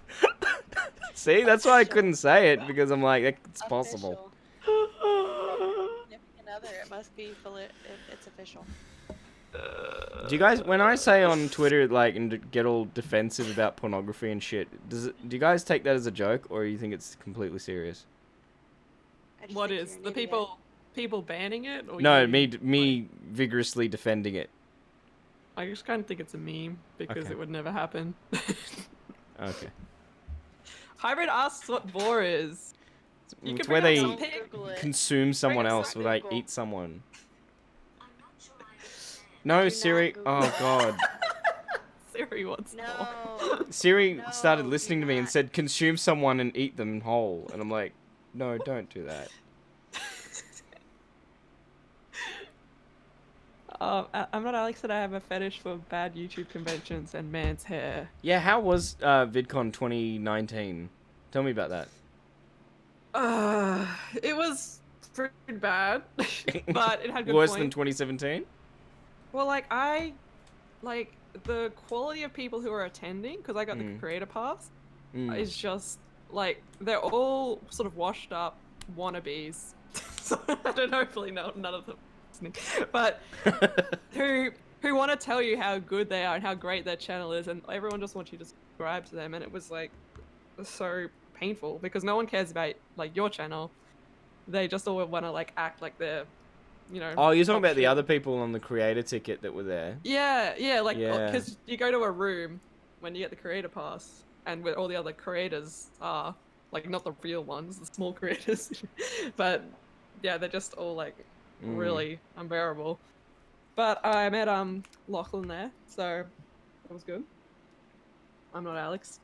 S8: See, that's why I couldn't say it because I'm like, it's possible.
S2: Significant other, it must be it's official.
S8: Do you guys, when I say on Twitter, like, and get all defensive about pornography and shit, do you guys take that as a joke or you think it's completely serious?
S16: What is the people banning it? Or
S8: No,
S16: you?
S8: me vigorously defending it.
S16: I just kind of think it's a meme because
S8: Okay.
S16: it would never happen.
S8: Okay.
S16: Hybrid asks what vor is. You
S8: It's
S16: can
S8: where
S16: bring
S8: they
S16: up some pic.
S8: consume someone else, or they eat someone. No, Siri. Oh God.
S16: Siri wants
S2: No.
S8: Siri started listening to me and said, "Consume someone and eat them whole," and I'm like, "No, don't do that."
S16: I'm not Alex, and I have a fetish for bad YouTube conventions and man's hair.
S8: Yeah, how was VidCon 2019? Tell me about that.
S16: It was pretty bad, but it had good
S8: Worse
S16: points.
S8: than 2017?
S16: Well, like the quality of people who are attending, because I got the creator pass, is just like they're all sort of washed up wannabes. So I don't know, hopefully none of them, listening, but who want to tell you how good they are and how great their channel is, and everyone just wants you to subscribe to them, and it was like so painful because no one cares about like your channel. They just all want to like act like they're, you know.
S8: Oh, you're talking
S16: top
S8: about the
S16: shit.
S8: other people on the creator ticket that were there.
S16: Yeah, like
S8: Yeah.
S16: because you go to a room when you get the creator pass, and where all the other creators are, like not the real ones, the small creators, but yeah, they're just all like really unbearable. But I met Lachlan there, so that was good. I'm not Alex.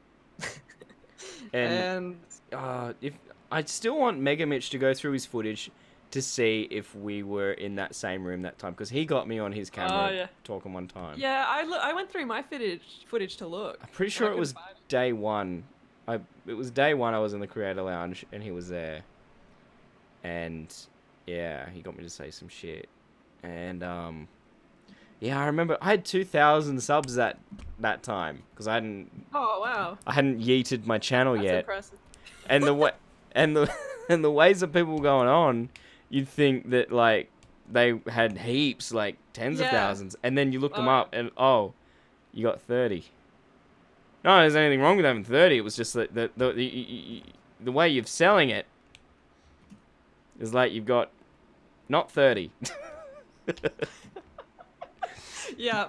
S8: And if I still want Mega Mitch to go through his footage to see if we were in that same room that time, because he got me on his camera
S16: yeah.
S8: talking one time.
S16: Yeah, I went through my footage to look.
S8: I'm pretty sure it was day one. It was day one I was in the creator lounge and he was there. And yeah, he got me to say some shit. And yeah, I remember I had 2,000 subs that time because I hadn't
S16: Oh wow.
S8: yeeted my channel
S16: That's
S8: yet.
S16: impressive.
S8: And the way and the ways that people were going on, you'd think that like they had heaps, like tens of
S16: Yeah.
S8: thousands, and then you look them up and you got 30. No, there's anything wrong with having 30. It was just that the way you're selling it is like you've got not 30.
S16: Yeah.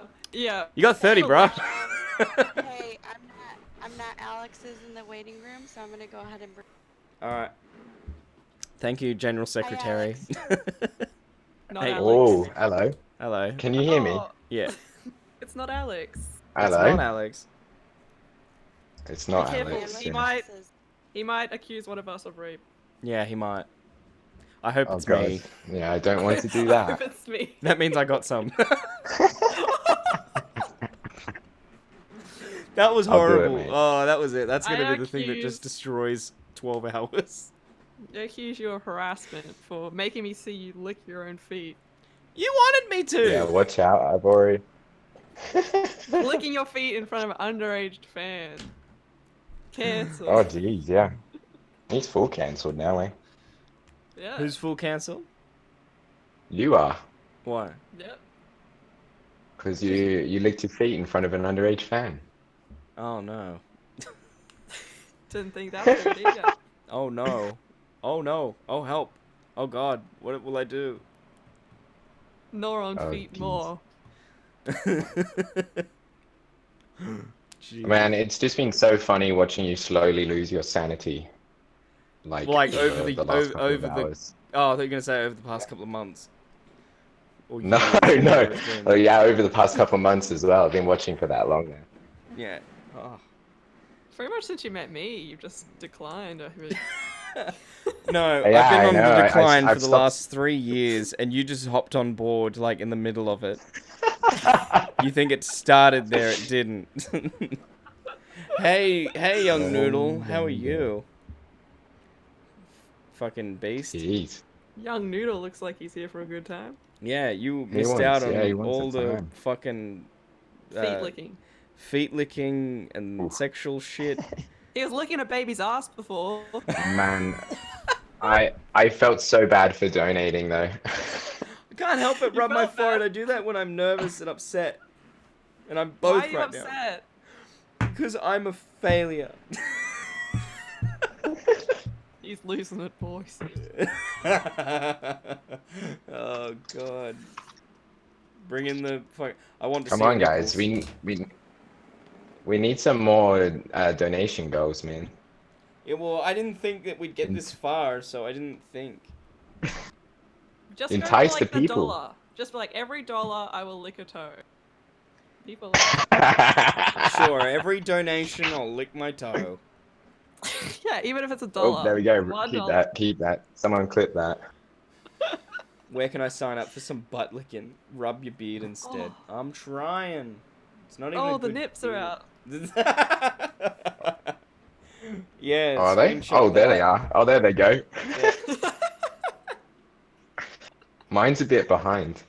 S8: You got 30, bro.
S2: Hey, I'm not Alex's in the waiting room, so I'm gonna go ahead and bring.
S8: All right. Thank you, General Secretary.
S16: Not
S8: Hey.
S16: Alex.
S13: Oh, hello.
S8: Hello.
S13: Can you hear me?
S16: Oh,
S8: Yeah.
S16: it's not Alex.
S13: Hello.
S8: It's not Alex.
S13: It's not
S16: Be careful.
S13: Alex.
S16: He might accuse one of us of rape.
S8: Yeah, he might. I hope
S13: Oh
S8: it's
S13: god.
S8: me.
S13: Yeah, I don't want to do
S16: I hope
S13: that.
S16: it's me.
S8: That means I got some. That was
S13: I'll do it,
S8: horrible.
S13: mate.
S8: Oh, that was it. That's
S16: I
S8: gonna be the thing that
S16: accuse-
S8: just destroys 12 hours.
S16: I accuse you of harassment for making me see you lick your own feet.
S8: You wanted me to.
S13: Yeah, watch out. I've already.
S16: Licking your feet in front of an underage fan. Cancel.
S13: Oh geez, yeah. He's full cancelled now, eh?
S16: Yeah.
S8: Who's full cancel?
S13: You are,
S8: Why?
S16: Yep.
S13: because you licked your feet in front of an underage fan.
S8: Oh no.
S16: Didn't think that was good either.
S8: Oh no. Oh no. Oh help. Oh god. What will I do?
S16: Nor on
S13: Oh,
S16: feet
S13: geez.
S16: more.
S8: Jeez.
S13: Man, it's just been so funny watching you slowly lose your sanity. Like
S8: over
S13: for
S8: the
S13: last couple
S8: over
S13: of
S8: the.
S13: hours.
S8: Oh, I thought you were gonna say over the past couple of months. Or
S13: No,
S8: years,
S13: no.
S8: whatever it's been.
S13: Oh yeah, over the past couple of months as well. I've been watching for that long now.
S8: Yeah. Oh.
S16: Pretty much since you met me, you've just declined. I really...
S8: No,
S13: Yeah,
S8: I've been
S13: I
S8: on
S13: know,
S8: the decline
S13: I've
S8: for the
S13: stopped-
S8: last 3 years, and you just hopped on board like in the middle of it. You think it started there? It didn't. Hey, young noodle, how are you? Fucking beast.
S13: Jeez.
S16: Young Noodle looks like he's here for a good time.
S8: Yeah, you
S13: He
S8: missed
S13: wants-
S8: out on
S13: yeah, he wants
S8: all
S13: the
S8: the
S13: time.
S8: fucking
S16: Feet licking.
S8: feet licking and sexual shit.
S16: He was licking a baby's ass before.
S13: Man, I felt so bad for donating though.
S8: I can't help but rub my forehead. I do that when I'm nervous and upset, and I'm
S16: Why
S8: both
S16: are you
S8: right now.
S16: upset?
S8: Because I'm a failure.
S16: He's losing it, boys.
S8: Oh god. Bring in the fuck. I want to
S13: Come
S8: see
S13: on,
S8: your
S13: guys.
S8: nipples.
S13: We need some more donation goals, man.
S8: Yeah, well, I didn't think that we'd get this far, so I didn't think.
S16: Just
S13: Entice
S16: go for,
S13: the
S16: like,
S13: people.
S16: $1. Just for like every $1, I will lick a toe. People.
S8: Sure, every donation, I'll lick my toe.
S16: Yeah, even if it's $1.
S13: Oh, there we go.
S16: $1.
S13: Keep that. Someone clip that.
S8: Where can I sign up for some butt licking? Rub your beard instead.
S16: Oh.
S8: I'm trying. It's not even.
S16: Oh,
S8: a
S16: the
S8: good
S16: nips are
S8: beard.
S16: out.
S8: Yeah.
S13: Are they?
S8: screenshot
S13: Oh, there
S8: that.
S13: they are. Oh, there they go.
S8: Yeah.
S13: Mine's a bit behind.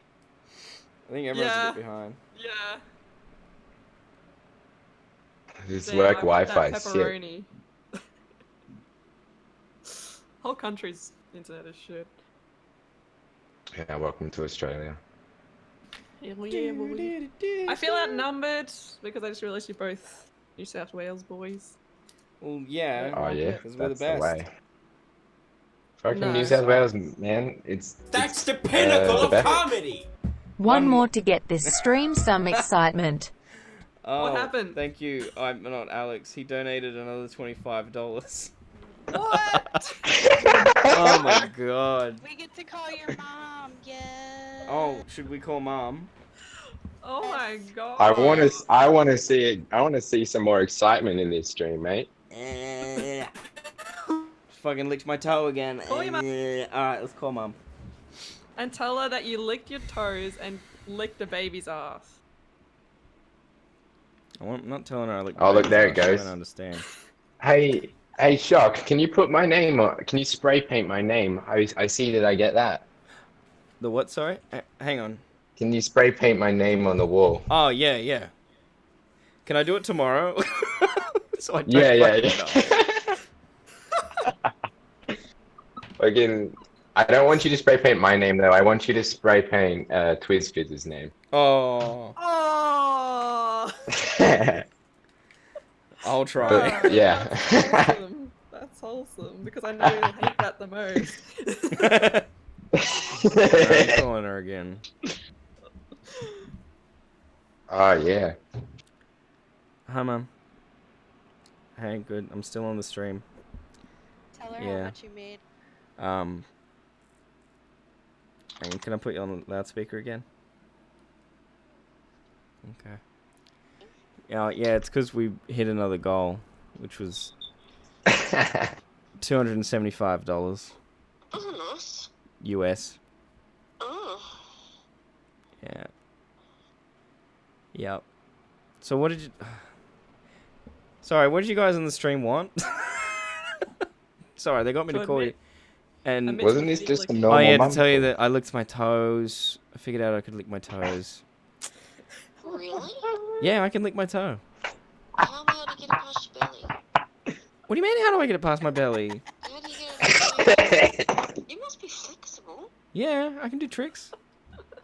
S8: I think everyone's a
S16: Yeah.
S8: bit behind.
S16: Yeah.
S13: This
S16: Damn,
S13: work
S16: I want
S13: Wi-Fi
S16: that
S13: shit.
S16: pepperoni. Whole country's internet is shit.
S13: Yeah, welcome to Australia.
S16: Yeah, boy. I feel outnumbered because I just realised you're both New South Wales boys.
S8: Well, yeah.
S13: Oh yeah,
S8: because we're the
S13: that's
S8: best.
S13: way. Fucking
S16: No.
S13: New South Wales, man.
S6: That's the pinnacle
S13: the
S6: of
S13: best.
S6: comedy.
S10: One more to get this stream some excitement.
S8: Oh,
S16: What happened?
S8: Thank you. I'm not Alex. He donated another $25.
S16: What?
S8: Oh my god.
S2: We get to call your mom. Yeah.
S8: Oh, should we call mom?
S16: Oh my god.
S13: I want to see it. I want to see some more excitement in this stream, mate.
S8: Fucking licked my toe again.
S16: Call your mum.
S8: Alright, let's call mom.
S16: And tell her that you licked your toes and licked the baby's ass.
S8: I'm not telling her I licked
S13: Oh,
S8: my
S13: look, there
S8: ass.
S13: it
S8: She
S13: goes.
S8: won't understand.
S13: Hey, Shock, can you put my name on? Can you spray paint my name? I see that I get that.
S8: The what, sorry? Hang on.
S13: Can you spray paint my name on the wall?
S8: Oh, yeah, yeah. Can I do it tomorrow? So I don't
S13: Yeah.
S8: fucking know.
S13: Again, I don't want you to spray paint my name though. I want you to spray paint Twizzfizz's name.
S8: Oh.
S16: Oh.
S8: I'll try.
S13: Yeah.
S16: That's wholesome. That's wholesome because I know you'll hate that the most.
S8: I'm calling her again.
S13: Oh yeah.
S8: Hi, mom. Hey, good. I'm still on the stream.
S2: Tell her
S8: Yeah.
S2: how much you made.
S8: And can I put you on the loudspeaker again? Okay. Yeah, it's because we hit another goal, which was $275
S18: Oh, nice.
S8: US.
S18: Oh.
S8: Yeah. Yep. So what did you? Sorry, what did you guys on the stream want? Sorry, they got me to call you. And
S13: Wasn't this just a
S8: Oh
S13: normal
S8: yeah, to
S13: mum
S8: tell you
S13: call?
S8: that I licked my toes. I figured out I could lick my toes.
S18: Really?
S8: Yeah, I can lick my toe.
S18: How am I able to get it past your belly?
S8: What do you mean? How do I get it past my belly?
S18: How do you get it? You must be flexible.
S8: Yeah, I can do tricks.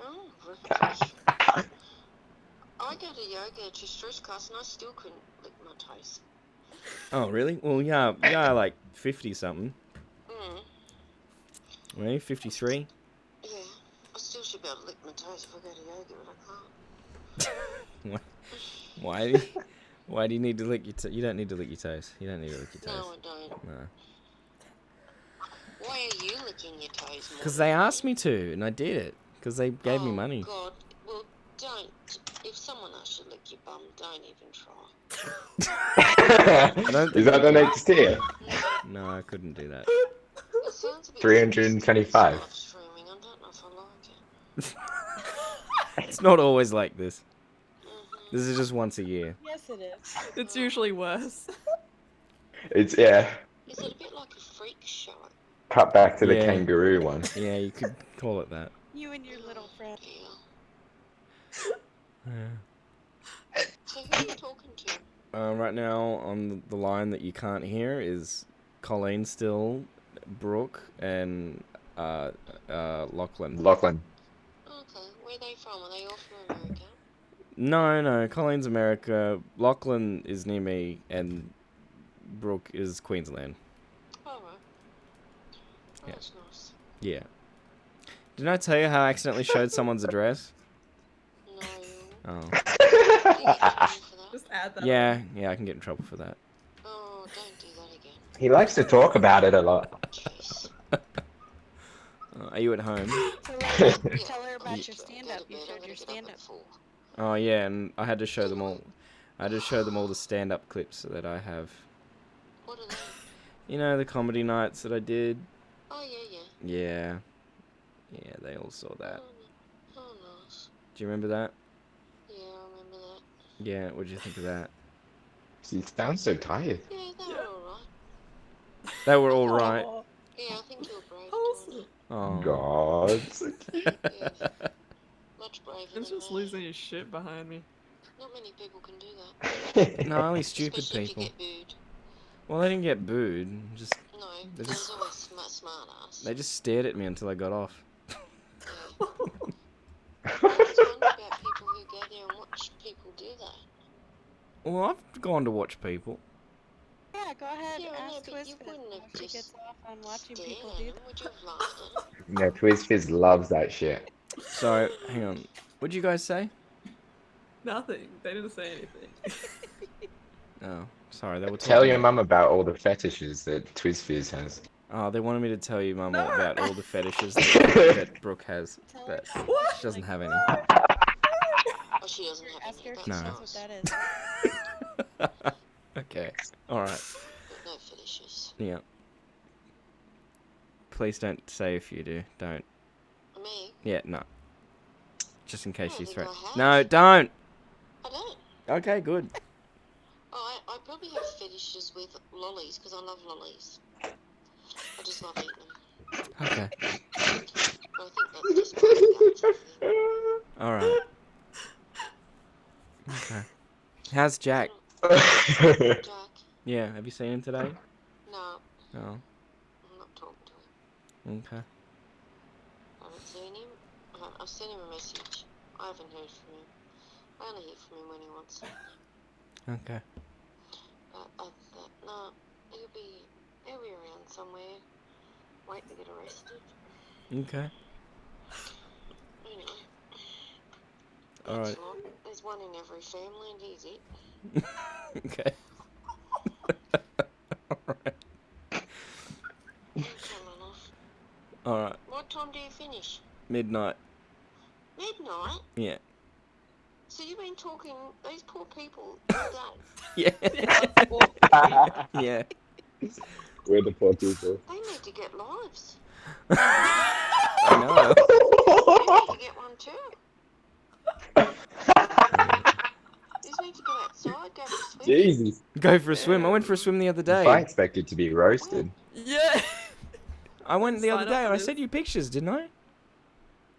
S18: Oh, really? I go to yoga to stress class and I still couldn't lick my toes.
S8: Oh really? Well, yeah, like 50 something.
S18: Mm.
S8: Really? 53?
S18: Yeah. I still should be able to lick my toes if I go to yoga, but I can't.
S8: Why do you need to lick your toes? You don't need to lick your toes. You don't need to lick your toes.
S18: No, I don't.
S8: No.
S18: Why are you licking your toes more?
S8: Because they asked me to, and I did it. Because they gave me money.
S18: God, well, don't. If someone else should lick your bum, don't even try.
S8: I don't
S13: Is
S8: think
S13: that the
S8: I
S13: next tier?
S8: could. No, I couldn't do that.
S18: It sounds a bit
S13: 325.
S18: live streaming. I don't know if I like it.
S8: It's not always like this. This is just once a year.
S2: Yes, it is.
S16: It's usually worse.
S13: It's yeah.
S18: Is it a bit like a freak show?
S13: Cut back to the
S8: Yeah.
S13: kangaroo one.
S8: Yeah, you could call it that.
S2: You and your little friend.
S8: Yeah.
S18: So who are you talking to?
S8: Right now, on the line that you can't hear is Colleen still, Brooke, and Lachlan.
S13: Lachlan.
S18: Okay, where are they from? Are they all from America?
S8: No, Colleen's America. Lachlan is near me, and Brooke is Queensland.
S18: Oh, right. Oh,
S8: Yeah.
S18: that's nice.
S8: Yeah. Didn't I tell you how I accidentally showed someone's address? Oh.
S16: Just add that.
S8: Yeah, I can get in trouble for that.
S18: Oh, don't do that again.
S13: He likes to talk about it a lot.
S8: Are you at home?
S2: Tell her about your stand-up. You showed your stand-up.
S8: Oh yeah, and I had to show them all. I had to show them all the stand-up clips that I have.
S18: What are they?
S8: You know, the comedy nights that I did.
S18: Oh, yeah.
S8: Yeah. Yeah, they all saw that.
S18: Oh, nice.
S8: Do you remember that?
S18: Yeah, I remember that.
S8: Yeah, what did you think of that?
S13: He sounds so tired.
S18: Yeah, they were alright.
S8: They were all right.
S18: Yeah, I think you were brave.
S8: Oh.
S13: God.
S18: Much braver
S16: I'm
S18: than
S16: just
S18: me.
S16: losing his shit behind me.
S18: Not many people can do that.
S8: No, only stupid
S18: Especially
S8: people.
S18: If you get booed.
S8: Well, they didn't get booed. Just
S18: No,
S8: they
S18: there's
S8: just
S18: always smart ass.
S8: they just stared at me until I got off.
S18: I just wonder about people who go there and watch people do that.
S8: Well, I've gone to watch people.
S2: Yeah, go ahead.
S18: Yeah, I know,
S2: Ask
S18: but you
S2: Twisted
S18: wouldn't have
S2: how she
S18: just
S2: gets off on watching
S18: stared
S2: people
S18: at
S2: do
S18: him.
S2: that.
S18: Would you have laughed at him?
S13: No, TwizFizz loves that shit.
S8: So, hang on. What'd you guys say?
S16: Nothing. They didn't say anything.
S8: Oh, sorry. They were
S13: Tell
S8: talking
S13: your mum about all the fetishes that TwizFizz has.
S8: Oh, they wanted me to tell you, Mum, about all the fetishes that Brooke has, but she doesn't have any.
S18: Oh, she doesn't have
S2: Ask her if
S8: No.
S2: she knows what that is.
S8: Okay. All right.
S18: No fetishes.
S8: Yeah. Please don't say if you do. Don't.
S18: Me?
S8: Yeah, no. Just in case
S18: I
S8: you
S18: think
S8: threat.
S18: I have.
S8: No, don't.
S18: I don't.
S8: Okay, good.
S18: Oh, I probably have fetishes with lollies because I love lollies. I just love eating them.
S8: Okay.
S18: But I think that's just part of the thing.
S8: All right. Okay. How's Jack?
S18: Jack?
S8: Yeah. Have you seen him today?
S18: No,
S8: Oh.
S18: I'm not talking to him.
S8: Okay.
S18: I haven't seen him. I've sent him a message. I haven't heard from him. I only hear from him when he wants something.
S8: Okay.
S18: But other than that, no, he'll be around somewhere, waiting to get arrested.
S8: Okay.
S18: Anyway.
S8: All right.
S18: That's not- There's one in every family, and he's it.
S8: Okay.
S18: Come on off.
S8: All right.
S18: What time do you finish?
S8: Midnight.
S18: Midnight?
S8: Yeah.
S18: So you've been talking these poor people all day.
S8: Yeah. Yeah.
S13: We're the poor people.
S18: They need to get lives.
S8: I know.
S18: You need to get one too. You just need to go outside, go for a swim.
S13: Jesus.
S8: Go for a swim. I went for a swim the other day.
S13: I expected to be roasted.
S16: Yeah.
S8: I went the other
S16: Sign up
S8: day.
S16: for
S8: I
S16: this.
S8: sent you pictures, didn't I?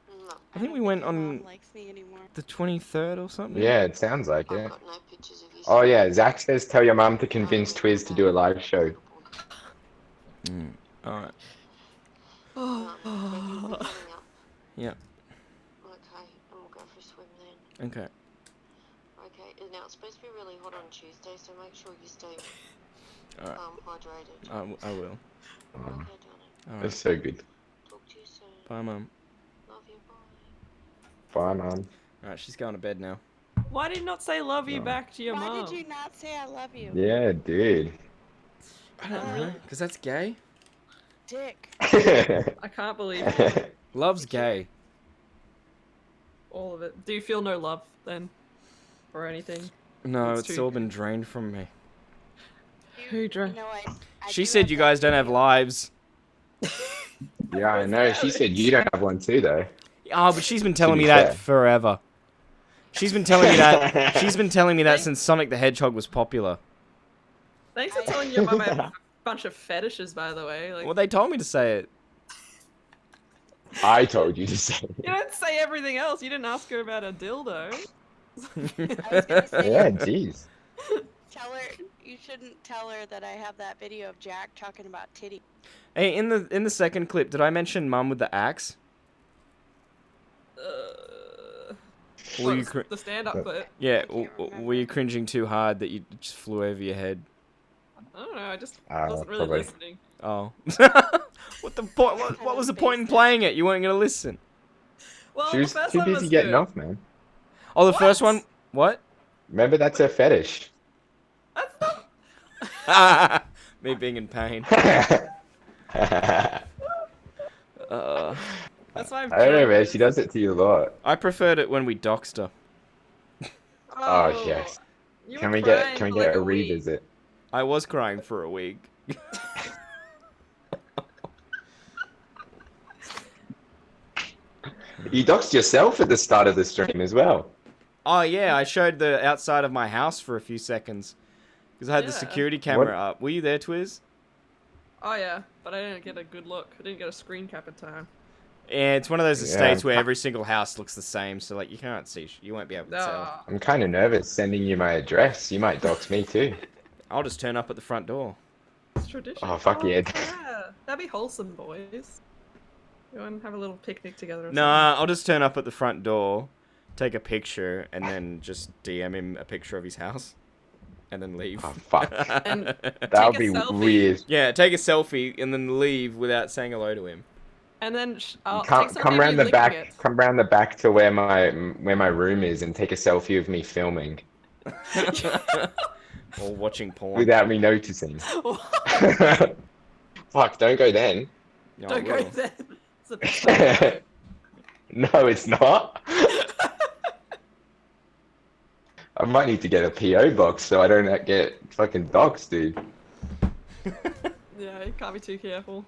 S18: No.
S8: I think we went on
S2: Mom likes me anymore.
S8: the 23rd or something.
S13: Yeah, it sounds like
S18: I've
S13: it.
S18: got no pictures of you.
S13: Oh yeah, Zach says tell your mum to convince Twiz to do a live show.
S8: All right.
S18: When you're coming up.
S8: Yeah.
S18: Okay, and we'll go for a swim then.
S8: Okay.
S18: Okay, now it's supposed to be really hot on Tuesday, so make sure you stay
S8: All right.
S18: hydrated.
S8: I will.
S18: Okay, darling.
S8: All
S13: That's
S8: right.
S13: so good.
S18: Talk to you soon.
S8: Bye, Mum.
S18: Love you, bye.
S13: Bye, mum.
S8: All right, she's going to bed now.
S16: Why did you not say love you
S13: No.
S16: back to your
S2: Why
S16: mom?
S2: did you not say I love you?
S13: Yeah, dude.
S8: I don't know, because that's gay.
S2: Dick.
S16: I can't believe it.
S8: Love's gay.
S16: All of it. Do you feel no love then? Or anything?
S8: No,
S16: It's
S8: it's
S16: true.
S8: all been drained from me.
S16: Who drank?
S2: You know, I
S8: She
S2: do
S8: said
S2: have
S8: you
S2: that
S8: guys don't have
S2: video.
S8: lives.
S13: Yeah, I know. She said you don't have one too, though.
S8: Oh, but she's been telling
S13: be
S8: me that
S13: fair.
S8: forever. She's been telling me that. She's been telling me that since Sonic the Hedgehog was popular.
S16: Thanks for telling your mum I have a bunch of fetishes, by the way. Like,
S8: Well, they told me to say it.
S13: I told you to say
S16: you
S13: it.
S16: don't say everything else. You didn't ask her about a dildo.
S2: I was gonna say,
S13: Yeah, jeez.
S2: tell her you shouldn't tell her that I have that video of Jack talking about titty.
S8: Hey, in the second clip, did I mention Mum with the axe? Were you
S16: The stand-up clip.
S8: yeah, were you cringing too hard that you just flew over your head?
S16: I don't know. I just
S13: Ah,
S16: wasn't really
S13: probably.
S16: listening.
S8: Oh. What the point? What was the point in playing it? You weren't gonna listen.
S16: Well,
S13: She
S16: the
S13: was
S16: first
S13: too
S16: one
S13: busy
S16: was
S13: getting
S16: good.
S13: off, man.
S8: Oh, the first one. What?
S13: Remember, that's her fetish.
S8: Me being in pain.
S16: That's why I'm
S13: I don't know, man.
S16: jealous.
S13: She does it to you a lot.
S8: I preferred it when we doxed her.
S13: Oh, yes.
S16: You
S13: Can
S16: were
S13: we get
S16: crying
S13: can we
S16: for
S13: get
S16: like
S13: a
S16: a week.
S13: revisit?
S8: I was crying for a week.
S13: You doxed yourself at the start of the stream as well.
S8: Oh yeah, I showed the outside of my house for a few seconds because I had the
S16: Yeah.
S8: security camera
S13: What?
S8: up. Were you there, Twiz?
S16: Oh yeah, but I didn't get a good look. I didn't get a screen cap in time.
S8: Yeah, it's one of those
S13: Yeah.
S8: estates where every single house looks the same, so like you can't see, you won't be able to tell.
S13: I'm kind of nervous sending you my address. You might dox me too.
S8: I'll just turn up at the front door.
S16: It's tradition.
S13: Oh, fuck yeah.
S16: Yeah, that'd be wholesome, boys. Go and have a little picnic together. Or
S8: Nah, I'll just turn up at the front door, take a picture, and then just DM him a picture of his house, and then leave.
S13: Oh, fuck.
S16: And
S13: That would
S16: take a
S13: be
S16: selfie.
S13: weird.
S8: Yeah, take a selfie and then leave without saying hello to him.
S16: And then I'll
S13: Come,
S16: take
S13: come
S16: selfie of
S13: round
S16: you
S13: the
S16: licking
S13: back.
S16: it.
S13: Come round the back to where my room is, and take a selfie of me filming
S8: Or watching porn.
S13: without me noticing. Fuck! Don't go then.
S8: No, I
S16: Don't go
S8: will.
S16: there. It's the best time.
S13: No, it's not. I might need to get a PO box so I don't get fucking doxed, dude.
S16: Yeah, you can't be too careful.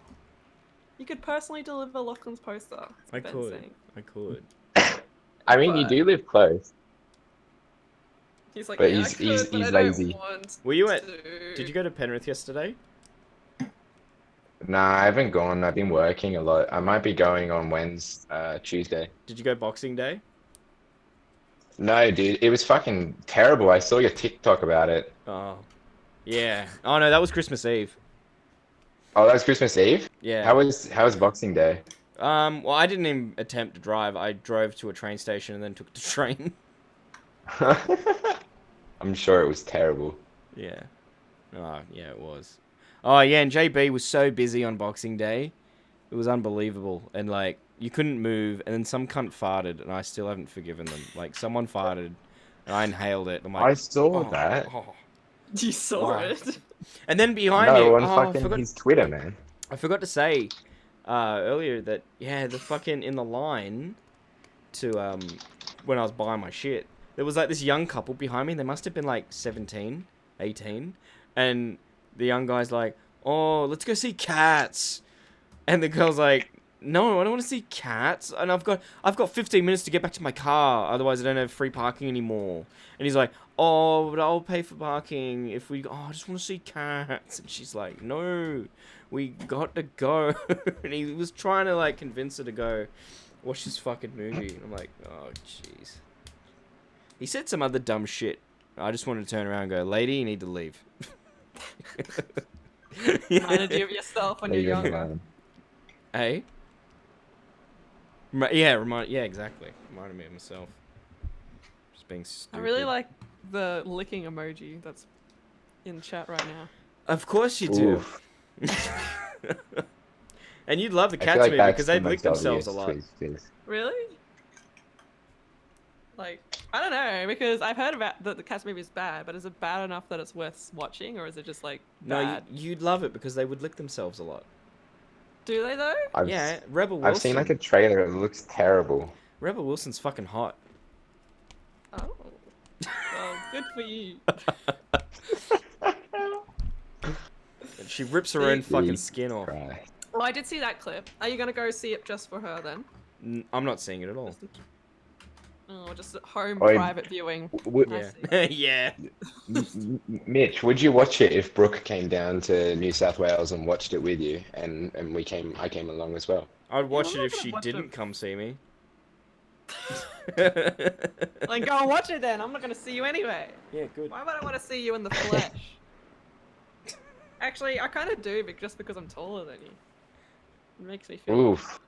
S16: You could personally deliver Lachlan's poster.
S8: I
S16: Ben's
S8: could.
S16: saying.
S8: I could.
S13: I mean, you do live close.
S16: He's like,
S13: But
S16: yeah,
S13: he's-
S16: I could,
S13: he's-
S16: but
S13: he's
S16: I don't
S13: lazy.
S16: want
S8: Were you at?
S16: to.
S8: Did you go to Penrith yesterday?
S13: Nah, I haven't gone. I've been working a lot. I might be going on Tuesday.
S8: Did you go Boxing Day?
S13: No, dude, it was fucking terrible. I saw your TikTok about it.
S8: Oh, yeah. Oh no, that was Christmas Eve.
S13: Oh, that was Christmas Eve?
S8: Yeah.
S13: How was Boxing Day?
S8: Well, I didn't even attempt to drive. I drove to a train station and then took the train.
S13: I'm sure it was terrible.
S8: Yeah. Oh, yeah, it was. Oh, yeah, and JB was so busy on Boxing Day. It was unbelievable. And, like, you couldn't move, and then some cunt farted, and I still haven't forgiven them. Like, someone farted, and I inhaled it. I'm like,
S13: I saw that.
S8: Oh.
S16: You saw
S8: Oh.
S16: it?
S8: And then behind
S13: No,
S8: you...
S13: on
S8: oh, I
S13: fucking
S8: forgot,
S13: his Twitter, man.
S8: I forgot to say earlier that, yeah, the fucking... In the line to, when I was buying my shit, there was, like, this young couple behind me. They must have been, like, 17, 18. And the young guy's like, oh, let's go see Cats. And the girl's like, no, I don't want to see Cats. And I've got 15 minutes to get back to my car. Otherwise, I don't have free parking anymore. And he's like, oh, but I'll pay for parking if we... Oh, I just want to see Cats. And she's like, no, we got to go. And he was trying to, like, convince her to go watch this fucking movie. And I'm like, oh, jeez. He said some other dumb shit. I just wanted to turn around and go, lady, you need to leave.
S16: Reminded you of yourself when you're
S13: Leave him
S16: younger.
S13: alone.
S8: Hey? Yeah, exactly. Reminded me of myself. Just being
S16: I
S8: stupid.
S16: really like the licking emoji that's in chat right now.
S8: Of course you do.
S13: Oof.
S8: And you'd love the
S13: I
S8: Cats
S13: feel like
S8: movie
S13: that's
S8: because
S13: the
S8: they'd lick
S13: most
S8: themselves a
S13: obvious
S8: lot.
S13: Twiz.
S16: Really? Like, I don't know, because I've heard about that the Cats movie is bad, but is it bad enough that it's worth watching, or is it just like
S8: No,
S16: bad?
S8: you'd love it because they would lick themselves a lot.
S16: Do they though?
S8: Yeah, Rebel Wilson.
S13: I've seen like a trailer. It looks terrible.
S8: Rebel Wilson's fucking hot.
S16: Oh. Well, good for you.
S8: And she rips her own fucking skin off.
S16: Well, I did see that clip. Are you gonna go see it just for her then?
S8: I'm not seeing it at all.
S16: Oh, just at home
S13: Oi,
S16: private viewing.
S8: Yeah.
S16: I see.
S8: Yeah.
S13: Mitch, would you watch it if Brooke came down to New South Wales and watched it with you, and I came along as well?
S8: I'd watch
S16: I'm
S8: it
S16: not
S8: if
S16: gonna
S8: she
S16: watch
S8: didn't
S16: it.
S8: come see me.
S16: Like, go and watch it then. I'm not gonna see you anyway.
S8: Yeah, good.
S16: Why would I want to see you in the flesh? Actually, I kind of do, but just because I'm taller than you. It makes me feel.
S13: Oof.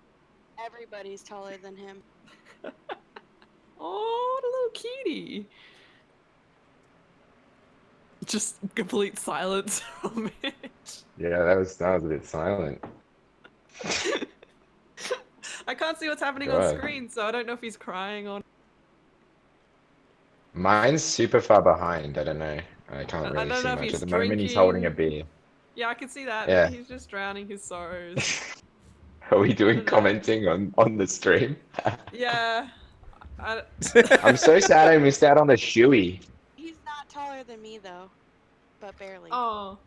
S2: Everybody's taller than him.
S16: Oh, what a little cutie. Just complete silence from it.
S13: Yeah, that was a bit silent.
S16: I can't see what's happening
S13: God.
S16: on screen, so I don't know if he's crying or.
S13: Mine's super far behind. I don't know. I can't
S16: I
S13: really
S16: don't
S13: see
S16: know if
S13: much.
S16: he's
S13: At the moment, he's holding a beer.
S16: Yeah, I can see that.
S13: Yeah.
S16: He's just drowning his sorrows.
S13: Are we doing commenting on the stream?
S16: Yeah.
S13: I'm so sad I missed out on the shoey.
S2: He's not taller than me though, but barely.
S16: Oh.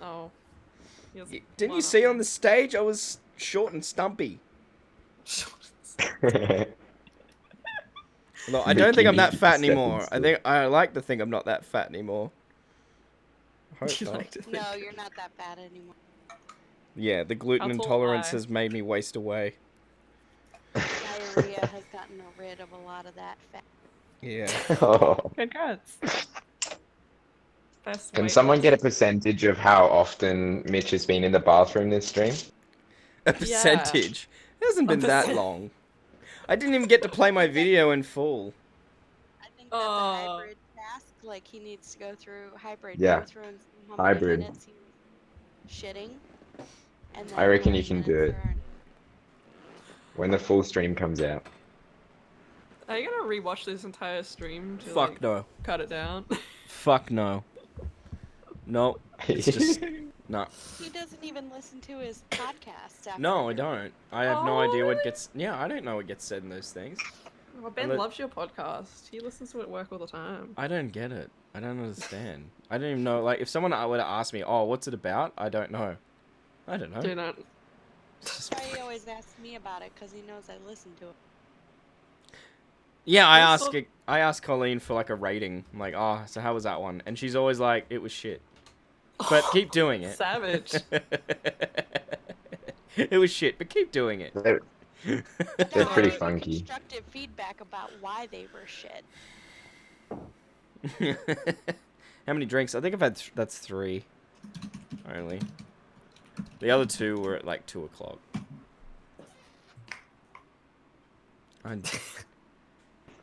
S16: Oh. He has
S8: Didn't
S16: one
S8: you see on the stage? I was short and stumpy. No, I don't think I'm that fat anymore. I like to think I'm not that fat anymore. I hope not.
S2: No, you're not that bad anymore.
S8: Yeah, the gluten
S2: That's a
S8: intolerance
S2: lie.
S8: has made me waste away.
S2: Diarrhea has gotten rid of a lot of that fat.
S8: Yeah.
S13: Oh.
S16: Congrats. Best
S13: Can
S16: weight
S13: someone
S16: loss.
S13: get a percentage of how often Mitch has been in the bathroom this stream?
S8: A percentage? It hasn't been that long. I didn't even get to play my video in full.
S2: I think that's a hybrid task. Like he needs to go through hybrid.
S13: Yeah.
S2: Go through and see how many
S13: Hybrid.
S2: minutes he was shitting. And then
S13: I reckon
S2: how
S13: you
S2: many
S13: can do
S2: minutes
S13: it
S2: are in.
S13: when the full stream comes out.
S16: Are you gonna rewatch this entire stream to
S8: Fuck
S16: like,
S8: no.
S16: cut it down?
S8: Fuck no. No. It's just... No.
S2: He doesn't even listen to his podcasts. After
S8: No, I
S2: doing
S8: don't. I have no idea what gets... Yeah, I don't know what gets said in those things.
S16: Well, Ben
S8: Unle-
S16: loves your podcast. He listens to it at work all the time.
S8: I don't get it. I don't understand. I don't even know. Like, if someone were to ask me, oh, what's it about? I don't know. I don't know.
S16: Do not.
S2: That's why he always asks me about it, because he knows I listen to it.
S8: Yeah, I
S16: Also-
S8: ask Colleen for like a rating. I'm like, oh, so how was that one? And she's always like, it was shit. But keep doing it.
S16: Savage.
S8: It was shit, but keep doing it.
S13: They're pretty funky.
S2: Constructive feedback about why they were shit.
S8: How many drinks? I think I've had that's 3 only. The other 2 were at like 2 o'clock.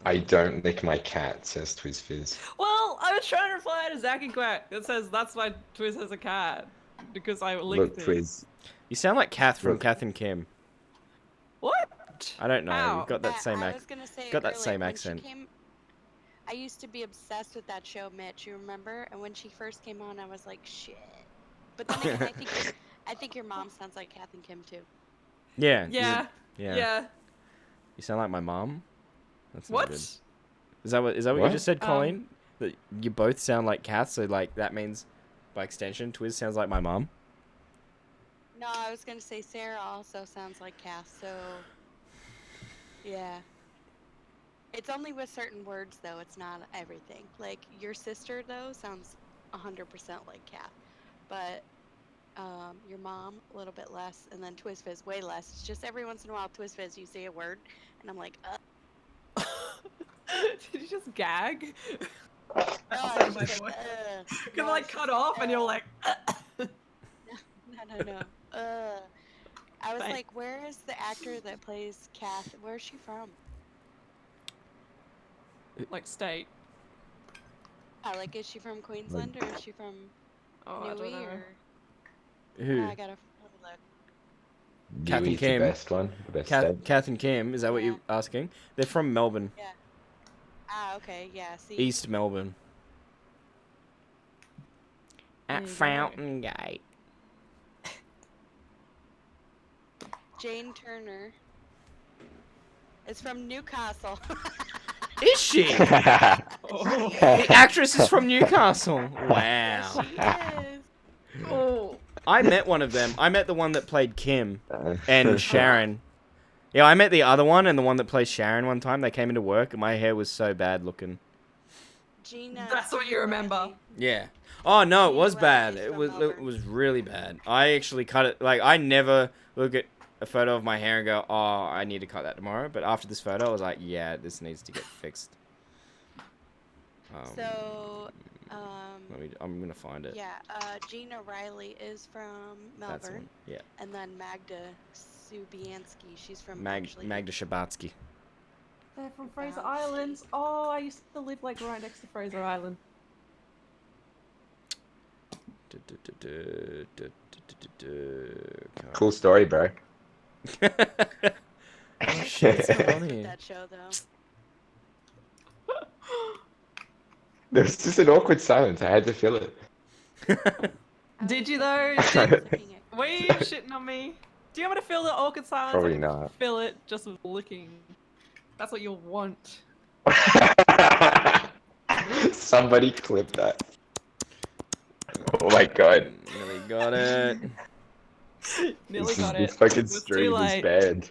S13: I don't lick my cat, says TwizFizz.
S16: Well, I was trying to reply to Zack and Quack that says that's why Twiz has a cat. Because I licked
S13: Look,
S16: it.
S13: Twiz.
S8: You sound like Kath from
S13: Look.
S8: Kath and Kim.
S16: What?
S8: I don't know.
S16: How?
S8: You've got that same
S2: I
S8: accent.
S2: was gonna say
S8: Got that
S2: earlier,
S8: same
S2: when
S8: accent.
S2: she came, I used to be obsessed with that show, Mitch. You remember? And when she first came on, I was like, shit. But then again, I think your mom sounds like Kath and Kim too.
S8: Yeah.
S16: Yeah.
S8: Yeah.
S16: Yeah.
S8: You sound like my mom. That's not
S16: What?
S8: good. Is that what you
S13: What?
S8: just said, Colleen? That you both sound like Kath, so like that means by extension, Twiz sounds like my mom.
S2: No, I was gonna say Sarah also sounds like Kath. So, yeah. It's only with certain words though. It's not everything. Like your sister though sounds 100% like Kath, but your mom a little bit less, and then TwizFizz way less. It's just every once in a while TwizFizz you say a word, and I'm like,
S16: Did you just gag?
S2: No, I was just like,
S16: Gonna like cut off and you're like,
S2: no. I was
S16: Fine.
S2: like, where is the actor that plays Kath? Where is she from?
S16: like state.
S2: Like, is she from Queensland or is she from
S16: Oh, I don't
S2: Niue
S16: know.
S2: or?
S8: Who?
S2: I gotta look.
S8: Kath and
S13: Dewey's the
S8: Kim.
S13: best one. The best
S8: Kath,
S13: state.
S8: Kath and Kim. Is that what you're asking? They're from Melbourne,
S2: Yeah. Ah, okay, yeah. See.
S8: East Melbourne. At
S2: There you go.
S8: Fountain Gate.
S2: Jane Turner is from Newcastle.
S8: Is she? The actress is from Newcastle. Wow.
S2: She is.
S16: Oh.
S8: I met one of them. I met the one that played Kim and Sharon. Yeah, I met the other one and the one that plays Sharon one time. They came into work and my hair was so bad looking.
S2: Gina.
S16: That's what you remember.
S8: Yeah. Oh no, it was
S2: Gina
S8: bad.
S2: Riley's
S8: It
S2: from
S8: was
S2: Melbourne.
S8: really bad. I actually cut it. Like I never look at a photo of my hair and go, "Oh, I need to cut that tomorrow." But after this photo, I was like, "Yeah, this needs to get fixed."
S2: So,
S8: I'm gonna find it.
S2: yeah, Gina Riley is from
S8: That's the
S2: Melbourne.
S8: one. Yeah.
S2: And then Magda Subianski, she's from actually.
S8: Magda Shabatsky.
S16: They're from Fraser Island. Oh, I used to live like right next to Fraser Island.
S13: Cool story, bro.
S8: Oh shit, it's funny.
S2: That show though.
S13: There was just an awkward silence. I had to fill it.
S16: Did you though? Were you shitting on me? Do you want me to fill the awkward silence?
S13: Probably
S16: I can
S13: not.
S16: Fill it just with licking. That's what you'll want.
S13: Somebody clip that. Oh my god.
S8: Nearly got it.
S16: Nearly got
S13: This
S16: it.
S13: fucking
S16: It was too
S13: stream is
S16: late.
S13: bad.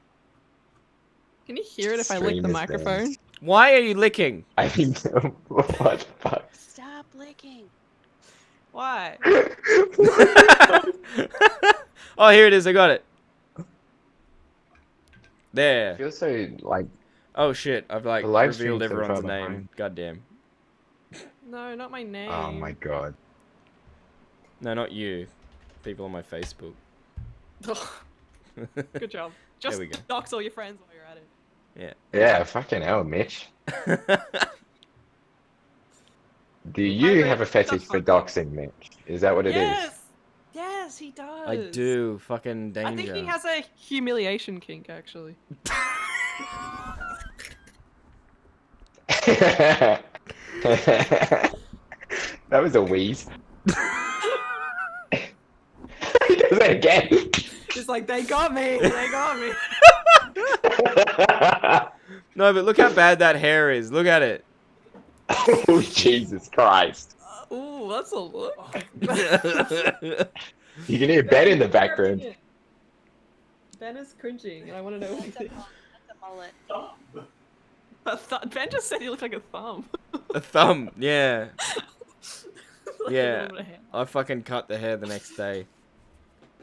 S16: Can you hear it if I lick
S13: Stream
S16: the
S13: is
S16: microphone?
S8: Why are you licking?
S13: I think what the fuck?
S2: Stop licking.
S16: Why?
S8: Oh, here it is. I got it.
S13: I
S8: There.
S13: feel so like
S8: Oh shit! I've like
S13: The live stream's
S8: revealed
S13: so
S8: everyone's
S13: far
S8: name.
S13: behind.
S8: Goddamn.
S16: No, not my name.
S13: oh my god.
S8: No, not you. People on my Facebook.
S16: Good job. Just
S8: There we go.
S16: dox all your friends while you're at it.
S8: Yeah.
S13: Yeah, fucking hell, Mitch. Do you have a fetish for doxing, Mitch? Is that what it is?
S16: Yes! Yes, he does.
S8: I do. Fucking danger.
S16: I think he has a humiliation kink, actually.
S13: That was a wheeze. He does it again.
S16: It's like, they got me! They got me!
S8: No, but look how bad that hair is. Look at it.
S13: Oh, Jesus Christ.
S16: Ooh, that's a look.
S13: You can hear Ben in the background.
S16: Ben is cringing, and I want to know what he thinks.
S2: That's a mullet.
S16: Ben just said he looked like a thumb.
S8: A thumb. Yeah.
S16: Like a
S8: Yeah.
S16: little bit of hair.
S8: I fucking cut the hair the next day.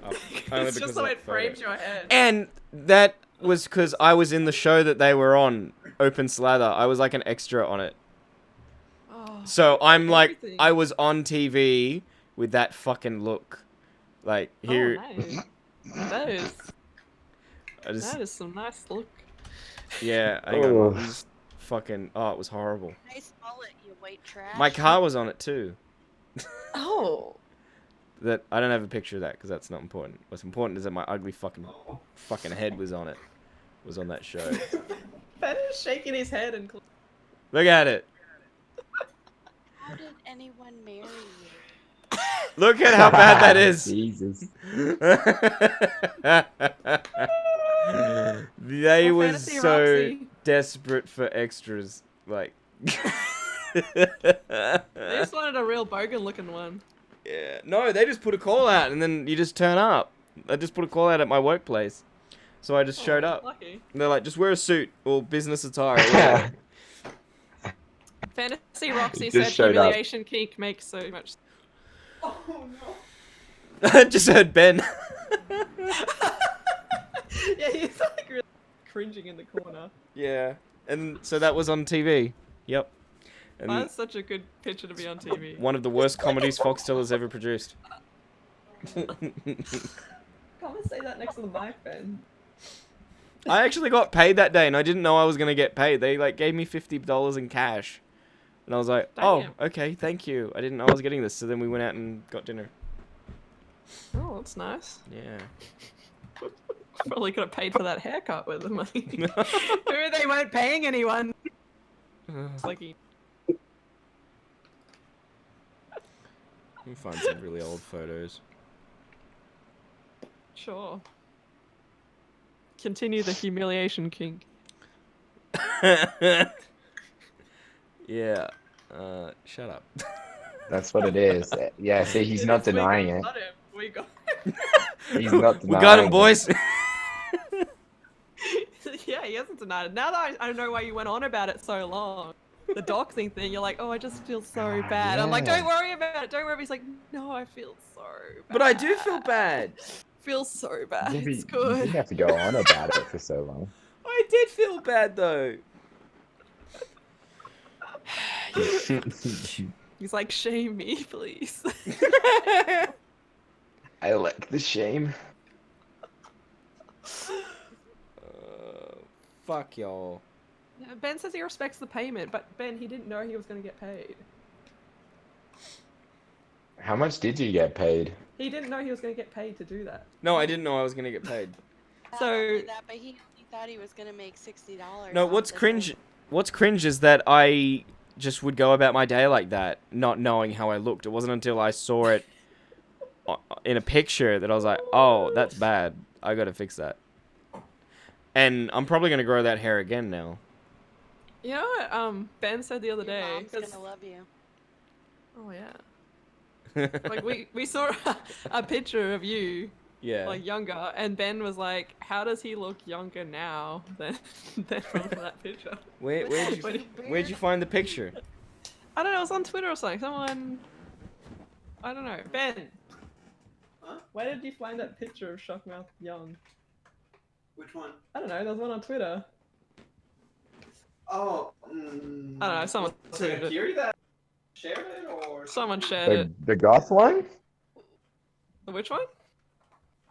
S8: Oh, only
S16: It's
S8: because
S16: just
S8: of
S16: the way
S8: that
S16: it frames
S8: photo.
S16: your head.
S8: And that was because I was in the show that they were on, Open Slather. I was like an extra on it.
S16: Oh,
S8: So I'm like,
S16: everything.
S8: I was on TV with that fucking look. Like, here.
S16: Oh, nice. That is.
S8: I just,
S16: That is some nice look.
S8: yeah, hang
S13: Oh.
S8: on. I'm just fucking, oh, it was horrible.
S2: Nice mullet, you white trash.
S8: My car was on it too.
S16: Oh.
S8: That I don't have a picture of that because that's not important. What's important is that my ugly fucking head was on it. Was on that show.
S16: Ben is shaking his head and.
S8: Look at it.
S2: How did anyone marry you?
S8: Look at how bad that is.
S13: Jesus.
S8: They
S16: Oh,
S8: was
S16: Fantasy
S8: so
S16: Roxy.
S8: desperate for extras. Like.
S16: They just wanted a real bogan looking one.
S8: Yeah. No, they just put a call out and then you just turn up. I just put a call out at my workplace. So I just showed up.
S16: Lucky.
S8: And they're like, just wear a suit or business attire. Yeah.
S16: Fantasy Roxy
S13: Just
S16: said
S13: showed up.
S16: humiliation kink makes so much. Oh no.
S8: I just heard Ben.
S16: Yeah, he's like really cringing in the corner.
S8: Yeah. And so that was on TV. Yep. And
S16: That's such a good picture to be on TV.
S8: one of the worst comedies Foxtel has ever produced.
S16: Come and say that next to the mic, Ben.
S8: I actually got paid that day and I didn't know I was going to get paid. They like gave me $50 in cash. And I was like, oh,
S16: Damn.
S8: okay, thank you. I didn't know I was getting this. So then we went out and got dinner.
S16: Oh, that's nice.
S8: Yeah.
S16: Probably could have paid for that haircut with the money. Maybe they weren't paying anyone. It's like he...
S8: Let me find some really old photos.
S16: Sure. Continue the humiliation kink.
S8: Yeah. Shut up.
S13: That's what it is. Yeah, see, he's not denying it.
S16: We got
S13: He's not denying
S8: We got him,
S13: it.
S8: boys.
S16: Yeah, he hasn't denied it. Now that I know why you went on about it so long. The doxing thing, you're like, oh, I just feel so bad. I'm like,
S13: yeah.
S16: don't worry about it. Don't worry. He's like, no, I feel so bad.
S8: But I do feel bad.
S16: Feel so bad.
S13: You
S16: It's
S13: didn't
S16: good.
S13: have to go on about it for so long.
S8: I did feel bad though.
S16: He's like, shame me, please.
S13: I like the shame.
S8: Fuck y'all.
S16: Ben says he respects the payment, but Ben, he didn't know he was going to get paid.
S13: How much did you get paid?
S16: He didn't know he was going to get paid to do that.
S8: No, I didn't know I was gonna get paid.
S2: Not
S16: So-
S2: only that, but he thought he was gonna make $60.
S8: No,
S2: off
S8: what's
S2: this
S8: cringe?
S2: thing.
S8: What's cringe is that I just would go about my day like that, not knowing how I looked. It wasn't until I saw it in a picture that I was like, oh, that's bad. I gotta fix that. And I'm probably gonna grow that hair again now.
S16: You know what Ben said the other day?
S2: Mom's gonna love you.
S16: Oh yeah. Like we saw a picture of you,
S8: Yeah.
S16: like younger, and Ben was like, "How does he look younger now than from that picture?"
S8: Where'd you find the picture?
S16: I don't know. It was on Twitter or something. Someone, I don't know. Ben, where did you find that picture of Shockmouth young?
S12: Which one?
S16: I don't know. There was one on Twitter.
S12: Oh.
S16: I don't know. Someone
S12: Was it
S16: tweeted it.
S12: Kiri that shared it, or
S16: Someone shared it.
S13: The goth one?
S16: Which one?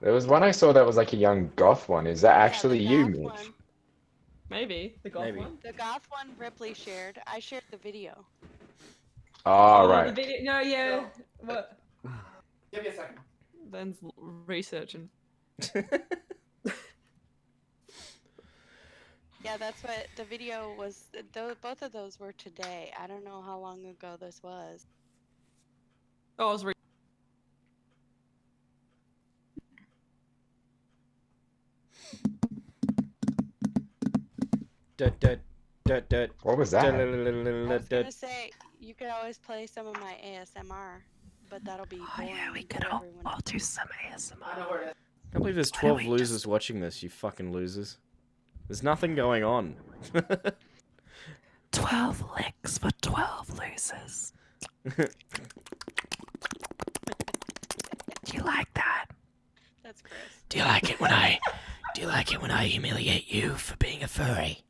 S13: There was one I saw that was like a young goth one. Is that actually you, Mitch?
S16: Maybe the goth one.
S2: The goth one Ripley shared. I shared the video.
S13: Oh,
S16: The
S13: right.
S16: video, no, yeah. What?
S12: Give me a second.
S16: Ben's researching.
S2: Yeah, that's what the video was. Both of those were today. I don't know how long ago this was.
S16: Oh, I was
S13: What was
S2: I
S13: that?
S2: was gonna say you could always play some of my ASMR, but that'll be boring. Yeah, we could all
S19: do some ASMR.
S12: I know where it is.
S8: I can't believe there's 12 losers watching this, you fucking losers. There's nothing going on.
S19: 12 licks for 12 losers. Do you like that?
S2: That's Chris.
S19: Do you like it when I humiliate you for being a furry?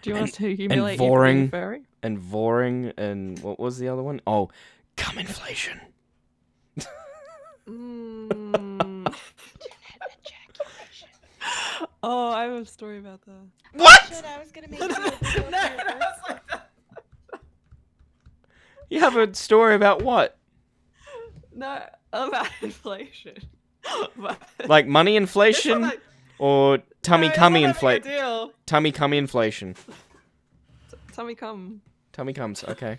S16: Do you want us to humiliate
S8: and
S16: you for being
S8: voring,
S16: furry?
S8: and voring, and what was the other one? Oh, cum inflation.
S16: Oh, I have a story about that.
S8: What?
S2: Shit, I was gonna make you
S8: You have a story about what?
S16: No, about inflation.
S8: Like money inflation, or tummy
S16: No, it's
S8: cummy
S16: not that big a
S8: inflation?
S16: deal.
S8: Tummy cummy inflation.
S16: Tummy cum.
S8: Tummy cums. Okay.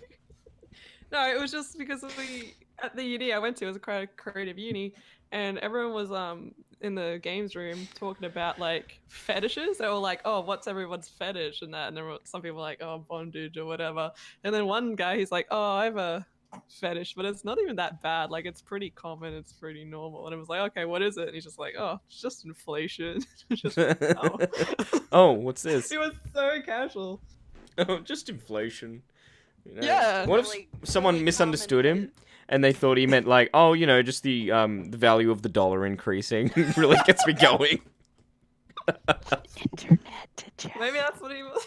S16: No, it was just because at the uni I went to, it was a quite a creative uni, and everyone was in the games room talking about like fetishes. They were like, "Oh, what's everyone's fetish?" and that, and some people were like, "Oh, bondage or whatever." And then one guy, he's like, "Oh, I have a fetish, but it's not even that bad. Like, it's pretty common. It's pretty normal." And I was like, "Okay, what is it?" And he's just like, "Oh, it's just inflation." Just, oh.
S8: Oh, what's this?
S16: It was so casual.
S8: Oh, just inflation. You know?
S16: Yeah.
S8: What if someone misunderstood him and they thought he meant like, oh, you know, just the value of the dollar increasing really gets me going.
S16: Maybe that's what he was.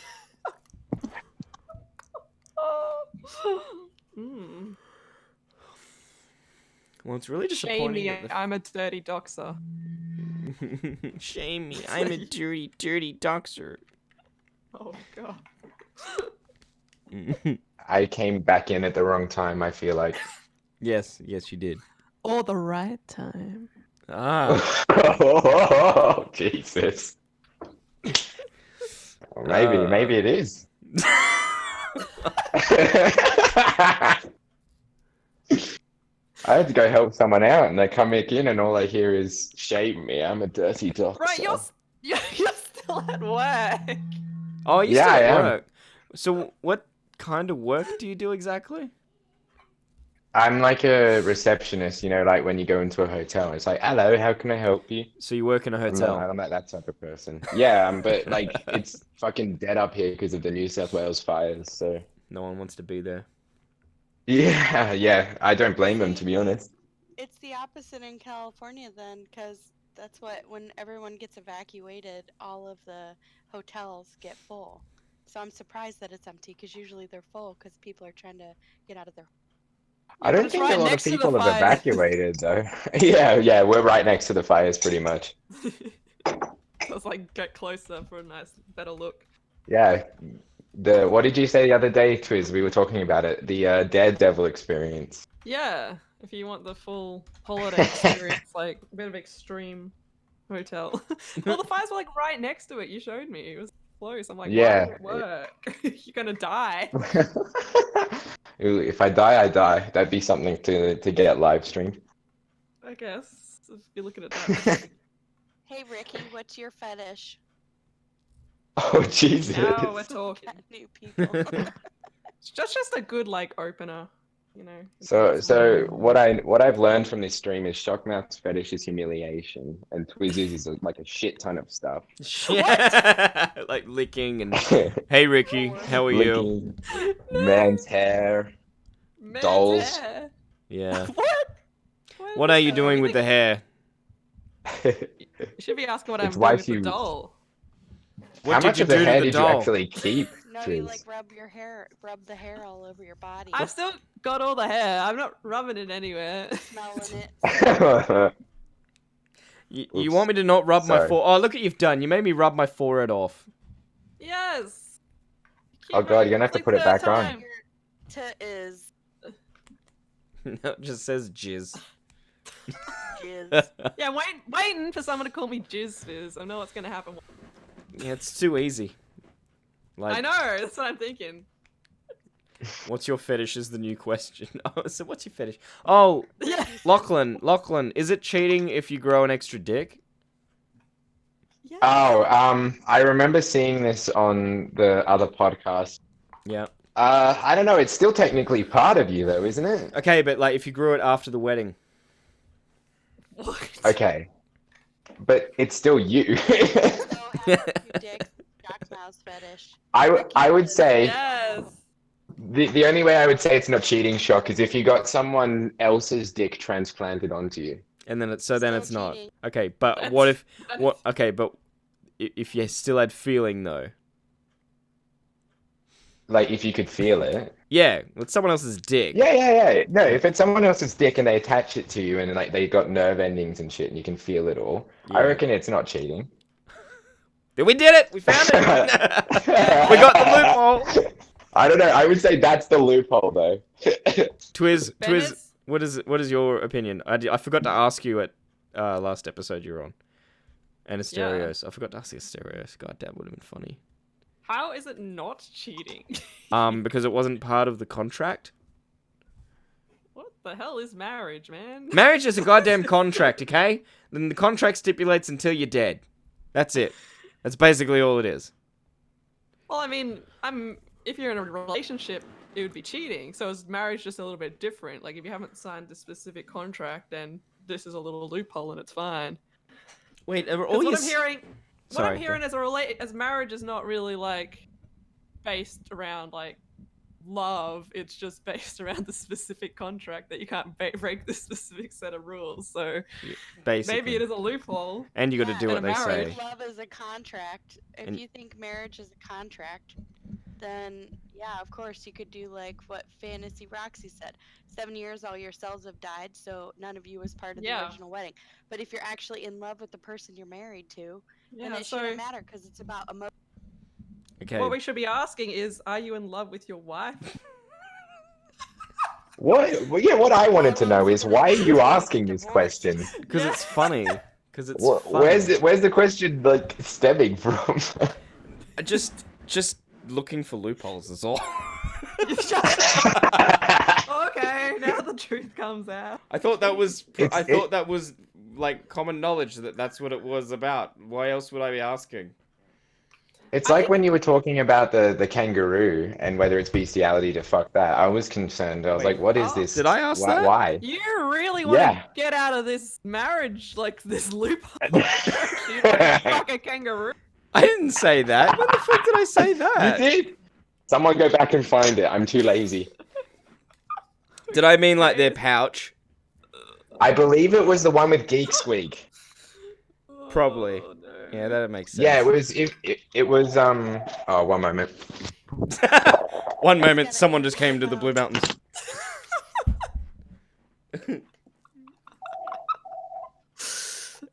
S16: Mm.
S8: Well, it's really
S16: Shame
S8: disappointing.
S16: me,
S8: that
S16: I'm a dirty doxer.
S8: Shame me, I'm a dirty, dirty doxer.
S16: Oh god.
S13: I came back in at the wrong time, I feel like.
S8: Yes, yes, you did.
S16: Or the right time.
S8: Ah.
S13: Oh, Jesus. Well, maybe it is. I had to go help someone out, and they come back in, and all I hear is "shame me, I'm a dirty doctor."
S16: Right, you're still at work.
S8: Oh, you
S13: Yeah,
S8: still
S13: I
S8: at
S13: am.
S8: work. So what kind of work do you do exactly?
S13: I'm like a receptionist, you know, like when you go into a hotel, it's like, "Hello, how can I help you?"
S8: So you work in a hotel?
S13: I'm not that type of person. Yeah, but like it's fucking dead up here because of the New South Wales fires. So
S8: no one wants to be there.
S13: Yeah, I don't blame them, to be honest.
S2: It's the opposite in California then, because that's when everyone gets evacuated, all of the hotels get full. So I'm surprised that it's empty, because usually they're full because people are trying to get out of their.
S13: I don't think a lot of people have evacuated though. Yeah, we're right next to the fires, pretty much.
S16: Let's like get closer for a nice, better look.
S13: Yeah. What did you say the other day, Twiz? We were talking about it. The Daredevil experience.
S16: Yeah, if you want the full holiday experience, like a bit of extreme hotel. Well, the fires were like right next to it. You showed me. It was. close. I'm like,
S13: Yeah.
S16: why would it work? You're gonna die.
S13: If I die, I die. That'd be something to get live streamed.
S16: I guess if you're looking at that.
S2: Hey Ricky, what's your fetish?
S13: Oh Jesus!
S16: Now we're talking.
S2: New people.
S16: It's just a good like opener, you know.
S13: So what I've learned from this stream is Shockmouth's fetish is humiliation, and Twizz's is like a shit ton of stuff.
S8: Like licking and. Hey Ricky, how are you?
S13: Licking, man's hair, dolls.
S16: Hair.
S8: Yeah.
S16: What?
S8: What are you doing with the hair?
S16: You should be asking what I'm
S13: It's
S16: doing with
S13: wifey.
S16: the doll.
S8: What
S13: How
S8: did
S13: much
S8: you
S13: of the
S8: do to
S13: hair
S8: the
S13: did you
S8: doll?
S13: actually keep?
S2: No, you
S13: Twiz?
S2: like rub the hair all over your body.
S16: I've still got all the hair. I'm not rubbing it anywhere.
S2: Smelling it.
S8: You want me to not rub my
S13: Sorry.
S8: forehead? Oh, look what you've done. You made me rub my forehead off.
S16: Yes.
S13: Oh god, you're gonna have to put it back on.
S2: To is
S8: No, it just says jizz.
S2: jizz.
S16: Yeah, I'm waiting for someone to call me Jizz Fizz. I know what's gonna happen.
S8: Yeah, it's too easy. Like,
S16: I know. That's what I'm thinking.
S8: what's your fetish is the new question. Oh, so what's your fetish? Oh,
S16: Yeah.
S8: Lachlan, is it cheating if you grow an extra dick?
S13: Oh, I remember seeing this on the other podcast.
S8: Yeah.
S13: I don't know. It's still technically part of you, though, isn't it?
S8: Okay, but like if you grew it after the wedding.
S13: Okay, but it's still you.
S2: Mouse fetish.
S13: I would say
S16: Yes.
S13: the only way I would say it's not cheating, Shock, is if you got someone else's dick transplanted onto you.
S8: And then it's then it's not.
S2: cheating.
S8: Okay, but what if what? Okay, but if you still had feeling though.
S13: Like if you could feel it.
S8: Yeah, with someone else's dick.
S13: Yeah. No, if it's someone else's dick and they attach it to you and like they got nerve endings and shit and you can feel it all, I
S8: Yeah.
S13: reckon it's not cheating.
S8: We did it! We found it! We got the loophole!
S13: I don't know. I would say that's the loophole, though.
S8: Twiz,
S16: Bennett?
S8: what is your opinion? I forgot to ask you at last episode you were on. And Asterios. I forgot to ask you Asterios. God, that would have been funny.
S16: How is it not cheating?
S8: Because it wasn't part of the contract.
S16: What the hell is marriage, man?
S8: Marriage is a goddamn contract, okay? Then the contract stipulates until you're dead. That's it. That's basically all it is.
S16: Well, I mean, if you're in a relationship, it would be cheating. So is marriage just a little bit different? Like if you haven't signed a specific contract, then this is a little loophole and it's fine.
S8: Wait, are
S16: 'Cause
S8: all
S16: what
S8: your...
S16: I'm hearing,
S8: Sorry,
S16: as marriage is not really like based around like love. It's just based around the specific contract that you can't break the specific set of rules. So
S8: Basically.
S16: maybe it is a loophole.
S8: And you got to do what
S16: in a
S8: they say.
S16: marriage.
S2: Love is a contract. If
S8: And-
S2: you think marriage is a contract, then yeah, of course you could do like what Fantasy Roxy said. 7 years, all your cells have died, so none of you was part of the
S16: Yeah.
S2: original wedding. But if you're actually in love with the person you're married to, then
S16: Yeah,
S2: it
S16: so-
S2: shouldn't matter because it's about emotion.
S8: Okay.
S16: What we should be asking is, are you in love with your wife?
S13: What? Well, yeah, what I wanted to know is why are you asking this question?
S8: Because it's funny. Because it's
S13: Wh-
S8: funny.
S13: Where's the question like stemming from?
S8: Just looking for loopholes is all.
S16: Okay, now the truth comes out.
S8: I thought that was
S13: It's-
S8: I thought that was like common knowledge that that's what it was about. Why else would I be asking?
S13: It's like when you were talking about the kangaroo and whether it's bestiality to fuck that. I was concerned. I was like, what is this?
S8: Did I ask
S13: why,
S8: that?
S13: Why?
S16: You really want
S13: Yeah.
S16: to get out of this marriage, like this loophole? You don't fuck a kangaroo.
S8: I didn't say that. When the fuck did I say that?
S13: You did. Someone go back and find it. I'm too lazy.
S8: Did I mean like their pouch?
S13: I believe it was the one with Geek Squeak.
S8: Probably. Yeah, that makes sense.
S13: Yeah, it was. It was. Oh, one moment.
S8: One moment, someone just came to the Blue Mountains.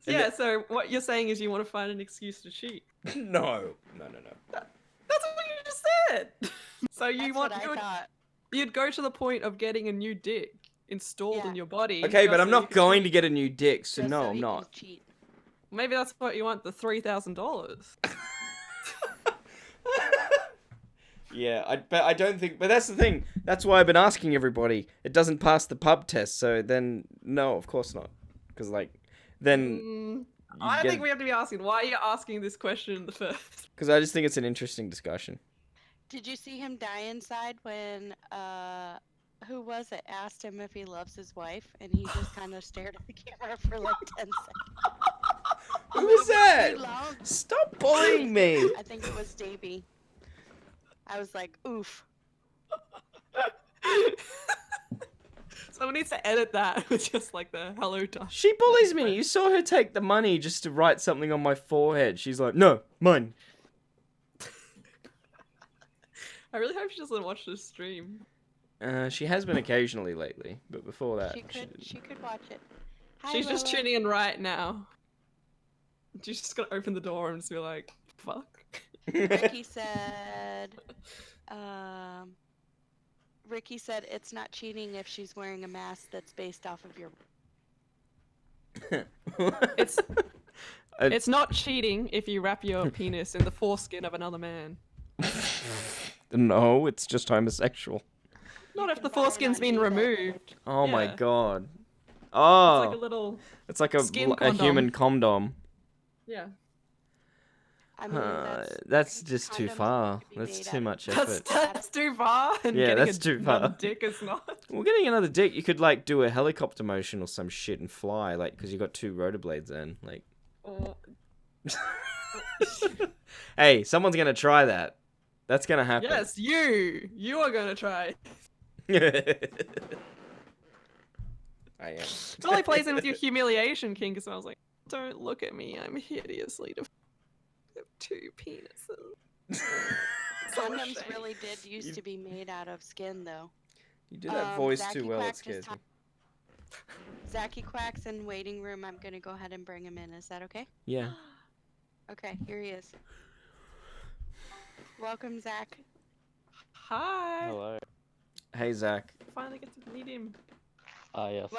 S16: Yeah, so what you're saying is you want to find an excuse to cheat.
S8: No.
S16: That's what you just said. So you want you'd go to the point of getting a new dick installed in your body.
S8: Okay, but
S16: just
S8: I'm
S16: so
S8: not
S16: you can
S8: going to
S16: cheat.
S8: get a new dick, so no, I'm not.
S16: Maybe that's what you want, the $3,000.
S8: Yeah, but I don't think. But that's the thing. That's why I've been asking everybody. It doesn't pass the pub test, so then no, of course not. Because then.
S16: I think we have to be asking. Why are you asking this question in the first?
S8: Because I just think it's an interesting discussion.
S2: Did you see him die inside when who was it asked him if he loves his wife, and he just kind of stared at the camera for like 10 seconds.
S8: Who was that?
S2: Too long.
S8: Stop bullying me.
S2: I think it was Davey. I was like, oof.
S16: Someone needs to edit that with just like the hello touch.
S8: She bullies me. You saw her take the money just to write something on my forehead. She's like, no, mine.
S16: I really hope she doesn't watch this stream.
S8: She has been occasionally lately, but before that,
S2: She could watch it. Hi,
S16: She's just
S2: Lola.
S16: tuning in right now. She's just gonna open the door and just be like, fuck.
S2: Ricky said it's not cheating if she's wearing a mask that's based off of your.
S16: It's not cheating if you wrap your penis in the foreskin of another man.
S8: No, it's just homosexual.
S16: Not if the foreskin's been removed.
S8: Oh my
S16: Yeah.
S8: god. Oh.
S16: It's like a little.
S8: It's like
S16: skin
S8: a
S16: condom.
S8: human condom.
S16: Yeah.
S2: I mean,
S8: That's just too far. That's too much effort.
S16: That's too far. And
S8: Yeah,
S16: getting
S8: that's too far.
S16: another dick is not.
S8: Well, getting another dick, you could like do a helicopter motion or some shit and fly, like, because you got 2 rotor blades then, like. Hey, someone's gonna try that. That's gonna happen.
S16: Yes, you. You are gonna try.
S8: I am.
S16: It only plays in with your humiliation, King, because I was like, don't look at me. I'm hideously deformed. I have 2 penises.
S2: Condoms really did used to be made out of skin, though.
S8: You do that voice
S2: Zachy
S8: too well, it
S2: Quack
S8: scares
S2: just
S8: me.
S2: Zachy Quack's in waiting room. I'm gonna go ahead and bring him in. Is that okay?
S8: Yeah.
S2: Okay, here he is. Welcome, Zach.
S16: Hi.
S21: Hello.
S8: Hey, Zach.
S16: Finally get to meet him.
S21: Yes,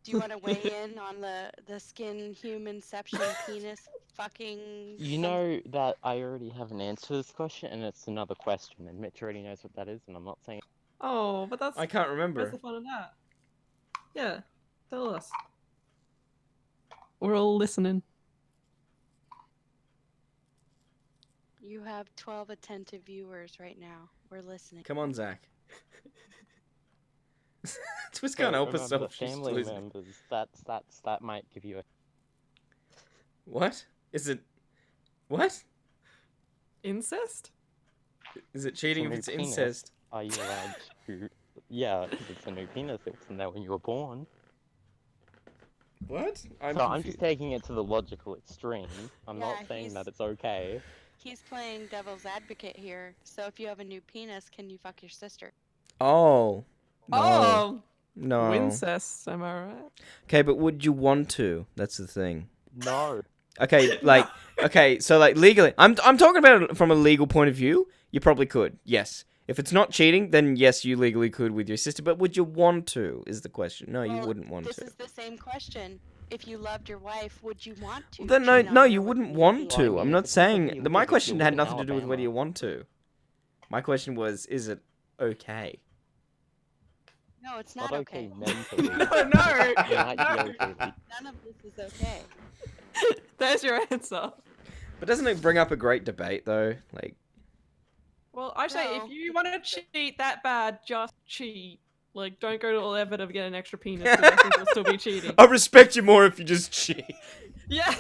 S2: Do you want to weigh in on the skin humanception penis fucking?
S21: You know that I already have an answer to this question, and it's another question, and Mitch already knows what that is, and I'm not saying.
S16: Oh, but that's.
S8: I can't remember.
S16: Where's the fun of that? Yeah, tell us. We're all listening.
S2: You have 12 attentive viewers right now. We're listening.
S8: Come on, Zach. Twist can't help
S21: Remember
S8: herself.
S21: the
S8: She's
S21: family
S8: losing.
S21: members. That might give you a.
S8: What? Is it? What?
S16: Incest?
S8: Is it cheating if
S21: new
S8: it's
S21: penis.
S8: incest?
S21: Are you allowed to? Yeah, if it's a new penis. It wasn't there when you were born.
S8: What?
S21: I'm just taking it to the logical extreme. I'm
S2: Yeah,
S21: not saying
S2: he's-
S21: that it's okay.
S2: He's playing devil's advocate here. So if you have a new penis, can you fuck your sister?
S8: Oh. No.
S16: Oh.
S8: No.
S16: Incest, am I right?
S8: Okay, but would you want to? That's the thing.
S21: No.
S8: Okay, like, okay, so like legally, I'm talking about it from a legal point of view. You probably could, yes. If it's not cheating, then yes, you legally could with your sister. But would you want to? Is the question. No, you
S2: Well,
S8: wouldn't want
S2: this
S8: to.
S2: is the same question. If you loved your wife, would you want to?
S8: Then no,
S2: cheat on
S8: no,
S2: her
S8: you
S2: with
S8: wouldn't
S2: your
S8: want
S2: penis?
S8: to. I'm not saying. My question
S21: live
S8: had
S21: in
S8: nothing to do with whether you
S21: Alabama.
S8: want to. My question was, is it okay?
S2: No, it's
S21: Not
S2: not
S21: okay
S2: okay.
S21: mentally.
S16: No.
S21: It might be okay.
S2: None of this is okay.
S16: There's your answer.
S8: But doesn't it bring up a great debate though? Like,
S16: Well, I say if you want to cheat that bad, just cheat. Like, don't go to all effort of getting an extra penis. 'Cause I think you'll still be cheating.
S8: I respect you more if you just cheat.
S16: Yeah.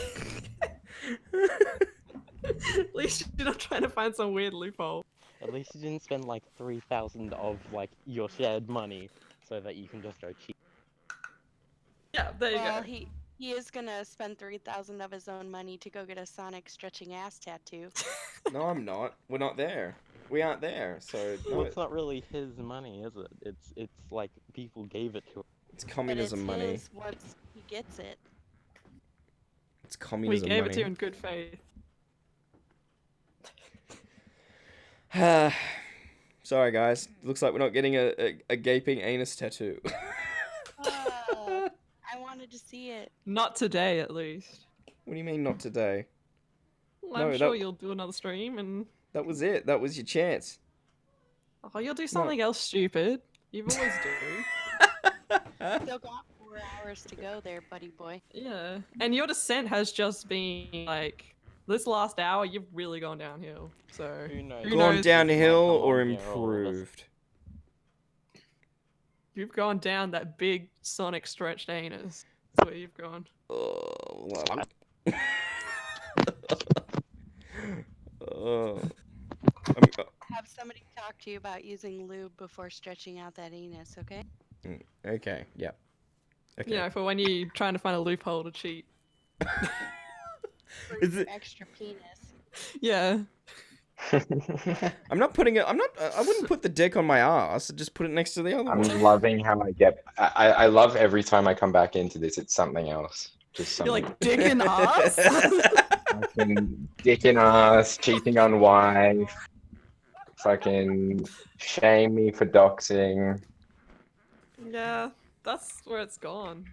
S16: At least you're not trying to find some weird loophole.
S21: At least you didn't spend like 3,000 of like your shared money, so that you can just go cheat.
S16: Yeah, there you
S2: Well,
S16: go.
S2: he is gonna spend 3,000 of his own money to go get a Sonic stretching ass tattoo.
S8: No, I'm not. We're not there. We aren't there. So
S21: Well,
S8: no,
S21: it's not really his money, is it? It's like people gave it to him.
S8: it's
S2: But it's
S8: communism money.
S2: his once he gets it.
S8: It's
S16: We
S8: communism
S16: gave
S8: money.
S16: it to you in good faith.
S8: Sorry, guys. Looks like we're not getting a gaping anus tattoo.
S2: I wanted to see it.
S16: Not today, at least.
S8: What do you mean, not today?
S16: Well, I'm
S8: No,
S16: sure
S8: that-
S16: you'll do another stream and.
S8: That was it. That was your chance.
S16: Oh, you'll do something else stupid. You always do.
S2: Still got 4 hours to go there, buddy boy.
S16: Yeah. And your descent has just been like this last hour. You've really gone downhill. So who
S21: knows?
S8: Gone downhill
S21: Come
S8: or
S21: on, yeah, all of us.
S8: improved?
S16: You've gone down that big Sonic stretched anus. That's where you've gone.
S2: Have somebody talk to you about using lube before stretching out that anus, okay?
S8: Okay, yeah. Okay.
S16: You know, for when you're trying to find a loophole to cheat.
S2: For
S8: Is
S2: your
S8: it-
S2: extra penis.
S16: Yeah.
S8: I'm not putting it. I wouldn't put the dick on my ass. I'd just put it next to the other
S13: I'm
S8: one.
S13: loving how I get. I love every time I come back into this. It's something else. Just something.
S16: You're like dick and ass?
S13: Fucking dick in ass, cheating on wife. Fucking shame me for doxing.
S16: Yeah, that's where it's gone.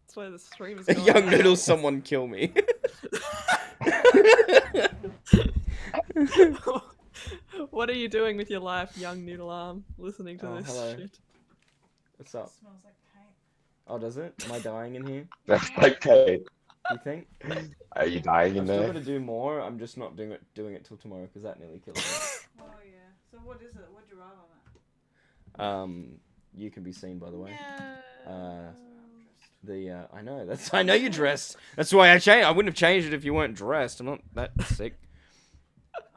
S16: That's where the stream is gone.
S8: Young Noodle, someone kill me.
S16: What are you doing with your life, young noodle arm? Listening to
S8: Oh,
S16: this
S8: hello.
S16: shit.
S8: What's up? Oh, does it? Am I dying in here?
S13: That's okay.
S8: You think?
S13: Are you dying in
S8: I've still
S13: there?
S8: got to do more. I'm just not doing it till tomorrow because that nearly killed me.
S7: Oh yeah. So what is it? What'd you write on it?
S8: You can be seen, by the way. I know I know you're dressed. That's why I changed. I wouldn't have changed it if you weren't dressed. I'm not that sick.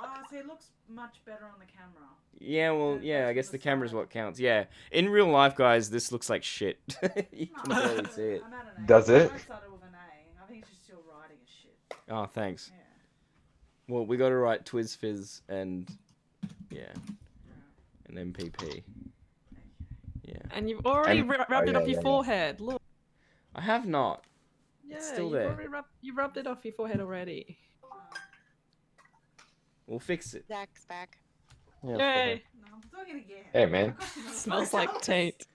S7: Oh, see, it looks much better on the camera.
S8: Yeah, well, yeah. I guess the camera's what counts. Yeah. In real life, guys, this looks like shit. You can barely see it.
S7: I'm at an A.
S13: Does it?
S7: I started with an A. I think it's just your writing is shit.
S8: Oh, thanks.
S7: Yeah.
S8: Well, we got to write Twiz Fizz and and MPP. Yeah.
S16: And you've already
S8: And-
S16: rubbed it
S8: oh,
S16: off
S8: yeah,
S16: your
S8: yeah.
S16: forehead. Look.
S8: I have not.
S16: Yeah,
S8: It's still
S16: you've
S8: there.
S16: already you rubbed it off your forehead already.
S8: We'll fix it.
S2: Zach's back.
S16: Yay!
S7: No, I'm talking again.
S13: Hey, man.
S16: Smells like taint.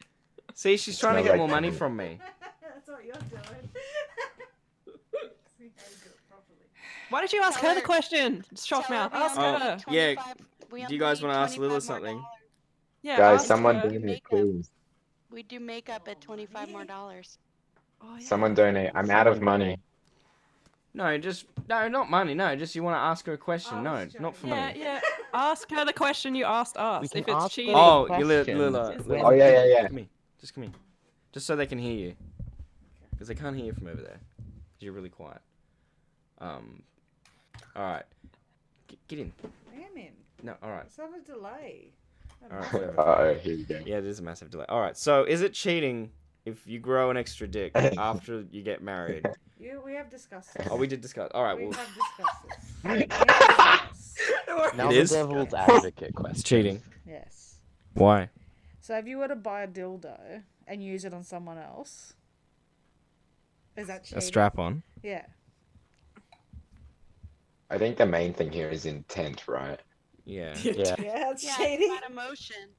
S8: See, she's trying to
S13: Smells
S8: get
S13: like
S8: more money
S13: taint.
S8: from me.
S7: That's what you're doing. See how you do it properly.
S16: Why did you ask her the question? Shock mouth. Ask her.
S8: Yeah.
S2: We
S8: Do you guys want to ask
S2: 25
S8: Lila
S2: more
S8: something?
S2: dollars.
S16: Yeah,
S13: Guys,
S16: ask
S13: someone
S16: her.
S13: donate, please.
S2: We do makeup at $25 more.
S16: Oh, yeah.
S13: Someone donate. I'm out of money.
S8: No, not money. No, just you want to ask her a question. No, not for
S16: Yeah,
S8: money.
S16: yeah. Ask her the question you asked us.
S21: can
S16: If it's
S21: ask her
S16: cheating.
S8: Oh,
S21: Any
S8: you
S21: questions?
S8: Lila.
S13: Oh, yeah.
S8: Come here. Just come here. Just so they can hear you. Because they can't hear you from over there. 'Cause you're really quiet. Alright. Get in.
S7: I am in.
S8: No, alright.
S7: Let's have a delay.
S8: Alright, whatever.
S13: Uh-oh, here we go.
S8: Yeah, it is a massive delay. Alright, so is it cheating if you grow an extra dick after you get married?
S7: We have discussed this.
S8: Oh, we did discuss. Alright,
S7: We
S8: well.
S7: have discussed this.
S21: Now
S8: It
S21: the
S8: is?
S21: devil's advocate question.
S8: It's cheating.
S7: Yes.
S8: Why?
S7: So if you were to buy a dildo and use it on someone else, is that cheating?
S8: A strap on?
S7: Yeah.
S13: I think the main thing here is intent, right?
S8: Yeah.
S7: Yeah, that's
S2: Yeah,
S7: cheating.
S2: it's about emotion.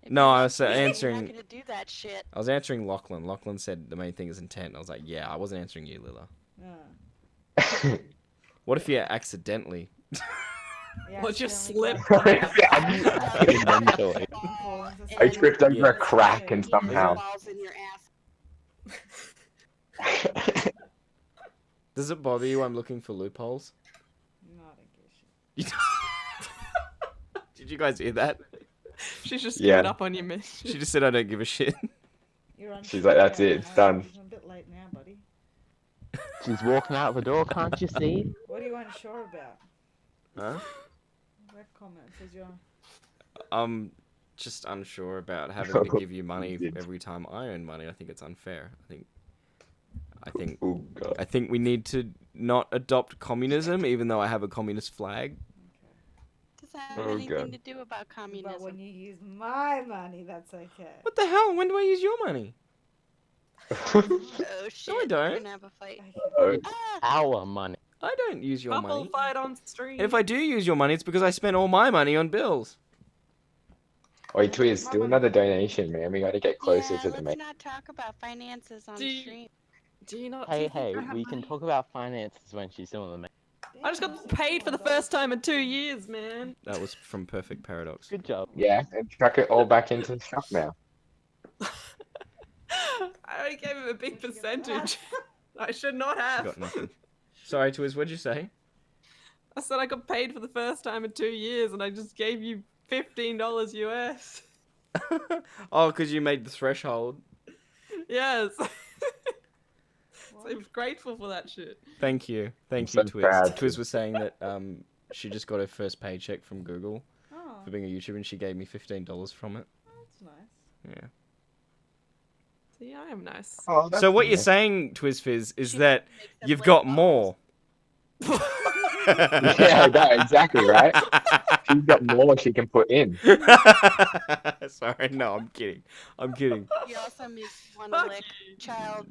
S2: If
S8: No,
S2: you're
S8: I
S2: not
S8: was
S2: cheating, You're
S8: answering.
S2: not gonna do that shit.
S8: I was answering Lachlan. Lachlan said the main thing is intent. I was like, yeah, I wasn't answering you, Lila. What if you accidentally?
S16: What just slipped?
S13: Accidentally. I tripped over a crack and somehow.
S2: Balls in your ass.
S8: Does it bother you? I'm looking for loopholes.
S7: No, I don't give a shit.
S8: Did you guys hear that?
S16: She's just
S13: Yeah.
S16: giving up on you, miss.
S8: She just said, "I don't give a shit."
S7: You're unsure
S13: She's like, that's
S7: about
S13: it, it's done.
S7: I'm a bit late now, buddy.
S21: She's walking out the door, can't you see?
S7: What are you unsure about?
S8: Huh?
S7: That comment says you're.
S8: I'm just unsure about having to give you money every time I earn money. I think it's unfair. I think we need to not adopt communism, even though I have a communist flag.
S2: Does that have
S13: Oh,
S2: anything
S13: God.
S2: to do about communism?
S7: But when you use my money, that's okay.
S8: What the hell? When do I use your money?
S2: Oh shit!
S8: No, I don't.
S2: We're gonna have a fight.
S21: Our money.
S8: I don't use your
S16: Couple
S8: money.
S16: fight on stream.
S8: If I do use your money, it's because I spent all my money on bills.
S13: Wait, Twiz, do another donation, man. We gotta get closer
S2: Yeah,
S13: to the
S2: let's
S13: main.
S2: not talk about finances on
S16: Do you-
S2: stream.
S16: Do you not?
S21: Hey,
S16: do you think
S21: hey,
S16: I have
S21: we can
S16: money?
S21: talk about finances when she's doing the main.
S16: I just got paid for the first time in 2 years, man.
S8: That was from Perfect Paradox.
S21: Good job.
S13: Yeah, and chuck it all back into the shop now.
S16: I already gave him a big percentage. I should not have.
S8: Got nothing. Sorry, Twiz, what'd you say?
S16: I said I got paid for the first time in 2 years, and I just gave you $15 US.
S8: Oh, because you made the threshold.
S16: Yes. So I'm grateful for that shit.
S8: Thank you. Thank
S13: I'm
S8: you,
S13: so
S8: Twiz.
S13: proud.
S8: Twiz was saying that she just got her first paycheck from Google
S7: Oh,
S8: for being a YouTuber, and she gave me $15 from it.
S7: that's nice.
S8: Yeah.
S16: See, I am nice.
S13: Oh, that's
S8: So what you're
S13: nice.
S8: saying, Twiz Fizz, is that you've got more.
S13: Yeah, no, exactly, right? She's got more she can put in.
S8: Sorry, no, I'm kidding. I'm kidding.
S2: You also make one to lick child.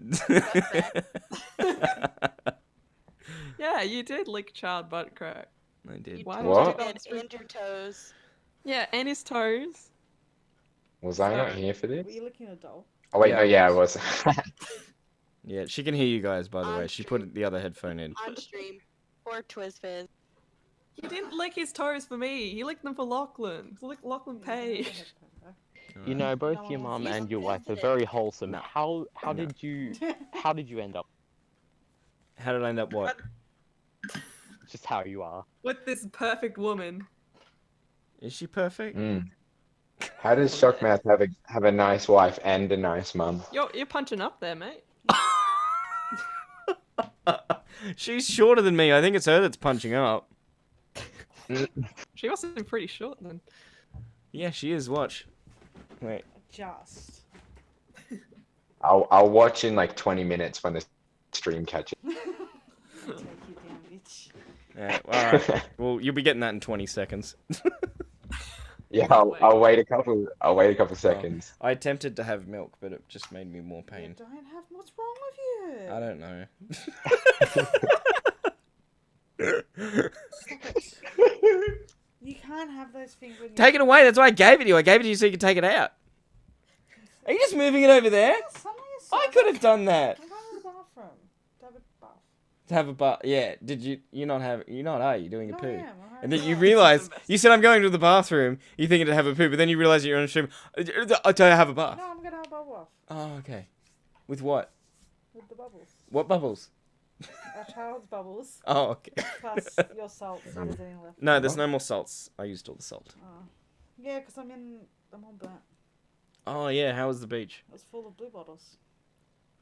S16: Yeah, you did lick child butt crack.
S8: I did.
S16: Why
S13: What?
S16: would you
S2: And your toes.
S16: Yeah, and his toes.
S13: Was I not
S16: Sorry.
S13: here for
S7: Were
S13: this?
S7: you licking a doll?
S13: Oh wait,
S8: Yeah,
S13: no,
S8: I
S13: yeah, I was.
S8: Yeah, she can hear you guys, by the
S2: On
S8: way. She put the other headphone in.
S2: On stream. Or Twiz Fizz.
S16: He didn't lick his toes for me. He licked them for Lachlan. To lick Lachlan Page.
S21: You know, both
S7: No
S21: your
S7: one
S21: mum
S7: wants
S21: and
S7: to
S21: your
S7: be
S21: wife are
S7: sensitive.
S21: very wholesome.
S8: No.
S21: How
S8: No.
S21: did you end up
S8: How did I end up what?
S21: just how you are?
S16: With this perfect woman.
S8: Is she perfect?
S13: Mm. How does Shockmouth have a nice wife and a nice mum?
S16: You're punching up there, mate.
S8: She's shorter than me. I think it's her that's punching up.
S16: She must have been pretty short then.
S8: Yeah, she is. Watch. Wait.
S7: Just.
S13: I'll watch in like 20 minutes when the stream catches.
S7: Take you down, bitch.
S8: Yeah, all right. Well, you'll be getting that in 20 seconds.
S13: Yeah, I'll wait a couple seconds.
S8: I attempted to have milk, but it just made me more
S7: You
S8: pain.
S7: don't have. What's wrong with you?
S8: I don't know.
S7: You can't have those things when you
S8: Take it away. That's why I gave it to you. I gave it to you so you could take it out. Are you just moving it over there? I could have done that.
S7: I'm going to the bathroom. To have a bath.
S8: To have a bath. Yeah. Did you? You're not having. You're not. Are you doing a
S7: No, I
S8: poo?
S7: am.
S8: And then you realize you said I'm going to the bathroom. You thinking to have a poo, but then you realize you're on stream. To have a bath.
S7: No, I'm gonna have a bubble off
S8: Oh, okay. With what?
S7: with the bubbles.
S8: What bubbles?
S7: Our child's bubbles.
S8: Oh, okay.
S7: Plus your salt. So there's any left.
S8: No, there's no more salts. I used all the salt.
S7: Oh. Yeah, because I'm on burnt.
S8: Oh yeah. How was the beach?
S7: It was full of blue bottles,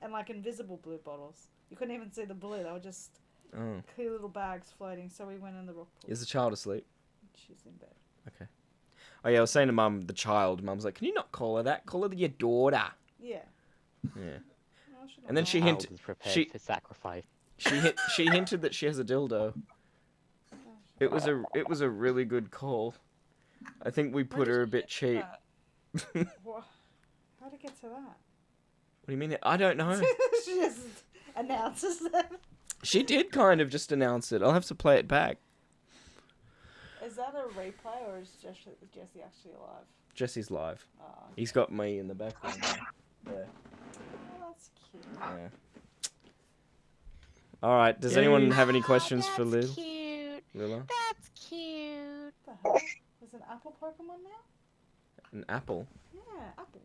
S7: and like invisible blue bottles. You couldn't even see the blue. They were just
S8: Oh.
S7: clear little bags floating. So we went in the rock pool.
S8: Is the child asleep?
S7: She's in bed.
S8: Okay. Oh yeah, I was saying to Mum, the child. Mum's like, can you not call her that? Call her your daughter.
S7: Yeah.
S8: Yeah.
S7: No, she
S8: And then she
S21: Child
S8: hinted.
S21: is prepared
S8: She
S21: for sacrifice.
S8: she hinted that she has a dildo. It was a really good call. I think we put her a bit cheap.
S7: What? How to get to that?
S8: What do you mean? I don't know.
S7: She just announces them.
S8: She did kind of just announce it. I'll have to play it back.
S7: Is that a replay or is Jesse actually alive?
S8: Jesse's live.
S7: Oh,
S8: He's got me in the background. There.
S7: oh, that's cute.
S8: Yeah. All right. Does anyone have any questions for Liv?
S2: Cute.
S8: Lila?
S2: That's cute.
S7: What the heck? There's an apple Pokemon now?
S8: An apple.
S7: Yeah, apple.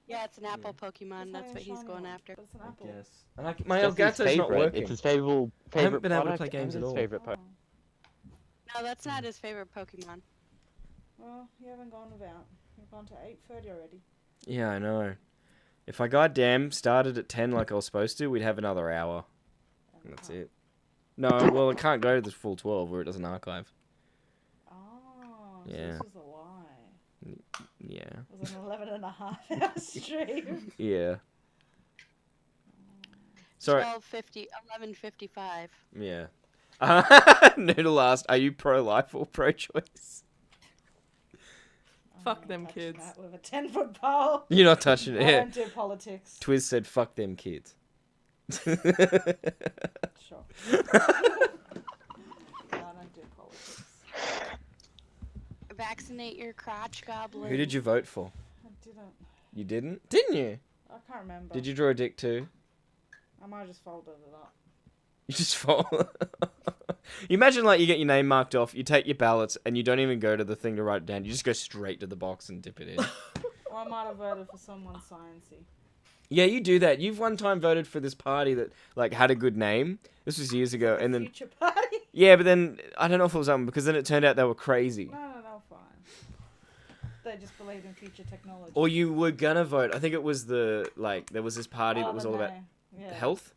S2: Yeah, it's an apple Pokemon.
S7: It's not
S2: That's
S7: even
S2: what he's
S7: shiny
S2: going
S7: one,
S2: after.
S7: but it's an apple.
S8: Yes. And my
S21: Jesse's
S8: Elgato's not
S21: favorite.
S8: working.
S21: It's his favorite
S8: I haven't been able to
S21: product
S8: play games
S21: and
S8: at
S21: his
S8: all.
S21: favorite Pokemon.
S2: No, that's not his favorite Pokemon.
S7: Well, you haven't gone without. You've gone to 8:30 already.
S8: Yeah, I know. If I goddamn started at 10 like I was supposed to, we'd have another hour. And that's it. No, well, it can't go to the full 12 where it doesn't archive.
S7: Oh,
S8: Yeah.
S7: so this was a lie.
S8: Yeah.
S7: It was an 11.5 hour stream.
S8: Yeah. Sorry.
S2: 11:55.
S8: Yeah. Noodle asked, are you pro-life or pro-choice?
S16: Fuck them kids.
S7: That with a 10-foot pole.
S8: You're not touching it.
S7: I
S8: Yeah.
S7: don't do politics.
S8: Twiz said, fuck them kids.
S7: Sure. No, I don't do politics.
S2: Vaccinate your crotch, goblin.
S8: Who did you vote for?
S7: I didn't.
S8: You didn't? Didn't you?
S7: I can't remember.
S8: Did you draw a dick too?
S7: I might have just folded it up.
S8: You just fall. You imagine like you get your name marked off, you take your ballots, and you don't even go to the thing to write it down. You just go straight to the box and dip it in.
S7: Or I might have voted for someone sciencey.
S8: Yeah, you do that. You've one time voted for this party that like had a good name. This was years ago, and then
S7: Future party.
S8: yeah, but then I don't know if it was because then it turned out they were crazy.
S7: No, they were fine. They just believed in future technology.
S8: Or you were gonna vote. I think it was there was this party that was all about health.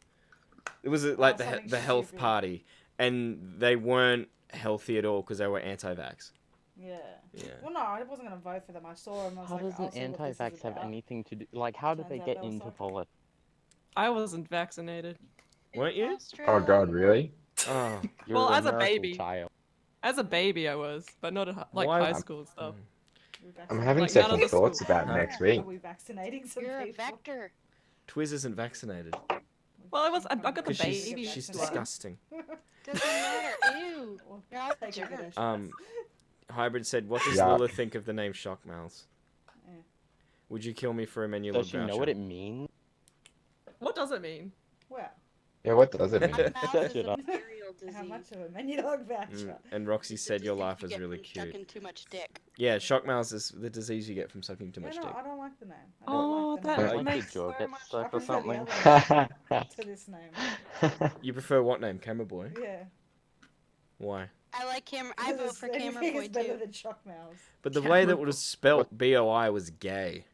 S8: It was like the health
S7: stupid.
S8: party, and they weren't healthy at all because they were anti-vax.
S7: Yeah.
S8: Yeah.
S7: Well, no, I wasn't gonna vote for them. I saw them. I was
S21: How
S7: like,
S21: does
S7: I'll
S21: an
S7: see what this is
S21: anti-vax have
S7: about.
S21: anything to do? Like, how did they
S7: Turns out
S21: get
S7: they were
S21: into
S7: psychic.
S21: politics?
S16: I wasn't vaccinated.
S8: Weren't you?
S13: Oh God, really?
S8: Oh.
S21: You're
S16: Well,
S21: a
S16: as a
S21: miracle
S16: baby.
S21: child.
S16: As a baby, I was, but not at like
S8: Why-
S16: high school and stuff.
S13: I'm having
S16: Like, none of
S13: second
S16: the
S13: thoughts
S16: school-
S13: about next week.
S7: Are we vaccinating some
S2: You're a
S7: people?
S2: vector.
S8: Twiz isn't vaccinated.
S16: Well, I got the
S8: Because
S16: baby.
S8: she's
S16: blood.
S8: disgusting.
S2: Doesn't matter. Ew. You're all
S7: Take a bit
S2: germs.
S7: of
S8: Hybrid said, "What does
S13: Yuck.
S8: Lila think of the name Shockmouths?
S7: Yeah.
S8: Would you kill me for a menu
S21: Does she know what it means?
S16: What does it mean?
S7: Well,
S13: Yeah, what does it mean?
S2: My mouth is
S21: Shut
S2: a
S21: up.
S2: venereal disease.
S7: how much of a menu dog voucher?
S8: And Roxy said your life
S2: You
S8: is
S2: get
S8: really
S2: from
S8: cute.
S2: Sucking too much dick.
S8: Yeah, Shockmouths is the disease you get from sucking too
S7: Yeah,
S8: much
S7: no,
S8: dick.
S7: I don't like the name. I
S16: Oh,
S7: don't like the
S16: that
S7: name.
S21: Like
S16: makes
S21: the jaw
S16: so
S21: gets
S16: much-
S7: I
S21: stuck or
S7: prefer
S21: something?
S7: the other name to this name.
S8: You prefer what name? Camera Boy?
S7: Yeah.
S8: Why?
S2: I like camera. I vote for camera
S7: anything
S2: boy
S7: is better
S2: too.
S7: than shock mouths.
S8: But the way that it was spelt BOI was gay.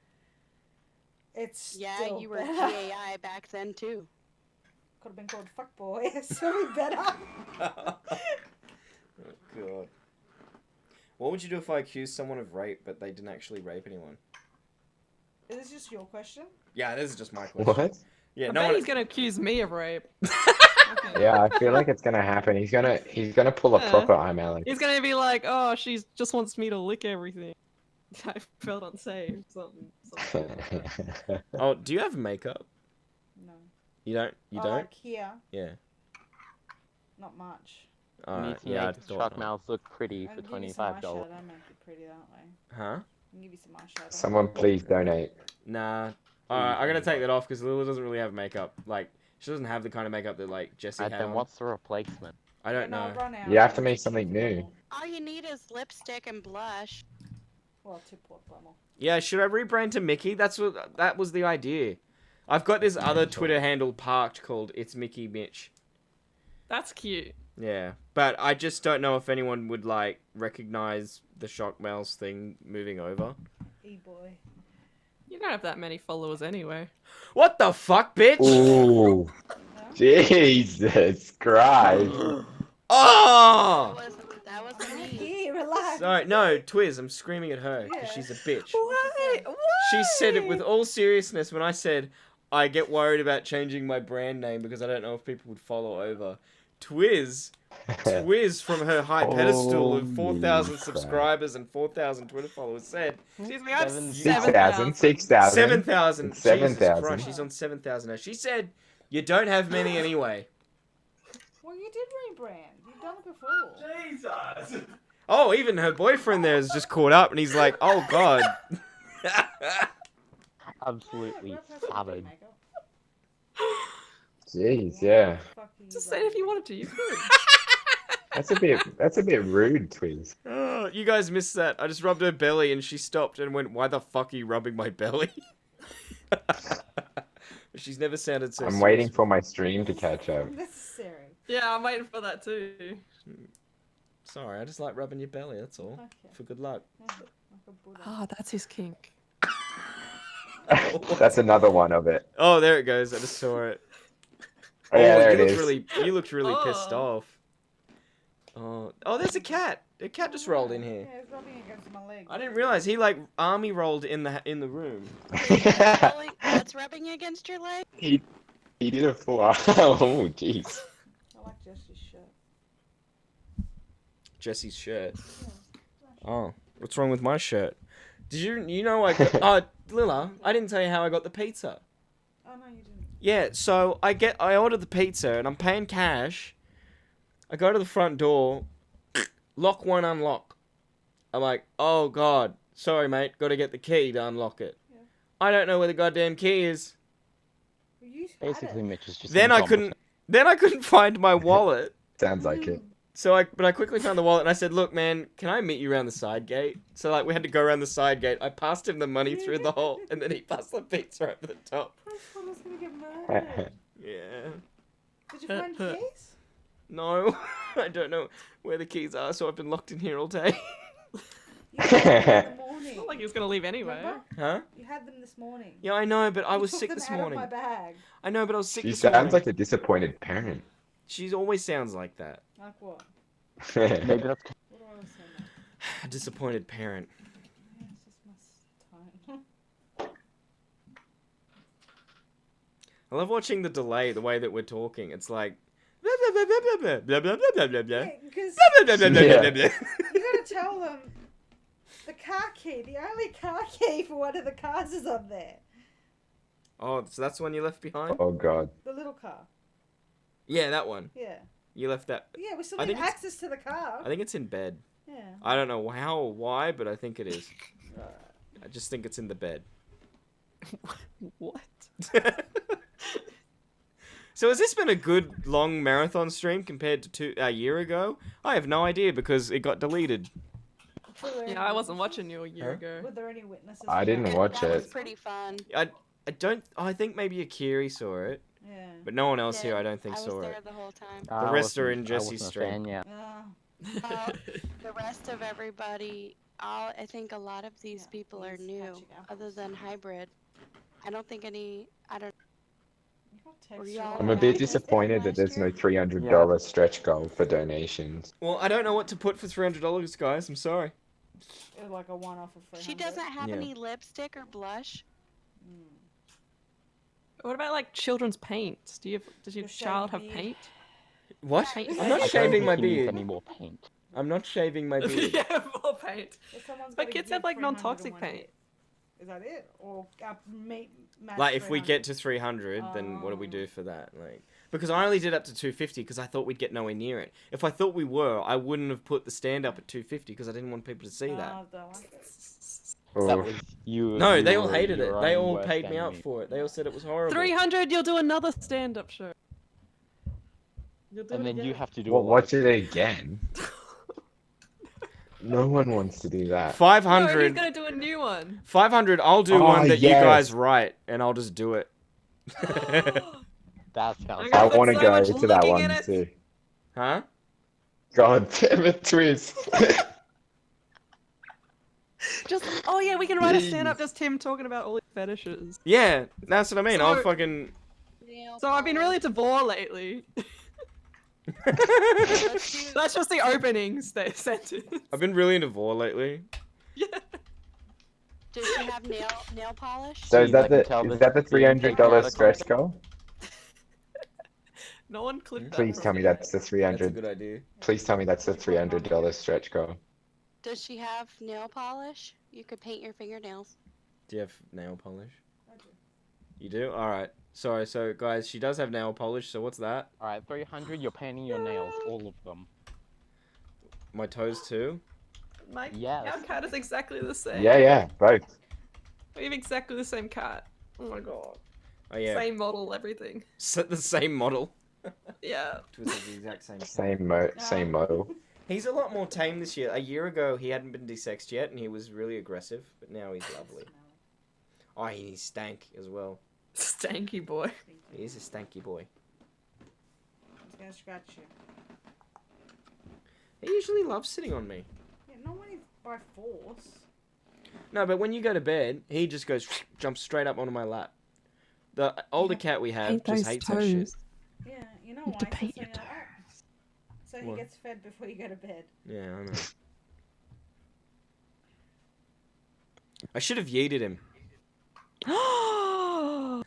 S7: It's
S2: Yeah,
S7: still
S2: you were
S7: better.
S2: GAI back then too.
S7: Could have been called fuckboy. It's still be better.
S8: Oh god. What would you do if I accused someone of rape but they didn't actually rape anyone?
S7: Is this just your question?
S8: Yeah, this is just my question.
S13: What?
S8: Yeah,
S16: I
S8: no
S16: bet
S8: one...
S16: he's gonna accuse me of rape.
S13: Yeah, I feel like it's gonna happen. He's gonna pull a
S16: Yeah.
S13: proper I'm Alex.
S16: He's gonna be like, "Oh, she just wants me to lick everything." I felt unsafe. Something.
S8: Oh, do you have makeup?
S7: No.
S8: You don't? You
S7: Oh,
S8: don't?
S7: like here,
S8: Yeah.
S7: not much.
S21: You
S8: Alright,
S21: need to
S8: yeah, I
S21: make
S8: thought
S21: shock
S8: not.
S21: mouths look pretty
S7: I
S21: for
S7: can give you some
S21: $25.
S7: eyeshadow. Make it pretty that way.
S8: Huh?
S7: I can give you some eyeshadow.
S13: Someone please donate.
S8: Nah. Alright, I'm gonna take that off because Lila doesn't really have makeup. Like, she doesn't have the kind of makeup that, like, Jessie had
S21: Then
S8: on.
S21: what's the replacement?
S8: I don't know.
S7: Run out.
S13: You have to make something new.
S2: All you need is lipstick and blush.
S7: Well, two port bummer.
S8: Yeah, should I rebrand to Mickey? That was the idea. I've got this other Twitter handle parked called It's Mickey Mitch.
S16: That's cute.
S8: Yeah, but I just don't know if anyone would like recognize the Shockmouths thing moving over.
S7: E-boy.
S16: You don't have that many followers anyway.
S8: What the fuck, bitch?
S13: Ooh. Jesus Christ.
S8: Oh!
S2: That wasn't me.
S7: Here, relax.
S8: Sorry, no, Twiz, I'm screaming at her because
S7: Yeah.
S8: she's a bitch.
S16: Why?
S8: She said it with all seriousness when I said I get worried about changing my brand name because I don't know if people would follow over. Twiz from her high pedestal of 4,000
S13: Holy crap.
S8: subscribers and 4,000 Twitter followers said
S16: Excuse me, I have
S13: 6,000.
S8: 7,000.
S13: 7,000.
S8: Jesus Christ, she's on 7,000 now. She said you don't have many anyway.
S7: Well, you did rebrand. You've done it before.
S12: Jesus.
S8: Oh, even her boyfriend there is just caught up and he's like, oh god.
S21: Absolutely savage.
S13: Jeez, yeah.
S16: Just say it if you wanted to. You could.
S13: That's a bit rude, Twiz.
S8: Oh, you guys missed that. I just rubbed her belly and she stopped and went, why the fuck are you rubbing my belly? She's never sounded so
S13: I'm
S8: serious.
S13: waiting for my stream to catch up.
S7: Necessary.
S16: Yeah, I'm waiting for that too.
S8: Sorry, I just like rubbing your belly, that's all.
S7: Okay.
S8: For good luck.
S16: Ah, that's his kink.
S13: That's another one of it.
S8: Oh, there it goes. I just saw it.
S13: Oh, yeah, there
S8: you
S13: it
S8: looked
S13: is.
S8: you looked really pissed
S16: Oh.
S8: off. Oh, there's a cat. A cat just rolled in here.
S7: Yeah, it's rubbing against my leg.
S8: I didn't realize he like army rolled in the room.
S2: What's rubbing against your leg?
S13: He did a full. Oh, jeez.
S7: I like Jesse's shirt.
S8: Jesse's shirt. Oh, what's wrong with my shirt? Did you know I got, Lila, I didn't tell you how I got the pizza.
S7: Oh no, you didn't.
S8: Yeah, so I ordered the pizza and I'm paying cash. I go to the front door, lock won't unlock. I'm like, oh god, sorry mate, gotta get the key to unlock it.
S7: Yeah.
S8: I don't know where the goddamn key is.
S7: Well, you had
S21: Basically,
S7: it.
S21: Mitch is just
S8: Then I
S21: incompetent.
S8: couldn't find my wallet.
S13: Sounds like it.
S8: So I quickly found the wallet and I said, "Look, man, can I meet you around the side gate?" So like we had to go around the side gate. I passed him the money through the hole, and then he passed the pizza over the top.
S7: I was gonna get mad.
S8: Yeah.
S7: Did you find keys?
S8: No, I don't know where the keys are, so I've been locked in here all day.
S16: It's not like he was gonna leave anyway.
S7: Remember?
S8: Huh?
S7: You had them this morning.
S8: Yeah, I know, but I
S7: You
S8: was
S7: took
S8: sick
S7: them
S8: this
S7: out
S8: morning.
S7: Of my bag.
S8: I know, but I was sick
S13: She
S8: this morning.
S13: sounds like a disappointed parent.
S8: She always sounds like that.
S7: Like what?
S21: Maybe that's
S7: What do I always say now?
S8: A disappointed parent.
S7: Yeah, it's just my time.
S8: I love watching the delay, the way that we're talking. It's like blah blah blah blah blah blah blah blah blah blah blah.
S7: Because
S8: Blah, blah, blah, blah, blah, blah, blah.
S7: you gotta tell them the car key. The only car key for one of the cars is on there.
S8: Oh, so that's the one you left behind?
S13: Oh god.
S7: The little car.
S8: Yeah, that one.
S7: Yeah.
S8: You left that.
S7: Yeah, we still
S8: I
S7: need
S8: think it's-
S7: access to the car.
S8: I think it's in bed.
S7: Yeah.
S8: I don't know how or why, but I think it is. I just think it's in the bed.
S16: What?
S8: So has this been a good long marathon stream compared to a year ago? I have no idea because it got deleted.
S16: Yeah, I wasn't watching you a year ago.
S7: Were there any witnesses?
S13: I didn't watch
S2: That was
S13: it.
S2: pretty fun.
S8: I don't. I think maybe Akiri saw it,
S7: Yeah.
S8: but no one else here
S2: Yeah,
S8: I don't think
S2: I was
S8: saw
S2: there
S8: it.
S2: the whole time.
S8: The rest are in Jesse's stream.
S21: Yeah.
S2: The rest of everybody, I think a lot of these people are new, other than hybrid. I don't think any. I don't. Were y'all
S13: I'm a bit
S2: around
S13: disappointed that
S2: last
S13: there's
S2: year?
S13: no $300 stretch goal for donations.
S8: Well, I don't know what to put for $300, guys. I'm sorry.
S7: It was like a one-off of 300.
S2: She doesn't have
S8: Yeah.
S2: any lipstick or blush.
S16: What about like children's paint? Does your child have paint?
S8: What?
S16: Paint
S8: I'm
S16: your
S8: not
S16: face?
S8: shaving my
S21: think he needs
S8: beard.
S21: any more paint.
S8: I'm not shaving my beard.
S16: Yeah, more paint.
S7: If someone's
S16: But
S7: gotta
S16: kids
S7: give
S16: have like
S7: 300 in
S16: non-toxic
S7: one
S16: paint.
S7: hit. Is that it? Or match
S8: Like if we
S7: 300?
S8: get to 300, then what do we do for that? Like because I only did up to 250 because I thought we'd get nowhere near it. If I thought we were, I wouldn't have put the stand up at 250 because I didn't want people to see that.
S7: Oh, don't like it.
S21: That
S13: Oh.
S21: was you.
S8: No,
S21: you
S8: they all
S21: were
S8: hated it.
S21: your
S8: They
S21: own
S8: all
S21: worst
S8: paid me out
S21: enemy.
S8: for it. They all said it was horrible.
S16: 300, you'll do another stand-up show. You'll do
S21: And
S16: it
S21: then you
S16: again.
S21: have to do
S13: Well,
S21: a
S13: watch
S21: live
S13: it again. No one wants to do that.
S16: No, he's
S8: 500.
S16: gonna do a new one.
S8: 500. I'll do
S13: Oh,
S8: one that you
S13: yes.
S8: guys write, and I'll just do it.
S21: That sounds.
S16: I
S13: I
S16: put
S13: want to
S16: so
S13: go
S16: much
S13: to that
S16: looking
S13: one
S16: in it.
S13: too.
S8: Huh?
S13: God damn it, Twist.
S16: Just oh yeah, we can write a
S13: Jeez.
S16: stand-up just Tim talking about all his fetishes.
S8: Yeah, that's what I mean. I'll
S16: So-
S8: fucking.
S16: So I've been really into vor lately. That's just the opening sentence.
S8: I've been really into vor lately.
S2: Does she have nail polish?
S13: So is
S21: Jeez,
S13: that
S21: I can
S13: the
S21: tell this
S13: $300
S21: is being taken out of
S13: stretch
S21: context.
S13: goal?
S16: No one clipped that.
S13: Please tell me that's the
S8: That's a
S13: 300.
S8: good idea.
S13: Please tell me that's the $300 stretch goal.
S2: Does she have nail polish? You could paint your fingernails.
S8: Do you have nail polish? You do? Alright. Sorry, so guys, she does have nail polish, so what's that?
S21: Alright, 300, you're painting your nails, all of them.
S8: My toes too?
S16: Mike,
S21: Yes.
S16: our cat is exactly the same.
S13: Yeah, both.
S16: We have exactly the same cat. Oh my god.
S8: Oh yeah.
S16: Same model, everything.
S8: The same model.
S16: Yeah.
S8: Twist is the exact same.
S13: Same model.
S8: He's a lot more tame this year. A year ago, he hadn't been desexed yet, and he was really aggressive, but now he's lovely. Oh, and he's stank as well.
S16: Stanky boy.
S8: He is a stanky boy.
S7: He's gonna scratch you.
S8: He usually loves sitting on me.
S7: Yeah, not when he's by force.
S8: No, but when you go to bed, he just goes, jumps straight up onto my lap. The older cat we have
S16: Paint
S8: just
S16: those
S8: hates that shit.
S16: toes.
S7: Yeah, you know
S16: You
S7: why?
S16: have to
S7: 'Cause
S16: paint
S7: so
S16: your
S7: you're like, "Oh." So he
S8: What?
S7: gets fed before you go to bed.
S8: Yeah, I know. I should have yeeted him.
S13: No.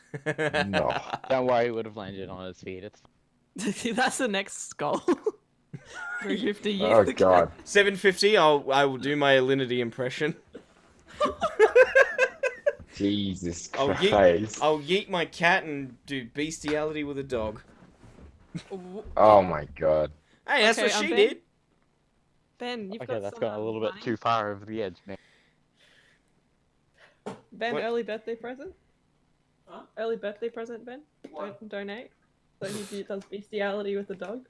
S21: Don't worry, it would have landed on his feet. It's
S16: That's the next skull. 350 years.
S13: Oh god.
S8: 750. I will do my Alinity impression.
S13: Jesus
S8: I'll
S13: Christ.
S8: yeet my cat and do bestiality with a dog.
S13: Oh my god.
S8: Hey, that's
S16: Okay,
S8: what she
S16: Ben.
S8: did.
S16: Ben, you've
S21: okay,
S16: got
S21: that's
S16: some,
S21: gone a little bit
S16: money.
S21: too far over the edge, man.
S16: Ben,
S8: What?
S16: early birthday present?
S12: Huh?
S16: Early birthday present, Ben?
S12: What?
S16: Donate. So he does bestiality with the dog.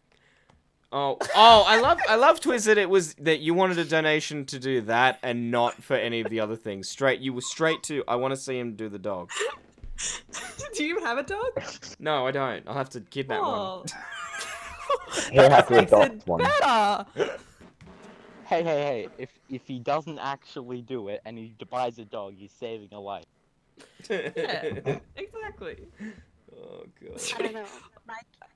S8: Oh, I love Twiz that it was that you wanted a donation to do that and not for any of the other things. You were straight to, I want to see him do the dog.
S16: Do you even have a dog?
S8: No, I don't. I'll have to kidnap one.
S21: He'll have to
S16: Makes
S21: adopt
S16: it
S21: one.
S16: better.
S21: Hey! If he doesn't actually do it and he buys a dog, he's saving a life.
S16: Yeah, exactly.
S8: Oh god.
S2: I don't know.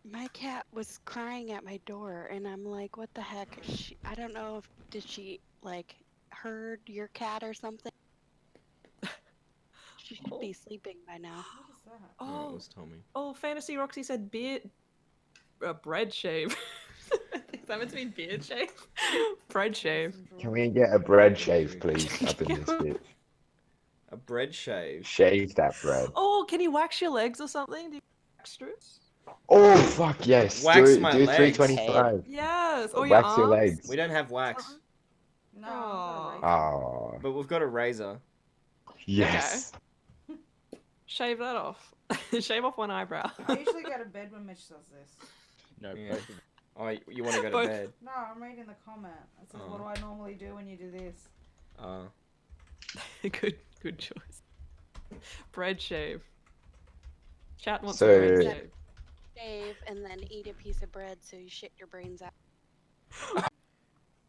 S2: My cat was crying at my door, and I'm like, "What the heck?" I don't know if did she like heard your cat or something. She should be sleeping by now.
S8: Oh, it was Tommy.
S16: Oh, Fantasy Roxy said beard, bread shave. Is that meant to mean beard shave? Bread shave.
S13: Can we get a bread shave, please, up in this bit?
S8: A bread shave.
S13: Shave that bread.
S16: Oh, can you wax your legs or something? Do you wax strips?
S13: Oh fuck yes!
S8: Wax
S13: do
S8: my
S13: do
S8: legs.
S13: 325.
S16: Yes. Or
S13: Wax your
S16: arms?
S13: legs.
S8: We don't have wax,
S16: No.
S13: Oh
S8: but we've got a razor.
S13: yes.
S16: Shave that off. Shave off one eyebrow.
S7: I usually go to bed when Mitch does this.
S21: No,
S8: Yeah.
S21: both of them.
S8: Oh, you want to go to
S16: Both.
S8: bed?
S7: No, I'm reading the comment. It says, "What do I normally do when you do this?"
S16: Good choice. Bread shave. Chat wants
S13: So-
S16: a bread shave.
S2: Shave and then eat a piece of bread so you shit your brains out.
S8: Uh,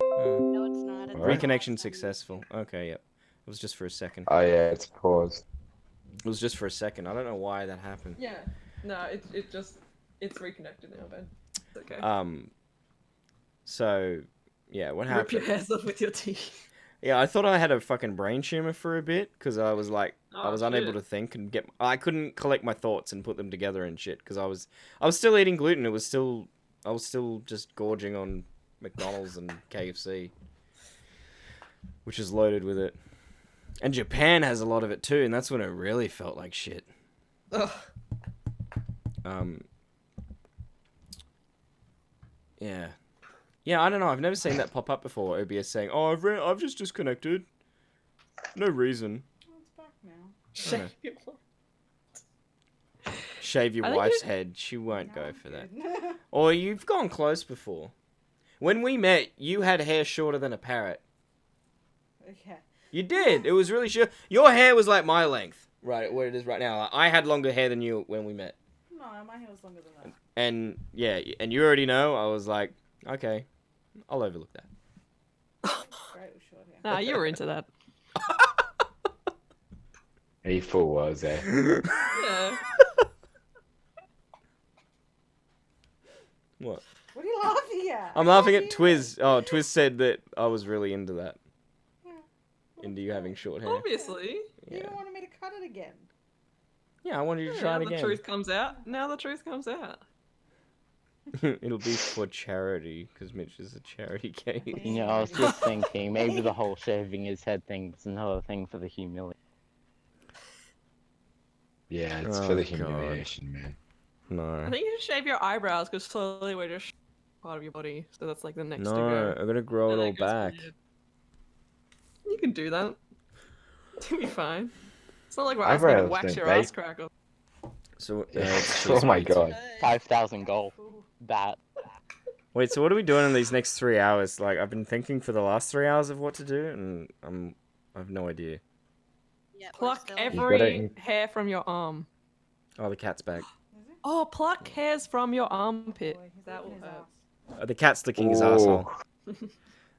S2: No, it's not. It's
S8: Reconnection successful. Okay, yep. It was just for a second.
S13: Oh yeah, it's paused.
S8: It was just for a second. I don't know why that happened.
S16: Yeah. No, it's reconnected now, Ben. It's okay.
S8: So, yeah, what
S16: Rip
S8: happened?
S16: your hairs off with your teeth.
S8: Yeah, I thought I had a fucking brain tumor for a bit because I was like, I
S16: Oh,
S8: was unable
S16: shit.
S8: to think and I couldn't collect my thoughts and put them together and shit because I was still eating gluten. I was still just gorging on McDonald's and KFC, which is loaded with it. And Japan has a lot of it too, and that's when it really felt like shit.
S16: Ugh.
S8: Yeah. Yeah, I don't know. I've never seen that pop up before. OBS saying, "Oh, I've just disconnected. No reason."
S7: It's back now.
S16: Shave your
S8: Shave your
S16: I think
S8: wife's
S16: you-
S8: head. She won't go for that. Or you've gone close before. When we met, you had hair shorter than a parrot.
S7: Okay.
S8: You did. It was really short. Your hair was like my length, right? Where it is right now. Like, I had longer hair than you when we met.
S7: No, my hair was longer than that.
S8: And yeah, and you already know. I was like, okay, I'll overlook that.
S7: Great with short hair.
S16: Nah, you were into that.
S13: He full was there.
S16: Yeah.
S8: What?
S7: What are you laughing at?
S8: I'm laughing at Twiz. Oh, Twiz said that I was really into that. Into you having short hair.
S16: Obviously.
S7: You don't want me to cut it again.
S8: Yeah, I wanted you to try
S16: Now
S8: it
S16: the
S8: again.
S16: truth comes out. Now the truth comes out.
S8: It'll be for charity, because Mitch is a charity case.
S21: You know, I was just thinking, maybe the whole shaving his head thing is another thing for the humility.
S13: Yeah, it's
S8: Oh,
S13: for the
S8: God.
S13: humiliation, man.
S8: No.
S16: I think you should shave your eyebrows because slowly we're just part of your body. So that's like the next to
S8: No,
S16: go.
S8: I gotta grow it
S16: And then
S8: all
S16: it goes
S8: back.
S16: weird. You can do that. It'll be fine. It's not like we're
S13: Eyebrows
S16: asking you to wax
S13: don't
S16: your
S13: bake.
S16: ass crack off.
S8: So,
S13: Oh my god.
S21: 5,000 gold. That.
S8: Wait, so what are we doing in these next 3 hours? Like, I've been thinking for the last 3 hours of what to do, and I have no idea.
S16: Pluck
S8: You
S16: every
S8: gotta-
S16: hair from your arm.
S8: Oh, the cat's back.
S16: Oh, pluck hairs from your armpit. That will hurt.
S8: The cat's licking his
S13: Oh.
S8: asshole.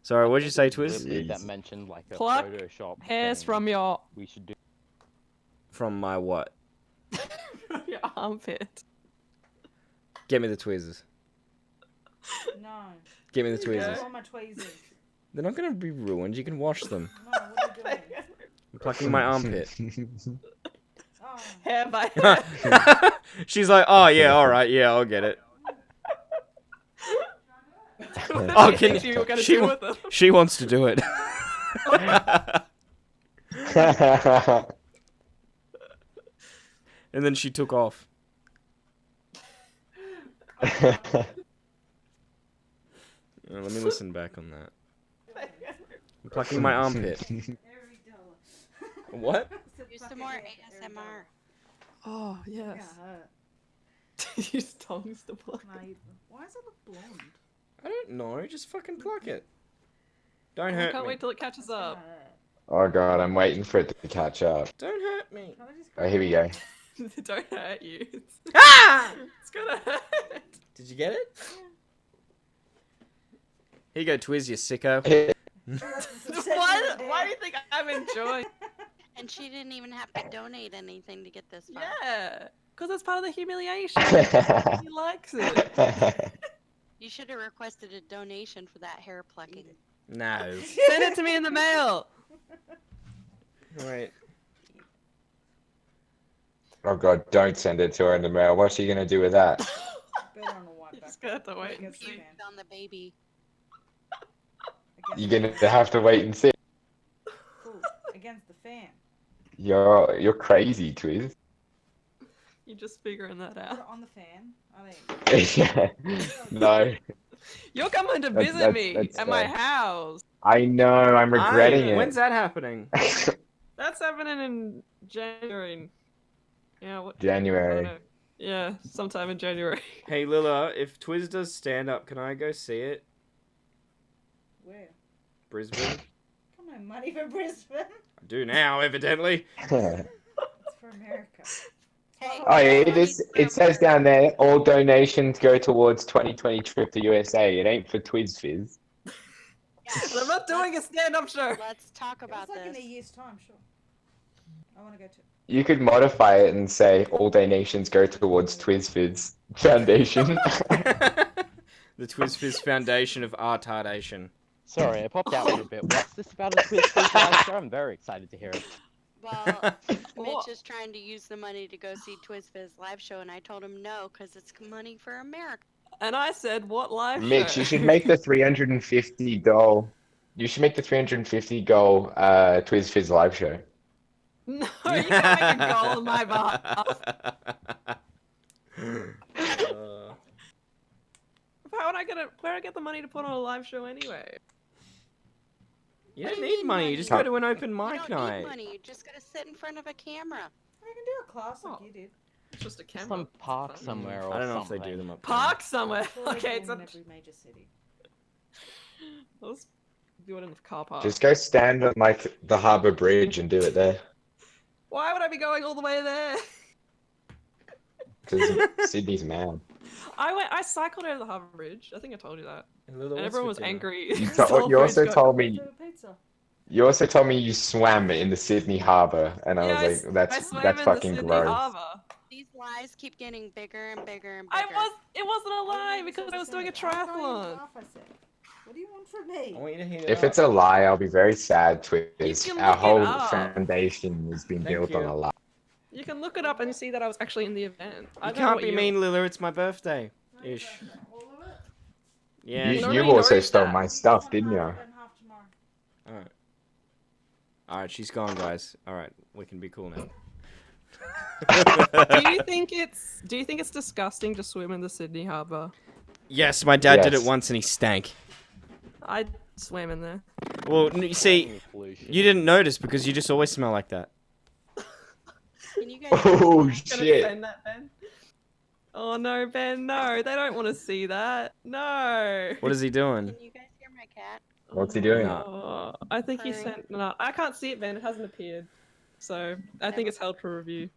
S8: Sorry, what did you say, Twiz?
S21: Did that mention like a
S16: Pluck
S21: Photoshop
S16: hairs
S21: thing
S16: from your
S21: we should do?
S8: From my what?
S16: your armpit.
S8: Get me the tweezers.
S7: No.
S8: Give me the
S7: I
S8: tweezers.
S7: want my tweezers.
S8: They're not gonna be ruined. You can wash them.
S7: No, what are you doing?
S8: I'm plucking my armpit.
S16: Hair by hair.
S8: She's like, oh yeah, all right, yeah, I'll get it. Oh, can
S16: You were gonna
S8: she?
S16: do with them.
S8: She wants to do it. And then she took off. Let me listen back on that. I'm plucking my armpit. What?
S2: Do some more ASMR.
S16: Oh yes. Use tongs to pluck.
S7: Why does it look blonde?
S8: I don't know. Just fucking pluck it. Don't
S16: I
S8: hurt
S16: can't
S8: me.
S16: wait till it catches up.
S13: Oh god, I'm waiting for it to catch up.
S8: Don't hurt me.
S13: Oh, here we go.
S16: Don't hurt you.
S8: Ah!
S16: It's gonna hurt.
S8: Did you get it? Here you go, Twiz, you sicko.
S16: Why do you think I'm enjoying?
S2: And she didn't even have to donate anything to get this far.
S16: Yeah, because it's part of the humiliation. He likes it.
S2: You should have requested a donation for that hair plucking.
S8: No.
S16: Send it to me in the mail.
S8: Wait.
S13: Oh god, don't send it to her in the mail. What's she gonna do with that?
S16: You're just gonna have to wait and see.
S2: Puked on the baby.
S13: You're gonna have to wait and see.
S7: Against the fan.
S13: You're crazy, Twiz.
S16: You're just figuring that
S7: Put
S16: out.
S7: it on the fan. I think.
S13: No.
S16: You're coming to visit
S13: That's-
S16: me
S13: that's
S16: at my
S13: fair.
S16: house.
S13: I know, I'm regretting it.
S8: When's that happening?
S16: That's happening in January. Yeah. What?
S13: January.
S16: I don't know. Yeah, sometime in January.
S8: Hey, Lila, if Twiz does stand up, can I go see it?
S7: Where?
S8: Brisbane?
S7: Come on, money for Brisbane.
S8: I do now, evidently.
S7: It's for America.
S13: Oh yeah, it says down there, all donations go towards 2020 trip to USA. It ain't for Twiz Fizz.
S16: I'm not doing a stand-up show.
S2: Let's talk about
S7: It's like in
S2: this.
S7: a year's time, sure. I want to go to.
S13: You could modify it and say all donations go towards Twiz Fizz Foundation.
S8: The Twiz Fizz Foundation of Artardation.
S21: Sorry, I popped out for a bit. What's this about a Twiz Fizz live show? I'm very excited to hear it.
S2: Well, Mitch is trying to use the money to go see TwizFizz live show, and I told him no, because it's money for America.
S16: And I said, what live
S13: Mitch,
S16: show?
S13: you should make the 350 goal. You should make the 350 goal Twiz Fizz live show.
S16: No, you can't make a goal on my behalf. Where I get the money to put on a live show anyway?
S8: You don't need money. You just go to an open mic
S2: You don't
S8: night.
S2: need money. You just gotta sit in front of a camera.
S7: I can do a class like you did.
S16: It's just a camera.
S21: Some park somewhere or
S8: I don't know
S21: something.
S8: if they do them up
S16: Park somewhere.
S7: Surely
S16: Okay,
S7: in
S16: it's a...
S7: every major city.
S16: Let's do it in the car park.
S13: Just go stand on like the Harbour Bridge and do it there.
S16: Why would I be going all the way there?
S13: Because Sydney's mad.
S16: I cycled over the Harbour Bridge. I think I told you that. And everyone was angry.
S13: You also told me.
S7: Pizza.
S13: You also told me you swam in the Sydney Harbour, and I was like,
S16: I swam
S13: that's
S16: in
S13: fucking
S16: the Sydney
S13: gross.
S16: Harbour.
S2: These lies keep getting bigger and bigger and bigger.
S16: It wasn't a lie because I was doing a triathlon.
S7: What do you want from me?
S8: I want you to hear
S13: If it's a lie, I'll be very sad, Twiz.
S16: can
S13: Our
S16: look it
S13: whole
S16: up.
S13: foundation has been built on
S8: you.
S13: a lie.
S16: You can look it up and see that I was actually in the event. I
S8: You
S16: don't know
S8: can't
S16: what
S8: be
S16: year-
S8: mean, Lila. It's my birthday. Ish. Yeah.
S13: You
S16: Nobody
S13: also
S16: knows
S13: stole
S16: that.
S13: my stuff, didn't you?
S8: Alright. Alright, she's gone, guys. Alright, we can be cool now.
S16: Do you think it's disgusting to swim in the Sydney Harbour?
S8: Yes, my dad did it
S13: Yes.
S8: once and he stank.
S16: I swam in there.
S8: Well, you see, you didn't notice because you just always smell like that.
S2: Can you guys?
S13: Oh
S16: Gonna
S13: shit!
S16: defend that, Ben? Oh no, Ben, no. They don't want to see that. No.
S8: What is he doing?
S2: Can you guys hear my cat?
S13: What's he doing?
S16: Oh, I think he sent. No, I can't see it, Ben. It hasn't appeared. So I think it's held for review.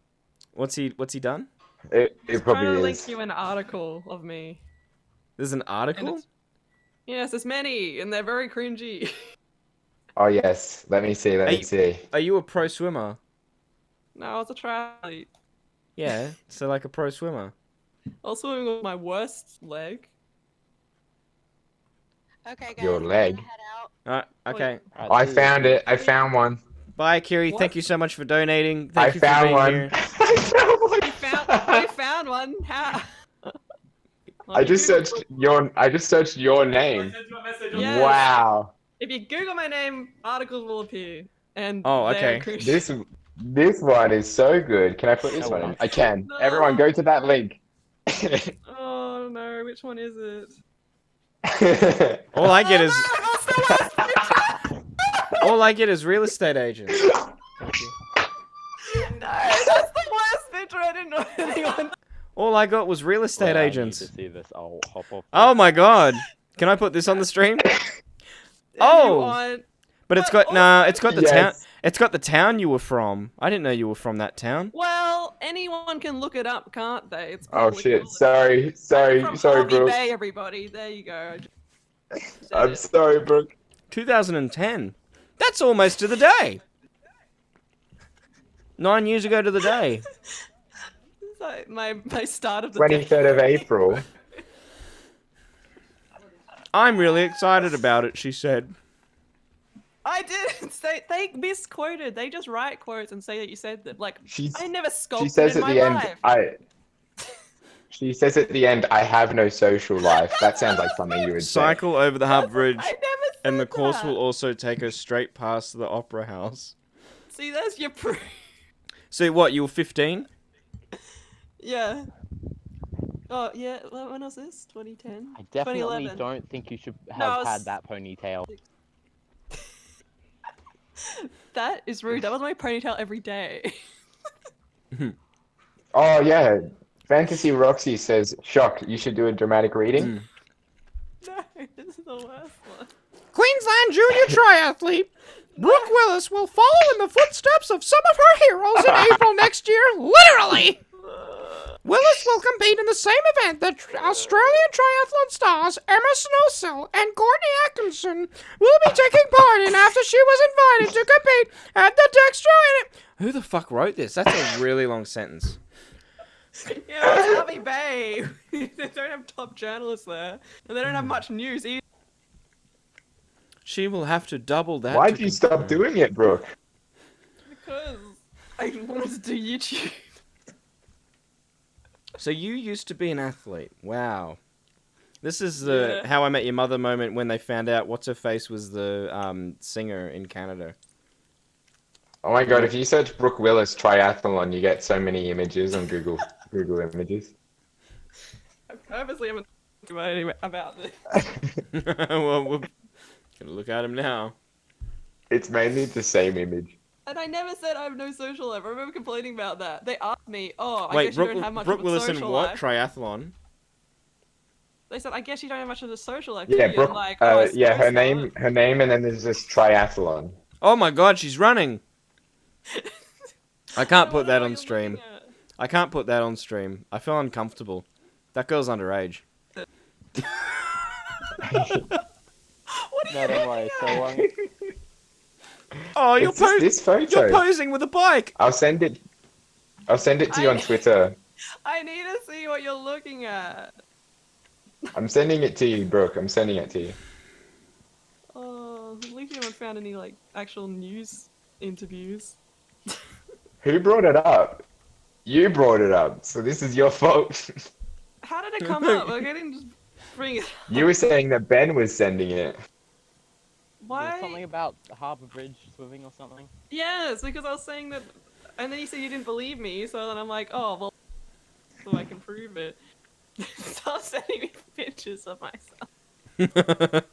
S8: What's he done?
S13: It
S16: Trying to
S13: probably
S16: link
S13: is.
S16: you an article of me.
S8: There's an
S16: And
S8: article?
S16: it's- Yes, there's many, and they're very cringy.
S13: Oh yes, let me see. Let me see.
S8: Are you a pro swimmer?
S16: No, I was a triathlete.
S8: Yeah, so like a pro swimmer.
S16: I was swimming with my worst leg.
S2: Okay, guys.
S13: Your
S2: I'm
S13: leg.
S2: gonna head out.
S8: Okay.
S13: I found it. I found one.
S8: Bye, Kiri.
S16: What?
S8: Thank you so much for donating.
S13: I
S8: Thank you for
S13: found
S8: being
S13: one.
S8: here.
S16: I found one. How?
S13: I just searched your name.
S16: Yes.
S13: Wow.
S16: If you Google my name, articles will appear. And
S8: Oh,
S16: they're
S8: okay.
S16: cringy.
S13: This one is so good. Can I put this one in? I can.
S16: No.
S13: Everyone, go to that link.
S16: Oh no, which one is it?
S8: All I get is all I get is real estate agents. Thank you.
S16: No, that's the worst picture. I didn't know anyone.
S8: All I got was real estate
S21: Wait, I need
S8: agents.
S21: to see this. I'll hop off.
S8: Oh my god. Can I put this on the stream?
S16: You
S8: Oh,
S16: want-
S8: but it's got it's got the
S13: Yes.
S8: town. It's got the town you were from. I didn't know you were from that town.
S16: Well, anyone can look it up, can't they? It's
S13: Oh
S16: public
S13: shit!
S16: knowledge.
S13: Sorry,
S16: From
S13: sorry,
S16: Harvey
S13: Brooke.
S16: Bay, everybody. There you go.
S13: I'm sorry, Brooke.
S8: 2010. That's almost to the day. 9 years ago to the day.
S16: It's like my start of the
S13: 23rd of April.
S8: I'm really excited about it, she said.
S16: I didn't say they misquoted. They just write quotes and say that you said them. Like I never
S13: She
S16: sculpted
S13: says
S16: in
S13: at
S16: my
S13: the end,
S16: life.
S13: She says at the end, I have no social life. That sounds like something you would say.
S8: Cycle over the Hub Bridge, and the course will also take us straight past the Opera House.
S16: See, there's your proof.
S8: So what, you were 15?
S16: Yeah. Oh yeah. When was this? 2010.
S21: I definitely
S16: 2011.
S21: don't think you should
S16: No, I
S21: have
S16: was-
S21: had that ponytail.
S16: That is rude. That was my ponytail every day.
S13: Oh yeah, Fantasy Roxy says, "Shock, you should do a dramatic reading."
S16: No, this is the worst one.
S1: Queensland Junior Triathlete Brooke Willis will follow in the footsteps of some of her heroes in April next year, literally. Willis will compete in the same event that Australian triathlon stars Emma Snowsill and Courtney Atkinson will be taking part in after she was invited to compete at the Dextro.
S8: Who the fuck wrote this? That's a really long sentence.
S16: Yeah, it's Harvey Bay. They don't have top journalists there, and they don't have much news either.
S8: She will have to double that.
S13: Why'd you stop doing it, Brooke?
S16: Because I wanted to do YouTube.
S8: So you used to be an athlete. Wow. This is the How I Met Your Mother moment when they found out what's-her-face was the singer in Canada.
S13: Oh my god, if you search Brooke Willis triathlon, you get so many images on Google Images.
S16: I purposely haven't thought anything about this.
S8: Well, we're gonna look at him now.
S13: It's mainly the same image.
S16: And I never said I have no social life. I remember complaining about that. They asked me, "Oh, I
S8: Wait,
S16: guess you don't have much
S8: Brooke
S16: of a
S8: Willis in
S16: social
S8: what?
S16: life."
S8: Triathlon?
S16: They said, "I guess you don't have much of a social life." do
S13: Yeah,
S16: you?"
S13: Brooke.
S16: I'm like, "Oh, I
S13: Yeah, her
S16: suppose
S13: name, and then there's this triathlon.
S8: Oh my god, she's running! I can't put that on stream. I can't put that on stream. I feel uncomfortable. That girl's underage.
S21: No, don't worry. So long.
S8: Oh, you're,
S13: It's just this photo.
S8: you're posing with a bike!
S13: I'll send it to you on Twitter.
S16: I need to see what you're looking at.
S13: I'm sending it to you, Brooke. I'm sending it to you.
S16: Oh, at least you haven't found any like actual news interviews.
S13: Who brought it up? You brought it up, so this is your fault.
S16: How did it come up? Like, I didn't just bring it.
S13: You were saying that Ben was sending it.
S16: Why?
S21: Something about Harbour Bridge swimming or something.
S16: Yes, because I was saying that, and then you said you didn't believe me, so then I'm like, oh well, so I can prove it. Stop sending me pictures of myself.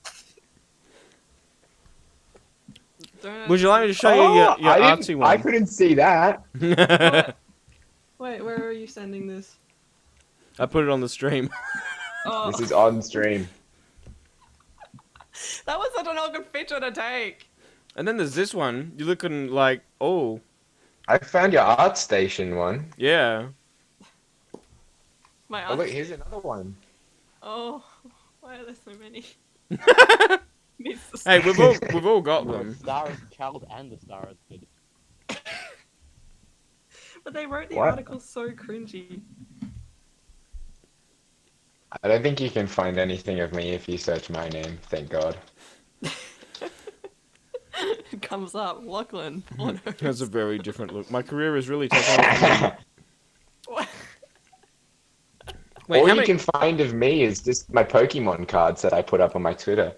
S8: Would you like me to show you your
S13: I
S8: artsy one?
S13: I couldn't see that.
S16: Wait, where are you sending this?
S8: I put it on the stream.
S16: Oh,
S13: This is on stream.
S16: that was such an awkward picture to take.
S8: And then there's this one. You're looking like, oh.
S13: I found your ArtStation one.
S8: Yeah.
S16: My
S13: Oh look,
S16: aunt.
S13: here's another one.
S16: Oh, why are there so many?
S8: Hey, we've all got
S21: The
S8: them.
S21: Star is Child and the Star is Good.
S16: But they wrote the
S13: What?
S16: article so cringy.
S13: I don't think you can find anything of me if you search my name, thank God.
S16: It comes up, Lachlan. Porno.
S8: That's a very different look. My career is really taking off. Wait,
S13: All
S8: how
S13: you
S8: many...
S13: can find of me is just my Pokemon cards that I put up on my Twitter.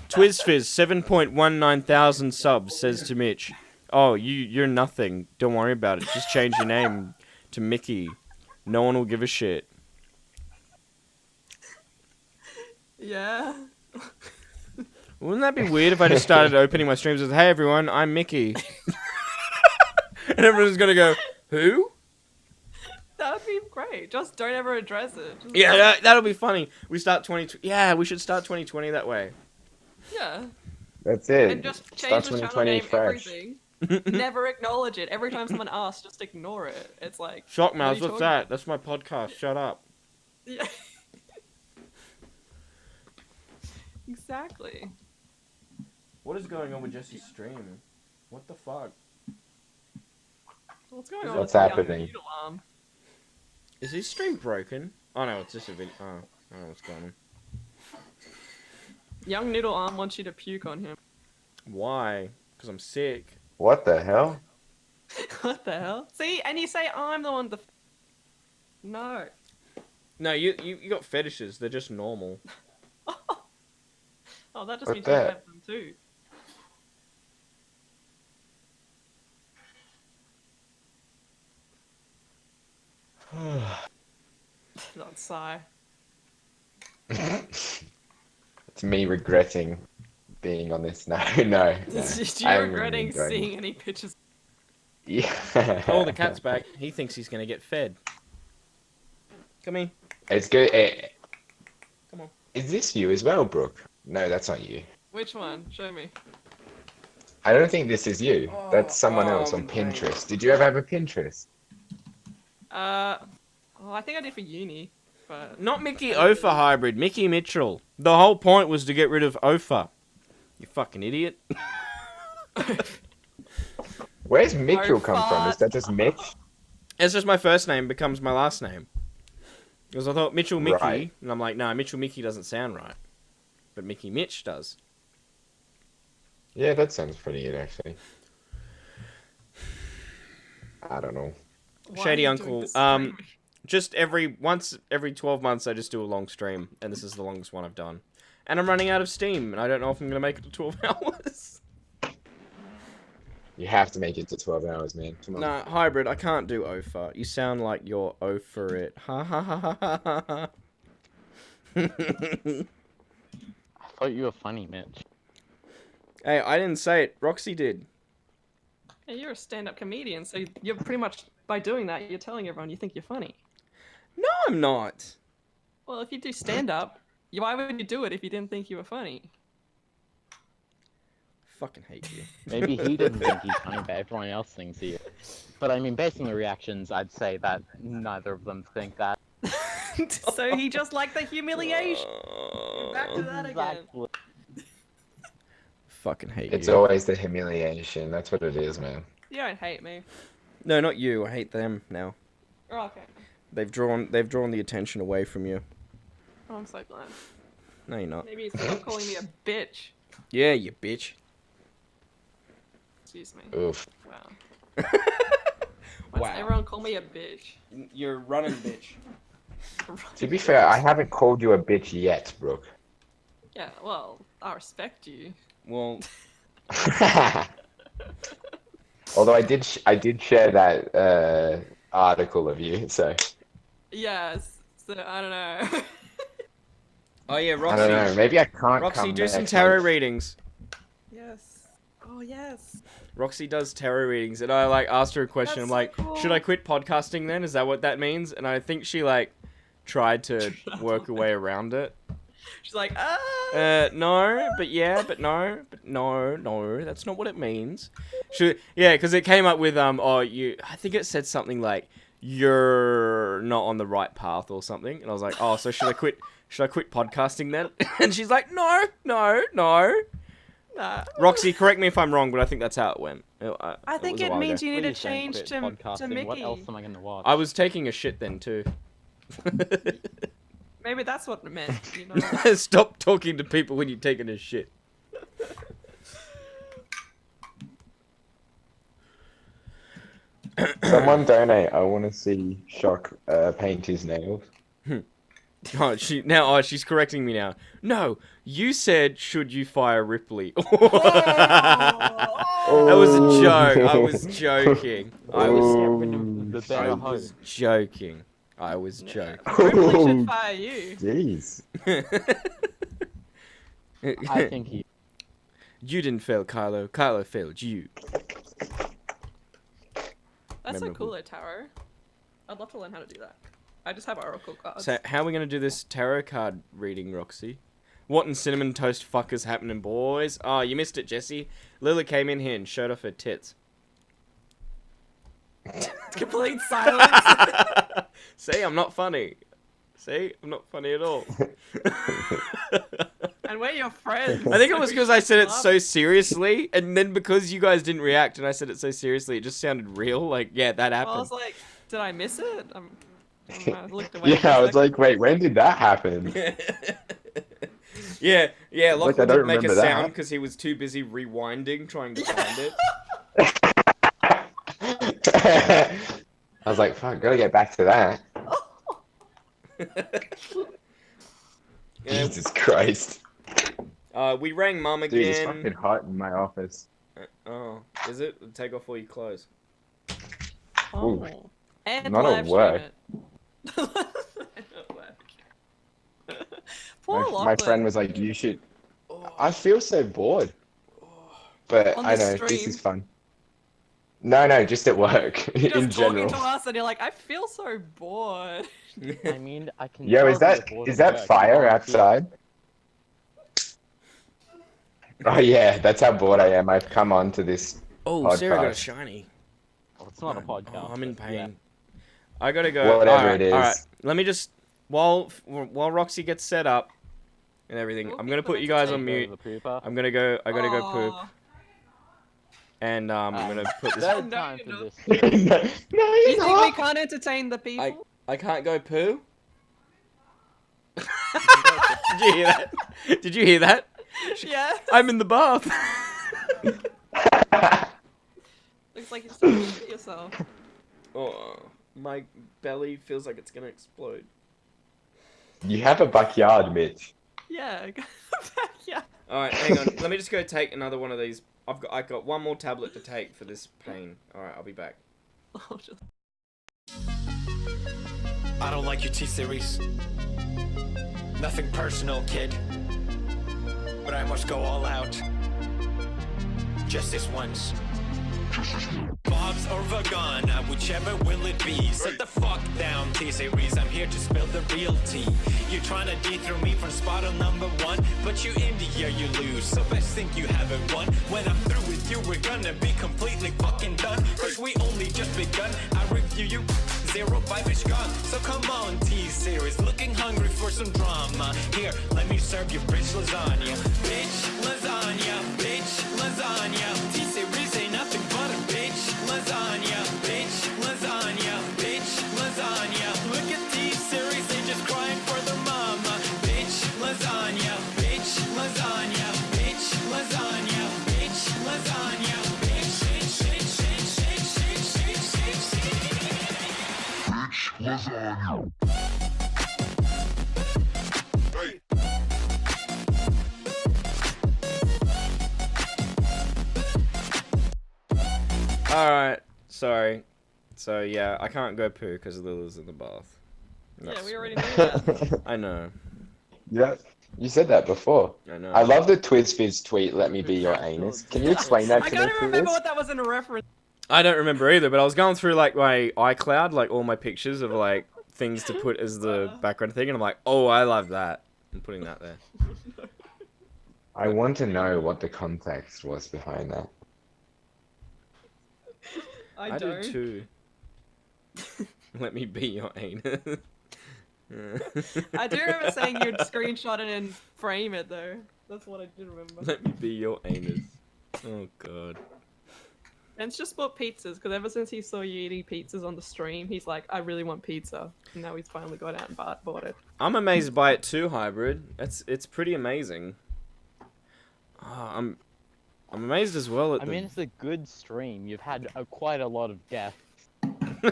S8: TwizFizz, 7.19 thousand subs, says to Mitch, oh, you're nothing. Don't worry about it. Just change your name to Mickey. No one will give a shit.
S16: Yeah.
S8: Wouldn't that be weird if I just started opening my streams with, hey everyone, I'm Mickey. And everyone's gonna go, who?
S16: That would be great. Just don't ever address it. Just-
S8: Yeah, that'll be funny. We start 20. Yeah, we should start 2020 that way.
S16: Yeah.
S13: That's it.
S16: And just
S13: Start
S16: change the channel
S13: 2020
S16: name,
S13: fresh.
S16: everything. Never acknowledge it. Every time someone asks, just ignore it. It's like.
S8: Shock
S16: what are
S8: mouths,
S16: you
S8: what's
S16: talking
S8: that? That's my podcast. Shut up.
S16: Yeah. Exactly.
S8: What is going on with Jesse's stream? What the fuck?
S16: What's going on?
S13: What's
S16: with the young
S13: happening?
S16: noodle arm?
S8: Is his stream broken? Oh no, it's just a video. Oh, I don't know what's going on.
S16: Young noodle arm wants you to puke on him.
S8: Why? Because I'm sick.
S13: What the hell?
S16: What the hell? See, and you say I'm the one. No.
S8: No, you got fetishes. They're just normal.
S16: Oh, that just
S13: What's
S16: means you
S13: that?
S16: have them too. Don't sigh.
S13: It's me regretting being on this. No, no.
S16: Did you
S13: I'm
S16: regretting
S13: enjoying it.
S16: seeing any pictures?
S13: Yeah.
S8: Oh, the cat's back. He thinks he's gonna get fed. Come here.
S13: It's good.
S8: Come on.
S13: Is this you as well, Brooke? No, that's not you.
S16: Which one? Show me.
S13: I don't think this is you. That's someone else on Pinterest. Did you ever have a Pinterest?
S16: Oh, I think I did for uni, but
S8: Not Mickey Ophir hybrid. Mickey Mitchell. The whole point was to get rid of Ophir. You fucking idiot.
S13: Where's Mitchell come from? Is that just Mitch?
S8: It's just my first name becomes my last name. Because I thought Mitchell Mickey,
S13: Right.
S8: and I'm like, no, Mitchell Mickey doesn't sound right. But Mickey Mitch does.
S13: Yeah, that sounds pretty good, actually. I don't know.
S8: Shady Uncle. Just every 12 months I just do a long stream, and this is the longest one I've done. And I'm running out of steam, and I don't know if I'm gonna make it to 12 hours.
S13: You have to make it to 12 hours, man. Come on.
S8: Nah, hybrid, I can't do Ophir. You sound like you're O for it. Ha ha ha ha ha ha ha.
S21: I thought you were funny, Mitch.
S8: Hey, I didn't say it. Roxy did.
S16: yeah, you're a stand-up comedian, so you're pretty much by doing that, you're telling everyone you think you're funny.
S8: No, I'm not.
S16: Well, if you do stand-up, why would you do it if you didn't think you were funny?
S8: Fucking hate you.
S21: Maybe he doesn't think he's funny, but everyone else thinks he is. But I mean, based on the reactions, I'd say that neither of them think that.
S16: So he just liked the humiliation. Back to that again.
S21: Exactly.
S8: Fucking hate
S13: It's
S8: you.
S13: always the humiliation. That's what it is, man.
S16: You don't hate me.
S8: No, not you. I hate them now.
S16: Oh, okay.
S8: They've drawn the attention away from you.
S16: Oh, I'm so glad.
S8: No, you're not.
S16: Maybe he's still calling me a bitch.
S8: Yeah, you bitch.
S16: Excuse me.
S13: Oof.
S16: Wow. Why does everyone call me a bitch?
S8: You're running bitch.
S13: To be fair, I haven't called you a bitch yet, Brooke.
S16: Yeah, well, I respect you.
S8: Well,
S13: Although I did share that article of you, so
S16: Yes, so I don't know.
S8: oh yeah, Roxy.
S13: I don't know. Maybe I can't.
S8: Roxy,
S13: come
S8: do some
S13: next
S8: tarot
S13: month.
S8: readings.
S16: Yes. Oh, yes.
S8: Roxy does tarot readings, and I like asked her a question. I'm like, should I quit podcasting then? Is that what that means? And I think she like tried to work her way around it.
S16: She's like,
S8: No, but yeah, but no, that's not what it means. Yeah, because it came up with I think it said something like you're not on the right path or something, and I was like, oh, so should I quit podcasting then? And she's like, no. Roxy, correct me if I'm wrong, but I think that's how it went.
S16: I think it means you need to change to Mickey.
S21: What else am I going to watch?
S8: I was taking a shit then too.
S16: Maybe that's what it meant, you know?
S8: Stop talking to people when you're taking a shit.
S13: Someone donate. I want to see Shock paint his nails.
S8: She's correcting me now. No, you said should you fire Ripley? That was a joke. I was joking. I was joking.
S16: Ripley should fire you.
S13: Jeez.
S21: I think he.
S8: You didn't fail, Kylo. Kylo failed you.
S16: That's so
S8: Memorable.
S16: cool though, Taro. I'd love to learn how to do that. I just have oracle cards.
S8: So how are we gonna do this tarot card reading, Roxy? What in cinnamon toast fuckers happening, boys? Oh, you missed it, Jesse. Lila came in here and showed off her tits.
S16: Complete silence.
S8: See, I'm not funny. See, I'm not funny at all.
S16: And we're your friends.
S8: I think it was because I said it so seriously, and then because you guys didn't react and I said it so seriously, it just sounded real. Like, yeah, that happened.
S16: Well, I was like, did I miss it? I looked away.
S13: Yeah, I was like, wait, when did that happen?
S8: Yeah,
S13: Like,
S8: Lachlan
S13: I don't
S8: didn't make a
S13: remember that.
S8: sound because he was too busy rewinding, trying to find it.
S13: I was like, fuck, gotta get back to that.
S8: Yeah.
S13: Jesus Christ.
S8: We rang Mum again.
S13: Dude, it's fucking hot in my office.
S8: Oh, is it? Take off all your clothes.
S13: Ooh.
S16: And
S13: Not
S16: live
S13: at work.
S16: stream it. Poor
S13: My
S16: Lachlan.
S13: friend was like, you should... I feel so bored. But
S16: On
S13: I
S16: the
S13: know,
S16: stream?
S13: this is fun. No, just at work,
S16: You're just
S13: in general.
S16: talking to us and you're like, I feel so bored.
S21: I mean, I can.
S13: Yo,
S21: tell
S13: is that
S21: if you're bored
S13: is
S21: at
S13: that
S21: work,
S13: fire
S21: you can't
S13: outside? Oh yeah, that's how bored I am. I've come on to this
S8: Oh, Sarah got a
S13: podcast.
S8: shiny.
S21: Oh, it's not a podcast.
S8: Oh, I'm in
S21: but
S8: pain.
S21: yeah.
S8: I gotta go.
S13: Whatever it is.
S8: All right. Let me just while Roxy gets set up and everything, I'm gonna put you guys on mute. I'm gonna go. I gotta go poop. And I'm gonna put this.
S21: Third time for this.
S16: You think we can't entertain the people?
S8: I can't go poo. Did you hear that? Did you hear that?
S16: Yeah.
S8: I'm in the bath.
S16: Looks like you're starting to shit yourself.
S8: Oh, my belly feels like it's gonna explode.
S13: You have a backyard, Mitch.
S16: Yeah. Yeah.
S8: All right, hang on. Let me just go take another one of these. I got one more tablet to take for this pain. All right, I'll be back.
S20: I don't like your T-Series. Nothing personal, kid. But I must go all out. Just this once. Bob's or Vagana, whichever will it be. Sit the fuck down, T-Series. I'm here to spill the real tea. You're trying to dethrone me from spot on number one, but you India, you lose. So best think you haven't won. When I'm through with you, we're gonna be completely fucking done. Cause we only just begun. I review you. 0-5 is gone. So come on, T-Series. Looking hungry for some drama. Here, let me serve you rich lasagna. Bitch lasagna, bitch lasagna. T-Series ain't nothing but a bitch lasagna. Bitch lasagna, bitch lasagna. Look at T-Series, they just crying for their mama. Bitch lasagna, bitch lasagna, bitch lasagna, bitch lasagna. Bitch, bitch, bitch, bitch, bitch, bitch, bitch, bitch, bitch.
S8: Alright, sorry. So yeah, I can't go poo because Lila's in the bath.
S16: Yeah, we already knew that.
S8: I know.
S13: Yeah, you said that before.
S8: I know.
S13: I love the TwizFizz tweet, let me be your anus. Can you explain that
S16: I
S13: to me,
S16: can't remember
S13: please?
S16: what that was in a reference.
S8: I don't remember either, but I was going through like my iCloud, like all my pictures of like things to put as the background thing, and I'm like, oh, I love that. I'm putting that there.
S13: I want to know what the context was behind that.
S16: I
S8: do
S16: don't.
S8: too. Let me be your anus.
S16: I do remember saying you'd screenshot it and frame it though. That's what I did remember.
S8: Let me be your anus. Oh god.
S16: And it's just bought pizzas because ever since he saw you eating pizzas on the stream, he's like, I really want pizza. And now he's finally got out and bought it.
S8: I'm amazed by it too, Hybrid. It's pretty amazing. Oh, I'm amazed as well at
S21: I
S8: the...
S21: mean, it's a good stream. You've had quite a lot of deaths.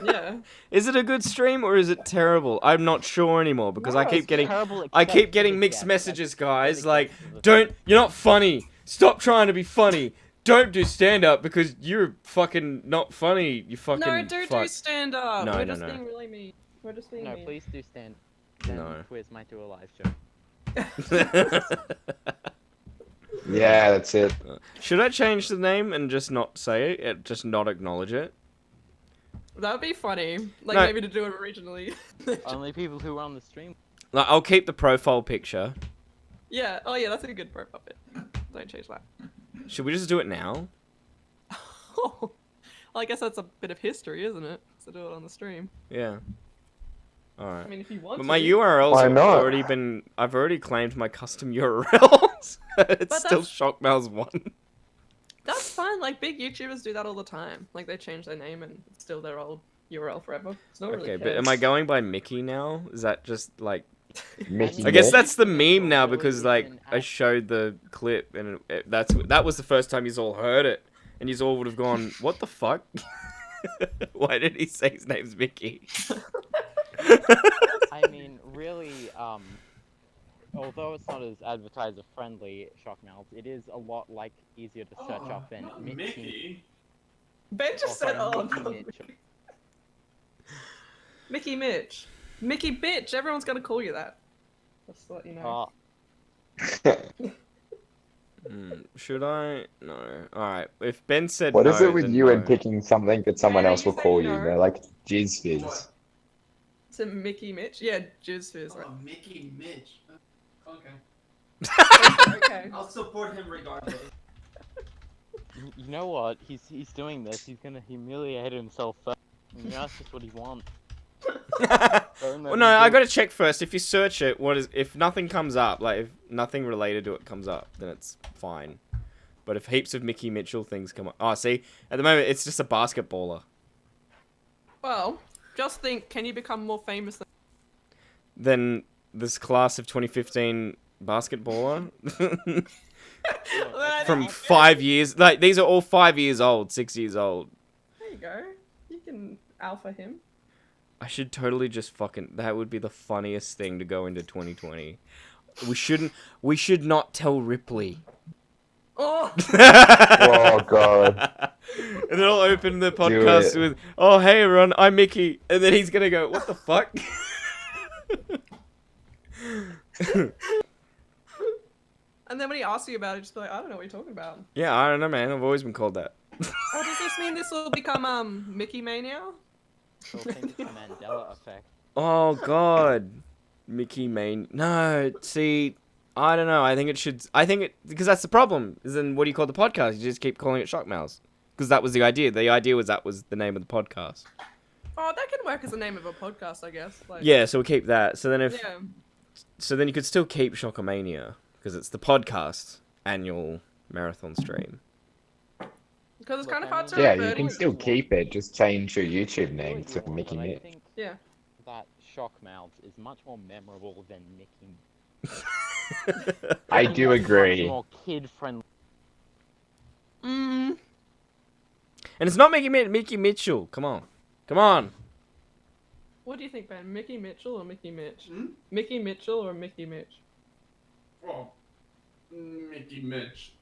S16: Yeah.
S8: Is it a good stream or is it terrible? I'm not sure anymore because
S21: No,
S8: I keep
S21: it's
S8: getting
S21: terrible
S8: I keep
S21: except for
S8: getting
S21: the
S8: mixed
S21: death.
S8: messages, guys. Like, you're not funny. Stop trying to be funny. Don't do stand up because you're fucking not funny. You fucking
S16: No, do
S8: fuck.
S16: stand up.
S8: No,
S16: We're
S8: no,
S16: just
S8: no.
S16: being really mean. We're just being
S21: No,
S16: mean.
S21: please do stand. Then
S8: No.
S21: Twiz might do a live show.
S13: Yeah, that's it.
S8: Should I change the name and just not say it? Just not acknowledge it?
S16: That would be funny. Like,
S8: No.
S16: maybe to do it originally.
S21: Only people who are on the stream.
S8: Like, I'll keep the profile picture.
S16: Yeah. Oh, yeah, that's a good profile pic. Don't change that.
S8: Should we just do it now?
S16: Well, I guess that's a bit of history, isn't it? To do it on the stream.
S8: Yeah. Alright.
S16: I mean, if you want
S8: But my
S16: to.
S8: URLs
S13: Why
S8: have
S13: not?
S8: already been... I've already claimed my custom URLs. It's
S16: But
S8: still
S16: that's-
S8: Shockmouse 1.
S16: That's fine. Like, big YouTubers do that all the time. Like, they change their name and it's still their old URL forever. It's not really
S8: Okay, but
S16: cares.
S8: am I going by Mickey now? Is that just, like...
S13: Mickey
S8: I guess
S13: Mouse?
S8: that's the meme now because, like, I showed the clip and that was the first time you all heard it. And you all would have gone, what the fuck? Why did he say his name's Mickey?
S21: I mean, really, although it's not as advertiser friendly, Shockmouth, it is a lot easier to search up than Mickey.
S16: Ben just said,
S21: sorry,
S16: oh,
S21: Mickey
S16: no.
S21: Mitch.
S16: Mickey Mitch. Mickey Bitch. Everyone's gonna call you that. Just to let you know.
S8: Should I? No. Alright, if Ben said
S13: What
S8: no,
S13: is it with
S8: then
S13: you
S8: no.
S13: and picking something that someone
S16: Yeah,
S13: else
S16: you
S13: will
S16: say
S13: call you?
S16: no.
S13: They're like Jizz Fizz.
S16: To Mickey Mitch? Yeah, Jizz Fizz. Right?
S12: Oh, Mickey Mitch. Okay.
S16: Okay.
S12: I'll support him regardless.
S21: You know what? He's doing this. He's gonna humiliate himself first. And that's just what he wants.
S8: Well, no, I gotta check first. If you search it, if nothing comes up, like if nothing related to it comes up, then it's fine. But if heaps of Mickey Mitchell things come up, oh, see, at the moment it's just a basketballer.
S16: Well, just think, can you become more famous than...
S8: Then this class of 2015 basketballer from 5 years, like these are all 5 years old, 6 years old.
S16: There you go. You can alpha him.
S8: I should totally just that would be the funniest thing to go into 2020. We should not tell Ripley.
S16: Oh!
S13: Oh god.
S8: And then I'll open the podcast with, oh hey everyone, I'm Mickey. And then he's gonna go, what the fuck?
S16: And then when he asks you about it, just be like, I don't know what you're talking about.
S8: Yeah, I don't know man, I've always been called that.
S16: Oh, does this mean this will become, Mickey Mania?
S21: So think the Mandela effect.
S8: Oh god. Mickey Main. No, see, I don't know. Because that's the problem. Is then what do you call the podcast? You just keep calling it Shockmouse. Because that was the idea. The idea was that was the name of the podcast.
S16: Oh, that could work as the name of a podcast, I guess. Like,
S8: Yeah, so we'll keep that. So then
S16: Yeah.
S8: so then you could still keep Shockomania because it's the podcast annual marathon stream.
S16: Because it's kind of hard to
S13: Yeah,
S16: refer
S13: you can
S16: to.
S13: still keep it. Just change your YouTube name to Mickey
S21: But I
S13: Mitch.
S21: think
S16: Yeah.
S21: that Shockmouth is much more memorable than Mickey.
S13: I do agree.
S21: Much more kid-friendly.
S16: Mm.
S8: And it's not Mickey Mitchell. Come on. Come on.
S16: What do you think, Ben? Mickey Mitchell or Mickey Mitch? Mickey Mitchell or Mickey Mitch?
S12: Oh, Mickey Mitch.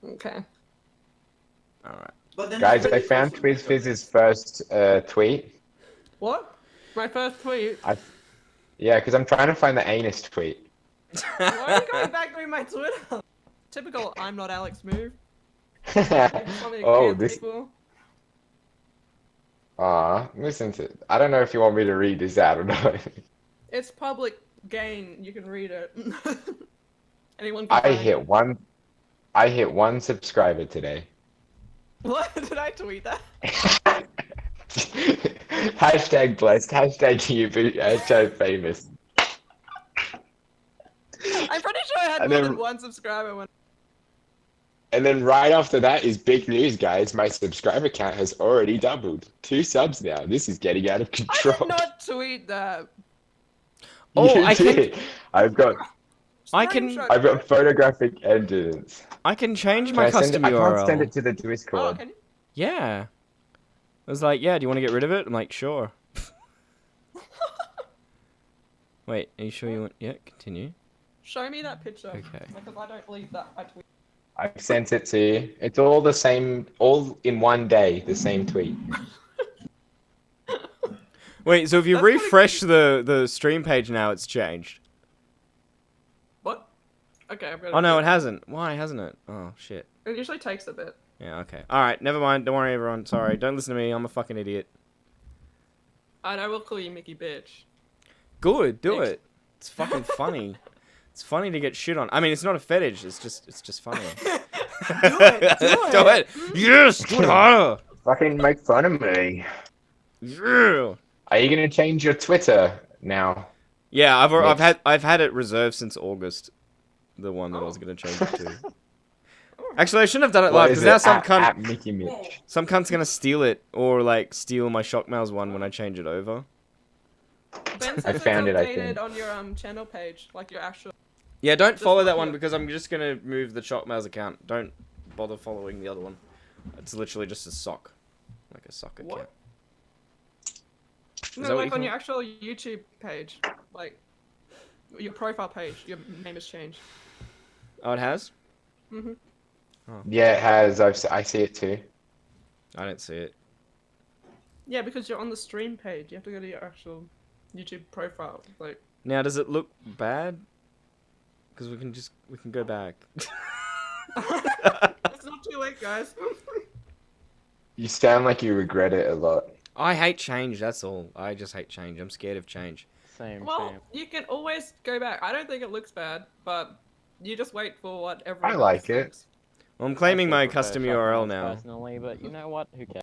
S16: Okay.
S8: Alright.
S12: But then
S13: Guys, I found Twiz Fizz's first tweet.
S16: What? My first tweet?
S13: Yeah, because I'm trying to find the anus tweet.
S16: Why are you going back through my Twitter? Typical I'm not Alex move.
S13: Oh, this. Listen to. I don't know if you want me to read this out or not.
S16: It's public gain. You can read it. Anyone can
S13: I
S16: find
S13: hit
S16: it.
S13: one. I hit 1 subscriber today.
S16: What? Did I tweet that?
S13: Hashtag blessed. Hashtag you. Hashtag famous.
S16: I'm pretty sure I had
S13: And
S16: more
S13: then-
S16: than 1 subscriber when.
S13: And then right after that is big news, guys. My subscriber count has already doubled. 2 subs now. This is getting out of
S16: I
S13: control.
S16: did not tweet that.
S8: Oh,
S13: You
S8: I can-
S13: did. I've got photographic evidence.
S8: I can change
S13: Can
S8: my
S13: I send
S8: custom
S13: it? I
S8: URL.
S13: can't send it to the Discord.
S16: Oh, can you?
S8: Yeah. I was like, yeah, do you want to get rid of it? I'm like, sure. Wait, are you sure you want... Yeah, continue.
S16: Show me that picture.
S8: Okay.
S16: Because I don't believe that I tweeted.
S13: I've sent it to you. It's all the same, all in one day, the same tweet.
S8: Wait, so if you refresh the stream page now, it's changed.
S16: What? Okay, I'm gonna.
S8: Oh no, it hasn't. Why hasn't it? Oh shit.
S16: It usually takes a bit.
S8: Yeah, okay. Alright, never mind. Don't worry everyone. Sorry. Don't listen to me. I'm a fucking idiot.
S16: And I will call you Mickey bitch.
S8: Good, do it. It's fucking funny. It's funny to get shit on. I mean, it's not a fetish. It's just funny.
S16: Do it.
S8: Yes, do it harder.
S13: Fucking make fun of me.
S8: Yeah.
S13: Are you gonna change your Twitter now?
S8: Yeah,
S13: Mitch?
S8: I've had it reserved since August. The one that I was gonna change it to. Actually, I shouldn't have done it
S13: What
S8: live
S13: is
S8: because now
S13: it? At Mickey Mitch.
S8: some cunt's gonna steal it or like steal my Shockmails one when I change it over.
S16: Ben says
S13: I found
S16: it's
S13: it, I
S16: updated
S13: think.
S16: on your channel page, like your actual.
S8: Yeah, don't
S16: Just
S8: follow
S16: look
S8: that one
S16: here.
S8: because I'm just gonna move the Shockmails account. Don't bother following the other one. It's literally just a sock, like a sock account. Is that
S16: No,
S8: what
S16: like
S8: you
S16: on
S8: can-
S16: your actual YouTube page, like your profile page, your name has changed.
S8: Oh, it has?
S16: Mhm.
S8: Oh.
S13: Yeah, it has. I see it too.
S8: I don't see it.
S16: Yeah, because you're on the stream page. You have to go to your actual YouTube profile. Like,
S8: Now, does it look bad? Because we can go back.
S16: it's not too late, guys.
S13: You sound like you regret it a lot.
S8: I hate change. That's all. I just hate change. I'm scared of change.
S21: Same,
S16: Well, you can always go back. I don't think it looks bad, but you just wait for what everyone
S13: I like
S16: else
S13: it.
S16: thinks.
S8: Well, I'm claiming my
S21: prefer
S8: custom
S21: Shockmails
S8: URL now.
S21: Personally, but you know what? Who cares?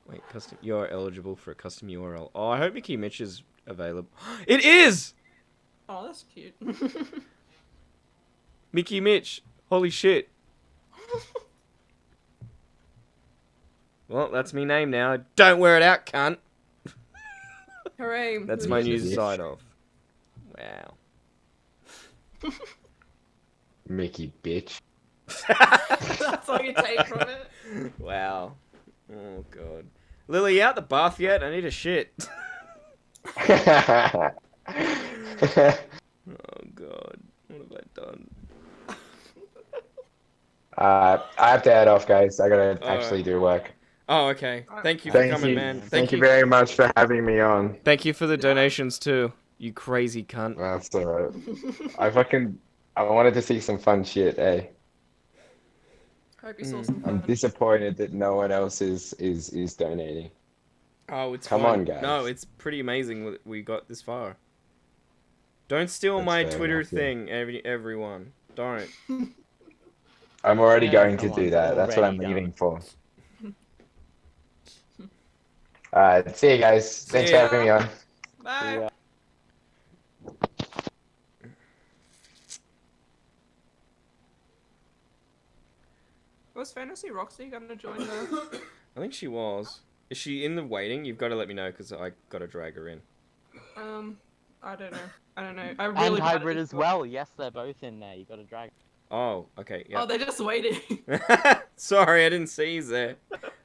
S8: Wait, custom. You're eligible for a custom URL. Oh, I hope Mickey Mitch is available. It is.
S16: Oh, that's cute.
S8: Mickey Mitch. Holy shit. Well, that's me name now. Don't wear it out, cunt.
S16: Hooray.
S8: That's
S16: Who
S8: my
S16: is
S8: new
S16: this?
S8: side off. Wow.
S13: Mickey bitch.
S16: That's all you take from it.
S8: Wow. Oh god. Lily, you out the bath yet? I need a shit. Oh god. What have I done?
S13: I have to head off, guys. I gotta
S8: Alright.
S13: actually do work.
S8: Oh, okay. Thank you for
S13: Thank
S8: coming,
S13: you.
S8: man.
S13: Thank you very much for having me on.
S8: Thank you for the donations too. You crazy cunt.
S13: That's alright. I wanted to see some fun shit, eh?
S16: Hope you saw some
S13: I'm
S16: fun.
S13: disappointed that no one else is donating.
S8: Oh, it's
S13: Come
S8: fine.
S13: on, guys.
S8: No, it's pretty amazing that we got this far. Don't steal
S13: That's
S8: my
S13: fair
S8: Twitter
S13: enough, yeah.
S8: thing, everyone. Don't.
S13: I'm already
S21: Yeah,
S13: going to
S21: come
S13: do
S21: on,
S13: that. That's what I'm
S21: already
S13: leaving for. See you guys. Thanks for
S8: ya.
S13: having me on.
S16: Bye. Was Fantasy Roxy gonna join the?
S8: I think she was. Is she in the waiting? You've got to let me know because I got to drag her in.
S16: I don't know. I don't know. I
S21: And
S16: really bad at
S21: hybrid as
S16: Discord.
S21: well. Yes, they're both in there. You gotta drag.
S8: Oh, okay. Yeah.
S16: Oh, they're just waiting.
S8: Sorry, I didn't see you there.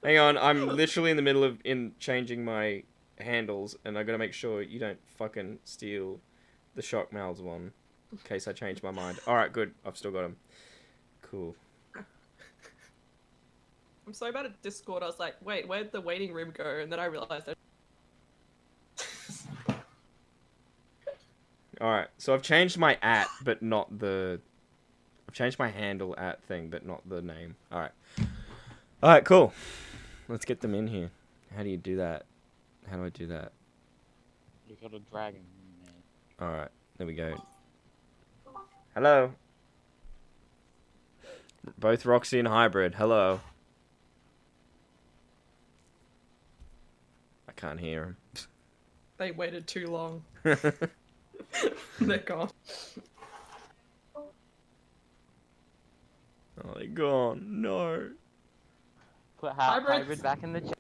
S8: Hang on, I'm literally in the middle of changing my handles, and I gotta make sure you don't fucking steal the Shockmails one, in case I change my mind. All right, good. I've still got them. Cool.
S16: I'm so bad at Discord. I was like, wait, where'd the waiting room go? And then I realized that.
S8: All right, so I've changed my @ but not the. I've changed my handle @ thing, but not the name. All right. All right, cool. Let's get them in here. How do you do that? How do I do that?
S21: You gotta drag them.
S8: All right, there we go. Hello. Both Roxy and Hybrid. Hello. I can't hear him.
S16: They waited too long. They're gone.
S8: Oh, they're gone. No.
S21: Put
S16: Hybrid.
S21: hybrid back in the chat.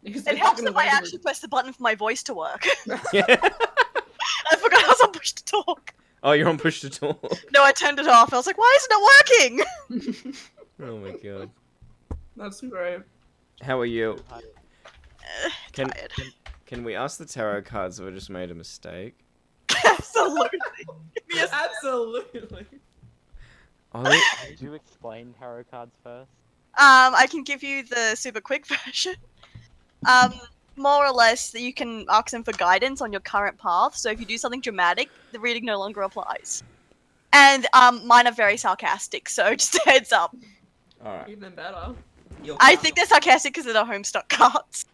S5: It helps if I actually press the button for my voice to work.
S8: Yeah.
S5: I forgot I was on push to talk.
S8: Oh, you're on push to talk.
S5: No, I turned it off. I was like, why isn't it working?
S8: Oh my god.
S16: That's great.
S8: How are you? Can we ask the tarot cards if I just made a mistake?
S5: Absolutely. Yes.
S16: Absolutely.
S8: Oh, they...
S21: Did you explain tarot cards first?
S5: I can give you the super quick version. More or less, that you can ask them for guidance on your current path. So if you do something dramatic, the reading no longer applies. And mine are very sarcastic, so just a heads up.
S8: All right.
S16: Even better.
S5: I think they're sarcastic because they're the Homestuck cards.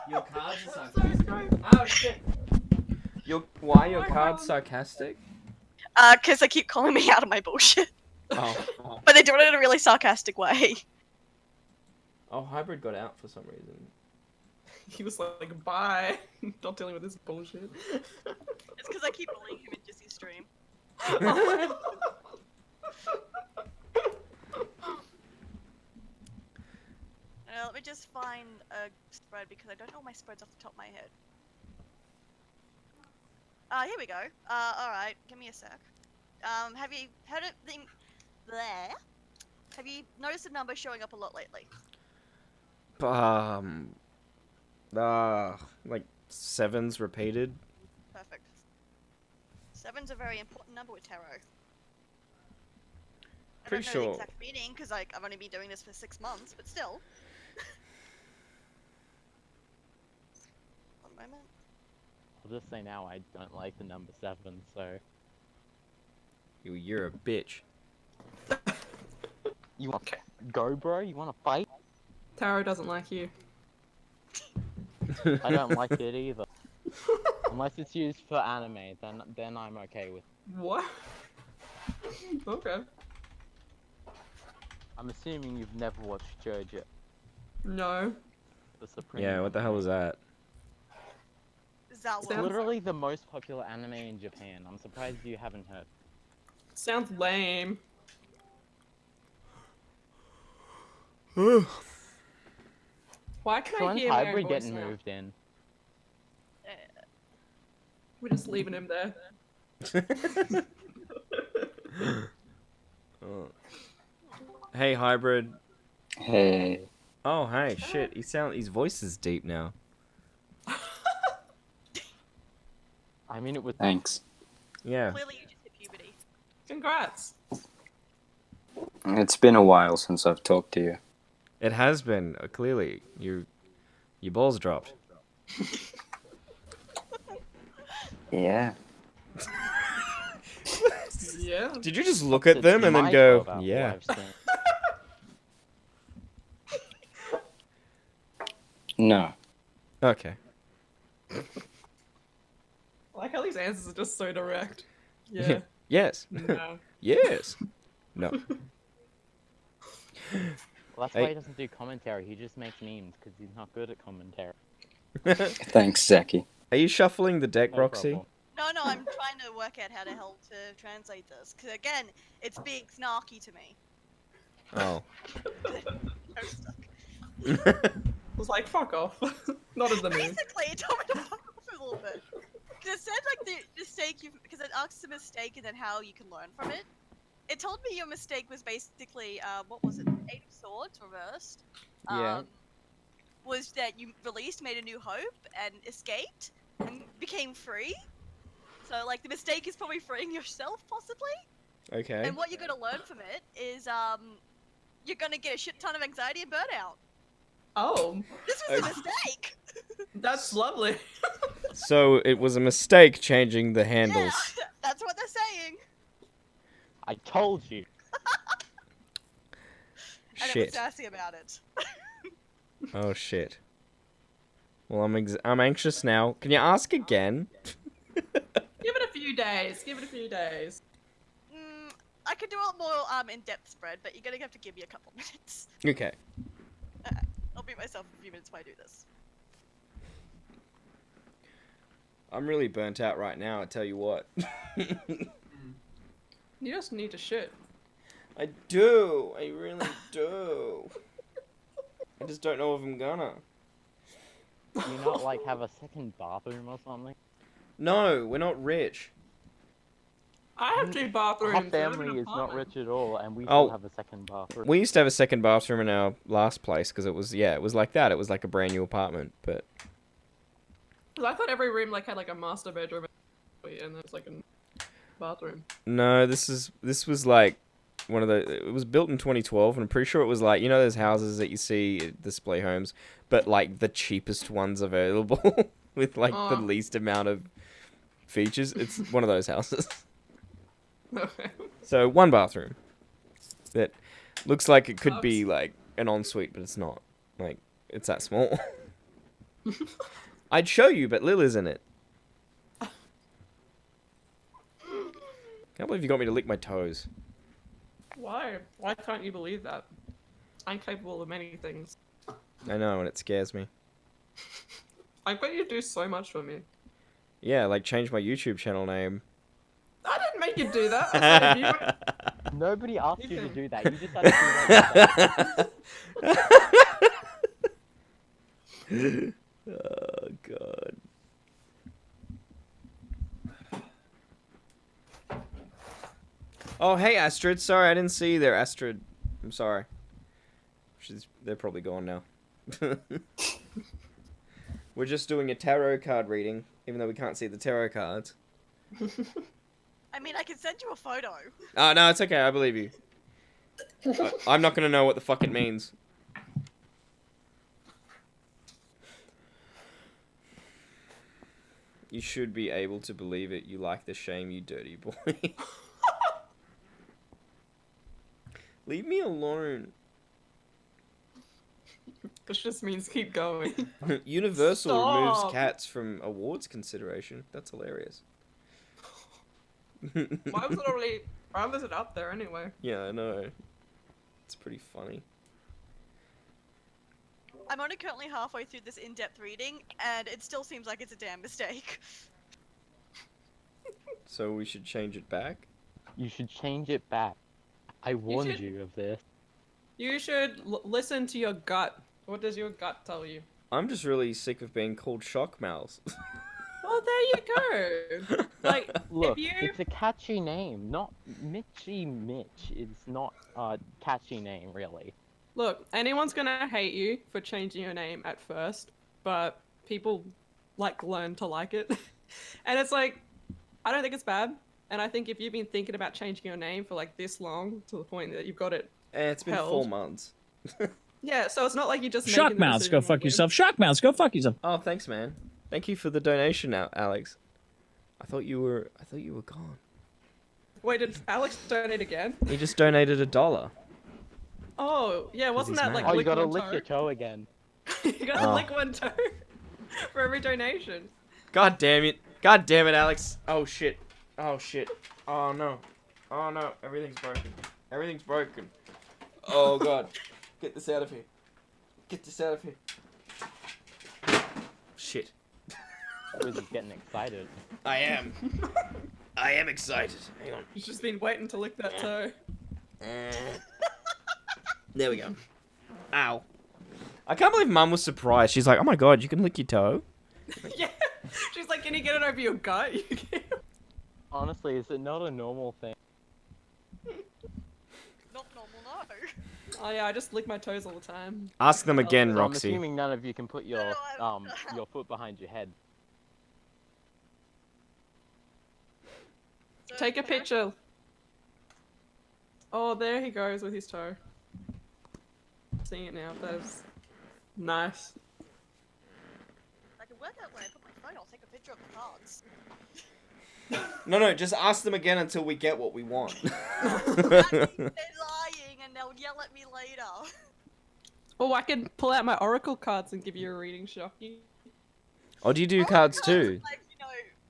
S8: Your cards are sarcastic. Oh shit. Why are your cards sarcastic?
S5: Because they keep calling me out of my bullshit.
S8: Oh.
S5: But they do it in a really sarcastic way.
S8: Oh, Hybrid got out for some reason.
S16: He was like, bye. Not dealing with this bullshit.
S5: It's because I keep bullying him in Jesse's stream. Let me just find a spread because I don't know my spreads off the top of my head. Here we go. Alright, give me a sec. Have you heard of the... There? Have you noticed the number showing up a lot lately?
S8: Like 7's repeated.
S5: Perfect. 7's a very important number with tarot. I
S8: Pretty
S5: don't know
S8: sure.
S5: the exact meaning because like I've only been doing this for 6 months, but still. One moment.
S21: I'll just say now I don't like the number 7, so...
S8: You're a bitch.
S21: You want go, bro? You want to fight?
S16: Taro doesn't like you.
S21: I don't like it either. Unless it's used for anime, then I'm okay with it.
S16: What? Okay.
S21: I'm assuming you've never watched JoJo.
S16: No.
S21: The Supreme.
S8: Yeah, what the hell is that?
S5: Is that
S21: It's
S5: what?
S21: literally the most popular anime in Japan. I'm surprised you haven't heard.
S16: Sounds lame. Why can I
S21: When's
S16: hear my own
S21: Hybrid
S16: voice
S21: getting
S16: now?
S21: moved in?
S16: We're just leaving him there.
S8: Oh. Hey, Hybrid.
S4: Hey.
S8: Oh, hey, shit. His voice is deep now.
S21: I mean, it was.
S4: Thanks.
S8: Yeah.
S5: Clearly you just hit puberty.
S16: Congrats.
S4: It's been a while since I've talked to you.
S8: It has been, clearly. Your balls dropped.
S4: Yeah.
S16: Yeah.
S8: Did you just look at them and then go, yeah?
S4: No.
S8: Okay.
S16: I like how these answers are just so direct. Yeah.
S8: Yes.
S16: No.
S8: Yes. No.
S21: Well, that's
S8: Hey.
S21: why he doesn't do commentary. He just makes memes because he's not good at commentary.
S4: Thanks, Zeki.
S8: Are you shuffling the deck,
S21: No
S8: Roxy?
S21: problem.
S5: No, I'm trying to work out how the hell to translate this. Because again, it's being snarky to me.
S8: Oh.
S5: I'm stuck.
S16: I was like, fuck off. Not in the mood.
S5: Basically, it told me to fuck off a little bit. Because it said like the mistake you, because it asks a mistake and then how you can learn from it. It told me your mistake was basically, what was it? 8 of Swords reversed.
S8: Yeah.
S5: Was that you made a new hope and escaped and became free. So like the mistake is probably freeing yourself possibly.
S8: Okay.
S5: And what you're gonna learn from it is you're gonna get a shit ton of anxiety and burnout.
S16: Oh.
S5: This was a mistake.
S16: That's lovely.
S8: So it was a mistake changing the handles.
S5: That's what they're saying.
S21: I told you.
S5: And it
S8: Shit.
S5: was sassy about it.
S8: Oh shit. Well, I'm anxious now. Can you ask again?
S16: Give it a few days. Give it a few days.
S5: I could do a more in-depth spread, but you're gonna have to give me a couple minutes.
S8: Okay.
S5: I'll beat myself a few minutes while I do this.
S8: I'm really burnt out right now, I tell you what.
S16: You just need to shit.
S8: I do. I really do. I just don't know if I'm gonna.
S21: Do you not like have a second bathroom or something?
S8: No, we're not rich.
S16: I have 2 bathrooms.
S21: Our
S16: I live in
S21: family
S16: an
S21: is not
S16: apartment.
S21: rich at all, and we
S8: Oh.
S21: still have a second bathroom.
S8: We used to have a second bathroom in our last place because it was like that. It was like a brand new apartment, but
S16: 'Cause I thought every room like had like a master bedroom, and there's like a bathroom.
S8: no, this was like one of the. It was built in 2012, and I'm pretty sure it was like, you know, those houses that you see at display homes, but like the cheapest ones available with like the
S16: Oh.
S8: least amount of features. It's one of those houses.
S16: Okay.
S8: So one bathroom that looks like it could be like an ensuite, but it's not. Like it's that small. I'd show you, but Lil isn't it. Can't believe you got me to lick my toes.
S16: Why? Why can't you believe that? I'm capable of many things.
S8: I know, and it scares me.
S16: I bet you do so much for me.
S8: Yeah, like change my YouTube channel name.
S16: I didn't make you do that. I said if you
S21: Nobody asked you to do that. You just had to do that.
S8: Oh god. Oh hey Astrid, sorry I didn't see you there, Astrid. I'm sorry. They're probably gone now. We're just doing a tarot card reading, even though we can't see the tarot cards.
S5: I mean, I can send you a photo.
S8: Oh no, it's okay, I believe you. I'm not gonna know what the fuck it means. You should be able to believe it. You like the shame, you dirty boy. Leave me alone.
S16: This just means keep going.
S8: Universal
S16: Stop.
S8: removes cats from awards consideration. That's hilarious.
S16: Why was it up there anyway?
S8: Yeah, I know. It's pretty funny.
S5: I'm only currently halfway through this in-depth reading, and it still seems like it's a damn mistake.
S8: So we should change it back?
S21: You should change it back. I warned you of this.
S16: You should listen to your gut. What does your gut tell you?
S8: I'm just really sick of being called shock mouths.
S16: Well, there you go. Like,
S21: Look,
S16: if you...
S21: it's a catchy name. Not Mitchy Mitch. It's not a catchy name, really.
S16: Look, anyone's gonna hate you for changing your name at first, but people, like, learn to like it. And it's like, I don't think it's bad. And I think if you've been thinking about changing your name for, like, this long, to the point that you've got it
S8: It's been
S16: held.
S8: 4 months.
S16: Yeah, so it's not like you just
S3: Shock
S16: making the
S3: mouths, go
S16: decision
S3: fuck
S16: on
S3: yourself. Shock mouths, go fuck yourself.
S8: Oh, thanks, man. Thank you for the donation, Alex. I thought you were gone.
S16: Wait, did Alex donate again?
S8: He just donated $1.
S16: Oh, yeah, wasn't
S8: he's
S16: that like
S8: mad.
S21: Oh, you
S16: lick
S21: gotta
S16: one
S21: lick
S16: toe?
S21: your toe again.
S16: You gotta
S8: Oh.
S16: lick one toe for every donation.
S8: God damn it. God damn it, Alex. Oh, shit. Oh, shit. Oh, no. Oh, no. Everything's broken. Everything's broken. Oh, God. Get this out of here. Get this out of here. Shit.
S21: Wiz's getting excited.
S8: I am. I am excited. Hang on.
S16: He's just been waiting to lick that toe.
S8: There we go. Ow. I can't believe Mum was surprised. She's like, oh my god, you can lick your toe?
S16: Yeah. She's like, can you get it over your gut? You can.
S21: Honestly, is it not a normal thing?
S5: Not normal, no.
S16: Oh yeah, I just lick my toes all the time.
S8: Ask them again,
S21: So I'm
S8: Roxy.
S21: assuming none of you can put your foot behind your head.
S16: Take a picture. Oh, there he goes with his toe. Seeing it now, that is nice.
S5: I can work out when I put my phone, I'll take a picture of the cards.
S8: No, just ask them again until we get what we want.
S5: They're lying and they'll yell at me later.
S16: Oh, I can pull out my oracle cards and give you a reading, Shocky.
S8: Oh, do you do cards too?
S5: Like, you know,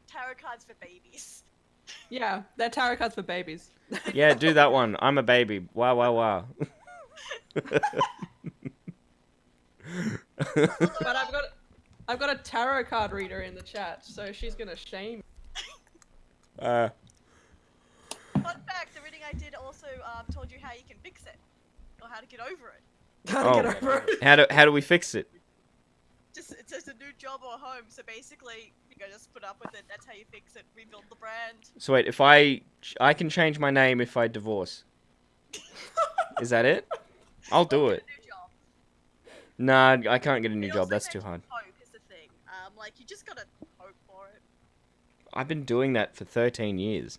S5: tarot cards for babies.
S16: Yeah, they're tarot cards for babies.
S8: Yeah, do that one. I'm a baby. Wow, wow, wow.
S16: But I've got a tarot card reader in the chat, so she's gonna shame.
S5: Fun fact, the reading I did also told you how you can fix it. Or how to get over it.
S8: How do we fix it?
S5: It's just a new job or home, so basically, you go just put up with it, that's how you fix it, rebuild the brand.
S8: So wait, if I can change my name if I divorce. Is that it? I'll do it. Nah, I can't get a new job. That's too hard.
S5: Hope is the thing. Like, you just gotta hope for it.
S8: I've been doing that for 13 years.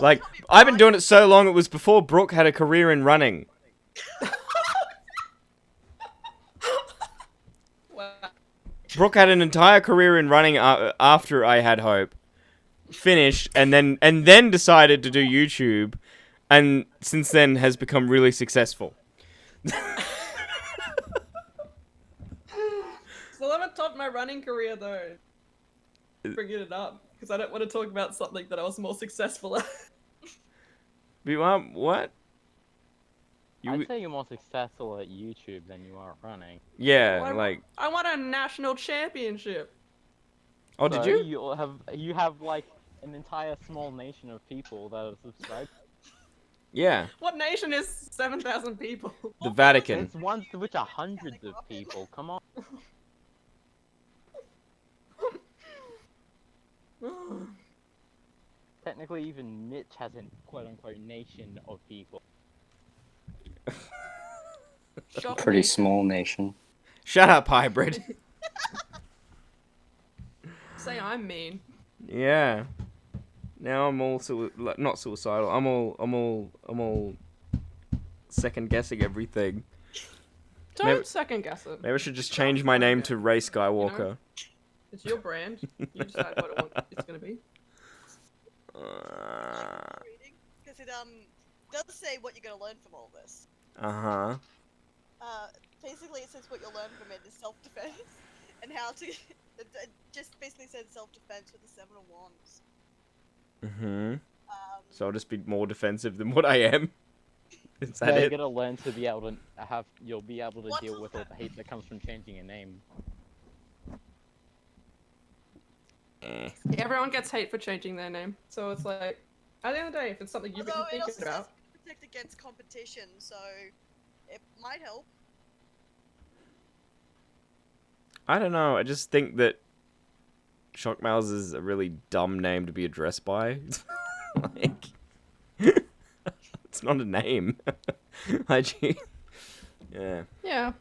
S8: Like, I've been doing it so long, it was before Brooke had a career in running. Brooke had an entire career in running after I had Hope. Finished, and then decided to do YouTube, and since then has become really successful.
S16: what topped my running career though. Bringing it up because I don't want to talk about something that I was more successful at.
S8: What?
S21: I'd say you're more successful at YouTube than you are at running.
S8: Yeah,
S16: Well,
S8: like.
S16: I won a national championship.
S8: Oh, did
S21: So
S8: you?
S21: You have like an entire small nation of people that are subscribed.
S8: Yeah.
S16: What nation is 7,000 people?
S8: The Vatican.
S21: It's ones which are hundreds of people. Come on. Technically, even Mitch has a quote-unquote nation of people.
S4: Pretty small nation.
S8: Shut up, hybrid.
S16: Say I'm mean.
S8: Yeah. Now I'm all not suicidal. I'm all second guessing everything.
S16: Don't second guess it.
S8: Maybe I should just change my name to Ray Skywalker.
S16: You know, it's your brand. You decide what it's gonna be.
S5: Because it does say what you're gonna learn from all this.
S8: Uh-huh.
S5: Basically, it says what you'll learn from it is self-defense, and how to. It just basically says self-defense with the 7 of Wands.
S8: Mm-hmm. So I'll just be more defensive than what I am. Is that
S21: You're
S8: it?
S21: gonna learn to be able to have. You'll be able to deal with all the hate that comes from changing your name.
S16: Everyone gets hate for changing their name, so it's like, at the end of the day, if it's something you've been
S5: Although it
S16: thinking
S5: also
S16: about.
S5: says protect against competition, so it might help.
S8: I don't know. I just think that Shockmouse is a really dumb name to be addressed by. Like, it's not a name. Yeah.
S16: Yeah.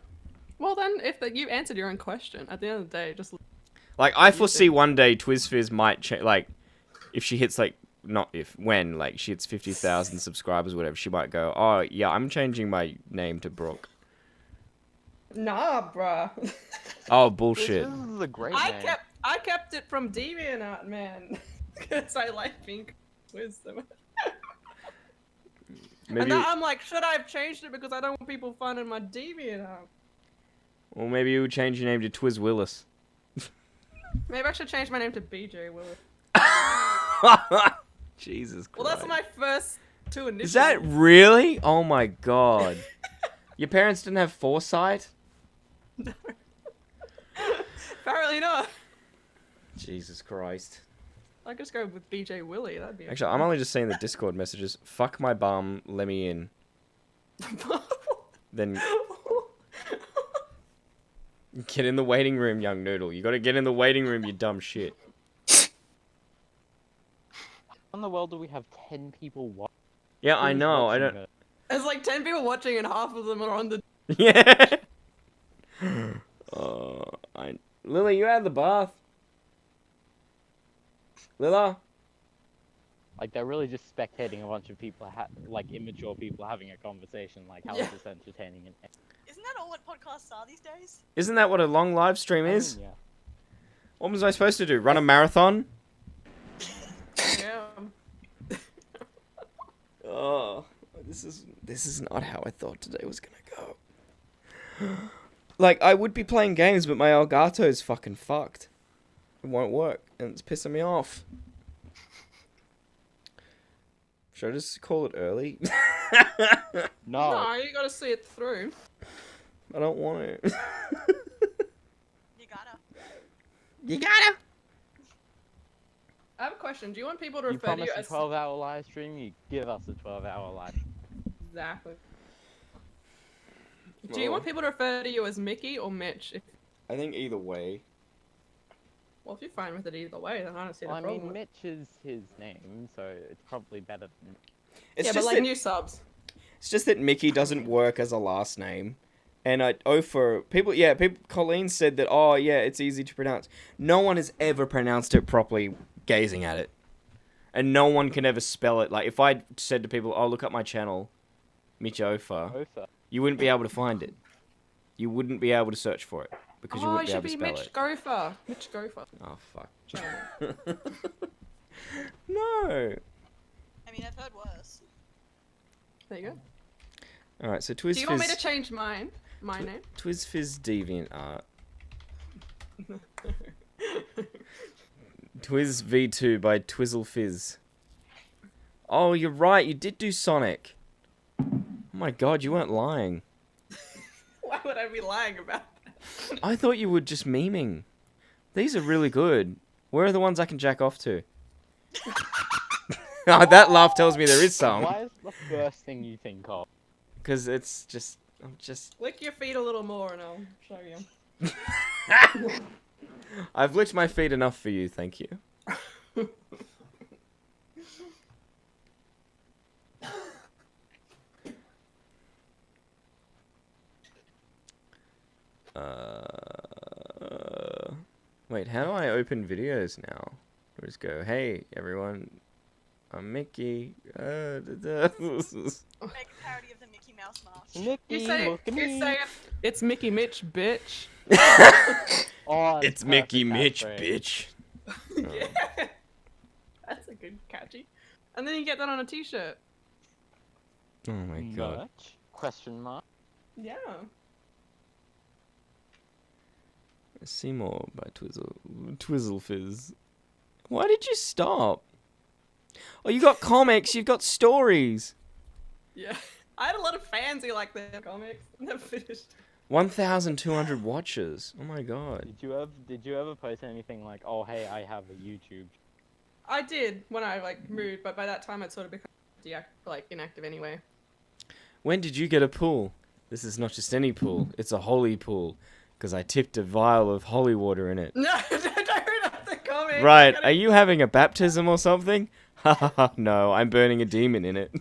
S16: Well then, if you answered your own question, at the end of the day, just.
S8: Like, I foresee one day TwizFizz might change. Like, if she hits when she hits 50,000 subscribers, or whatever, she might go, "Oh yeah, I'm changing my name to Brooke."
S16: Nah, bruh.
S8: Oh bullshit.
S21: This is a great
S16: I
S21: name.
S16: kept it from DeviantArt, man, because I like being wisdom.
S8: Maybe.
S16: And now I'm like, should I have changed it because I don't want people finding my DeviantArt?
S8: Or maybe you would change your name to Twiz Willis.
S16: Maybe I should change my name to BJ Willis.
S8: Jesus Christ.
S16: Well, that's my first 2 initials.
S8: Is that really? Oh my god. Your parents didn't have foresight?
S16: Apparently not.
S8: Jesus Christ.
S16: I could just go with BJ Willie. That'd be.
S8: Actually, I'm only just seeing the Discord messages. Fuck my bum, let me in. Then get in the waiting room, young noodle. You gotta get in the waiting room, you dumb shit.
S21: How in the world do we have 10 people watching?
S8: Yeah, I know. I don't.
S16: There's like 10 people watching and half of them are on the.
S8: Yeah. Lily, you out of the bath? Lila?
S21: Like, they're really just spectating a bunch of people, like immature people having a conversation. Like, how is this entertaining?
S5: Isn't that all what podcasts are these days?
S8: Isn't that what a long live stream is?
S21: Yeah.
S8: What was I supposed to do? Run a marathon?
S16: Yeah.
S8: Oh, this is not how I thought today was gonna go. Like, I would be playing games, but my Elgato's fucking fucked. It won't work, and it's pissing me off. Should I just call it early?
S16: No, you gotta see it through.
S8: I don't want to.
S5: You gotta.
S8: You gotta.
S16: I have a question. Do you want people to
S21: You
S16: refer to
S21: promise
S16: you
S21: a
S16: as
S21: 12-hour live stream, you give us a 12-hour live stream.
S16: Exactly. Do you want people to refer to you as Mickey or Mitch?
S8: I think either way.
S16: Well, if you're fine with it either way, then I don't see the
S21: Well, I
S16: problem.
S21: mean, Mitch is his name, so it's probably better than...
S8: It's
S16: yeah,
S8: just
S16: but like
S8: that-
S16: new subs.
S8: It's just that Mickey doesn't work as a last name. And Colleen said that, oh yeah, it's easy to pronounce. No one has ever pronounced it properly gazing at it. And no one can ever spell it. Like, if I said to people, oh, look up my channel, Mitch Ofer, you wouldn't be able to find it. You wouldn't be able to search for it. Because you
S16: Oh, it
S8: wouldn't be
S16: should
S8: able to
S16: be
S8: spell
S16: Mitch
S8: it.
S16: Gopher. Mitch Gopher.
S8: Oh, fuck. No.
S5: I mean, I've heard worse.
S16: There you go.
S8: Alright, so
S16: Do you want me to
S8: TwizFizz...
S16: change mine? My name?
S8: TwizFizz DeviantArt. Twiz V2 by Twizzle Fizz. Oh, you're right. You did do Sonic. Oh my god, you weren't lying.
S16: Why would I be lying about that?
S8: I thought you were just memeing. These are really good. Where are the ones I can jack off to? Oh, that laugh tells me there is some.
S21: Why is the first thing you think of?
S8: Because it's just... I'm just...
S16: Lick your feet a little more and I'll show you.
S8: I've licked my feet enough for you, thank you. Wait, how do I open videos now? I just go, hey everyone, I'm Mickey.
S5: Make a parody of the Mickey Mouse mask.
S16: You say it. It's Mickey Mitch, bitch.
S21: Oh,
S8: It's Mickey Mitch, bitch.
S16: Yeah. That's a good catchy. And then you get that on a t-shirt.
S8: Oh my god.
S21: Merch? Question mark.
S16: Yeah.
S8: Seymour by Twizzle Fizz. Why did you stop? Oh, you got comics, you've got stories.
S16: Yeah. I had a lot of fans who like their comics. Never finished.
S8: 1,200 watches. Oh my god.
S21: Did you ever post anything like, oh hey, I have a YouTube?
S16: I did when I moved, but by that time I'd sort of become inactive anyway.
S8: When did you get a pool? This is not just any pool, it's a holy pool. Because I tipped a vial of holy water in it.
S16: No, don't read up the comic.
S8: Right, are you having a baptism or something? Haha, no, I'm burning a demon in it.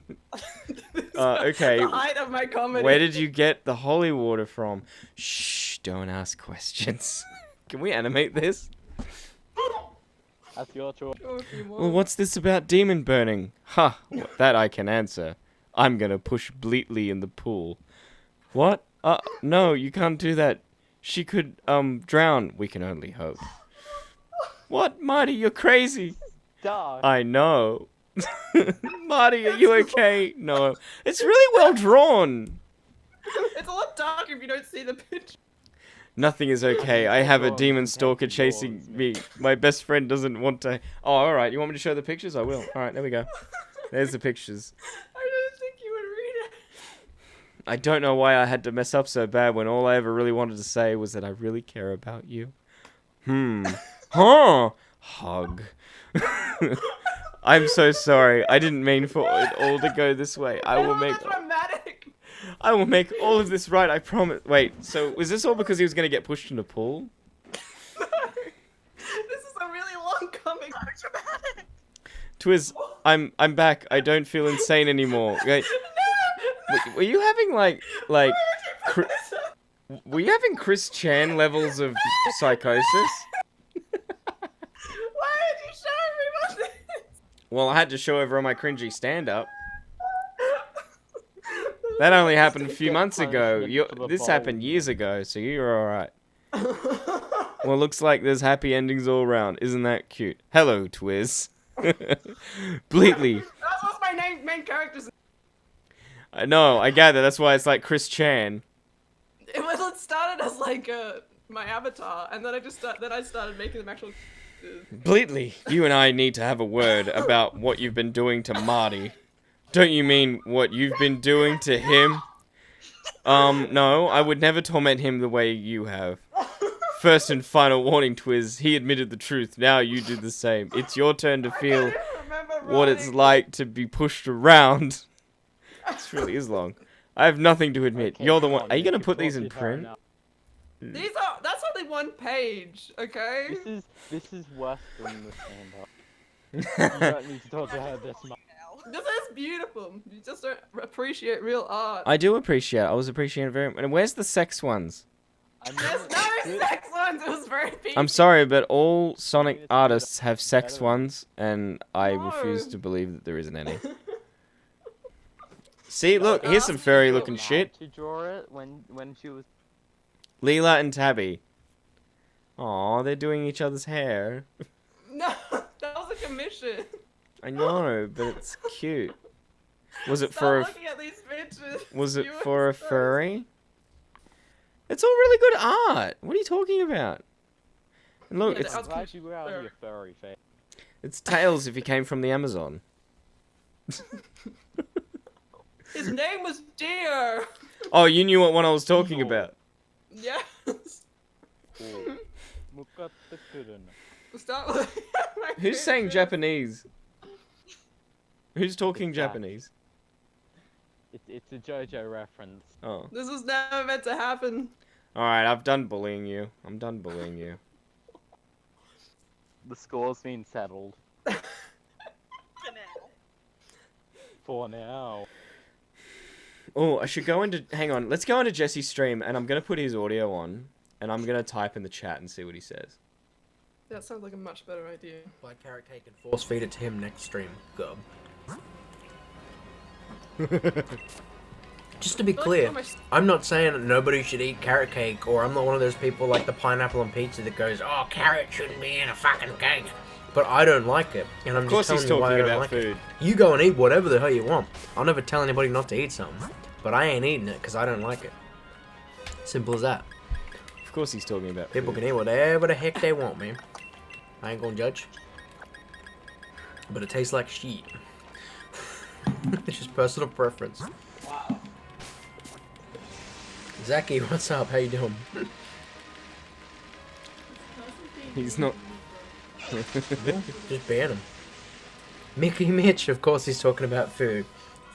S8: Okay.
S16: The height of my comedy.
S8: Where did you get the holy water from? Shh, don't ask questions. Can we animate this?
S21: That's your choice.
S8: Well, what's this about demon burning? Ha, that I can answer. I'm gonna push Bleatley in the pool. What? No, you can't do that. She could, drown. We can only hope. What? Marty, you're crazy.
S21: Dark.
S8: I know. Marty, are you okay? No. It's really well drawn.
S16: It's a lot darker if you don't see the picture.
S8: Nothing is okay. I have a demon stalker chasing me. My best friend doesn't want to... Oh, alright. You want me to show the pictures? I will. Alright, there we go. There's the pictures.
S16: I didn't think you would read it.
S8: I don't know why I had to mess up so bad when all I ever really wanted to say was that I really care about you. Huh? Hug. I'm so sorry. I didn't mean for it all to go this way. I will make all of this right, I promise. Wait, so was this all because he was going to get pushed in a pool?
S16: No. This is a really long comic.
S8: Twiz, I'm back. I don't feel insane anymore. Wait, were you having were you having Chris Chan levels of psychosis?
S16: Why did you show everyone this?
S8: Well, I had to show everyone my cringy stand-up. That only happened a few months ago. This happened years ago, so you're alright. Well, looks like there's happy endings all around. Isn't that cute? Hello, Twiz. Bleatley.
S16: That was my main character's.
S8: No, I gather. That's why it's like Chris Chan.
S16: It started as my avatar, and then I started making them actual.
S8: Bleatley, you and I need to have a word about what you've been doing to Marty. Don't you mean what you've been doing to him? No, I would never torment him the way you have. First and final warning, Twiz. He admitted the truth. Now you do the same. It's your turn to feel what it's like to be pushed around. This really is long. I have nothing to admit.
S21: Okay,
S8: You're the one. Are you gonna put these in print?
S16: That's only one page, okay?
S21: This is worse than the stand-up. You don't need to talk to her this much.
S16: This is beautiful. You just don't appreciate real art.
S8: I do appreciate it. I was appreciating it very much. And where's the sex ones?
S16: There's no sex ones. It was very peaceful.
S8: I'm sorry, but all Sonic artists have sex ones, and I refuse to believe that there isn't any. See, look, here's some furry-looking shit.
S21: To draw it when she was.
S8: Leela and Tabby. Aw, they're doing each other's hair.
S16: No, that was a commission.
S8: I know, but it's cute. Was it
S16: Stop
S8: for
S16: looking at these pictures.
S8: Was it for a furry? It's all really good art. What are you talking about? And look,
S16: Yeah,
S8: it's
S16: the outcome-
S21: Glad you were out of your furry face.
S8: it's Tails if he came from the Amazon.
S16: His name was Deer.
S8: Oh, you knew what one I was talking about.
S16: Yes.
S21: Mukatakudana.
S16: Start with my
S8: Who's saying
S16: favorite-
S8: Japanese? Who's talking
S21: It's that.
S8: Japanese?
S21: It's a JoJo reference.
S8: Oh.
S16: This was never meant to happen.
S8: Alright, I've done bullying you. I'm done bullying you.
S21: The score's been settled. For now.
S8: Oh, I should go into... Hang on, let's go into Jesse's stream, and I'm going to put his audio on, and I'm going to type in the chat and see what he says.
S16: That sounds like a much better idea.
S17: Like carrot cake and force feed it to him next stream. Go. Just to be clear, I'm not saying that nobody should eat carrot cake, or I'm not one of those people like the pineapple on pizza that goes, "Oh, carrot shouldn't be in a fucking cake." But I don't like it, and I'm
S8: Of course
S17: just
S8: he's
S17: telling you why I
S8: talking
S17: don't
S8: about
S17: like
S8: food.
S17: it. You go and eat whatever the hell you want. I'll never tell anybody not to eat something, but I ain't eating it because I don't like it. Simple as that.
S8: Of course he's talking about
S17: People
S8: food.
S17: can eat whatever the heck they want, man. I ain't gonna judge. But it tastes like shit. It's just personal preference.
S12: Wow.
S17: Zachy, what's up? How you doing?
S8: He's not...
S17: Just ban him. Mickey Mitch, of course he's talking about food.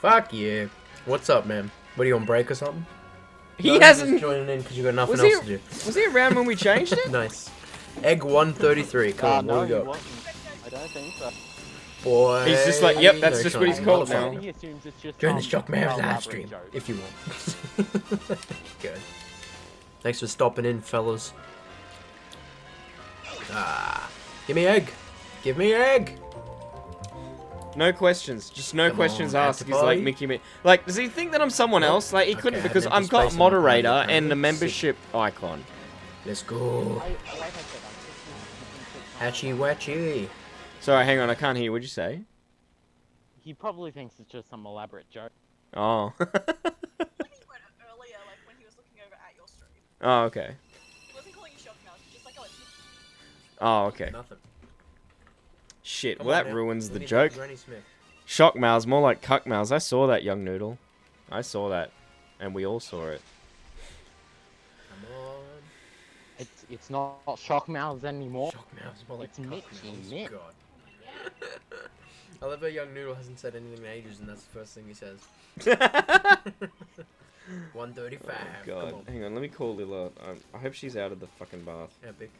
S17: Fuck yeah. What's up, man? What are you on break or something?
S8: He
S17: No, you're
S8: hasn't-
S17: just joining in because you got nothing
S8: Was
S17: else
S8: he-
S17: to do.
S8: was he around when we changed it?
S17: Nice. Egg 133. Come on,
S21: no,
S17: what we
S21: he
S17: got?
S21: wasn't. I don't think so.
S17: Boy.
S8: He's just like, yep, that's
S17: No,
S8: just what he's
S17: Sean,
S8: called
S17: motherfucker.
S8: now.
S21: He assumes it's just
S17: Join the
S21: some
S17: Shock Mavs live
S21: elaborate
S17: stream
S21: joke.
S17: if you want. Good. Thanks for stopping in, fellas. Ah, give me egg. Give me egg.
S8: No questions. Just no
S17: Come
S8: questions
S17: on,
S8: asked. He's like
S17: Antipode.
S8: Mickey Mi- Like, does he think that I'm someone
S17: Nope.
S8: else? Like, he
S17: Okay,
S8: couldn't
S17: I had
S8: because
S17: an
S8: I've
S17: empty
S8: got
S17: space on my
S8: moderator
S17: planet,
S8: and the
S17: apparently.
S8: membership icon.
S17: Let's go. Hatchy watchy.
S8: Sorry, hang on. I can't hear. What'd you say?
S21: He probably thinks it's just some elaborate joke.
S8: Oh.
S5: Earlier, like when he was looking over at your stream.
S8: Oh, okay.
S5: He wasn't calling you shock mouth, just like, oh, it's
S8: Oh, okay.
S17: Nothing.
S8: Shit,
S17: Come
S8: well
S17: on
S8: that
S17: now.
S8: ruins
S17: We
S8: the
S17: need
S8: joke.
S17: Granny Smith.
S8: Shock mouths, more like cuck mouths. I saw that, young noodle. I saw that. And we all saw it.
S17: Come on.
S21: It's not shock mouths anymore.
S17: Shock mouths, more like
S21: It's Mitchy Mitch.
S17: God. I love how young noodle hasn't said anything in ages, and that's the first thing he says. 135.
S8: God,
S17: Come on.
S8: hang on, let me call Lila. I hope she's out of the fucking bath.
S17: Epic.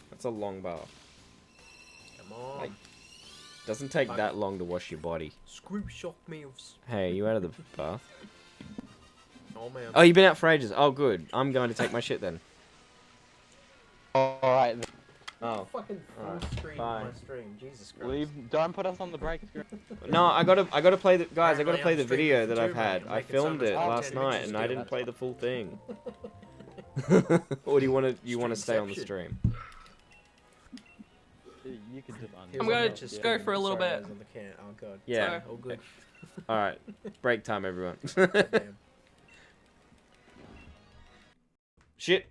S8: That's a long bath.
S17: Come on.
S8: Like, doesn't take
S17: Fuck.
S8: that long to wash your body.
S17: Screw shock meals.
S8: Hey, you out of the bath?
S17: Oh man.
S8: Oh, you've been out for ages. Oh, good. I'm going to take my shit then.
S21: Alright, then.
S8: Oh.
S17: Fucking full
S8: Alright,
S17: screen
S8: bye.
S17: my stream. Jesus Christ.
S21: Leave. Don't put us on the break screen.
S8: No, I gotta play the guys. I gotta
S17: Apparently
S8: play
S17: I'm
S8: the
S17: streaming
S8: video
S17: for
S8: that I've
S17: too, mate,
S8: had.
S17: and
S8: I
S17: make it
S8: filmed
S17: sound as
S8: it
S17: hard
S8: last
S17: as
S8: night,
S17: Mitch's
S8: and I
S17: do,
S8: didn't
S17: that's
S8: play
S17: fine.
S8: the full thing. Or do you want to stay on the
S17: Streamception.
S8: stream?
S21: You can just
S17: Here's
S16: I'm
S17: what
S16: gonna
S17: Mitch is
S16: go
S17: doing.
S16: for a little
S17: Sorry,
S16: bit.
S17: I was on the can. Oh god.
S8: Yeah.
S16: Sorry.
S17: Oh good.
S8: All right, break time, everyone.
S17: Damn.
S8: Shit.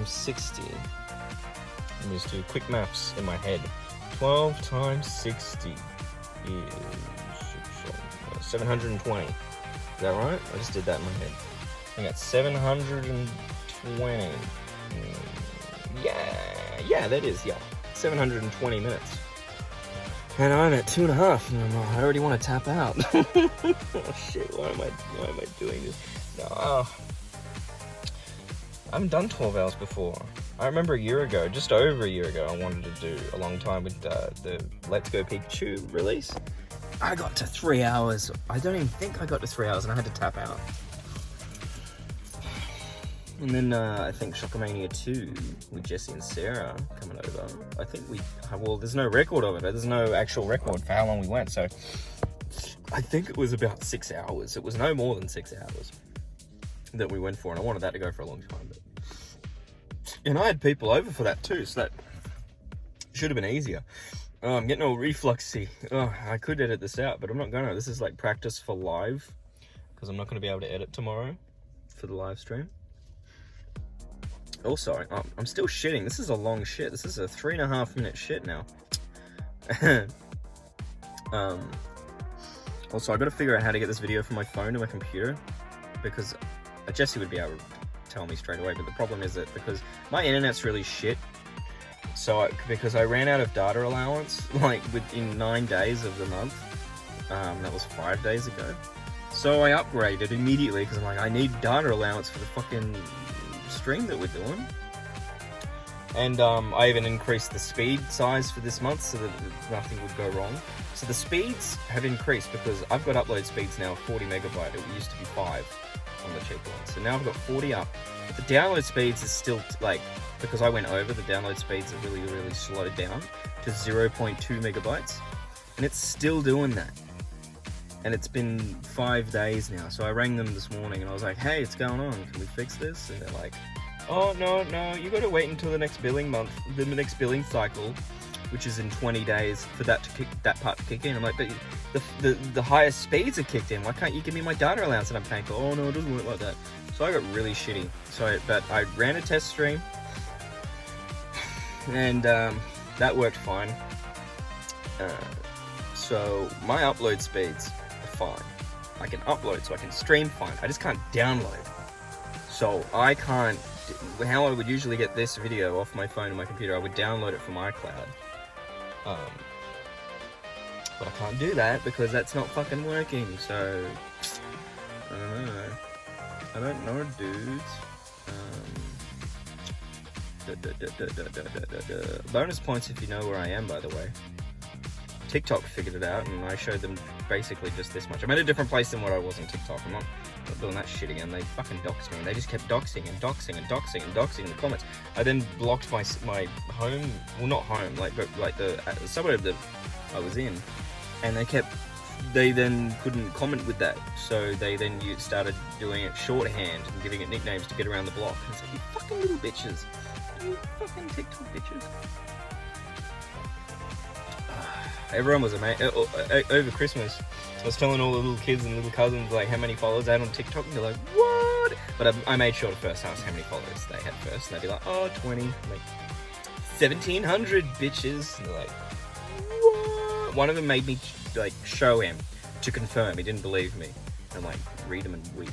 S8: times 60. Let me just do quick maths in my head. 12 times 60 is 720. Is that right? I just did that in my head. I got 720. Yeah, that is, yeah. 720 minutes. And I'm at 2.5, and I already want to tap out. Oh shit, why am I doing this? No, I haven't done 12 hours before. I remember a year ago, just over a year ago, I wanted to do a long time with the Let's Go Pikachu release. I got to 3 hours. I don't even think I got to 3 hours, and I had to tap out. And then I think Shockamania 2 with Jesse and Sarah coming over. I think well, there's no record of it. There's no actual record for how long we went, so I think it was about 6 hours. It was no more than 6 hours that we went for, and I wanted that to go for a long time. And I had people over for that too, so that should have been easier. Oh, I'm getting all refluxy. Oh, I could edit this out, but I'm not gonna. This is like practice for live, because I'm not gonna be able to edit tomorrow for the live stream. Also, I'm still shitting. This is a long shit. This is a 3.5 minute shit now. Also, I got to figure out how to get this video from my phone to my computer, because Jesse would be able to tell me straight away. But the problem is that because my internet's really shit, so because I ran out of data allowance like within 9 days of the month. That was 5 days ago. So I upgraded immediately because I'm like, I need data allowance for the fucking stream that we're doing. And I even increased the speed size for this month so that nothing would go wrong. So the speeds have increased because I've got upload speeds now of 40 megabyte. It used to be 5 on the cheaper one. So now I've got 40 up. But the download speeds is still like, because I went over, the download speeds are really, really slowed down to 0.2 megabytes. And it's still doing that. And it's been 5 days now. So I rang them this morning and I was like, hey, it's going on. Can we fix this? And they're like, oh, no, you got to wait until the next billing month, the next billing cycle, which is in 20 days for that part to kick in. I'm like, but the highest speeds are kicked in. Why can't you give me my data allowance that I'm paying for? Oh, no, it doesn't work like that. So I got really shitty. But I ran a test stream and that worked fine. So my upload speeds are fine. I can upload, so I can stream fine. I just can't download. So I can't. How I would usually get this video off my phone and my computer, I would download it from iCloud. But I can't do that because that's not fucking working. So I don't know, dudes. Bonus points if you know where I am, by the way. TikTok figured it out, and I showed them basically just this much. I'm at a different place than what I was on TikTok. I'm not doing that shit again. They fucking doxed me, and they just kept doxing in the comments. I then blocked my home, well, not home, like the suburb that I was in, and they then couldn't comment with that, so they then started doing it shorthand and giving it nicknames to get around the block. And it's like, you fucking little bitches, you fucking TikTok bitches. Everyone was amazing. Over Christmas, I was telling all the little kids and little cousins like how many followers I had on TikTok, and they're like, what? But I made sure to first ask how many followers they had first, and they'd be like, oh, 20. I'm like, 1,700 bitches. And they're like, what? One of them made me like show him to confirm. He didn't believe me. I'm like, read them and weep,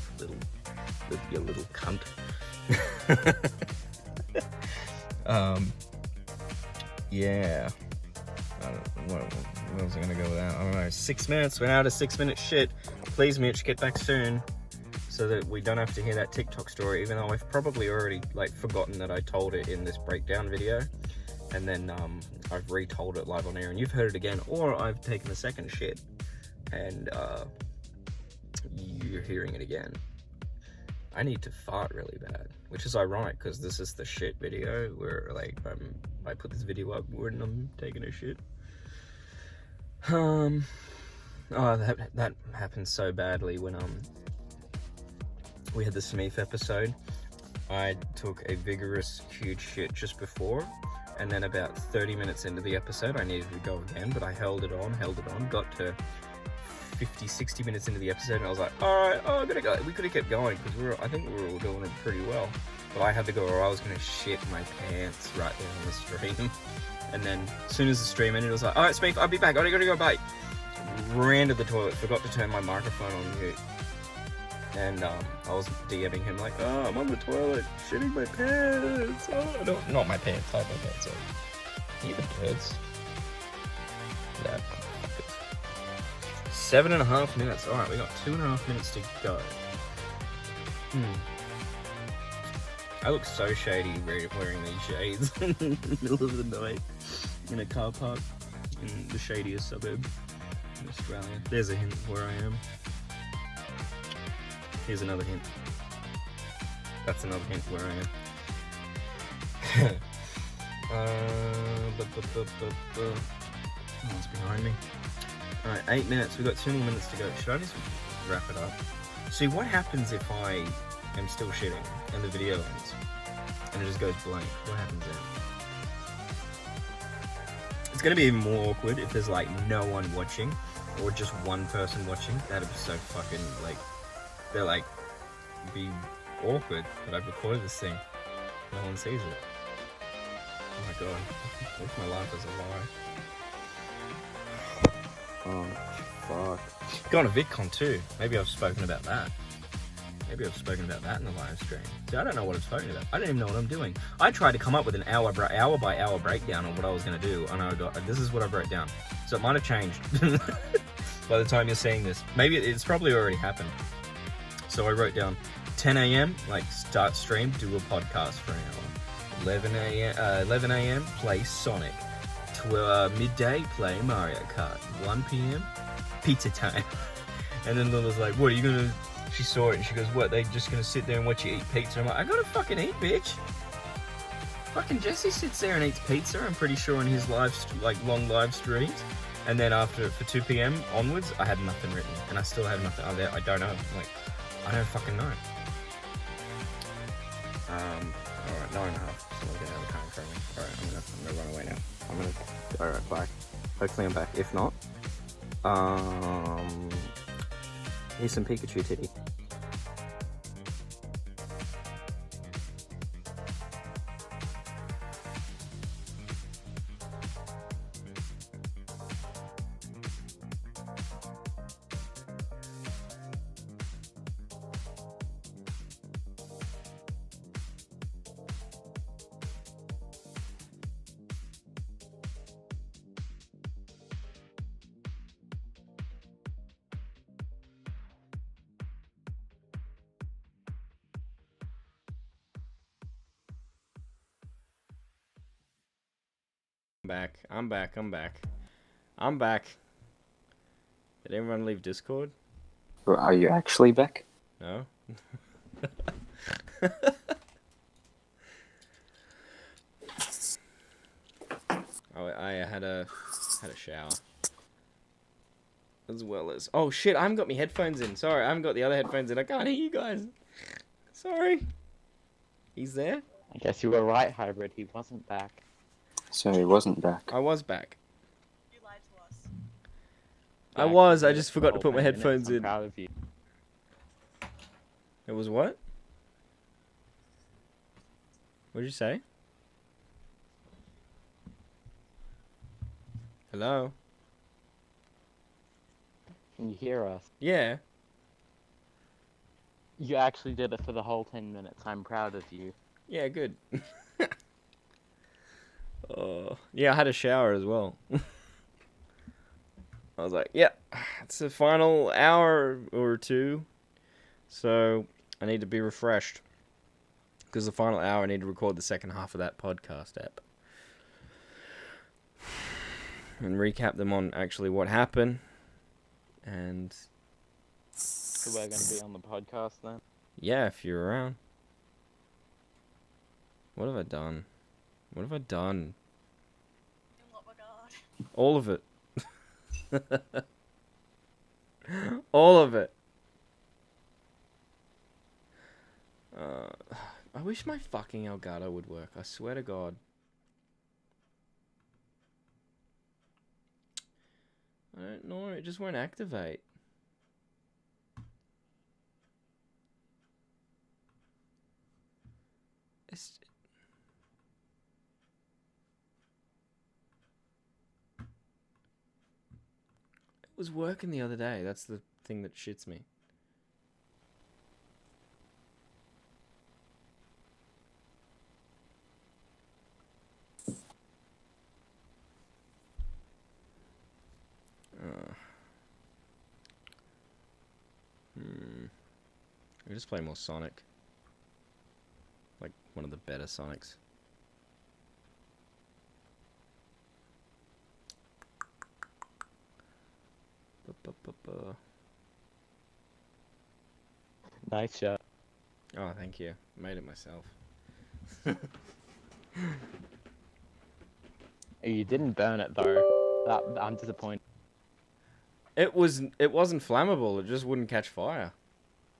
S8: you little cunt. Yeah. Where was I gonna go with that? I don't know. 6 minutes. We're out of 6 minute shit. Please, Mitch, get back soon, so that we don't have to hear that TikTok story. Even though I've probably already forgotten that I told it in this breakdown video, and then I've retold it live on air, and you've heard it again, or I've taken a second shit, and you're hearing it again. I need to fart really bad, which is ironic because this is the shit video where I put this video up when I'm taking a shit. Oh, that happened so badly when we had the Smeeth episode. I took a vigorous huge shit just before, and then about 30 minutes into the episode I needed to go again, but I held it on, got to 50-60 minutes into the episode, and I was like, alright, I gotta go. We could have kept going because I think we were all doing it pretty well.
S3: but I had to go or I was gonna shit my pants right there on the stream. And then as soon as the stream ended, I was like, alright, Spieth, I'll be back, I gotta go, bye. Ran to the toilet, forgot to turn my microphone on mute. And I was DMing him like, oh, I'm on the toilet, shitting my pants. Oh, no, not my pants, I have my pants on. Eat the birds. Yeah. 7.5 minutes. Alright, we got 2.5 minutes to go. I look so shady wearing these shades in the middle of the night in a car park in the shadiest suburb in Australia. There's a hint where I am. Here's another hint. That's another hint where I am. Oh, it's behind me. Alright, 8 minutes. We've got 2 more minutes to go. Should I just wrap it up? See, what happens if I am still shitting and the video ends and it just goes blank? What happens then? It's gonna be even more awkward if there's like no one watching or just one person watching. That'd be so fucking like, they're like, be awkward that I've recorded this thing. No one sees it. Oh my god. What if my life is a lie? Oh, fuck. Going to VidCon too. Maybe I've spoken about that. Maybe I've spoken about that in the live stream. See, I don't know what I've spoken about. I don't even know what I'm doing. I tried to come up with an hour by hour breakdown of what I was going to do, and I got, this is what I wrote down. So it might have changed by the time you're seeing this. Maybe it's probably already happened. So I wrote down 10 a.m. like start stream, do a podcast for an hour. 11 a.m. play Sonic. Midday play Mario Kart. 1 p.m. pizza time. And then Lila's like, what are you gonna? She saw it and she goes, what? They just gonna sit there and watch you eat pizza? I'm like, I gotta fucking eat, bitch. Fucking Jesse sits there and eats pizza. I'm pretty sure in his long live streams. And then after for 2 p.m. onwards, I had nothing written, and I still had nothing. I don't know. Like, I don't fucking know. Alright, 9.5. Someone's gonna have a comment from me. Alright, I'm gonna run away now. Alright, bye. Hopefully I'm back. If not, here's some Pikachu titty. I'm back. Did everyone leave Discord?
S4: Are you actually back?
S8: No. Oh, I had a shower. As well as... Oh shit, I haven't got my headphones in. Sorry, I haven't got the other headphones in. I can't hear you guys. Sorry. He's there?
S21: I guess you were right, Hybrid. He wasn't back.
S4: So he wasn't back.
S8: I was back.
S5: You lied to us.
S8: I was. I just forgot to put my headphones in.
S21: I'm proud of you.
S8: It was what? What did you say? Hello?
S21: Can you hear us?
S8: Yeah.
S21: You actually did it for the whole 10 minutes. I'm proud of you.
S8: Yeah, good. Yeah, I had a shower as well. I was like, yeah, it's the final hour or two, so I need to be refreshed. Because the final hour, I need to record the second half of that podcast app. And recap them on actually what happened. And...
S21: So we're going to be on the podcast then?
S8: Yeah, if you're around. What have I done? What have I done? All of it. All of it. I wish my fucking Elgato would work. I swear to God. I don't know. It just won't activate. It's... It was working the other day. That's the thing that shits me. We just play more Sonic. Like one of the better Sonics.
S21: Nice shot.
S8: Oh, thank you. Made it myself.
S21: You didn't burn it though. I'm disappointed.
S8: It wasn't flammable. It just wouldn't catch fire.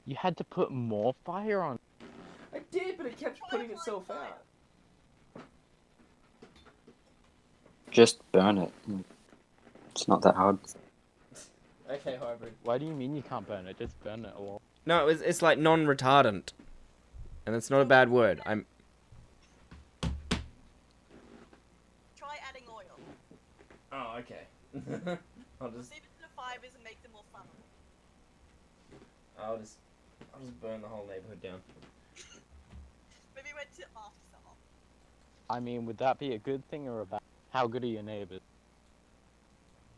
S21: You had to put more fire on.
S8: I did, but it kept putting itself out.
S4: Just burn it. It's not that hard.
S8: Okay, hybrid.
S21: Why do you mean you can't burn it? Just burn it all.
S8: No, it's like non-retardant, and it's not a bad word. I'm.
S5: Try adding oil.
S8: Oh, okay. I'll just
S5: See if it's the fibers and make them more flammable.
S8: I'll just burn the whole neighborhood down.
S5: Maybe wait till after summer.
S21: I mean, would that be a good thing or a bad? How good are your neighbors?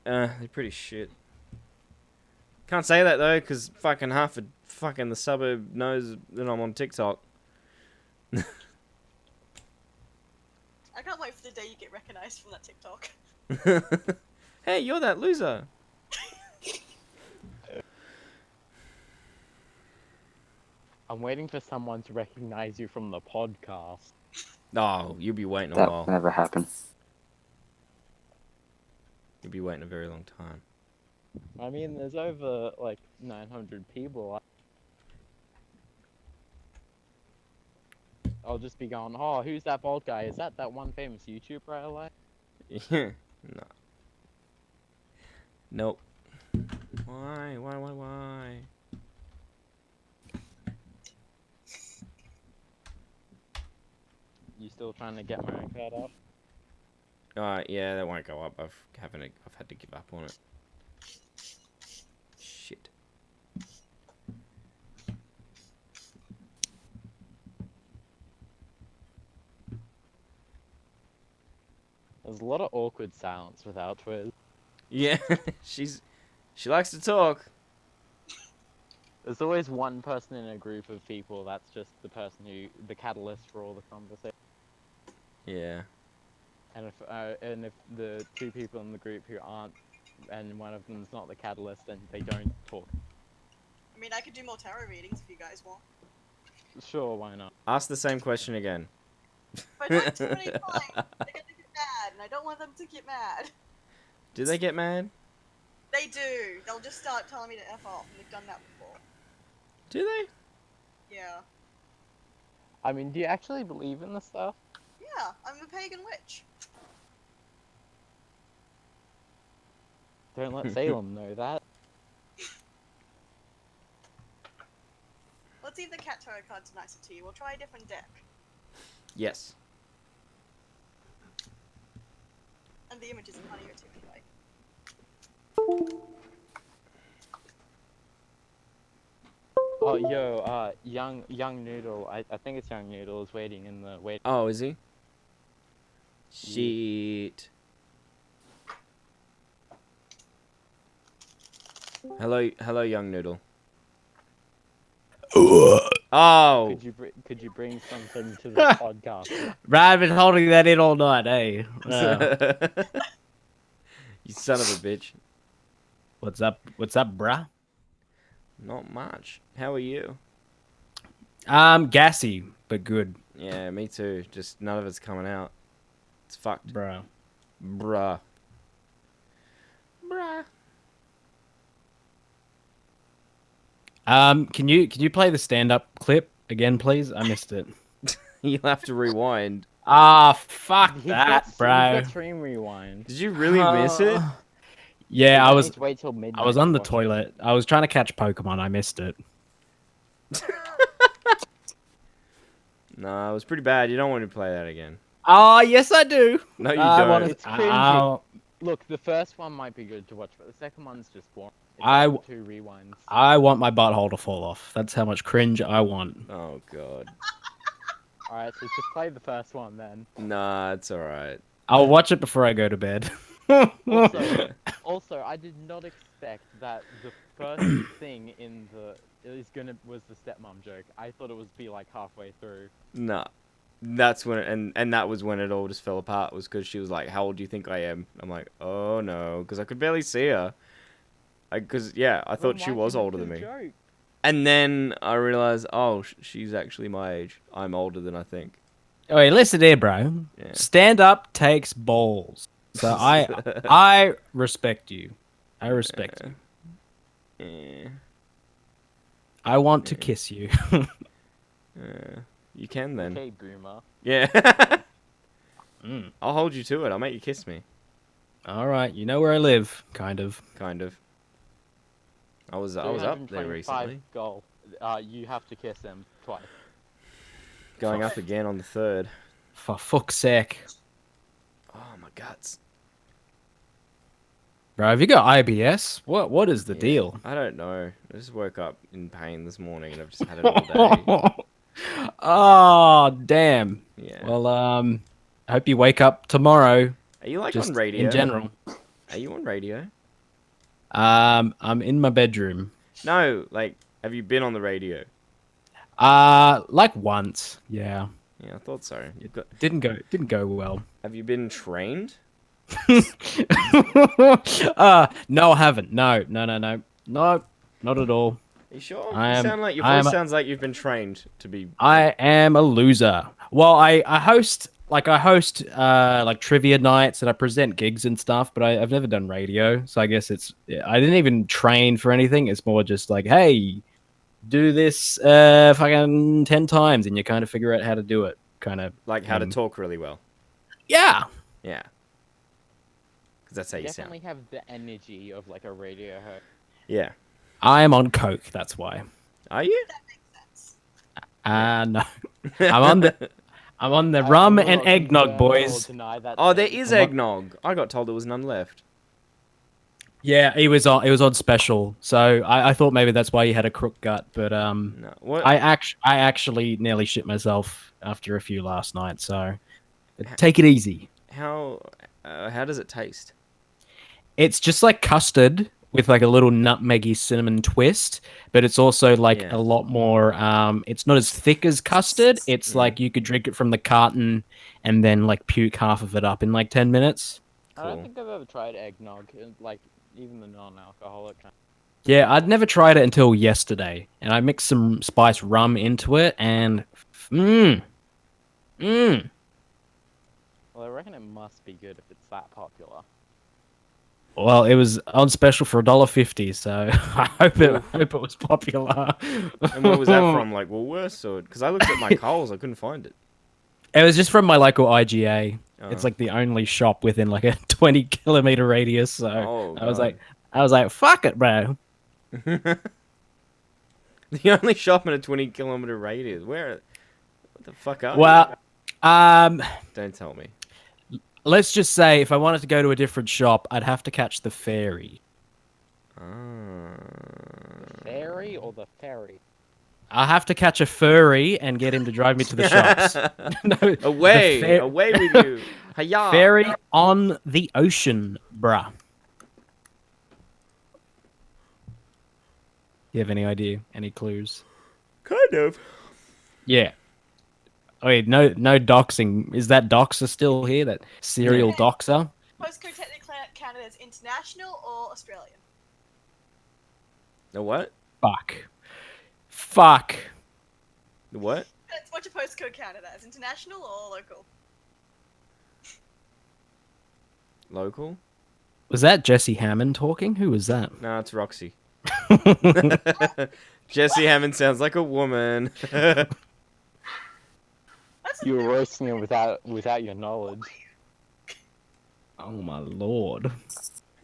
S8: They're pretty shit. Can't say that though, because fucking half of fucking the suburb knows that I'm on TikTok.
S5: I can't wait for the day you get recognized from that TikTok.
S8: Hey, you're that loser.
S21: I'm waiting for someone to recognize you from the podcast.
S8: Oh, you'll be waiting a
S4: That
S8: while.
S4: will never happen.
S8: You'll be waiting a very long time.
S21: I mean, there's over like 900 people. I'll just be going, oh, who's that bald guy? Is that one famous YouTuber I like?
S8: Yeah. No. Nope. Why?
S21: You still trying to get my rank card up?
S8: Yeah, that won't go up. I've had to give up on it. Shit.
S21: There's a lot of awkward silence without Twiz.
S8: Yeah, she likes to talk.
S21: There's always one person in a group of people that's just the person the catalyst for all the conversation.
S8: Yeah.
S21: And if the two people in the group who aren't, and one of them's not the catalyst, then they don't talk.
S5: I mean, I could do more tarot readings if you guys want.
S21: Sure, why not?
S8: Ask the same question again.
S5: But not too many times. They're gonna get mad, and I don't want them to get mad.
S8: Do they get mad?
S5: They do. They'll just start telling me to F off, and they've done that before.
S8: Do they?
S5: Yeah.
S21: I mean, do you actually believe in this stuff?
S5: Yeah, I'm a pagan witch.
S21: Don't let Salem know that.
S5: Let's see if the cat tarot card's nicer to you. We'll try a different deck.
S8: Yes.
S5: And the images are funnier too, anyway.
S21: Oh, yo, young Noodle. I think it's young Noodle is waiting in the wait.
S8: Oh, is he? Shit. Hello, young noodle. Oh.
S21: Could you bring something to the podcast?
S11: Right, I've been holding that in all night, eh?
S8: You son of a bitch.
S11: What's up, bruh?
S8: Not much. How are you?
S11: Gassy, but good.
S8: Yeah, me too. Just none of it's coming out. It's fucked.
S11: Bruh. Can you play the stand-up clip again, please? I missed it.
S8: You'll have to rewind.
S11: Ah, fuck
S21: He
S11: that,
S21: got
S11: bro.
S21: stream rewind.
S8: Did you really miss it?
S11: Yeah,
S21: You
S11: I
S21: need to wait till
S11: was
S21: midnight
S11: on
S21: to
S11: the
S21: watch it.
S11: toilet. I was trying to catch Pokemon. I missed it.
S8: No, it was pretty bad. You don't want to play that again.
S11: Oh, yes, I do.
S8: No, you
S11: I
S8: don't.
S11: wanna-
S21: It's cringy.
S11: Oh.
S21: Look, the first one might be good to watch, but the second one's just boring. It's
S11: I
S21: like
S11: w-
S21: two rewinds.
S11: I want my butthole to fall off. That's how much cringe I want.
S8: Oh god.
S21: Alright, so just play the first one then.
S8: Nah, it's alright.
S11: I'll watch it before I go to bed.
S21: Also, I did not expect that the first thing in the was the stepmom joke. I thought it would be like halfway through.
S8: Nah. That's when and that was when it all just fell apart, was because she was like, how old do you think I am? I'm like, oh no, because I could barely see her. Because I thought she was older than me.
S21: Joke.
S8: And then I realized, oh, she's actually my age. I'm older than I think.
S11: Oh, wait, listen here, bro.
S8: Yeah.
S11: Stand up takes balls. So I respect you. I respect you.
S8: Yeah.
S11: I want to kiss you.
S8: You can then.
S21: Okay, boomer.
S8: Yeah.
S11: Mm.
S8: I'll hold you to it. I'll make you kiss me.
S11: All right, you know where I live, kind of.
S8: Kind of. I was up there
S21: 225
S8: recently.
S21: Goal. You have to kiss him twice.
S8: Going up again on the 3rd.
S11: For fuck's sake.
S8: Oh my guts.
S11: Bro, have you got IBS? What is the deal?
S8: I don't know. I just woke up in pain this morning and I've just had it all day.
S11: Oh, damn.
S8: Yeah.
S11: Well, I hope you wake up tomorrow.
S8: Are you like
S11: just
S8: on radio?
S11: in general?
S8: Are you on radio?
S11: I'm in my bedroom.
S8: No, like, have you been on the radio?
S11: Like once. Yeah.
S8: Yeah, I thought so. You've got.
S11: Didn't go well.
S8: Have you been trained?
S11: No, I haven't. No, not at all.
S8: Are you sure?
S11: I am-
S8: You sound like your
S11: I am
S8: voice
S11: a-
S8: sounds like you've been trained to be.
S11: I am a loser. Well, I host like trivia nights and I present gigs and stuff, but I've never done radio, so I guess I didn't even train for anything. It's more just like, hey, do this fucking 10 times and you kind of figure out how to do it, kind of
S8: Like how to talk really well.
S11: Yeah.
S8: Yeah. Because that's how you
S21: Definitely
S8: sound.
S21: have the energy of like a radio host.
S8: Yeah.
S11: I am on coke. That's why.
S8: Are you?
S11: No. I'm on the rum and eggnog, boys.
S8: Oh, there is eggnog. I got told there was none left.
S11: Yeah, it was on special, so I thought maybe that's why you had a crook gut, but
S8: what?
S11: I actually nearly shit myself after a few last night, so take it easy.
S8: How does it taste?
S11: It's just like custard with like a little nutmeggy cinnamon twist, but it's also like a lot more. It's not as thick as custard. It's like you could drink it from the carton and then like puke half of it up in like 10 minutes.
S21: I don't think I've ever tried eggnog, like even the non-alcoholic kind.
S11: Yeah, I'd never tried it until yesterday, and I mixed some spiced rum into it, and
S21: Well, I reckon it must be good if it's that popular.
S11: Well, it was on special for $1.50, so I hope it was popular.
S8: And where was that from? Like Woolworths, or because I looked at my Coles, I couldn't find it.
S11: It was just from my local IGA.
S8: Oh.
S11: It's like the only shop within like a 20-kilometer radius. So I was
S8: God.
S11: like, fuck it, bro.
S8: The only shop in a 20-kilometer radius. What the fuck are
S11: Well,
S8: Don't tell me.
S11: let's just say if I wanted to go to a different shop, I'd have to catch the ferry.
S21: Ferry or the ferry?
S11: I'll have to catch a furry and get him to drive me to the shops. No,
S8: Away,
S11: the
S8: away with you. Hiya.
S11: Ferry on the ocean, bruh. You have any idea? Any clues?
S8: Kind of.
S11: Yeah. Oh, wait, no doxing. Is that doxer still here? That serial doxer?
S5: Postcode technically counted as international or Australian?
S8: The what?
S11: Fuck.
S8: The what?
S5: What's your postcode counted as? International or local?
S8: Local?
S11: Was that Jesse Hammond talking? Who was that?
S8: No, it's Roxy. Jesse Hammond sounds like a woman.
S21: You were roasting him without your knowledge.
S11: Oh my lord.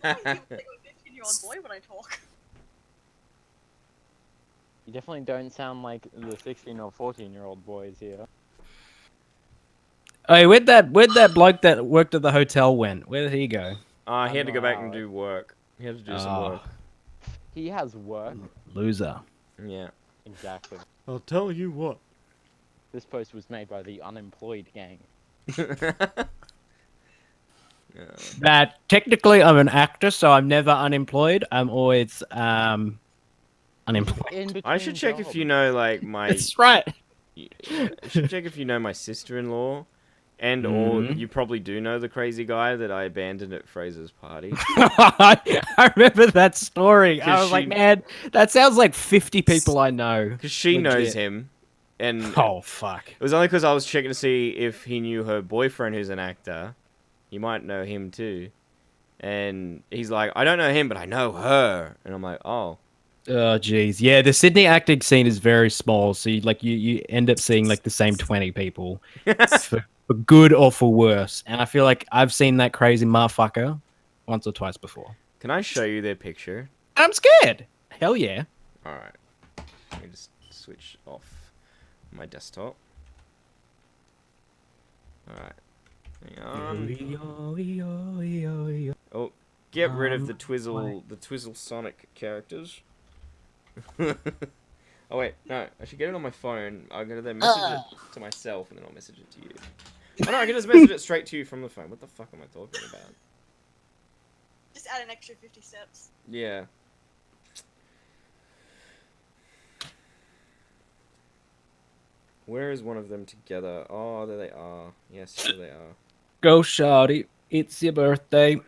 S5: I'm a 15-year-old boy when I talk.
S21: You definitely don't sound like the 16 or 14-year-old boys here.
S11: Hey, where'd that bloke that worked at the hotel went? Where did he go?
S1: He had to go back and do work. He had to do some work.
S21: He has work.
S11: Loser.
S1: Yeah.
S21: Exactly.
S8: I'll tell you what.
S21: This post was made by the unemployed gang.
S11: That technically I'm an actor, so I'm never unemployed. I'm always unemployed.
S1: I should check if you know, like, my...
S11: That's right.
S1: I should check if you know my sister-in-law. And or
S11: Mhm.
S1: you probably do know the crazy guy that I abandoned at Fraser's party.
S11: I remember that story. I
S1: 'Cause
S11: was like,
S1: she-
S11: man, that sounds like 50 people I know.
S1: Because she knows
S11: Legit.
S1: him. And
S11: Oh, fuck.
S1: It was only because I was checking to see if he knew her boyfriend, who's an actor. You might know him too. And he's like, I don't know him, but I know her. And I'm like, oh.
S11: Oh, jeez. Yeah, the Sydney acting scene is very small, so you end up seeing like the same 20 people. for good or for worse. And I feel like I've seen that crazy motherfucker once or twice before.
S1: Can I show you their picture?
S11: I'm scared. Hell yeah.
S1: Alright. Let me just switch off my desktop. Alright. Hang on. Oh, get rid of the Twizzle Sonic characters. Oh wait, no, I should get it on my phone. I'm gonna then message it to myself and then I'll message it to you. Oh no, I can just message it straight to you from the phone. What the fuck am I talking about?
S5: Just add an extra 50 steps.
S1: Yeah. Where is one of them together? Oh, there they are. Yes, there they are.
S11: Go, shawty. It's your birthday.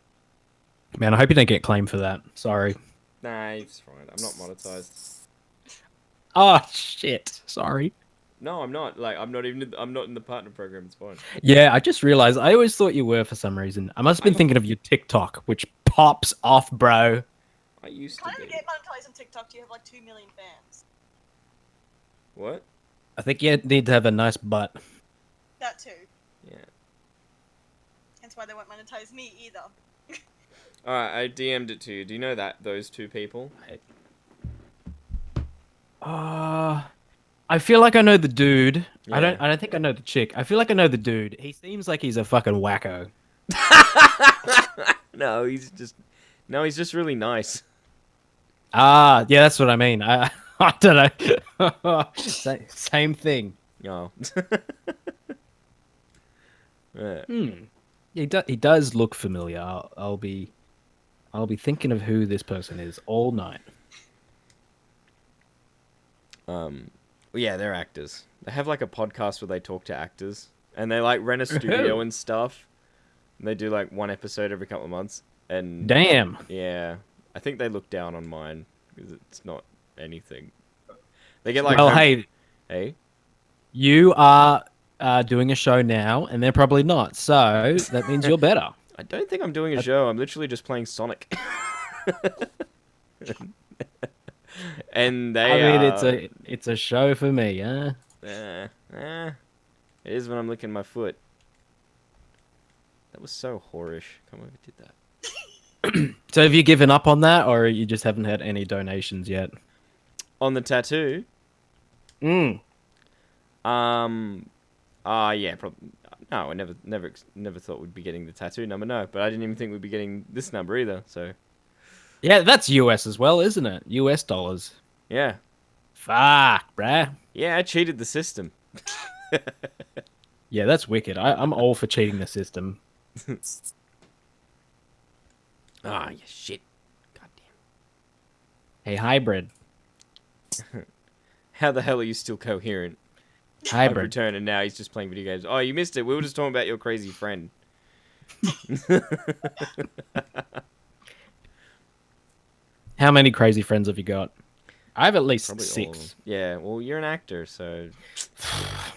S11: Man, I hope you don't get claimed for that. Sorry.
S1: Nah, it's fine. I'm not monetized.
S11: Oh, shit. Sorry.
S1: No, I'm not. Like, I'm not in the partner program. It's fine.
S11: Yeah, I just realized I always thought you were for some reason. I must have been thinking of your TikTok, which pops off, bro.
S1: I used to
S5: Kind of
S1: be.
S5: get monetized on TikTok, you have like 2 million fans.
S1: What?
S11: I think you need to have a nice butt.
S5: That too.
S1: Yeah.
S5: Hence why they won't monetize me either.
S1: Alright, I DM'd it to you. Do you know those two people?
S11: I feel like I know the dude.
S1: Yeah.
S11: I don't think I know the chick. I feel like I know the dude. He seems like he's a fucking wacko.
S1: No, he's just really nice.
S11: Ah, yeah, that's what I mean. I don't know. Same thing.
S1: Oh. Yeah.
S11: He does look familiar. I'll be thinking of who this person is all night.
S1: Yeah, they're actors. They have like a podcast where they talk to actors, and they like rent a studio and stuff. And they do like one episode every couple of months. And
S11: Damn.
S1: Yeah, I think they look down on mine because it's not anything. They get like.
S11: Well, hey, you are doing a show now, and they're probably not. So that means you're better.
S1: I don't think I'm doing a show. I'm literally just playing Sonic. And they.
S11: I mean, it's a show for me, huh?
S1: It is when I'm licking my foot. That was so whorish. Come over, did that.
S11: So have you given up on that, or you just haven't had any donations yet?
S1: On the tattoo?
S11: Yeah,
S1: probably. No, I never thought we'd be getting the tattoo number. No, but I didn't even think we'd be getting this number either. So.
S11: Yeah, that's US as well, isn't it? US dollars.
S1: Yeah.
S11: Fuck, bruh.
S1: Yeah, I cheated the system.
S11: Yeah, that's wicked. I'm all for cheating the system.
S1: Ah, you shit.
S11: Hey, hybrid.
S1: How the hell are you still coherent?
S11: Hybrid.
S1: I've returned and now he's just playing video games. Oh, you missed it. We were just talking about your crazy friend.
S11: How many crazy friends have you got? I have at least
S1: Probably all of
S11: 6.
S1: them. Yeah, well, you're an actor, so...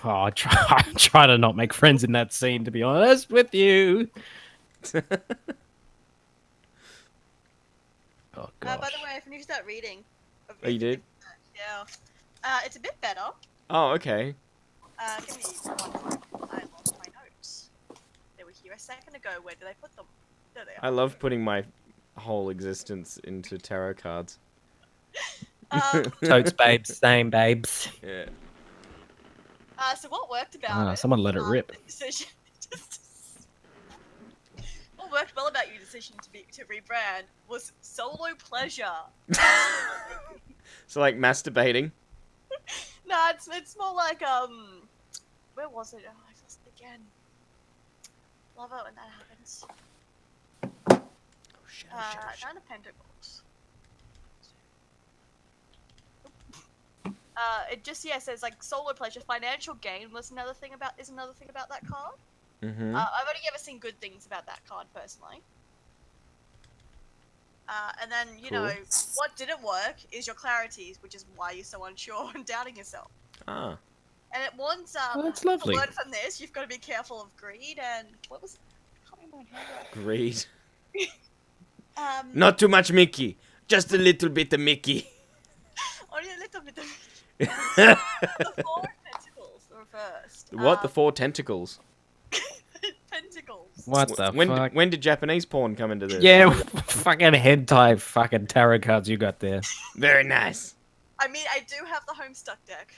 S11: Oh, I try to not make friends in that scene, to be honest with you. Oh,
S5: By the way, I finished that reading.
S1: Oh, you did?
S5: Yeah. It's a bit better.
S1: Oh, okay.
S5: Give me 1 moment. I lost my notes. They were here a second ago. Where did I put them? There they are.
S1: I love putting my whole existence into tarot cards.
S11: Totes, babes. Same, babes.
S1: Yeah.
S5: So what worked about it?
S11: Someone let it rip.
S5: The decision What worked well about your decision to rebrand was solo pleasure.
S8: So like masturbating.
S5: No, it's more like where was it? Oh, I lost it again. Love it when that happens. Nine of Pentacles. It just says like solo pleasure, financial gain was another thing about that card.
S8: Mm-hmm.
S5: I've only ever seen good things about that card personally. And then you know what didn't work is your clarities, which is why you're so unsure and doubting yourself.
S8: Ah.
S5: And it warns
S11: Oh, that's lovely.
S5: to learn from this, you've got to be careful of greed and what was it? I can't remember what it
S8: Greed.
S5: was.
S8: Not too much Mickey. Just a little bit of Mickey.
S5: Only a little bit of the 4 pentacles reversed.
S8: What? The 4 tentacles?
S5: Pentacles.
S11: What the fuck?
S8: When did Japanese porn come into this?
S11: Yeah, fucking hentai fucking tarot cards you got there.
S8: Very nice.
S5: I mean, I do have the Homestuck deck.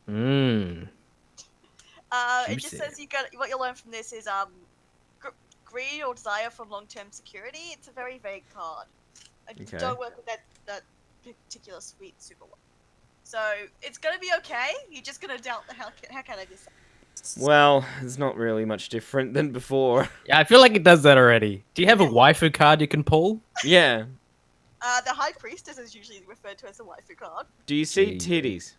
S11: Mmm.
S5: It just says what you'll learn from this is greed or desire from long-term security. It's a very vague card. I
S8: Okay.
S5: don't work with that particular sweet super one. So it's gonna be okay. You're just gonna doubt the heck out of yourself.
S8: Well, it's not really much different than before.
S11: Yeah, I feel like it does that already. Do you have a waifu card you can pull?
S8: Yeah.
S5: The High Priestess is usually referred to as a waifu card.
S8: Do you see titties?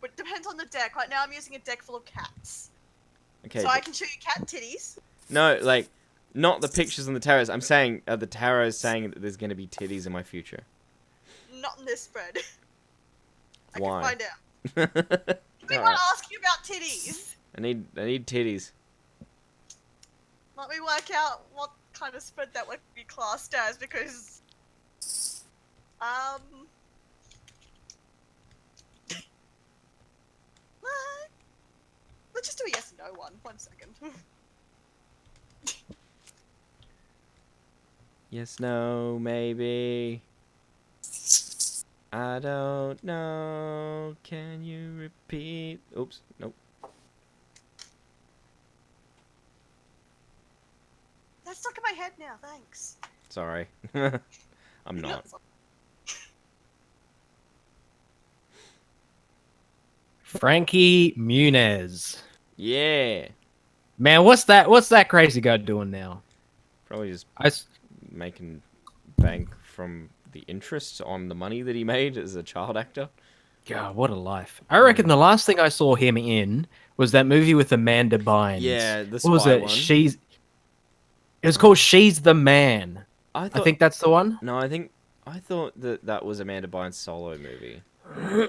S5: But it depends on the deck. Right now I'm using a deck full of cats.
S8: Okay.
S5: So I can show you cat titties.
S8: No, like, not the pictures on the tarots. I'm saying the tarot is saying that there's going to be titties in my future.
S5: Not in this spread. I
S8: Why?
S5: can find out. We want to ask you about titties.
S8: I need titties.
S5: Let me work out what kind of spread that would be classed as, because let's just do a yes and no one. 1 second.
S8: Yes, no, maybe. I don't know. Can you repeat? Oops, nope.
S5: That's stuck in my head now. Thanks.
S8: Sorry. I'm not.
S11: Frankie Muniz.
S8: Yeah.
S11: Man, what's that crazy guy doing now?
S8: Probably just making bank from the interest on the money that he made as a child actor.
S11: God, what a life. I reckon the last thing I saw him in was that movie with Amanda Bynes.
S8: Yeah, the
S11: What was
S8: spy
S11: it?
S8: one.
S11: It was called She's the Man. I think that's the one.
S8: No, I thought that was Amanda Bynes' solo movie.
S11: I'm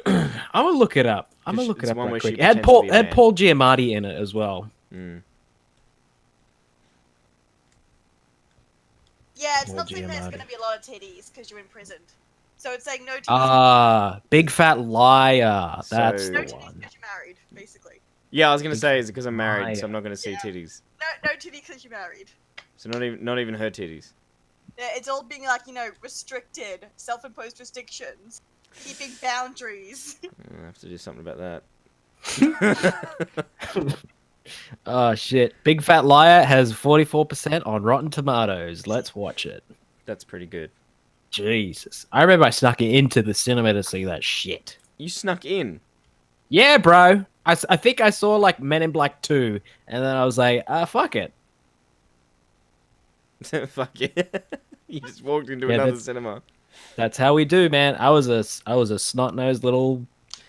S11: gonna look it up. I'm gonna look
S8: It's
S11: it up
S8: one
S11: right
S8: where she
S11: quick. It had
S8: pretends to be a man.
S11: Paul Giamatti in it as well.
S8: Mm.
S5: Yeah, it's
S11: Paul
S5: not saying there's
S11: Giamatti.
S5: going to be a lot of titties because you're imprisoned. So it's saying no titties.
S11: Ah, Big Fat Liar. That's
S5: no
S11: the
S5: titties
S11: one.
S5: because you're married, basically.
S8: Yeah, I was gonna say is it because I'm married, so
S11: Liar.
S8: I'm not gonna see titties.
S5: No titties because you're married.
S8: So not even her titties.
S5: Yeah, it's all being like, restricted, self-imposed restrictions, keeping boundaries.
S8: I have to do something about that.
S11: Oh shit! Big Fat Liar has 44% on Rotten Tomatoes. Let's watch it.
S8: That's pretty good.
S11: Jesus, I remember I snuck into the cinema to see that shit.
S8: You snuck in?
S11: Yeah, bro. I think I saw like Men in Black 2, and then I was like, fuck it.
S8: Fuck it. You just walked into
S11: Yeah,
S8: another
S11: that's-
S8: cinema.
S11: That's how we do, man. I was a snot nosed little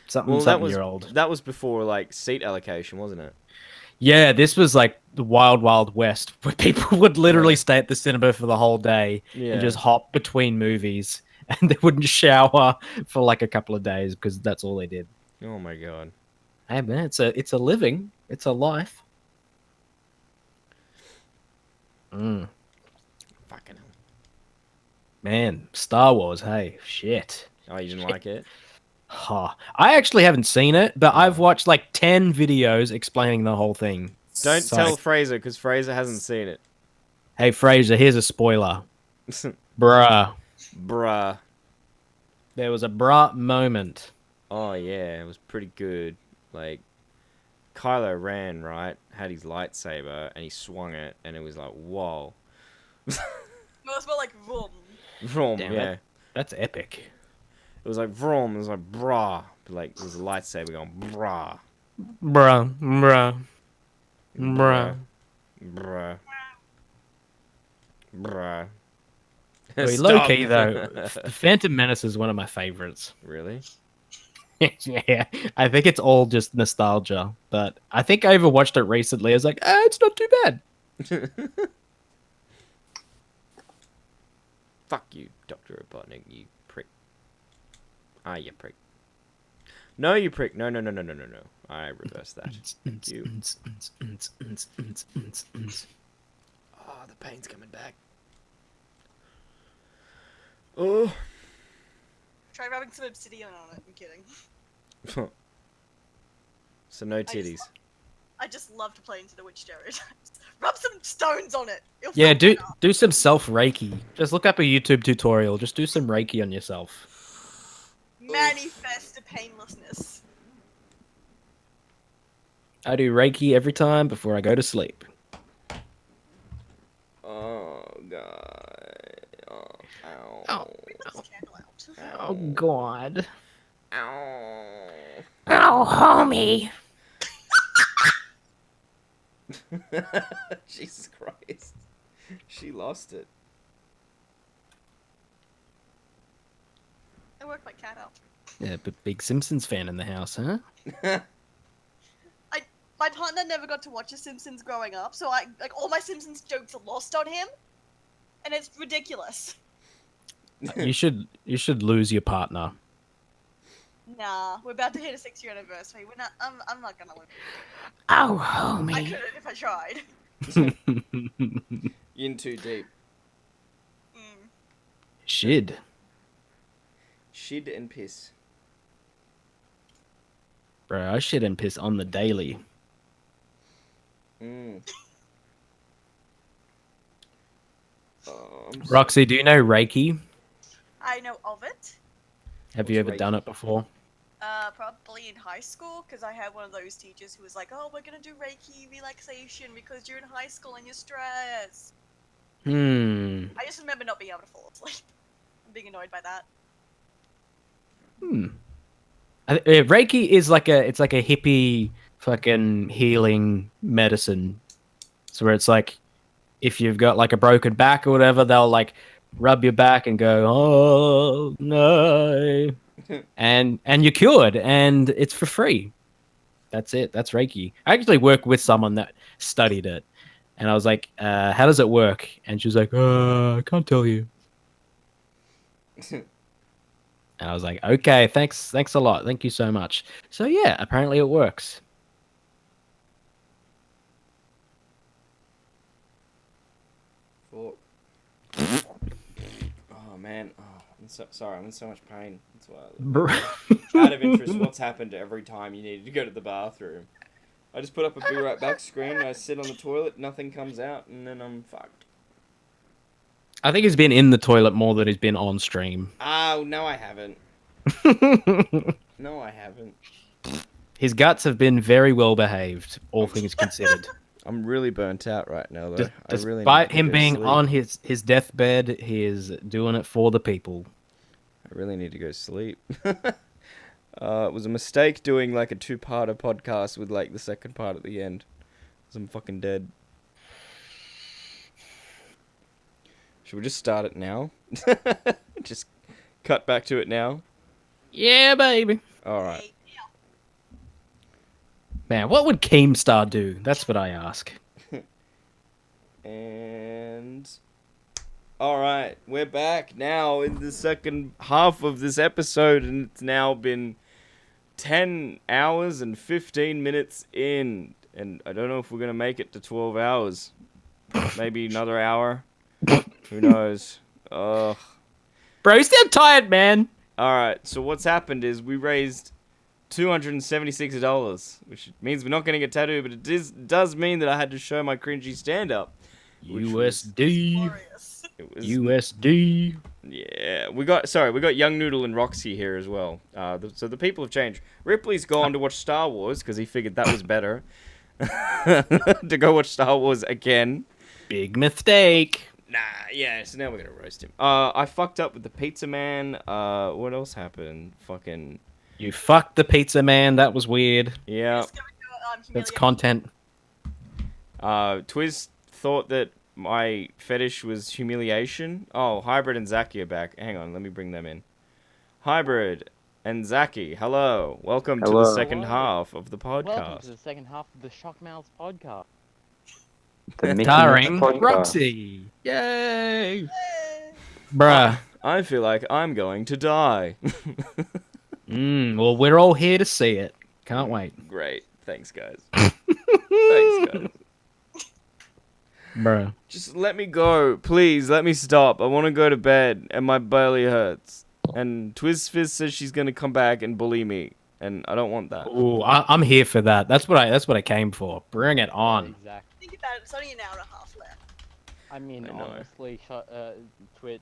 S11: something year old.
S8: That was before like seat allocation, wasn't it?
S11: Yeah, this was like the wild, wild west where people would literally stay at the cinema for the whole day
S8: Yeah.
S11: and just hop between movies, and they wouldn't shower for like a couple of days because that's all they did.
S8: Oh my god.
S11: Hey man, it's a living, it's a life.
S8: Fucking hell.
S11: Man, Star Wars, hey, shit.
S8: Oh, you didn't like it?
S11: Huh. I actually haven't seen it, but I've watched like 10 videos explaining the whole thing.
S8: Don't
S11: So-
S8: tell Fraser, because Fraser hasn't seen it.
S11: Hey, Fraser, here's a spoiler. Bruh.
S8: Bruh.
S11: There was a bruh moment.
S8: Oh yeah, it was pretty good. Like,
S1: Kylo Ren, right, had his lightsaber and he swung it, and it was like, whoa.
S5: No, it's more like vroom.
S1: Vroom,
S11: Damn,
S1: yeah.
S11: That's epic.
S1: It was like vroom, it was like brah. But like, it was a lightsaber going brah.
S11: Bruh, bruh, bruh.
S1: Bruh. Bruh.
S11: Wait, low
S1: Stop.
S11: key though, The Phantom Menace is one of my favorites.
S1: Really?
S11: Yeah, I think it's all just nostalgia, but I think I overwatched it recently. I was like, it's not too bad.
S1: Fuck you, Dr. Robotnik, you prick. Ah, you prick. No, you prick. No. I reverse that. You. Oh, the pain's coming back. Oh.
S5: Try rubbing some obsidian on it. I'm kidding.
S1: So no titties.
S5: I just love to play into the witch stereotypes. Rub some stones on it. It'll
S11: Yeah,
S5: feel better.
S11: do some self Reiki. Just look up a YouTube tutorial. Just do some Reiki on yourself.
S5: Manifest the painlessness.
S11: I do Reiki every time before I go to sleep.
S1: Oh god. Oh. Ow.
S11: Oh.
S5: Ow.
S11: Oh God.
S1: Ow.
S19: Oh, homie.
S1: Jesus Christ. She lost it.
S5: I worked my cat out.
S11: Yeah, but big Simpsons fan in the house, huh?
S5: My partner never got to watch The Simpsons growing up, so all my Simpsons jokes are lost on him, and it's ridiculous.
S11: You should lose your partner.
S5: Nah, we're about to hit a 6-year anniversary. We're not. I'm not gonna lose.
S19: Oh,
S5: I
S19: homie.
S5: couldn't if I tried.
S1: In too deep.
S11: Shid.
S1: Shid and piss.
S11: Bro, I shit and piss on the daily. Roxy, do you know Reiki?
S5: I know of it.
S11: Have you ever done it before?
S5: Probably in high school, because I had one of those teachers who was like, "Oh, we're gonna do Reiki relaxation because you're in high school and you're stressed." I just remember not being able to fall asleep. I'm being annoyed by that.
S11: Reiki is like a hippie fucking healing medicine. So where it's like, if you've got like a broken back or whatever, they'll like rub your back and go, oh no, and you're cured, and it's for free. That's it. That's Reiki. I actually work with someone that studied it, and I was like, how does it work? And she was like, I can't tell you. And I was like, okay, thanks a lot. Thank you so much. So yeah, apparently it works.
S1: Oh man, I'm sorry. I'm in so much pain. That's why. Out of interest, what's happened every time you needed to go to the bathroom? I just put up a be right back screen. I sit on the toilet, nothing comes out, and then I'm fucked.
S11: I think he's been in the toilet more than he's been on stream.
S1: Oh no, I haven't. No, I haven't.
S11: His guts have been very well behaved, all things considered.
S1: I'm really burnt out right now, though.
S11: Despite him being on his deathbed, he is doing it for the people.
S1: I really need to go sleep. It was a mistake doing like a 2-parter podcast with like the second part at the end. 'Cause I'm fucking dead. Should we just start it now? Just cut back to it now?
S11: Yeah, baby.
S1: Alright.
S11: Man, what would Keemstar do? That's what I ask.
S1: And... Alright, we're back now in the second half of this episode, and it's now been 10 hours and 15 minutes in. And I don't know if we're going to make it to 12 hours. Maybe another hour. Who knows? Ugh.
S11: Bro, you're still tired, man.
S1: Alright, so what's happened is we raised $276, which means we're not getting a tattoo, but it does mean that I had to show my cringy stand-up.
S11: USD.
S1: It was
S11: USD.
S1: Yeah, we got Young Noodle and Roxy here as well. So the people have changed. Ripley's gone to watch Star Wars because he figured that was better. To go watch Star Wars again.
S11: Big mistake.
S1: Nah, yeah. So now we're gonna roast him. I fucked up with the Pizza Man. What else happened? Fucking.
S11: You fucked the pizza man. That was weird.
S1: Yeah.
S11: That's content.
S1: Twiz thought that my fetish was humiliation. Oh, Hybrid and Zaki are back. Hang on, let me bring them in. Hybrid and Zaki, hello. Welcome to the second half of the podcast.
S21: Welcome to the second half of the Shockmouths podcast.
S4: The Mickey
S11: Starring
S4: Mouse podcast.
S11: Roxy. Yay! Bruh.
S1: I feel like I'm going to die.
S11: Well, we're all here to see it. Can't wait.
S1: Great. Thanks, guys. Thanks, guys.
S11: Bruh.
S1: Just let me go. Please, let me stop. I want to go to bed, and my belly hurts. And Twiz Fizz says she's going to come back and bully me, and I don't want that.
S11: Ooh, I'm here for that. That's what I came for. Bring it on.
S21: Exactly.
S5: Think about it. It's only an hour and a half left.
S21: I mean,
S1: I know.
S21: honestly, Twiz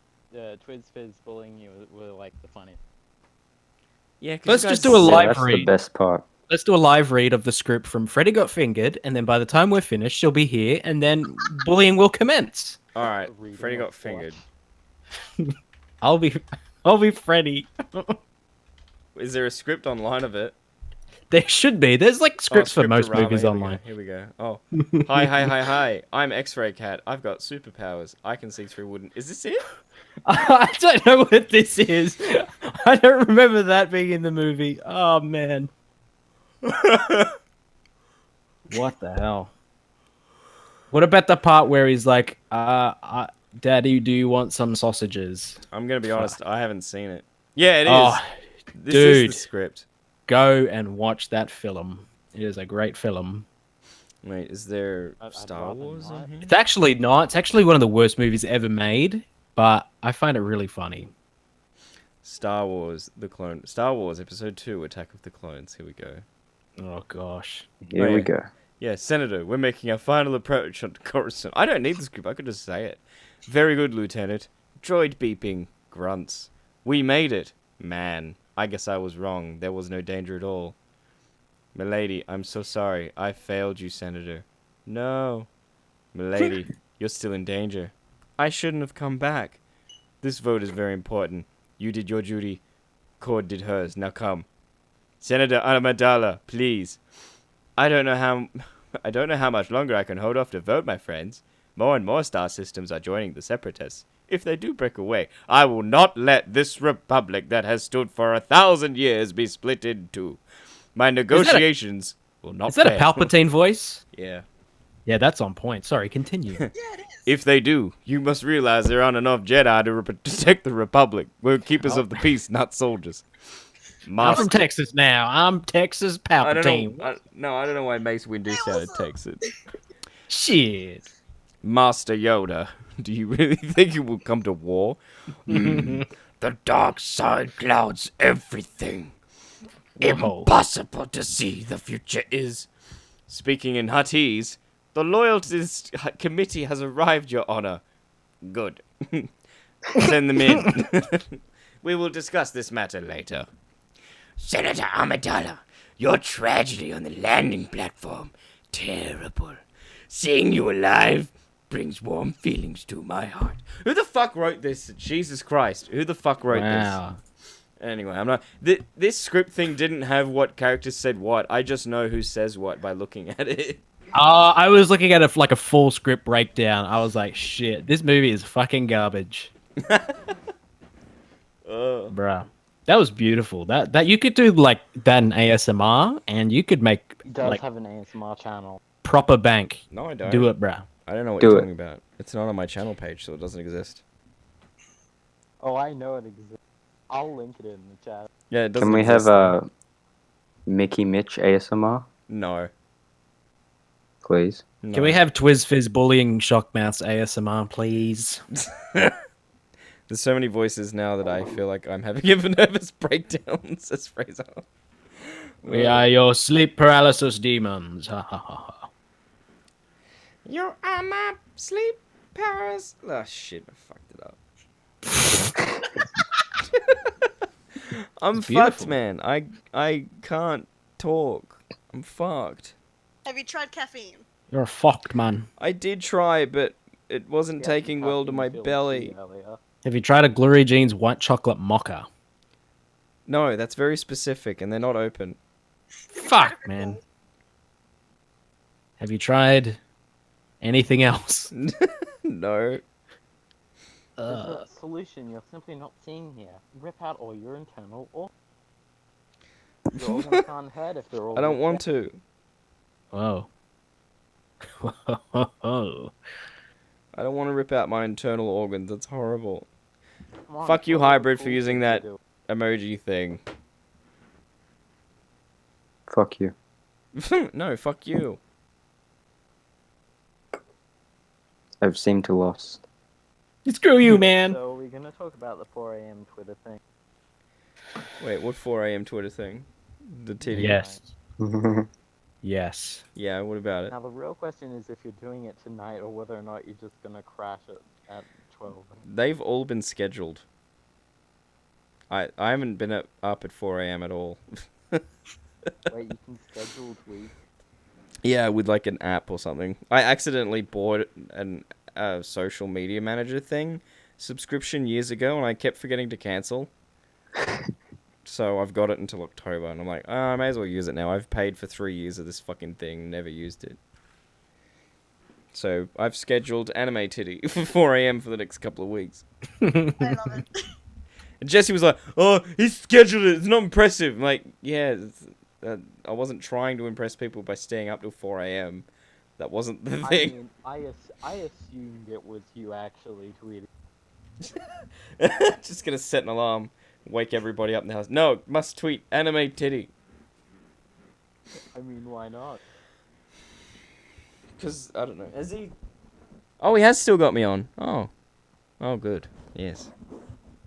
S21: Fizz bullying you were like the funniest.
S1: Yeah,
S11: Let's just do a live
S4: that's
S11: read.
S4: the best part.
S11: Let's do a live read of the script from Freddy Got Fingered, and then by the time we're finished, she'll be here, and then bullying will commence.
S1: All right, Freddy got fingered.
S11: I'll be Freddy.
S1: Is there a script online of it?
S11: There should be. There's like scripts for most
S1: Scriptorama,
S11: movies
S1: here we go,
S11: online.
S1: Here we go. Oh, hi. I'm X-Ray Cat. I've got superpowers. I can see through wooden. Is this it?
S11: I don't know what this is. I don't remember that being in the movie. Oh man. What the hell? What about the part where he's like, Daddy, do you want some sausages?
S1: I'm gonna be honest. I haven't seen it. Yeah, it is.
S11: Oh,
S1: This
S11: dude.
S1: is the script.
S11: Go and watch that film. It is a great film.
S1: Wait, is there
S21: I'd
S1: Star
S21: rather
S1: Wars on
S21: not.
S1: here?
S11: It's actually not. It's actually one of the worst movies ever made, but I find it really funny.
S1: Star Wars: Episode 2: Attack of the Clones. Here we go.
S11: Oh gosh.
S4: Here we go.
S1: Yeah, Senator, we're making our final approach on Coruscant. I don't need the script. I could just say it. Very good, Lieutenant. Droid beeping. Grunts. We made it. Man, I guess I was wrong. There was no danger at all. Milady, I'm so sorry. I failed you, Senator. No. Milady, you're still in danger. I shouldn't have come back. This vote is very important. You did your duty. Cord did hers. Now come. Senator Amidala, please. I don't know how much longer I can hold off to vote, my friends. More and more star systems are joining the Separatists. If they do break away, I will not let this republic that has stood for 1,000 years be split in two. My negotiations will not
S11: Is that a
S1: fail.
S11: Palpatine voice?
S1: Yeah.
S11: Yeah, that's on point. Sorry, continue.
S1: If they do, you must realize there aren't enough Jedi to protect the Republic. We're keepers of the peace, not soldiers.
S11: I'm from Texas now. I'm Texas
S1: I don't
S11: Palpatine.
S1: know. I don't know why Mace Windu sounded Texas.
S11: Shit.
S1: Master Yoda, do you really think it will come to war? The dark side clouds everything.
S11: Whoa.
S1: Impossible to see the future is. Speaking in Huttese, the Loyalties Committee has arrived, Your Honor. Good. Send them in. We will discuss this matter later. Senator Amidala, your tragedy on the landing platform, terrible. Seeing you alive brings warm feelings to my heart. Who the fuck wrote this? Jesus Christ. Who the fuck wrote
S11: Wow.
S1: this? Anyway, I'm not... This script thing didn't have what characters said what. I just know who says what by looking at it.
S11: I was looking at it like a full script breakdown. I was like, shit, this movie is fucking garbage. Bruh. That was beautiful. That you could do like that in ASMR, and you could make
S21: It does
S11: like
S21: have an ASMR channel.
S11: proper bank.
S1: No, I don't.
S11: Do it, bruh.
S1: I don't know what
S4: Do
S1: you're
S4: it.
S1: talking about. It's not on my channel page, so it doesn't exist.
S21: Oh, I know it exists. I'll link it in the chat.
S1: Yeah, it doesn't
S4: Can we
S1: exist.
S4: have Mickey Mitch ASMR,
S1: No.
S4: please?
S1: No.
S11: Can we have Twiz Fizz bullying Shockmouth's ASMR, please?
S1: There's so many voices now that I feel like I'm having a nervous breakdown, says Fraser.
S11: We are your sleep paralysis demons. Ha ha ha ha.
S1: You are my sleep powers. Oh shit, I fucked
S8: I'm
S11: It's
S8: fucked,
S11: beautiful.
S8: man. I can't talk. I'm fucked.
S5: Have you tried caffeine?
S11: You're a fucked man.
S8: I did try, but it wasn't
S21: Yeah,
S8: taking well to my
S21: caffeine-filled
S8: belly.
S21: tea earlier.
S11: Have you tried a Glory Jeans white chocolate mocha?
S8: No, that's very specific, and they're not open.
S11: Fuck, man. Have you tried anything else?
S8: No.
S21: There's a solution you're simply not seeing here. Rip out all your internal or your organs can't hurt if they're all
S8: I don't
S21: ripped
S8: want
S21: out.
S8: to.
S11: Whoa. Whoa.
S8: I don't want to rip out my internal organs. That's horrible.
S21: Come on,
S8: Fuck you,
S21: what are the
S8: Hybrid, for
S21: cool
S8: using
S21: things
S8: that
S21: to do?
S8: emoji thing.
S4: Fuck you.
S8: No, fuck you.
S4: I've seemed to lost.
S11: Screw you, man.
S21: So we're gonna talk about the 4 a.m. Twitter thing.
S8: Wait, what 4 a.m. Twitter thing? The titty.
S11: Yes. Yes.
S8: Yeah, what about it?
S21: Now the real question is if you're doing it tonight or whether or not you're just gonna crash it at 12.
S8: They've all been scheduled. I haven't been up at 4 a.m. at all.
S21: Wait, you can schedule tweets.
S8: Yeah, with like an app or something. I accidentally bought an social media manager thing subscription years ago, and I kept forgetting to cancel. So I've got it until October, and I'm like, I may as well use it now. I've paid for 3 years of this fucking thing, never used it. So I've scheduled Anime Titty for 4 a.m. for the next couple of weeks.
S5: I love it.
S8: And Jesse was like, "Oh, he scheduled it. It's not impressive." I'm like, yeah, I wasn't trying to impress people by staying up till 4 a.m. That wasn't the
S21: I
S8: thing.
S21: mean, I assumed it was you actually tweeting.
S8: Just gonna set an alarm, wake everybody up in the house. No, must tweet Anime Titty.
S21: I mean, why not?
S8: Because, I don't know. Has he... Oh, he has still got me on. Oh. Oh, good. Yes.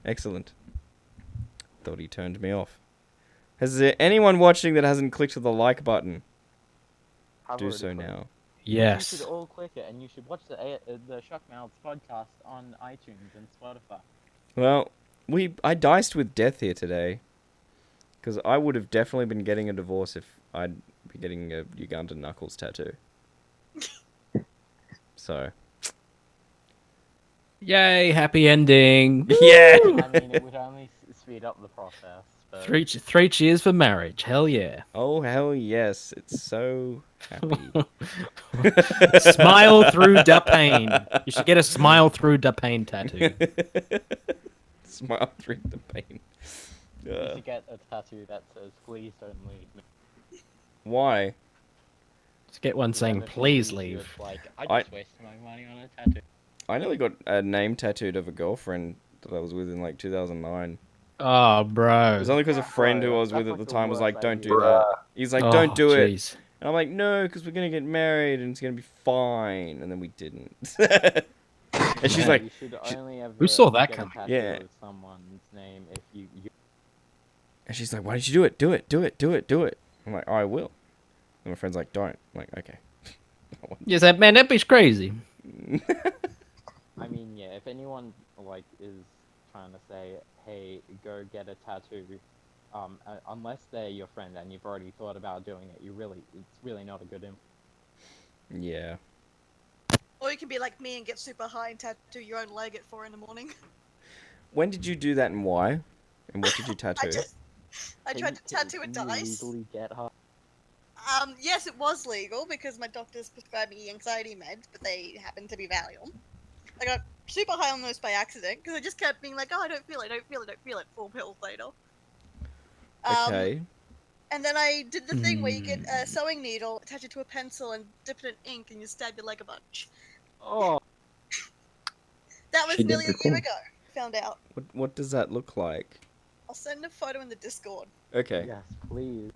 S8: Excellent. Thought he turned me off. Has there anyone watching that hasn't clicked the like button?
S21: I've
S8: Do
S21: already
S8: so
S21: clicked.
S8: now.
S11: Yes.
S21: You should all click it, and you should watch the Shockmouths podcast on iTunes and Spotify.
S8: Well, I diced with death here today. Because I would have definitely been getting a divorce if I'd be getting a Ugandan Knuckles tattoo. So...
S11: Yay, happy ending.
S8: Yeah!
S21: I mean, it would only speed up the process. But...
S11: Three cheers for marriage. Hell yeah.
S8: Oh, hell yes. It's so happy.
S11: Smile through the pain. You should get a smile through the pain tattoo.
S8: Smile through the pain.
S21: You should get a tattoo that says, "Please don't leave me."
S8: Why?
S11: Just get one saying,
S21: Then if you
S11: please
S21: leave,
S11: leave.
S21: it's like, I just wasted my money on a tattoo.
S8: I nearly got a name tattooed of a girlfriend that I was with in like 2009.
S11: Oh, bro.
S8: It was only because a friend who I was with at the time was like, "Don't do that." He's like, "Don't do it."
S11: jeez.
S8: And I'm like, "No, because we're gonna get married and it's gonna be fine." And then we didn't. And she's
S21: Yeah,
S8: like,
S21: you should only ever
S11: Who saw that
S21: get a
S11: coming?
S21: tattoo
S8: Yeah.
S21: of someone's name if you
S8: and she's like, "Why did you do it? Do it, do it, do it, do it." I'm like, "I will." And my friend's like, "Don't." I'm like, "Okay."
S11: You said, man, that bitch crazy.
S21: I mean, yeah, if anyone like is trying to say, "Hey, go get a tattoo," unless they're your friend and you've already thought about doing it, it's really not a good
S8: Yeah.
S5: Or you can be like me and get super high and tattoo your own leg at 4 in the morning.
S8: When did you do that and why? And what did you tattoo?
S5: I tried to tattoo a dice.
S21: legally get her.
S5: Yes, it was legal because my doctors prescribed me anxiety meds, but they happened to be Valium. I got super high on those by accident because I just kept being like, "Oh, I don't feel it, I don't feel it, I don't feel it." 4 pills later.
S8: Okay.
S5: And then I did the thing where you get a sewing needle, attach it to a pencil, and dip it in ink, and you stab your leg a bunch.
S21: Oh.
S5: That was
S8: She did
S5: nearly
S8: the
S5: a year
S8: thing.
S5: ago. Found out.
S8: What does that look like?
S5: I'll send a photo in the Discord.
S8: Okay.
S21: Yes, please.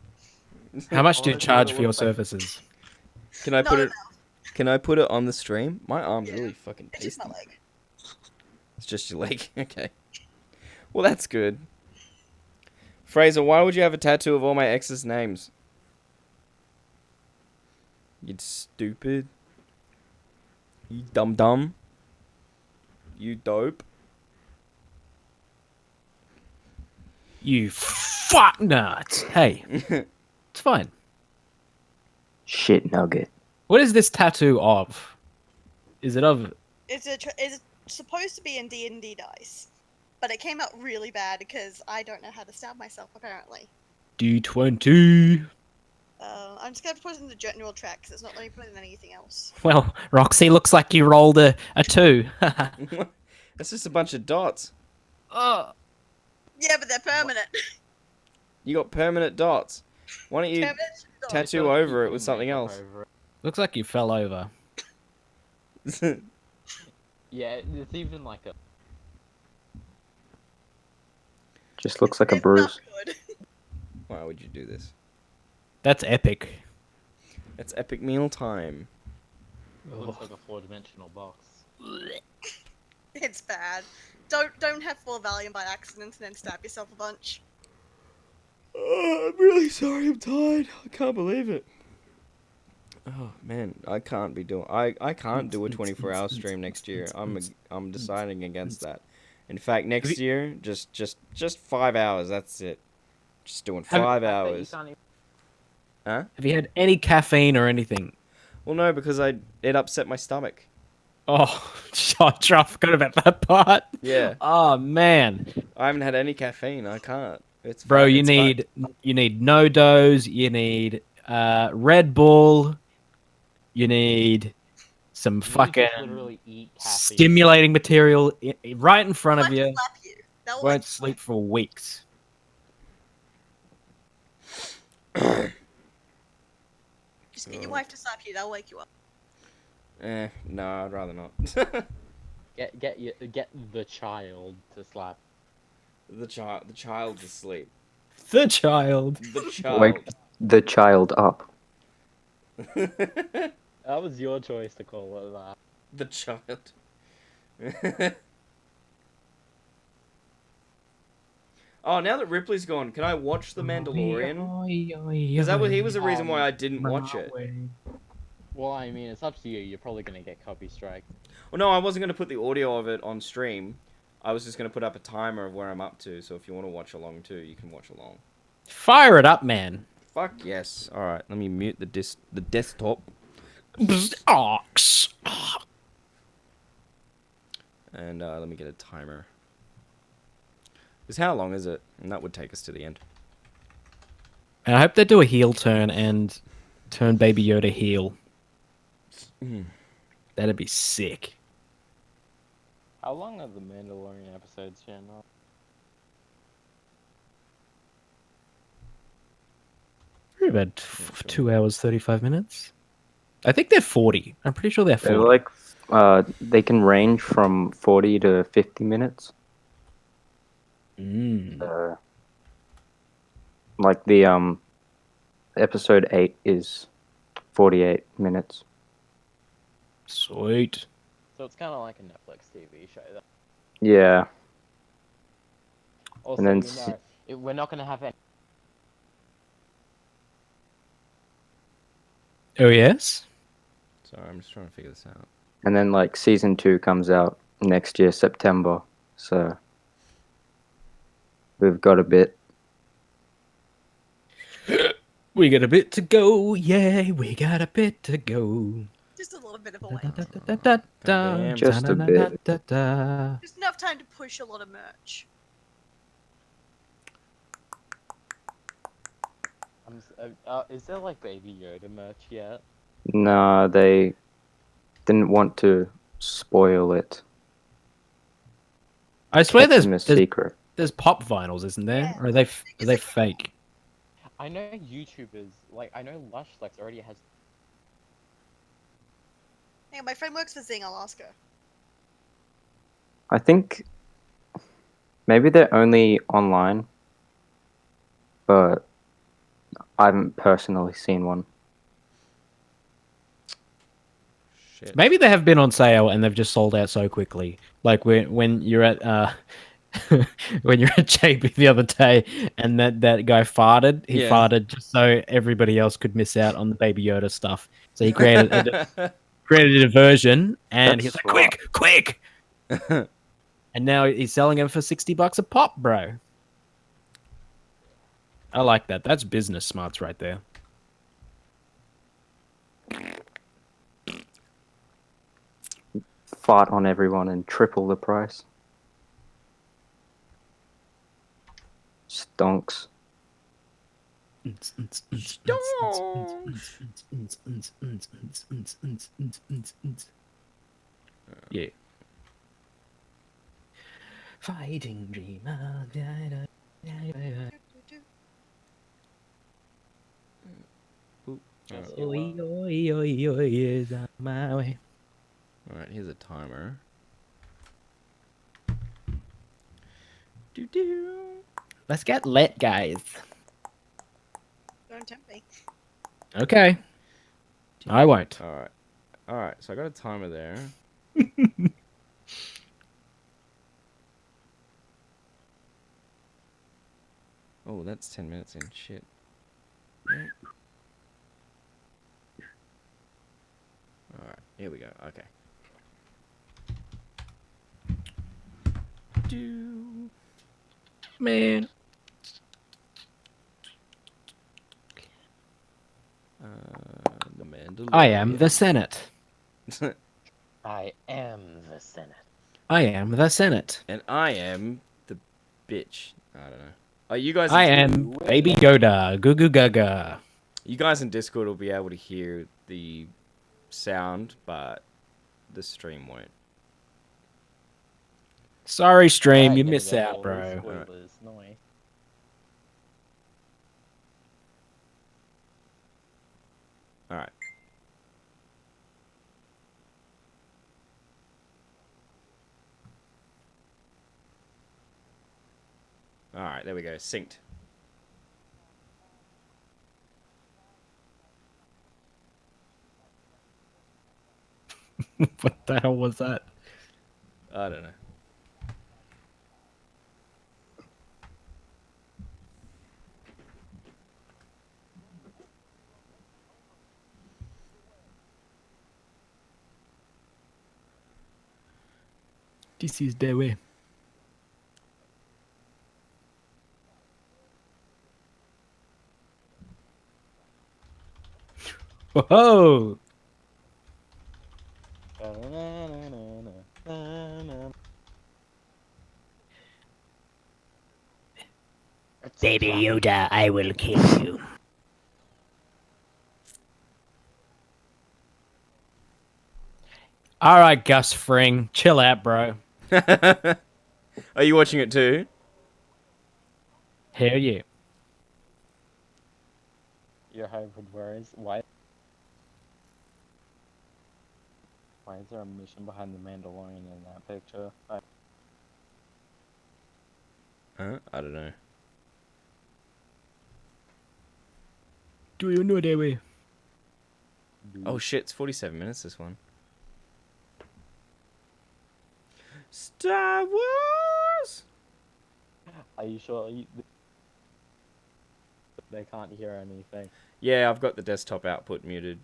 S11: How much do you
S21: Honestly,
S11: charge
S21: it
S11: for your
S21: looks like-
S11: services?
S8: Can I
S5: Not
S8: put it?
S5: enough.
S8: Can I put it on the stream? My arm's really fucking
S5: It's just
S8: tasty.
S5: my leg.
S8: It's just your leg. Okay. Well, that's good. Fraser, why would you have a tattoo of all my exes' names? You stupid. You dumb. You dope.
S11: You fuck nuts. Hey, it's fine.
S4: Shit nugget.
S11: What is this tattoo of? Is it of?
S5: It's supposed to be in D&D dice, but it came out really bad because I don't know how to stab myself apparently.
S11: D20.
S5: I'm just gonna put it in the general track because it's not letting me put it in anything else.
S11: Well, Roxy, looks like you rolled a 2.
S8: That's just a bunch of dots.
S5: Yeah, but they're permanent.
S8: You got permanent dots. Why don't you
S5: Permanent dots.
S8: tattoo over it with something else?
S11: Looks like you fell over.
S21: Yeah, it's even like a.
S4: Just looks like a bruise.
S8: Why would you do this?
S11: That's epic.
S8: It's epic meal time.
S21: It looks like a 4-dimensional box.
S5: It's bad. Don't have full Valium by accident and then stab yourself a bunch.
S8: Oh, I'm really sorry. I'm tired. I can't believe it. Oh man, I can't be doing. I can't do a 24-hour stream next year. I'm deciding against that. In fact, next year, just 5 hours. That's it. Just doing 5 hours. Huh?
S11: Have you had any caffeine or anything?
S8: Well, no, because it upset my stomach.
S11: Oh, I forgot about that part.
S8: Yeah.
S11: Oh man.
S8: I haven't had any caffeine. I can't. It's
S11: Bro,
S8: fine,
S11: you
S8: it's
S11: need no dose. You need Red Bull. You need some fucking
S21: literally eat caffeine.
S11: stimulating material right in front of you.
S5: That will
S11: Won't sleep for weeks.
S5: Just get your wife to slap you. That'll wake you up.
S8: No, I'd rather not.
S21: Get the child to slap.
S8: The child to sleep.
S11: The child.
S8: The child.
S4: Wake the child up.
S21: That was your choice to call it that.
S8: The child. Oh, now that Ripley's gone, can I watch The Mandalorian? Because he was the reason why I didn't watch it.
S21: Well, I mean, it's up to you. You're probably gonna get copy strike.
S8: Well, no, I wasn't going to put the audio of it on stream. I was just going to put up a timer of where I'm up to, so if you want to watch along too, you can watch along.
S11: Fire it up, man.
S8: Fuck yes. Alright, let me mute the desktop. And let me get a timer. Because how long is it? And that would take us to the end.
S11: And I hope they do a heel turn and turn Baby Yoda heel. That'd be sick.
S21: How long are the Mandalorian episodes, Jen?
S11: Probably about 2 hours, 35 minutes. I think they're 40. I'm pretty sure they're 40.
S4: They're like, they can range from 40 to 50 minutes. Like the episode 8 is 48 minutes.
S11: Sweet.
S21: So it's kind of like a Netflix TV show. Then.
S4: Yeah.
S21: Also,
S4: And then
S21: we're not gonna have any.
S11: Oh yes.
S8: Sorry, I'm just trying to figure this out.
S4: And then like season 2 comes out next year, September. So we've got a bit.
S11: We got a bit to go, yeah, we got a bit to go.
S5: Just a little bit of a wait.
S4: Just a bit.
S5: Just enough time to push a lot of merch.
S21: Is there like Baby Yoda merch yet?
S4: Nah, they didn't want to spoil it.
S11: I swear
S4: Kept them a secret.
S11: there's pop vinyls, isn't there? Or are they fake?
S21: I know YouTubers, like, I know Lushlex already has.
S5: Hey, my friend works for Zing Alaska.
S4: I think maybe they're only online, but I haven't personally seen one.
S11: Maybe they have been on sale and they've just sold out so quickly. Like when you're at when you're at JB the other day and that guy farted. He farted just so everybody else could miss out on the Baby Yoda stuff. So he created a diversion and he's like, quick! And now he's selling them for $60 a pop, bro. I like that. That's business smarts right there.
S4: Fart on everyone and triple the price. Stonks.
S11: Yeah. Fighting dreamer. Oi, oi, oi, oi, is on my way.
S8: Alright, here's a timer.
S11: Let's get lit, guys.
S5: Don't tempt me.
S11: Okay. I won't.
S8: Alright. Alright, so I got a timer there. Oh, that's 10 minutes in. Shit. Alright, here we go. Okay.
S11: Man.
S8: The Mandalorian.
S11: I am the Senate.
S21: I am the Senate.
S11: I am the Senate.
S8: And I am the bitch. I don't know. Are you guys?
S11: I am Baby Yoda. Goo goo gaga.
S8: You guys in Discord will be able to hear the sound, but the stream won't.
S11: Sorry, stream.
S21: Alright,
S11: You
S21: there we
S11: miss
S21: go,
S11: out,
S21: all
S11: bro.
S21: the spoilers, nice.
S8: Alright. Alright, there we go. Synced.
S11: What the hell was that?
S8: I don't know.
S11: This is the way. Whoa! Baby Yoda, I will kill you. All right, Gus Fring, chill out, bro.
S8: Are you watching it too?
S11: Hell yeah.
S21: Your hybrid worries. Why is there a mission behind the Mandalorian in that picture?
S8: Huh? I don't know.
S11: Do you know that way?
S8: Oh shit, it's 47 minutes this one. Star Wars!
S21: Are you sure they can't hear anything?
S8: Yeah, I've got the desktop output muted.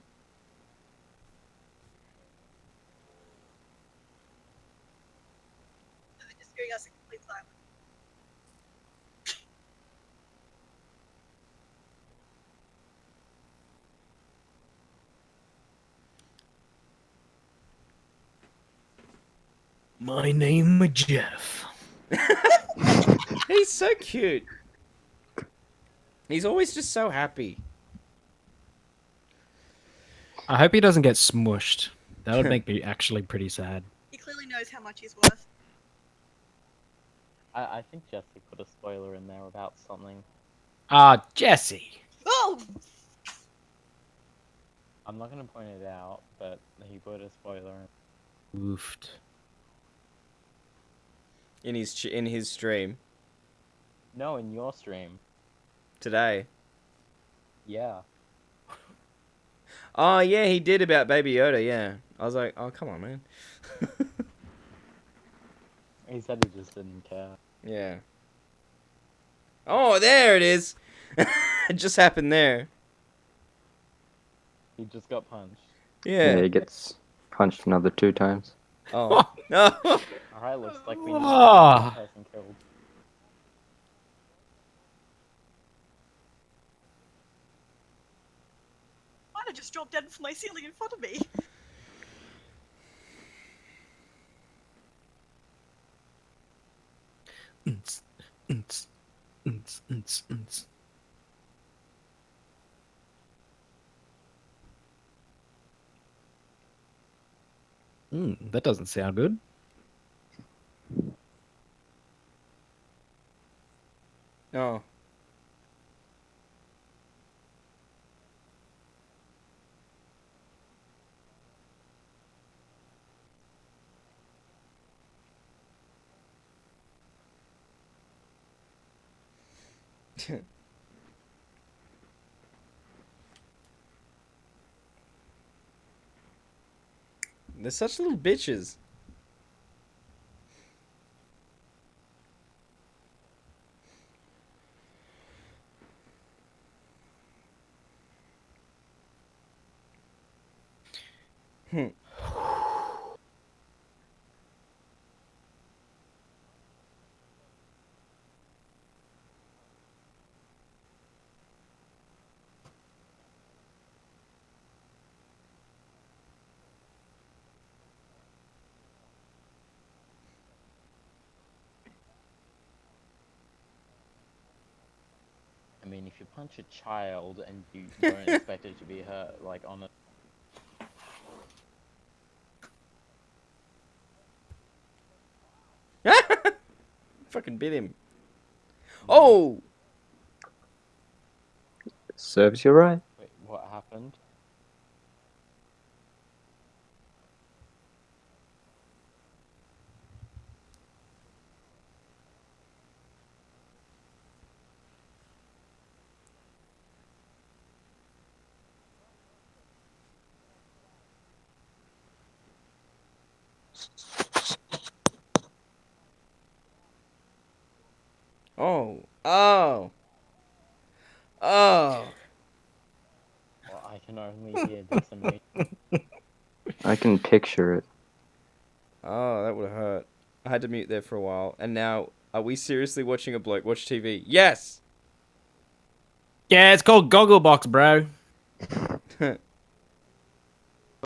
S5: They're just giving us a complete silence.
S11: My name is Jeff.
S8: He's so cute. He's always just so happy.
S11: I hope he doesn't get smushed. That would make me actually pretty sad.
S5: He clearly knows how much he's worth.
S21: I think Jesse put a spoiler in there about something.
S11: Ah, Jesse.
S5: Oh!
S21: I'm not gonna point it out, but he put a spoiler in.
S11: Oofed.
S8: In his stream
S21: No, in your stream.
S8: today.
S21: Yeah.
S8: Oh yeah, he did about Baby Yoda. Yeah, I was like, oh come on, man.
S21: He said he just didn't care.
S8: Yeah. Oh, there it is. It just happened there.
S21: He just got punched.
S8: Yeah.
S4: He gets punched another 2 times.
S8: Oh no.
S21: Alright, looks like we need
S11: Ah.
S21: one person killed.
S5: banana just dropped down from my ceiling in front of me.
S11: That doesn't sound good.
S8: Oh. They're such little bitches. Hmm.
S21: I mean, if you punch a child and you don't expect it to be hurt, like on a
S8: Fucking bit him. Oh!
S4: Serves you right.
S21: wait, what happened?
S8: Oh. Oh. Oh.
S21: Well, I can only hear decimation.
S4: I can picture it.
S8: Oh, that would have hurt. I had to mute there for a while. And now, are we seriously watching a bloke watch TV? Yes!
S11: Yeah, it's called Gogglebox, bro.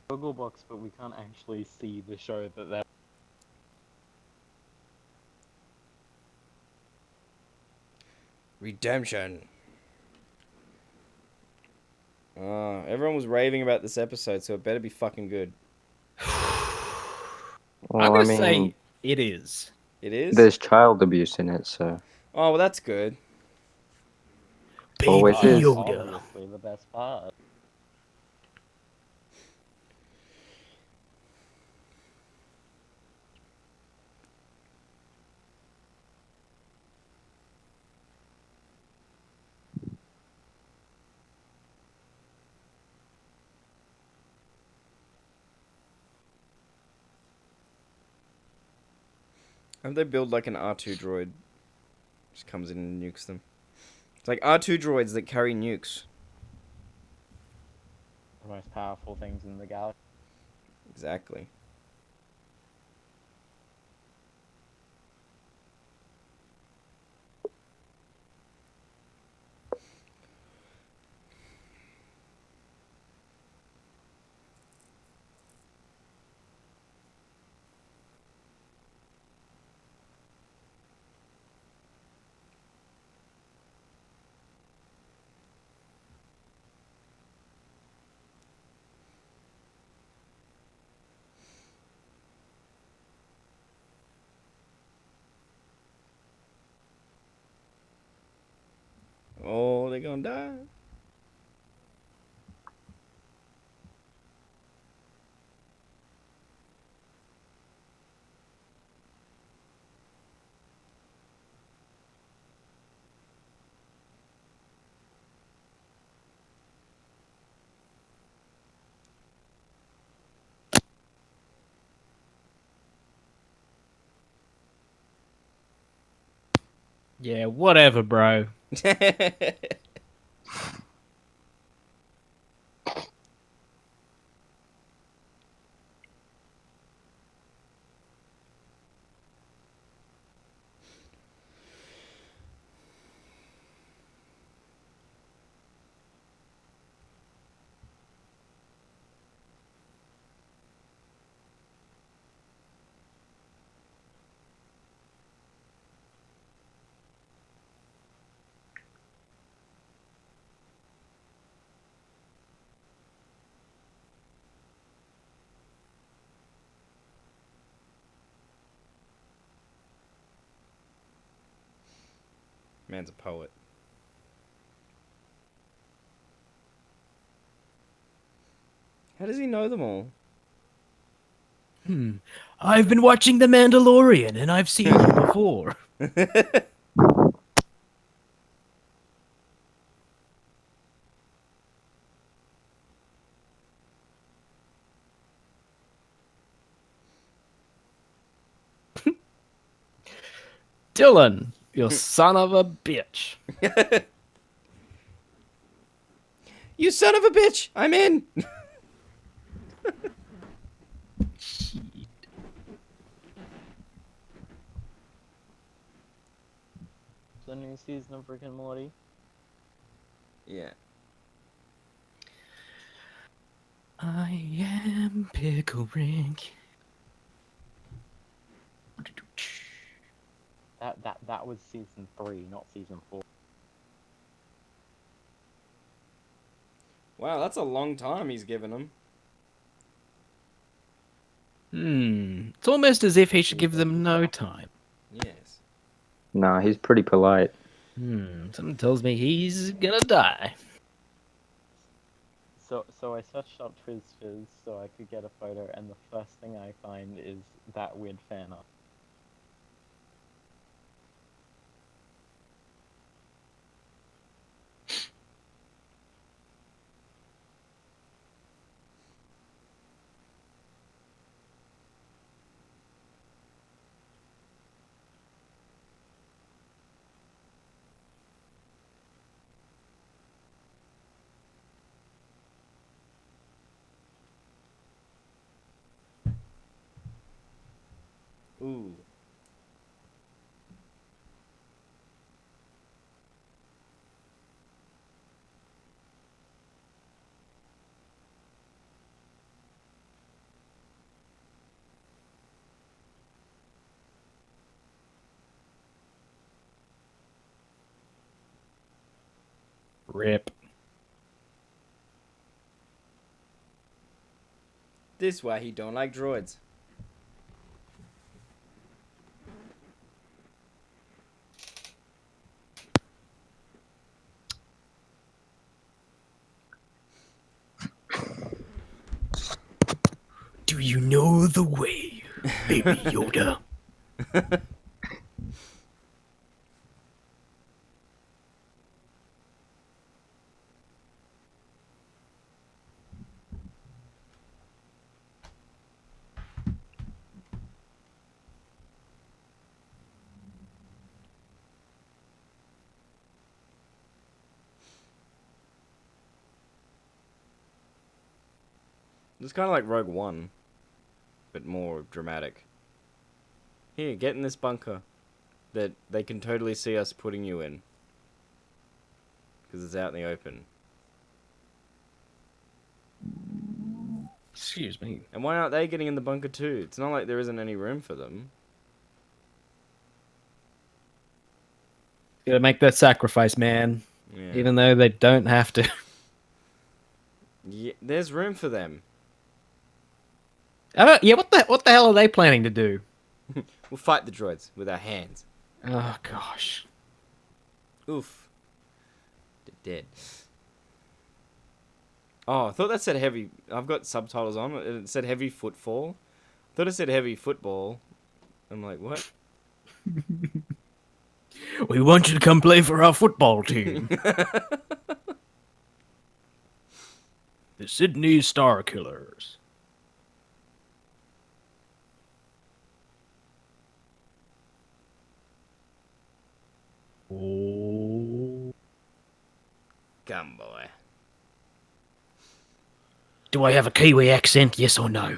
S21: Gogglebox, but we can't actually see the show that they're.
S8: Redemption. Everyone was raving about this episode, so it better be fucking good.
S4: Well,
S11: I'm
S4: I
S11: gonna
S4: mean,
S11: say it is.
S8: It is?
S4: there's child abuse in it, so
S8: Oh, well, that's good.
S4: always is.
S21: Obviously the best part.
S8: Have they build like an R2 droid? Just comes in and nukes them. It's like R2 droids that carry nukes.
S21: The most powerful things in the galaxy.
S8: Exactly. Oh, they're gonna die.
S11: Yeah, whatever, bro.
S8: Man's a poet. How does he know them all?
S11: I've been watching The Mandalorian, and I've seen you before. Dylan, you son of a bitch.
S8: You son of a bitch! I'm in!
S21: The new season of Rick and Morty.
S8: Yeah.
S11: I am Pickle Rick.
S21: That was season 3, not season 4.
S8: Wow, that's a long time he's given them.
S11: It's almost as if he should give them no time.
S8: Yes.
S4: Nah, he's pretty polite.
S11: Something tells me he's gonna die.
S21: So I searched up Twizzfizz so I could get a photo, and the first thing I find is that weird fan art.
S8: Ooh.
S11: Rip.
S8: This why he don't like droids.
S11: Do you know the way, Baby Yoda?
S8: It's kind of like Rogue One, but more dramatic. Here, get in this bunker that they can totally see us putting you in. Because it's out in the open.
S11: Excuse me.
S8: And why aren't they getting in the bunker too? It's not like there isn't any room for them.
S11: Gotta make that sacrifice, man.
S8: Yeah.
S11: Even though they don't have to.
S8: Yeah, there's room for them.
S11: Yeah, what the hell are they planning to do?
S8: We'll fight the droids with our hands.
S11: Oh, gosh.
S8: Oof. They're dead. Oh, I thought that said heavy. I've got subtitles on. It said heavy footfall. I thought it said heavy football. I'm like, what?
S11: We want you to come play for our football team. The Sydney Star Killers. Oh.
S8: Come, boy.
S11: Do I have a Kiwi accent, yes or no?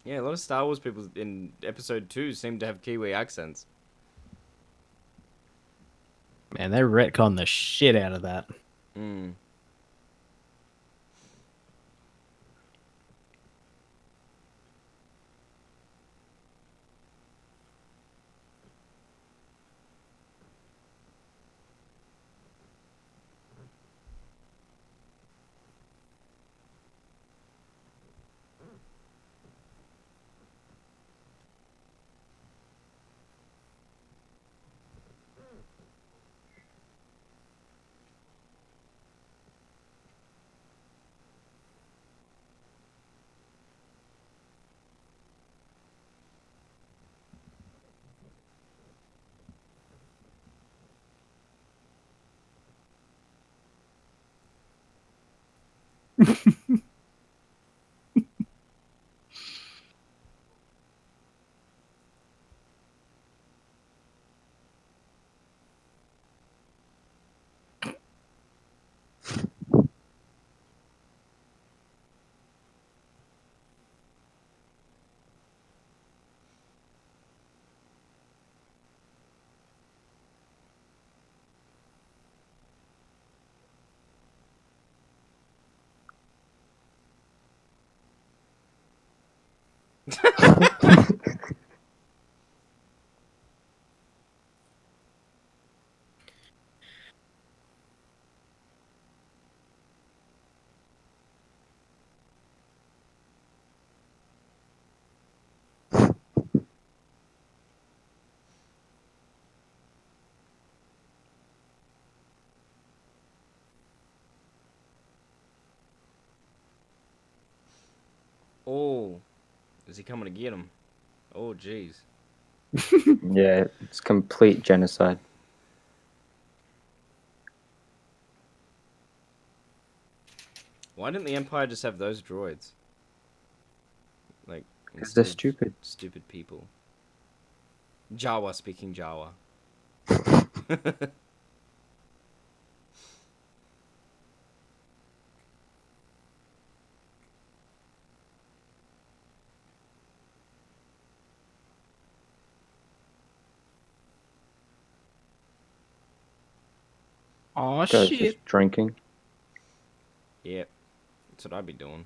S8: Yeah, a lot of Star Wars people in Episode 2 seem to have Kiwi accents.
S11: Man, they retcon the shit out of that.
S8: Mm. Oh, is he coming to get him? Oh, jeez.
S4: Yeah, it's complete genocide.
S8: Why didn't the Empire just have those droids? Like,
S4: 'Cause they're
S8: instead of
S4: stupid.
S8: Stupid people. Jawa speaking Jawa.
S11: Oh
S4: Guy's
S11: shit.
S4: just drinking.
S8: Yep. That's what I'd be doing.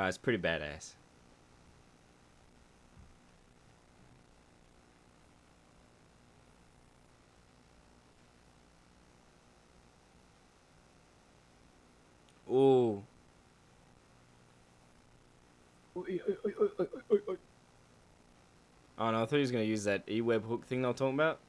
S8: It's pretty badass. Ooh. Oh no, I thought he was gonna use that E-web hook thing they were talking about.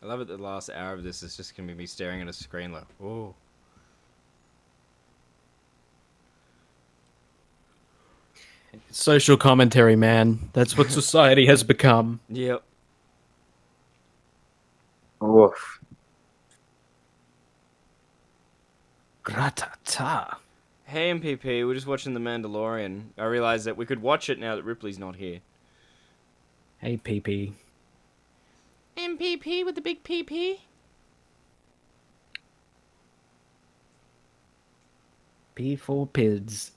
S8: I love it. The last hour of this is just gonna be me staring at a screen like, oh.
S11: Social commentary, man. That's what society has become.
S8: Yep.
S4: Woof.
S11: Gratata.
S8: Hey MPP, we're just watching The Mandalorian. I realized that we could watch it now that Ripley's not here.
S11: Hey, PP.
S8: MPP with the big PP.
S11: P for pids.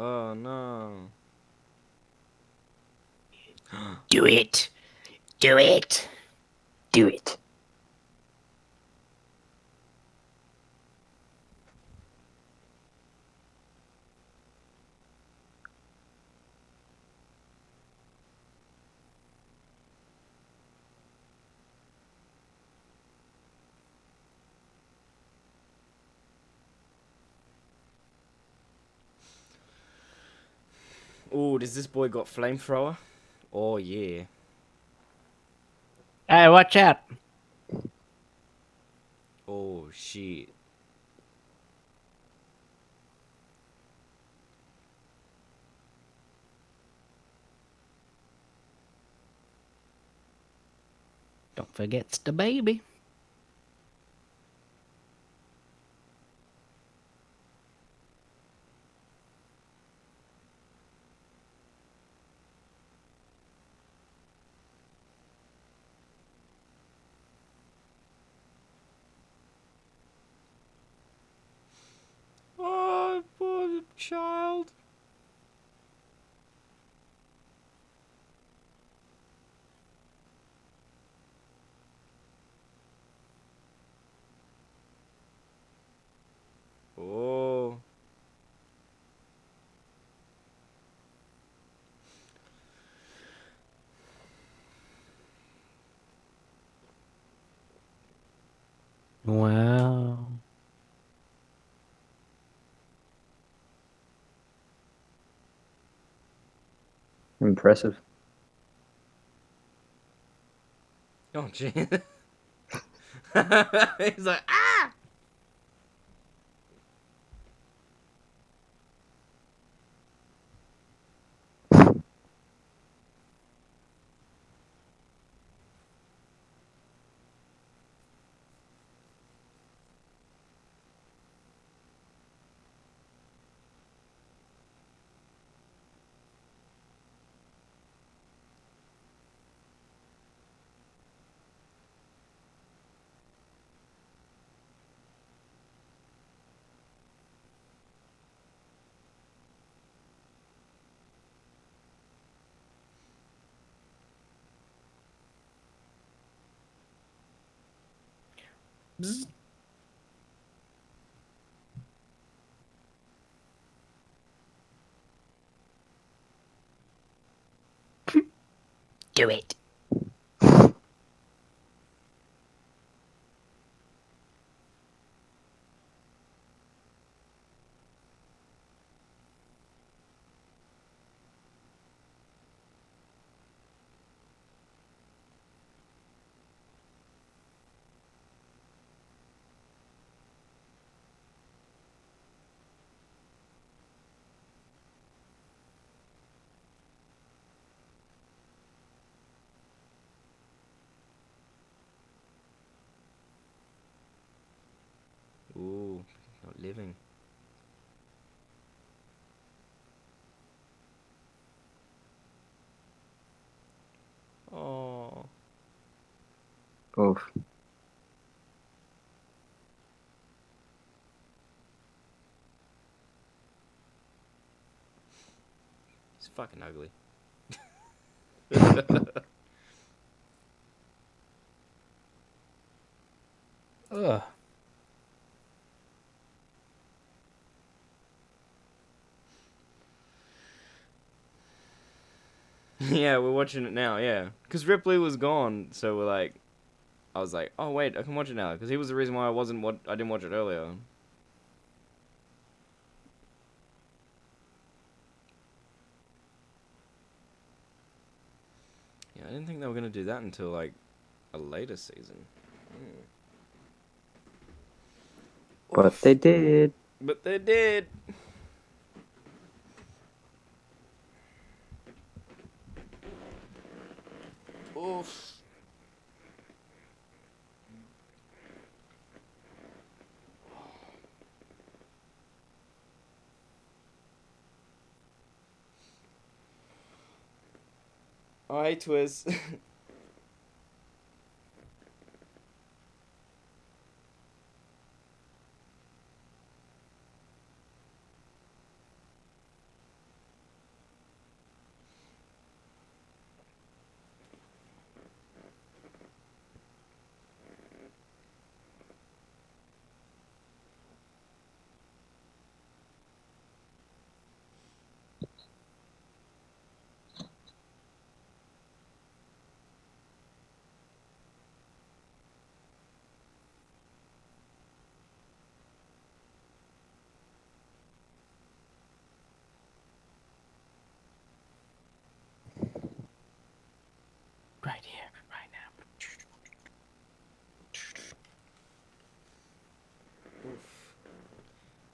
S8: Oh no.
S17: Do it. Do it.
S4: Do it.
S8: Ooh, does this boy got flamethrower? Oh yeah.
S11: Hey, watch out!
S8: Oh shit.
S11: Don't forget the baby.
S8: Oh, poor child. Oh.
S11: Wow.
S4: Impressive.
S8: Oh gee. He's like, ah!
S11: Bzz.
S17: Do it.
S8: Ooh, not living. Oh.
S4: Oof.
S8: He's fucking ugly.
S11: Ugh.
S8: Yeah, we're watching it now, yeah. Because Ripley was gone, so we're like... I was like, oh wait, I can watch it now. Because he was the reason why I didn't watch it earlier. Yeah, I didn't think they were going to do that until, like, a later season.
S4: But they did.
S8: But they did. Oof. Oh, hey, Twiz.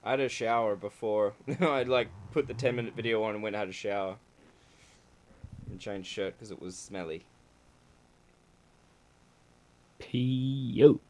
S8: I had a shower before. I'd like put the 10-minute video on and went and had a shower. And changed shirt because it was smelly.
S11: P.O.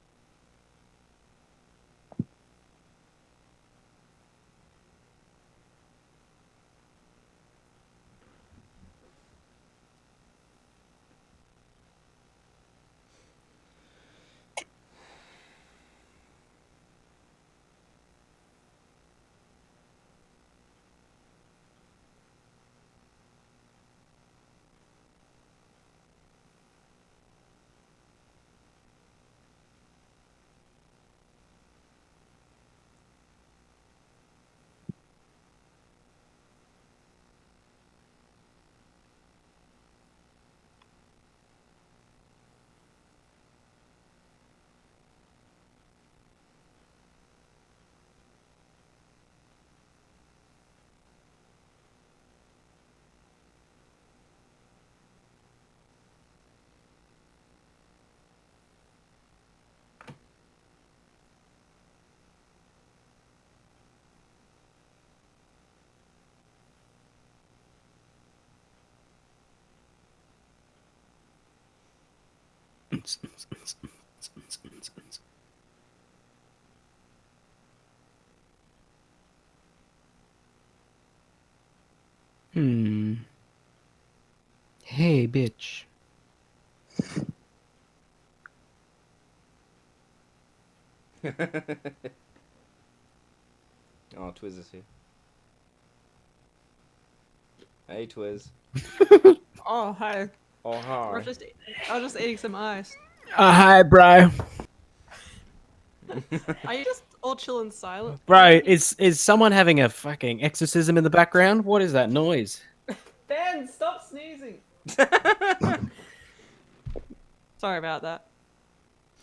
S11: Hey, bitch.
S8: Oh, Twiz is here. Hey, Twiz.
S16: Oh, hi.
S8: Oh, hi.
S16: I was just eating some ice.
S11: Hi, bro.
S16: Are you just all chill and silent?
S11: Bro, is someone having a fucking exorcism in the background? What is that noise?
S16: Ben, stop sneezing. Sorry about that.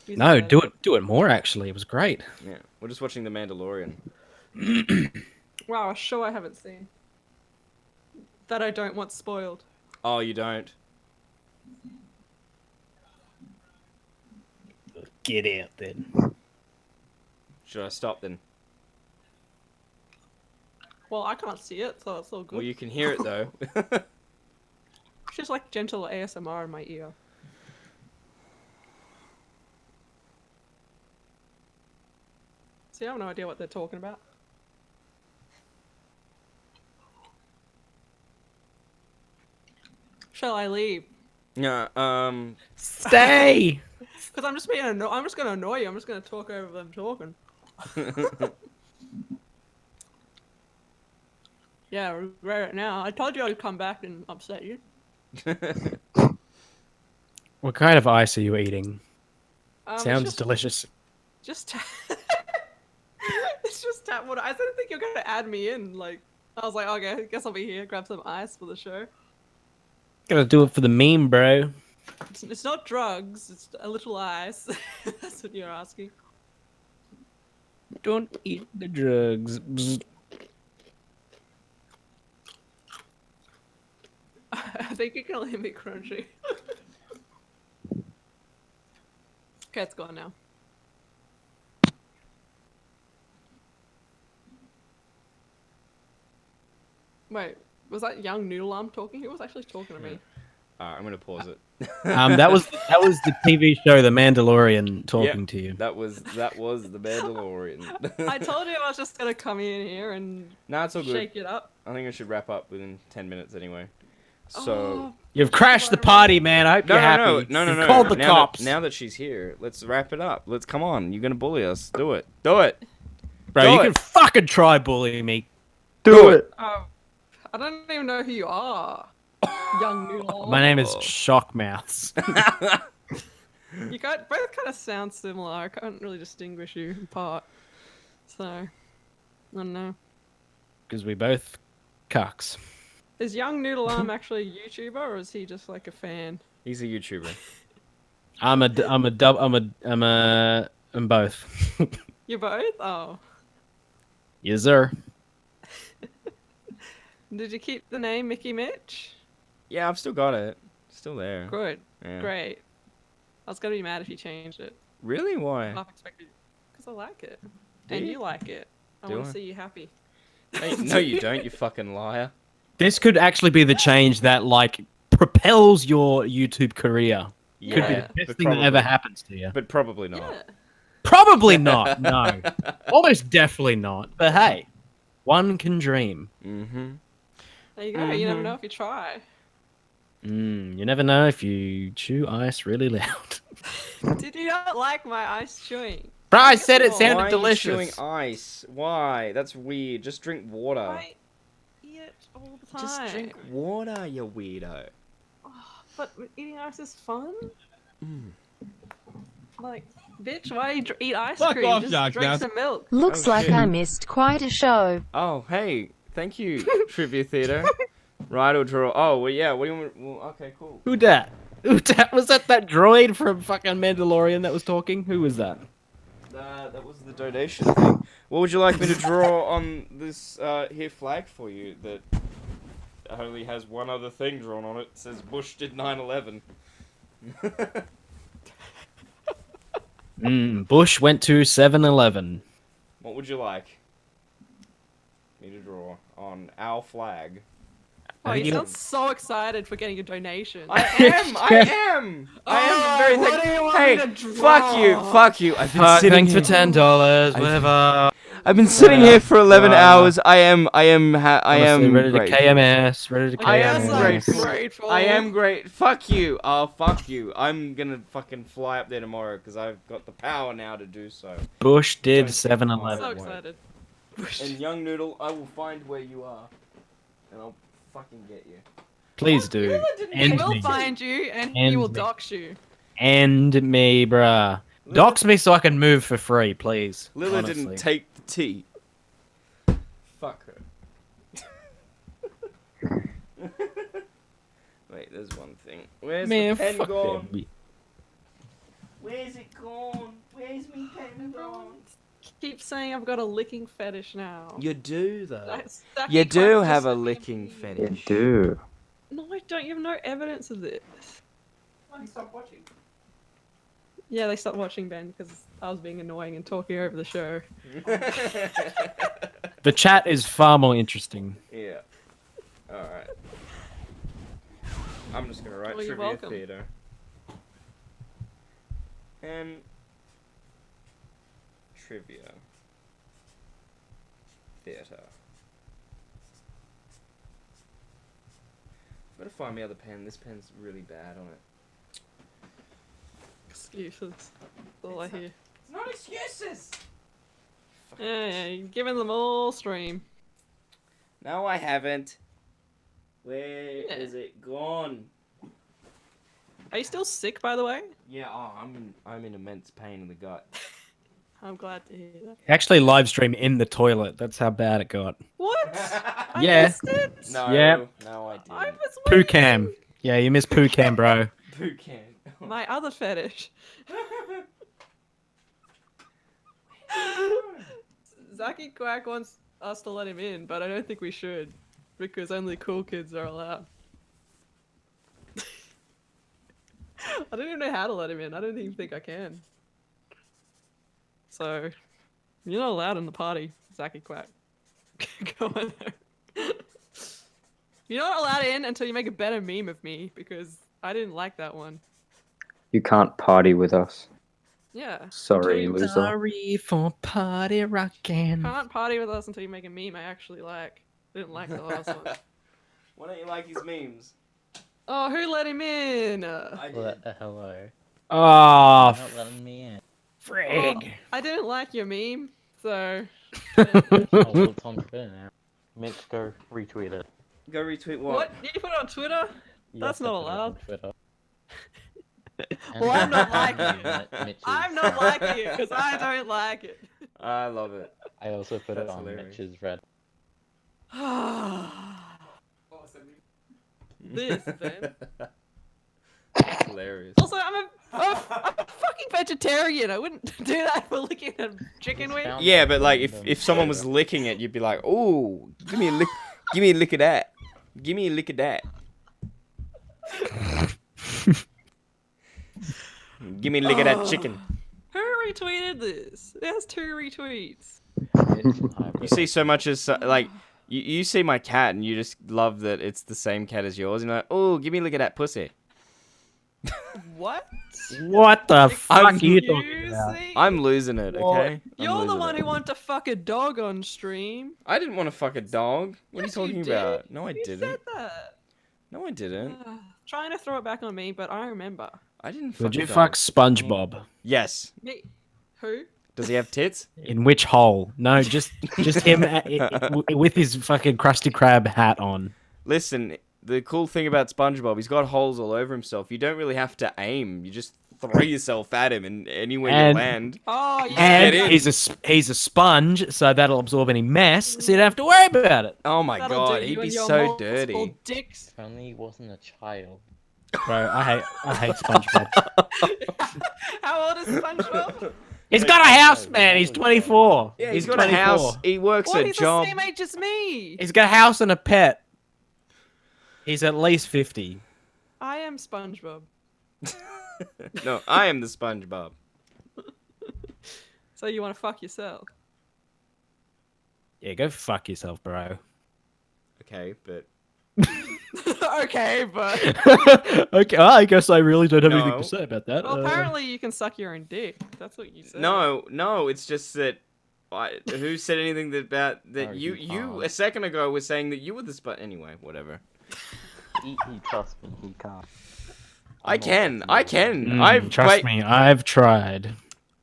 S16: He's
S11: No,
S16: dead.
S11: do it more. Actually, it was great.
S8: Yeah, we're just watching The Mandalorian.
S16: Wow, a show I haven't seen. That I don't want spoiled.
S8: Oh, you don't?
S11: Get out then.
S8: Should I stop then?
S16: Well, I can't see it, so it's all good.
S8: Well, you can hear it though.
S16: It's just like gentle ASMR in my ear. See, I have no idea what they're talking about. Shall I leave?
S8: Yeah.
S11: Stay.
S16: Because I'm just being I'm just gonna annoy you. I'm just gonna talk over them talking. Yeah, I regret it now. I told you I'd come back and upset you.
S11: What kind of ice are you eating?
S16: It's
S11: Sounds
S16: just-
S11: delicious.
S16: Just it's just tap water. I didn't think you were gonna add me in. Like, I was like, okay, I guess I'll be here. Grab some ice for the show.
S11: Gotta do it for the meme, bro.
S16: It's not drugs. It's a little ice. That's what you're asking.
S11: Don't eat the drugs. Bzz.
S16: I think you can only be crunchy. Okay, it's gone now. Wait, was that young Noodle Arm talking? He was actually talking to me.
S8: Alright, I'm gonna pause it.
S11: That was the TV show The Mandalorian talking
S8: Yep,
S11: to you.
S8: That was The Mandalorian.
S16: I told you I was just gonna come in here and
S8: Nah, it's all good.
S16: shake it up.
S8: I think I should wrap up within 10 minutes anyway. So.
S16: Oh,
S11: You've crashed the party, man. I hope you're happy.
S8: No.
S11: You've called the
S8: now
S11: cops.
S8: now that she's here, let's wrap it up. Let's come on. You're gonna bully us. Do it. Do it.
S11: Bro,
S8: Do
S11: you
S8: it.
S11: can fucking try bullying me.
S8: Do it.
S16: I don't even know who you are. Young Noodle Arm.
S11: My name is Shockmouths.
S16: You guys both kind of sound similar. I can't really distinguish you apart. So, I don't know.
S11: Because we both cucks.
S16: Is Young Noodle Arm actually a YouTuber or is he just like a fan?
S8: He's a YouTuber.
S11: I'm both.
S16: You're both? Oh.
S11: Yes, sir.
S16: Did you keep the name Mickey Mitch?
S8: Yeah, I've still got it. Still there.
S16: Good.
S8: Yeah.
S16: Great. I was gonna be mad if you changed it.
S8: Really? Why?
S16: Half expected. Because I like it.
S8: Do
S16: And
S8: you?
S16: you like it. I
S8: Do
S16: want
S8: I?
S16: to see you happy.
S8: No, you don't, you fucking liar.
S11: This could actually be the change that like propels your YouTube career. Could be
S8: Yeah,
S11: the best
S8: but
S11: thing that ever
S8: probably-
S11: happens to you.
S8: But probably not.
S11: Probably not. No, almost definitely not. But hey, one can dream.
S8: Mm-hmm.
S16: There you go. You never know if you try.
S11: You never know if you chew ice really loud.
S16: Did you not like my ice chewing?
S11: Bro, I said it
S16: Why
S11: sounded
S8: Why are you
S11: delicious.
S8: chewing ice? Why? That's weird. Just drink water.
S16: I eat it all the time.
S8: Just drink water, you weirdo.
S16: But eating ice is fun. Like, bitch, why you eat ice
S8: Fuck
S16: cream?
S8: off,
S16: Just
S8: Jack,
S16: drink
S8: man.
S16: some milk.
S10: Looks
S8: Oh,
S10: like
S8: shit.
S10: I missed quite a show.
S8: Oh, hey. Thank you, Trivia Theater. Right or draw? Oh, well, yeah. What do you want? Well, okay, cool.
S11: Who dat? Who dat? Was that droid from fucking Mandalorian that was talking? Who was that?
S8: That was the donation thing. What would you like me to draw on this here flag for you that only has one other thing drawn on it? It says Bush did 9/11.
S11: Bush went to 7-Eleven.
S8: What would you like me to draw on our flag?
S16: Oh, you sound so excited for getting a donation.
S8: I am very
S16: what do you want
S8: Hey,
S16: me to draw?
S8: fuck you. I've been sitting
S11: Thanks for
S8: here.
S11: $10, whatever.
S8: I've been sitting here for 11 hours. I am
S11: Honestly, ready to
S8: grateful.
S11: KMS, ready to
S8: I am
S11: KMS.
S8: grateful. I am great. Fuck you. Oh, fuck you. I'm gonna fucking fly up there tomorrow because I've got the power now to do so.
S11: Bush did
S8: Don't
S11: 7-Eleven.
S16: So excited.
S8: And Young Noodle, I will find where you are, and I'll fucking get you.
S11: Please do.
S16: He
S11: End
S16: will
S11: me.
S16: find you and he
S11: End
S16: will
S11: me.
S16: dox you.
S11: End me, bruh. Dox me so I can move for free, please.
S8: Lila
S11: honestly.
S8: didn't take the tea. Fuck her. Wait, there's one thing. Where's
S11: Man,
S8: the pen
S11: fuck
S8: gone?
S11: them.
S8: Where's it gone? Where's me pen gone?
S16: Keep saying I've got a licking fetish now.
S8: You do though.
S16: That's- that
S8: You
S16: keep
S8: do
S16: quite
S8: have a
S16: just-
S8: licking fetish.
S4: do.
S16: No, I don't. You have no evidence of this.
S12: Why do you stop watching?
S16: Yeah, they stopped watching Ben because I was being annoying and talking over the show.
S11: The chat is far more interesting.
S8: Yeah. Alright. I'm just gonna write
S16: Well, you're
S8: Trivia
S16: welcome.
S8: Theater. And Trivia Theater. Gotta find me other pen. This pen's really bad on it.
S16: Excuses. That's all I hear.
S12: It's not excuses!
S16: Yeah, you're giving them all stream.
S8: No, I haven't. Where is it gone?
S16: Are you still sick, by the way?
S8: Yeah, I'm in immense pain in the gut.
S16: I'm glad to hear that.
S11: Actually, live stream in the toilet. That's how bad it got.
S16: What?
S11: Yeah.
S16: missed it?
S8: No,
S11: Yeah.
S8: no, I didn't.
S16: I was
S11: Poo cam. Yeah, you missed poo cam, bro.
S8: Poo can.
S16: my other fetish. Zaki Quack wants us to let him in, but I don't think we should, because only cool kids are allowed. I don't even know how to let him in. I don't even think I can. So, you're not allowed in the party, Zaki Quack. Go in there. You're not allowed in until you make a better meme of me, because I didn't like that one.
S4: You can't party with us.
S16: Yeah.
S4: Sorry, loser.
S11: Sorry for party rocking.
S16: Can't party with us until you make a meme I actually like. Didn't like the last one.
S8: Why don't you like his memes?
S16: Oh, who let him in?
S14: Hello.
S11: Oh,
S14: You're not letting me in.
S11: frig.
S16: I didn't like your meme, so.
S14: Oh, well, it's on Twitter now. Mitch, go retweet it.
S8: Go retweet what?
S16: What? Did you put it on Twitter? That's
S14: Yes, I
S16: not
S14: put it on
S16: allowed.
S14: Twitter.
S16: Well, I'm not like
S14: And
S16: you.
S14: that Mitch's-
S16: I'm not like you, because I don't like it.
S8: I love it.
S14: I also put it
S8: That's
S14: on
S8: hilarious.
S14: Mitch's Red.
S16: This, Ben.
S8: That's hilarious.
S16: Also, I'm a fucking vegetarian. I wouldn't do that for licking a chicken wing.
S8: Yeah, but like if someone was licking it, you'd be like, "Oh, give me a lick of that. Give me a lick of that. Give me a lick of that chicken."
S16: Who retweeted this? It has 2 retweets.
S8: You see so much as like you see my cat and you just love that it's the same cat as yours and you're like, oh, give me a look at that pussy.
S16: What?
S11: What the fuck
S8: I'm-
S11: are you talking about?
S8: I'm losing it, okay?
S16: You're the one who wanted to fuck a dog on stream.
S8: I didn't want to fuck a dog. What
S16: Yes,
S8: are you
S16: you
S8: talking
S16: did.
S8: about? No, I
S16: You
S8: didn't.
S16: said that.
S8: No, I didn't.
S16: Trying to throw it back on me, but I remember.
S8: I didn't fuck
S11: Would you
S8: a dog.
S11: fuck SpongeBob?
S8: Yes.
S16: Me? Who?
S8: Does he have tits?
S11: In which hole? No, just him with his fucking Krusty Krab hat on.
S8: Listen, the cool thing about SpongeBob, he's got holes all over himself. You don't really have to aim. You just throw yourself at him, and anywhere
S11: And-
S8: you land.
S16: Oh,
S8: you
S11: And
S8: get in.
S11: he's a sponge, so that'll absorb any mess, so you don't have to worry about it.
S8: Oh my
S16: That'll
S8: god,
S16: do
S8: he'd
S16: you
S8: be
S16: and your
S8: so
S16: multiple
S8: dirty.
S16: Dicks.
S14: If only he wasn't a child.
S11: Bro, I hate SpongeBob.
S16: How old is SpongeBob?
S11: He's got a house, man. He's 24.
S8: Yeah, he's got a
S11: 24.
S8: house. He works
S16: What?
S8: a
S16: He's
S8: job.
S16: the same age as me.
S11: He's got a house and a pet. He's at least 50.
S16: I am SpongeBob.
S8: No, I am the SpongeBob.
S16: So you want to fuck yourself?
S11: Yeah, go fuck yourself, bro.
S8: Okay, but
S16: Okay, but
S11: Okay, well, I guess I really don't have anything
S8: No.
S11: to say about that.
S16: well, apparently you can suck your own dick. That's what you said.
S8: no, it's just that. Who said anything about that?
S14: No,
S8: You
S14: he
S8: you
S14: can't.
S8: a second ago were saying that you were the spot. Anyway, whatever.
S14: He trust me, he can't.
S8: I can.
S11: Trust
S8: wait,
S11: me, I've tried.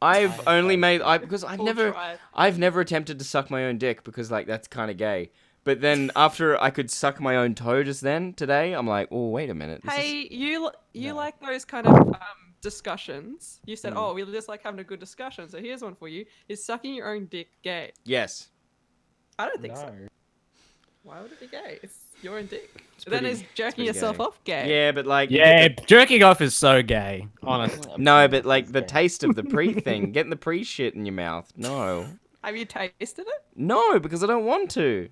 S8: I've only made because I've
S16: Full
S8: never
S16: tried.
S8: I've never attempted to suck my own dick because like that's kind of gay. But then after I could suck my own toe just then today, I'm like, oh wait a minute. this is-
S16: Hey, you like those kind of discussions? You said,
S8: Mm.
S16: oh, we just like having a good discussion. So here's one for you: Is sucking your own dick gay?
S8: Yes.
S16: I don't think so.
S14: No.
S16: Why would it be gay? It's your own dick.
S8: pretty-
S16: Then is jerking
S8: pretty
S16: yourself
S8: gay.
S16: off gay?
S8: Yeah, but like
S11: Yeah, jerking off is so gay, honestly.
S8: No, but like the taste of the pre thing, getting the pre shit in your mouth. No.
S16: Have you tasted it?
S8: No, because I don't want to.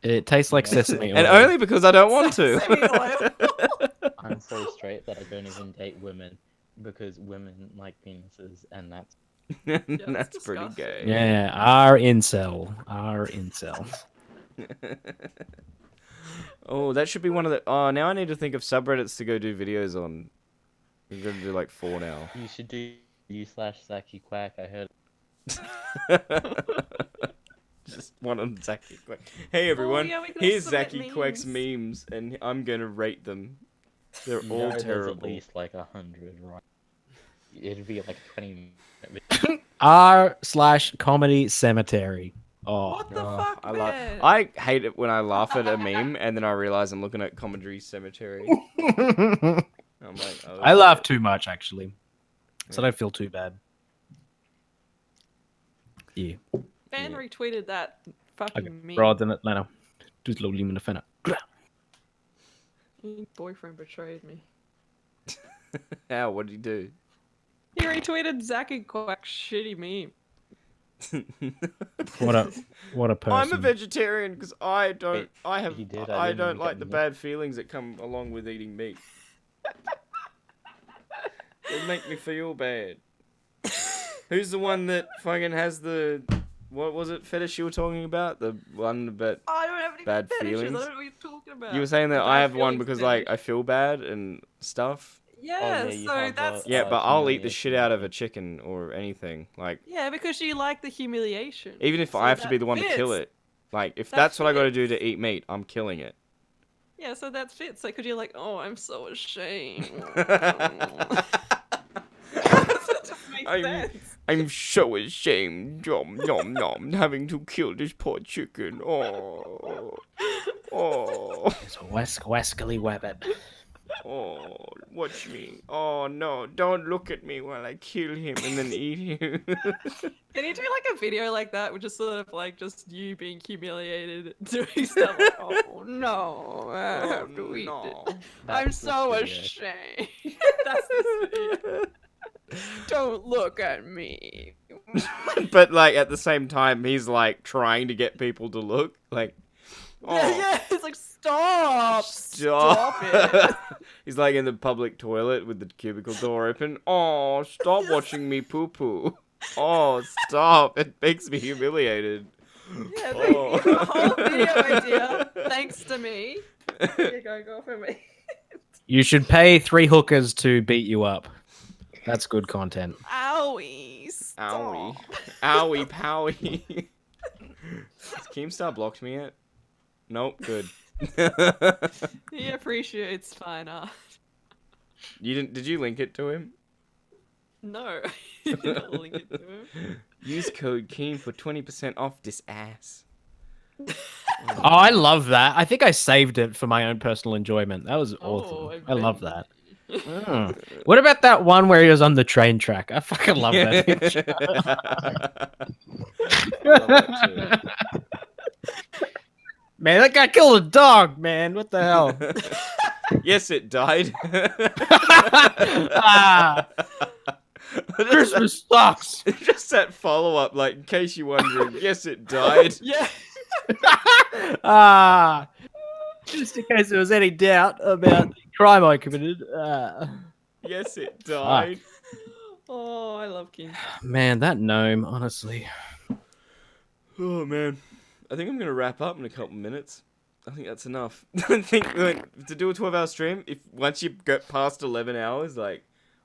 S11: It tastes like sesame oil.
S8: And only because I don't want to.
S14: I'm so straight that I don't even date women because women like penises, and that's
S8: That's pretty gay.
S11: Yeah, our incel. Our incel.
S8: Oh, that should be one of the. Oh, now I need to think of subreddits to go do videos on. We're gonna do like 4 now.
S14: you should do u/Zaki Quack. I heard.
S8: Just one on Zaki Quack. Hey everyone,
S16: yeah, we can
S8: here's
S16: submit
S8: Zaki Quack's memes, and I'm gonna rate them. They're
S14: You
S8: all
S14: know there's
S8: terrible.
S14: at least like 100, right? It'd be like 20.
S11: R/comedy cemetery. Oh,
S16: What the fuck,
S8: I
S16: man?
S8: I hate it when I laugh at a meme and then I realize I'm looking at Comedy Cemetery. I'm like, oh,
S11: I laugh too much actually, so I don't feel too bad. Yeah.
S16: Ben retweeted that fucking meme.
S11: Bra den Atlanta. Du slog limmen och fenna.
S16: Your boyfriend betrayed me.
S8: How? What did he do?
S16: He retweeted Zaki Quack's shitty meme.
S11: What a person.
S8: I'm a vegetarian because I don't. I have.
S14: he did,
S8: I
S14: I didn't
S8: don't
S14: even
S8: like
S14: get
S8: the
S14: the-
S8: bad feelings that come along with eating meat. They make me feel bad. Who's the one that fucking has the? What was it? Fetish you were talking about? The one about
S16: I don't have any
S8: bad
S16: fetishes.
S8: feelings.
S16: I don't know what you're talking about.
S8: You were saying that
S16: The
S8: I
S16: bad
S8: have one
S16: feelings
S8: because
S16: fetish.
S8: like I feel bad and stuff.
S16: Yeah,
S14: you
S16: so
S14: have,
S16: that's
S8: Yeah, but I'll eat the
S14: humiliation.
S8: shit out of a chicken or anything. Like
S16: yeah, because you like the humiliation.
S8: even if
S16: So
S8: I have to be
S16: that
S8: the one to kill
S16: fits.
S8: it. Like if
S16: That
S8: that's what I got to do to eat meat, I'm killing it.
S16: Yeah, so that fits. Like, because you're like, oh, I'm so ashamed. That just makes sense.
S8: I'm so ashamed, nom nom nom, having to kill this poor chicken. Oh, oh,
S11: It's a wascally wabbit.
S8: oh, watch me. Oh no, don't look at me while I kill him and then eat him.
S16: Can you do like a video like that, which is sort of like just you being humiliated, doing stuff like, oh no, I have to eat it. I'm
S14: That's
S16: so
S14: the video.
S16: ashamed. That's the video. Don't look at me.
S8: But like at the same time, he's like trying to get people to look. Like, oh,
S16: Yeah, it's like stop.
S8: stop.
S16: it.
S8: He's like in the public toilet with the cubicle door open. Oh, stop watching me poo poo. Oh, stop. It makes me humiliated.
S16: Yeah,
S8: Oh.
S16: the whole video idea, thanks to me. Here you go for me.
S11: You should pay 3 hookers to beat you up. That's good content.
S16: Owie.
S8: Owie. Owie powie. Has Keemstar blocked me yet? Nope, good.
S16: He appreciates fine art.
S8: Did you link it to him?
S16: No, I did not link it to him.
S8: Use code Keem for 20% off this ass.
S11: Oh, I love that. I think I saved it for my own personal enjoyment. That was awesome. I love that. Mm. What about that one where he was on the train track? I fucking love that. Man, that guy killed a dog, man. What the hell?
S8: Yes, it died.
S11: Christmas sucks.
S8: Just that follow-up, like, in case you're wondering, yes, it died.
S16: Yeah.
S11: Just in case there was any doubt about the crime I committed.
S8: Yes, it died.
S16: Oh, I love King.
S11: Man, that gnome, honestly.
S8: Oh, man. I think I'm going to wrap up in a couple minutes. I think that's enough. I think to do a 12-hour stream, once you get past 11 hours, like,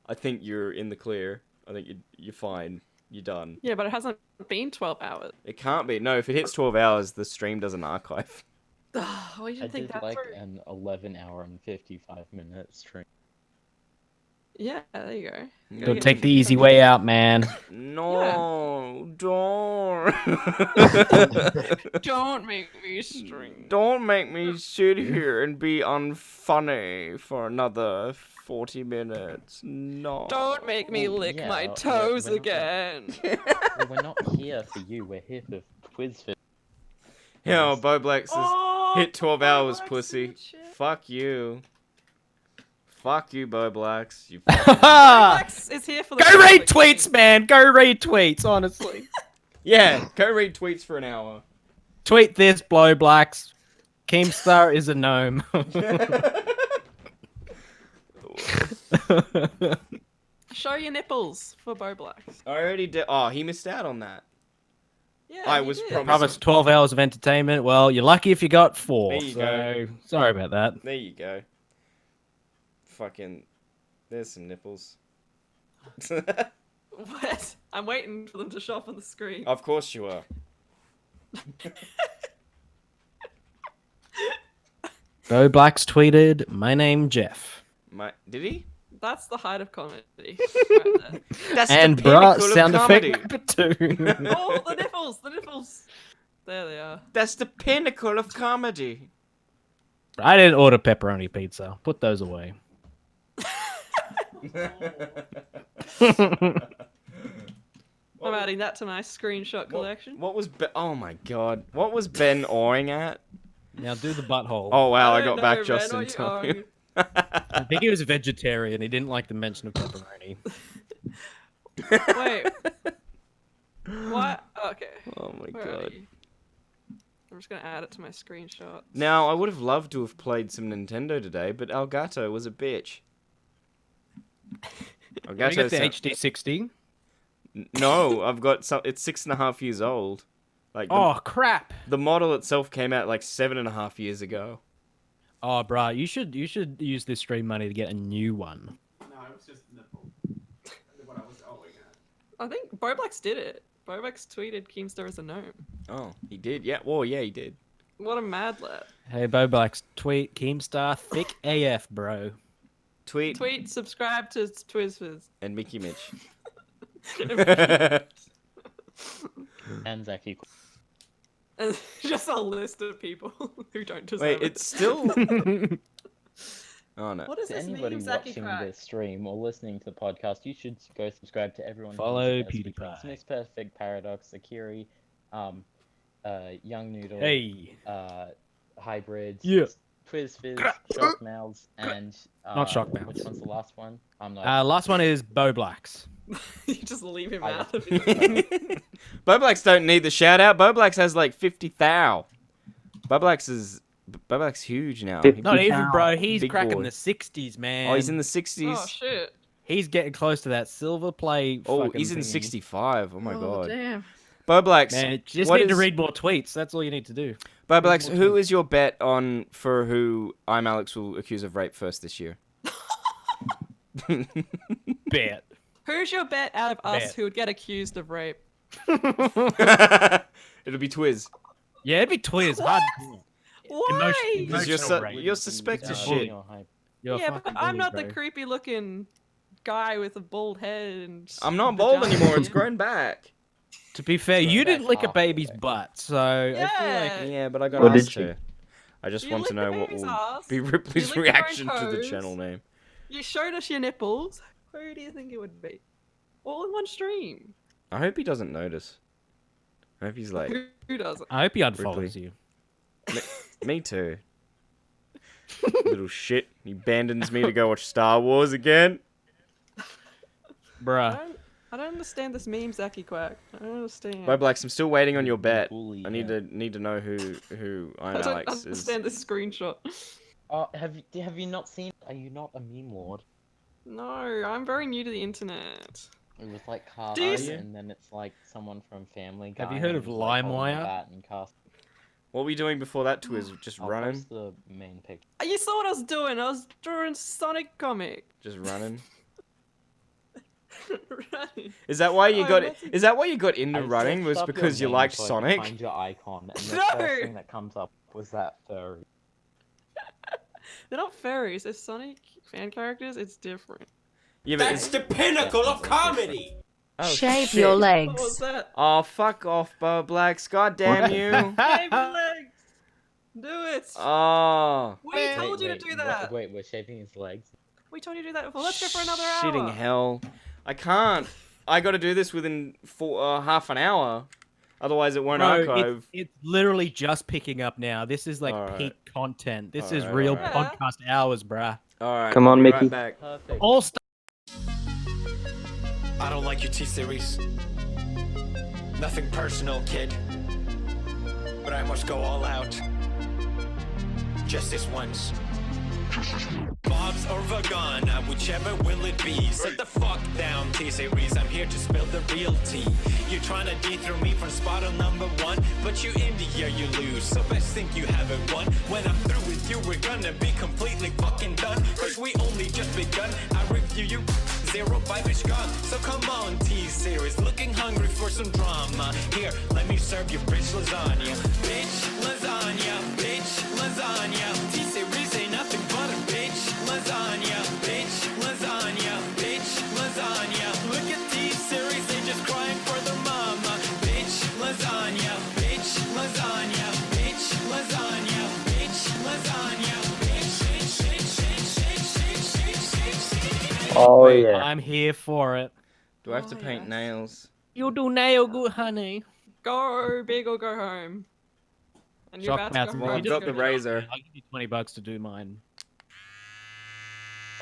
S8: I think you're in the clear. I think you're fine. You're done.
S16: Yeah, but it hasn't been 12 hours.
S8: It can't be. No, if it hits 12 hours, the stream doesn't archive.
S16: Oh, you
S14: I
S16: think
S14: did
S16: that's
S14: like
S16: for...
S14: an 11-hour and 55-minute stream.
S16: Yeah, there you go.
S11: Don't take the easy way out, man.
S8: No, don't.
S16: Don't make me stream.
S8: Don't make me sit here and be unfunny for another 40 minutes. No.
S16: Don't make me lick my toes again.
S14: Well, we're not here for you. We're here for Quizfit.
S8: Yo, Bo Black says, hit 12 hours, pussy. Fuck you. Fuck you, Bo Blacks. You
S16: Blacks is here for the
S11: Go read tweets, man. Go read tweets, honestly.
S8: Yeah, go read tweets for an hour.
S11: Tweet this, Blow Blacks. Keemstar is a gnome.
S16: Show your nipples for Bo Blacks.
S8: I already did. Oh, he missed out on that.
S16: Yeah,
S8: I was
S11: promised 12 hours of entertainment. Well, you're lucky if you got 4.
S8: There you go.
S11: Sorry about that.
S8: There you go. Fucking, there's some nipples.
S16: What? I'm waiting for them to show up on the screen.
S8: Of course you are.
S11: Bo Blacks tweeted, "My name Jeff."
S8: Did he?
S16: That's the height of comedy. Right there.
S8: That's
S11: and
S8: the
S11: bruh,
S8: pinnacle of
S11: sound
S8: comedy.
S11: effect number 2.
S16: Oh, the nipples! The nipples! There they are.
S8: That's the pinnacle of comedy.
S11: I didn't order pepperoni pizza. Put those away.
S16: I'm adding that to my screenshot collection.
S8: What was oh my god. What was Ben awing at?
S11: Now do the butthole.
S8: Oh wow, I
S16: don't
S8: got back
S16: know,
S8: just
S16: Ben,
S8: in
S16: what are you
S8: time.
S11: I think he was a vegetarian. He didn't like the mention of pepperoni.
S16: Wait. What? Okay.
S8: Oh my
S16: Where are
S8: god.
S16: you? I'm just gonna add it to my screenshot.
S8: Now, I would have loved to have played some Nintendo today, but Elgato was a bitch.
S11: You get the HD60?
S8: No, I've got some. It's 6.5 years old. Like,
S11: Oh crap!
S8: the model itself came out like 7.5 years ago.
S11: Oh, bruh, you should use this stream money to get a new one.
S9: No, it was just nipple. What I was owing at.
S16: I think Boblax did it. Boblax tweeted Keemstar as a gnome.
S8: Oh, he did? Yeah, well, yeah, he did.
S16: What a mad lad.
S11: Hey, Bo Blacks, tweet Keemstar thick AF, bro.
S8: Tweet
S16: Tweet, subscribe to Twizzfizz.
S8: and Mickey Mitch.
S14: And Zaki.
S16: And just a list of people who don't deserve
S8: Wait,
S16: it.
S8: it's still. Oh no.
S16: What is
S14: To
S16: this
S14: anybody
S16: name, Zaki
S14: watching
S16: Crack?
S14: this stream or listening to the podcast, you should go subscribe to everyone. who
S11: Follow
S14: uses it as
S11: PewDiePie.
S14: Smith's Perfect Paradox, Akiri, Young Noodle,
S11: Hey.
S14: Hybrids,
S11: Yeah.
S14: Twizzfizz, Shockmouths, and
S11: Not Shockmouths.
S14: Which one's the last one? I'm not.
S11: Last one is Bo Blacks.
S16: You just leave him
S14: I
S16: out
S14: don't-
S16: of it.
S8: Boblax don't need the shout out. Boblax has like 50 thou. Boblax huge now.
S11: Not even, bro. He's
S8: Big
S11: cracking
S8: boy.
S11: the 60s, man.
S8: Oh, he's in the 60s.
S16: Oh shit.
S11: He's getting close to that silver play.
S8: Oh,
S11: fucking
S8: he's in
S11: thingy.
S8: 65. Oh my god.
S16: Damn.
S8: Boblax,
S11: Man, you just
S8: what
S11: need to
S8: is-
S11: read more tweets. That's all you need to do.
S8: Boblax,
S11: Read more
S8: who
S11: tweets.
S8: is your bet on for who I'm Alex will accuse of rape first this year?
S11: Bet.
S16: Who's your bet out of us
S8: Bet.
S16: who would get accused of rape?
S8: It'll be Twiz.
S11: Yeah, it'd be Twiz. Hard.
S16: Why?
S8: Because you're suspect as shit.
S16: Yeah, but I'm not the creepy looking guy with a bald head and.
S8: I'm not bald
S16: vagina.
S8: anymore. It's grown back.
S11: To be fair, you didn't lick a baby's butt, so I feel
S16: Yeah.
S11: like
S8: Yeah, but I got
S17: Or did
S8: asked
S17: she?
S8: to. I just
S16: You
S8: want to
S16: licked the
S8: know what
S16: baby's
S8: will
S16: ass.
S8: be
S16: You
S8: Ripley's
S16: licked your own
S8: reaction to the
S16: toes.
S8: channel name.
S16: You showed us your nipples. Who do you think it would be? All in one stream.
S8: I hope he doesn't notice. I hope he's like,
S16: Who doesn't?
S11: I hope he unfollows
S8: Ripley.
S11: you.
S8: Me too. Little shit. He abandons me to go watch Star Wars again.
S11: Bruh.
S16: I don't understand this meme, Zaki Quack. I don't understand.
S8: Boblax, I'm still waiting on your bet. I need to know who I'm
S16: I don't
S8: Alex is.
S16: understand this screenshot.
S14: Oh, have you not seen? Are you not a meme lord?
S16: No, I'm very new to the internet.
S14: It was like cast,
S16: Do you-
S14: and then it's like someone from Family Guy.
S11: Have you heard
S14: and
S11: of
S14: it was, like, holding a
S11: LimeWire?
S14: bat and cast.
S8: What were you doing before that, Twiz? Just
S14: I'll
S8: running?
S14: post the main picture.
S16: You saw what I was doing. I was drawing Sonic comic.
S8: Just running?
S16: Running.
S8: Is that why you
S16: Oh,
S8: got?
S16: that's a-
S8: Is that why you got into
S14: I
S8: running?
S14: searched
S8: Was
S14: up your
S8: because you
S14: name
S8: liked
S14: so I could
S8: Sonic?
S14: Find your icon, and the
S16: No!
S14: first thing that comes up was that furry.
S16: They're not furries. They're Sonic fan characters. It's different.
S8: Yeah, but
S6: That's
S8: it's-
S6: the pinnacle of comedy!
S8: Oh,
S10: Shave
S8: shit.
S10: your
S16: What
S10: legs.
S16: was that?
S8: Oh, fuck off, Boblax. God damn you.
S16: Shave your legs. Do it.
S8: Oh.
S16: We told you to do that.
S14: Wait, we're shaving his legs.
S16: We told you to do that before. Let's go for another hour.
S8: Shitting hell. I can't. I got to do this within half an hour. Otherwise, it won't
S11: Bro,
S8: archive.
S11: it's literally just picking up now. This is like
S8: Alright.
S11: peak content. This is
S8: Alright,
S11: real
S8: alright.
S11: podcast hours, bruh.
S8: All right.
S17: Come on,
S8: I'll be
S17: Mickey.
S8: Right back.
S14: Perfect.
S11: All stuff.
S20: I don't like your T-Series. Nothing personal, kid. But I must go all out. Just this once. Bob's or Vagana, whichever will it be. Sit the fuck down, T-Series. I'm here to spill the real tea. You're trying to dethrone me from spot on number one, but you India, you lose. So best think you haven't won. When I'm through with you, we're gonna be completely fucking done. Cause we only just begun. I review you. 0-5 is gone. So come on, T-Series. Looking hungry for some drama. Here, let me serve you rich lasagna. Bitch, lasagna. Bitch, lasagna. T-Series ain't nothing but a bitch. Lasagna. Bitch, lasagna. Bitch, lasagna. Look at T-Series, they just crying for their mama. Bitch, lasagna. Bitch, lasagna. Bitch, lasagna. Bitch, lasagna. Bitch, bitch, bitch, bitch, bitch, bitch, bitch, bitch.
S17: Oh yeah.
S11: I'm here for it.
S8: Do I have to paint nails?
S11: You do nail good, honey.
S16: Go big or go home. And you're about
S11: Shock
S16: to go
S11: mouth.
S8: Well,
S16: home.
S8: I've got the razor.
S11: I'll give you $20 to do mine.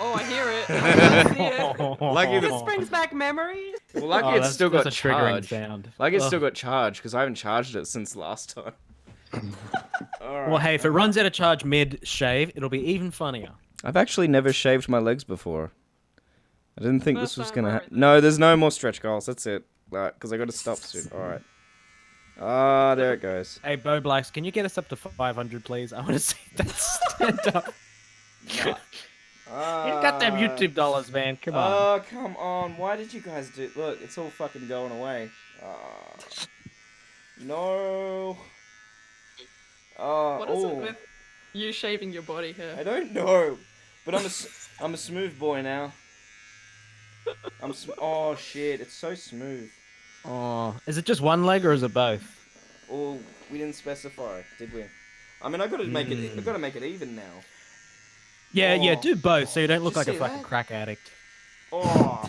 S16: Oh, I hear it. I see it.
S8: Lucky
S16: This
S8: the-
S16: brings back memories.
S8: Well, lucky
S11: Oh,
S8: it's
S11: that's-
S8: still got
S11: that's a triggering
S8: charge.
S11: sound.
S8: Like it's
S11: Ugh.
S8: still got charge because I haven't charged it since last time. Alright.
S11: Well, hey, if it runs out of charge mid-shave, it'll be even funnier.
S8: I've actually never shaved my legs before. I didn't think this
S16: First
S8: was
S16: time
S8: gonna.
S16: right
S8: No, there's no more stretch goals. That's it. Because I got to stop soon. All right. Ah, there it goes.
S11: Hey, Bo Blacks, can you get us up to 500, please? I want to see that stand up. You got them YouTube dollars, man. Come on.
S8: Oh, come on. Why did you guys do... Look, it's all fucking going away. No. Oh,
S16: What is it
S8: ooh.
S16: with you shaving your body hair?
S8: I don't know. But I'm a smooth boy now. Oh, shit. It's so smooth.
S11: Oh, is it just one leg or is it both?
S8: Oh, we didn't specify, did we? I mean, I gotta make it. I gotta make it even now.
S11: Yeah, yeah,
S8: Oh.
S11: do both so you don't look
S8: Did
S11: like
S8: you
S11: a
S8: see
S11: fucking
S8: that?
S11: crack addict.
S8: Oh,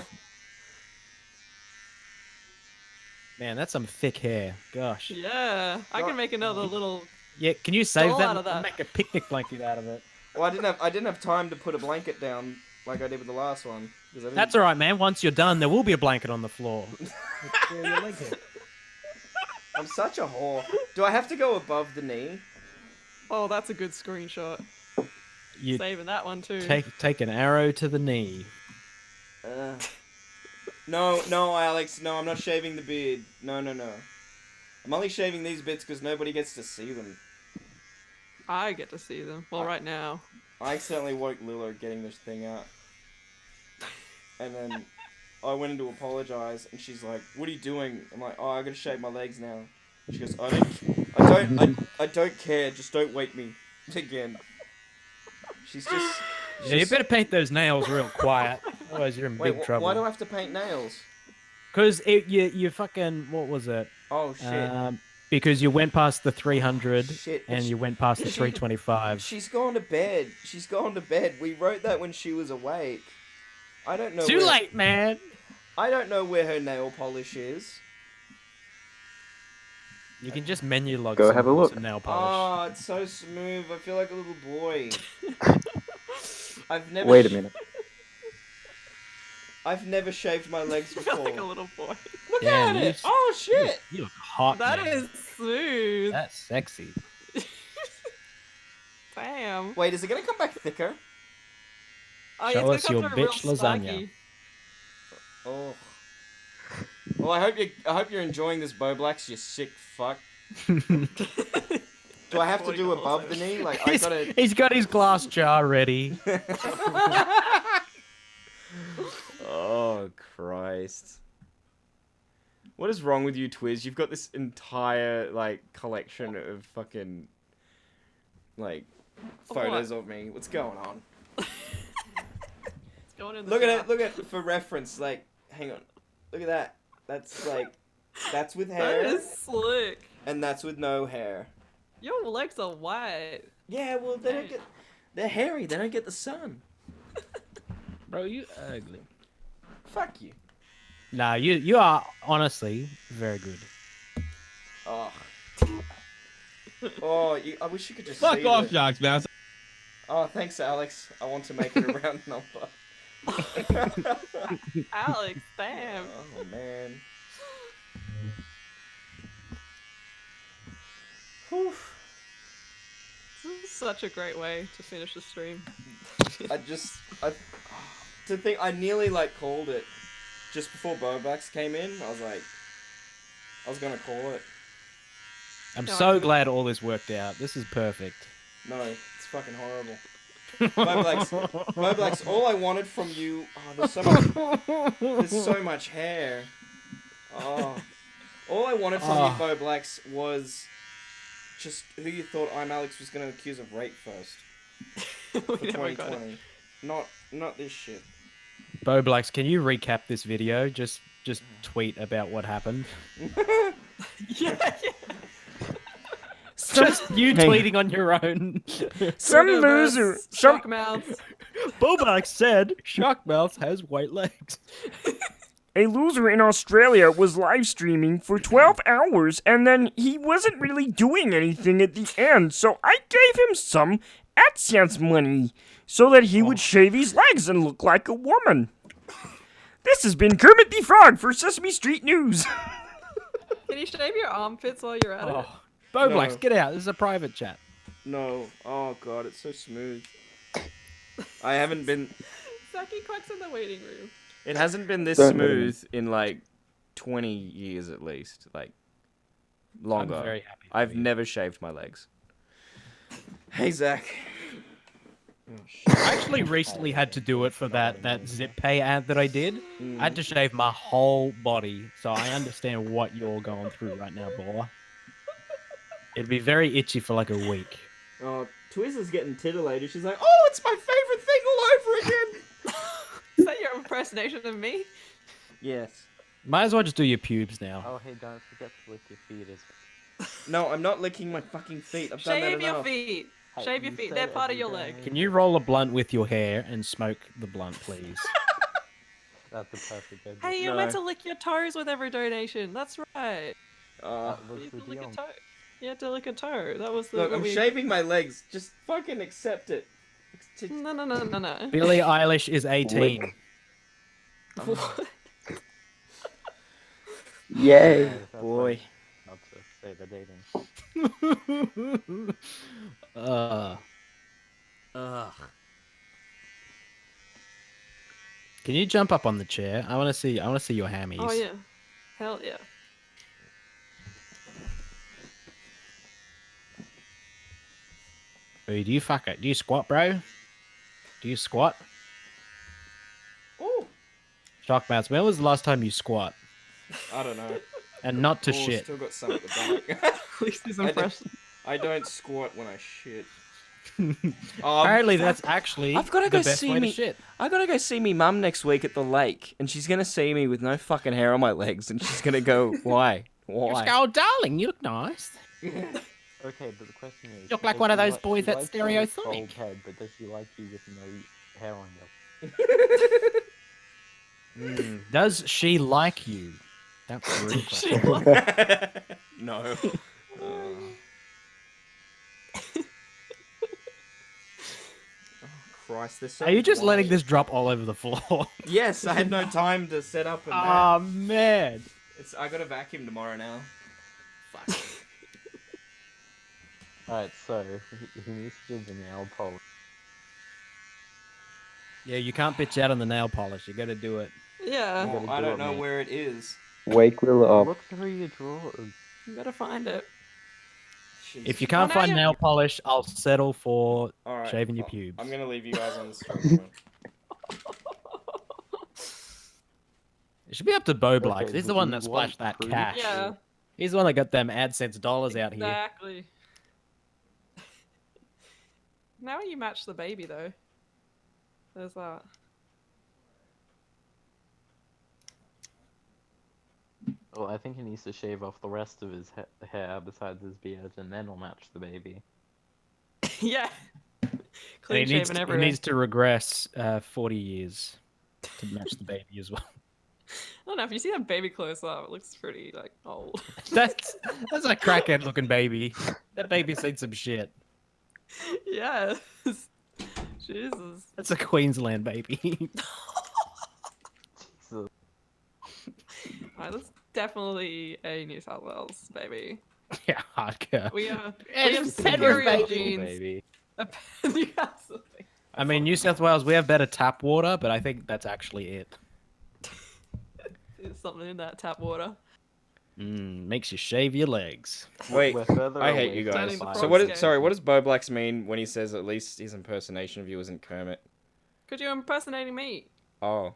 S11: Man, that's some thick hair. Gosh.
S16: Yeah, I can make another little.
S11: Yeah, can you save
S16: Doll
S11: that
S16: out of
S11: and
S16: that.
S11: make a picnic blanket out of it?
S8: well, I didn't have time to put a blanket down like I did with the last one. 'cause I didn't-
S11: That's alright, man. Once you're done, there will be a blanket on the floor.
S8: I'm such a whore. Do I have to go above the knee?
S16: Oh, that's a good screenshot.
S11: You
S16: Saving that one too.
S11: take an arrow to the knee.
S8: No, no, Alex. No, I'm not shaving the beard. No, no, no. I'm only shaving these bits because nobody gets to see them.
S16: I get to see them. Well, right now.
S8: I accidentally woke Lilo getting this thing out. And then I went in to apologize, and she's like, "What are you doing?" I'm like, "Oh, I gotta shave my legs now." She goes, I don't care. Just don't wake me again." She's just.
S11: Yeah, you better paint those nails real quiet, otherwise you're in
S8: Wait,
S11: big trouble.
S8: why do I have to paint nails?
S11: Because you fucking, what was it?
S8: Oh shit.
S11: Because you went past the 300
S8: Shit,
S11: and you went past the 325.
S8: She's gone to bed. She's gone to bed. We wrote that when she was awake. I don't know.
S11: Too late, man.
S8: I don't know where her nail polish is.
S11: You can just menu log
S4: Go have a look.
S11: some nail polish.
S8: Oh, it's so smooth. I feel like a little boy. I've never.
S4: Wait a minute.
S8: I've never shaved my legs
S16: I
S8: before.
S16: feel like a little boy.
S8: Look
S11: Damn,
S8: at
S11: you
S8: it! Oh shit!
S11: You look hot,
S16: That
S11: man.
S16: is smooth.
S11: That's sexy.
S16: Damn.
S8: Wait, is it gonna come back thicker?
S16: Oh,
S11: Show
S16: yeah,
S11: us
S16: it's gonna
S11: your
S16: come through
S11: bitch
S16: real
S11: lasagna.
S16: spiky.
S8: Oh. Well, I hope you're enjoying this, Boblax, you sick fuck. Do I have to do above the knee? Like I gotta.
S11: He's got his glass jar ready.
S8: Oh Christ! What is wrong with you, Twiz? You've got this entire like collection of fucking like photos of me. What's going on?
S16: It's going in the
S8: Look at
S16: jar.
S8: it. Look at it for reference. Like, hang on. Look at that. That's like, that's with
S16: That
S8: hair,
S16: is slick.
S8: and that's with no hair.
S16: Your legs are white.
S8: Yeah, well they don't get. They're hairy. They don't get the sun.
S11: Bro, you ugly.
S8: Fuck you.
S11: Nah, you are honestly very good.
S8: Oh. Oh, I wish you could just
S15: Fuck
S8: see
S15: off,
S8: the-
S15: Sharks Mouse.
S8: Oh, thanks, Alex. I want to make it a round number.
S16: Alex, damn.
S8: Oh man. Whew.
S16: This is such a great way to finish the stream.
S8: To think, I nearly like called it just before Bobax came in. I was gonna call it.
S11: I'm so glad all this worked out. This is perfect.
S8: No, it's fucking horrible. Boblax, all I wanted from you. Oh, there's so much hair. Oh, all I wanted from you, Boblax, was just who you thought I'm Alex was gonna accuse of rape first for
S16: We never got
S8: 2020. Not this shit.
S11: Boblax, can you recap this video? Just tweet about what happened. Just you tweeting on your own.
S8: Some loser.
S16: Shockmouth.
S11: Boblax said Shockmouth has white legs.
S22: A loser in Australia was live streaming for 12 hours and then he wasn't really doing anything at the end, so I gave him some AdSense money so that he would shave his legs and look like a woman. This has been Kermit the Frog for Sesame Street News.
S16: Can you shave your armpits while you're at it?
S11: Boblax,
S8: No.
S11: get out. This is a private chat.
S8: No. Oh god, it's so smooth. I haven't been.
S16: Saki quacks in the waiting room.
S8: It hasn't been this
S4: Don't let him.
S8: smooth in like 20 years at least. Like longer.
S11: I'm very happy for
S8: I've
S11: you.
S8: never shaved my legs. Hey Zach.
S11: I actually recently had to do it for that ZipPay ad that I did. I had to shave my whole body, so I understand what you're going through right now, boy. It'd be very itchy for like a week.
S8: Oh, Twiz is getting titillated. She's like, oh, it's my favorite thing all over again.
S16: Is that your impersonation of me?
S8: Yes.
S11: Might as well just do your pubes now.
S14: Oh, hey, don't forget to lick your feet as well.
S8: No, I'm not licking my fucking feet. I've done that
S16: Shave your
S8: enough.
S16: feet.
S14: Hey,
S16: Shave your
S14: you
S16: feet.
S14: said
S16: They're part of
S14: every
S16: your
S14: day.
S16: leg.
S11: Can you roll a blunt with your hair and smoke the blunt, please?
S14: That's a perfect idea.
S16: Hey, you're meant to lick your toes with every donation. That's right.
S8: Uh,
S14: That
S16: You
S14: was
S16: had to lick a
S14: the
S16: toe. You had to lick a toe. That was the.
S8: look,
S16: what
S8: I'm
S16: we-
S8: shaving my legs. Just fucking accept it.
S16: No.
S11: Billie Eilish is 18.
S16: What?
S4: Yay.
S14: Yeah, that's
S8: Boy.
S14: Not to say the dating.
S11: Ugh. Can you jump up on the chair? I want to see. I want to see your hammies.
S16: Oh yeah. Hell yeah.
S11: Hey, do you fuck it? Do you squat, bro? Do you squat?
S1: Ooh.
S11: Shockmouths, when was the last time you squat?
S1: I don't know.
S11: And not to
S1: Ooh,
S11: shit.
S1: Still got some at the back.
S16: Lucy's
S1: I don't-
S16: impression.
S1: I don't squat when I shit.
S11: Apparently, that's actually
S8: I've got to
S11: the
S8: go
S11: best
S8: see
S11: way
S8: me.
S11: to shit.
S8: I gotta go see me mum next week at the lake, and she's gonna see me with no fucking hair on my legs, and she's gonna go, "Why? Why?"
S11: Oh, darling, you look nice.
S21: Okay, but the question is,
S11: Look like
S21: does
S11: one of
S21: she
S11: those
S21: like-
S11: boys
S21: she
S11: at
S21: likes you with
S11: Stereosonic.
S21: bald head, but does she like you with no hair on your?
S11: Does she like you? That's the real question.
S8: No. Christ, this.
S11: Are you just letting this drop all over the floor?
S8: Yes, I had no time to set up.
S11: Oh man!
S8: I got a vacuum tomorrow now. Fuck.
S21: Alright, so he needs to do the nail polish.
S11: Yeah, you can't bitch out on the nail polish. You got to do it.
S16: Yeah.
S8: Well, I don't know where it is.
S4: Wake Will up.
S21: Look through your drawers.
S16: You gotta find it.
S11: If you can't
S16: Oh, now
S11: find
S16: you-
S11: nail polish, I'll settle for
S8: All right,
S11: shaving your pubes.
S8: I'm gonna leave you guys on the stream.
S11: It should be up to Boblax.
S21: Okay,
S11: He's the
S21: but
S11: one
S21: you
S11: that splashed
S21: want
S11: that
S21: proof?
S11: cash.
S16: Yeah.
S11: He's the one that got them AdSense dollars out here.
S16: Exactly. Now you match the baby though. There's that.
S21: Well, I think he needs to shave off the rest of his hair besides his beard, and then he'll match the baby.
S16: Yeah.
S11: And
S16: Clean
S11: he needs,
S16: shaven
S11: to, he
S16: everywhere.
S11: needs to regress 40 years to match the baby as well.
S16: I don't know, if you see that baby close up, it looks pretty like old.
S11: That's a crackhead looking baby. That baby's seen some shit.
S16: Yes. Jesus.
S11: That's a Queensland baby.
S16: Alright, that's definitely a New South Wales baby.
S11: Yeah, hardcore.
S16: We have
S11: It's
S16: superior
S11: Penrith
S16: genes.
S21: baby.
S16: Newcastle baby.
S11: I mean, New South Wales, we have better tap water, but I think that's actually it.
S16: There's something in that tap water.
S11: Makes you shave your legs.
S8: Wait,
S21: We're further
S8: I hate
S21: away
S8: you
S21: from
S8: guys.
S21: the
S8: So
S21: frogs
S8: what?
S21: game.
S8: Sorry, what does Boblax mean when he says at least his impersonation of you isn't Kermit?
S16: Could you impersonating me?
S8: Oh.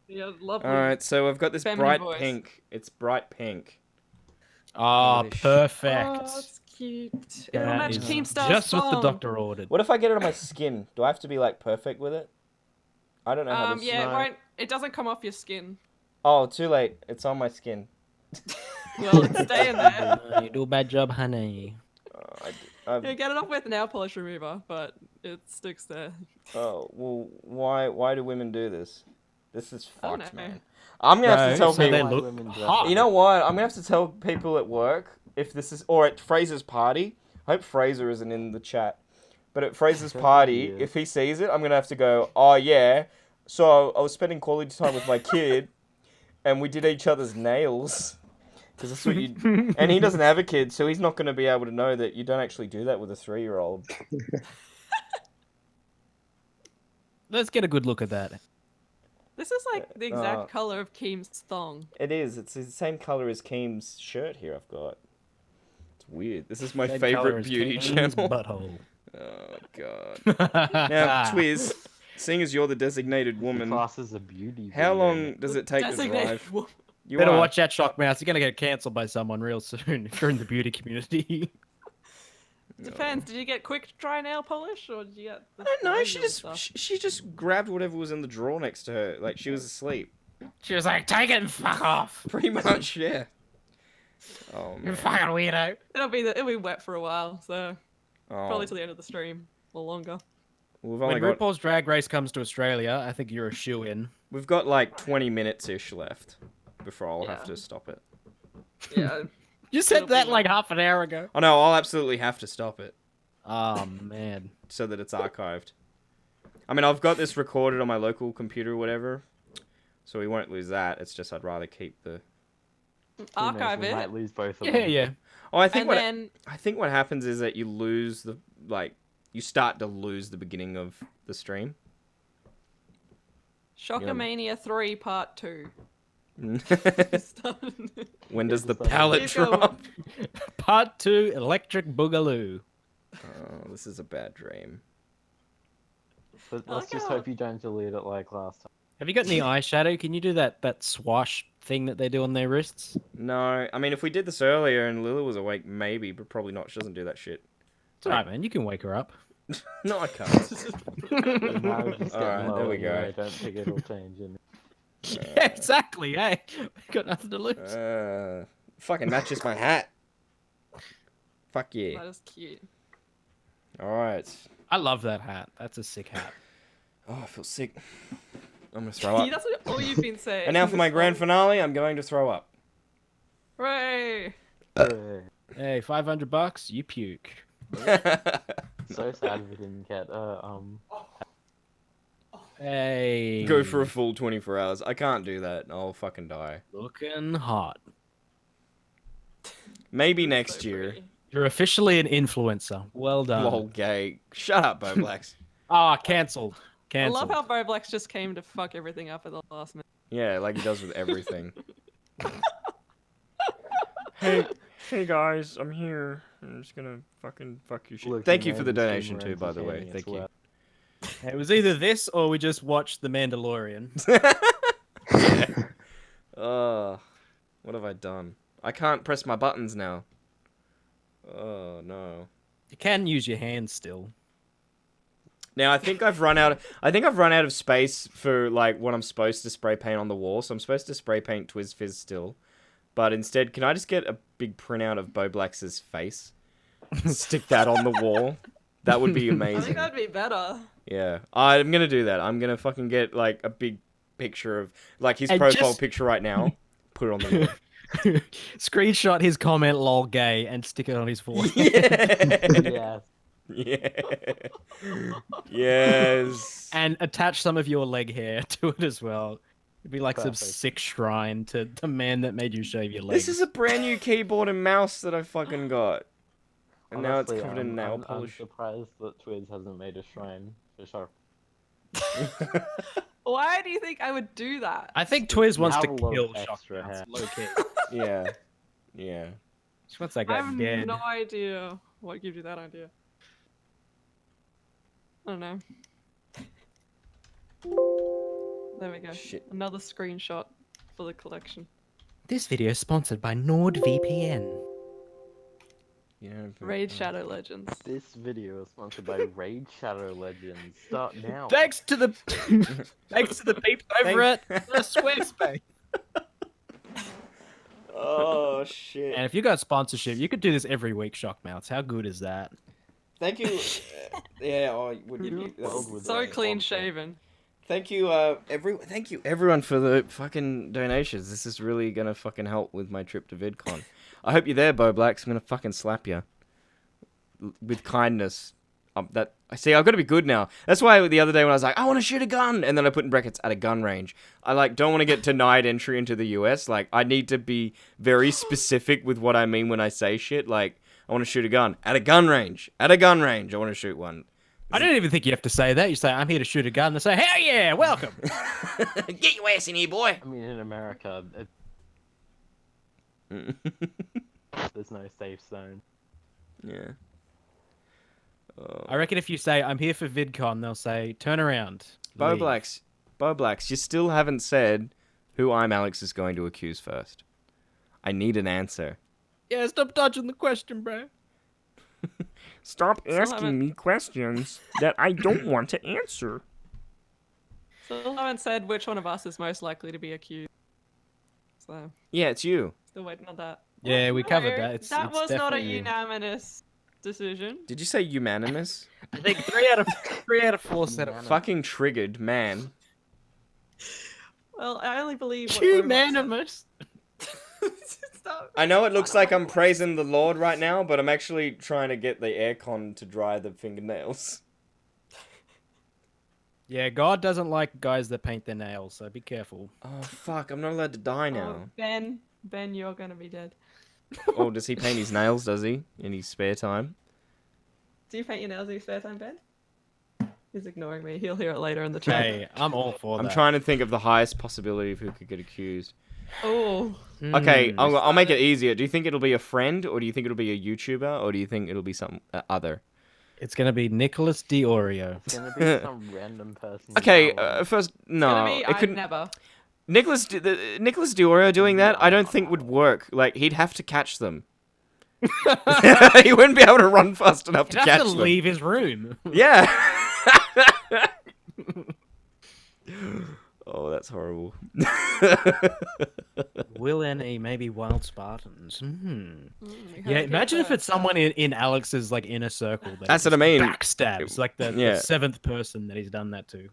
S16: Yeah, lovely.
S8: All right, so I've got this
S16: feminine
S8: bright
S16: voice.
S8: pink. It's bright pink.
S11: Oh, perfect.
S16: Oh, that's cute.
S11: That
S16: It'll match
S11: is
S16: Keemstar's
S11: just what the
S16: song.
S11: doctor ordered.
S8: What if I get it on my skin? Do I have to be like perfect with it? I don't know how this.
S16: Yeah, it won't. It doesn't come off your skin.
S8: Oh, too late. It's on my skin.
S16: Well, it's staying there.
S11: You do a bad job, honey.
S16: Yeah, get it off with nail polish remover, but it sticks there.
S8: Oh well, why do women do this? This is
S16: I don't
S8: fucked,
S16: know.
S8: man. I'm gonna have to tell
S11: so they
S8: people.
S11: look hot.
S8: You know what? I'm gonna have to tell people at work if this is, or at Fraser's party. I hope Fraser isn't in the chat. But at Fraser's party,
S21: is.
S8: if he sees it, I'm gonna have to go, oh yeah. So I was spending quality time with my kid, and we did each other's nails. Because that's what you. And he doesn't have a kid, so he's not gonna be able to know that you don't actually do that with a 3-year-old.
S11: Let's get a good look at that.
S16: This is like the exact
S8: Uh,
S16: color of Keem's thong.
S8: It is. It's the same color as Keem's shirt here. I've got. It's weird. This is my
S11: Same colour
S8: favorite
S11: as
S8: beauty
S11: Keem's
S8: channel.
S11: butthole.
S8: Oh god. Now, Twiz, seeing as you're the designated woman,
S21: Class as a beauty.
S8: how
S21: video.
S8: long does it take to
S16: Designated
S8: drive?
S16: woman.
S8: You
S11: Better
S8: are.
S11: watch out, Shockmouse. You're gonna get cancelled by someone real soon if you're in the beauty community.
S16: Depends. Did you get quick dry nail polish or did you get? The
S8: I don't know. She
S16: regular
S8: just
S16: stuff?
S8: she just grabbed whatever was in the drawer next to her, like she was asleep.
S11: She was like, "Take it and fuck off."
S8: Pretty much, yeah. Oh
S11: You
S8: man.
S11: fucking weirdo.
S16: It'll be wet for a while, so
S8: Oh.
S16: probably till the end of the stream or longer.
S8: We've
S11: When
S8: only got
S11: RuPaul's Drag Race comes to Australia, I think you're a shoe in.
S8: we've got like 20 minutes ish left before I'll have
S16: Yeah.
S8: to stop it.
S16: Yeah.
S11: You said
S16: It'll
S11: that
S16: be
S11: like half an hour ago.
S8: Oh no, I'll absolutely have to stop it.
S11: Oh man.
S8: So that it's archived. I mean, I've got this recorded on my local computer or whatever, so we won't lose that. It's just I'd rather keep the.
S21: Who knows,
S16: Archive
S21: we
S16: it.
S21: might lose both of
S11: Yeah,
S21: them.
S11: yeah.
S8: Oh, I think
S16: And
S8: what
S16: then
S8: I think what happens is that you lose the you start to lose the beginning of the stream.
S16: Shockamania 3 Part 2.
S8: When does the
S16: Keep
S8: pallet
S16: going.
S8: drop?
S11: Part 2 Electric Boogaloo.
S8: Oh, this is a bad dream.
S14: But let's just hope you don't delete it like last time.
S11: Have you got any eyeshadow? Can you do that swash thing that they do on their wrists?
S8: No, I mean, if we did this earlier and Lila was awake, maybe, but probably not. She doesn't do that shit.
S11: It's alright, man. You can wake her up.
S8: No, I can't.
S14: Now we're just
S8: Alright,
S14: getting
S8: there
S14: low
S8: we go.
S14: anyway, I don't think it'll change.
S11: Yeah, exactly. Hey, we got nothing to lose.
S8: Fucking matches my hat. Fuck yeah.
S16: That is cute.
S8: Alright.
S11: I love that hat. That's a sick hat.
S8: Oh, I feel sick. I'm gonna throw up.
S16: That's all you've been saying.
S8: And now for my grand finale, I'm going to throw up.
S16: Hooray!
S11: Hey, $500, you puke.
S14: So sad we didn't get
S11: Hey.
S8: Go for a full 24 hours. I can't do that. I'll fucking die.
S11: Looking hot.
S8: Maybe next year.
S11: You're officially an influencer. Well done.
S8: Lol, gay. Shut up, Bo Blacks.
S11: Ah, cancelled.
S16: I love
S11: Cancelled.
S16: how Boblax just came to fuck everything up at the last minute.
S8: Yeah, like he does with everything.
S22: Hey guys, I'm here. I'm just gonna fucking fuck your shit.
S14: Look,
S8: Thank
S14: the
S8: you for the
S14: man
S8: donation
S14: streamer
S8: too, by the way.
S14: entertaining
S8: Thank
S14: as
S8: you.
S14: well.
S11: It was either this or we just watched The Mandalorian.
S8: What have I done? I can't press my buttons now. Oh no.
S11: You can use your hands still.
S8: Now I think I've run out. I think I've run out of space for like what I'm supposed to spray paint on the wall. So I'm supposed to spray paint Twiz Fizz still, but instead, can I just get a big printout of Bo Blacks's face? Stick that on the wall. That would be
S16: I
S8: amazing.
S16: think that'd be better.
S8: Yeah, I'm gonna do that. I'm gonna fucking get like a big picture of like his
S11: And
S8: profile
S11: just-
S8: picture right now. Put it on the wall.
S11: Screenshot his comment lol gay and stick it on his forehead.
S14: Yeah.
S8: Yeah. Yes.
S11: And attach some of your leg hair to it as well. It'd be like some
S14: Perfect.
S11: sick shrine to the man that made you shave your legs.
S8: This is a brand new keyboard and mouse that I fucking got. And now it's
S14: Honestly,
S8: covered in nail
S14: I'm
S8: polish.
S14: surprised that Twiz hasn't made a shrine for sure.
S16: Why do you think I would do that?
S11: I think Twiz wants to
S14: Have a lot
S11: kill
S14: of extra hair.
S11: Shockmouth. Low key.
S8: Yeah. Yeah.
S11: She wants that
S16: I
S11: guy
S16: have
S11: dead.
S16: no idea what gives you that idea. I don't know. There we go.
S8: Shit.
S16: Another screenshot for the collection.
S11: This video is sponsored by NordVPN.
S8: Yeah.
S16: Raid Shadow Legends.
S14: This video is sponsored by Raid Shadow Legends. Start now.
S11: Thanks to the thanks to the peeps over at the Squarespace.
S8: Oh shit.
S11: And if you got sponsorship, you could do this every week, Shockmouths. How good is that?
S8: Thank you. Yeah. Oh, would you?
S16: So clean shaven.
S8: Thank you, thank you everyone for the fucking donations. This is really gonna fucking help with my trip to VidCon. I hope you're there, Bo Blacks. I'm gonna fucking slap you with kindness. That I see. I've got to be good now. That's why the other day when I was like, I want to shoot a gun, and then I put in brackets at a gun range. I like don't want to get denied entry into the US. Like I need to be very specific with what I mean when I say shit. Like I want to shoot a gun at a gun range. At a gun range, I want to shoot one.
S11: I don't even think you have to say that. You say, I'm here to shoot a gun. They say, hell yeah, welcome.
S8: Get your ass in here, boy.
S14: I mean, in America, there's no safe zone.
S8: Yeah.
S11: I reckon if you say, I'm here for VidCon, they'll say, turn around.
S8: Bo
S11: leave."
S8: Blacks, you still haven't said who I'm Alex is going to accuse first. I need an answer.
S11: Yeah, stop dodging the question, bro.
S22: Stop
S16: Still
S22: asking
S16: haven't-
S22: me questions that I don't want to answer.
S16: Still haven't said which one of us is most likely to be accused. So,
S8: Yeah, it's you.
S16: still waiting on that.
S11: Yeah, we covered
S16: No,
S11: that. It's
S16: that was not a
S11: definitely you.
S16: unanimous decision.
S8: Did you say unanimous?
S11: I think 3 out of 4 said it.
S8: Fucking triggered, man.
S16: Well, I only believe what Robot said.
S11: Unanimous.
S16: Stop.
S8: I know it looks like I'm praising the Lord right now, but I'm actually trying to get the aircon to dry the fingernails.
S11: Yeah, God doesn't like guys that paint their nails, so be careful.
S8: Oh, fuck. I'm not allowed to die
S16: Oh,
S8: now.
S16: Ben, you're gonna be dead.
S8: Oh, does he paint his nails, does he? In his spare time?
S16: Do you paint your nails in your spare time, Ben? He's ignoring me. He'll hear it later in the chat.
S11: Hey, I'm all for that.
S8: I'm trying to think of the highest possibility of who could get accused.
S16: Oh.
S8: Okay, I'll make it easier. Do you think it'll be a friend, or do you think it'll be a YouTuber, or do you think it'll be some other?
S11: It's gonna be Nicholas Diorio.
S14: It's gonna be some random person.
S8: Okay, first, no,
S16: Gonna be
S8: it couldn't.
S16: Never.
S8: Nicholas Diorio doing that, I don't think would work. Like, he'd have to catch them. He wouldn't be able to run fast enough
S11: He'd
S8: to
S11: have
S8: catch
S11: to
S8: them.
S11: leave his room.
S8: Yeah. Oh, that's horrible.
S11: Will NE maybe Wild Spartans?
S16: we
S11: Yeah,
S16: heard it
S11: imagine if
S16: first.
S11: it's someone in Alex's like inner circle. That
S8: That's
S11: he
S8: what I mean.
S11: Backstabs like the
S8: Yeah.
S11: seventh person that he's done that to.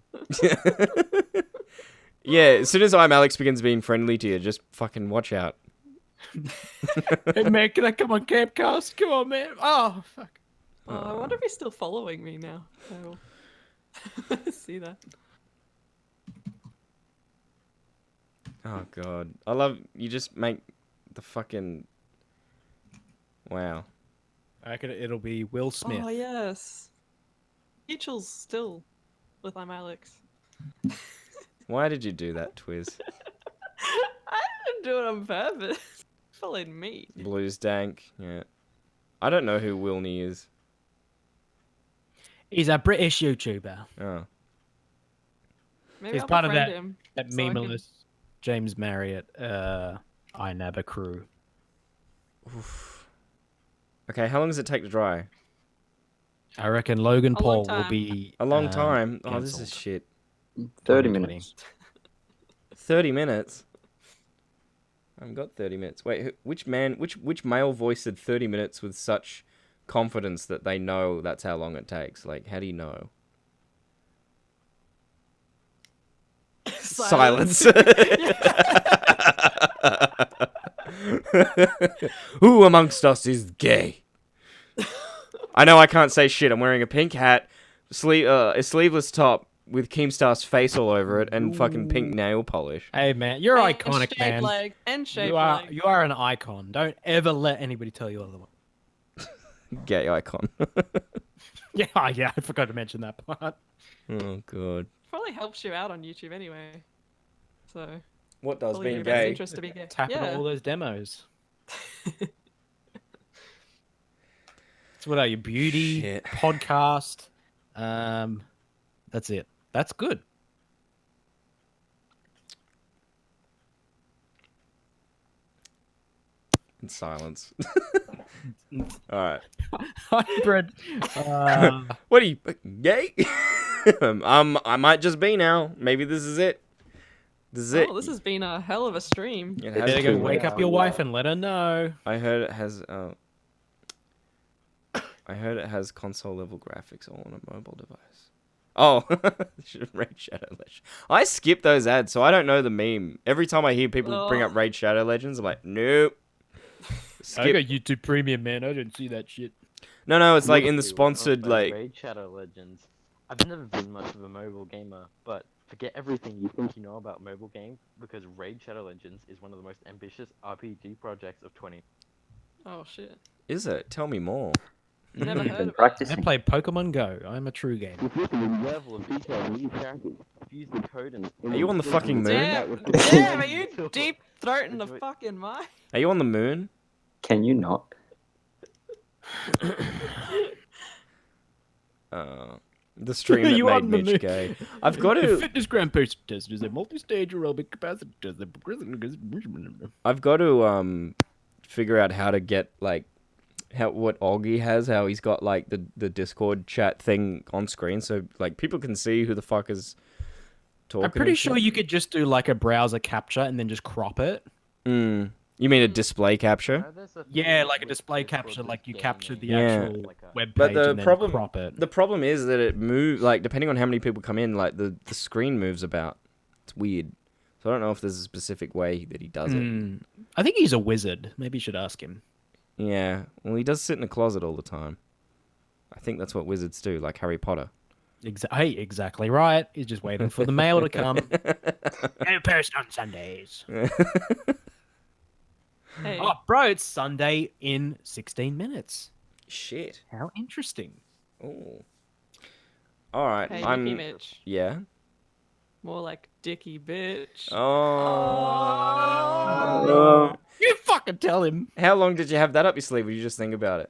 S8: Yeah, as soon as I'm Alex begins being friendly to you, just fucking watch out.
S11: Hey man, can I come on Campcast? Come on, man. Oh fuck.
S16: Oh, I wonder if he's still following me now. I will see that.
S8: Oh god, I love you. Just make the fucking wow.
S11: I reckon it'll be Will Smith.
S16: Oh yes. Mutual's still with I'm Alex.
S8: Why did you do that, Twiz?
S16: I didn't do it on purpose. Followed me.
S8: Blues Dank, yeah. I don't know who Wilney is.
S11: He's a British YouTuber.
S8: Oh.
S16: Maybe
S11: He's
S16: I'll
S11: part of
S16: befriend
S11: that
S16: him
S11: that
S16: so I can-
S11: memeless James Marriott iNabba crew.
S8: Okay, how long does it take to dry?
S11: I reckon Logan
S16: A long
S11: Paul will
S16: time.
S11: be
S8: A long time. Oh, this
S11: cancelled.
S8: is shit.
S4: 30
S11: 2020.
S4: minutes.
S8: 30 minutes. I haven't got 30 minutes. Wait, which male voice said 30 minutes with such confidence that they know that's how long it takes? Like, how do you know? Silence. Who amongst us is gay? I know I can't say shit. I'm wearing a pink hat, a sleeveless top with Keemstar's face all over it, and fucking pink nail polish.
S11: Hey man, you're
S16: And
S11: iconic,
S16: shaved
S11: man.
S16: leg, and shaved
S11: You are
S16: leg.
S11: you are an icon. Don't ever let anybody tell you otherwise.
S8: Gay icon.
S11: Yeah, I forgot to mention that part.
S8: Oh god.
S16: Probably helps you out on YouTube anyway. So.
S8: What does
S16: probably
S8: being
S16: your best
S8: gay?
S16: interest to be gay.
S11: Tapping
S16: Yeah.
S11: all those demos. So what are you? Beauty,
S8: Shit.
S11: podcast. That's it. That's good.
S8: In silence. All right.
S11: Hybrid.
S8: What are you gay? I might just be now. Maybe this is it. This is it.
S16: Oh, this has been a hell of a stream.
S8: It
S11: You
S8: has
S11: better go
S8: been.
S11: wake up your wife and let her know.
S8: I heard it has. I heard it has console level graphics all on a mobile device. Oh, Raid Shadow Legends. I skip those ads, so I don't know the meme. Every time I hear people bring up Raid Shadow Legends, I'm like, nope.
S11: I got YouTube Premium, man. I didn't see that shit.
S8: No, it's like in the
S14: Honestly,
S8: sponsored like.
S14: Raid Shadow Legends. I've never been much of a mobile gamer, but forget everything you think you know about mobile games because Raid Shadow Legends is one of the most ambitious RPG projects of 20.
S16: Oh shit.
S8: Is it? Tell me more.
S16: Never heard of it.
S4: Practicing.
S11: I play Pokemon Go. I'm a true gamer.
S14: With this level of detail in new characters, use the code and...
S8: Are you on the fucking moon?
S16: Damn, are you deep throating the fucking mic?
S8: Are you on the moon?
S4: Can you not?
S8: The stream that
S11: You
S8: made
S11: on the
S8: Mitch
S11: moon.
S8: gay. I've got
S11: The
S8: to.
S11: fitness gram poster test is a multi-stage aerobic capacity test.
S8: I've got to figure out how to get like what Augie has. How he's got like the Discord chat thing on screen, so like people can see who the fuck is talking.
S11: I'm pretty
S8: and
S11: sure
S8: shit.
S11: you could just do like a browser capture and then just crop it.
S8: You mean a display capture?
S11: Yeah, like a display capture, like you capture the
S8: Yeah.
S11: actual web
S8: But
S11: page
S8: the
S11: and then
S8: problem,
S11: crop it.
S8: the problem is that it moves like depending on how many people come in, like the screen moves about. It's weird. So I don't know if there's a specific way that he does it.
S11: I think he's a wizard. Maybe you should ask him.
S8: Yeah. Well, he does sit in a closet all the time. I think that's what wizards do, like Harry Potter.
S11: Hey, exactly right. He's just waiting for the mail to come. No post on Sundays.
S16: Hey.
S11: Oh, bro, it's Sunday in 16 minutes.
S8: Shit.
S11: How interesting.
S8: Oh. All right.
S16: Hey,
S8: I'm.
S16: Nicky Mitch.
S8: Yeah.
S16: More like Dicky bitch.
S8: Oh.
S11: You fucking tell him.
S8: How long did you have that up your sleeve? Or you just think about it?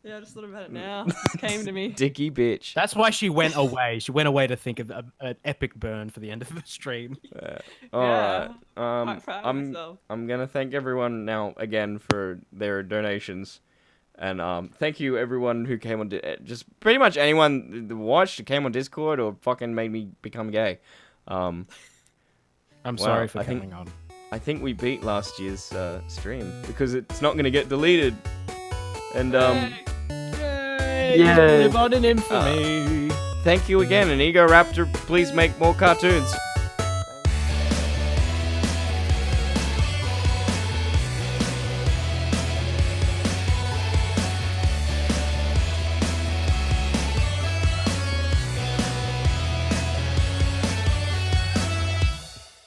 S16: Yeah, I just thought about it now. It just came to me.
S8: Dicky bitch.
S11: That's why she went away. She went away to think of an epic burn for the end of the stream.
S8: All
S16: Yeah,
S8: right.
S16: quite proud of
S8: I'm
S16: myself.
S8: I'm gonna thank everyone now again for their donations, and thank you everyone who came on. Just pretty much anyone that watched, came on Discord, or fucking made me become gay.
S11: I'm
S8: wow,
S11: sorry for
S8: I think-
S11: coming on.
S8: I think we beat last year's stream because it's not gonna get deleted, and
S11: Yeah. Live on in infamy.
S8: thank you again, and Ego Raptor, please make more cartoons.